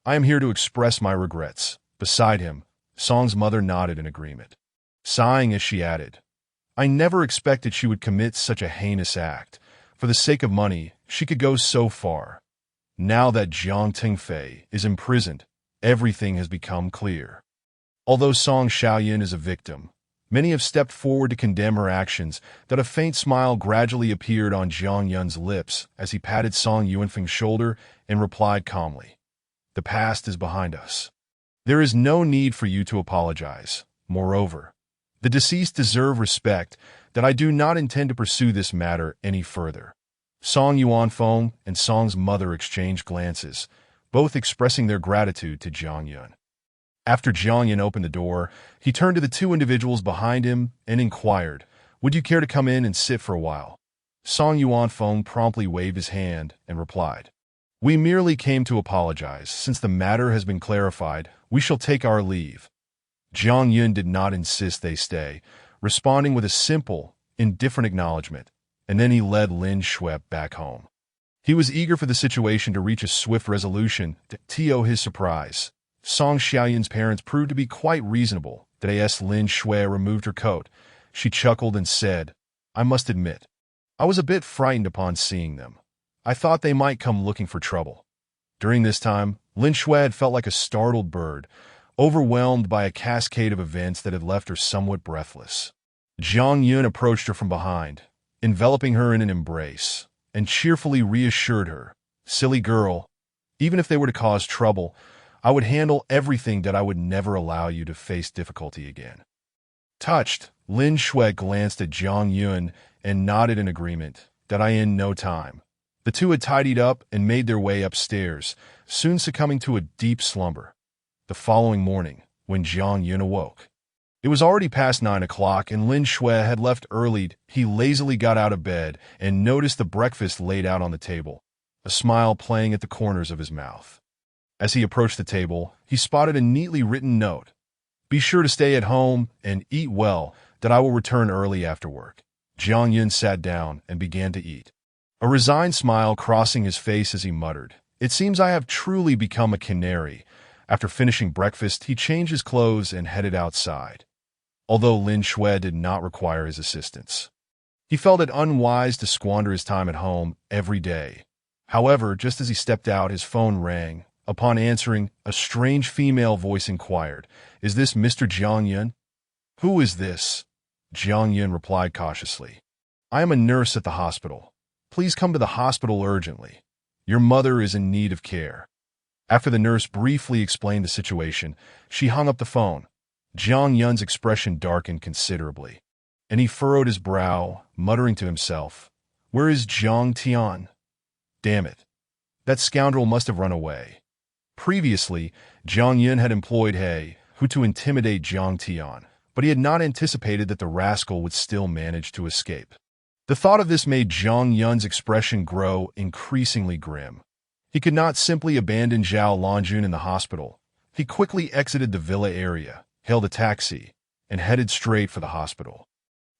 I am here to express my regrets. Beside him, Song's mother nodded in agreement, sighing as she added, I never expected she would commit such a heinous act. For the sake of money, she could go so far. Now that Jiang Tingfei is imprisoned, everything has become clear. Although Song Xiaoyan is a victim, many have stepped forward to condemn her actions. That a faint smile gradually appeared on Jiang Yun's lips as he patted Song Yuanfeng's shoulder and replied calmly, the past is behind us. There is no need for you to apologize. Moreover, the deceased deserve respect that I do not intend to pursue this matter any further. Song Yuanfeng and Song's mother exchanged glances, both expressing their gratitude to Jiang Yun. After Jiang Yun opened the door, he turned to the two individuals behind him and inquired, would you care to come in and sit for a while? Song Yuanfeng promptly waved his hand and replied, we merely came to apologize. Since the matter has been clarified, we shall take our leave. Jiang Yun did not insist they stay, responding with a simple, indifferent acknowledgement, and then he led Lin Shui back home. He was eager for the situation to reach a swift resolution. To his surprise, Song Xiaoyan's parents proved to be quite reasonable. As Lin Shui removed her coat, she chuckled and said, I must admit, I was a bit frightened upon seeing them. I thought they might come looking for trouble. During this time, Lin Shui had felt like a startled bird, overwhelmed by a cascade of events that had left her somewhat breathless. Jiang Yun approached her from behind, enveloping her in an embrace, and cheerfully reassured her, silly girl, even if they were to cause trouble, I would handle everything. That I would never allow you to face difficulty again. Touched, Lin Shui glanced at Jiang Yun and nodded in agreement. That in no time. The two had tidied up and made their way upstairs, soon succumbing to a deep slumber. The following morning, when Jiang Yun awoke, it was already past 9 o'clock and Lin Shui had left early. He lazily got out of bed and noticed the breakfast laid out on the table, a smile playing at the corners of his mouth. As he approached the table, he spotted a neatly written note. Be sure to stay at home and eat well, that I will return early after work. Jiang Yun sat down and began to eat, a resigned smile crossing his face as he muttered, it seems I have truly become a canary. After finishing breakfast, he changed his clothes and headed outside. Although Lin Shui did not require his assistance, he felt it unwise to squander his time at home every day. However, just as he stepped out, his phone rang. Upon answering, a strange female voice inquired, is this Mr. Jiang Yun? Who is this? Jiang Yun replied cautiously, I am a nurse at the hospital. Please come to the hospital urgently. Your mother is in need of care. After the nurse briefly explained the situation, she hung up the phone. Jiang Yun's expression darkened considerably, and he furrowed his brow, muttering to himself, where is Jiang Tian? Damn it. That scoundrel must have run away. Previously, Jiang Yun had employed He, who to intimidate Jiang Tian, but he had not anticipated that the rascal would still manage to escape. The thought of this made Jiang Yun's expression grow increasingly grim. He could not simply abandon Zhao Longjun in the hospital. He quickly exited the villa area, hailed a taxi, and headed straight for the hospital.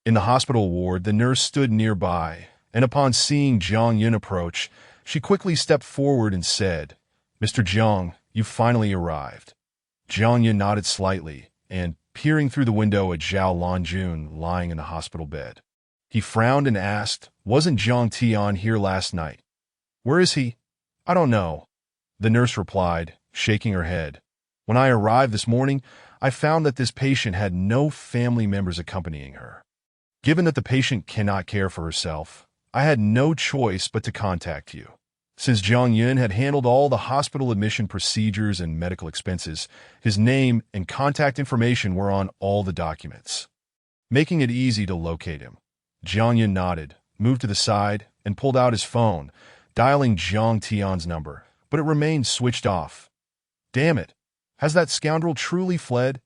In the hospital ward, the nurse stood nearby, and upon seeing Jiang Yun approach, she quickly stepped forward and said, Mr. Jiang, you finally arrived. Jiang Yun nodded slightly, and, peering through the window at Zhao Longjun lying in the hospital bed, he frowned and asked, wasn't Jiang Tian here last night? Where is he? I don't know. The nurse replied, shaking her head. When I arrived this morning, I found that this patient had no family members accompanying her. Given that the patient cannot care for herself, I had no choice but to contact you. Since Jiang Yun had handled all the hospital admission procedures and medical expenses, his name and contact information were on all the documents, making it easy to locate him. Jiang Yun nodded, moved to the side, and pulled out his phone, dialing Jiang Tian's number, but it remained switched off. Damn it! Has that scoundrel truly fled?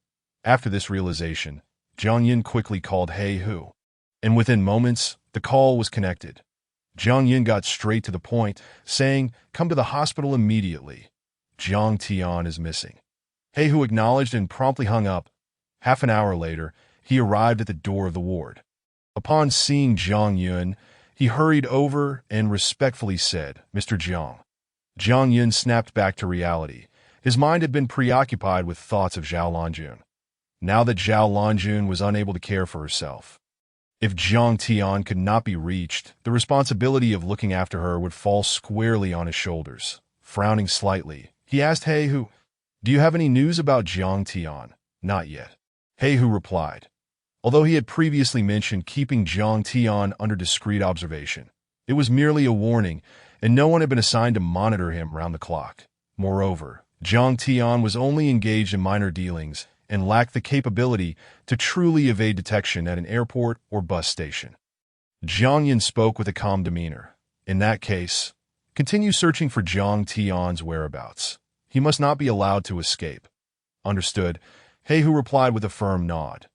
After this realization, Jiang Yun quickly called He Hu, and within moments, the call was connected. Jiang Yun got straight to the point, saying, come to the hospital immediately. Jiang Tian is missing. He Hu acknowledged and promptly hung up. Half an hour later, he arrived at the door of the ward. Upon seeing Jiang Yun, he hurried over and respectfully said, Mr. Jiang, Jiang Yun snapped back to reality. His mind had been preoccupied with thoughts of Zhao Lanjun. Now that Zhao Lanjun was unable to care for herself, if Zhang Tian could not be reached, the responsibility of looking after her would fall squarely on his shoulders. Frowning slightly, he asked He Hu, "Do you have any news about Zhang Tian?" "Not yet," He Hu replied. Although he had previously mentioned keeping Zhang Tian under discreet observation, it was merely a warning, and no one had been assigned to monitor him round the clock. Moreover, Zhang Tian was only engaged in minor dealings and lacked the capability to truly evade detection at an airport or bus station. Jiang Yin spoke with a calm demeanor. "In that case, continue searching for Zhang Tian's whereabouts. He must not be allowed to escape." "Understood," He Hu replied with a firm nod.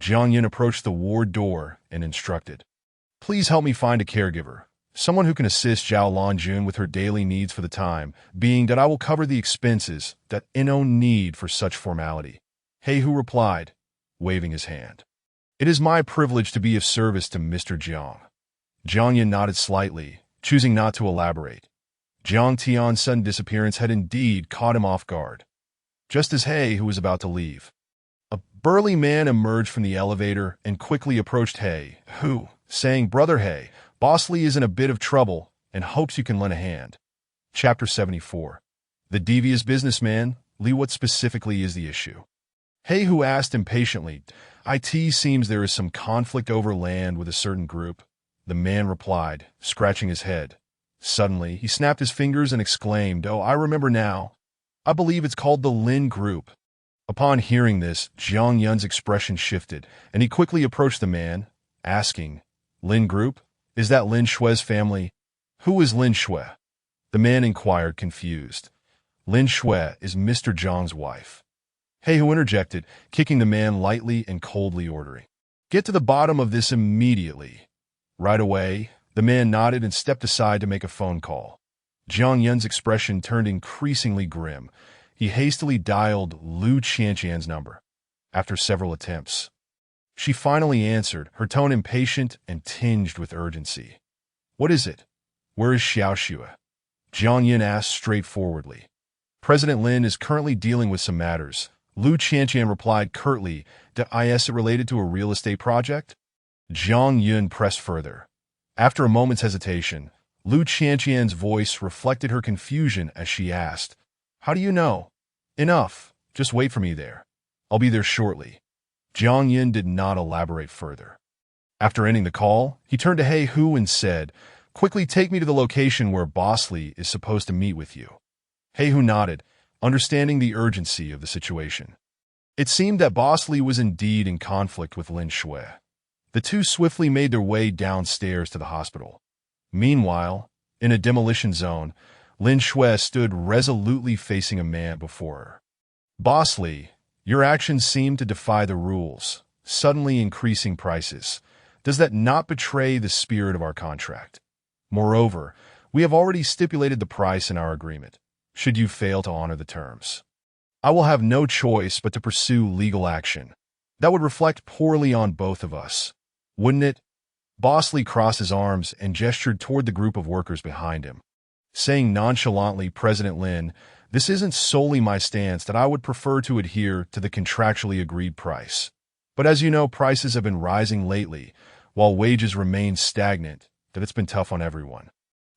Jiang Yin approached the ward door and instructed, "Please help me find a caregiver, someone who can assist Zhao Lanjun with her daily needs for the time being that I will cover the expenses that no need for such formality." He Hu replied, waving his hand. "It is my privilege to be of service to Mr. Jiang." Jiang Yin nodded slightly, choosing not to elaborate. Zhang Tian's sudden disappearance had indeed caught him off guard. Just as He Hu was about to leave, a burly man emerged from the elevator and quickly approached He Hu, saying, "Brother He, Boss Lee is in a bit of trouble and hopes you can lend a hand." Chapter 74. The Devious Businessman. Lee, what specifically is the issue? He Hu asked impatiently. "It seems there is some conflict over land with a certain group," the man replied, scratching his head. Suddenly, he snapped his fingers and exclaimed, "Oh, I remember now. I believe it's called the Lin Group." Upon hearing this, Jiang Yun's expression shifted, and he quickly approached the man, asking, "Lin Group? Is that Lin Shue's family?" "Who is Lin Shue?" the man inquired, confused. "Lin Shue is Mr. Zhang's wife." He Hu interjected, kicking the man lightly and coldly, ordering, "Get to the bottom of this immediately." Right away, the man nodded and stepped aside to make a phone call. Jiang Yun's expression turned increasingly grim. He hastily dialed Lu Qianqian's number. After several attempts, she finally answered, her tone impatient and tinged with urgency. "What is it? Where is Xiaoxue?" Jiang Yun asked straightforwardly. "President Lin is currently dealing with some matters," Lu Qianqian replied curtly. "Is it related to a real estate project?" Jiang Yun pressed further. After a moment's hesitation, Lu Qianqian's voice reflected her confusion as she asked, "How do you know?" "Enough. Just wait for me there. I'll be there shortly." Jiang Yun did not elaborate further. After ending the call, he turned to He Hu and said, "Quickly take me to the location where Boss Lee is supposed to meet with you." He Hu nodded, understanding the urgency of the situation. It seemed that Boss Lee was indeed in conflict with Lin Shue. The two swiftly made their way downstairs to the hospital. Meanwhile, in a demolition zone, Lin Shue stood resolutely facing a man before her. "Boss Lee, your actions seem to defy the rules, suddenly increasing prices. Does that not betray the spirit of our contract? Moreover, we have already stipulated the price in our agreement. Should you fail to honor the terms, I will have no choice but to pursue legal action. That would reflect poorly on both of us, wouldn't it?" Boss Lee crossed his arms and gestured toward the group of workers behind him, saying nonchalantly, "President Lin, this isn't solely my stance that I would prefer to adhere to the contractually agreed price. But as you know, prices have been rising lately, while wages remain stagnant, that it's been tough on everyone.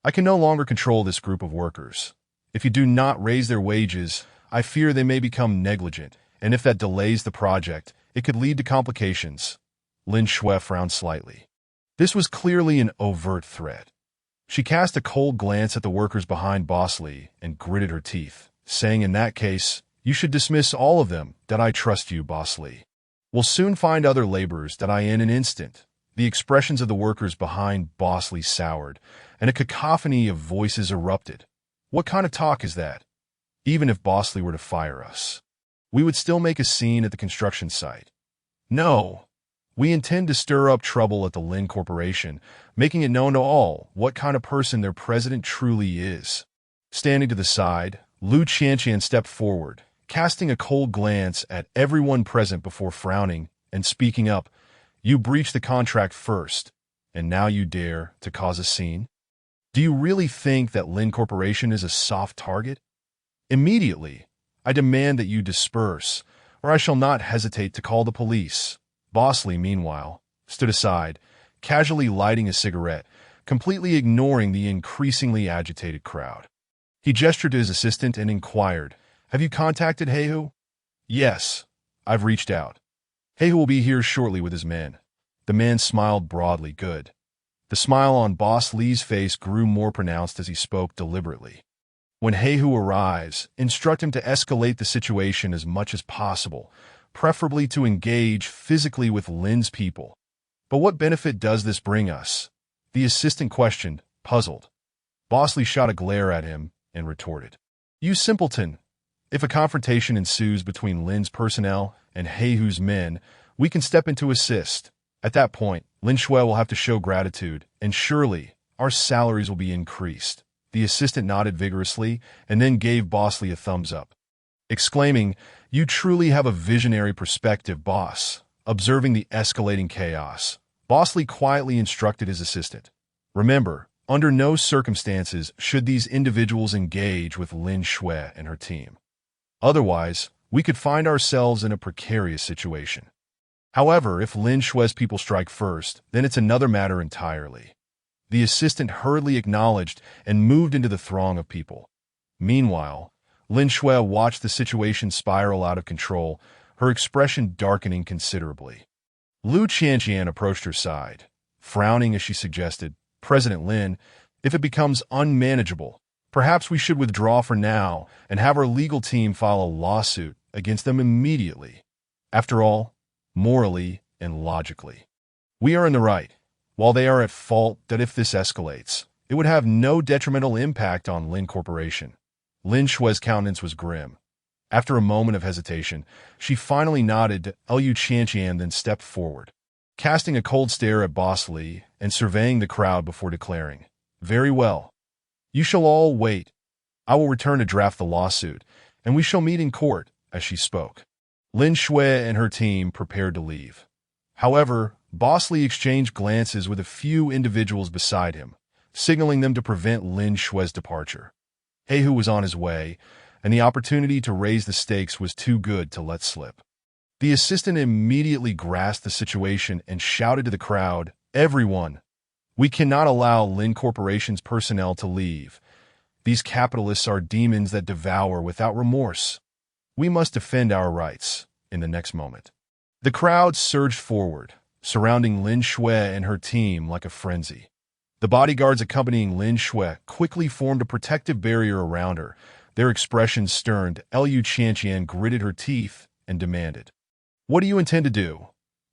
I can no longer control this group of workers. If you do not raise their wages, I fear they may become negligent, and if that delays the project, it could lead to complications." Lin Shue frowned slightly. This was clearly an overt threat. She cast a cold glance at the workers behind Boss Lee and gritted her teeth, saying, "In that case, you should dismiss all of them. That I trust you, Boss Lee. We'll soon find other laborers that I in an instant." The expressions of the workers behind Boss Lee soured, and a cacophony of voices erupted. "What kind of talk is that? Even if Boss Lee were to fire us, we would still make a scene at the construction site. No, we intend to stir up trouble at the Lin Corporation, making it known to all what kind of person their president truly is." Standing to the side, Lu Qianqian stepped forward, casting a cold glance at everyone present before frowning and speaking up. "You breached the contract first, and now you dare to cause a scene? Do you really think that Lin Corporation is a soft target? Immediately, I demand that you disperse, or I shall not hesitate to call the police. Bosley, meanwhile, stood aside, casually lighting a cigarette, completely ignoring the increasingly agitated crowd. He gestured to his assistant and inquired, "Have you contacted Heihu?" "Yes, I've reached out. Heihu will be here shortly with his men." The man smiled broadly. "Good." The smile on Boss Lee's face grew more pronounced as he spoke deliberately. "When Heihu arrives, instruct him to escalate the situation as much as possible, preferably to engage physically with Lin's people." "But what benefit does this bring us?" the assistant questioned, puzzled. Bosley shot a glare at him and retorted, "You simpleton! If a confrontation ensues between Lin's personnel and Heihu's men, we can step in to assist. At that point, Lin Shui will have to show gratitude, and surely our salaries will be increased." The assistant nodded vigorously and then gave Bosley a thumbs up, exclaiming, "You truly have a visionary perspective, boss." Observing the escalating chaos, Bosley quietly instructed his assistant, "Remember, under no circumstances should these individuals engage with Lin Shui and her team. Otherwise, we could find ourselves in a precarious situation. However, if Lin Shui's people strike first, then it's another matter entirely." The assistant hurriedly acknowledged and moved into the throng of people. Meanwhile, Lin Shui watched the situation spiral out of control, her expression darkening considerably. Lu Qianqian approached her side, frowning as she suggested, "President Lin, if it becomes unmanageable, perhaps we should withdraw for now and have our legal team file a lawsuit against them immediately. After all, morally and logically, we are in the right, while they are at fault. That if this escalates, it would have no detrimental impact on Lin Corporation." Lin Shui's countenance was grim. After a moment of hesitation, she finally nodded to Lu Qianqian, then stepped forward, casting a cold stare at Boss Li and surveying the crowd before declaring, "Very well. You shall all wait. I will return to draft the lawsuit, and we shall meet in court." As she spoke, Lin Shui and her team prepared to leave. However, Boss Li exchanged glances with a few individuals beside him, signaling them to prevent Lin Shui's departure. Heihu was on his way, and the opportunity to raise the stakes was too good to let slip. The assistant immediately grasped the situation and shouted to the crowd, "Everyone! We cannot allow Lin Corporation's personnel to leave. These capitalists are demons that devour without remorse. We must defend our rights." In the next moment, the crowd surged forward, surrounding Lin Shui and her team like a frenzy. The bodyguards accompanying Lin Shui quickly formed a protective barrier around her, their expressions stern. Lu Qianqian gritted her teeth and demanded, "What do you intend to do?"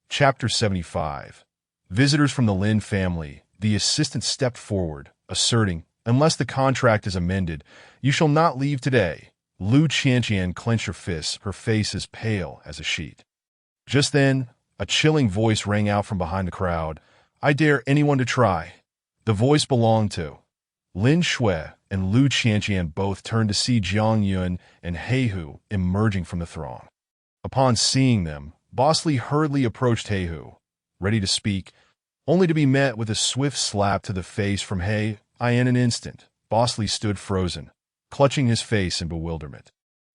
Chapter 75. Visitors from the Lin family. The assistant stepped forward, asserting, "Unless the contract is amended, you shall not leave today." Lu Qianqian clenched her fists, her face as pale as a sheet. Just then, a chilling voice rang out from behind the crowd. "I dare anyone to try." The voice belonged to Lin Shui, and Lu Qianqian both turned to see Jiang Yun and Heihu emerging from the throng. Upon seeing them, Boss Li hurriedly approached Heihu, ready to speak, only to be met with a swift slap to the face from Heihu. In an instant, Boss Li stood frozen, clutching his face in bewilderment.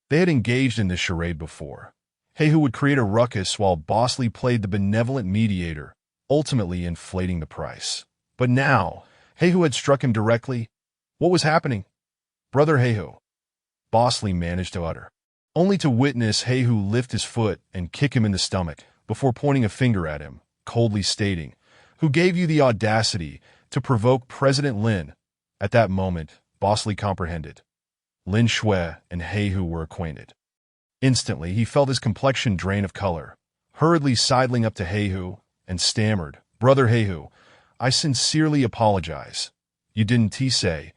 They had engaged in this charade before. Heihu would create a ruckus while Boss Li played the benevolent mediator, ultimately inflating the price. But now, Heihu had struck him directly. What was happening? "Brother Heihu," Boss Li managed to utter, only to witness Heihu lift his foot and kick him in the stomach before pointing a finger at him, coldly stating, "Who gave you the audacity to provoke President Lin?" At that moment, Boss Li comprehended. Lin Shui and Heihu were acquainted. Instantly, he felt his complexion drain of color, hurriedly sidling up to Heihu, and stammered, "Brother Heihu, I sincerely apologize." "You didn't say."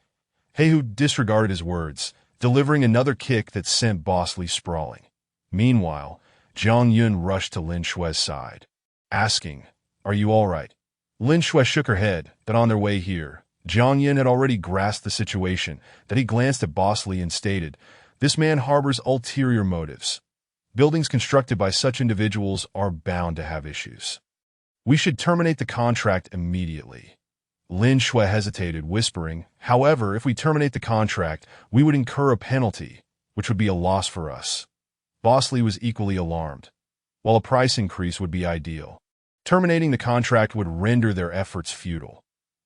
Heihu disregarded his words, delivering another kick that sent Boss Li sprawling. Meanwhile, Jiang Yun rushed to Lin Shui's side, asking, "Are you all right?" Lin Shui shook her head, but on their way here, Jiang Yun had already grasped the situation, that he glanced at Boss Li and stated, "This man harbors ulterior motives. Buildings constructed by such individuals are bound to have issues. We should terminate the contract immediately." Lin Shui hesitated, whispering, "However, if we terminate the contract, we would incur a penalty, which would be a loss for us." Boss Li was equally alarmed. While a price increase would be ideal, terminating the contract would render their efforts futile.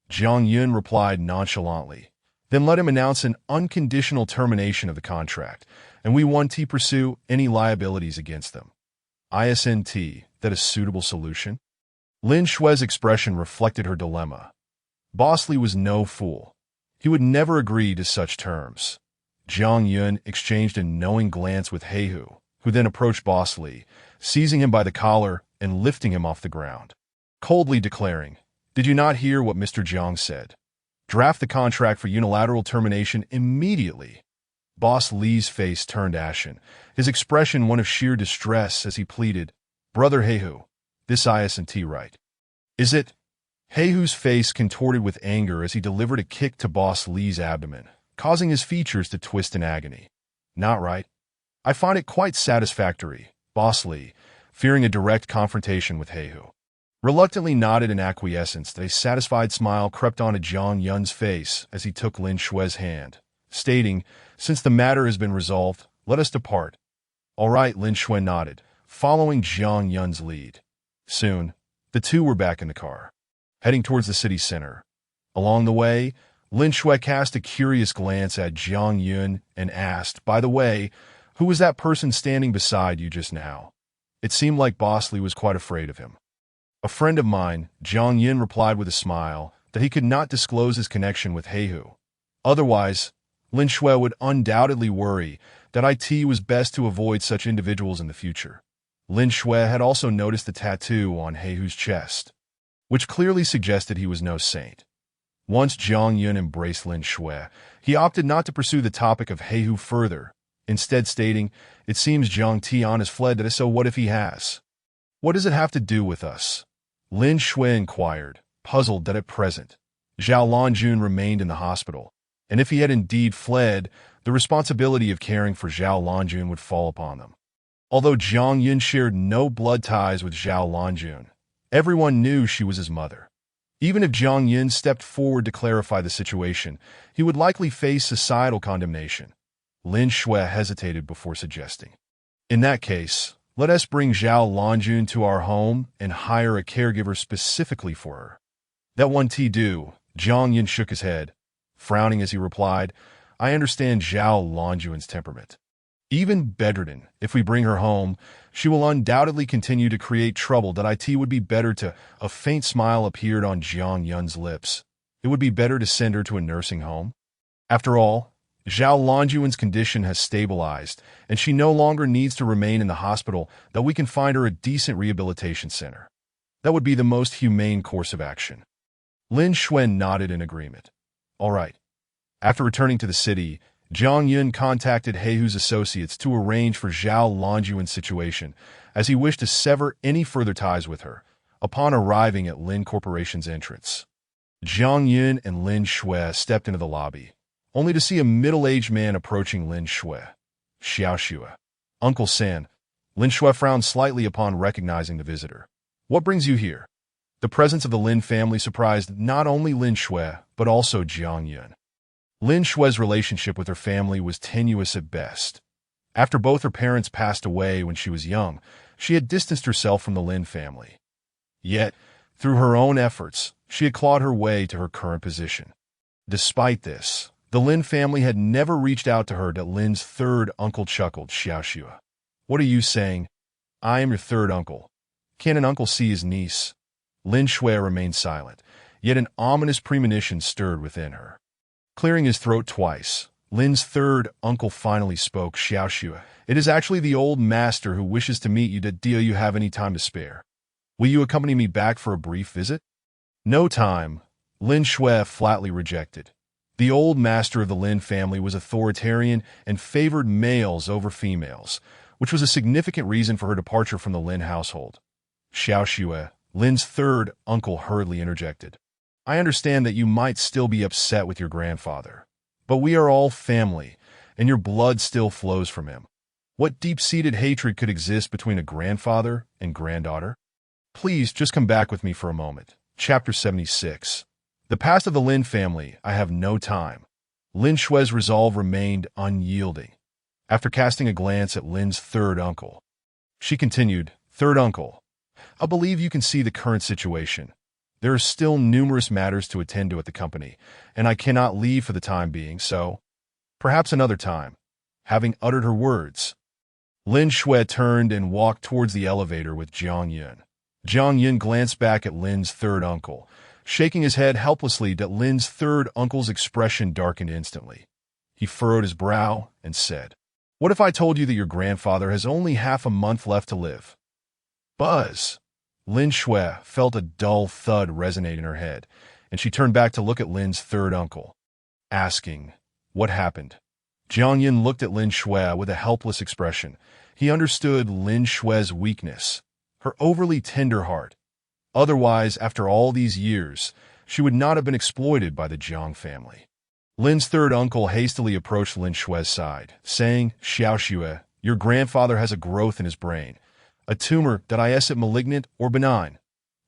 Jiang Yun replied nonchalantly, "Then let him announce an unconditional termination of the contract, and we want to pursue any liabilities against them." Isn't that a suitable solution? Lin Shui's expression reflected her dilemma. Boss Li was no fool. He would never agree to such terms. Jiang Yun exchanged a knowing glance with Heihu, who then approached Boss Li, seizing him by the collar and lifting him off the ground, coldly declaring, "Did you not hear what Mr. Jiang said? Draft the contract for unilateral termination immediately." Boss Li's face turned ashen, his expression one of sheer distress as he pleaded, "Brother Heihu, this isn't right. Is it?" Heihu's face contorted with anger as he delivered a kick to Boss Li's abdomen, causing his features to twist in agony. "Not right? I find it quite satisfactory," Boss Li, fearing a direct confrontation with Heihu, reluctantly nodded in acquiescence. A satisfied smile crept onto Jiang Yun's face as he took Lin Shui's hand, stating, "Since the matter has been resolved, let us depart." "All right," Lin Shui nodded, following Jiang Yun's lead. Soon, the two were back in the car, heading towards the city center. Along the way, Lin Shui cast a curious glance at Jiang Yun and asked, "By the way, who was that person standing beside you just now?" It seemed like Boss Li was quite afraid of him. "A friend of mine," Jiang Yun replied with a smile, that he could not disclose his connection with Heihu. Otherwise, Lin Shui would undoubtedly worry that it was best to avoid such individuals in the future. Lin Shui had also noticed the tattoo on Heihu's chest, which clearly suggested he was no saint. Once Jiang Yun embraced Lin Shui, he opted not to pursue the topic of Heihu further, instead stating, "It seems Jiang Tian has fled, so what if he has? What does it have to do with us?" Lin Shui inquired, puzzled that at present, Zhao Lanjun remained in the hospital, and if he had indeed fled, the responsibility of caring for Zhao Lanjun would fall upon them. Although Jiang Yun shared no blood ties with Zhao Lanjun, everyone knew she was his mother. Even if Jiang Yun stepped forward to clarify the situation, he would likely face societal condemnation. Lin Shui hesitated before suggesting, "In that case, let us bring Zhao Lanjun to our home and hire a caregiver specifically for her." "That one do," Jiang Yun shook his head, frowning as he replied, "I understand Zhao Lanjun's temperament. Even bedridden, if we bring her home, she will undoubtedly continue to create trouble. That it would be better to—" A faint smile appeared on Jiang Yun's lips. "It would be better to send her to a nursing home. After all, Zhao Lanjun's condition has stabilized, and she no longer needs to remain in the hospital. That we can find her a decent rehabilitation center. That would be the most humane course of action." Lin Shui nodded in agreement. "All right." After returning to the city, Jiang Yun contacted Heihu's associates to arrange for Zhao Lanjun's situation, as he wished to sever any further ties with her, upon arriving at Lin Corporation's entrance. Jiang Yun and Lin Shui stepped into the lobby, only to see a middle-aged man approaching Lin Shui. "Xiao Shui, Uncle San." Lin Shui frowned slightly upon recognizing the visitor. "What brings you here?" The presence of the Lin family surprised not only Lin Shui, but also Jiang Yun. Lin Shui's relationship with her family was tenuous at best. After both her parents passed away when she was young, she had distanced herself from the Lin family. Yet, through her own efforts, she had clawed her way to her current position. Despite this, the Lin family had never reached out to her. That Lin's third uncle chuckled, "Xiao Shui, what are you saying? I am your third uncle. Can an uncle see his niece?" Lin Shui remained silent, yet an ominous premonition stirred within her. Clearing his throat twice, Lin's third uncle finally spoke, "Xiao Shui, it is actually the old master who wishes to meet you. Do you have any time to spare? Will you accompany me back for a brief visit?" "No time," Lin Shui flatly rejected. The old master of the Lin family was authoritarian and favored males over females, which was a significant reason for her departure from the Lin household. "Xiao Shui," Lin's third uncle hurriedly interjected, "I understand that you might still be upset with your grandfather, but we are all family, and your blood still flows from him. What deep-seated hatred could exist between a grandfather and granddaughter? Please just come back with me for a moment." Chapter 76. The past of the Lin family, I have no time. Lin Shue's resolve remained unyielding. After casting a glance at Lin's third uncle, she continued, "Third uncle, I believe you can see the current situation. There are still numerous matters to attend to at the company, and I cannot leave for the time being, so perhaps another time." Having uttered her words, Lin Shui turned and walked towards the elevator with Jiang Yun. Jiang Yun glanced back at Lin's third uncle, shaking his head helplessly. That Lin's third uncle's expression darkened instantly. He furrowed his brow and said, "What if I told you that your grandfather has only half a month left to live?" Buzz! Lin Shui felt a dull thud resonate in her head, and she turned back to look at Lin's third uncle, asking, "What happened?" Jiang Yin looked at Lin Shui with a helpless expression. He understood Lin Shui's weakness, her overly tender heart. Otherwise, after all these years, she would not have been exploited by the Jiang family. Lin's third uncle hastily approached Lin Shui's side, saying, "Xiao Xue, your grandfather has a growth in his brain. A tumor, is it malignant or benign?"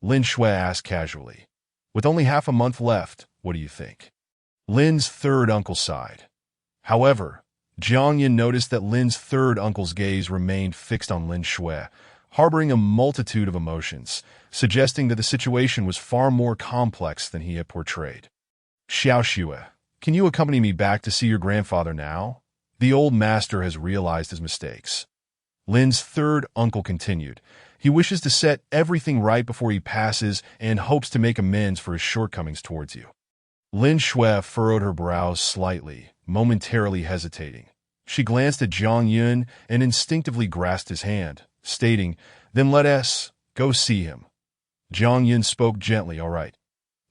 Lin Shui asked casually. "With only half a month left, what do you think?" Lin's third uncle sighed. However, Jiang Yin noticed that Lin's third uncle's gaze remained fixed on Lin Shui, harboring a multitude of emotions, suggesting that the situation was far more complex than he had portrayed. "Xiao Xue, can you accompany me back to see your grandfather now? The old master has realized his mistakes." Lin's third uncle continued. "He wishes to set everything right before he passes and hopes to make amends for his shortcomings towards you." Lin Shui furrowed her brows slightly, momentarily hesitating. She glanced at Jiang Yun and instinctively grasped his hand, stating, "Then let us go see him." Jiang Yun spoke gently, "All right."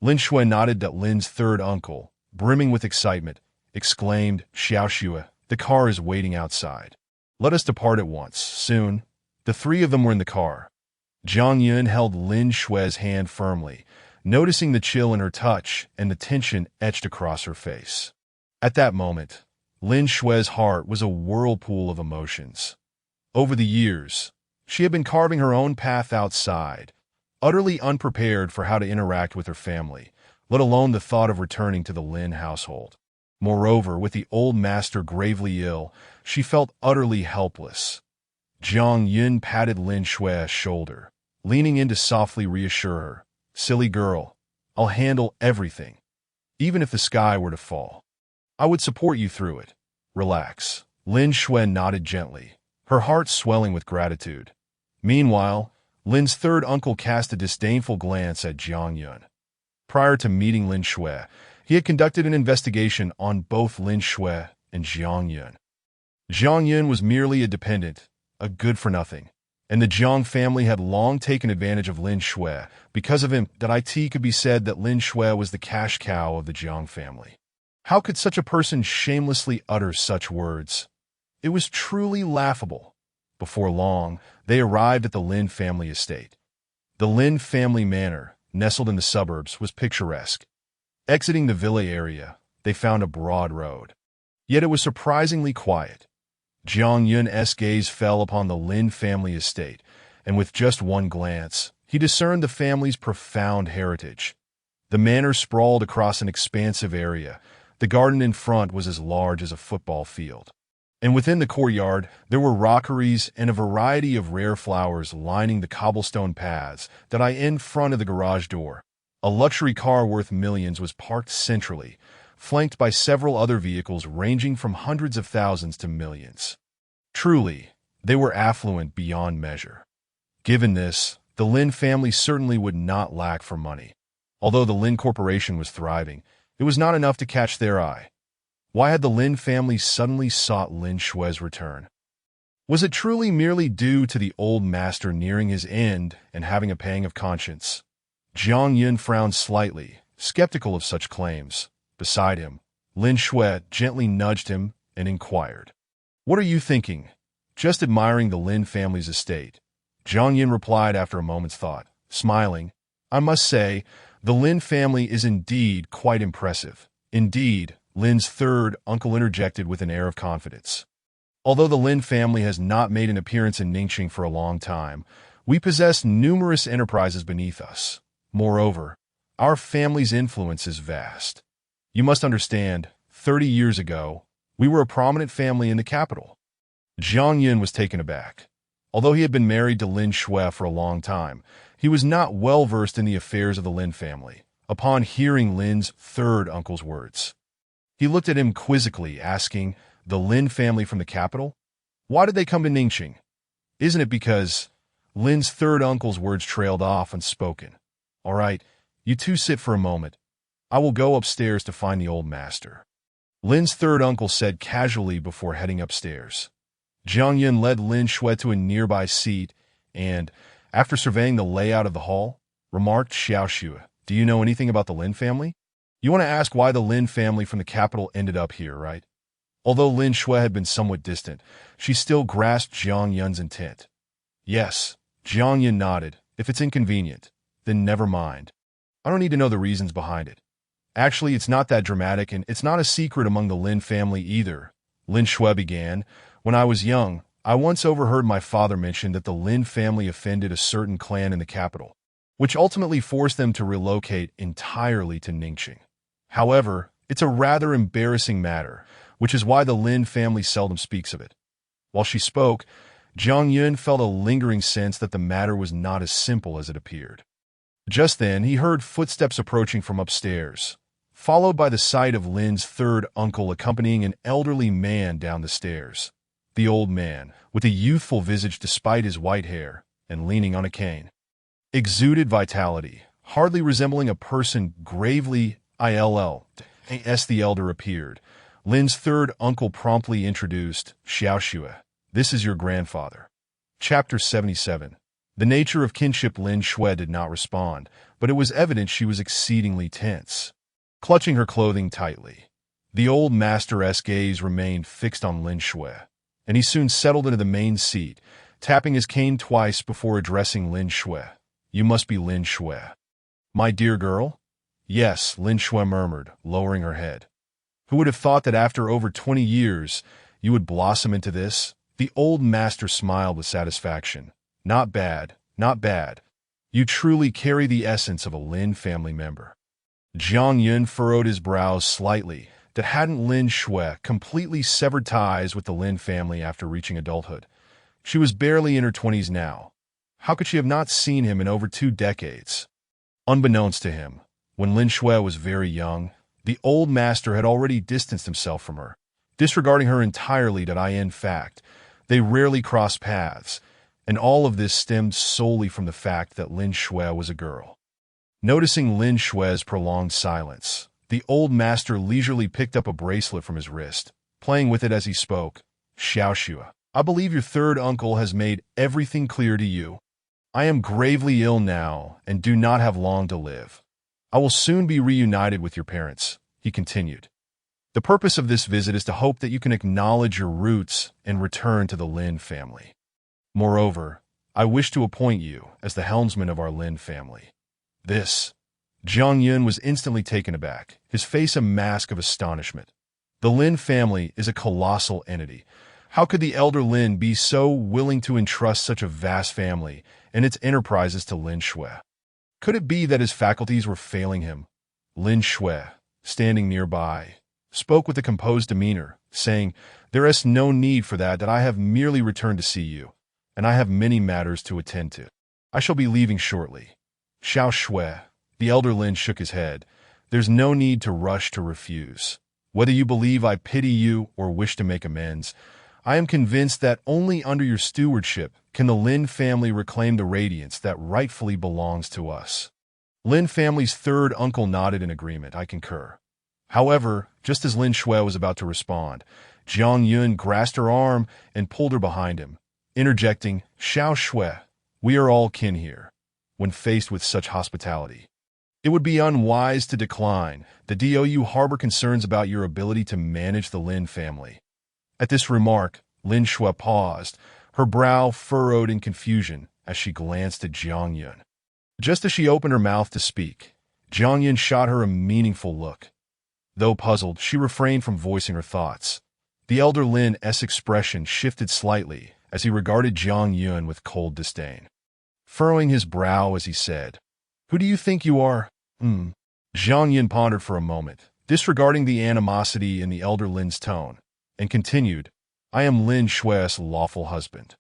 Lin Shui nodded at Lin's third uncle, brimming with excitement, exclaimed, "Xiao Xue, the car is waiting outside. Let us depart at once, soon." The three of them were in the car. Jiang Yun held Lin Shui's hand firmly, noticing the chill in her touch and the tension etched across her face. At that moment, Lin Shui's heart was a whirlpool of emotions. Over the years, she had been carving her own path outside, utterly unprepared for how to interact with her family, let alone the thought of returning to the Lin household. Moreover, with the old master gravely ill, she felt utterly helpless. Jiang Yun patted Lin Shui's shoulder, leaning in to softly reassure her. "Silly girl, I'll handle everything. Even if the sky were to fall, I would support you through it. Relax." Lin Shui nodded gently, her heart swelling with gratitude. Meanwhile, Lin's third uncle cast a disdainful glance at Jiang Yun. Prior to meeting Lin Shui, he had conducted an investigation on both Lin Shui and Jiang Yun. Jiang Yun was merely a dependent, a good-for-nothing, and the Jiang family had long taken advantage of Lin Shui. Because of him, it could be said that Lin Shui was the cash cow of the Jiang family. How could such a person shamelessly utter such words? It was truly laughable. Before long, they arrived at the Lin family estate. The Lin family manor, nestled in the suburbs, was picturesque. Exiting the villa area, they found a broad road. Yet it was surprisingly quiet. Jiang Yun's gaze fell upon the Lin family estate, and with just one glance, he discerned the family's profound heritage. The manor sprawled across an expansive area. The garden in front was as large as a football field. And within the courtyard, there were rockeries and a variety of rare flowers lining the cobblestone paths in front of the garage door. A luxury car worth millions was parked centrally, flanked by several other vehicles ranging from hundreds of thousands to millions. Truly, they were affluent beyond measure. Given this, the Lin family certainly would not lack for money. Although the Lin Corporation was thriving, it was not enough to catch their eye. Why had the Lin family suddenly sought Lin Shui's return? Was it truly merely due to the old master nearing his end and having a pang of conscience? Jiang Yun frowned slightly, skeptical of such claims. Beside him, Lin Shui gently nudged him and inquired, "What are you thinking?" "Just admiring the Lin family's estate," Jiang Yun replied after a moment's thought, smiling. "I must say, the Lin family is indeed quite impressive." "Indeed," Lin's third uncle interjected with an air of confidence. "Although the Lin family has not made an appearance in Ningxing for a long time, we possess numerous enterprises beneath us. Moreover, Our family's influence is vast. You must understand, 30 years ago, we were a prominent family in the capital. Jiang Yun was taken aback. Although he had been married to Lin Shui for a long time, he was not well versed in the affairs of the Lin family, upon hearing Lin's third uncle's words. He looked at him quizzically, asking, "The Lin family from the capital? Why did they come to Ningxing? Isn't it because—" Lin's third uncle's words trailed off unspoken. "All right, you two sit for a moment. I will go upstairs to find the old master," Lin's third uncle said casually before heading upstairs. Jiang Yun led Lin Shui to a nearby seat and, after surveying the layout of the hall, remarked, "Xiao Xue, do you know anything about the Lin family? You want to ask why the Lin family from the capital ended up here, right?" Although Lin Shui had been somewhat distant, she still grasped Jiang Yun's intent. "Yes," Jiang Yun nodded. "If it's inconvenient, then never mind. I don't need to know the reasons behind it. Actually, it's not that dramatic, and it's not a secret among the Lin family either," Lin Shui began. "When I was young, I once overheard my father mention that the Lin family offended a certain clan in the capital, which ultimately forced them to relocate entirely to Ningxing. However, it's a rather embarrassing matter, which is why the Lin family seldom speaks of it." While she spoke, Jiang Yun felt a lingering sense that the matter was not as simple as it appeared. Just then, he heard footsteps approaching from upstairs, followed by the sight of Lin's third uncle accompanying an elderly man down the stairs. The old man, with a youthful visage despite his white hair, and leaning on a cane, exuded vitality, hardly resembling a person gravely ill. As the elder appeared, Lin's third uncle promptly introduced, "Xiao Xue, this is your grandfather." Chapter 77. The nature of kinship. Lin Shui did not respond, but it was evident she was exceedingly tense, clutching her clothing tightly. The old master's gaze remained fixed on Lin Shui, and he soon settled into the main seat, tapping his cane twice before addressing Lin Shui. "You must be Lin Shui, my dear girl?" "Yes," Lin Shui murmured, lowering her head. "Who would have thought that after over 20 years, you would blossom into this?" The old master smiled with satisfaction. "Not bad, not bad. You truly carry the essence of a Lin family member." Jiang Yun furrowed his brows slightly. That hadn't Lin Shui completely severed ties with the Lin family after reaching adulthood? She was barely in her 20s now. How could she have not seen him in over 2 decades? Unbeknownst to him, when Lin Shui was very young, the old master had already distanced himself from her, disregarding her entirely. In fact, they rarely crossed paths, and all of this stemmed solely from the fact that Lin Shui was a girl. Noticing Lin Shui's prolonged silence, the old master leisurely picked up a bracelet from his wrist, playing with it as he spoke. "Xiao Xue, I believe your third uncle has made everything clear to you. I am gravely ill now and do not have long to live. I will soon be reunited with your parents," he continued. "The purpose of this visit is to hope that you can acknowledge your roots and return to the Lin family. Moreover, I wish to appoint you as the helmsman of our Lin family." This, Jiang Yun was instantly taken aback, his face a mask of astonishment. The Lin family is a colossal entity. How could the elder Lin be so willing to entrust such a vast family and its enterprises to Lin Shui? Could it be that his faculties were failing him? Lin Shui, standing nearby, spoke with a composed demeanor, saying, "There is no need for that I have merely returned to see you, and I have many matters to attend to. I shall be leaving shortly." "Xiao Xue," the elder Lin shook his head. "There's no need to rush to refuse. Whether you believe I pity you or wish to make amends, I am convinced that only under your stewardship can the Lin family reclaim the radiance that rightfully belongs to us." Lin family's third uncle nodded in agreement. "I concur." However, just as Lin Shui was about to respond, Jiang Yun grasped her arm and pulled her behind him, interjecting, "Xiao Xue, we are all kin here. When faced with such hospitality, it would be unwise to decline. The DOU harbor concerns about your ability to manage the Lin family." At this remark, Lin Shui paused, her brow furrowed in confusion as she glanced at Jiang Yun. Just as she opened her mouth to speak, Jiang Yun shot her a meaningful look. Though puzzled, she refrained from voicing her thoughts. The elder Lin's expression shifted slightly as he regarded Jiang Yun with cold disdain, furrowing his brow as he said, "Who do you think you are? Hmm. Zhang Yin pondered for a moment, disregarding the animosity in the elder Lin's tone, and continued, I am Lin Xue's lawful husband.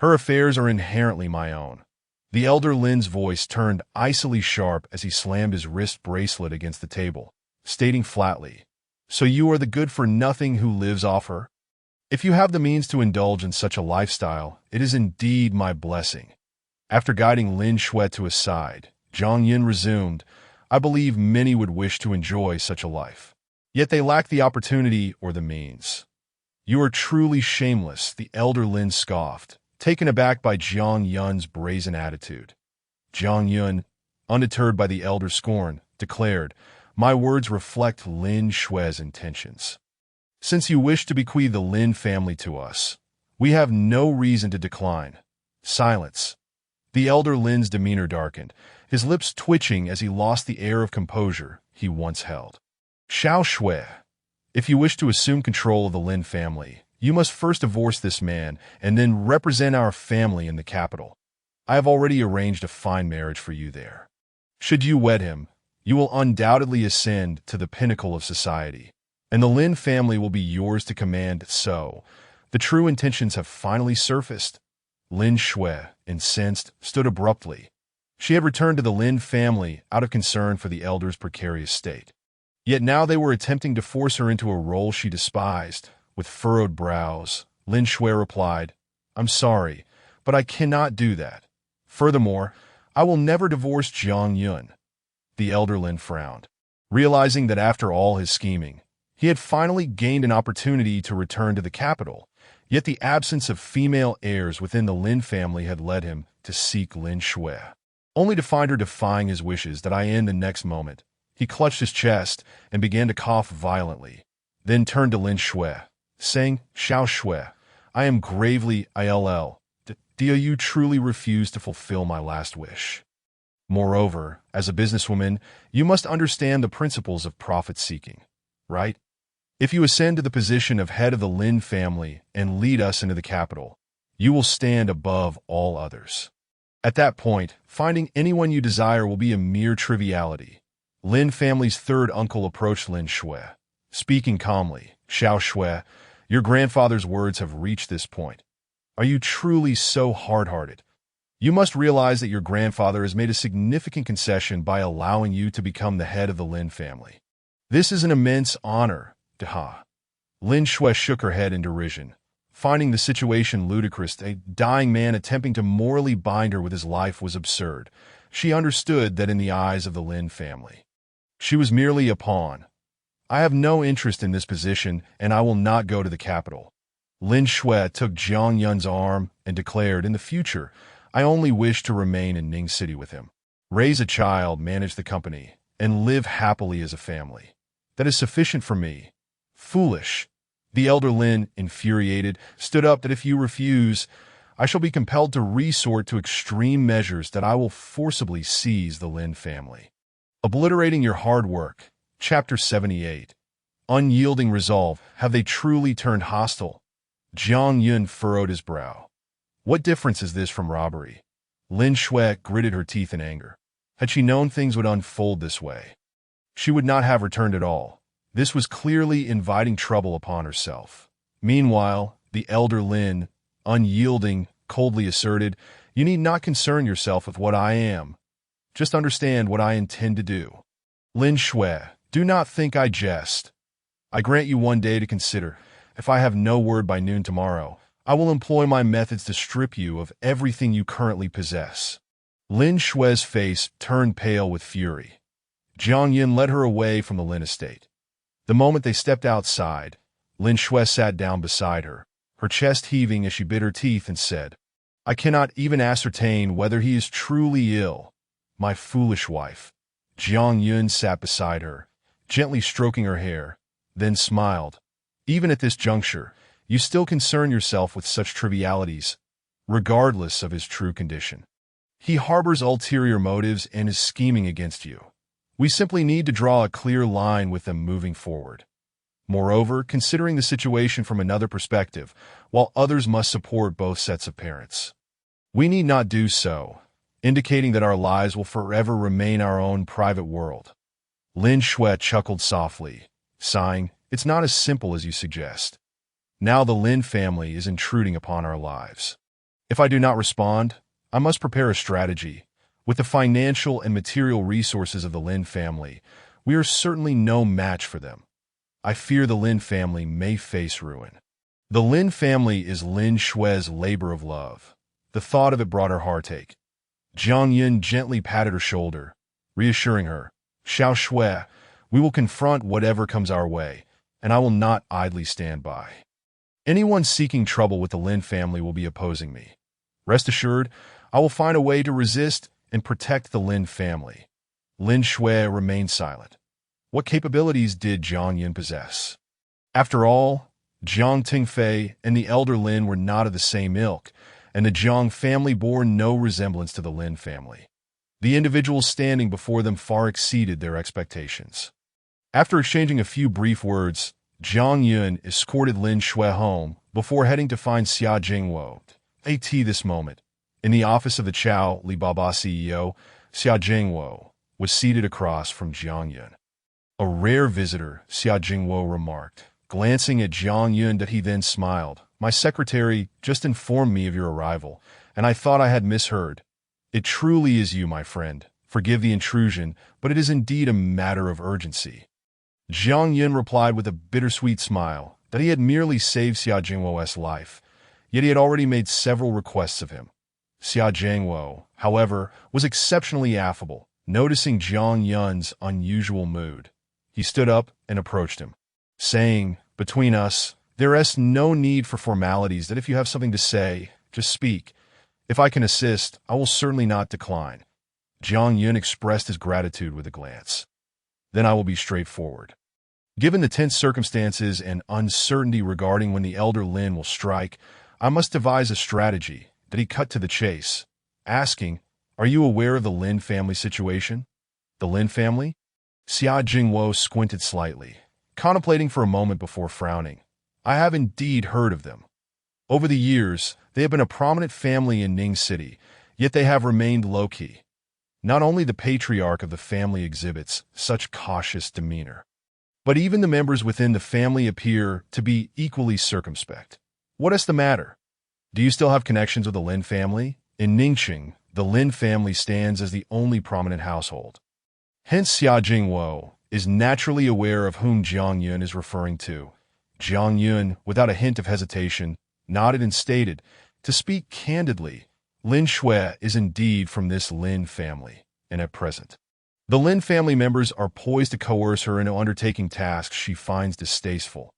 Her affairs are inherently my own. The elder Lin's voice turned icily sharp as he slammed his wrist bracelet against the table, stating flatly, So you are the good-for-nothing who lives off her? If you have the means to indulge in such a lifestyle, it is indeed my blessing. After guiding Lin Xue to his side, Zhang Yin resumed, I believe many would wish to enjoy such a life. Yet they lack the opportunity or the means. You are truly shameless, the elder Lin scoffed, taken aback by Zhang Yun's brazen attitude. Zhang Yun, undeterred by the elder's scorn, declared, My words reflect Lin Xue's intentions. Since you wish to bequeath the Lin family to us, we have no reason to decline. Silence. The elder Lin's demeanor darkened, his lips twitching as he lost the air of composure he once held. Xiao Xue, if you wish to assume control of the Lin family, you must first divorce this man and then represent our family in the capital. I have already arranged a fine marriage for you there. Should you wed him, you will undoubtedly ascend to the pinnacle of society, and the Lin family will be yours to command. So, the true intentions have finally surfaced. Lin Xue, incensed, stood abruptly. She had returned to the Lin family out of concern for the elder's precarious state. Yet now they were attempting to force her into a role she despised. With furrowed brows, Lin Xue replied, I'm sorry, but I cannot do that. Furthermore, I will never divorce Zhang Yun. The elder Lin frowned, realizing that after all his scheming, he had finally gained an opportunity to return to the capital. Yet the absence of female heirs within the Lin family had led him to seek Lin Xue, only to find her defying his wishes. That in the next moment, he clutched his chest and began to cough violently, then turned to Lin Xue, saying, Xiao Xue, I am gravely ill. Do you truly refuse to fulfill my last wish? Moreover, as a businesswoman, you must understand the principles of profit-seeking, right? If you ascend to the position of head of the Lin family and lead us into the capital, you will stand above all others. At that point, finding anyone you desire will be a mere triviality. Lin family's third uncle approached Lin Xue, speaking calmly, Xiao Xue, your grandfather's words have reached this point. Are you truly so hard-hearted? You must realize that your grandfather has made a significant concession by allowing you to become the head of the Lin family. This is an immense honor. Lin Xue shook her head in derision, finding the situation ludicrous. A dying man attempting to morally bind her with his life was absurd. She understood that in the eyes of the Lin family, she was merely a pawn. I have no interest in this position, and I will not go to the capital. Lin Xue took Zhang Yun's arm and declared, in the future, I only wish to remain in Ning City with him, raise a child, manage the company, and live happily as a family. That is sufficient for me. Foolish. The elder Lin, infuriated, stood up that if you refuse, I shall be compelled to resort to extreme measures. That I will forcibly seize the Lin family. Obliterating your hard work. Chapter 78. Unyielding resolve. Have they truly turned hostile? Zhang Yun furrowed his brow. What difference is this from robbery? Lin Xue gritted her teeth in anger. Had she known things would unfold this way, she would not have returned at all. This was clearly inviting trouble upon herself. Meanwhile, the elder Lin, unyielding, coldly asserted, You need not concern yourself with what I am. Just understand what I intend to do. Lin Xue, do not think I jest. I grant you one day to consider. If I have no word by noon tomorrow, I will employ my methods to strip you of everything you currently possess. Lin Xue's face turned pale with fury. Zhang Yin led her away from the Lin estate. The moment they stepped outside, Lin Xue sat down beside her, her chest heaving as she bit her teeth and said, I cannot even ascertain whether he is truly ill. My foolish wife. Zhang Yun sat beside her, gently stroking her hair, then smiled. Even at this juncture, you still concern yourself with such trivialities, regardless of his true condition. He harbors ulterior motives and is scheming against you. We simply need to draw a clear line with them moving forward. Moreover, considering the situation from another perspective, while others must support both sets of parents, we need not do so. indicating that our lives will forever remain our own private world. Lin Shui chuckled softly, sighing, "It's not as simple as you suggest. Now the Lin family is intruding upon our lives. If I do not respond, I must prepare a strategy. With the financial and material resources of the Lin family, we are certainly no match for them. I fear the Lin family may face ruin." The Lin family is Lin Shui's labor of love. The thought of it brought her heartache. Jiang Yun gently patted her shoulder, reassuring her, "Xiao Shui, we will confront whatever comes our way, and I will not idly stand by. Anyone seeking trouble with the Lin family will be opposing me. Rest assured, I will find a way to resist and protect the Lin family." Lin Shui remained silent. What capabilities did Jiang Yun possess? After all, Jiang Tingfei and the elder Lin were not of the same ilk, and the Jiang family bore no resemblance to the Lin family. The individuals standing before them far exceeded their expectations. After exchanging a few brief words, Jiang Yun escorted Lin Shui home before heading to find Xia Jingwo. At this moment, in the office of the Chao Li Baba CEO, Xia Jingwo was seated across from Jiang Yun. "A rare visitor," Xia Jingwo remarked, glancing at Jiang Yun. That he then smiled. "My secretary just informed me of your arrival, and I thought I had misheard. It truly is you, my friend. Forgive the intrusion, but it is indeed a matter of urgency." Jiang Yun replied with a bittersweet smile that he had merely saved Xia Jingwo's life, yet he had already made several requests of him. Xia Jingwo, however, was exceptionally affable, noticing Jiang Yun's unusual mood. He stood up and approached him, saying, "Between us, there is no need for formalities. That if you have something to say, just speak. If I can assist, I will certainly not decline." Jiang Yun expressed his gratitude with a glance. "Then I will be straightforward. Given the tense circumstances and uncertainty regarding when the elder Lin will strike, I must devise a strategy." That he cut to the chase, asking, "Are you aware of the Lin family situation?" "The Lin family?" Xia Jingwo squinted slightly, contemplating for a moment before frowning. "I have indeed heard of them. Over the years, they have been a prominent family in Ning City, yet they have remained low-key. Not only the patriarch of the family exhibits such cautious demeanor, but even the members within the family appear to be equally circumspect. What is the matter? Do you still have connections with the Lin family? In Ningxing, the Lin family stands as the only prominent household. Hence Xia Jingwo is naturally aware of whom Jiang Yun is referring to." Jiang Yun, without a hint of hesitation, nodded and stated, "To speak candidly, Lin Shui is indeed from this Lin family, and at present, the Lin family members are poised to coerce her into undertaking tasks she finds distasteful.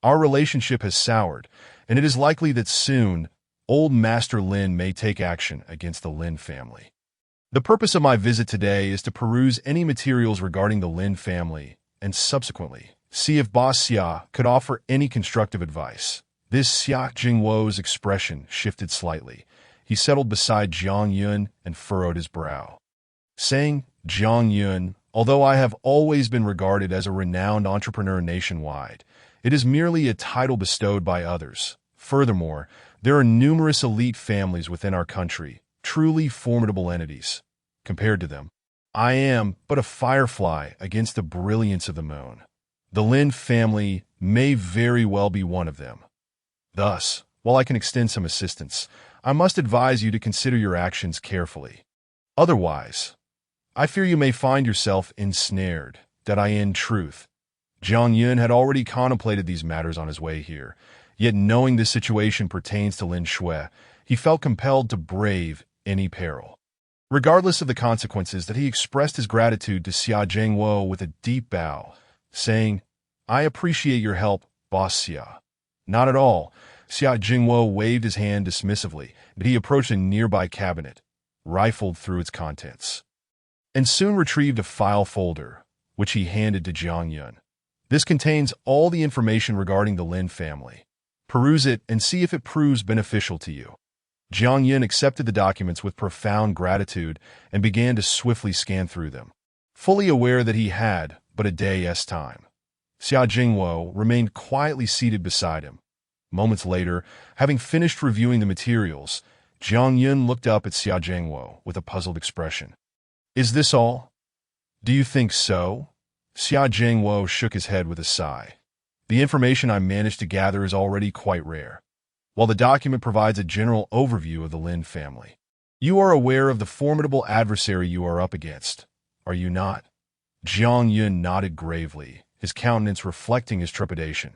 Our relationship has soured, and it is likely that soon, old Master Lin may take action against the Lin family. The purpose of my visit today is to peruse any materials regarding the Lin family, and subsequently, see if Boss Xia could offer any constructive advice." This Xia Jingwo's expression shifted slightly. He settled beside Jiang Yun and furrowed his brow, saying, "Jiang Yun, although I have always been regarded as a renowned entrepreneur nationwide, it is merely a title bestowed by others. Furthermore, there are numerous elite families within our country, truly formidable entities. Compared to them, I am but a firefly against the brilliance of the moon. The Lin family may very well be one of them. Thus, while I can extend some assistance, I must advise you to consider your actions carefully. Otherwise, I fear you may find yourself ensnared." That in truth, Jiang Yun had already contemplated these matters on his way here, yet knowing this situation pertains to Lin Shui, he felt compelled to brave any peril. Regardless of the consequences, that he expressed his gratitude to Xia Jingwo with a deep bow, saying, "I appreciate your help, Boss Xia." "Not at all." Xia Jingwo waved his hand dismissively, but he approached a nearby cabinet, rifled through its contents, and soon retrieved a file folder, which he handed to Jiang Yun. "This contains all the information regarding the Lin family. Peruse it and see if it proves beneficial to you." Jiang Yun accepted the documents with profound gratitude and began to swiftly scan through them, fully aware that he had but a day's time. Xia Jingwo remained quietly seated beside him. Moments later, having finished reviewing the materials, Jiang Yun looked up at Xia Zhengwo with a puzzled expression. Is this all? Do you think so? Xia Zhengwo shook his head with a sigh. The information I managed to gather is already quite rare. While the document provides a general overview of the Lin family, you are aware of the formidable adversary you are up against, are you not? Jiang Yun nodded gravely, his countenance reflecting his trepidation.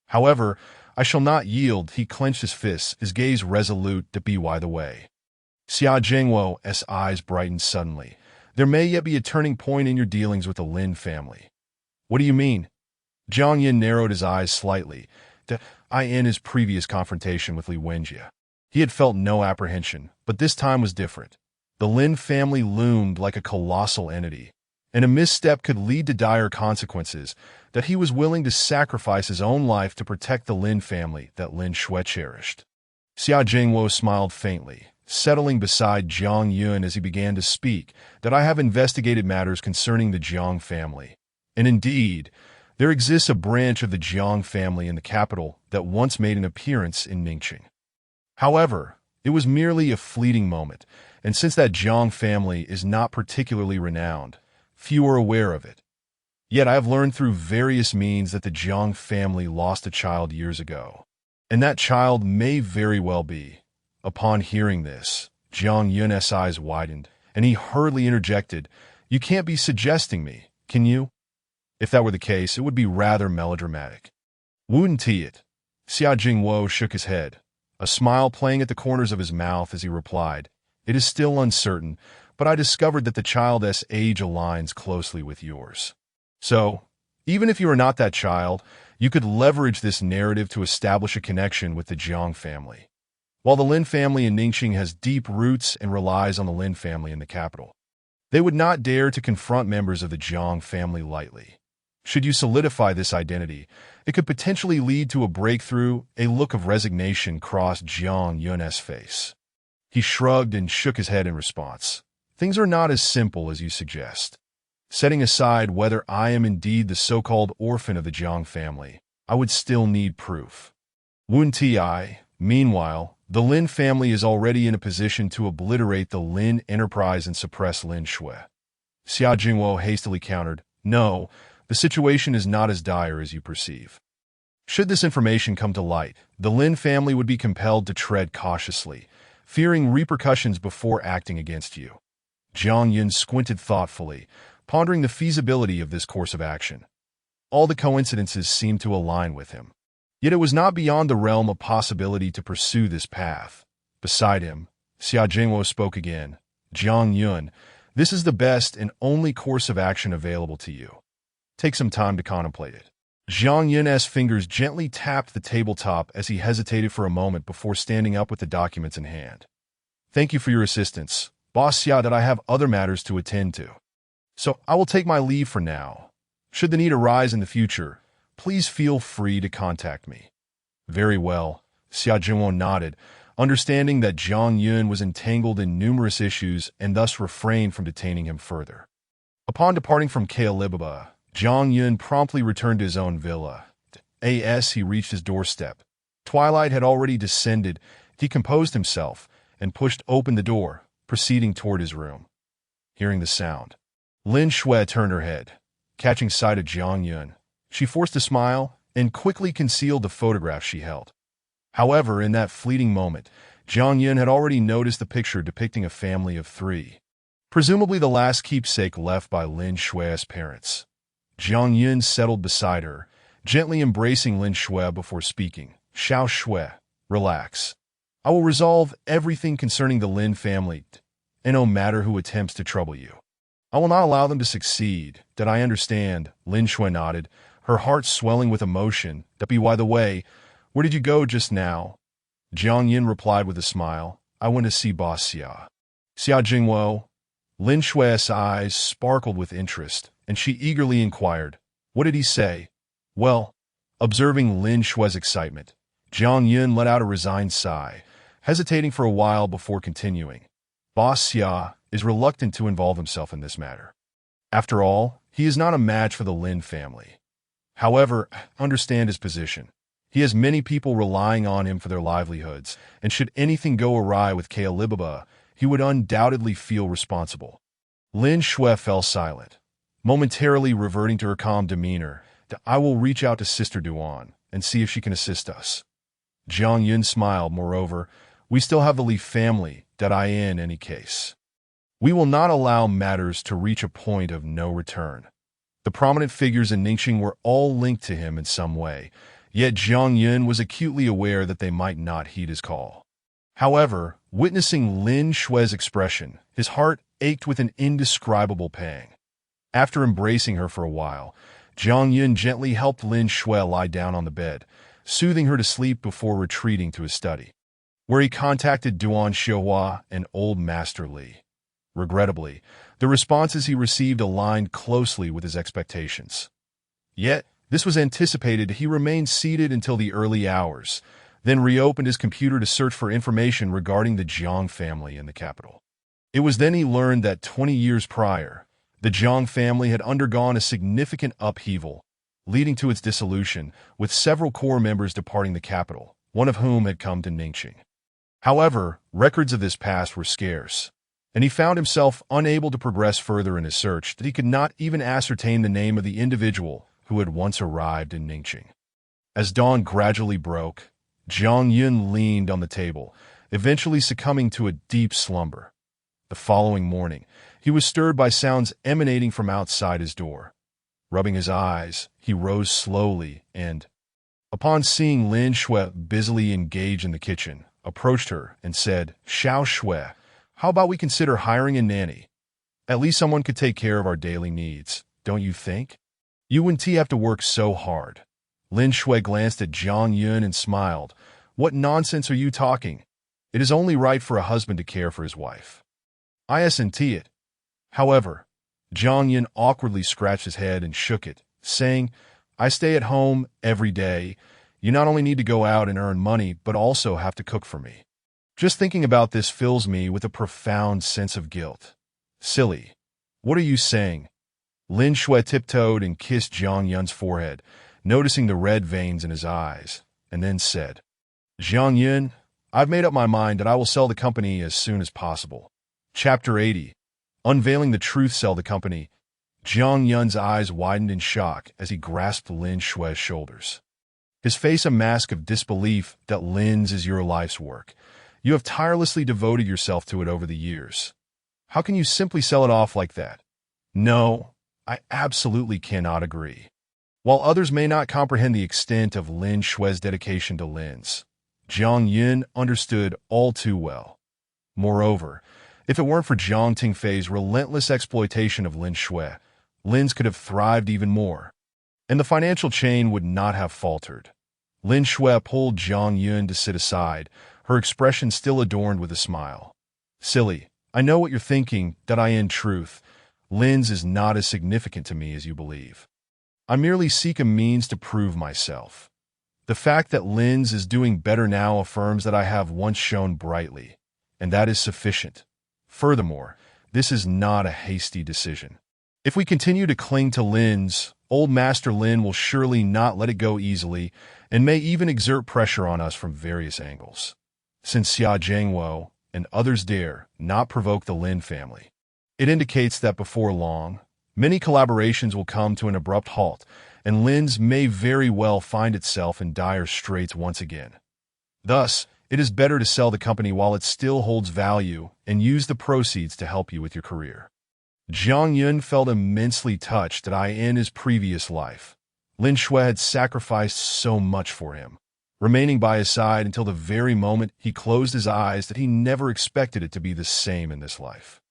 However, I shall not yield. He clenched his fists, his gaze resolute to be the way. Xia Zhengwo's eyes brightened suddenly. There may yet be a turning point in your dealings with the Lin family. What do you mean? Jiang Yun narrowed his eyes slightly. In his previous confrontation with Li Wenjie, he had felt no apprehension, but this time was different. The Lin family loomed like a colossal entity, and a misstep could lead to dire consequences that he was willing to sacrifice his own life to protect the Lin family that Lin Shui cherished. Xia Zhengwo smiled faintly, settling beside Jiang Yun as he began to speak, that I have investigated matters concerning the Jiang family. And indeed, there exists a branch of the Jiang family in the capital that once made an appearance in Ningqing. However, it was merely a fleeting moment, and since that Jiang family is not particularly renowned, few are aware of it. Yet I have learned through various means that the Jiang family lost a child years ago, and that child may very well be. Upon hearing this, Jiang Yun's eyes widened, and he hurriedly interjected, You can't be suggesting me, can you? If that were the case, it would be rather melodramatic. Wouldn't it? Xia Jingwo shook his head, a smile playing at the corners of his mouth as he replied, It is still uncertain, but I discovered that the child's age aligns closely with yours. So, even if you are not that child, you could leverage this narrative to establish a connection with the Jiang family. While the Lin family in Ningqing has deep roots and relies on the Lin family in the capital, they would not dare to confront members of the Jiang family lightly. Should you solidify this identity, it could potentially lead to a breakthrough. A look of resignation crossed Jiang Yun's face. He shrugged and shook his head in response. Things are not as simple as you suggest. Setting aside whether I am indeed the so-called orphan of the Jiang family, I would still need proof. Wouldn't I? Meanwhile, the Lin family is already in a position to obliterate the Lin enterprise and suppress Lin Shui. Xia Jingwo hastily countered, No, the situation is not as dire as you perceive. Should this information come to light, the Lin family would be compelled to tread cautiously, fearing repercussions before acting against you. Jiang Yun squinted thoughtfully, pondering the feasibility of this course of action. All the coincidences seemed to align with him. Yet it was not beyond the realm of possibility to pursue this path. Beside him, Xia Jingwo spoke again. Jiang Yun, this is the best and only course of action available to you. Take some time to contemplate it. Jiang Yun's fingers gently tapped the tabletop as he hesitated for a moment before standing up with the documents in hand. Thank you for your assistance, Boss Xia, that I have other matters to attend to. So I will take my leave for now. Should the need arise in the future, please feel free to contact me. Very well, Xia Jingwo nodded, understanding that Jiang Yun was entangled in numerous issues and thus refrained from detaining him further. Upon departing from Kaolibaba, Jiang Yun promptly returned to his own villa. As he reached his doorstep, twilight had already descended. He composed himself and pushed open the door, proceeding toward his room. Hearing the sound, Lin Shui turned her head. Catching sight of Jiang Yun, she forced a smile and quickly concealed the photograph she held. However, in that fleeting moment, Jiang Yun had already noticed the picture depicting a family of three, presumably the last keepsake left by Lin Shui's parents. Jiang Yun settled beside her, gently embracing Lin Shui before speaking. Xiao Shui, relax. I will resolve everything concerning the Lin family, and no matter who attempts to trouble you, I will not allow them to succeed. That I understand, Lin Shui nodded, her heart swelling with emotion. By the way, where did you go just now? Jiang Yun replied with a smile. I went to see Boss Xia. Xia Jingwo. Lin Shui's eyes sparkled with interest, and she eagerly inquired, What did he say? Well, observing Lin Shui's excitement, Jiang Yun let out a resigned sigh, hesitating for a while before continuing. Boss Xia is reluctant to involve himself in this matter. After all, he is not a match for the Lin family. However, understand his position. He has many people relying on him for their livelihoods, and should anything go awry with Kaolibaba, he would undoubtedly feel responsible. Lin Shui fell silent, momentarily reverting to her calm demeanor. I will reach out to Sister Duan and see if she can assist us. Jiang Yun smiled. Moreover, we still have the Li family in any case. We will not allow matters to reach a point of no return. The prominent figures in Ningxing were all linked to him in some way, yet Jiang Yun was acutely aware that they might not heed his call. However, witnessing Lin Shui's expression, his heart ached with an indescribable pang. After embracing her for a while, Jiang Yun gently helped Lin Shui lie down on the bed, soothing her to sleep before retreating to his study, where he contacted Duan Xiuhua and Old Master Li. Regrettably, the responses he received aligned closely with his expectations. Yet, this was anticipated. He remained seated until the early hours, then reopened his computer to search for information regarding the Jiang family in the capital. It was then he learned that 20 years prior, the Jiang family had undergone a significant upheaval, leading to its dissolution, with several core members departing the capital, one of whom had come to Ningxing. However, records of this past were scarce, and he found himself unable to progress further in his search that he could not even ascertain the name of the individual who had once arrived in Ningxing. As dawn gradually broke, Jiang Yun leaned on the table, eventually succumbing to a deep slumber. The following morning, he was stirred by sounds emanating from outside his door. Rubbing his eyes, he rose slowly and, upon seeing Lin Shui busily engaged in the kitchen, approached her and said, "Xiao Shui, how about we consider hiring a nanny? At least someone could take care of our daily needs, don't you think? You and T have to work so hard." Lin Shui glanced at Jiang Yun and smiled. "What nonsense are you talking? It is only right for a husband to care for his wife. Isn't it?" However, Jiang Yun awkwardly scratched his head and shook it, saying, "I stay at home every day. You not only need to go out and earn money, but also have to cook for me. Just thinking about this fills me with a profound sense of guilt." "Silly. What are you saying?" Lin Shui tiptoed and kissed Jiang Yun's forehead, noticing the red veins in his eyes, and then said, "Jiang Yun, I've made up my mind that I will sell the company as soon as possible." Chapter 80. Unveiling the truth. Sell the company. Jiang Yun's eyes widened in shock as he grasped Lin Shui's shoulders, his face a mask of disbelief. "That Lin's is your life's work. You have tirelessly devoted yourself to it over the years. How can you simply sell it off like that?" "No, I absolutely cannot agree." While others may not comprehend the extent of Lin Shui's dedication to Lin's, Jiang Yun understood all too well. Moreover, if it weren't for Jiang Tingfei's relentless exploitation of Lin Shui, Lin's could have thrived even more, and the financial chain would not have faltered. Lin Shui pulled Jiang Yun to sit aside, her expression still adorned with a smile. "Silly, I know what you're thinking, that in truth, Lin's is not as significant to me as you believe. I merely seek a means to prove myself. The fact that Lin's is doing better now affirms that I have once shone brightly, and that is sufficient. Furthermore, this is not a hasty decision. If we continue to cling to Lin's, Old Master Lin will surely not let it go easily and may even exert pressure on us from various angles. Since Xia Zhengwo and others dare not provoke the Lin family, it indicates that before long, many collaborations will come to an abrupt halt, and Lin's may very well find itself in dire straits once again. Thus, it is better to sell the company while it still holds value and use the proceeds to help you with your career." Jiang Yun felt immensely touched that in his previous life, Lin Shui had sacrificed so much for him, remaining by his side until the very moment he closed his eyes, that he never expected it to be the same in this life.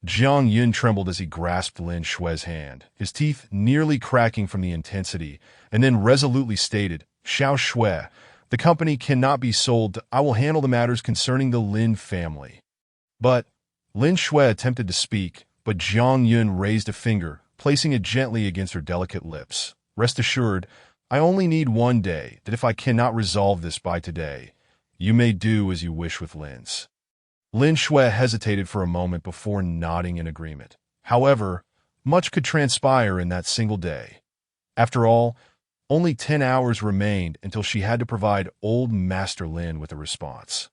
Jiang Yun trembled as he grasped Lin Shui's hand, his teeth nearly cracking from the intensity, and then resolutely stated, "Xiao Shui, the company cannot be sold. I will handle the matters concerning the Lin family." But Lin Shui attempted to speak, but Jiang Yun raised a finger, placing it gently against her delicate lips. "Rest assured, I only need one day, that if I cannot resolve this by today, you may do as you wish with Lin's." Lin Shui hesitated for a moment before nodding in agreement. However, much could transpire in that single day. After all, Only 10 hours remained until she had to provide old Master Lin with a response.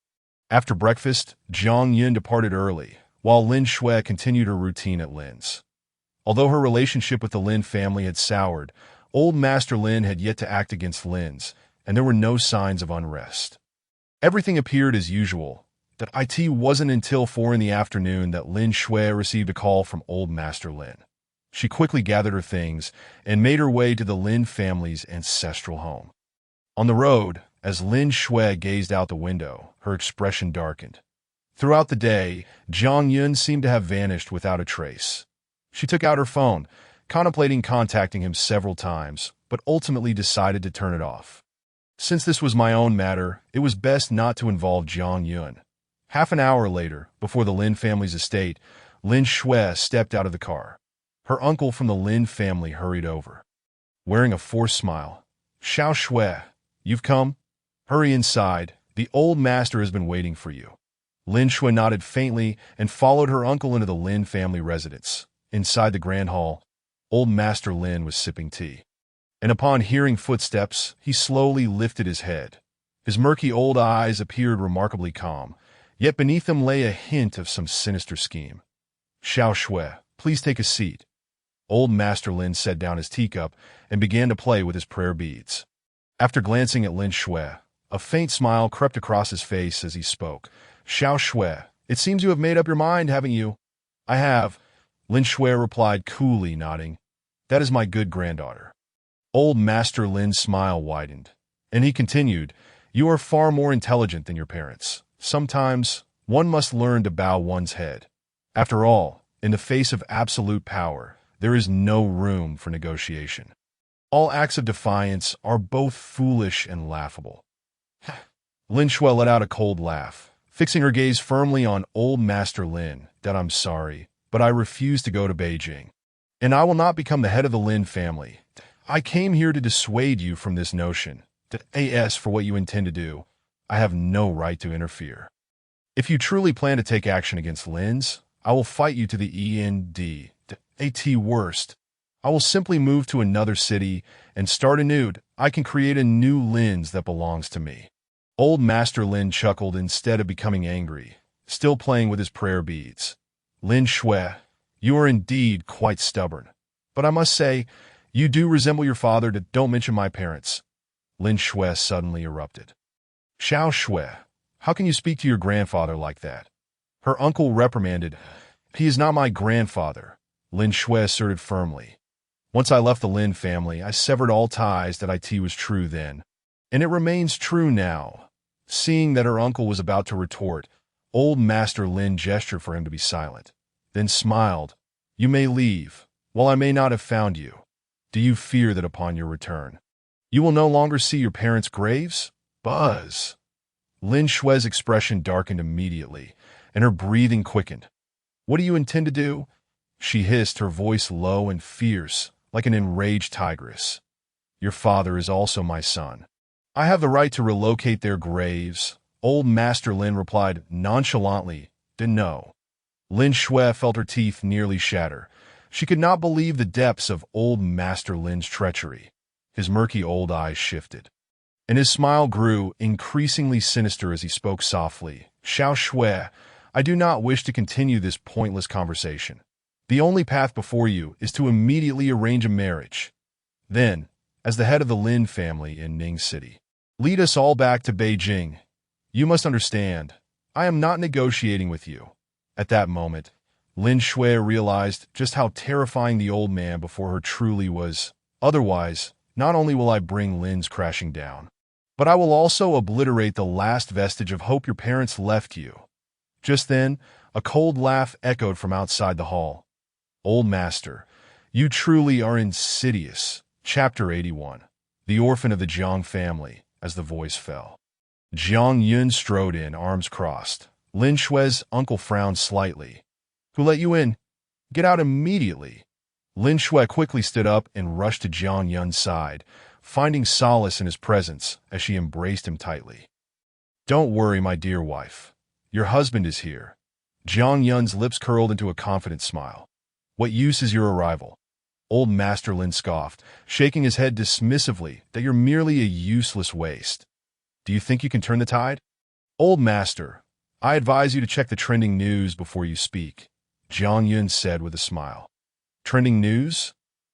After breakfast, Jiang Yun departed early, while Lin Shui continued her routine at Lin's. Although her relationship with the Lin family had soured, old Master Lin had yet to act against Lin's, and there were no signs of unrest. Everything appeared as usual. That it wasn't until 4 in the afternoon that Lin Shui received a call from old Master Lin. She quickly gathered her things and made her way to the Lin family's ancestral home. On the road, as Lin Shui gazed out the window, her expression darkened. Throughout the day, Jiang Yun seemed to have vanished without a trace. She took out her phone, contemplating contacting him several times, but ultimately decided to turn it off. Since this was my own matter, it was best not to involve Jiang Yun. Half an hour later, before the Lin family's estate, Lin Shui stepped out of the car. Her uncle from the Lin family hurried over. Wearing a forced smile, "Xiao Shui, you've come? Hurry inside. The old master has been waiting for you." Lin Shui nodded faintly and followed her uncle into the Lin family residence. Inside the grand hall, old Master Lin was sipping tea. And upon hearing footsteps, he slowly lifted his head. His murky old eyes appeared remarkably calm, yet beneath them lay a hint of some sinister scheme. "Xiao Shui, please take a seat." Old Master Lin set down his teacup and began to play with his prayer beads. After glancing at Lin Shui, a faint smile crept across his face as he spoke. "Xiao Shui, it seems you have made up your mind, haven't you?" "I have," Lin Shui replied coolly, nodding. "That is my good granddaughter." Old Master Lin's smile widened, and he continued, "You are far more intelligent than your parents. Sometimes, one must learn to bow one's head. After all, in the face of absolute power, there is no room for negotiation. All acts of defiance are both foolish and laughable." Lin Shui let out a cold laugh, fixing her gaze firmly on old Master Lin. "That I'm sorry, but I refuse to go to Beijing. And I will not become the head of the Lin family. I came here to dissuade you from this notion. That as for what you intend to do, I have no right to interfere. If you truly plan to take action against Lin's, I will fight you to the end. At worst, I will simply move to another city and start anew. I can create a new Lin's that belongs to me." Old Master Lin chuckled instead of becoming angry, still playing with his prayer beads. "Lin Shui, you are indeed quite stubborn. But I must say, you do resemble your father. Don't mention my parents." Lin Shui suddenly erupted. "Xiao Shui, how can you speak to your grandfather like that?" Her uncle reprimanded. "He is not my grandfather," Lin Shui asserted firmly. "Once I left the Lin family, I severed all ties. That it was true then, and it remains true now." Seeing that her uncle was about to retort, old Master Lin gestured for him to be silent, then smiled. "You may leave, while I may not have found you. Do you fear that upon your return, you will no longer see your parents' graves?" "Buzz!" Lin Shui's expression darkened immediately, and her breathing quickened. "What do you intend to do?" she hissed, her voice low and fierce, like an enraged tigress. "Your father is also my son. I have the right to relocate their graves," old Master Lin replied nonchalantly. "No." Lin Shui felt her teeth nearly shatter. She could not believe the depths of old Master Lin's treachery. His murky old eyes shifted, and his smile grew increasingly sinister as he spoke softly. "Xiao Shui, I do not wish to continue this pointless conversation. The only path before you is to immediately arrange a marriage. Then, as the head of the Lin family in Ning City, lead us all back to Beijing. You must understand, I am not negotiating with you." At that moment, Lin Shui realized just how terrifying the old man before her truly was. "Otherwise, not only will I bring Lin's crashing down, but I will also obliterate the last vestige of hope your parents left you." Just then, a cold laugh echoed from outside the hall. "Old Master, you truly are insidious." Chapter 81. The Orphan of the Jiang Family, as the voice fell. Jiang Yun strode in, arms crossed. Lin Shui's uncle frowned slightly. "Who let you in? Get out immediately." Lin Shui quickly stood up and rushed to Jiang Yun's side, finding solace in his presence as she embraced him tightly. "Don't worry, my dear wife. Your husband is here." Jiang Yun's lips curled into a confident smile. "What use is your arrival?" Old Master Lin scoffed, shaking his head dismissively that you're merely a useless waste. Do you think you can turn the tide? Old Master, I advise you to check the trending news before you speak, Jiang Yun said with a smile. Trending news?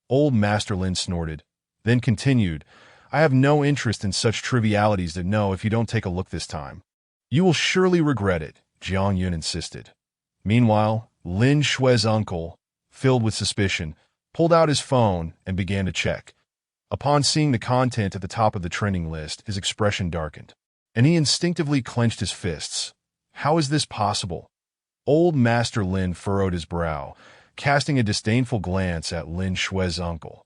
Old Master Lin snorted, then continued, I have no interest in such trivialities to know if you don't take a look this time. You will surely regret it, Jiang Yun insisted. Meanwhile, Lin Shui's uncle, filled with suspicion, pulled out his phone and began to check. Upon seeing the content at the top of the trending list, his expression darkened, and he instinctively clenched his fists. How is this possible? Old Master Lin furrowed his brow, casting a disdainful glance at Lin Shui's uncle.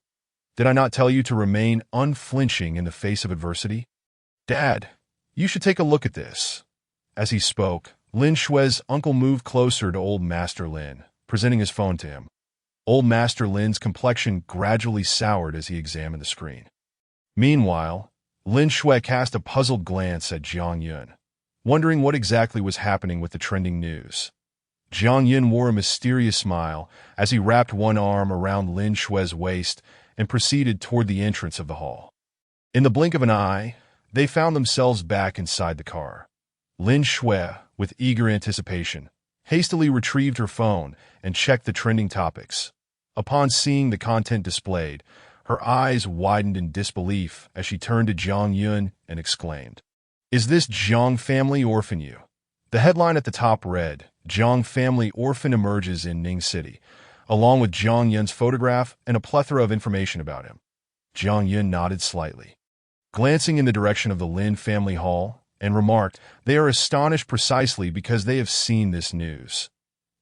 Did I not tell you to remain unflinching in the face of adversity? Dad, you should take a look at this. As he spoke, Lin Shui's uncle moved closer to Old Master Lin, presenting his phone to him. Old Master Lin's complexion gradually soured as he examined the screen. Meanwhile, Lin Shui cast a puzzled glance at Jiang Yun, wondering what exactly was happening with the trending news. Jiang Yun wore a mysterious smile as he wrapped one arm around Lin Shui's waist and proceeded toward the entrance of the hall. In the blink of an eye, they found themselves back inside the car. Lin Shui, with eager anticipation, hastily retrieved her phone and checked the trending topics. Upon seeing the content displayed, her eyes widened in disbelief as she turned to Jiang Yun and exclaimed, Is this Jiang family orphan you? The headline at the top read, Jiang family orphan emerges in Ning City, along with Jiang Yun's photograph and a plethora of information about him. Jiang Yun nodded slightly, glancing in the direction of the Lin family hall, and remarked, They are astonished precisely because they have seen this news.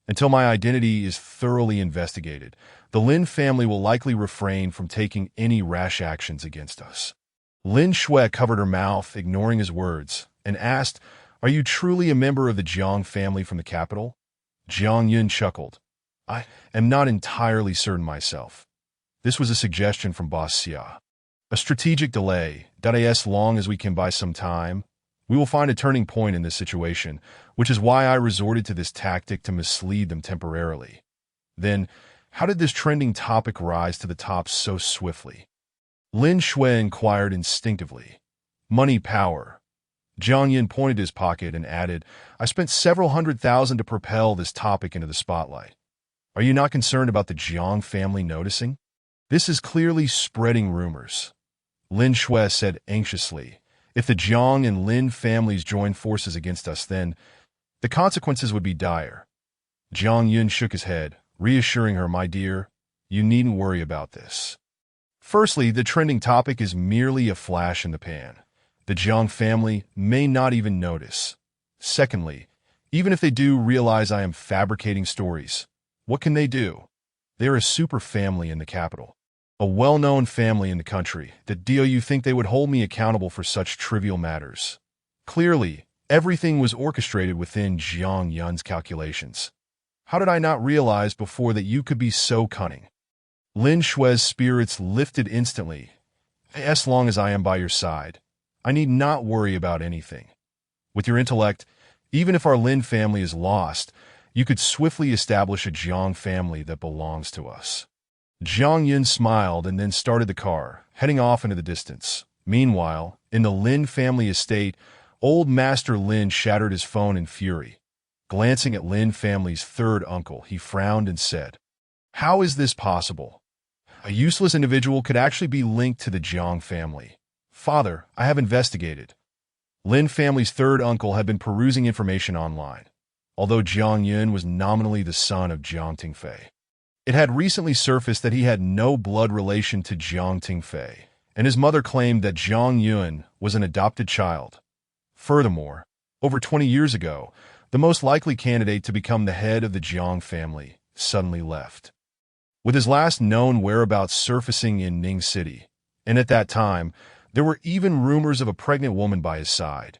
Until my identity is thoroughly investigated, the Lin family will likely refrain from taking any rash actions against us. Lin Shui covered her mouth, ignoring his words, and asked, Are you truly a member of the Jiang family from the capital? Jiang Yun chuckled. I am not entirely certain myself. This was a suggestion from Boss Xia. A strategic delay, as long as we can buy some time. We will find a turning point in this situation, which is why I resorted to this tactic to mislead them temporarily. Then, how did this trending topic rise to the top so swiftly? Lin Shui inquired instinctively. Money power. Jiang Yin pointed his pocket and added, I spent several $100,000 to propel this topic into the spotlight. Are you not concerned about the Jiang family noticing? This is clearly spreading rumors. Lin Shui said anxiously, If the Jiang and Lin families join forces against us, then the consequences would be dire. Jiang Yun shook his head, reassuring her, My dear, you needn't worry about this. Firstly, the trending topic is merely a flash in the pan. The Jiang family may not even notice. Secondly, even if they do realize I am fabricating stories, what can they do? They are a super family in the capital, a well-known family in the country. Do you think they would hold me accountable for such trivial matters? Clearly, everything was orchestrated within Jiang Yun's calculations. How did I not realize before that you could be so cunning? Lin Shui's spirits lifted instantly. As long as I am by your side, I need not worry about anything. With your intellect, even if our Lin family is lost, you could swiftly establish a Jiang family that belongs to us. Jiang Yun smiled and then started the car, heading off into the distance. Meanwhile, in the Lin family estate, Old Master Lin shattered his phone in fury. Glancing at Lin family's third uncle, he frowned and said, How is this possible? A useless individual could actually be linked to the Jiang family. Father, I have investigated. Lin family's third uncle had been perusing information online. Although Jiang Yun was nominally the son of Jiang Tingfei, it had recently surfaced that he had no blood relation to Jiang Tingfei, and his mother claimed that Jiang Yun was an adopted child. Furthermore, over 20 years ago, the most likely candidate to become the head of the Jiang family suddenly left, with his last known whereabouts surfacing in Ning City, and at that time, there were even rumors of a pregnant woman by his side.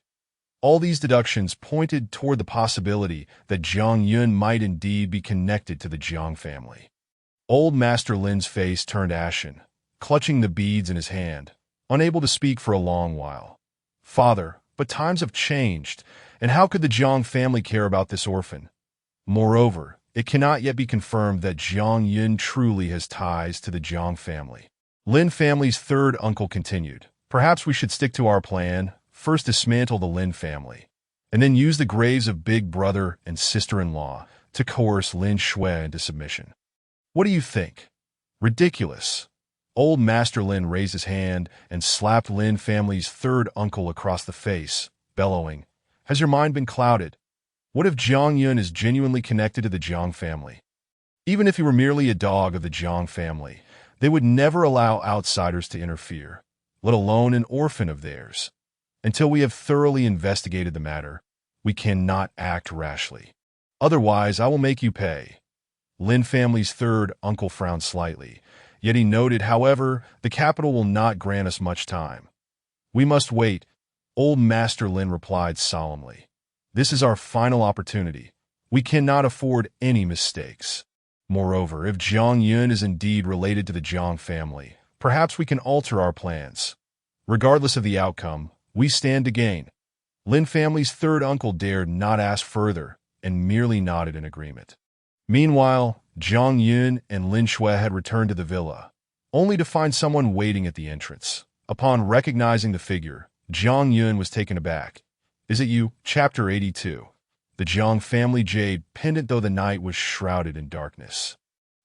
All these deductions pointed toward the possibility that Jiang Yun might indeed be connected to the Jiang family. Old Master Lin's face turned ashen, clutching the beads in his hand, unable to speak for a long while. Father, but times have changed, and how could the Jiang family care about this orphan? Moreover, it cannot yet be confirmed that Jiang Yun truly has ties to the Jiang family. Lin family's third uncle continued. Perhaps we should stick to our plan, first dismantle the Lin family, and then use the graves of big brother and sister-in-law to coerce Lin Shui into submission. What do you think? Ridiculous. Old Master Lin raised his hand and slapped Lin family's third uncle across the face, bellowing, "Has your mind been clouded? What if Jiang Yun is genuinely connected to the Jiang family? Even if he were merely a dog of the Jiang family, they would never allow outsiders to interfere, let alone an orphan of theirs. Until we have thoroughly investigated the matter, we cannot act rashly. Otherwise, I will make you pay." Lin family's third uncle frowned slightly, yet he noted, "However, the capital will not grant us much time." "We must wait," Old Master Lin replied solemnly. "This is our final opportunity. We cannot afford any mistakes. Moreover, if Jiang Yun is indeed related to the Jiang family, perhaps we can alter our plans. Regardless of the outcome, we stand to gain." Lin family's third uncle dared not ask further and merely nodded in agreement. Meanwhile, Jiang Yun and Lin Shui had returned to the villa, only to find someone waiting at the entrance. Upon recognizing the figure, Jiang Yun was taken aback. "Is it you?" Chapter 82. The Jiang family jade pendant, though the night was shrouded in darkness.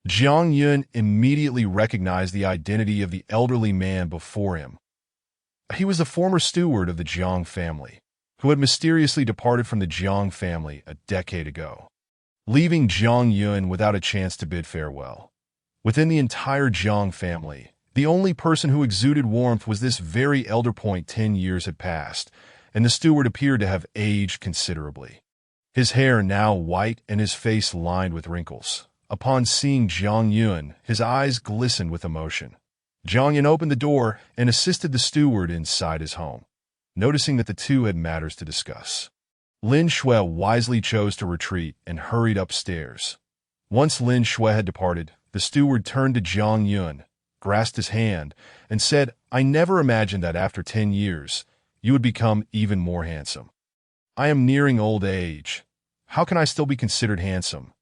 Jiang Yun immediately recognized the identity of the elderly man before him. He was the former steward of the Jiang family, who had mysteriously departed from the Jiang family a decade ago, leaving Jiang Yun without a chance to bid farewell. Within the entire Jiang family, the only person who exuded warmth was this very elder. 10 years had passed, and the steward appeared to have aged considerably. His hair now white and his face lined with wrinkles. Upon seeing Jiang Yun, his eyes glistened with emotion. Jiang Yun opened the door and assisted the steward inside his home, noticing that the two had matters to discuss. Lin Shui wisely chose to retreat and hurried upstairs. Once Lin Shui had departed, the steward turned to Jiang Yun, grasped his hand, and said, "I never imagined that after 10 years, you would become even more handsome. I am nearing old age. How can I still be considered handsome?"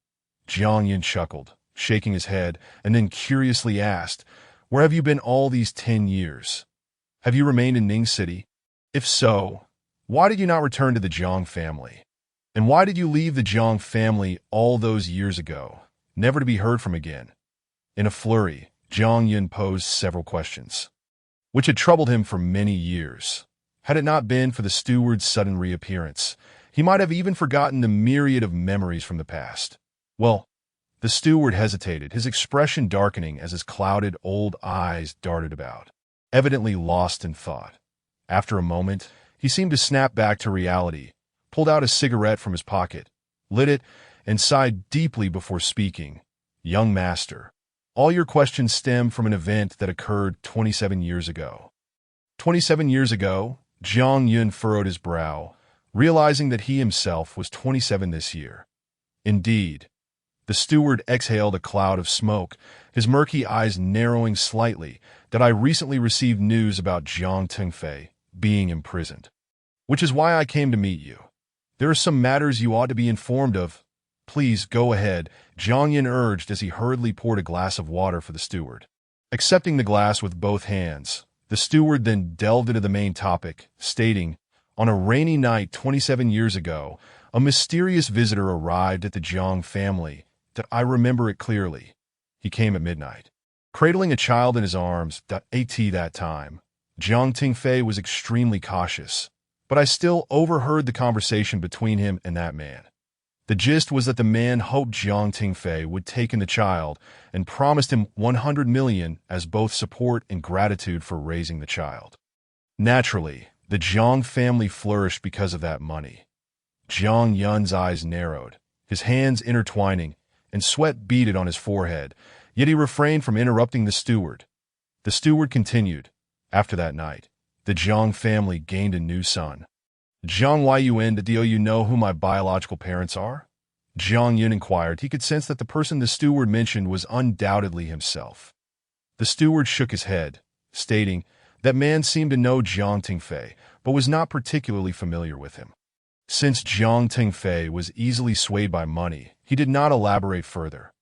Jiang Yun chuckled, shaking his head, and then curiously asked, "Where have you been all these 10 years? Have you remained in Ning City? If so, why did you not return to the Jiang family? And why did you leave the Jiang family all those years ago, never to be heard from again?" In a flurry, Jiang Yun posed several questions, which had troubled him for many years. Had it not been for the steward's sudden reappearance, he might have even forgotten the myriad of memories from the past. "Well," the steward hesitated, his expression darkening as his clouded old eyes darted about, evidently lost in thought. After a moment, he seemed to snap back to reality, pulled out a cigarette from his pocket, lit it, and sighed deeply before speaking. "Young master, all your questions stem from an event that occurred 27 years ago." 27 years ago? Jiang Yun furrowed his brow, realizing that he himself was 27 this year. Indeed. The steward exhaled a cloud of smoke, his murky eyes narrowing slightly, "that I recently received news about Jiang Tengfei being imprisoned. Which is why I came to meet you. There are some matters you ought to be informed of." "Please, go ahead," Jiang Yun urged as he hurriedly poured a glass of water for the steward. Accepting the glass with both hands, the steward then delved into the main topic, stating, "On a rainy night 27 years ago, a mysterious visitor arrived at the Jiang family. That I remember it clearly. He came at midnight, cradling a child in his arms. At that time, Jiang Tengfei was extremely cautious, but I still overheard the conversation between him and that man. The gist was that the man hoped Jiang Tengfei would take in the child and promised him 100 million as both support and gratitude for raising the child. Naturally, the Jiang family flourished because of that money." Jiang Yun's eyes narrowed, his hands intertwining, and sweat beaded on his forehead, yet he refrained from interrupting the steward. The steward continued, "After that night, the Jiang family gained a new son. Jiang Yun, do you know who my biological parents are?" Jiang Yun inquired. He could sense that the person the steward mentioned was undoubtedly himself. The steward shook his head, stating, "That man seemed to know Jiang Tengfei, but was not particularly familiar with him." Since Jiang Tingfei was easily swayed by money, he did not elaborate further.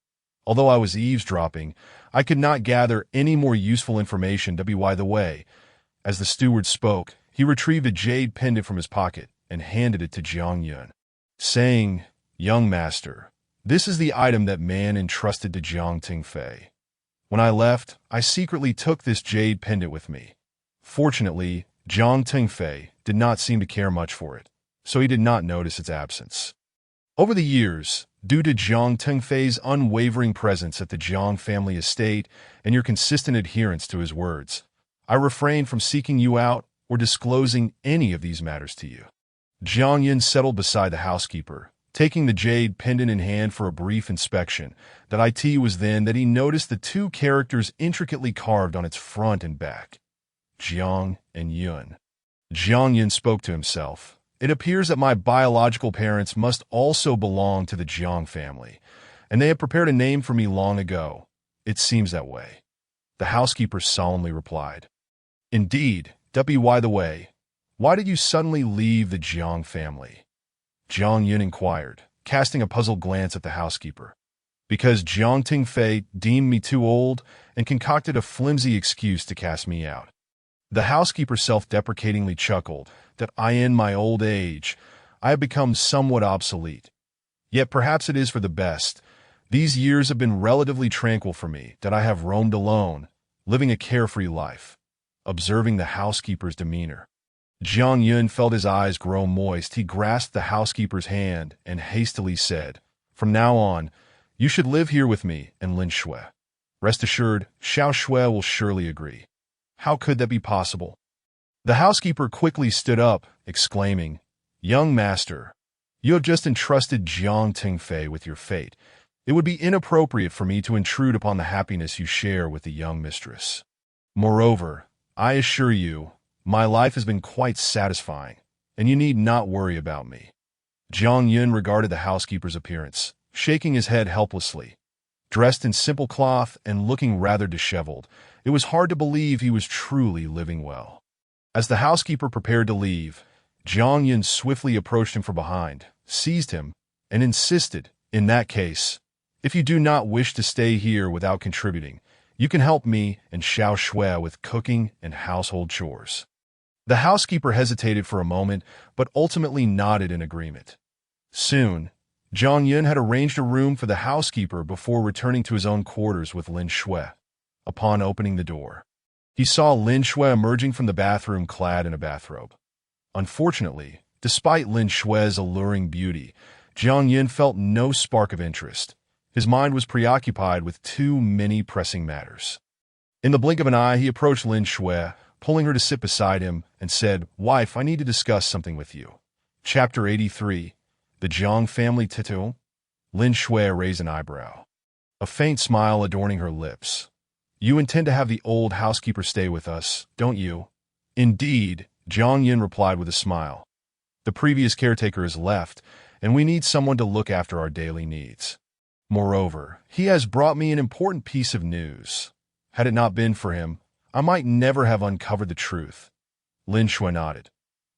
Although I was eavesdropping, I could not gather any more useful information. By the way, as the steward spoke, he retrieved a jade pendant from his pocket and handed it to Jiang Yun, saying, "Young master, this is the item that man entrusted to Jiang Tingfei. When I left, I secretly took this jade pendant with me. Fortunately, Jiang Tingfei did not seem to care much for it, so he did not notice its absence. Over the years, due to Jiang Tingfei's unwavering presence at the Jiang family estate and your consistent adherence to his words, I refrained from seeking you out or disclosing any of these matters to you." Jiang Yun settled beside the housekeeper, taking the jade pendant in hand for a brief inspection. That it was then that he noticed the two characters intricately carved on its front and back. Jiang and Yun. Jiang Yun spoke to himself. "It appears that my biological parents must also belong to the Jiang family, and they have prepared a name for me long ago. It seems that way." The housekeeper solemnly replied. "Indeed, by the way, why did you suddenly leave the Jiang family?" Jiang Yun inquired, casting a puzzled glance at the housekeeper. "Because Jiang Tingfei deemed me too old and concocted a flimsy excuse to cast me out." The housekeeper self-deprecatingly chuckled. "That in my old age, I have become somewhat obsolete. Yet perhaps it is for the best. These years have been relatively tranquil for me, that I have roamed alone, living a carefree life." Observing the housekeeper's demeanor, Jiang Yun felt his eyes grow moist. He grasped the housekeeper's hand and hastily said, "From now on, you should live here with me and Lin Shui. Rest assured, Xiao Shui will surely agree." "How could that be possible?" The housekeeper quickly stood up, exclaiming, "Young master, you have just entrusted Jiang Tingfei with your fate. It would be inappropriate for me to intrude upon the happiness you share with the young mistress. Moreover, I assure you, my life has been quite satisfying, and you need not worry about me." Jiang Yun regarded the housekeeper's appearance, shaking his head helplessly. Dressed in simple cloth and looking rather disheveled, it was hard to believe he was truly living well. As the housekeeper prepared to leave, Jiang Yun swiftly approached him from behind, seized him, and insisted, "In that case, if you do not wish to stay here without contributing, you can help me and Xiao Shui with cooking and household chores." The housekeeper hesitated for a moment, but ultimately nodded in agreement. Soon, Jiang Yun had arranged a room for the housekeeper before returning to his own quarters with Lin Shui. Upon opening the door, he saw Lin Shui emerging from the bathroom clad in a bathrobe. Unfortunately, despite Lin Shui's alluring beauty, Jiang Yun felt no spark of interest. His mind was preoccupied with too many pressing matters. In the blink of an eye, he approached Lin Shui, pulling her to sit beside him, and said, "Wife, I need to discuss something with you." Chapter 83. The Jiang Family Tattoo. Lin Shui raised an eyebrow, a faint smile adorning her lips. "You intend to have the old housekeeper stay with us, don't you?" "Indeed," Jiang Yun replied with a smile. "The previous caretaker has left, and we need someone to look after our daily needs. Moreover, he has brought me an important piece of news. Had it not been for him, I might never have uncovered the truth." Lin Shui nodded.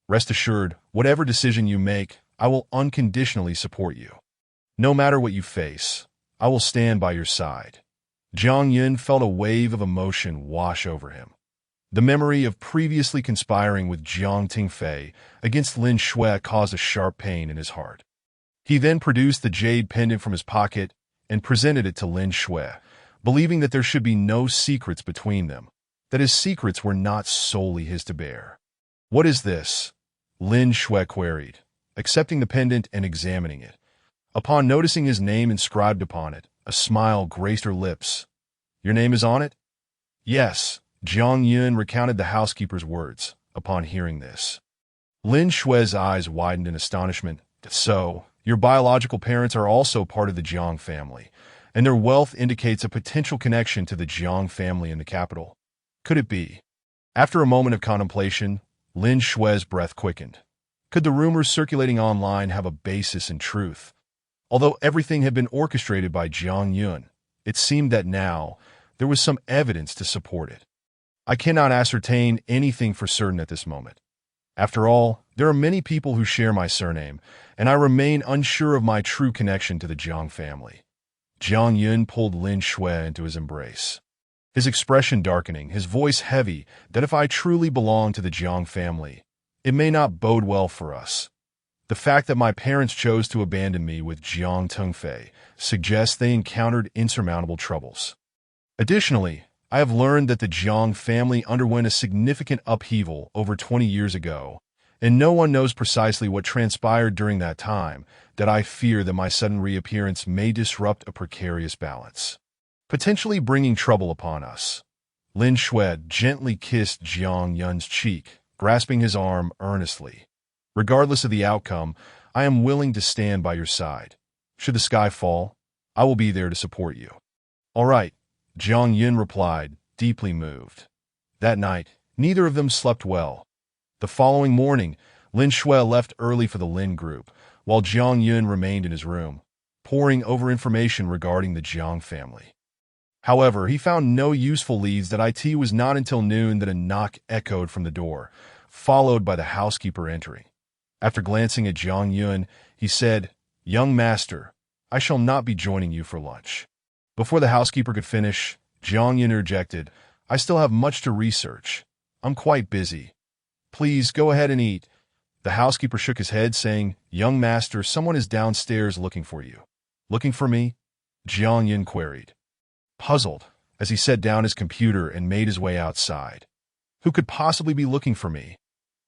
"Rest assured, whatever decision you make, I will unconditionally support you. No matter what you face, I will stand by your side." Jiang Yun felt a wave of emotion wash over him. The memory of previously conspiring with Jiang Tingfei against Lin Shui caused a sharp pain in his heart. He then produced the jade pendant from his pocket and presented it to Lin Shui, believing that there should be no secrets between them, that his secrets were not solely his to bear. "What is this?" Lin Shui queried, accepting the pendant and examining it. Upon noticing his name inscribed upon it, a smile graced her lips. "Your name is on it?" "Yes," Jiang Yun recounted the housekeeper's words. Upon hearing this, Lin Shui's eyes widened in astonishment. "So, your biological parents are also part of the Jiang family, and their wealth indicates a potential connection to the Jiang family in the capital. Could it be?" After a moment of contemplation, Lin Shui's breath quickened. Could the rumors circulating online have a basis in truth? Although everything had been orchestrated by Jiang Yun, it seemed that now there was some evidence to support it. "I cannot ascertain anything for certain at this moment. After all, there are many people who share my surname, and I remain unsure of my true connection to the Jiang family. Jiang Yun pulled Lin Shui into his embrace, his expression darkening, his voice heavy, that if I truly belong to the Jiang family, it may not bode well for us. The fact that my parents chose to abandon me with Jiang Tengfei suggests they encountered insurmountable troubles. Additionally, I have learned that the Jiang family underwent a significant upheaval over 20 years ago, and no one knows precisely what transpired during that time, that I fear that my sudden reappearance may disrupt a precarious balance, potentially bringing trouble upon us. Lin Shui gently kissed Jiang Yun's cheek, grasping his arm earnestly. Regardless of the outcome, I am willing to stand by your side. Should the sky fall, I will be there to support you. All right, Jiang Yun replied, deeply moved. That night, neither of them slept well. The following morning, Lin Shui left early for the Lin group, while Jiang Yun remained in his room, poring over information regarding the Jiang family. However, he found no useful leads. It was not until noon that a knock echoed from the door, followed by the housekeeper entering. After glancing at Jiang Yun, he said, "Young master, I shall not be joining you for lunch." Before the housekeeper could finish, Jiang Yun interjected, "I still have much to research. I'm quite busy. Please go ahead and eat." The housekeeper shook his head, saying, "Young master, someone is downstairs looking for you." "Looking for me?" Jiang Yun queried, puzzled, as he set down his computer and made his way outside. "Who could possibly be looking for me?"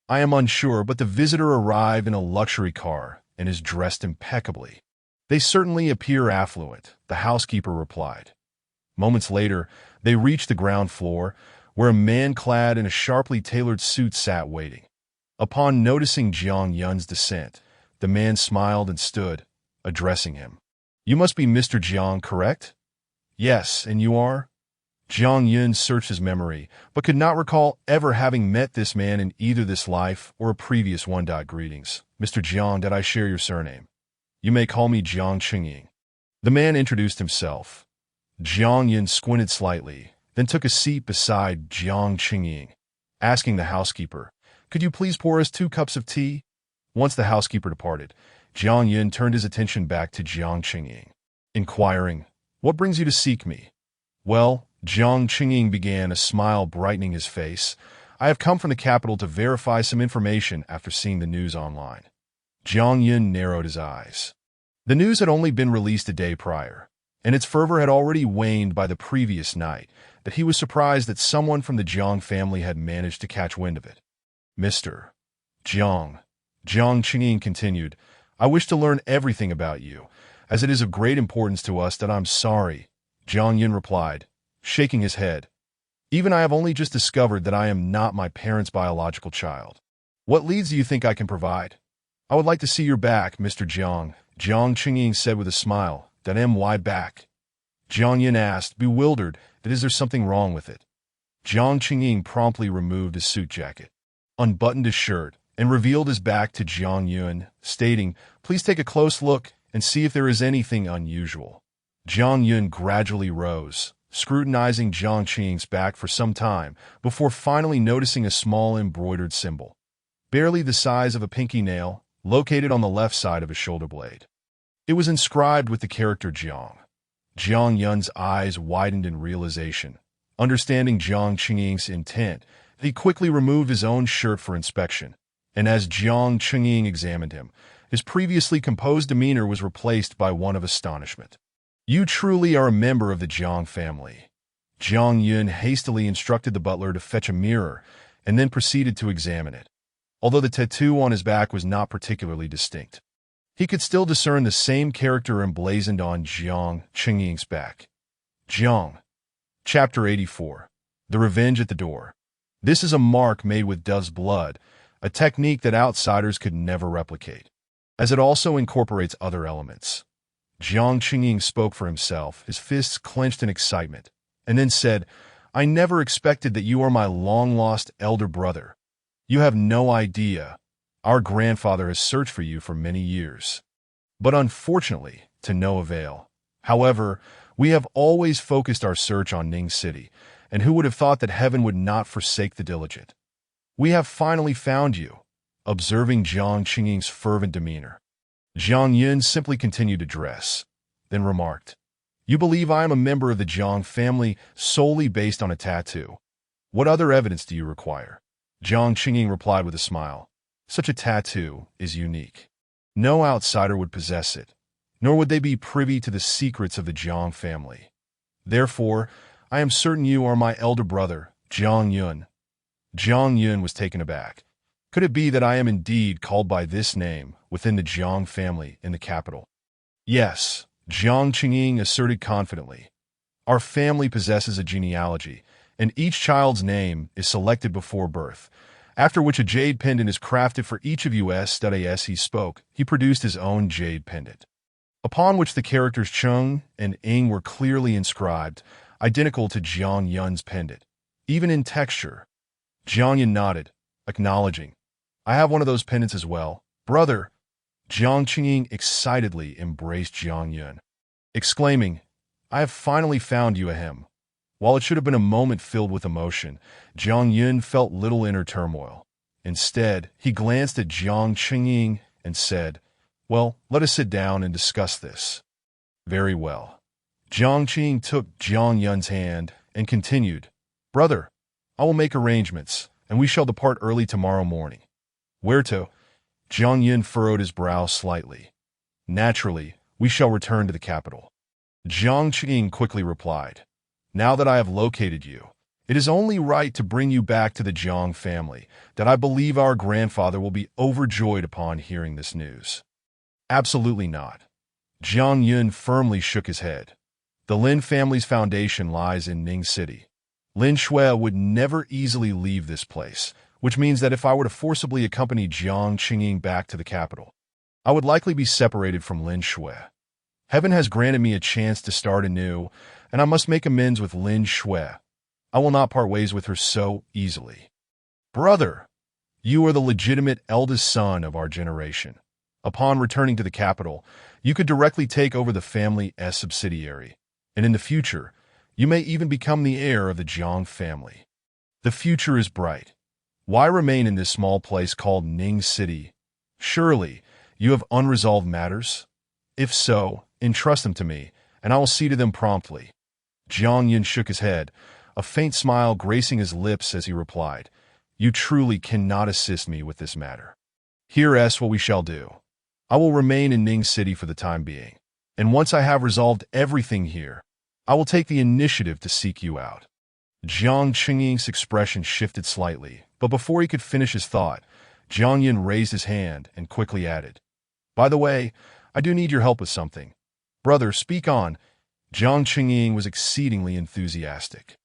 "I am unsure, but the visitor arrived in a luxury car and is dressed impeccably." "They certainly appear affluent," the housekeeper replied. Moments later, they reached the ground floor, where a man clad in a sharply tailored suit sat waiting. Upon noticing Jiang Yun's descent, the man smiled and stood, addressing him. "You must be Mr. Jiang, correct?" "Yes, and you are?" Jiang Yun searched his memory, but could not recall ever having met this man in either this life or a previous one. "Greetings, Mr. Jiang, did I share your surname?" "You may call me Jiang Qingying." The man introduced himself. Jiang Yun squinted slightly, then took a seat beside Jiang Qingying, asking the housekeeper, "Could you please pour us 2 cups of tea?" Once the housekeeper departed, Jiang Yun turned his attention back to Jiang Qingying, inquiring, "What brings you to seek me?" "Well," Jiang Qingying began, a smile brightening his face, "I have come from the capital to verify some information after seeing the news online." Jiang Yun narrowed his eyes. The news had only been released a day prior, and its fervor had already waned by the previous night, that he was surprised that someone from the Jiang family had managed to catch wind of it. "Mr. Jiang," Jiang Qingying continued, "I wish to learn everything about you, as it is of great importance to us. That I'm sorry," Jiang Yun replied, shaking his head. "Even I have only just discovered that I am not my parents' biological child." "What leads do you think I can provide?" "I would like to see your back, Mr. Jiang," Jiang Qingying said with a smile. "That why back?" Jiang Yun asked, bewildered, that is there something wrong with it? Jiang Qingying promptly removed his suit jacket, unbuttoned his shirt, and revealed his back to Jiang Yun, stating, "Please take a close look and see if there is anything unusual." Jiang Yun gradually rose, scrutinizing Jiang Qingying's back for some time before finally noticing a small embroidered symbol, barely the size of a pinky nail, located on the left side of his shoulder blade. It was inscribed with the character Jiang. Jiang Yun's eyes widened in realization. Understanding Jiang Qingying's intent, he quickly removed his own shirt for inspection, and as Jiang Qingying examined him, his previously composed demeanor was replaced by one of astonishment. "You truly are a member of the Jiang family." Jiang Yun hastily instructed the butler to fetch a mirror and then proceeded to examine it. Although the tattoo on his back was not particularly distinct, he could still discern the same character emblazoned on Jiang Qingying's back. Jiang. Chapter 84. The Revenge at the Door. This is a mark made with dove's blood, a technique that outsiders could never replicate, as it also incorporates other elements. Jiang Qingying spoke for himself, his fists clenched in excitement, and then said, "I never expected that you are my long-lost elder brother. You have no idea. Our grandfather has searched for you for many years, but unfortunately, to no avail. However, we have always focused our search on Ning City, and who would have thought that heaven would not forsake the diligent? We have finally found you." observing Jiang Qingying's fervent demeanor. Jiang Yun simply continued to dress, then remarked, "You believe I am a member of the Jiang family solely based on a tattoo. What other evidence do you require?" Jiang Qingying replied with a smile, "Such a tattoo is unique. No outsider would possess it, nor would they be privy to the secrets of the Jiang family. Therefore, I am certain you are my elder brother, Jiang Yun." Jiang Yun was taken aback. Could it be that I am indeed called by this name within the Jiang family in the capital? "Yes," Jiang Qingying asserted confidently. "Our family possesses a genealogy, and each child's name is selected before birth, after which a jade pendant is crafted for each of us. As he spoke, he produced his own jade pendant, upon which the characters Chung and Ing were clearly inscribed, identical to Jiang Yun's pendant, even in texture. Jiang Yun nodded, acknowledging, "I have one of those pendants as well, brother." Jiang Qingying excitedly embraced Jiang Yun, exclaiming, "I have finally found you a him." While it should have been a moment filled with emotion, Jiang Yun felt little inner turmoil. Instead, he glanced at Jiang Qingying and said, "Well, let us sit down and discuss this." "Very well." Jiang Qingying took Jiang Yun's hand and continued, "Brother, I will make arrangements, and we shall depart early tomorrow morning." "Where to?" Jiang Yun furrowed his brow slightly. "Naturally, we shall return to the capital." Jiang Qingying quickly replied, "Now that I have located you, it is only right to bring you back to the Jiang family, that I believe our grandfather will be overjoyed upon hearing this news." "Absolutely not." Jiang Yun firmly shook his head. "The Lin family's foundation lies in Ning City. Lin Shui would never easily leave this place, which means that if I were to forcibly accompany Jiang Qingying back to the capital, I would likely be separated from Lin Shui. Heaven has granted me a chance to start anew, and I must make amends with Lin Shui. I will not part ways with her so easily." "Brother, you are the legitimate eldest son of our generation. Upon returning to the capital, you could directly take over the family's subsidiary, and in the future, you may even become the heir of the Jiang family. The future is bright. Why remain in this small place called Ning City? Surely, you have unresolved matters? If so, entrust them to me, and I will see to them promptly." Jiang Yun shook his head, a faint smile gracing his lips as he replied, "You truly cannot assist me with this matter. Here's what we shall do. I will remain in Ning City for the time being, and once I have resolved everything here, I will take the initiative to seek you out." Jiang Qingying's expression shifted slightly, but before he could finish his thought, Jiang Yun raised his hand and quickly added, "By the way, I do need your help with something." "Brother, speak on." Jiang Qingying was exceedingly enthusiastic.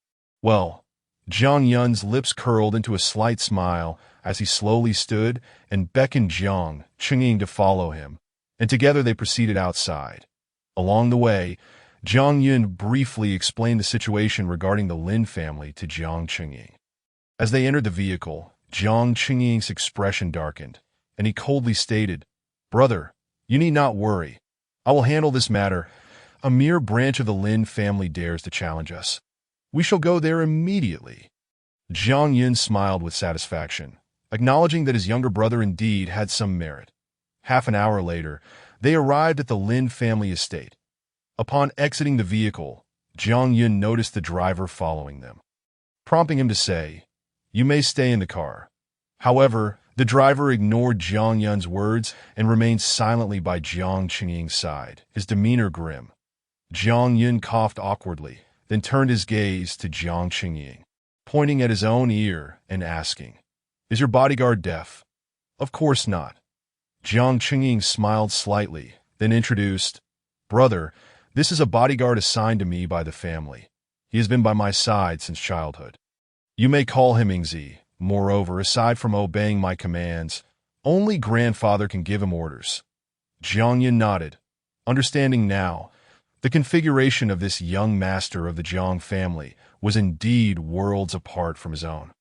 "Well," Jiang Yun's lips curled into a slight smile as he slowly stood and beckoned Jiang Qingying to follow him, and together they proceeded outside. Along the way, Jiang Yun briefly explained the situation regarding the Lin family to Jiang Qingying. As they entered the vehicle, Jiang Qingying's expression darkened, and he coldly stated, "Brother, you need not worry. I will handle this matter. A mere branch of the Lin family dares to challenge us. We shall go there immediately." Jiang Yun smiled with satisfaction, acknowledging that his younger brother indeed had some merit. Half an hour later, they arrived at the Lin family estate. Upon exiting the vehicle, Jiang Yun noticed the driver following them, prompting him to say, "You may stay in the car." However, the driver ignored Jiang Yun's words and remained silently by Jiang Qingying's side, his demeanor grim. Jiang Yun coughed awkwardly, then turned his gaze to Jiang Qingying, pointing at his own ear and asking, "Is your bodyguard deaf?" "Of course not." Jiang Qingying smiled slightly, then introduced, "Brother, this is a bodyguard assigned to me by the family. He has been by my side since childhood. You may call him Ingzi. Moreover, aside from obeying my commands, only grandfather can give him orders." Jiang Yun nodded, understanding now. The configuration of this young master of the Jiang family was indeed worlds apart from his own.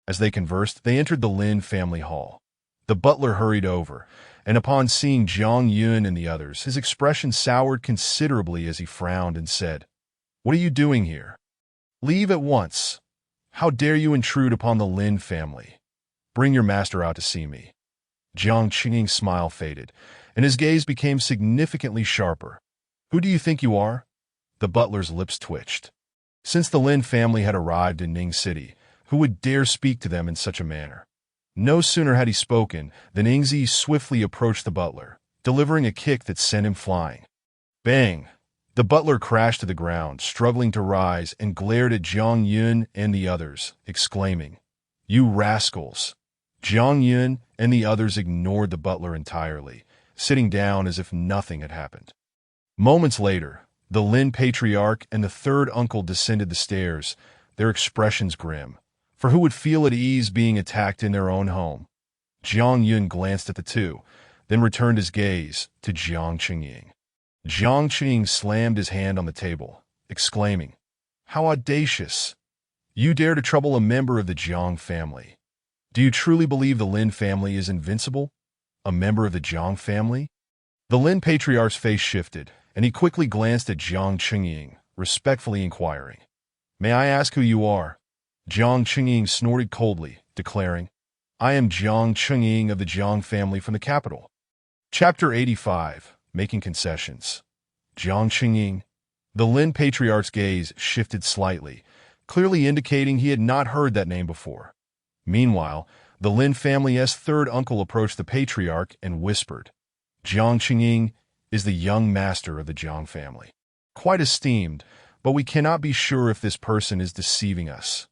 As they conversed, they entered the Lin family hall. The butler hurried over, and upon seeing Jiang Yun and the others, his expression soured considerably as he frowned and said, "What are you doing here? Leave at once. How dare you intrude upon the Lin family? Bring your master out to see me." Jiang Qingying's smile faded, and his gaze became significantly sharper. "Who do you think you are?" The butler's lips twitched. Since the Lin family had arrived in Ning City, who would dare speak to them in such a manner? No sooner had he spoken than Ingzi swiftly approached the butler, delivering a kick that sent him flying. Bang! The butler crashed to the ground, struggling to rise, and glared at Jiang Yun and the others, exclaiming, "You rascals!" Jiang Yun and the others ignored the butler entirely, sitting down as if nothing had happened. Moments later, the Lin patriarch and the third uncle descended the stairs, their expressions grim, for who would feel at ease being attacked in their own home? Jiang Yun glanced at the two, then returned his gaze to Jiang Qingying. Jiang Qingying slammed his hand on the table, exclaiming, "How audacious! You dare to trouble a member of the Jiang family. Do you truly believe the Lin family is invincible? A member of the Jiang family?" The Lin patriarch's face shifted, and he quickly glanced at Jiang Qingying, respectfully inquiring, "May I ask who you are?" Jiang Qingying snorted coldly, declaring, "I am Jiang Qingying of the Jiang family from the capital." Chapter 85, Making Concessions. Jiang Qingying. The Lin patriarch's gaze shifted slightly, clearly indicating he had not heard that name before. Meanwhile, the Lin family's third uncle approached the patriarch and whispered, "Jiang Qingying is the young master of the Jiang family. Quite esteemed, but we cannot be sure if this person is deceiving us."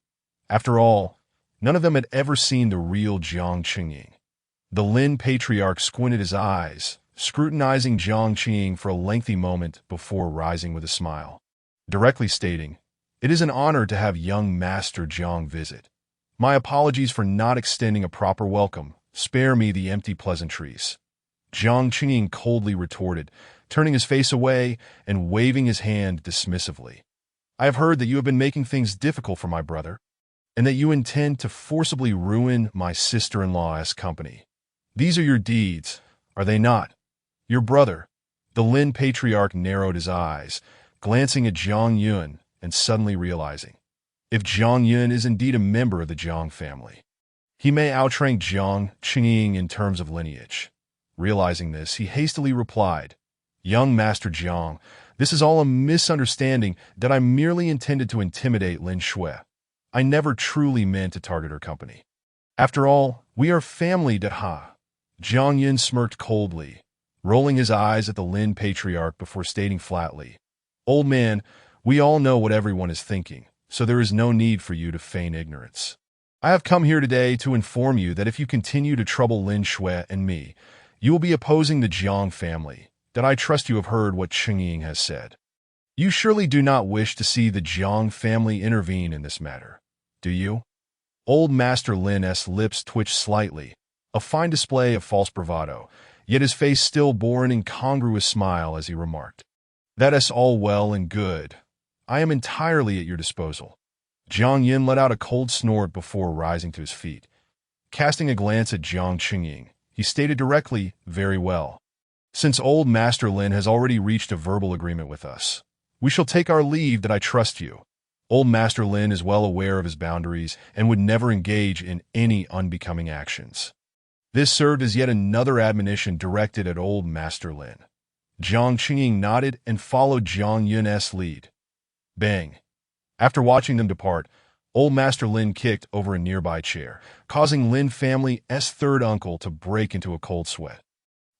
After all, none of them had ever seen the real Jiang Qingying. The Lin patriarch squinted his eyes, scrutinizing Jiang Qingying for a lengthy moment before rising with a smile, directly stating, "It is an honor to have young Master Jiang visit. My apologies for not extending a proper welcome. Spare me the empty pleasantries." Jiang Qingying coldly retorted, turning his face away and waving his hand dismissively. "I have heard that you have been making things difficult for my brother, and that you intend to forcibly ruin my sister-in-law's company. These are your deeds, are they not? Your brother." The Lin patriarch narrowed his eyes, glancing at Jiang Yun and suddenly realizing, if Jiang Yun is indeed a member of the Jiang family, he may outrank Jiang Qingying in terms of lineage. Realizing this, he hastily replied, "Young Master Jiang, this is all a misunderstanding that I merely intended to intimidate Lin Shui. I never truly meant to target her company. After all, we are family ha." Jiang Yun smirked coldly, rolling his eyes at the Lin patriarch before stating flatly, "Old man, we all know what everyone is thinking, so there is no need for you to feign ignorance. I have come here today to inform you that if you continue to trouble Lin Shui and me, you will be opposing the Jiang family, that I trust you have heard what Qingying has said. You surely do not wish to see the Jiang family intervene in this matter, do you?" Old Master Lin's lips twitched slightly, a fine display of false bravado, yet his face still bore an incongruous smile as he remarked, "That is all well and good. I am entirely at your disposal." Jiang Yin let out a cold snort before rising to his feet. Casting a glance at Jiang Qingying, he stated directly, "Very well. Since old Master Lin has already reached a verbal agreement with us, we shall take our leave that I trust you. Old Master Lin is well aware of his boundaries and would never engage in any unbecoming actions." This served as yet another admonition directed at old Master Lin. Jiang Qingying nodded and followed Jiang Yun's lead. Bang! After watching them depart, old Master Lin kicked over a nearby chair, causing Lin family's third uncle to break into a cold sweat.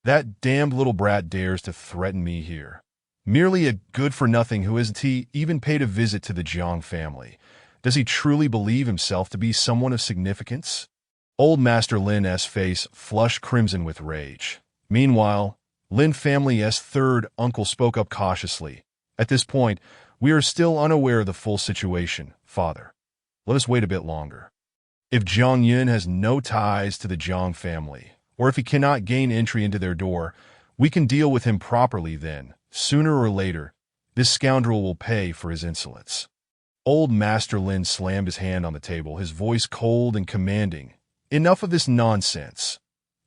"That damned little brat dares to threaten me here. Merely a good-for-nothing who hasn't even paid a visit to the Jiang family. Does he truly believe himself to be someone of significance?" Old Master Lin's face flushed crimson with rage. Meanwhile, Lin family's third uncle spoke up cautiously. "At this point, we are still unaware of the full situation, Father. Let us wait a bit longer. If Jiang Yun has no ties to the Jiang family, or if he cannot gain entry into their door, we can deal with him properly then. Sooner or later, this scoundrel will pay for his insolence." Old Master Lin slammed his hand on the table, his voice cold and commanding. "Enough of this nonsense.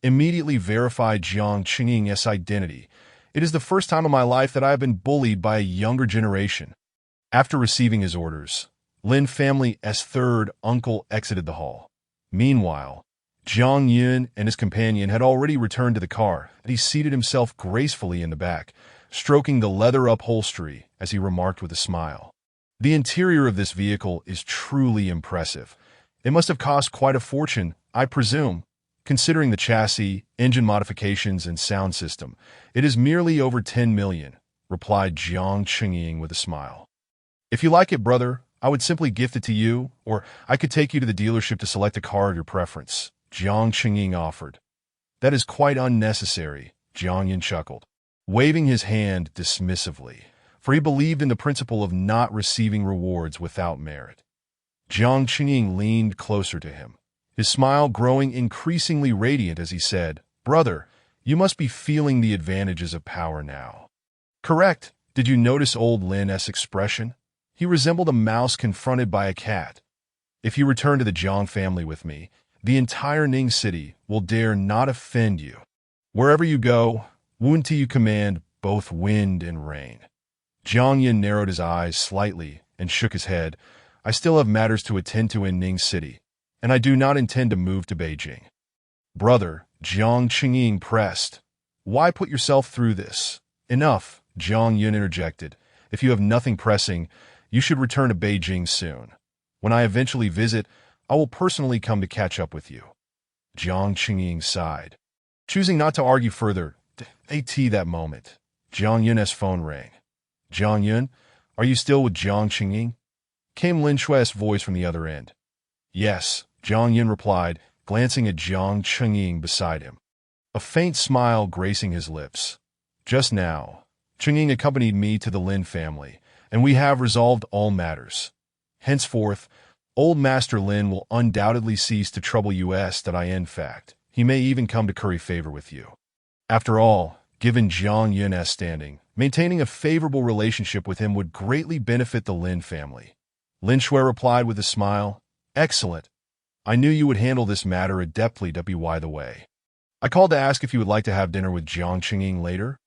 Immediately verify Jiang Qingying's identity. It is the first time in my life that I have been bullied by a younger generation." After receiving his orders, Lin family's third uncle exited the hall. Meanwhile, Jiang Yun and his companion had already returned to the car, and he seated himself gracefully in the back, stroking the leather upholstery as he remarked with a smile. The interior of this vehicle is truly impressive. It must have cost quite a fortune, I presume. Considering the chassis, engine modifications, and sound system, it is merely over 10 million, replied Jiang Qingying with a smile. If you like it, brother, I would simply gift it to you, or I could take you to the dealership to select a car of your preference, Jiang Qingying offered. That is quite unnecessary, Jiang Yun chuckled, waving his hand dismissively, for he believed in the principle of not receiving rewards without merit. Jiang Qingying leaned closer to him, his smile growing increasingly radiant as he said, "Brother, you must be feeling the advantages of power now." "Correct. Did you notice old Lin's expression? He resembled a mouse confronted by a cat. If you return to the Jiang family with me, the entire Ning city will dare not offend you. Wherever you go, Wunti you command both wind and rain." Jiang Yin narrowed his eyes slightly and shook his head. "I still have matters to attend to in Ning city, and I do not intend to move to Beijing." "Brother," Jiang Qingying pressed, "why put yourself through this?" "Enough," Jiang Yun interjected. "If you have nothing pressing, you should return to Beijing soon. When I eventually visit, I will personally come to catch up with you." Jiang Qingying sighed. Choosing not to argue further, at that moment, Jiang Yun's phone rang. "Jiang Yun, are you still with Jiang Qingying?" Came Lin Shui's voice from the other end. "Yes," Jiang Yun replied, glancing at Jiang Qingying beside him, a faint smile gracing his lips. "Just now, Qingying accompanied me to the Lin family, and we have resolved all matters. Henceforth, old Master Lin will undoubtedly cease to trouble us. In fact, he may even come to curry favor with you. After all, given Jiang Yun's standing, maintaining a favorable relationship with him would greatly benefit the Lin family." Lin Shui replied with a smile, "Excellent. I knew you would handle this matter adeptly. By the way, I called to ask if you would like to have dinner with Jiang Qingying later.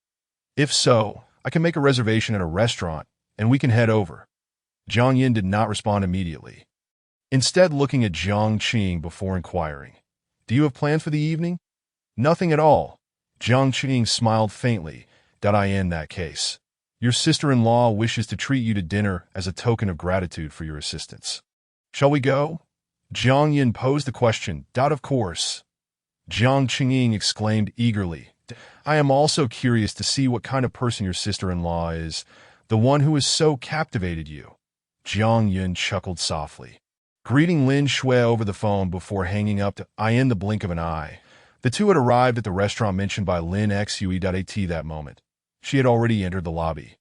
If so, I can make a reservation at a restaurant, and we can head over." Jiang Yin did not respond immediately, instead looking at Jiang Qingying before inquiring, "Do you have plans for the evening?" "Nothing at all." Jiang Qingying smiled faintly. In that case, your sister-in-law wishes to treat you to dinner as a token of gratitude for your assistance. Shall we go? Jiang Yin posed the question. Of course. Jiang Qingying exclaimed eagerly. I am also curious to see what kind of person your sister-in-law is, the one who has so captivated you. Jiang Yun chuckled softly, greeting Lin Shui over the phone before hanging up in the blink of an eye. The two had arrived at the restaurant mentioned by Lin Xue. At that moment, she had already entered the lobby.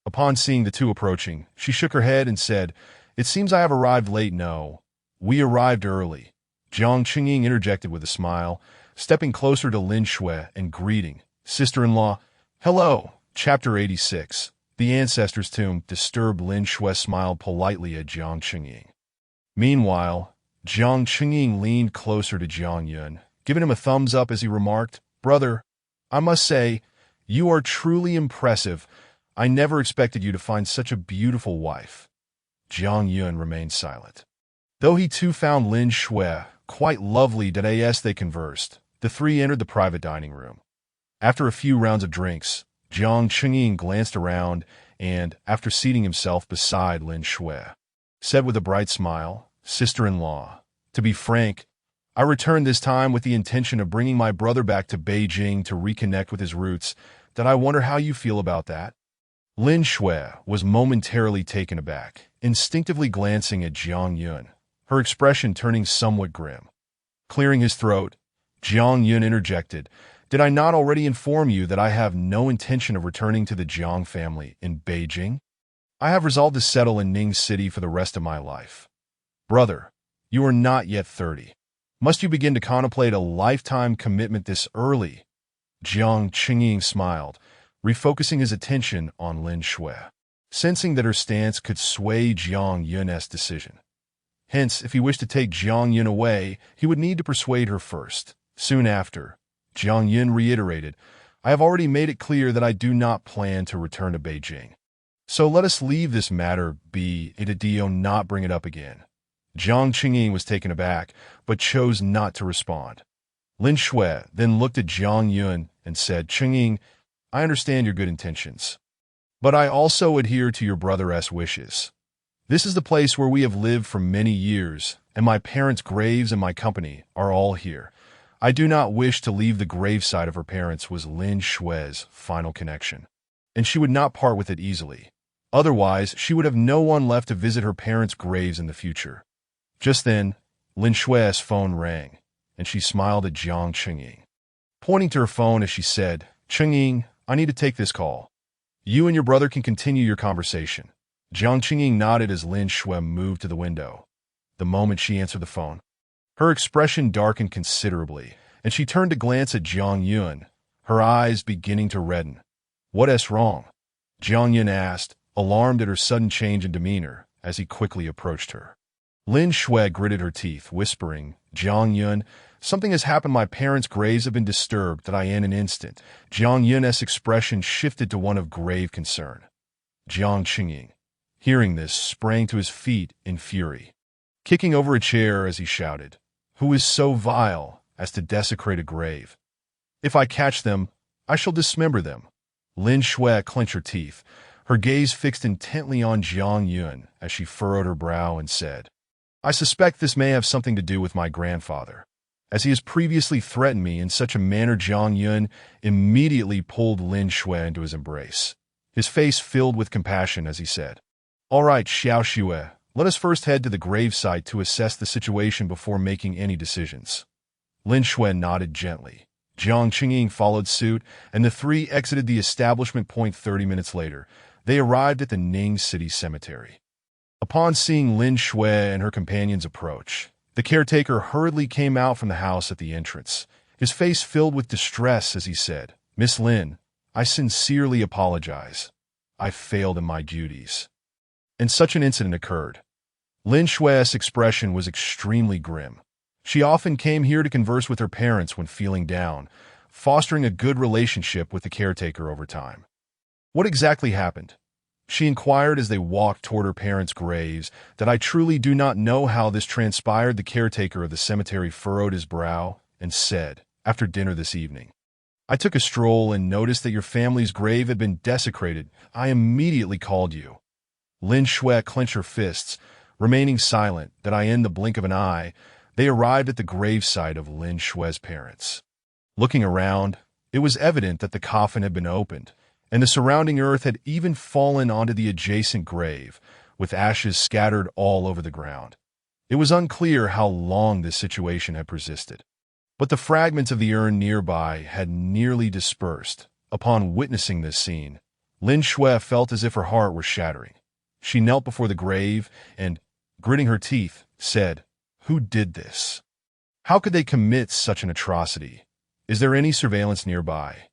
Upon seeing the two approaching, she shook her head and said, "It seems I have arrived late." "No, we arrived early," Jiang Qingying interjected with a smile, stepping closer to Lin Shui and greeting, "Sister-in-law." "Hello." Chapter 86. The Ancestor's Tomb. Disturbed Lin Shui smiled politely at Jiang Qingying. Meanwhile, Jiang Qingying leaned closer to Jiang Yun, giving him a thumbs up as he remarked, "Brother, I must say, you are truly impressive. I never expected you to find such a beautiful wife." Jiang Yun remained silent, though he too found Lin Shui quite lovely. As they conversed, the three entered the private dining room. After a few rounds of drinks, Jiang Qingying glanced around and, after seating himself beside Lin Shui, said with a bright smile, "Sister-in-law, to be frank, I returned this time with the intention of bringing my brother back to Beijing to reconnect with his roots. I wonder how you feel about that." Lin Shui was momentarily taken aback, instinctively glancing at Jiang Yun, her expression turning somewhat grim. Clearing his throat, Jiang Yun interjected, "Did I not already inform you that I have no intention of returning to the Jiang family in Beijing? I have resolved to settle in Ning City for the rest of my life." "Brother, you are not yet 30. Must you begin to contemplate a lifetime commitment this early?" Jiang Qingying smiled, refocusing his attention on Lin Shui, sensing that her stance could sway Jiang Yun's decision. Hence, if he wished to take Jiang Yun away, he would need to persuade her first. Soon after, Jiang Yun reiterated, "I have already made it clear that I do not plan to return to Beijing. So let us leave this matter be, not bring it up again." Jiang Qingying was taken aback, but chose not to respond. Lin Shui then looked at Jiang Yun and said, Qingying, I understand your good intentions, but I also adhere to your brother's wishes. This is the place where we have lived for many years, and my parents' graves and my company are all here. I do not wish to leave the gravesite of her parents was Lin Shui's final connection, and she would not part with it easily. Otherwise, she would have no one left to visit her parents' graves in the future. Just then, Lin Shui's phone rang, and she smiled at Jiang Qingying, pointing to her phone as she said, Qingying, I need to take this call. You and your brother can continue your conversation. Jiang Qingying nodded as Lin Shui moved to the window. The moment she answered the phone, her expression darkened considerably, and she turned to glance at Jiang Yun, her eyes beginning to redden. What's wrong? Jiang Yun asked, alarmed at her sudden change in demeanor, as he quickly approached her. Lin Shui gritted her teeth, whispering, Jiang Yun, something has happened. My parents' graves have been disturbed. That I in an instant. Jiang Yun's expression shifted to one of grave concern. Jiang Qingying, hearing this, sprang to his feet in fury, kicking over a chair as he shouted, Who is so vile as to desecrate a grave? If I catch them, I shall dismember them. Lin Shui clenched her teeth, her gaze fixed intently on Jiang Yun as she furrowed her brow and said, I suspect this may have something to do with my grandfather, as he has previously threatened me in such a manner. Jiang Yun immediately pulled Lin Shui into his embrace, his face filled with compassion as he said, All right, Xiao Shui, let us first head to the gravesite to assess the situation before making any decisions. Lin Shui nodded gently. Jiang Qingying followed suit, and the three exited the establishment. 30 minutes later, they arrived at the Ning City Cemetery. Upon seeing Lin Shui and her companions approach, the caretaker hurriedly came out from the house at the entrance, his face filled with distress as he said, Miss Lin, I sincerely apologize. I failed in my duties. And such an incident occurred. Lin Shui's expression was extremely grim. She often came here to converse with her parents when feeling down, fostering a good relationship with the caretaker over time. What exactly happened? She inquired as they walked toward her parents' graves. That I truly do not know how this transpired. The caretaker of the cemetery furrowed his brow and said, After dinner this evening, I took a stroll and noticed that your family's grave had been desecrated. I immediately called you. Lin Shui clenched her fists, remaining silent. That I in the blink of an eye, they arrived at the gravesite of Lin Shui's parents. Looking around, it was evident that the coffin had been opened, and the surrounding earth had even fallen onto the adjacent grave, with ashes scattered all over the ground. It was unclear how long this situation had persisted, but the fragments of the urn nearby had nearly dispersed. Upon witnessing this scene, Lin Shui felt as if her heart were shattering. She knelt before the grave and, gritting her teeth, said, Who did this? How could they commit such an atrocity? Is there any surveillance nearby?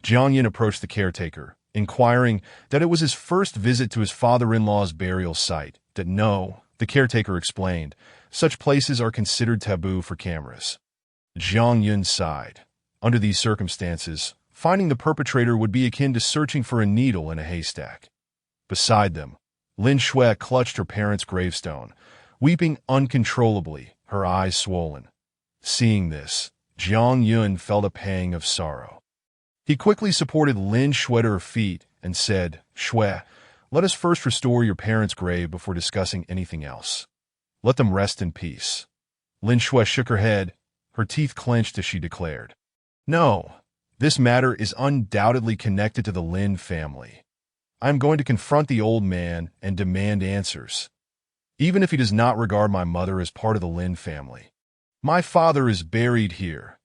Jiang Yin approached the caretaker, inquiring that it was his first visit to his father-in-law's burial site. That no, the caretaker explained, such places are considered taboo for cameras. Jiang Yun sighed. Under these circumstances, finding the perpetrator would be akin to searching for a needle in a haystack. Beside them, Lin Shui clutched her parents' gravestone, weeping uncontrollably, her eyes swollen. Seeing this, Jiang Yun felt a pang of sorrow. He quickly supported Lin Shui to her feet and said, Shui, let us first restore your parents' grave before discussing anything else. Let them rest in peace. Lin Shui shook her head, her teeth clenched as she declared, No, this matter is undoubtedly connected to the Lin family. I am going to confront the old man and demand answers, even if he does not regard my mother as part of the Lin family. My father is buried here.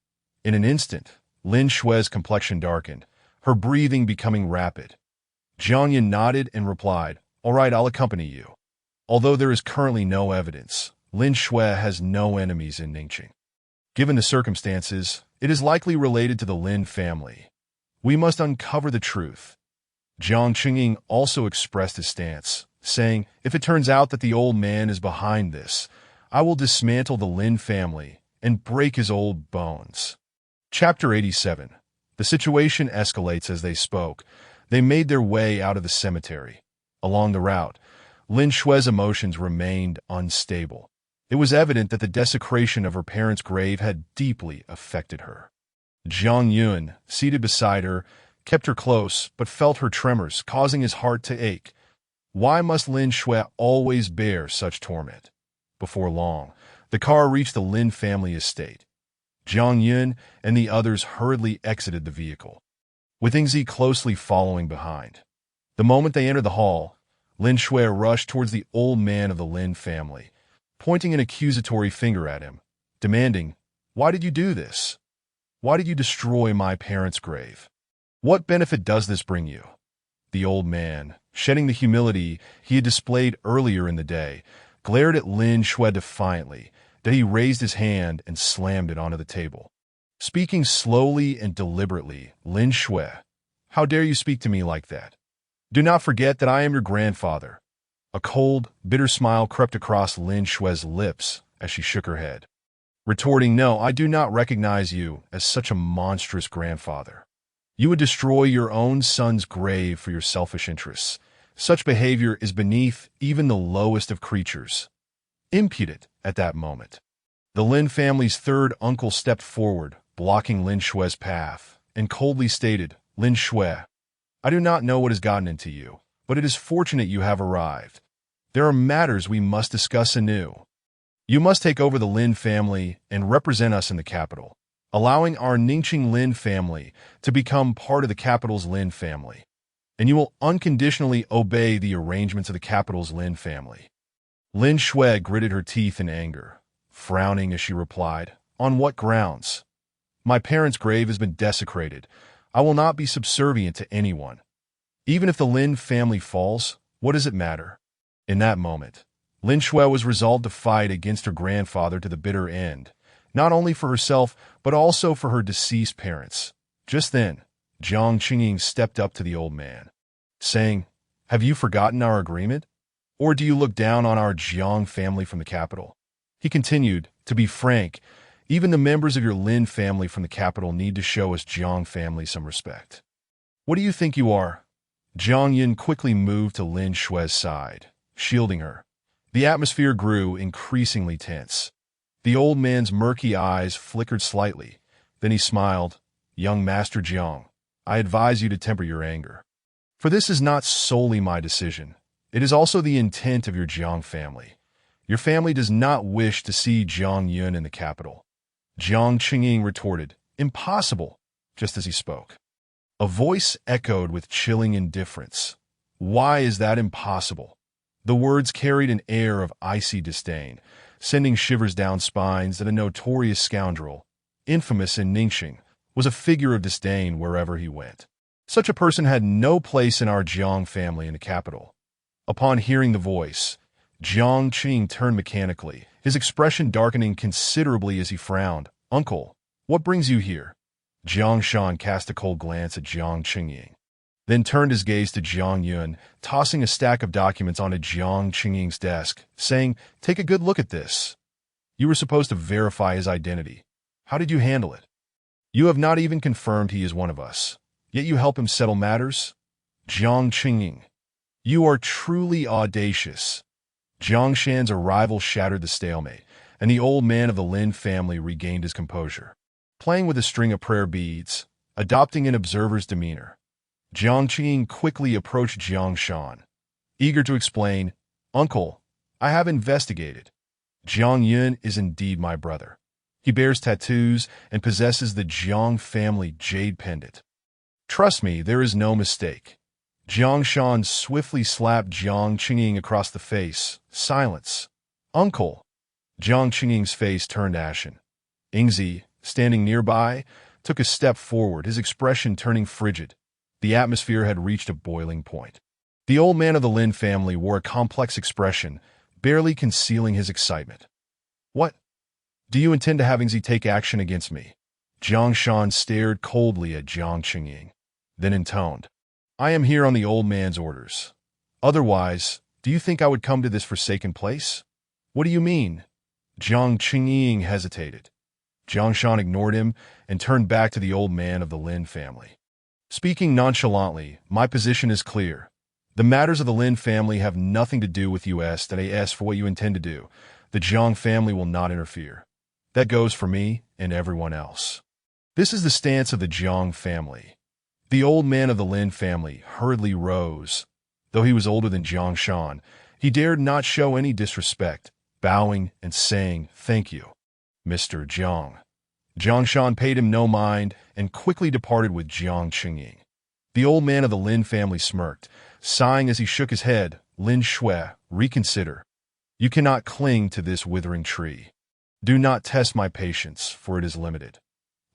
In an instant, Lin Shui's complexion darkened, her breathing becoming rapid. Jiang Yin nodded and replied, All right, I'll accompany you. Although there is currently no evidence, Lin Shui has no enemies in Ningqing. Given the circumstances, it is likely related to the Lin family. We must uncover the truth. Jiang Qingying also expressed his stance, saying, If it turns out that the old man is behind this, I will dismantle the Lin family and break his old bones. Chapter 87. The situation escalates as they spoke. They made their way out of the cemetery. Along the route, Lin Shui's emotions remained unstable. It was evident that the desecration of her parents' grave had deeply affected her. Jiang Yun, seated beside her, kept her close, but felt her tremors, causing his heart to ache. Why must Lin Shui always bear such torment? Before long, the car reached the Lin family estate. Jiang Yun and the others hurriedly exited the vehicle, with Yingzi closely following behind. The moment they entered the hall, Lin Shui rushed towards the old man of the Lin family, pointing an accusatory finger at him, demanding, "Why did you do this? Why did you destroy my parents' grave? What benefit does this bring you?" The old man, shedding the humility he had displayed earlier in the day, glared at Lin Shui defiantly. Then he raised his hand and slammed it onto the table. Speaking slowly and deliberately, "Lin Shui, how dare you speak to me like that? Do not forget that I am your grandfather." A cold, bitter smile crept across Lin Shui's lips as she shook her head, retorting, "No, I do not recognize you as such a monstrous grandfather. You would destroy your own son's grave for your selfish interests. Such behavior is beneath even the lowest of creatures." Impudent at that moment, the Lin family's third uncle stepped forward, blocking Lin Shui's path, and coldly stated, "Lin Shui, I do not know what has gotten into you, but it is fortunate you have arrived. There are matters we must discuss anew. You must take over the Lin family and represent us in the capital, allowing our Ningqing Lin family to become part of the capital's Lin family. And you will unconditionally obey the arrangements of the capital's Lin family." Lin Shui gritted her teeth in anger, frowning as she replied, "On what grounds? My parents' grave has been desecrated. I will not be subservient to anyone. Even if the Lin family falls, what does it matter?" In that moment, Lin Shui was resolved to fight against her grandfather to the bitter end, not only for herself, but also for her deceased parents. Just then, Jiang Qingying stepped up to the old man, saying, "Have you forgotten our agreement? Or do you look down on our Jiang family from the capital?" He continued, "To be frank, even the members of your Lin family from the capital need to show us Jiang family some respect. What do you think you are?" Jiang Yin quickly moved to Lin Shui's side, shielding her. The atmosphere grew increasingly tense. The old man's murky eyes flickered slightly. Then he smiled, "Young Master Jiang, I advise you to temper your anger. For this is not solely my decision. It is also the intent of your Jiang family. Your family does not wish to see Jiang Yun in the capital." Jiang Qingying retorted, "Impossible," just as he spoke. A voice echoed with chilling indifference. "Why is that impossible?" The words carried an air of icy disdain, sending shivers down spines that a notorious scoundrel, infamous in Ningxing, was a figure of disdain wherever he went. Such a person had no place in our Jiang family in the capital. Upon hearing the voice, Jiang Qing turned mechanically, his expression darkening considerably as he frowned. "Uncle, what brings you here?" Jiang Shan cast a cold glance at Jiang Qingying, then turned his gaze to Jiang Yun, tossing a stack of documents onto Jiang Qingying's desk, saying, "Take a good look at this. You were supposed to verify his identity. How did you handle it? You have not even confirmed he is one of us, yet you help him settle matters? Jiang Qingying, you are truly audacious." Jiang Shan's arrival shattered the stalemate, and the old man of the Lin family regained his composure. Playing with a string of prayer beads, adopting an observer's demeanor, Jiang Qing quickly approached Jiang Shan, eager to explain, "Uncle, I have investigated. Jiang Yun is indeed my brother. He bears tattoos and possesses the Jiang family jade pendant. Trust me, there is no mistake." Jiang Shan swiftly slapped Jiang Qingying across the face. "Silence. Uncle." Jiang Qingying's face turned ashen. Yingzi, standing nearby, took a step forward, his expression turning frigid. The atmosphere had reached a boiling point. The old man of the Lin family wore a complex expression, barely concealing his excitement. "What? Do you intend to have Yingzi take action against me?" Jiang Shan stared coldly at Jiang Qingying, then intoned, "I am here on the old man's orders. Otherwise, do you think I would come to this forsaken place?" "What do you mean?" Jiang Qingying hesitated. Jiang Shan ignored him and turned back to the old man of the Lin family. Speaking nonchalantly, "My position is clear. The matters of the Lin family have nothing to do with US that I ask for what you intend to do. The Jiang family will not interfere. That goes for me and everyone else. This is the stance of the Jiang family. The old man of the Lin family hurriedly rose. Though he was older than Jiang Shan, he dared not show any disrespect, bowing and saying, "Thank you, Mr. Jiang." Jiang Shan paid him no mind and quickly departed with Jiang Qingying. The old man of the Lin family smirked, sighing as he shook his head. "Lin Shui, reconsider. You cannot cling to this withering tree. Do not test my patience, for it is limited."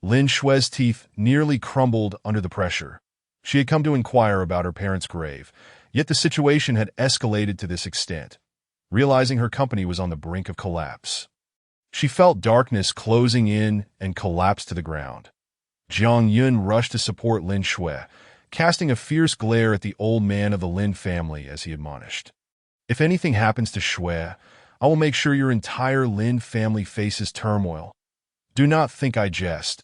Lin Shui's teeth nearly crumbled under the pressure. She had come to inquire about her parents' grave, yet the situation had escalated to this extent. Realizing her company was on the brink of collapse, she felt darkness closing in and collapsed to the ground. Jiang Yun rushed to support Lin Shui, casting a fierce glare at the old man of the Lin family as he admonished, "If anything happens to Shui, I will make sure your entire Lin family faces turmoil. Do not think I jest.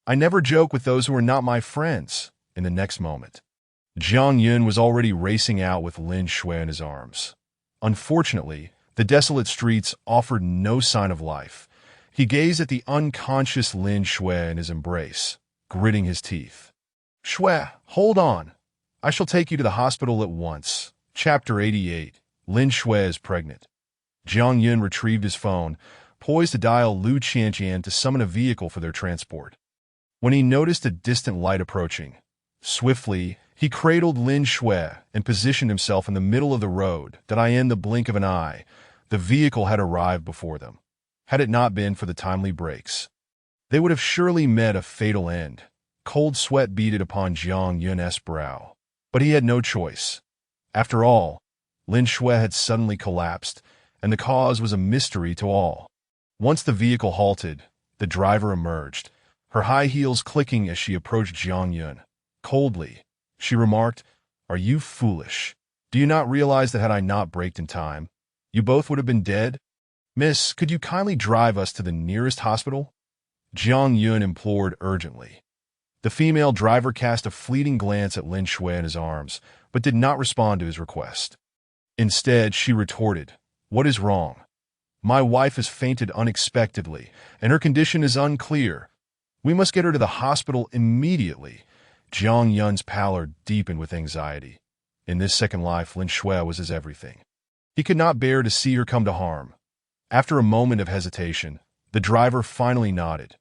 I never joke with those who are not my friends." In the next moment, Jiang Yun was already racing out with Lin Shui in his arms. Unfortunately, the desolate streets offered no sign of life. He gazed at the unconscious Lin Shui in his embrace, gritting his teeth. "Shui, hold on. I shall take you to the hospital at once." Chapter 88. Lin Shui is pregnant. Jiang Yun retrieved his phone, poised to dial Lu Qianqian to summon a vehicle for their transport. When he noticed a distant light approaching, swiftly, he cradled Lin Shui and positioned himself in the middle of the road that in the blink of an eye, the vehicle had arrived before them. Had it not been for the timely brakes, they would have surely met a fatal end. Cold sweat beaded upon Jiang Yun's brow. But he had no choice. After all, Lin Shui had suddenly collapsed, and the cause was a mystery to all. Once the vehicle halted, the driver emerged, her high heels clicking as she approached Jiang Yun. Coldly, she remarked, "Are you foolish? Do you not realize that had I not braked in time, you both would have been dead? Miss, could you kindly drive us to the nearest hospital?" Jiang Yun implored urgently. The female driver cast a fleeting glance at Lin Shui in his arms, but did not respond to his request. Instead, she retorted, "What is wrong? My wife has fainted unexpectedly, and her condition is unclear. We must get her to the hospital immediately." Jiang Yun's pallor deepened with anxiety. In this second life, Lin Shui was his everything. He could not bear to see her come to harm. After a moment of hesitation, the driver finally nodded.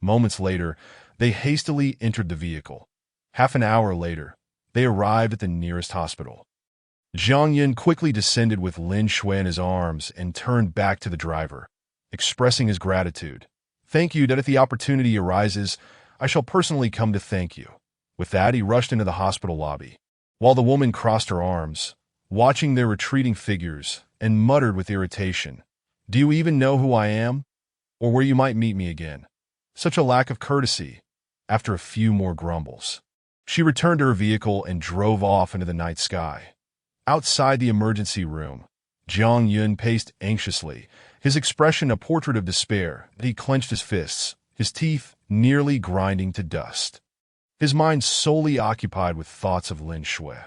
Moments later, they hastily entered the vehicle. Half an hour later, they arrived at the nearest hospital. Jiang Yun quickly descended with Lin Shui in his arms and turned back to the driver, expressing his gratitude. "Thank you that if the opportunity arises, I shall personally come to thank you." With that, he rushed into the hospital lobby, while the woman crossed her arms, watching their retreating figures, and muttered with irritation, "Do you even know who I am? Or where you might meet me again? Such a lack of courtesy." After a few more grumbles, she returned to her vehicle and drove off into the night sky. Outside the emergency room, Jiang Yun paced anxiously, his expression a portrait of despair. He clenched his fists, his teeth nearly grinding to dust. His mind solely occupied with thoughts of Lin Shui.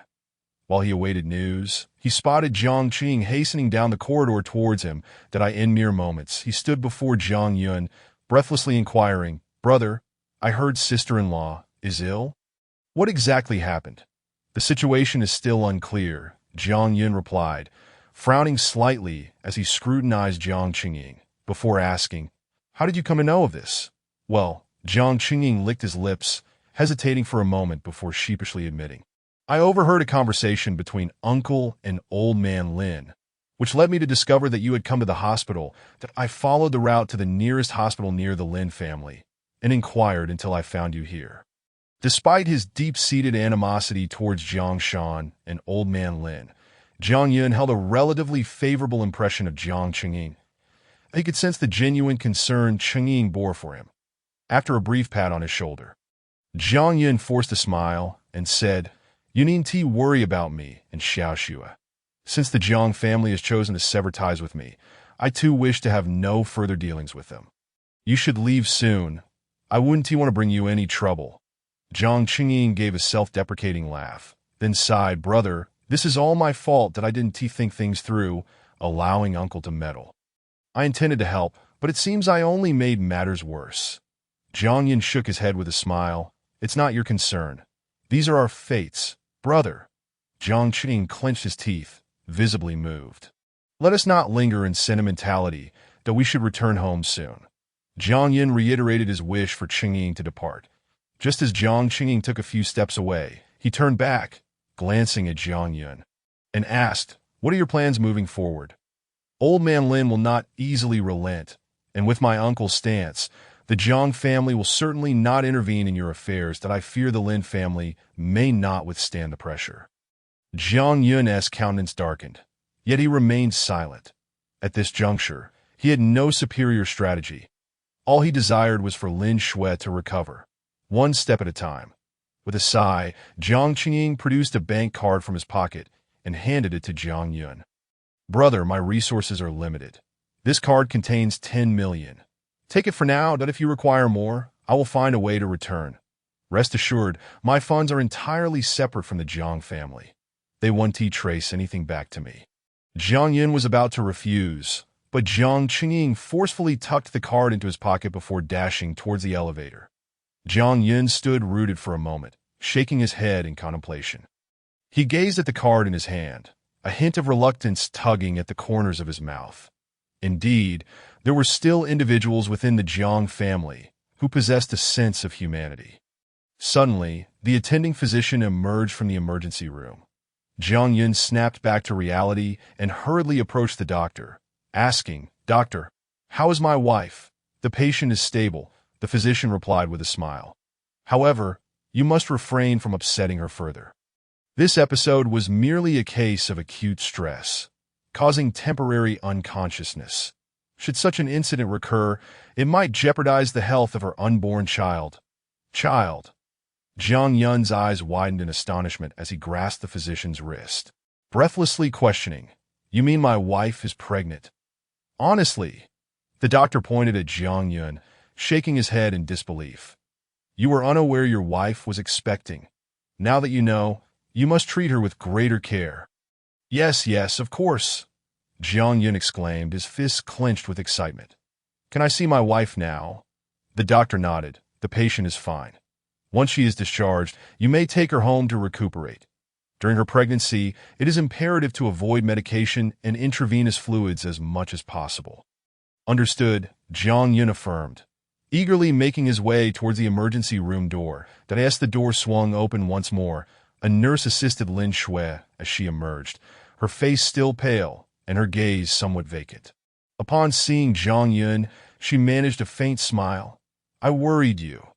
While he awaited news, he spotted Jiang Qing hastening down the corridor towards him. In mere moments, he stood before Jiang Yun, breathlessly inquiring, "Brother, I heard sister-in-law is ill? What exactly happened?" "The situation is still unclear," Jiang Yun replied, frowning slightly as he scrutinized Jiang Qingying, before asking, "How did you come to know of this?" "Well," Jiang Qingying licked his lips, hesitating for a moment before sheepishly admitting, "I overheard a conversation between Uncle and Old Man Lin, which led me to discover that you had come to the hospital. That I followed the route to the nearest hospital near the Lin family, and inquired until I found you here." Despite his deep-seated animosity towards Jiang Shan and Old Man Lin, Jiang Yun held a relatively favorable impression of Jiang Qingying. He could sense the genuine concern Qingying bore for him. After a brief pat on his shoulder, Jiang Yun forced a smile and said, "You needn't worry about me and Xiaoxue. Since the Jiang family has chosen to sever ties with me, I too wish to have no further dealings with them. You should leave soon. I wouldn't want to bring you any trouble." Jiang Qingying gave a self-deprecating laugh, then sighed, "Brother, this is all my fault that I didn't think things through, allowing Uncle to meddle." I intended to help, but it seems I only made matters worse. Jiang Yin shook his head with a smile. It's not your concern. These are our fates, brother. Jiang Qing clenched his teeth, visibly moved. Let us not linger in sentimentality, though we should return home soon. Jiang Yin reiterated his wish for Qingying to depart. Just as Jiang Qingying took a few steps away, he turned back, glancing at Jiang Yun, and asked, "What are your plans moving forward?" Old man Lin will not easily relent, and with my uncle's stance, the Jiang family will certainly not intervene in your affairs that I fear the Lin family may not withstand the pressure. Jiang Yun's countenance darkened, yet he remained silent. At this juncture, he had no superior strategy. All he desired was for Lin Shui to recover, one step at a time. With a sigh, Jiang Qingying produced a bank card from his pocket and handed it to Jiang Yun. Brother, my resources are limited. This card contains 10 million. Take it for now, but if you require more, I will find a way to return. Rest assured, my funds are entirely separate from the Jiang family. They won't trace anything back to me. Jiang Yun was about to refuse, but Jiang Qingying forcefully tucked the card into his pocket before dashing towards the elevator. Jiang Yun stood rooted for a moment, shaking his head in contemplation. He gazed at the card in his hand, a hint of reluctance tugging at the corners of his mouth. Indeed, there were still individuals within the Jiang family who possessed a sense of humanity. Suddenly, the attending physician emerged from the emergency room. Jiang Yun snapped back to reality and hurriedly approached the doctor, asking, "Doctor, how is my wife?" "The patient is stable," the physician replied with a smile. "However, you must refrain from upsetting her further. This episode was merely a case of acute stress, causing temporary unconsciousness. Should such an incident recur, it might jeopardize the health of her unborn child." Child. Jiang Yun's eyes widened in astonishment as he grasped the physician's wrist, breathlessly questioning, "You mean my wife is pregnant?" "Honestly," the doctor pointed at Jiang Yun, shaking his head in disbelief. "You were unaware your wife was expecting. Now that you know, you must treat her with greater care." Yes, of course," Jiang Yun exclaimed, his fists clenched with excitement. "Can I see my wife now?" The doctor nodded. "The patient is fine. Once she is discharged, you may take her home to recuperate. During her pregnancy, it is imperative to avoid medication and intravenous fluids as much as possible." "Understood," Jiang Yun affirmed, eagerly making his way towards the emergency room door. That as the door swung open once more, a nurse assisted Lin Shui as she emerged, her face still pale and her gaze somewhat vacant. Upon seeing Jiang Yun, she managed a faint smile. "I worried you."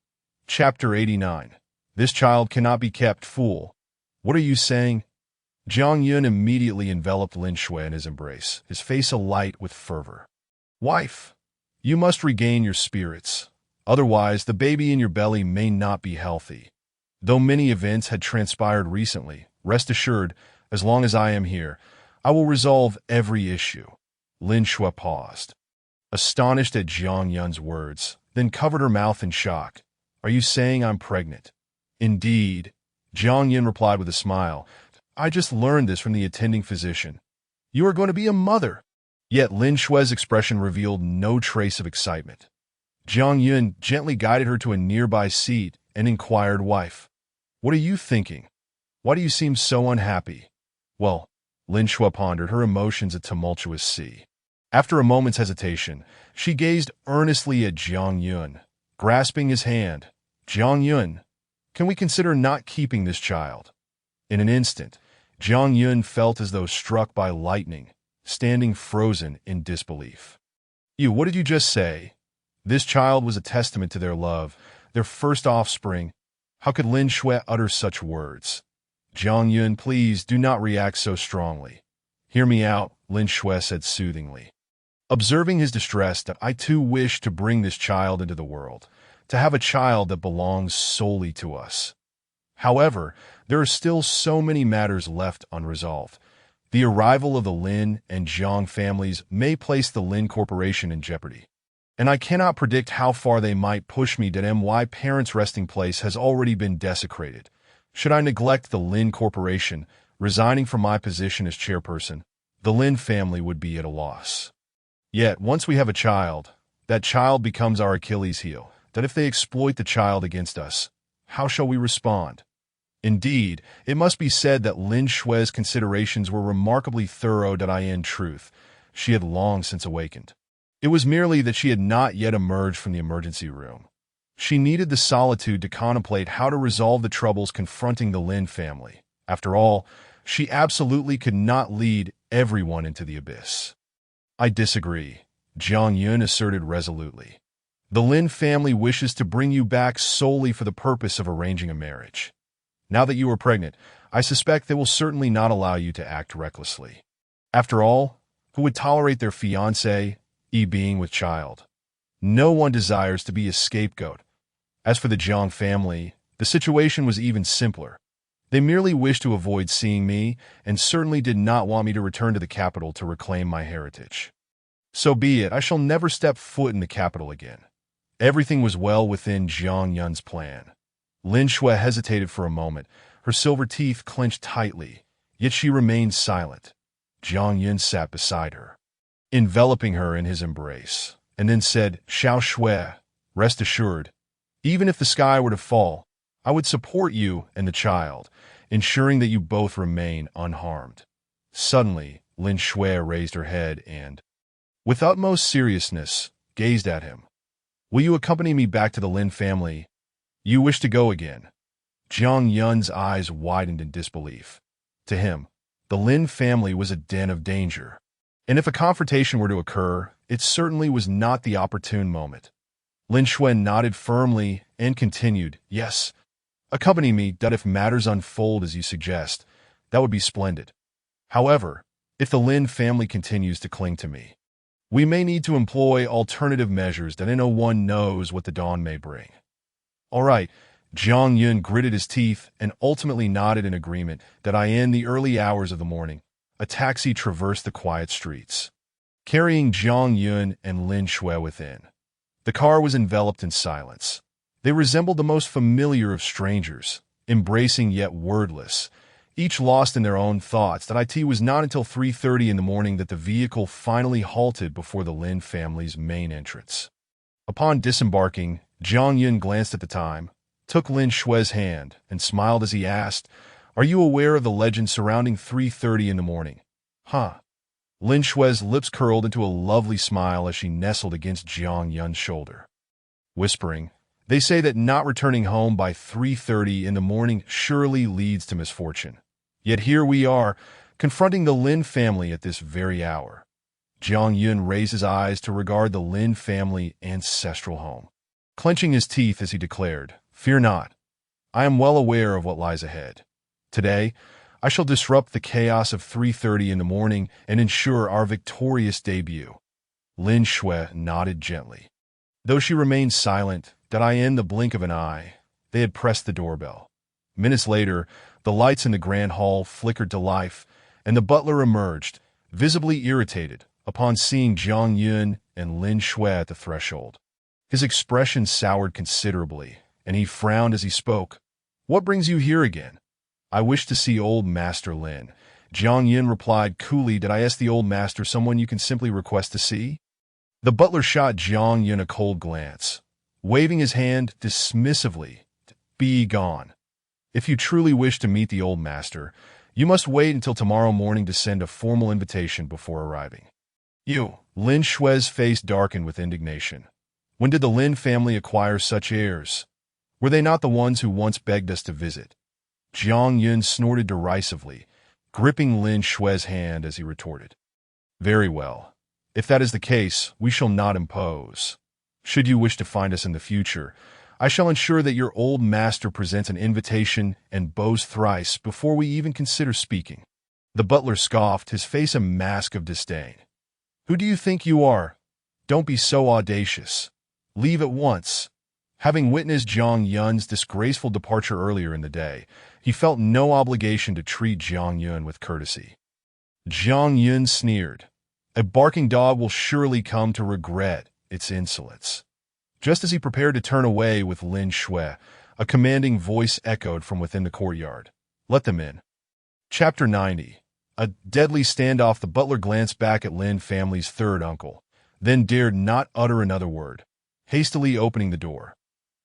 Chapter 89. This child cannot be kept, fool. What are you saying? Jiang Yun immediately enveloped Lin Shui in his embrace, his face alight with fervor. "Wife, you must regain your spirits. Otherwise, the baby in your belly may not be healthy. Though many events had transpired recently, rest assured, as long as I am here, I will resolve every issue." Lin Shui paused, astonished at Jiang Yun's words, then covered her mouth in shock. "Are you saying I'm pregnant?" "Indeed," Jiang Yun replied with a smile. "I just learned this from the attending physician. You are going to be a mother." Yet Lin Shui's expression revealed no trace of excitement. Jiang Yun gently guided her to a nearby seat and inquired, "Wife, what are you thinking? Why do you seem so unhappy?" "Well," Lin Shui pondered, her emotions a tumultuous sea. After a moment's hesitation, she gazed earnestly at Jiang Yun, grasping his hand. "Jiang Yun, can we consider not keeping this child?" In an instant, Jiang Yun felt as though struck by lightning, standing frozen in disbelief. What did you just say?" This child was a testament to their love, their first offspring. How could Lin Shui utter such words? "Jiang Yun, please do not react so strongly. Hear me out," Lin Shui said soothingly. Observing his distress, "I too wish to bring this child into the world, to have a child that belongs solely to us. However, there are still so many matters left unresolved. The arrival of the Lin and Jiang families may place the Lin Corporation in jeopardy, and I cannot predict how far they might push me to my parents' resting place has already been desecrated. Should I neglect the Lin Corporation, resigning from my position as chairperson, the Lin family would be at a loss." Yet, once we have a child, that child becomes our Achilles heel. That if they exploit the child against us, how shall we respond? Indeed, it must be said that Lin Shui's considerations were remarkably thorough. In truth, she had long since awakened. It was merely that she had not yet emerged from the emergency room. She needed the solitude to contemplate how to resolve the troubles confronting the Lin family. After all, she absolutely could not lead everyone into the abyss. I disagree, Jiang Yun asserted resolutely. The Lin family wishes to bring you back solely for the purpose of arranging a marriage. Now that you are pregnant, I suspect they will certainly not allow you to act recklessly. After all, who would tolerate their fiancé, being with child? No one desires to be a scapegoat. As for the Jiang family, the situation was even simpler. They merely wished to avoid seeing me and certainly did not want me to return to the capital to reclaim my heritage. So be it, I shall never step foot in the capital again. Everything was well within Jiang Yun's plan. Lin Shui hesitated for a moment, her silver teeth clenched tightly, yet she remained silent. Jiang Yun sat beside her, enveloping her in his embrace, and then said, "Xiao Shui, rest assured, even if the sky were to fall, I would support you and the child, ensuring that you both remain unharmed." Suddenly, Lin Shui raised her head and, with utmost seriousness, gazed at him. "Will you accompany me back to the Lin family? You wish to go again?" Jiang Yun's eyes widened in disbelief. To him, the Lin family was a den of danger, and if a confrontation were to occur, it certainly was not the opportune moment. Lin Shui nodded firmly and continued, "Yes, accompany me, that if matters unfold as you suggest, that would be splendid. However, if the Lin family continues to cling to me, we may need to employ alternative measures that no one knows what the dawn may bring." "All right," Jiang Yun gritted his teeth and ultimately nodded in agreement. In the early hours of the morning, a taxi traversed the quiet streets, carrying Jiang Yun and Lin Shui within. The car was enveloped in silence. They resembled the most familiar of strangers, embracing yet wordless, each lost in their own thoughts. It was not until 3:30 in the morning that the vehicle finally halted before the Lin family's main entrance. Upon disembarking, Jiang Yun glanced at the time, took Lin Shui's hand, and smiled as he asked, "Are you aware of the legend surrounding 3:30 in the morning?" "Huh." Lin Shui's lips curled into a lovely smile as she nestled against Jiang Yun's shoulder, whispering, "They say that not returning home by 3:30 in the morning surely leads to misfortune. Yet here we are, confronting the Lin family at this very hour." Jiang Yun raised his eyes to regard the Lin family ancestral home, clenching his teeth as he declared, "Fear not. I am well aware of what lies ahead. Today, I shall disrupt the chaos of 3:30 in the morning and ensure our victorious debut." Lin Shui nodded gently. Though she remained silent, in the blink of an eye, they had pressed the doorbell. Minutes later, the lights in the grand hall flickered to life, and the butler emerged, visibly irritated, upon seeing Jiang Yun and Lin Shui at the threshold. His expression soured considerably, and he frowned as he spoke. "What brings you here again?" "I wish to see old Master Lin." Jiang Yun replied coolly, "Did I ask the old master someone you can simply request to see?" The butler shot Jiang Yun a cold glance, waving his hand dismissively. "Be gone. If you truly wish to meet the old master, you must wait until tomorrow morning to send a formal invitation before arriving." "You!" Lin Shui's face darkened with indignation. "When did the Lin family acquire such heirs? Were they not the ones who once begged us to visit?" Jiang Yun snorted derisively, gripping Lin Shui's hand as he retorted, "Very well. If that is the case, we shall not impose. Should you wish to find us in the future, I shall ensure that your old master presents an invitation and bows thrice before we even consider speaking." The butler scoffed, his face a mask of disdain. "Who do you think you are? Don't be so audacious. Leave at once." Having witnessed Jiang Yun's disgraceful departure earlier in the day, he felt no obligation to treat Jiang Yun with courtesy. Jiang Yun sneered. "A barking dog will surely come to regret its insolence." Just as he prepared to turn away with Lin Shui, a commanding voice echoed from within the courtyard. "Let them in." Chapter 90. A deadly standoff. The butler glanced back at Lin family's third uncle, then dared not utter another word, hastily opening the door.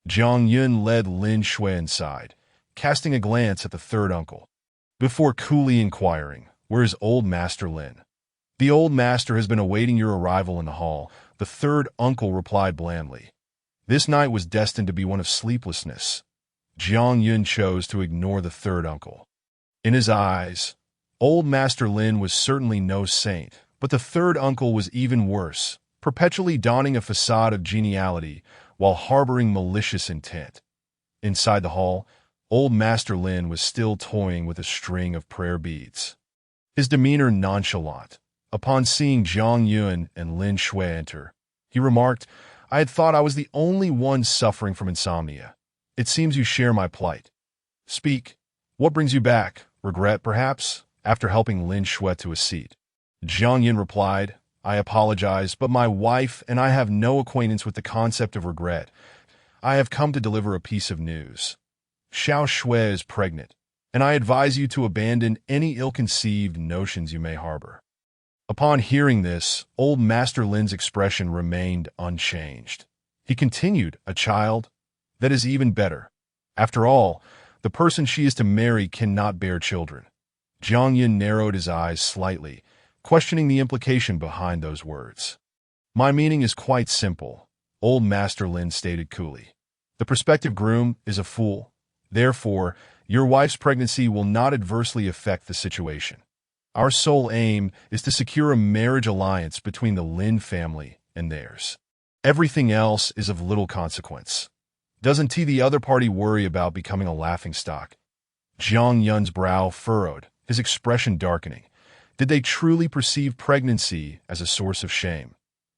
Jiang Yun led Lin Shui inside, casting a glance at the third uncle, before coolly inquiring, "Where is old Master Lin?" "The old master has been awaiting your arrival in the hall," the third uncle replied blandly. This night was destined to be one of sleeplessness. Jiang Yun chose to ignore the third uncle. In his eyes, old Master Lin was certainly no saint, but the third uncle was even worse, perpetually donning a facade of geniality while harboring malicious intent. Inside the hall, old Master Lin was still toying with a string of prayer beads, his demeanor nonchalant. Upon seeing Jiang Yun and Lin Shui enter, he remarked, "I had thought I was the only one suffering from insomnia. It seems you share my plight. Speak. What brings you back? Regret, perhaps?" After helping Lin Shui to a seat, Jiang Yun replied, "I apologize, but my wife and I have no acquaintance with the concept of regret. I have come to deliver a piece of news. Xiao Shui is pregnant, and I advise you to abandon any ill-conceived notions you may harbor." Upon hearing this, old Master Lin's expression remained unchanged. He continued, "A child? That is even better. After all, the person she is to marry cannot bear children." Jiang Yun narrowed his eyes slightly, questioning the implication behind those words. "My meaning is quite simple," old Master Lin stated coolly. "The prospective groom is a fool. Therefore, your wife's pregnancy will not adversely affect the situation. Our sole aim is to secure a marriage alliance between the Lin family and theirs. Everything else is of little consequence. Doesn't the other party worry about becoming a laughingstock?" Jiang Yun's brow furrowed, his expression darkening. Did they truly perceive pregnancy as a source of shame?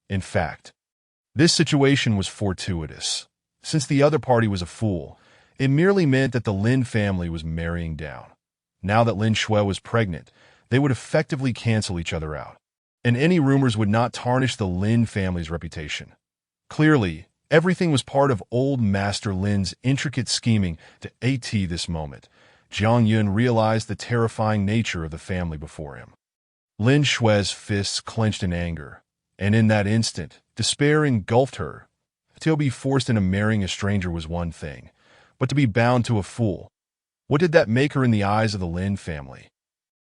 In fact, this situation was fortuitous. Since the other party was a fool, it merely meant that the Lin family was marrying down. Now that Lin Shui was pregnant, they would effectively cancel each other out, and any rumors would not tarnish the Lin family's reputation. Clearly, everything was part of old Master Lin's intricate scheming to at this moment. Jiang Yun realized the terrifying nature of the family before him. Lin Shui's fists clenched in anger, and in that instant, despair engulfed her. To be forced into marrying a stranger was one thing, but to be bound to a fool, what did that make her in the eyes of the Lin family?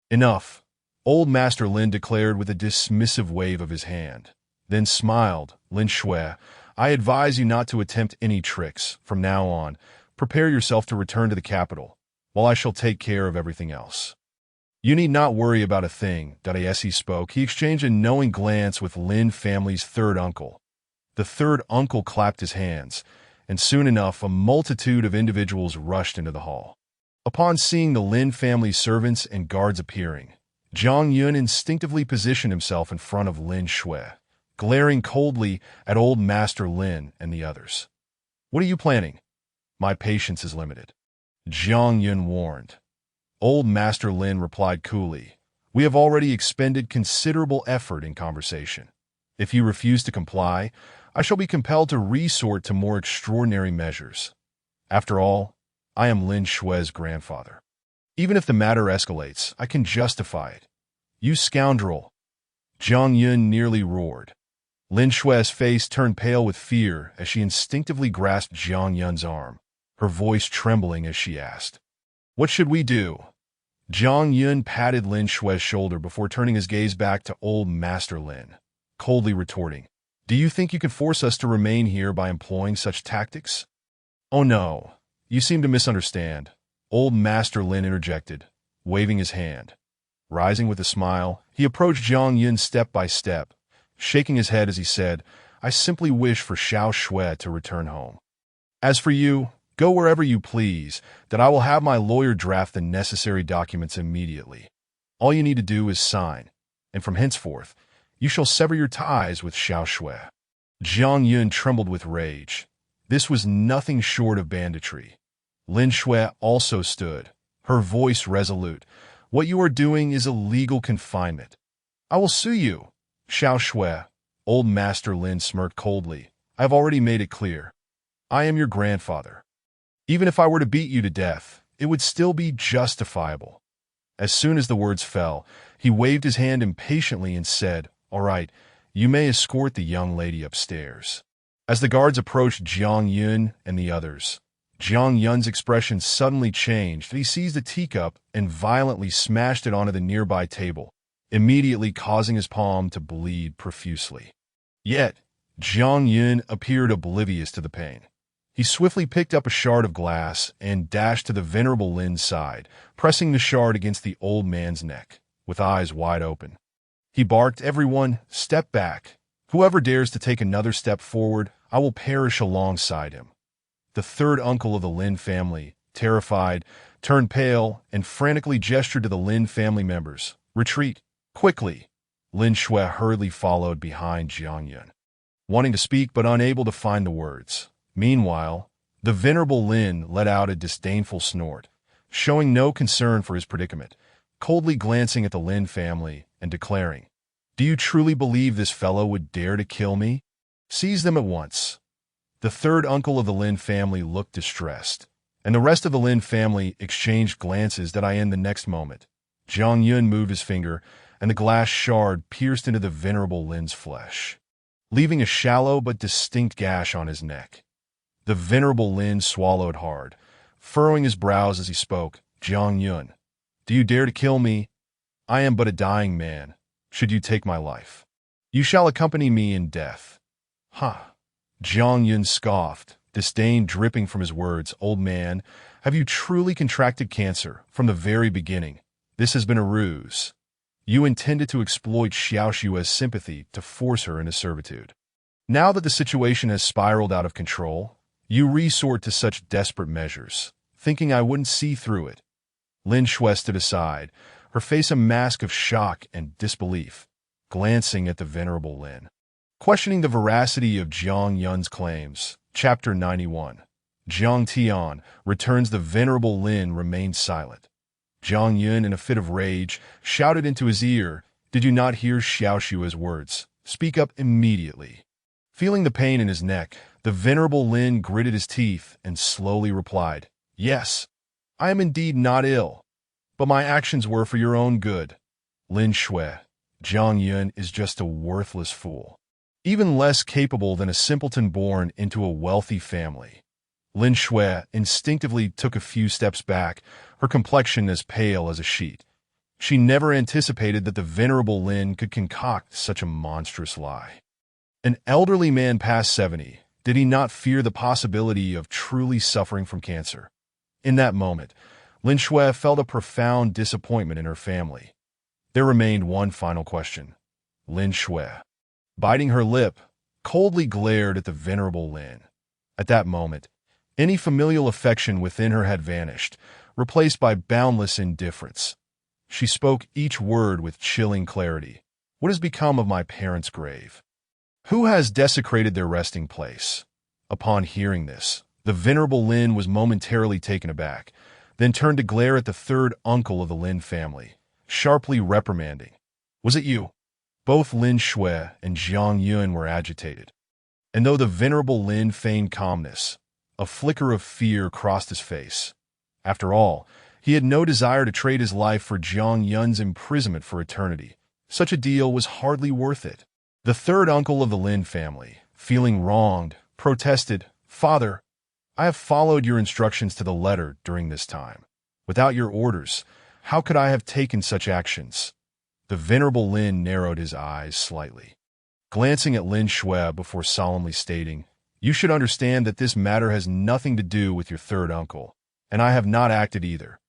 "Enough," old Master Lin declared with a dismissive wave of his hand, then smiled. "Lin Shui, I advise you not to attempt any tricks. From now on, prepare yourself to return to the capital, while I shall take care of everything else. You need not worry about a thing." As he spoke, he exchanged a knowing glance with Lin family's third uncle. The third uncle clapped his hands, and soon enough a multitude of individuals rushed into the hall. Upon seeing the Lin family servants and guards appearing, Jiang Yun instinctively positioned himself in front of Lin Shui, glaring coldly at old Master Lin and the others. "What are you planning?" "My patience is limited," Jiang Yun warned. Old Master Lin replied coolly, "We have already expended considerable effort in conversation. If you refuse to comply, I shall be compelled to resort to more extraordinary measures. After all, I am Lin Shui's grandfather. Even if the matter escalates, I can justify it." "You scoundrel!" Jiang Yun nearly roared. Lin Shui's face turned pale with fear as she instinctively grasped Jiang Yun's arm, her voice trembling as she asked, "What should we do?" Jiang Yun patted Lin Shui's shoulder before turning his gaze back to old Master Lin, coldly retorting, "Do you think you can force us to remain here by employing such tactics?" "Oh no. You seem to misunderstand," old Master Lin interjected, waving his hand. Rising with a smile, he approached Jiang Yun step by step, shaking his head as he said, "I simply wish for Xiao Shui to return home. As for you, go wherever you please, that I will have my lawyer draft the necessary documents immediately. All you need to do is sign, and from henceforth, you shall sever your ties with Xiao Shui." Jiang Yun trembled with rage. This was nothing short of banditry. Lin Shui also stood, her voice resolute. "What you are doing is illegal confinement. I will sue you." "Xiao Shui," old Master Lin smirked coldly, "I have already made it clear. I am your grandfather. Even if I were to beat you to death, it would still be justifiable." As soon as the words fell, he waved his hand impatiently and said, "All right, You may escort the young lady upstairs. As the guards approached Jiang Yun and the others, Jiang Yun's expression suddenly changed. He seized a teacup and violently smashed it onto the nearby table, immediately causing his palm to bleed profusely. Yet, Jiang Yun appeared oblivious to the pain. He swiftly picked up a shard of glass and dashed to the venerable Lin's side, pressing the shard against the old man's neck, with eyes wide open. He barked, "Everyone, step back. Whoever dares to take another step forward, I will perish alongside him." The third uncle of the Lin family, terrified, turned pale and frantically gestured to the Lin family members. "Retreat, quickly!" Lin Shui hurriedly followed behind Jiang Yun, wanting to speak but unable to find the words. Meanwhile, the venerable Lin let out a disdainful snort, showing no concern for his predicament, coldly glancing at the Lin family and declaring, "Do you truly believe this fellow would dare to kill me? Seize them at once." The third uncle of the Lin family looked distressed, and the rest of the Lin family exchanged glances that I end the next moment. Jiang Yun moved his finger, and the glass shard pierced into the venerable Lin's flesh, leaving a shallow but distinct gash on his neck. The venerable Lin swallowed hard, furrowing his brows as he spoke. "Jiang Yun, do you dare to kill me? I am but a dying man. Should you take my life, you shall accompany me in death." "Ha!" Jiang Yun scoffed, disdain dripping from his words. "Old man, have you truly contracted cancer from the very beginning? This has been a ruse. You intended to exploit Xiaoshua's sympathy to force her into servitude. Now that the situation has spiraled out of control, you resort to such desperate measures, thinking I wouldn't see through it." Lin Shui stood aside, her face a mask of shock and disbelief, glancing at the venerable Lin. Questioning the veracity of Jiang Yun's claims. Chapter 91. Jiang Tian returns. The venerable Lin remained silent. Jiang Yun, in a fit of rage, shouted into his ear, "Did you not hear Xiaoshua's words? Speak up immediately." Feeling the pain in his neck, the venerable Lin gritted his teeth and slowly replied, "Yes, I am indeed not ill, but my actions were for your own good." Lin Shui, Jiang Yun is just a worthless fool, even less capable than a simpleton born into a wealthy family. Lin Shui instinctively took a few steps back, her complexion as pale as a sheet. She never anticipated that the venerable Lin could concoct such a monstrous lie. An elderly man past 70, did he not fear the possibility of truly suffering from cancer? In that moment, Lin Shui felt a profound disappointment in her family. There remained one final question. Lin Shui, biting her lip, coldly glared at the venerable Lin. At that moment, any familial affection within her had vanished, replaced by boundless indifference. She spoke each word with chilling clarity. "What has become of my parents' grave? Who has desecrated their resting place?" Upon hearing this, the venerable Lin was momentarily taken aback, then turned to glare at the third uncle of the Lin family, sharply reprimanding, "Was it you?" Both Lin Shui and Jiang Yun were agitated, and though the venerable Lin feigned calmness, a flicker of fear crossed his face. After all, he had no desire to trade his life for Jiang Yun's imprisonment for eternity. Such a deal was hardly worth it. The third uncle of the Lin family, feeling wronged, protested, "Father, I have followed your instructions to the letter during this time. Without your orders, how could I have taken such actions?" The venerable Lin narrowed his eyes slightly, glancing at Lin Shui before solemnly stating, "You should understand that this matter has nothing to do with your third uncle, and I have not acted either.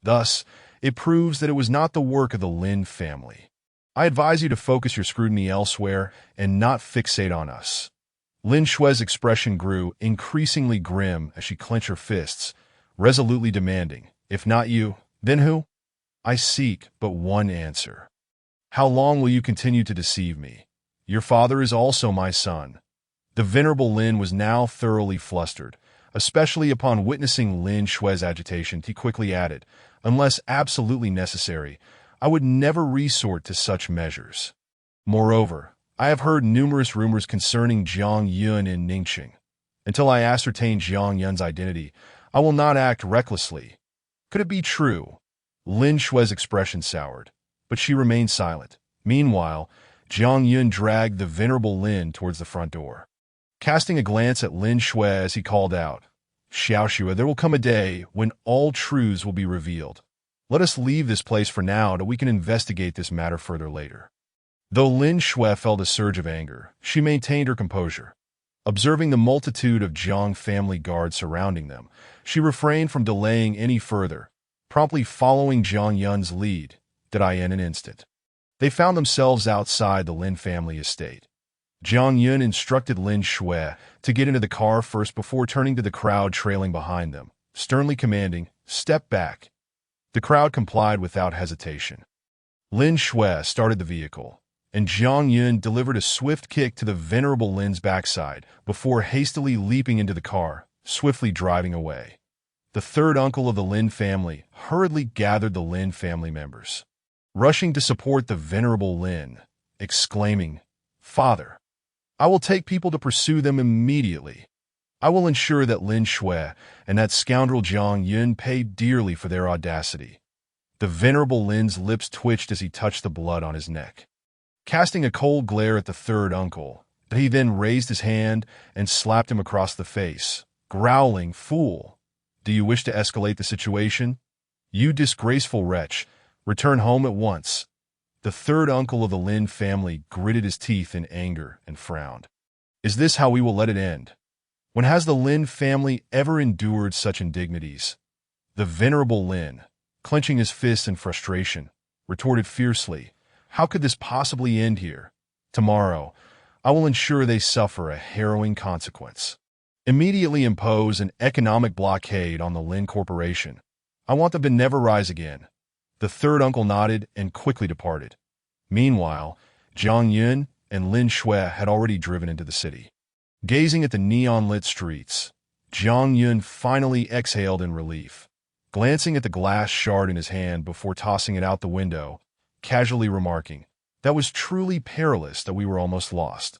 Thus, it proves that it was not the work of the Lin family. I advise you to focus your scrutiny elsewhere and not fixate on us." Lin Shui's expression grew increasingly grim as she clenched her fists, resolutely demanding, "If not you, then who? I seek but one answer. How long will you continue to deceive me? Your father is also my son." The venerable Lin was now thoroughly flustered, especially upon witnessing Lin Shui's agitation. He quickly added, "Unless absolutely necessary, I would never resort to such measures. Moreover, I have heard numerous rumors concerning Jiang Yun in Ningqing. Until I ascertain Jiang Yun's identity, I will not act recklessly. Could it be true?" Lin Shui's expression soured, but she remained silent. Meanwhile, Jiang Yun dragged the venerable Lin towards the front door. Casting a glance at Lin Shui as he called out, "Xiao Xue, there will come a day when all truths will be revealed. Let us leave this place for now that we can investigate this matter further later." Though Lin Shui felt a surge of anger, she maintained her composure. Observing the multitude of Jiang family guards surrounding them, she refrained from delaying any further, promptly following Jiang Yun's lead, in an instant. They found themselves outside the Lin family estate. Jiang Yun instructed Lin Shui to get into the car first before turning to the crowd trailing behind them, sternly commanding, "Step back." The crowd complied without hesitation. Lin Shui started the vehicle, and Jiang Yun delivered a swift kick to the venerable Lin's backside before hastily leaping into the car, swiftly driving away. The third uncle of the Lin family hurriedly gathered the Lin family members, rushing to support the venerable Lin, exclaiming, "Father, I will take people to pursue them immediately. I will ensure that Lin Shui and that scoundrel Jiang Yun pay dearly for their audacity." The venerable Lin's lips twitched as he touched the blood on his neck. Casting a cold glare at the third uncle, he then raised his hand and slapped him across the face, growling, "Fool! Do you wish to escalate the situation? You disgraceful wretch, return home at once." The third uncle of the Lin family gritted his teeth in anger and frowned. "Is this how we will let it end? When has the Lin family ever endured such indignities?" The venerable Lin, clenching his fists in frustration, retorted fiercely, "How could this possibly end here? Tomorrow, I will ensure they suffer a harrowing consequence. Immediately impose an economic blockade on the Lin Corporation. I want them to never rise again." The third uncle nodded and quickly departed. Meanwhile, Jiang Yun and Lin Shui had already driven into the city. Gazing at the neon-lit streets, Jiang Yun finally exhaled in relief, glancing at the glass shard in his hand before tossing it out the window, casually remarking, "That was truly perilous that we were almost lost."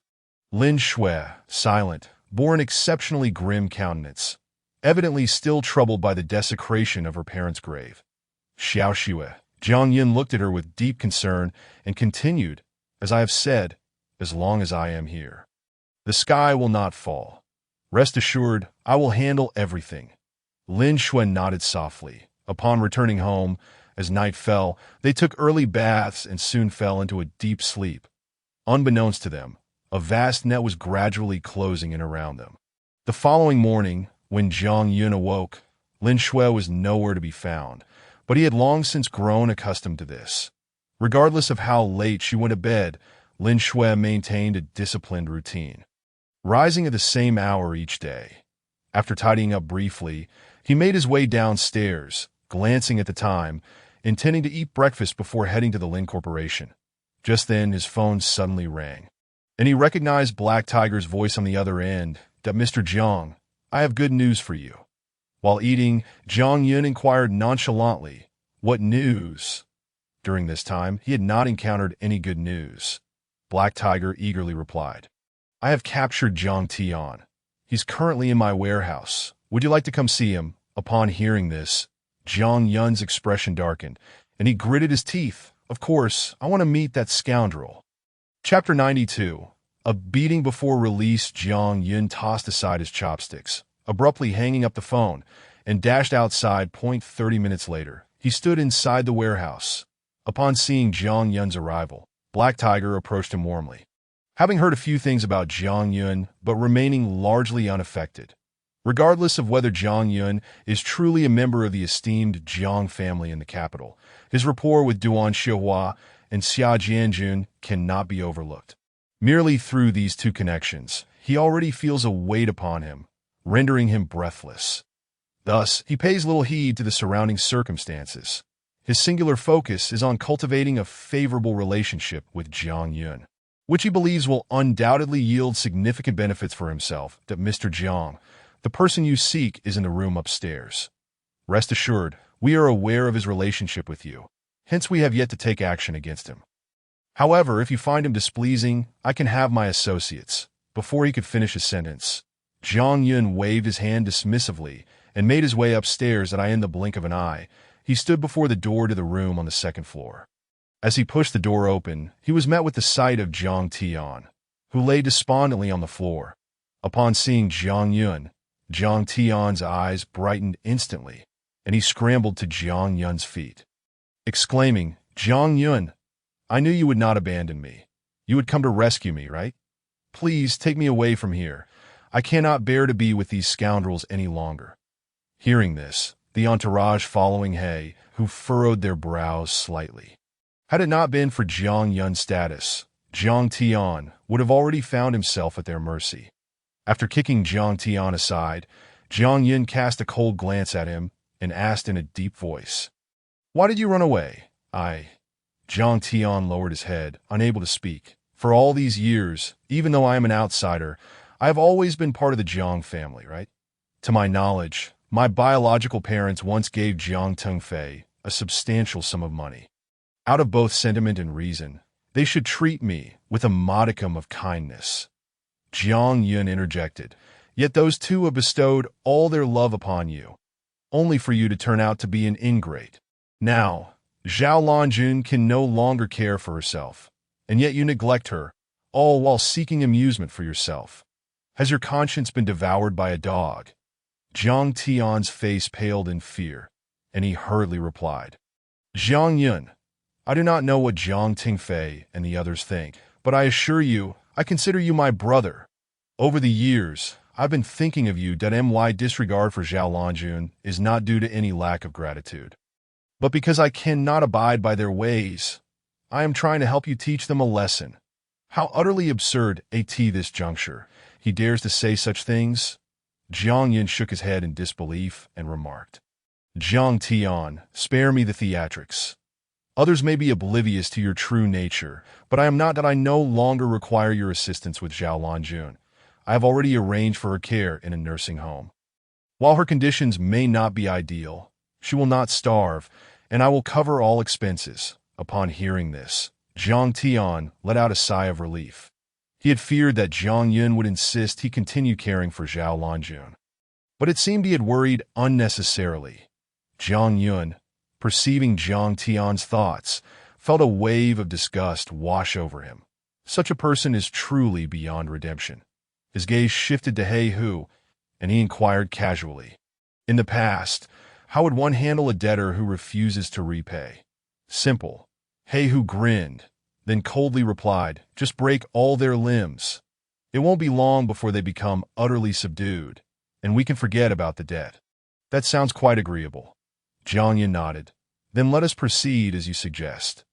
Lin Shui, silent, bore an exceptionally grim countenance, evidently still troubled by the desecration of her parents' grave. "Xiao Xue." Jiang Yun looked at her with deep concern and continued, "As I have said, as long as I am here, the sky will not fall. Rest assured, I will handle everything." Lin Shui nodded softly. Upon returning home, as night fell, they took early baths and soon fell into a deep sleep. Unbeknownst to them, a vast net was gradually closing in around them. The following morning, when Jiang Yun awoke, Lin Shui was nowhere to be found, but he had long since grown accustomed to this. Regardless of how late she went to bed, Lin Shui maintained a disciplined routine, rising at the same hour each day. After tidying up briefly, he made his way downstairs, glancing at the time, intending to eat breakfast before heading to the Lin Corporation. Just then, his phone suddenly rang, and he recognized Black Tiger's voice on the other end. "Mr. Jiang, I have good news for you." While eating, Jiang Yun inquired nonchalantly, "What news?" During this time, he had not encountered any good news. Black Tiger eagerly replied, "I have captured Zhang Tian. He's currently in my warehouse. Would you like to come see him?" Upon hearing this, Jiang Yun's expression darkened, and he gritted his teeth. "Of course, I want to meet that scoundrel." Chapter 92. A beating before release. Jiang Yun tossed aside his chopsticks, abruptly hanging up the phone, and dashed outside. 30 minutes later, he stood inside the warehouse. Upon seeing Jiang Yun's arrival, Black Tiger approached him warmly. Having heard a few things about Jiang Yun, but remaining largely unaffected. Regardless of whether Jiang Yun is truly a member of the esteemed Jiang family in the capital, his rapport with Duan Xiuhua and Xia Jianjun cannot be overlooked. Merely through these two connections, he already feels a weight upon him, rendering him breathless. Thus, he pays little heed to the surrounding circumstances. His singular focus is on cultivating a favorable relationship with Jiang Yun, which he believes will undoubtedly yield significant benefits for himself. Mr. Jiang, the person you seek is in the room upstairs. Rest assured, we are aware of his relationship with you. Hence, we have yet to take action against him. However, if you find him displeasing, I can have my associates." Before he could finish his sentence, Jiang Yun waved his hand dismissively and made his way upstairs. In the blink of an eye, he stood before the door to the room on the second floor. As he pushed the door open, he was met with the sight of Jiang Tian, who lay despondently on the floor. Upon seeing Jiang Yun, Jiang Tian's eyes brightened instantly, and he scrambled to Jiang Yun's feet, exclaiming, "Jiang Yun, I knew you would not abandon me. You would come to rescue me, right? Please take me away from here. I cannot bear to be with these scoundrels any longer." Hearing this, the entourage following He, who furrowed their brows slightly. Had it not been for Jiang Yun's status, Jiang Tian would have already found himself at their mercy. After kicking Jiang Tian aside, Jiang Yun cast a cold glance at him and asked in a deep voice, "Why did you run away?" Jiang Tian lowered his head, unable to speak. "For all these years, even though I am an outsider, I have always been part of the Jiang family, right? To my knowledge, my biological parents once gave Jiang Tengfei a substantial sum of money. Out of both sentiment and reason, they should treat me with a modicum of kindness." Jiang Yun interjected, "Yet those two have bestowed all their love upon you, only for you to turn out to be an ingrate. Now, Zhao Lanjun can no longer care for herself, and yet you neglect her, all while seeking amusement for yourself. Has your conscience been devoured by a dog?" Jiang Tian's face paled in fear, and he hurriedly replied, "Jiang Yun, I do not know what Jiang Tengfei and the others think, but I assure you, I consider you my brother. Over the years, I've been thinking of you that my disregard for Zhao Lanjun is not due to any lack of gratitude, but because I cannot abide by their ways. I am trying to help you teach them a lesson. How utterly absurd at this juncture. He dares to say such things?" Jiang Yun shook his head in disbelief and remarked, "Jiang Tian, spare me the theatrics. Others may be oblivious to your true nature, but I am not that I no longer require your assistance with Zhao Lanjun. I have already arranged for her care in a nursing home. While her conditions may not be ideal, she will not starve, and I will cover all expenses." Upon hearing this, Jiang Tian let out a sigh of relief. He had feared that Jiang Yun would insist he continue caring for Zhao Lanjun, but it seemed he had worried unnecessarily. Jiang Yun, perceiving Jiang Tian's thoughts, felt a wave of disgust wash over him. Such a person is truly beyond redemption. His gaze shifted to He Hu, and he inquired casually, "In the past, how would one handle a debtor who refuses to repay?" "Simple." He Hu grinned, then coldly replied, "Just break all their limbs. It won't be long before they become utterly subdued, and we can forget about the debt." "That sounds quite agreeable." Jiang Yun nodded. "Then let us proceed as you suggest."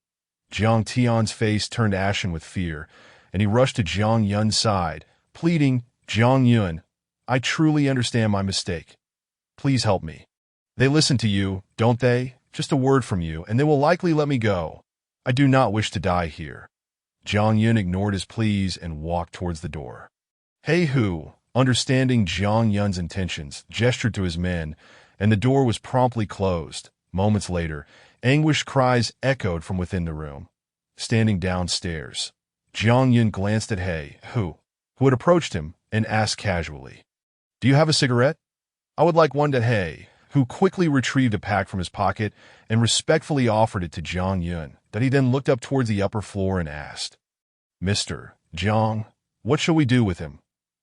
Jiang Tian's face turned ashen with fear, and he rushed to Jiang Yun's side, pleading, "Jiang Yun, I truly understand my mistake. Please help me. They listen to you, don't they? Just a word from you, and they will likely let me go. I do not wish to die here." Jiang Yun ignored his pleas and walked towards the door. He Hu, understanding Jiang Yun's intentions, gestured to his men, and the door was promptly closed. Moments later, anguished cries echoed from within the room. Standing downstairs, Jiang Yun glanced at He Hu, who had approached him, and asked casually, "Do you have a cigarette?" "I would like one," to He, who quickly retrieved a pack from his pocket and respectfully offered it to Jiang Yun, that he then looked up towards the upper floor and asked, "Mr. Jiang, what shall we do with him?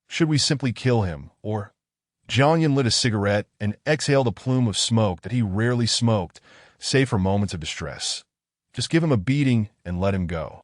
Should we simply kill him, or—" Jiang Yun lit a cigarette and exhaled a plume of smoke that he rarely smoked, save for moments of distress. "Just give him a beating and let him go."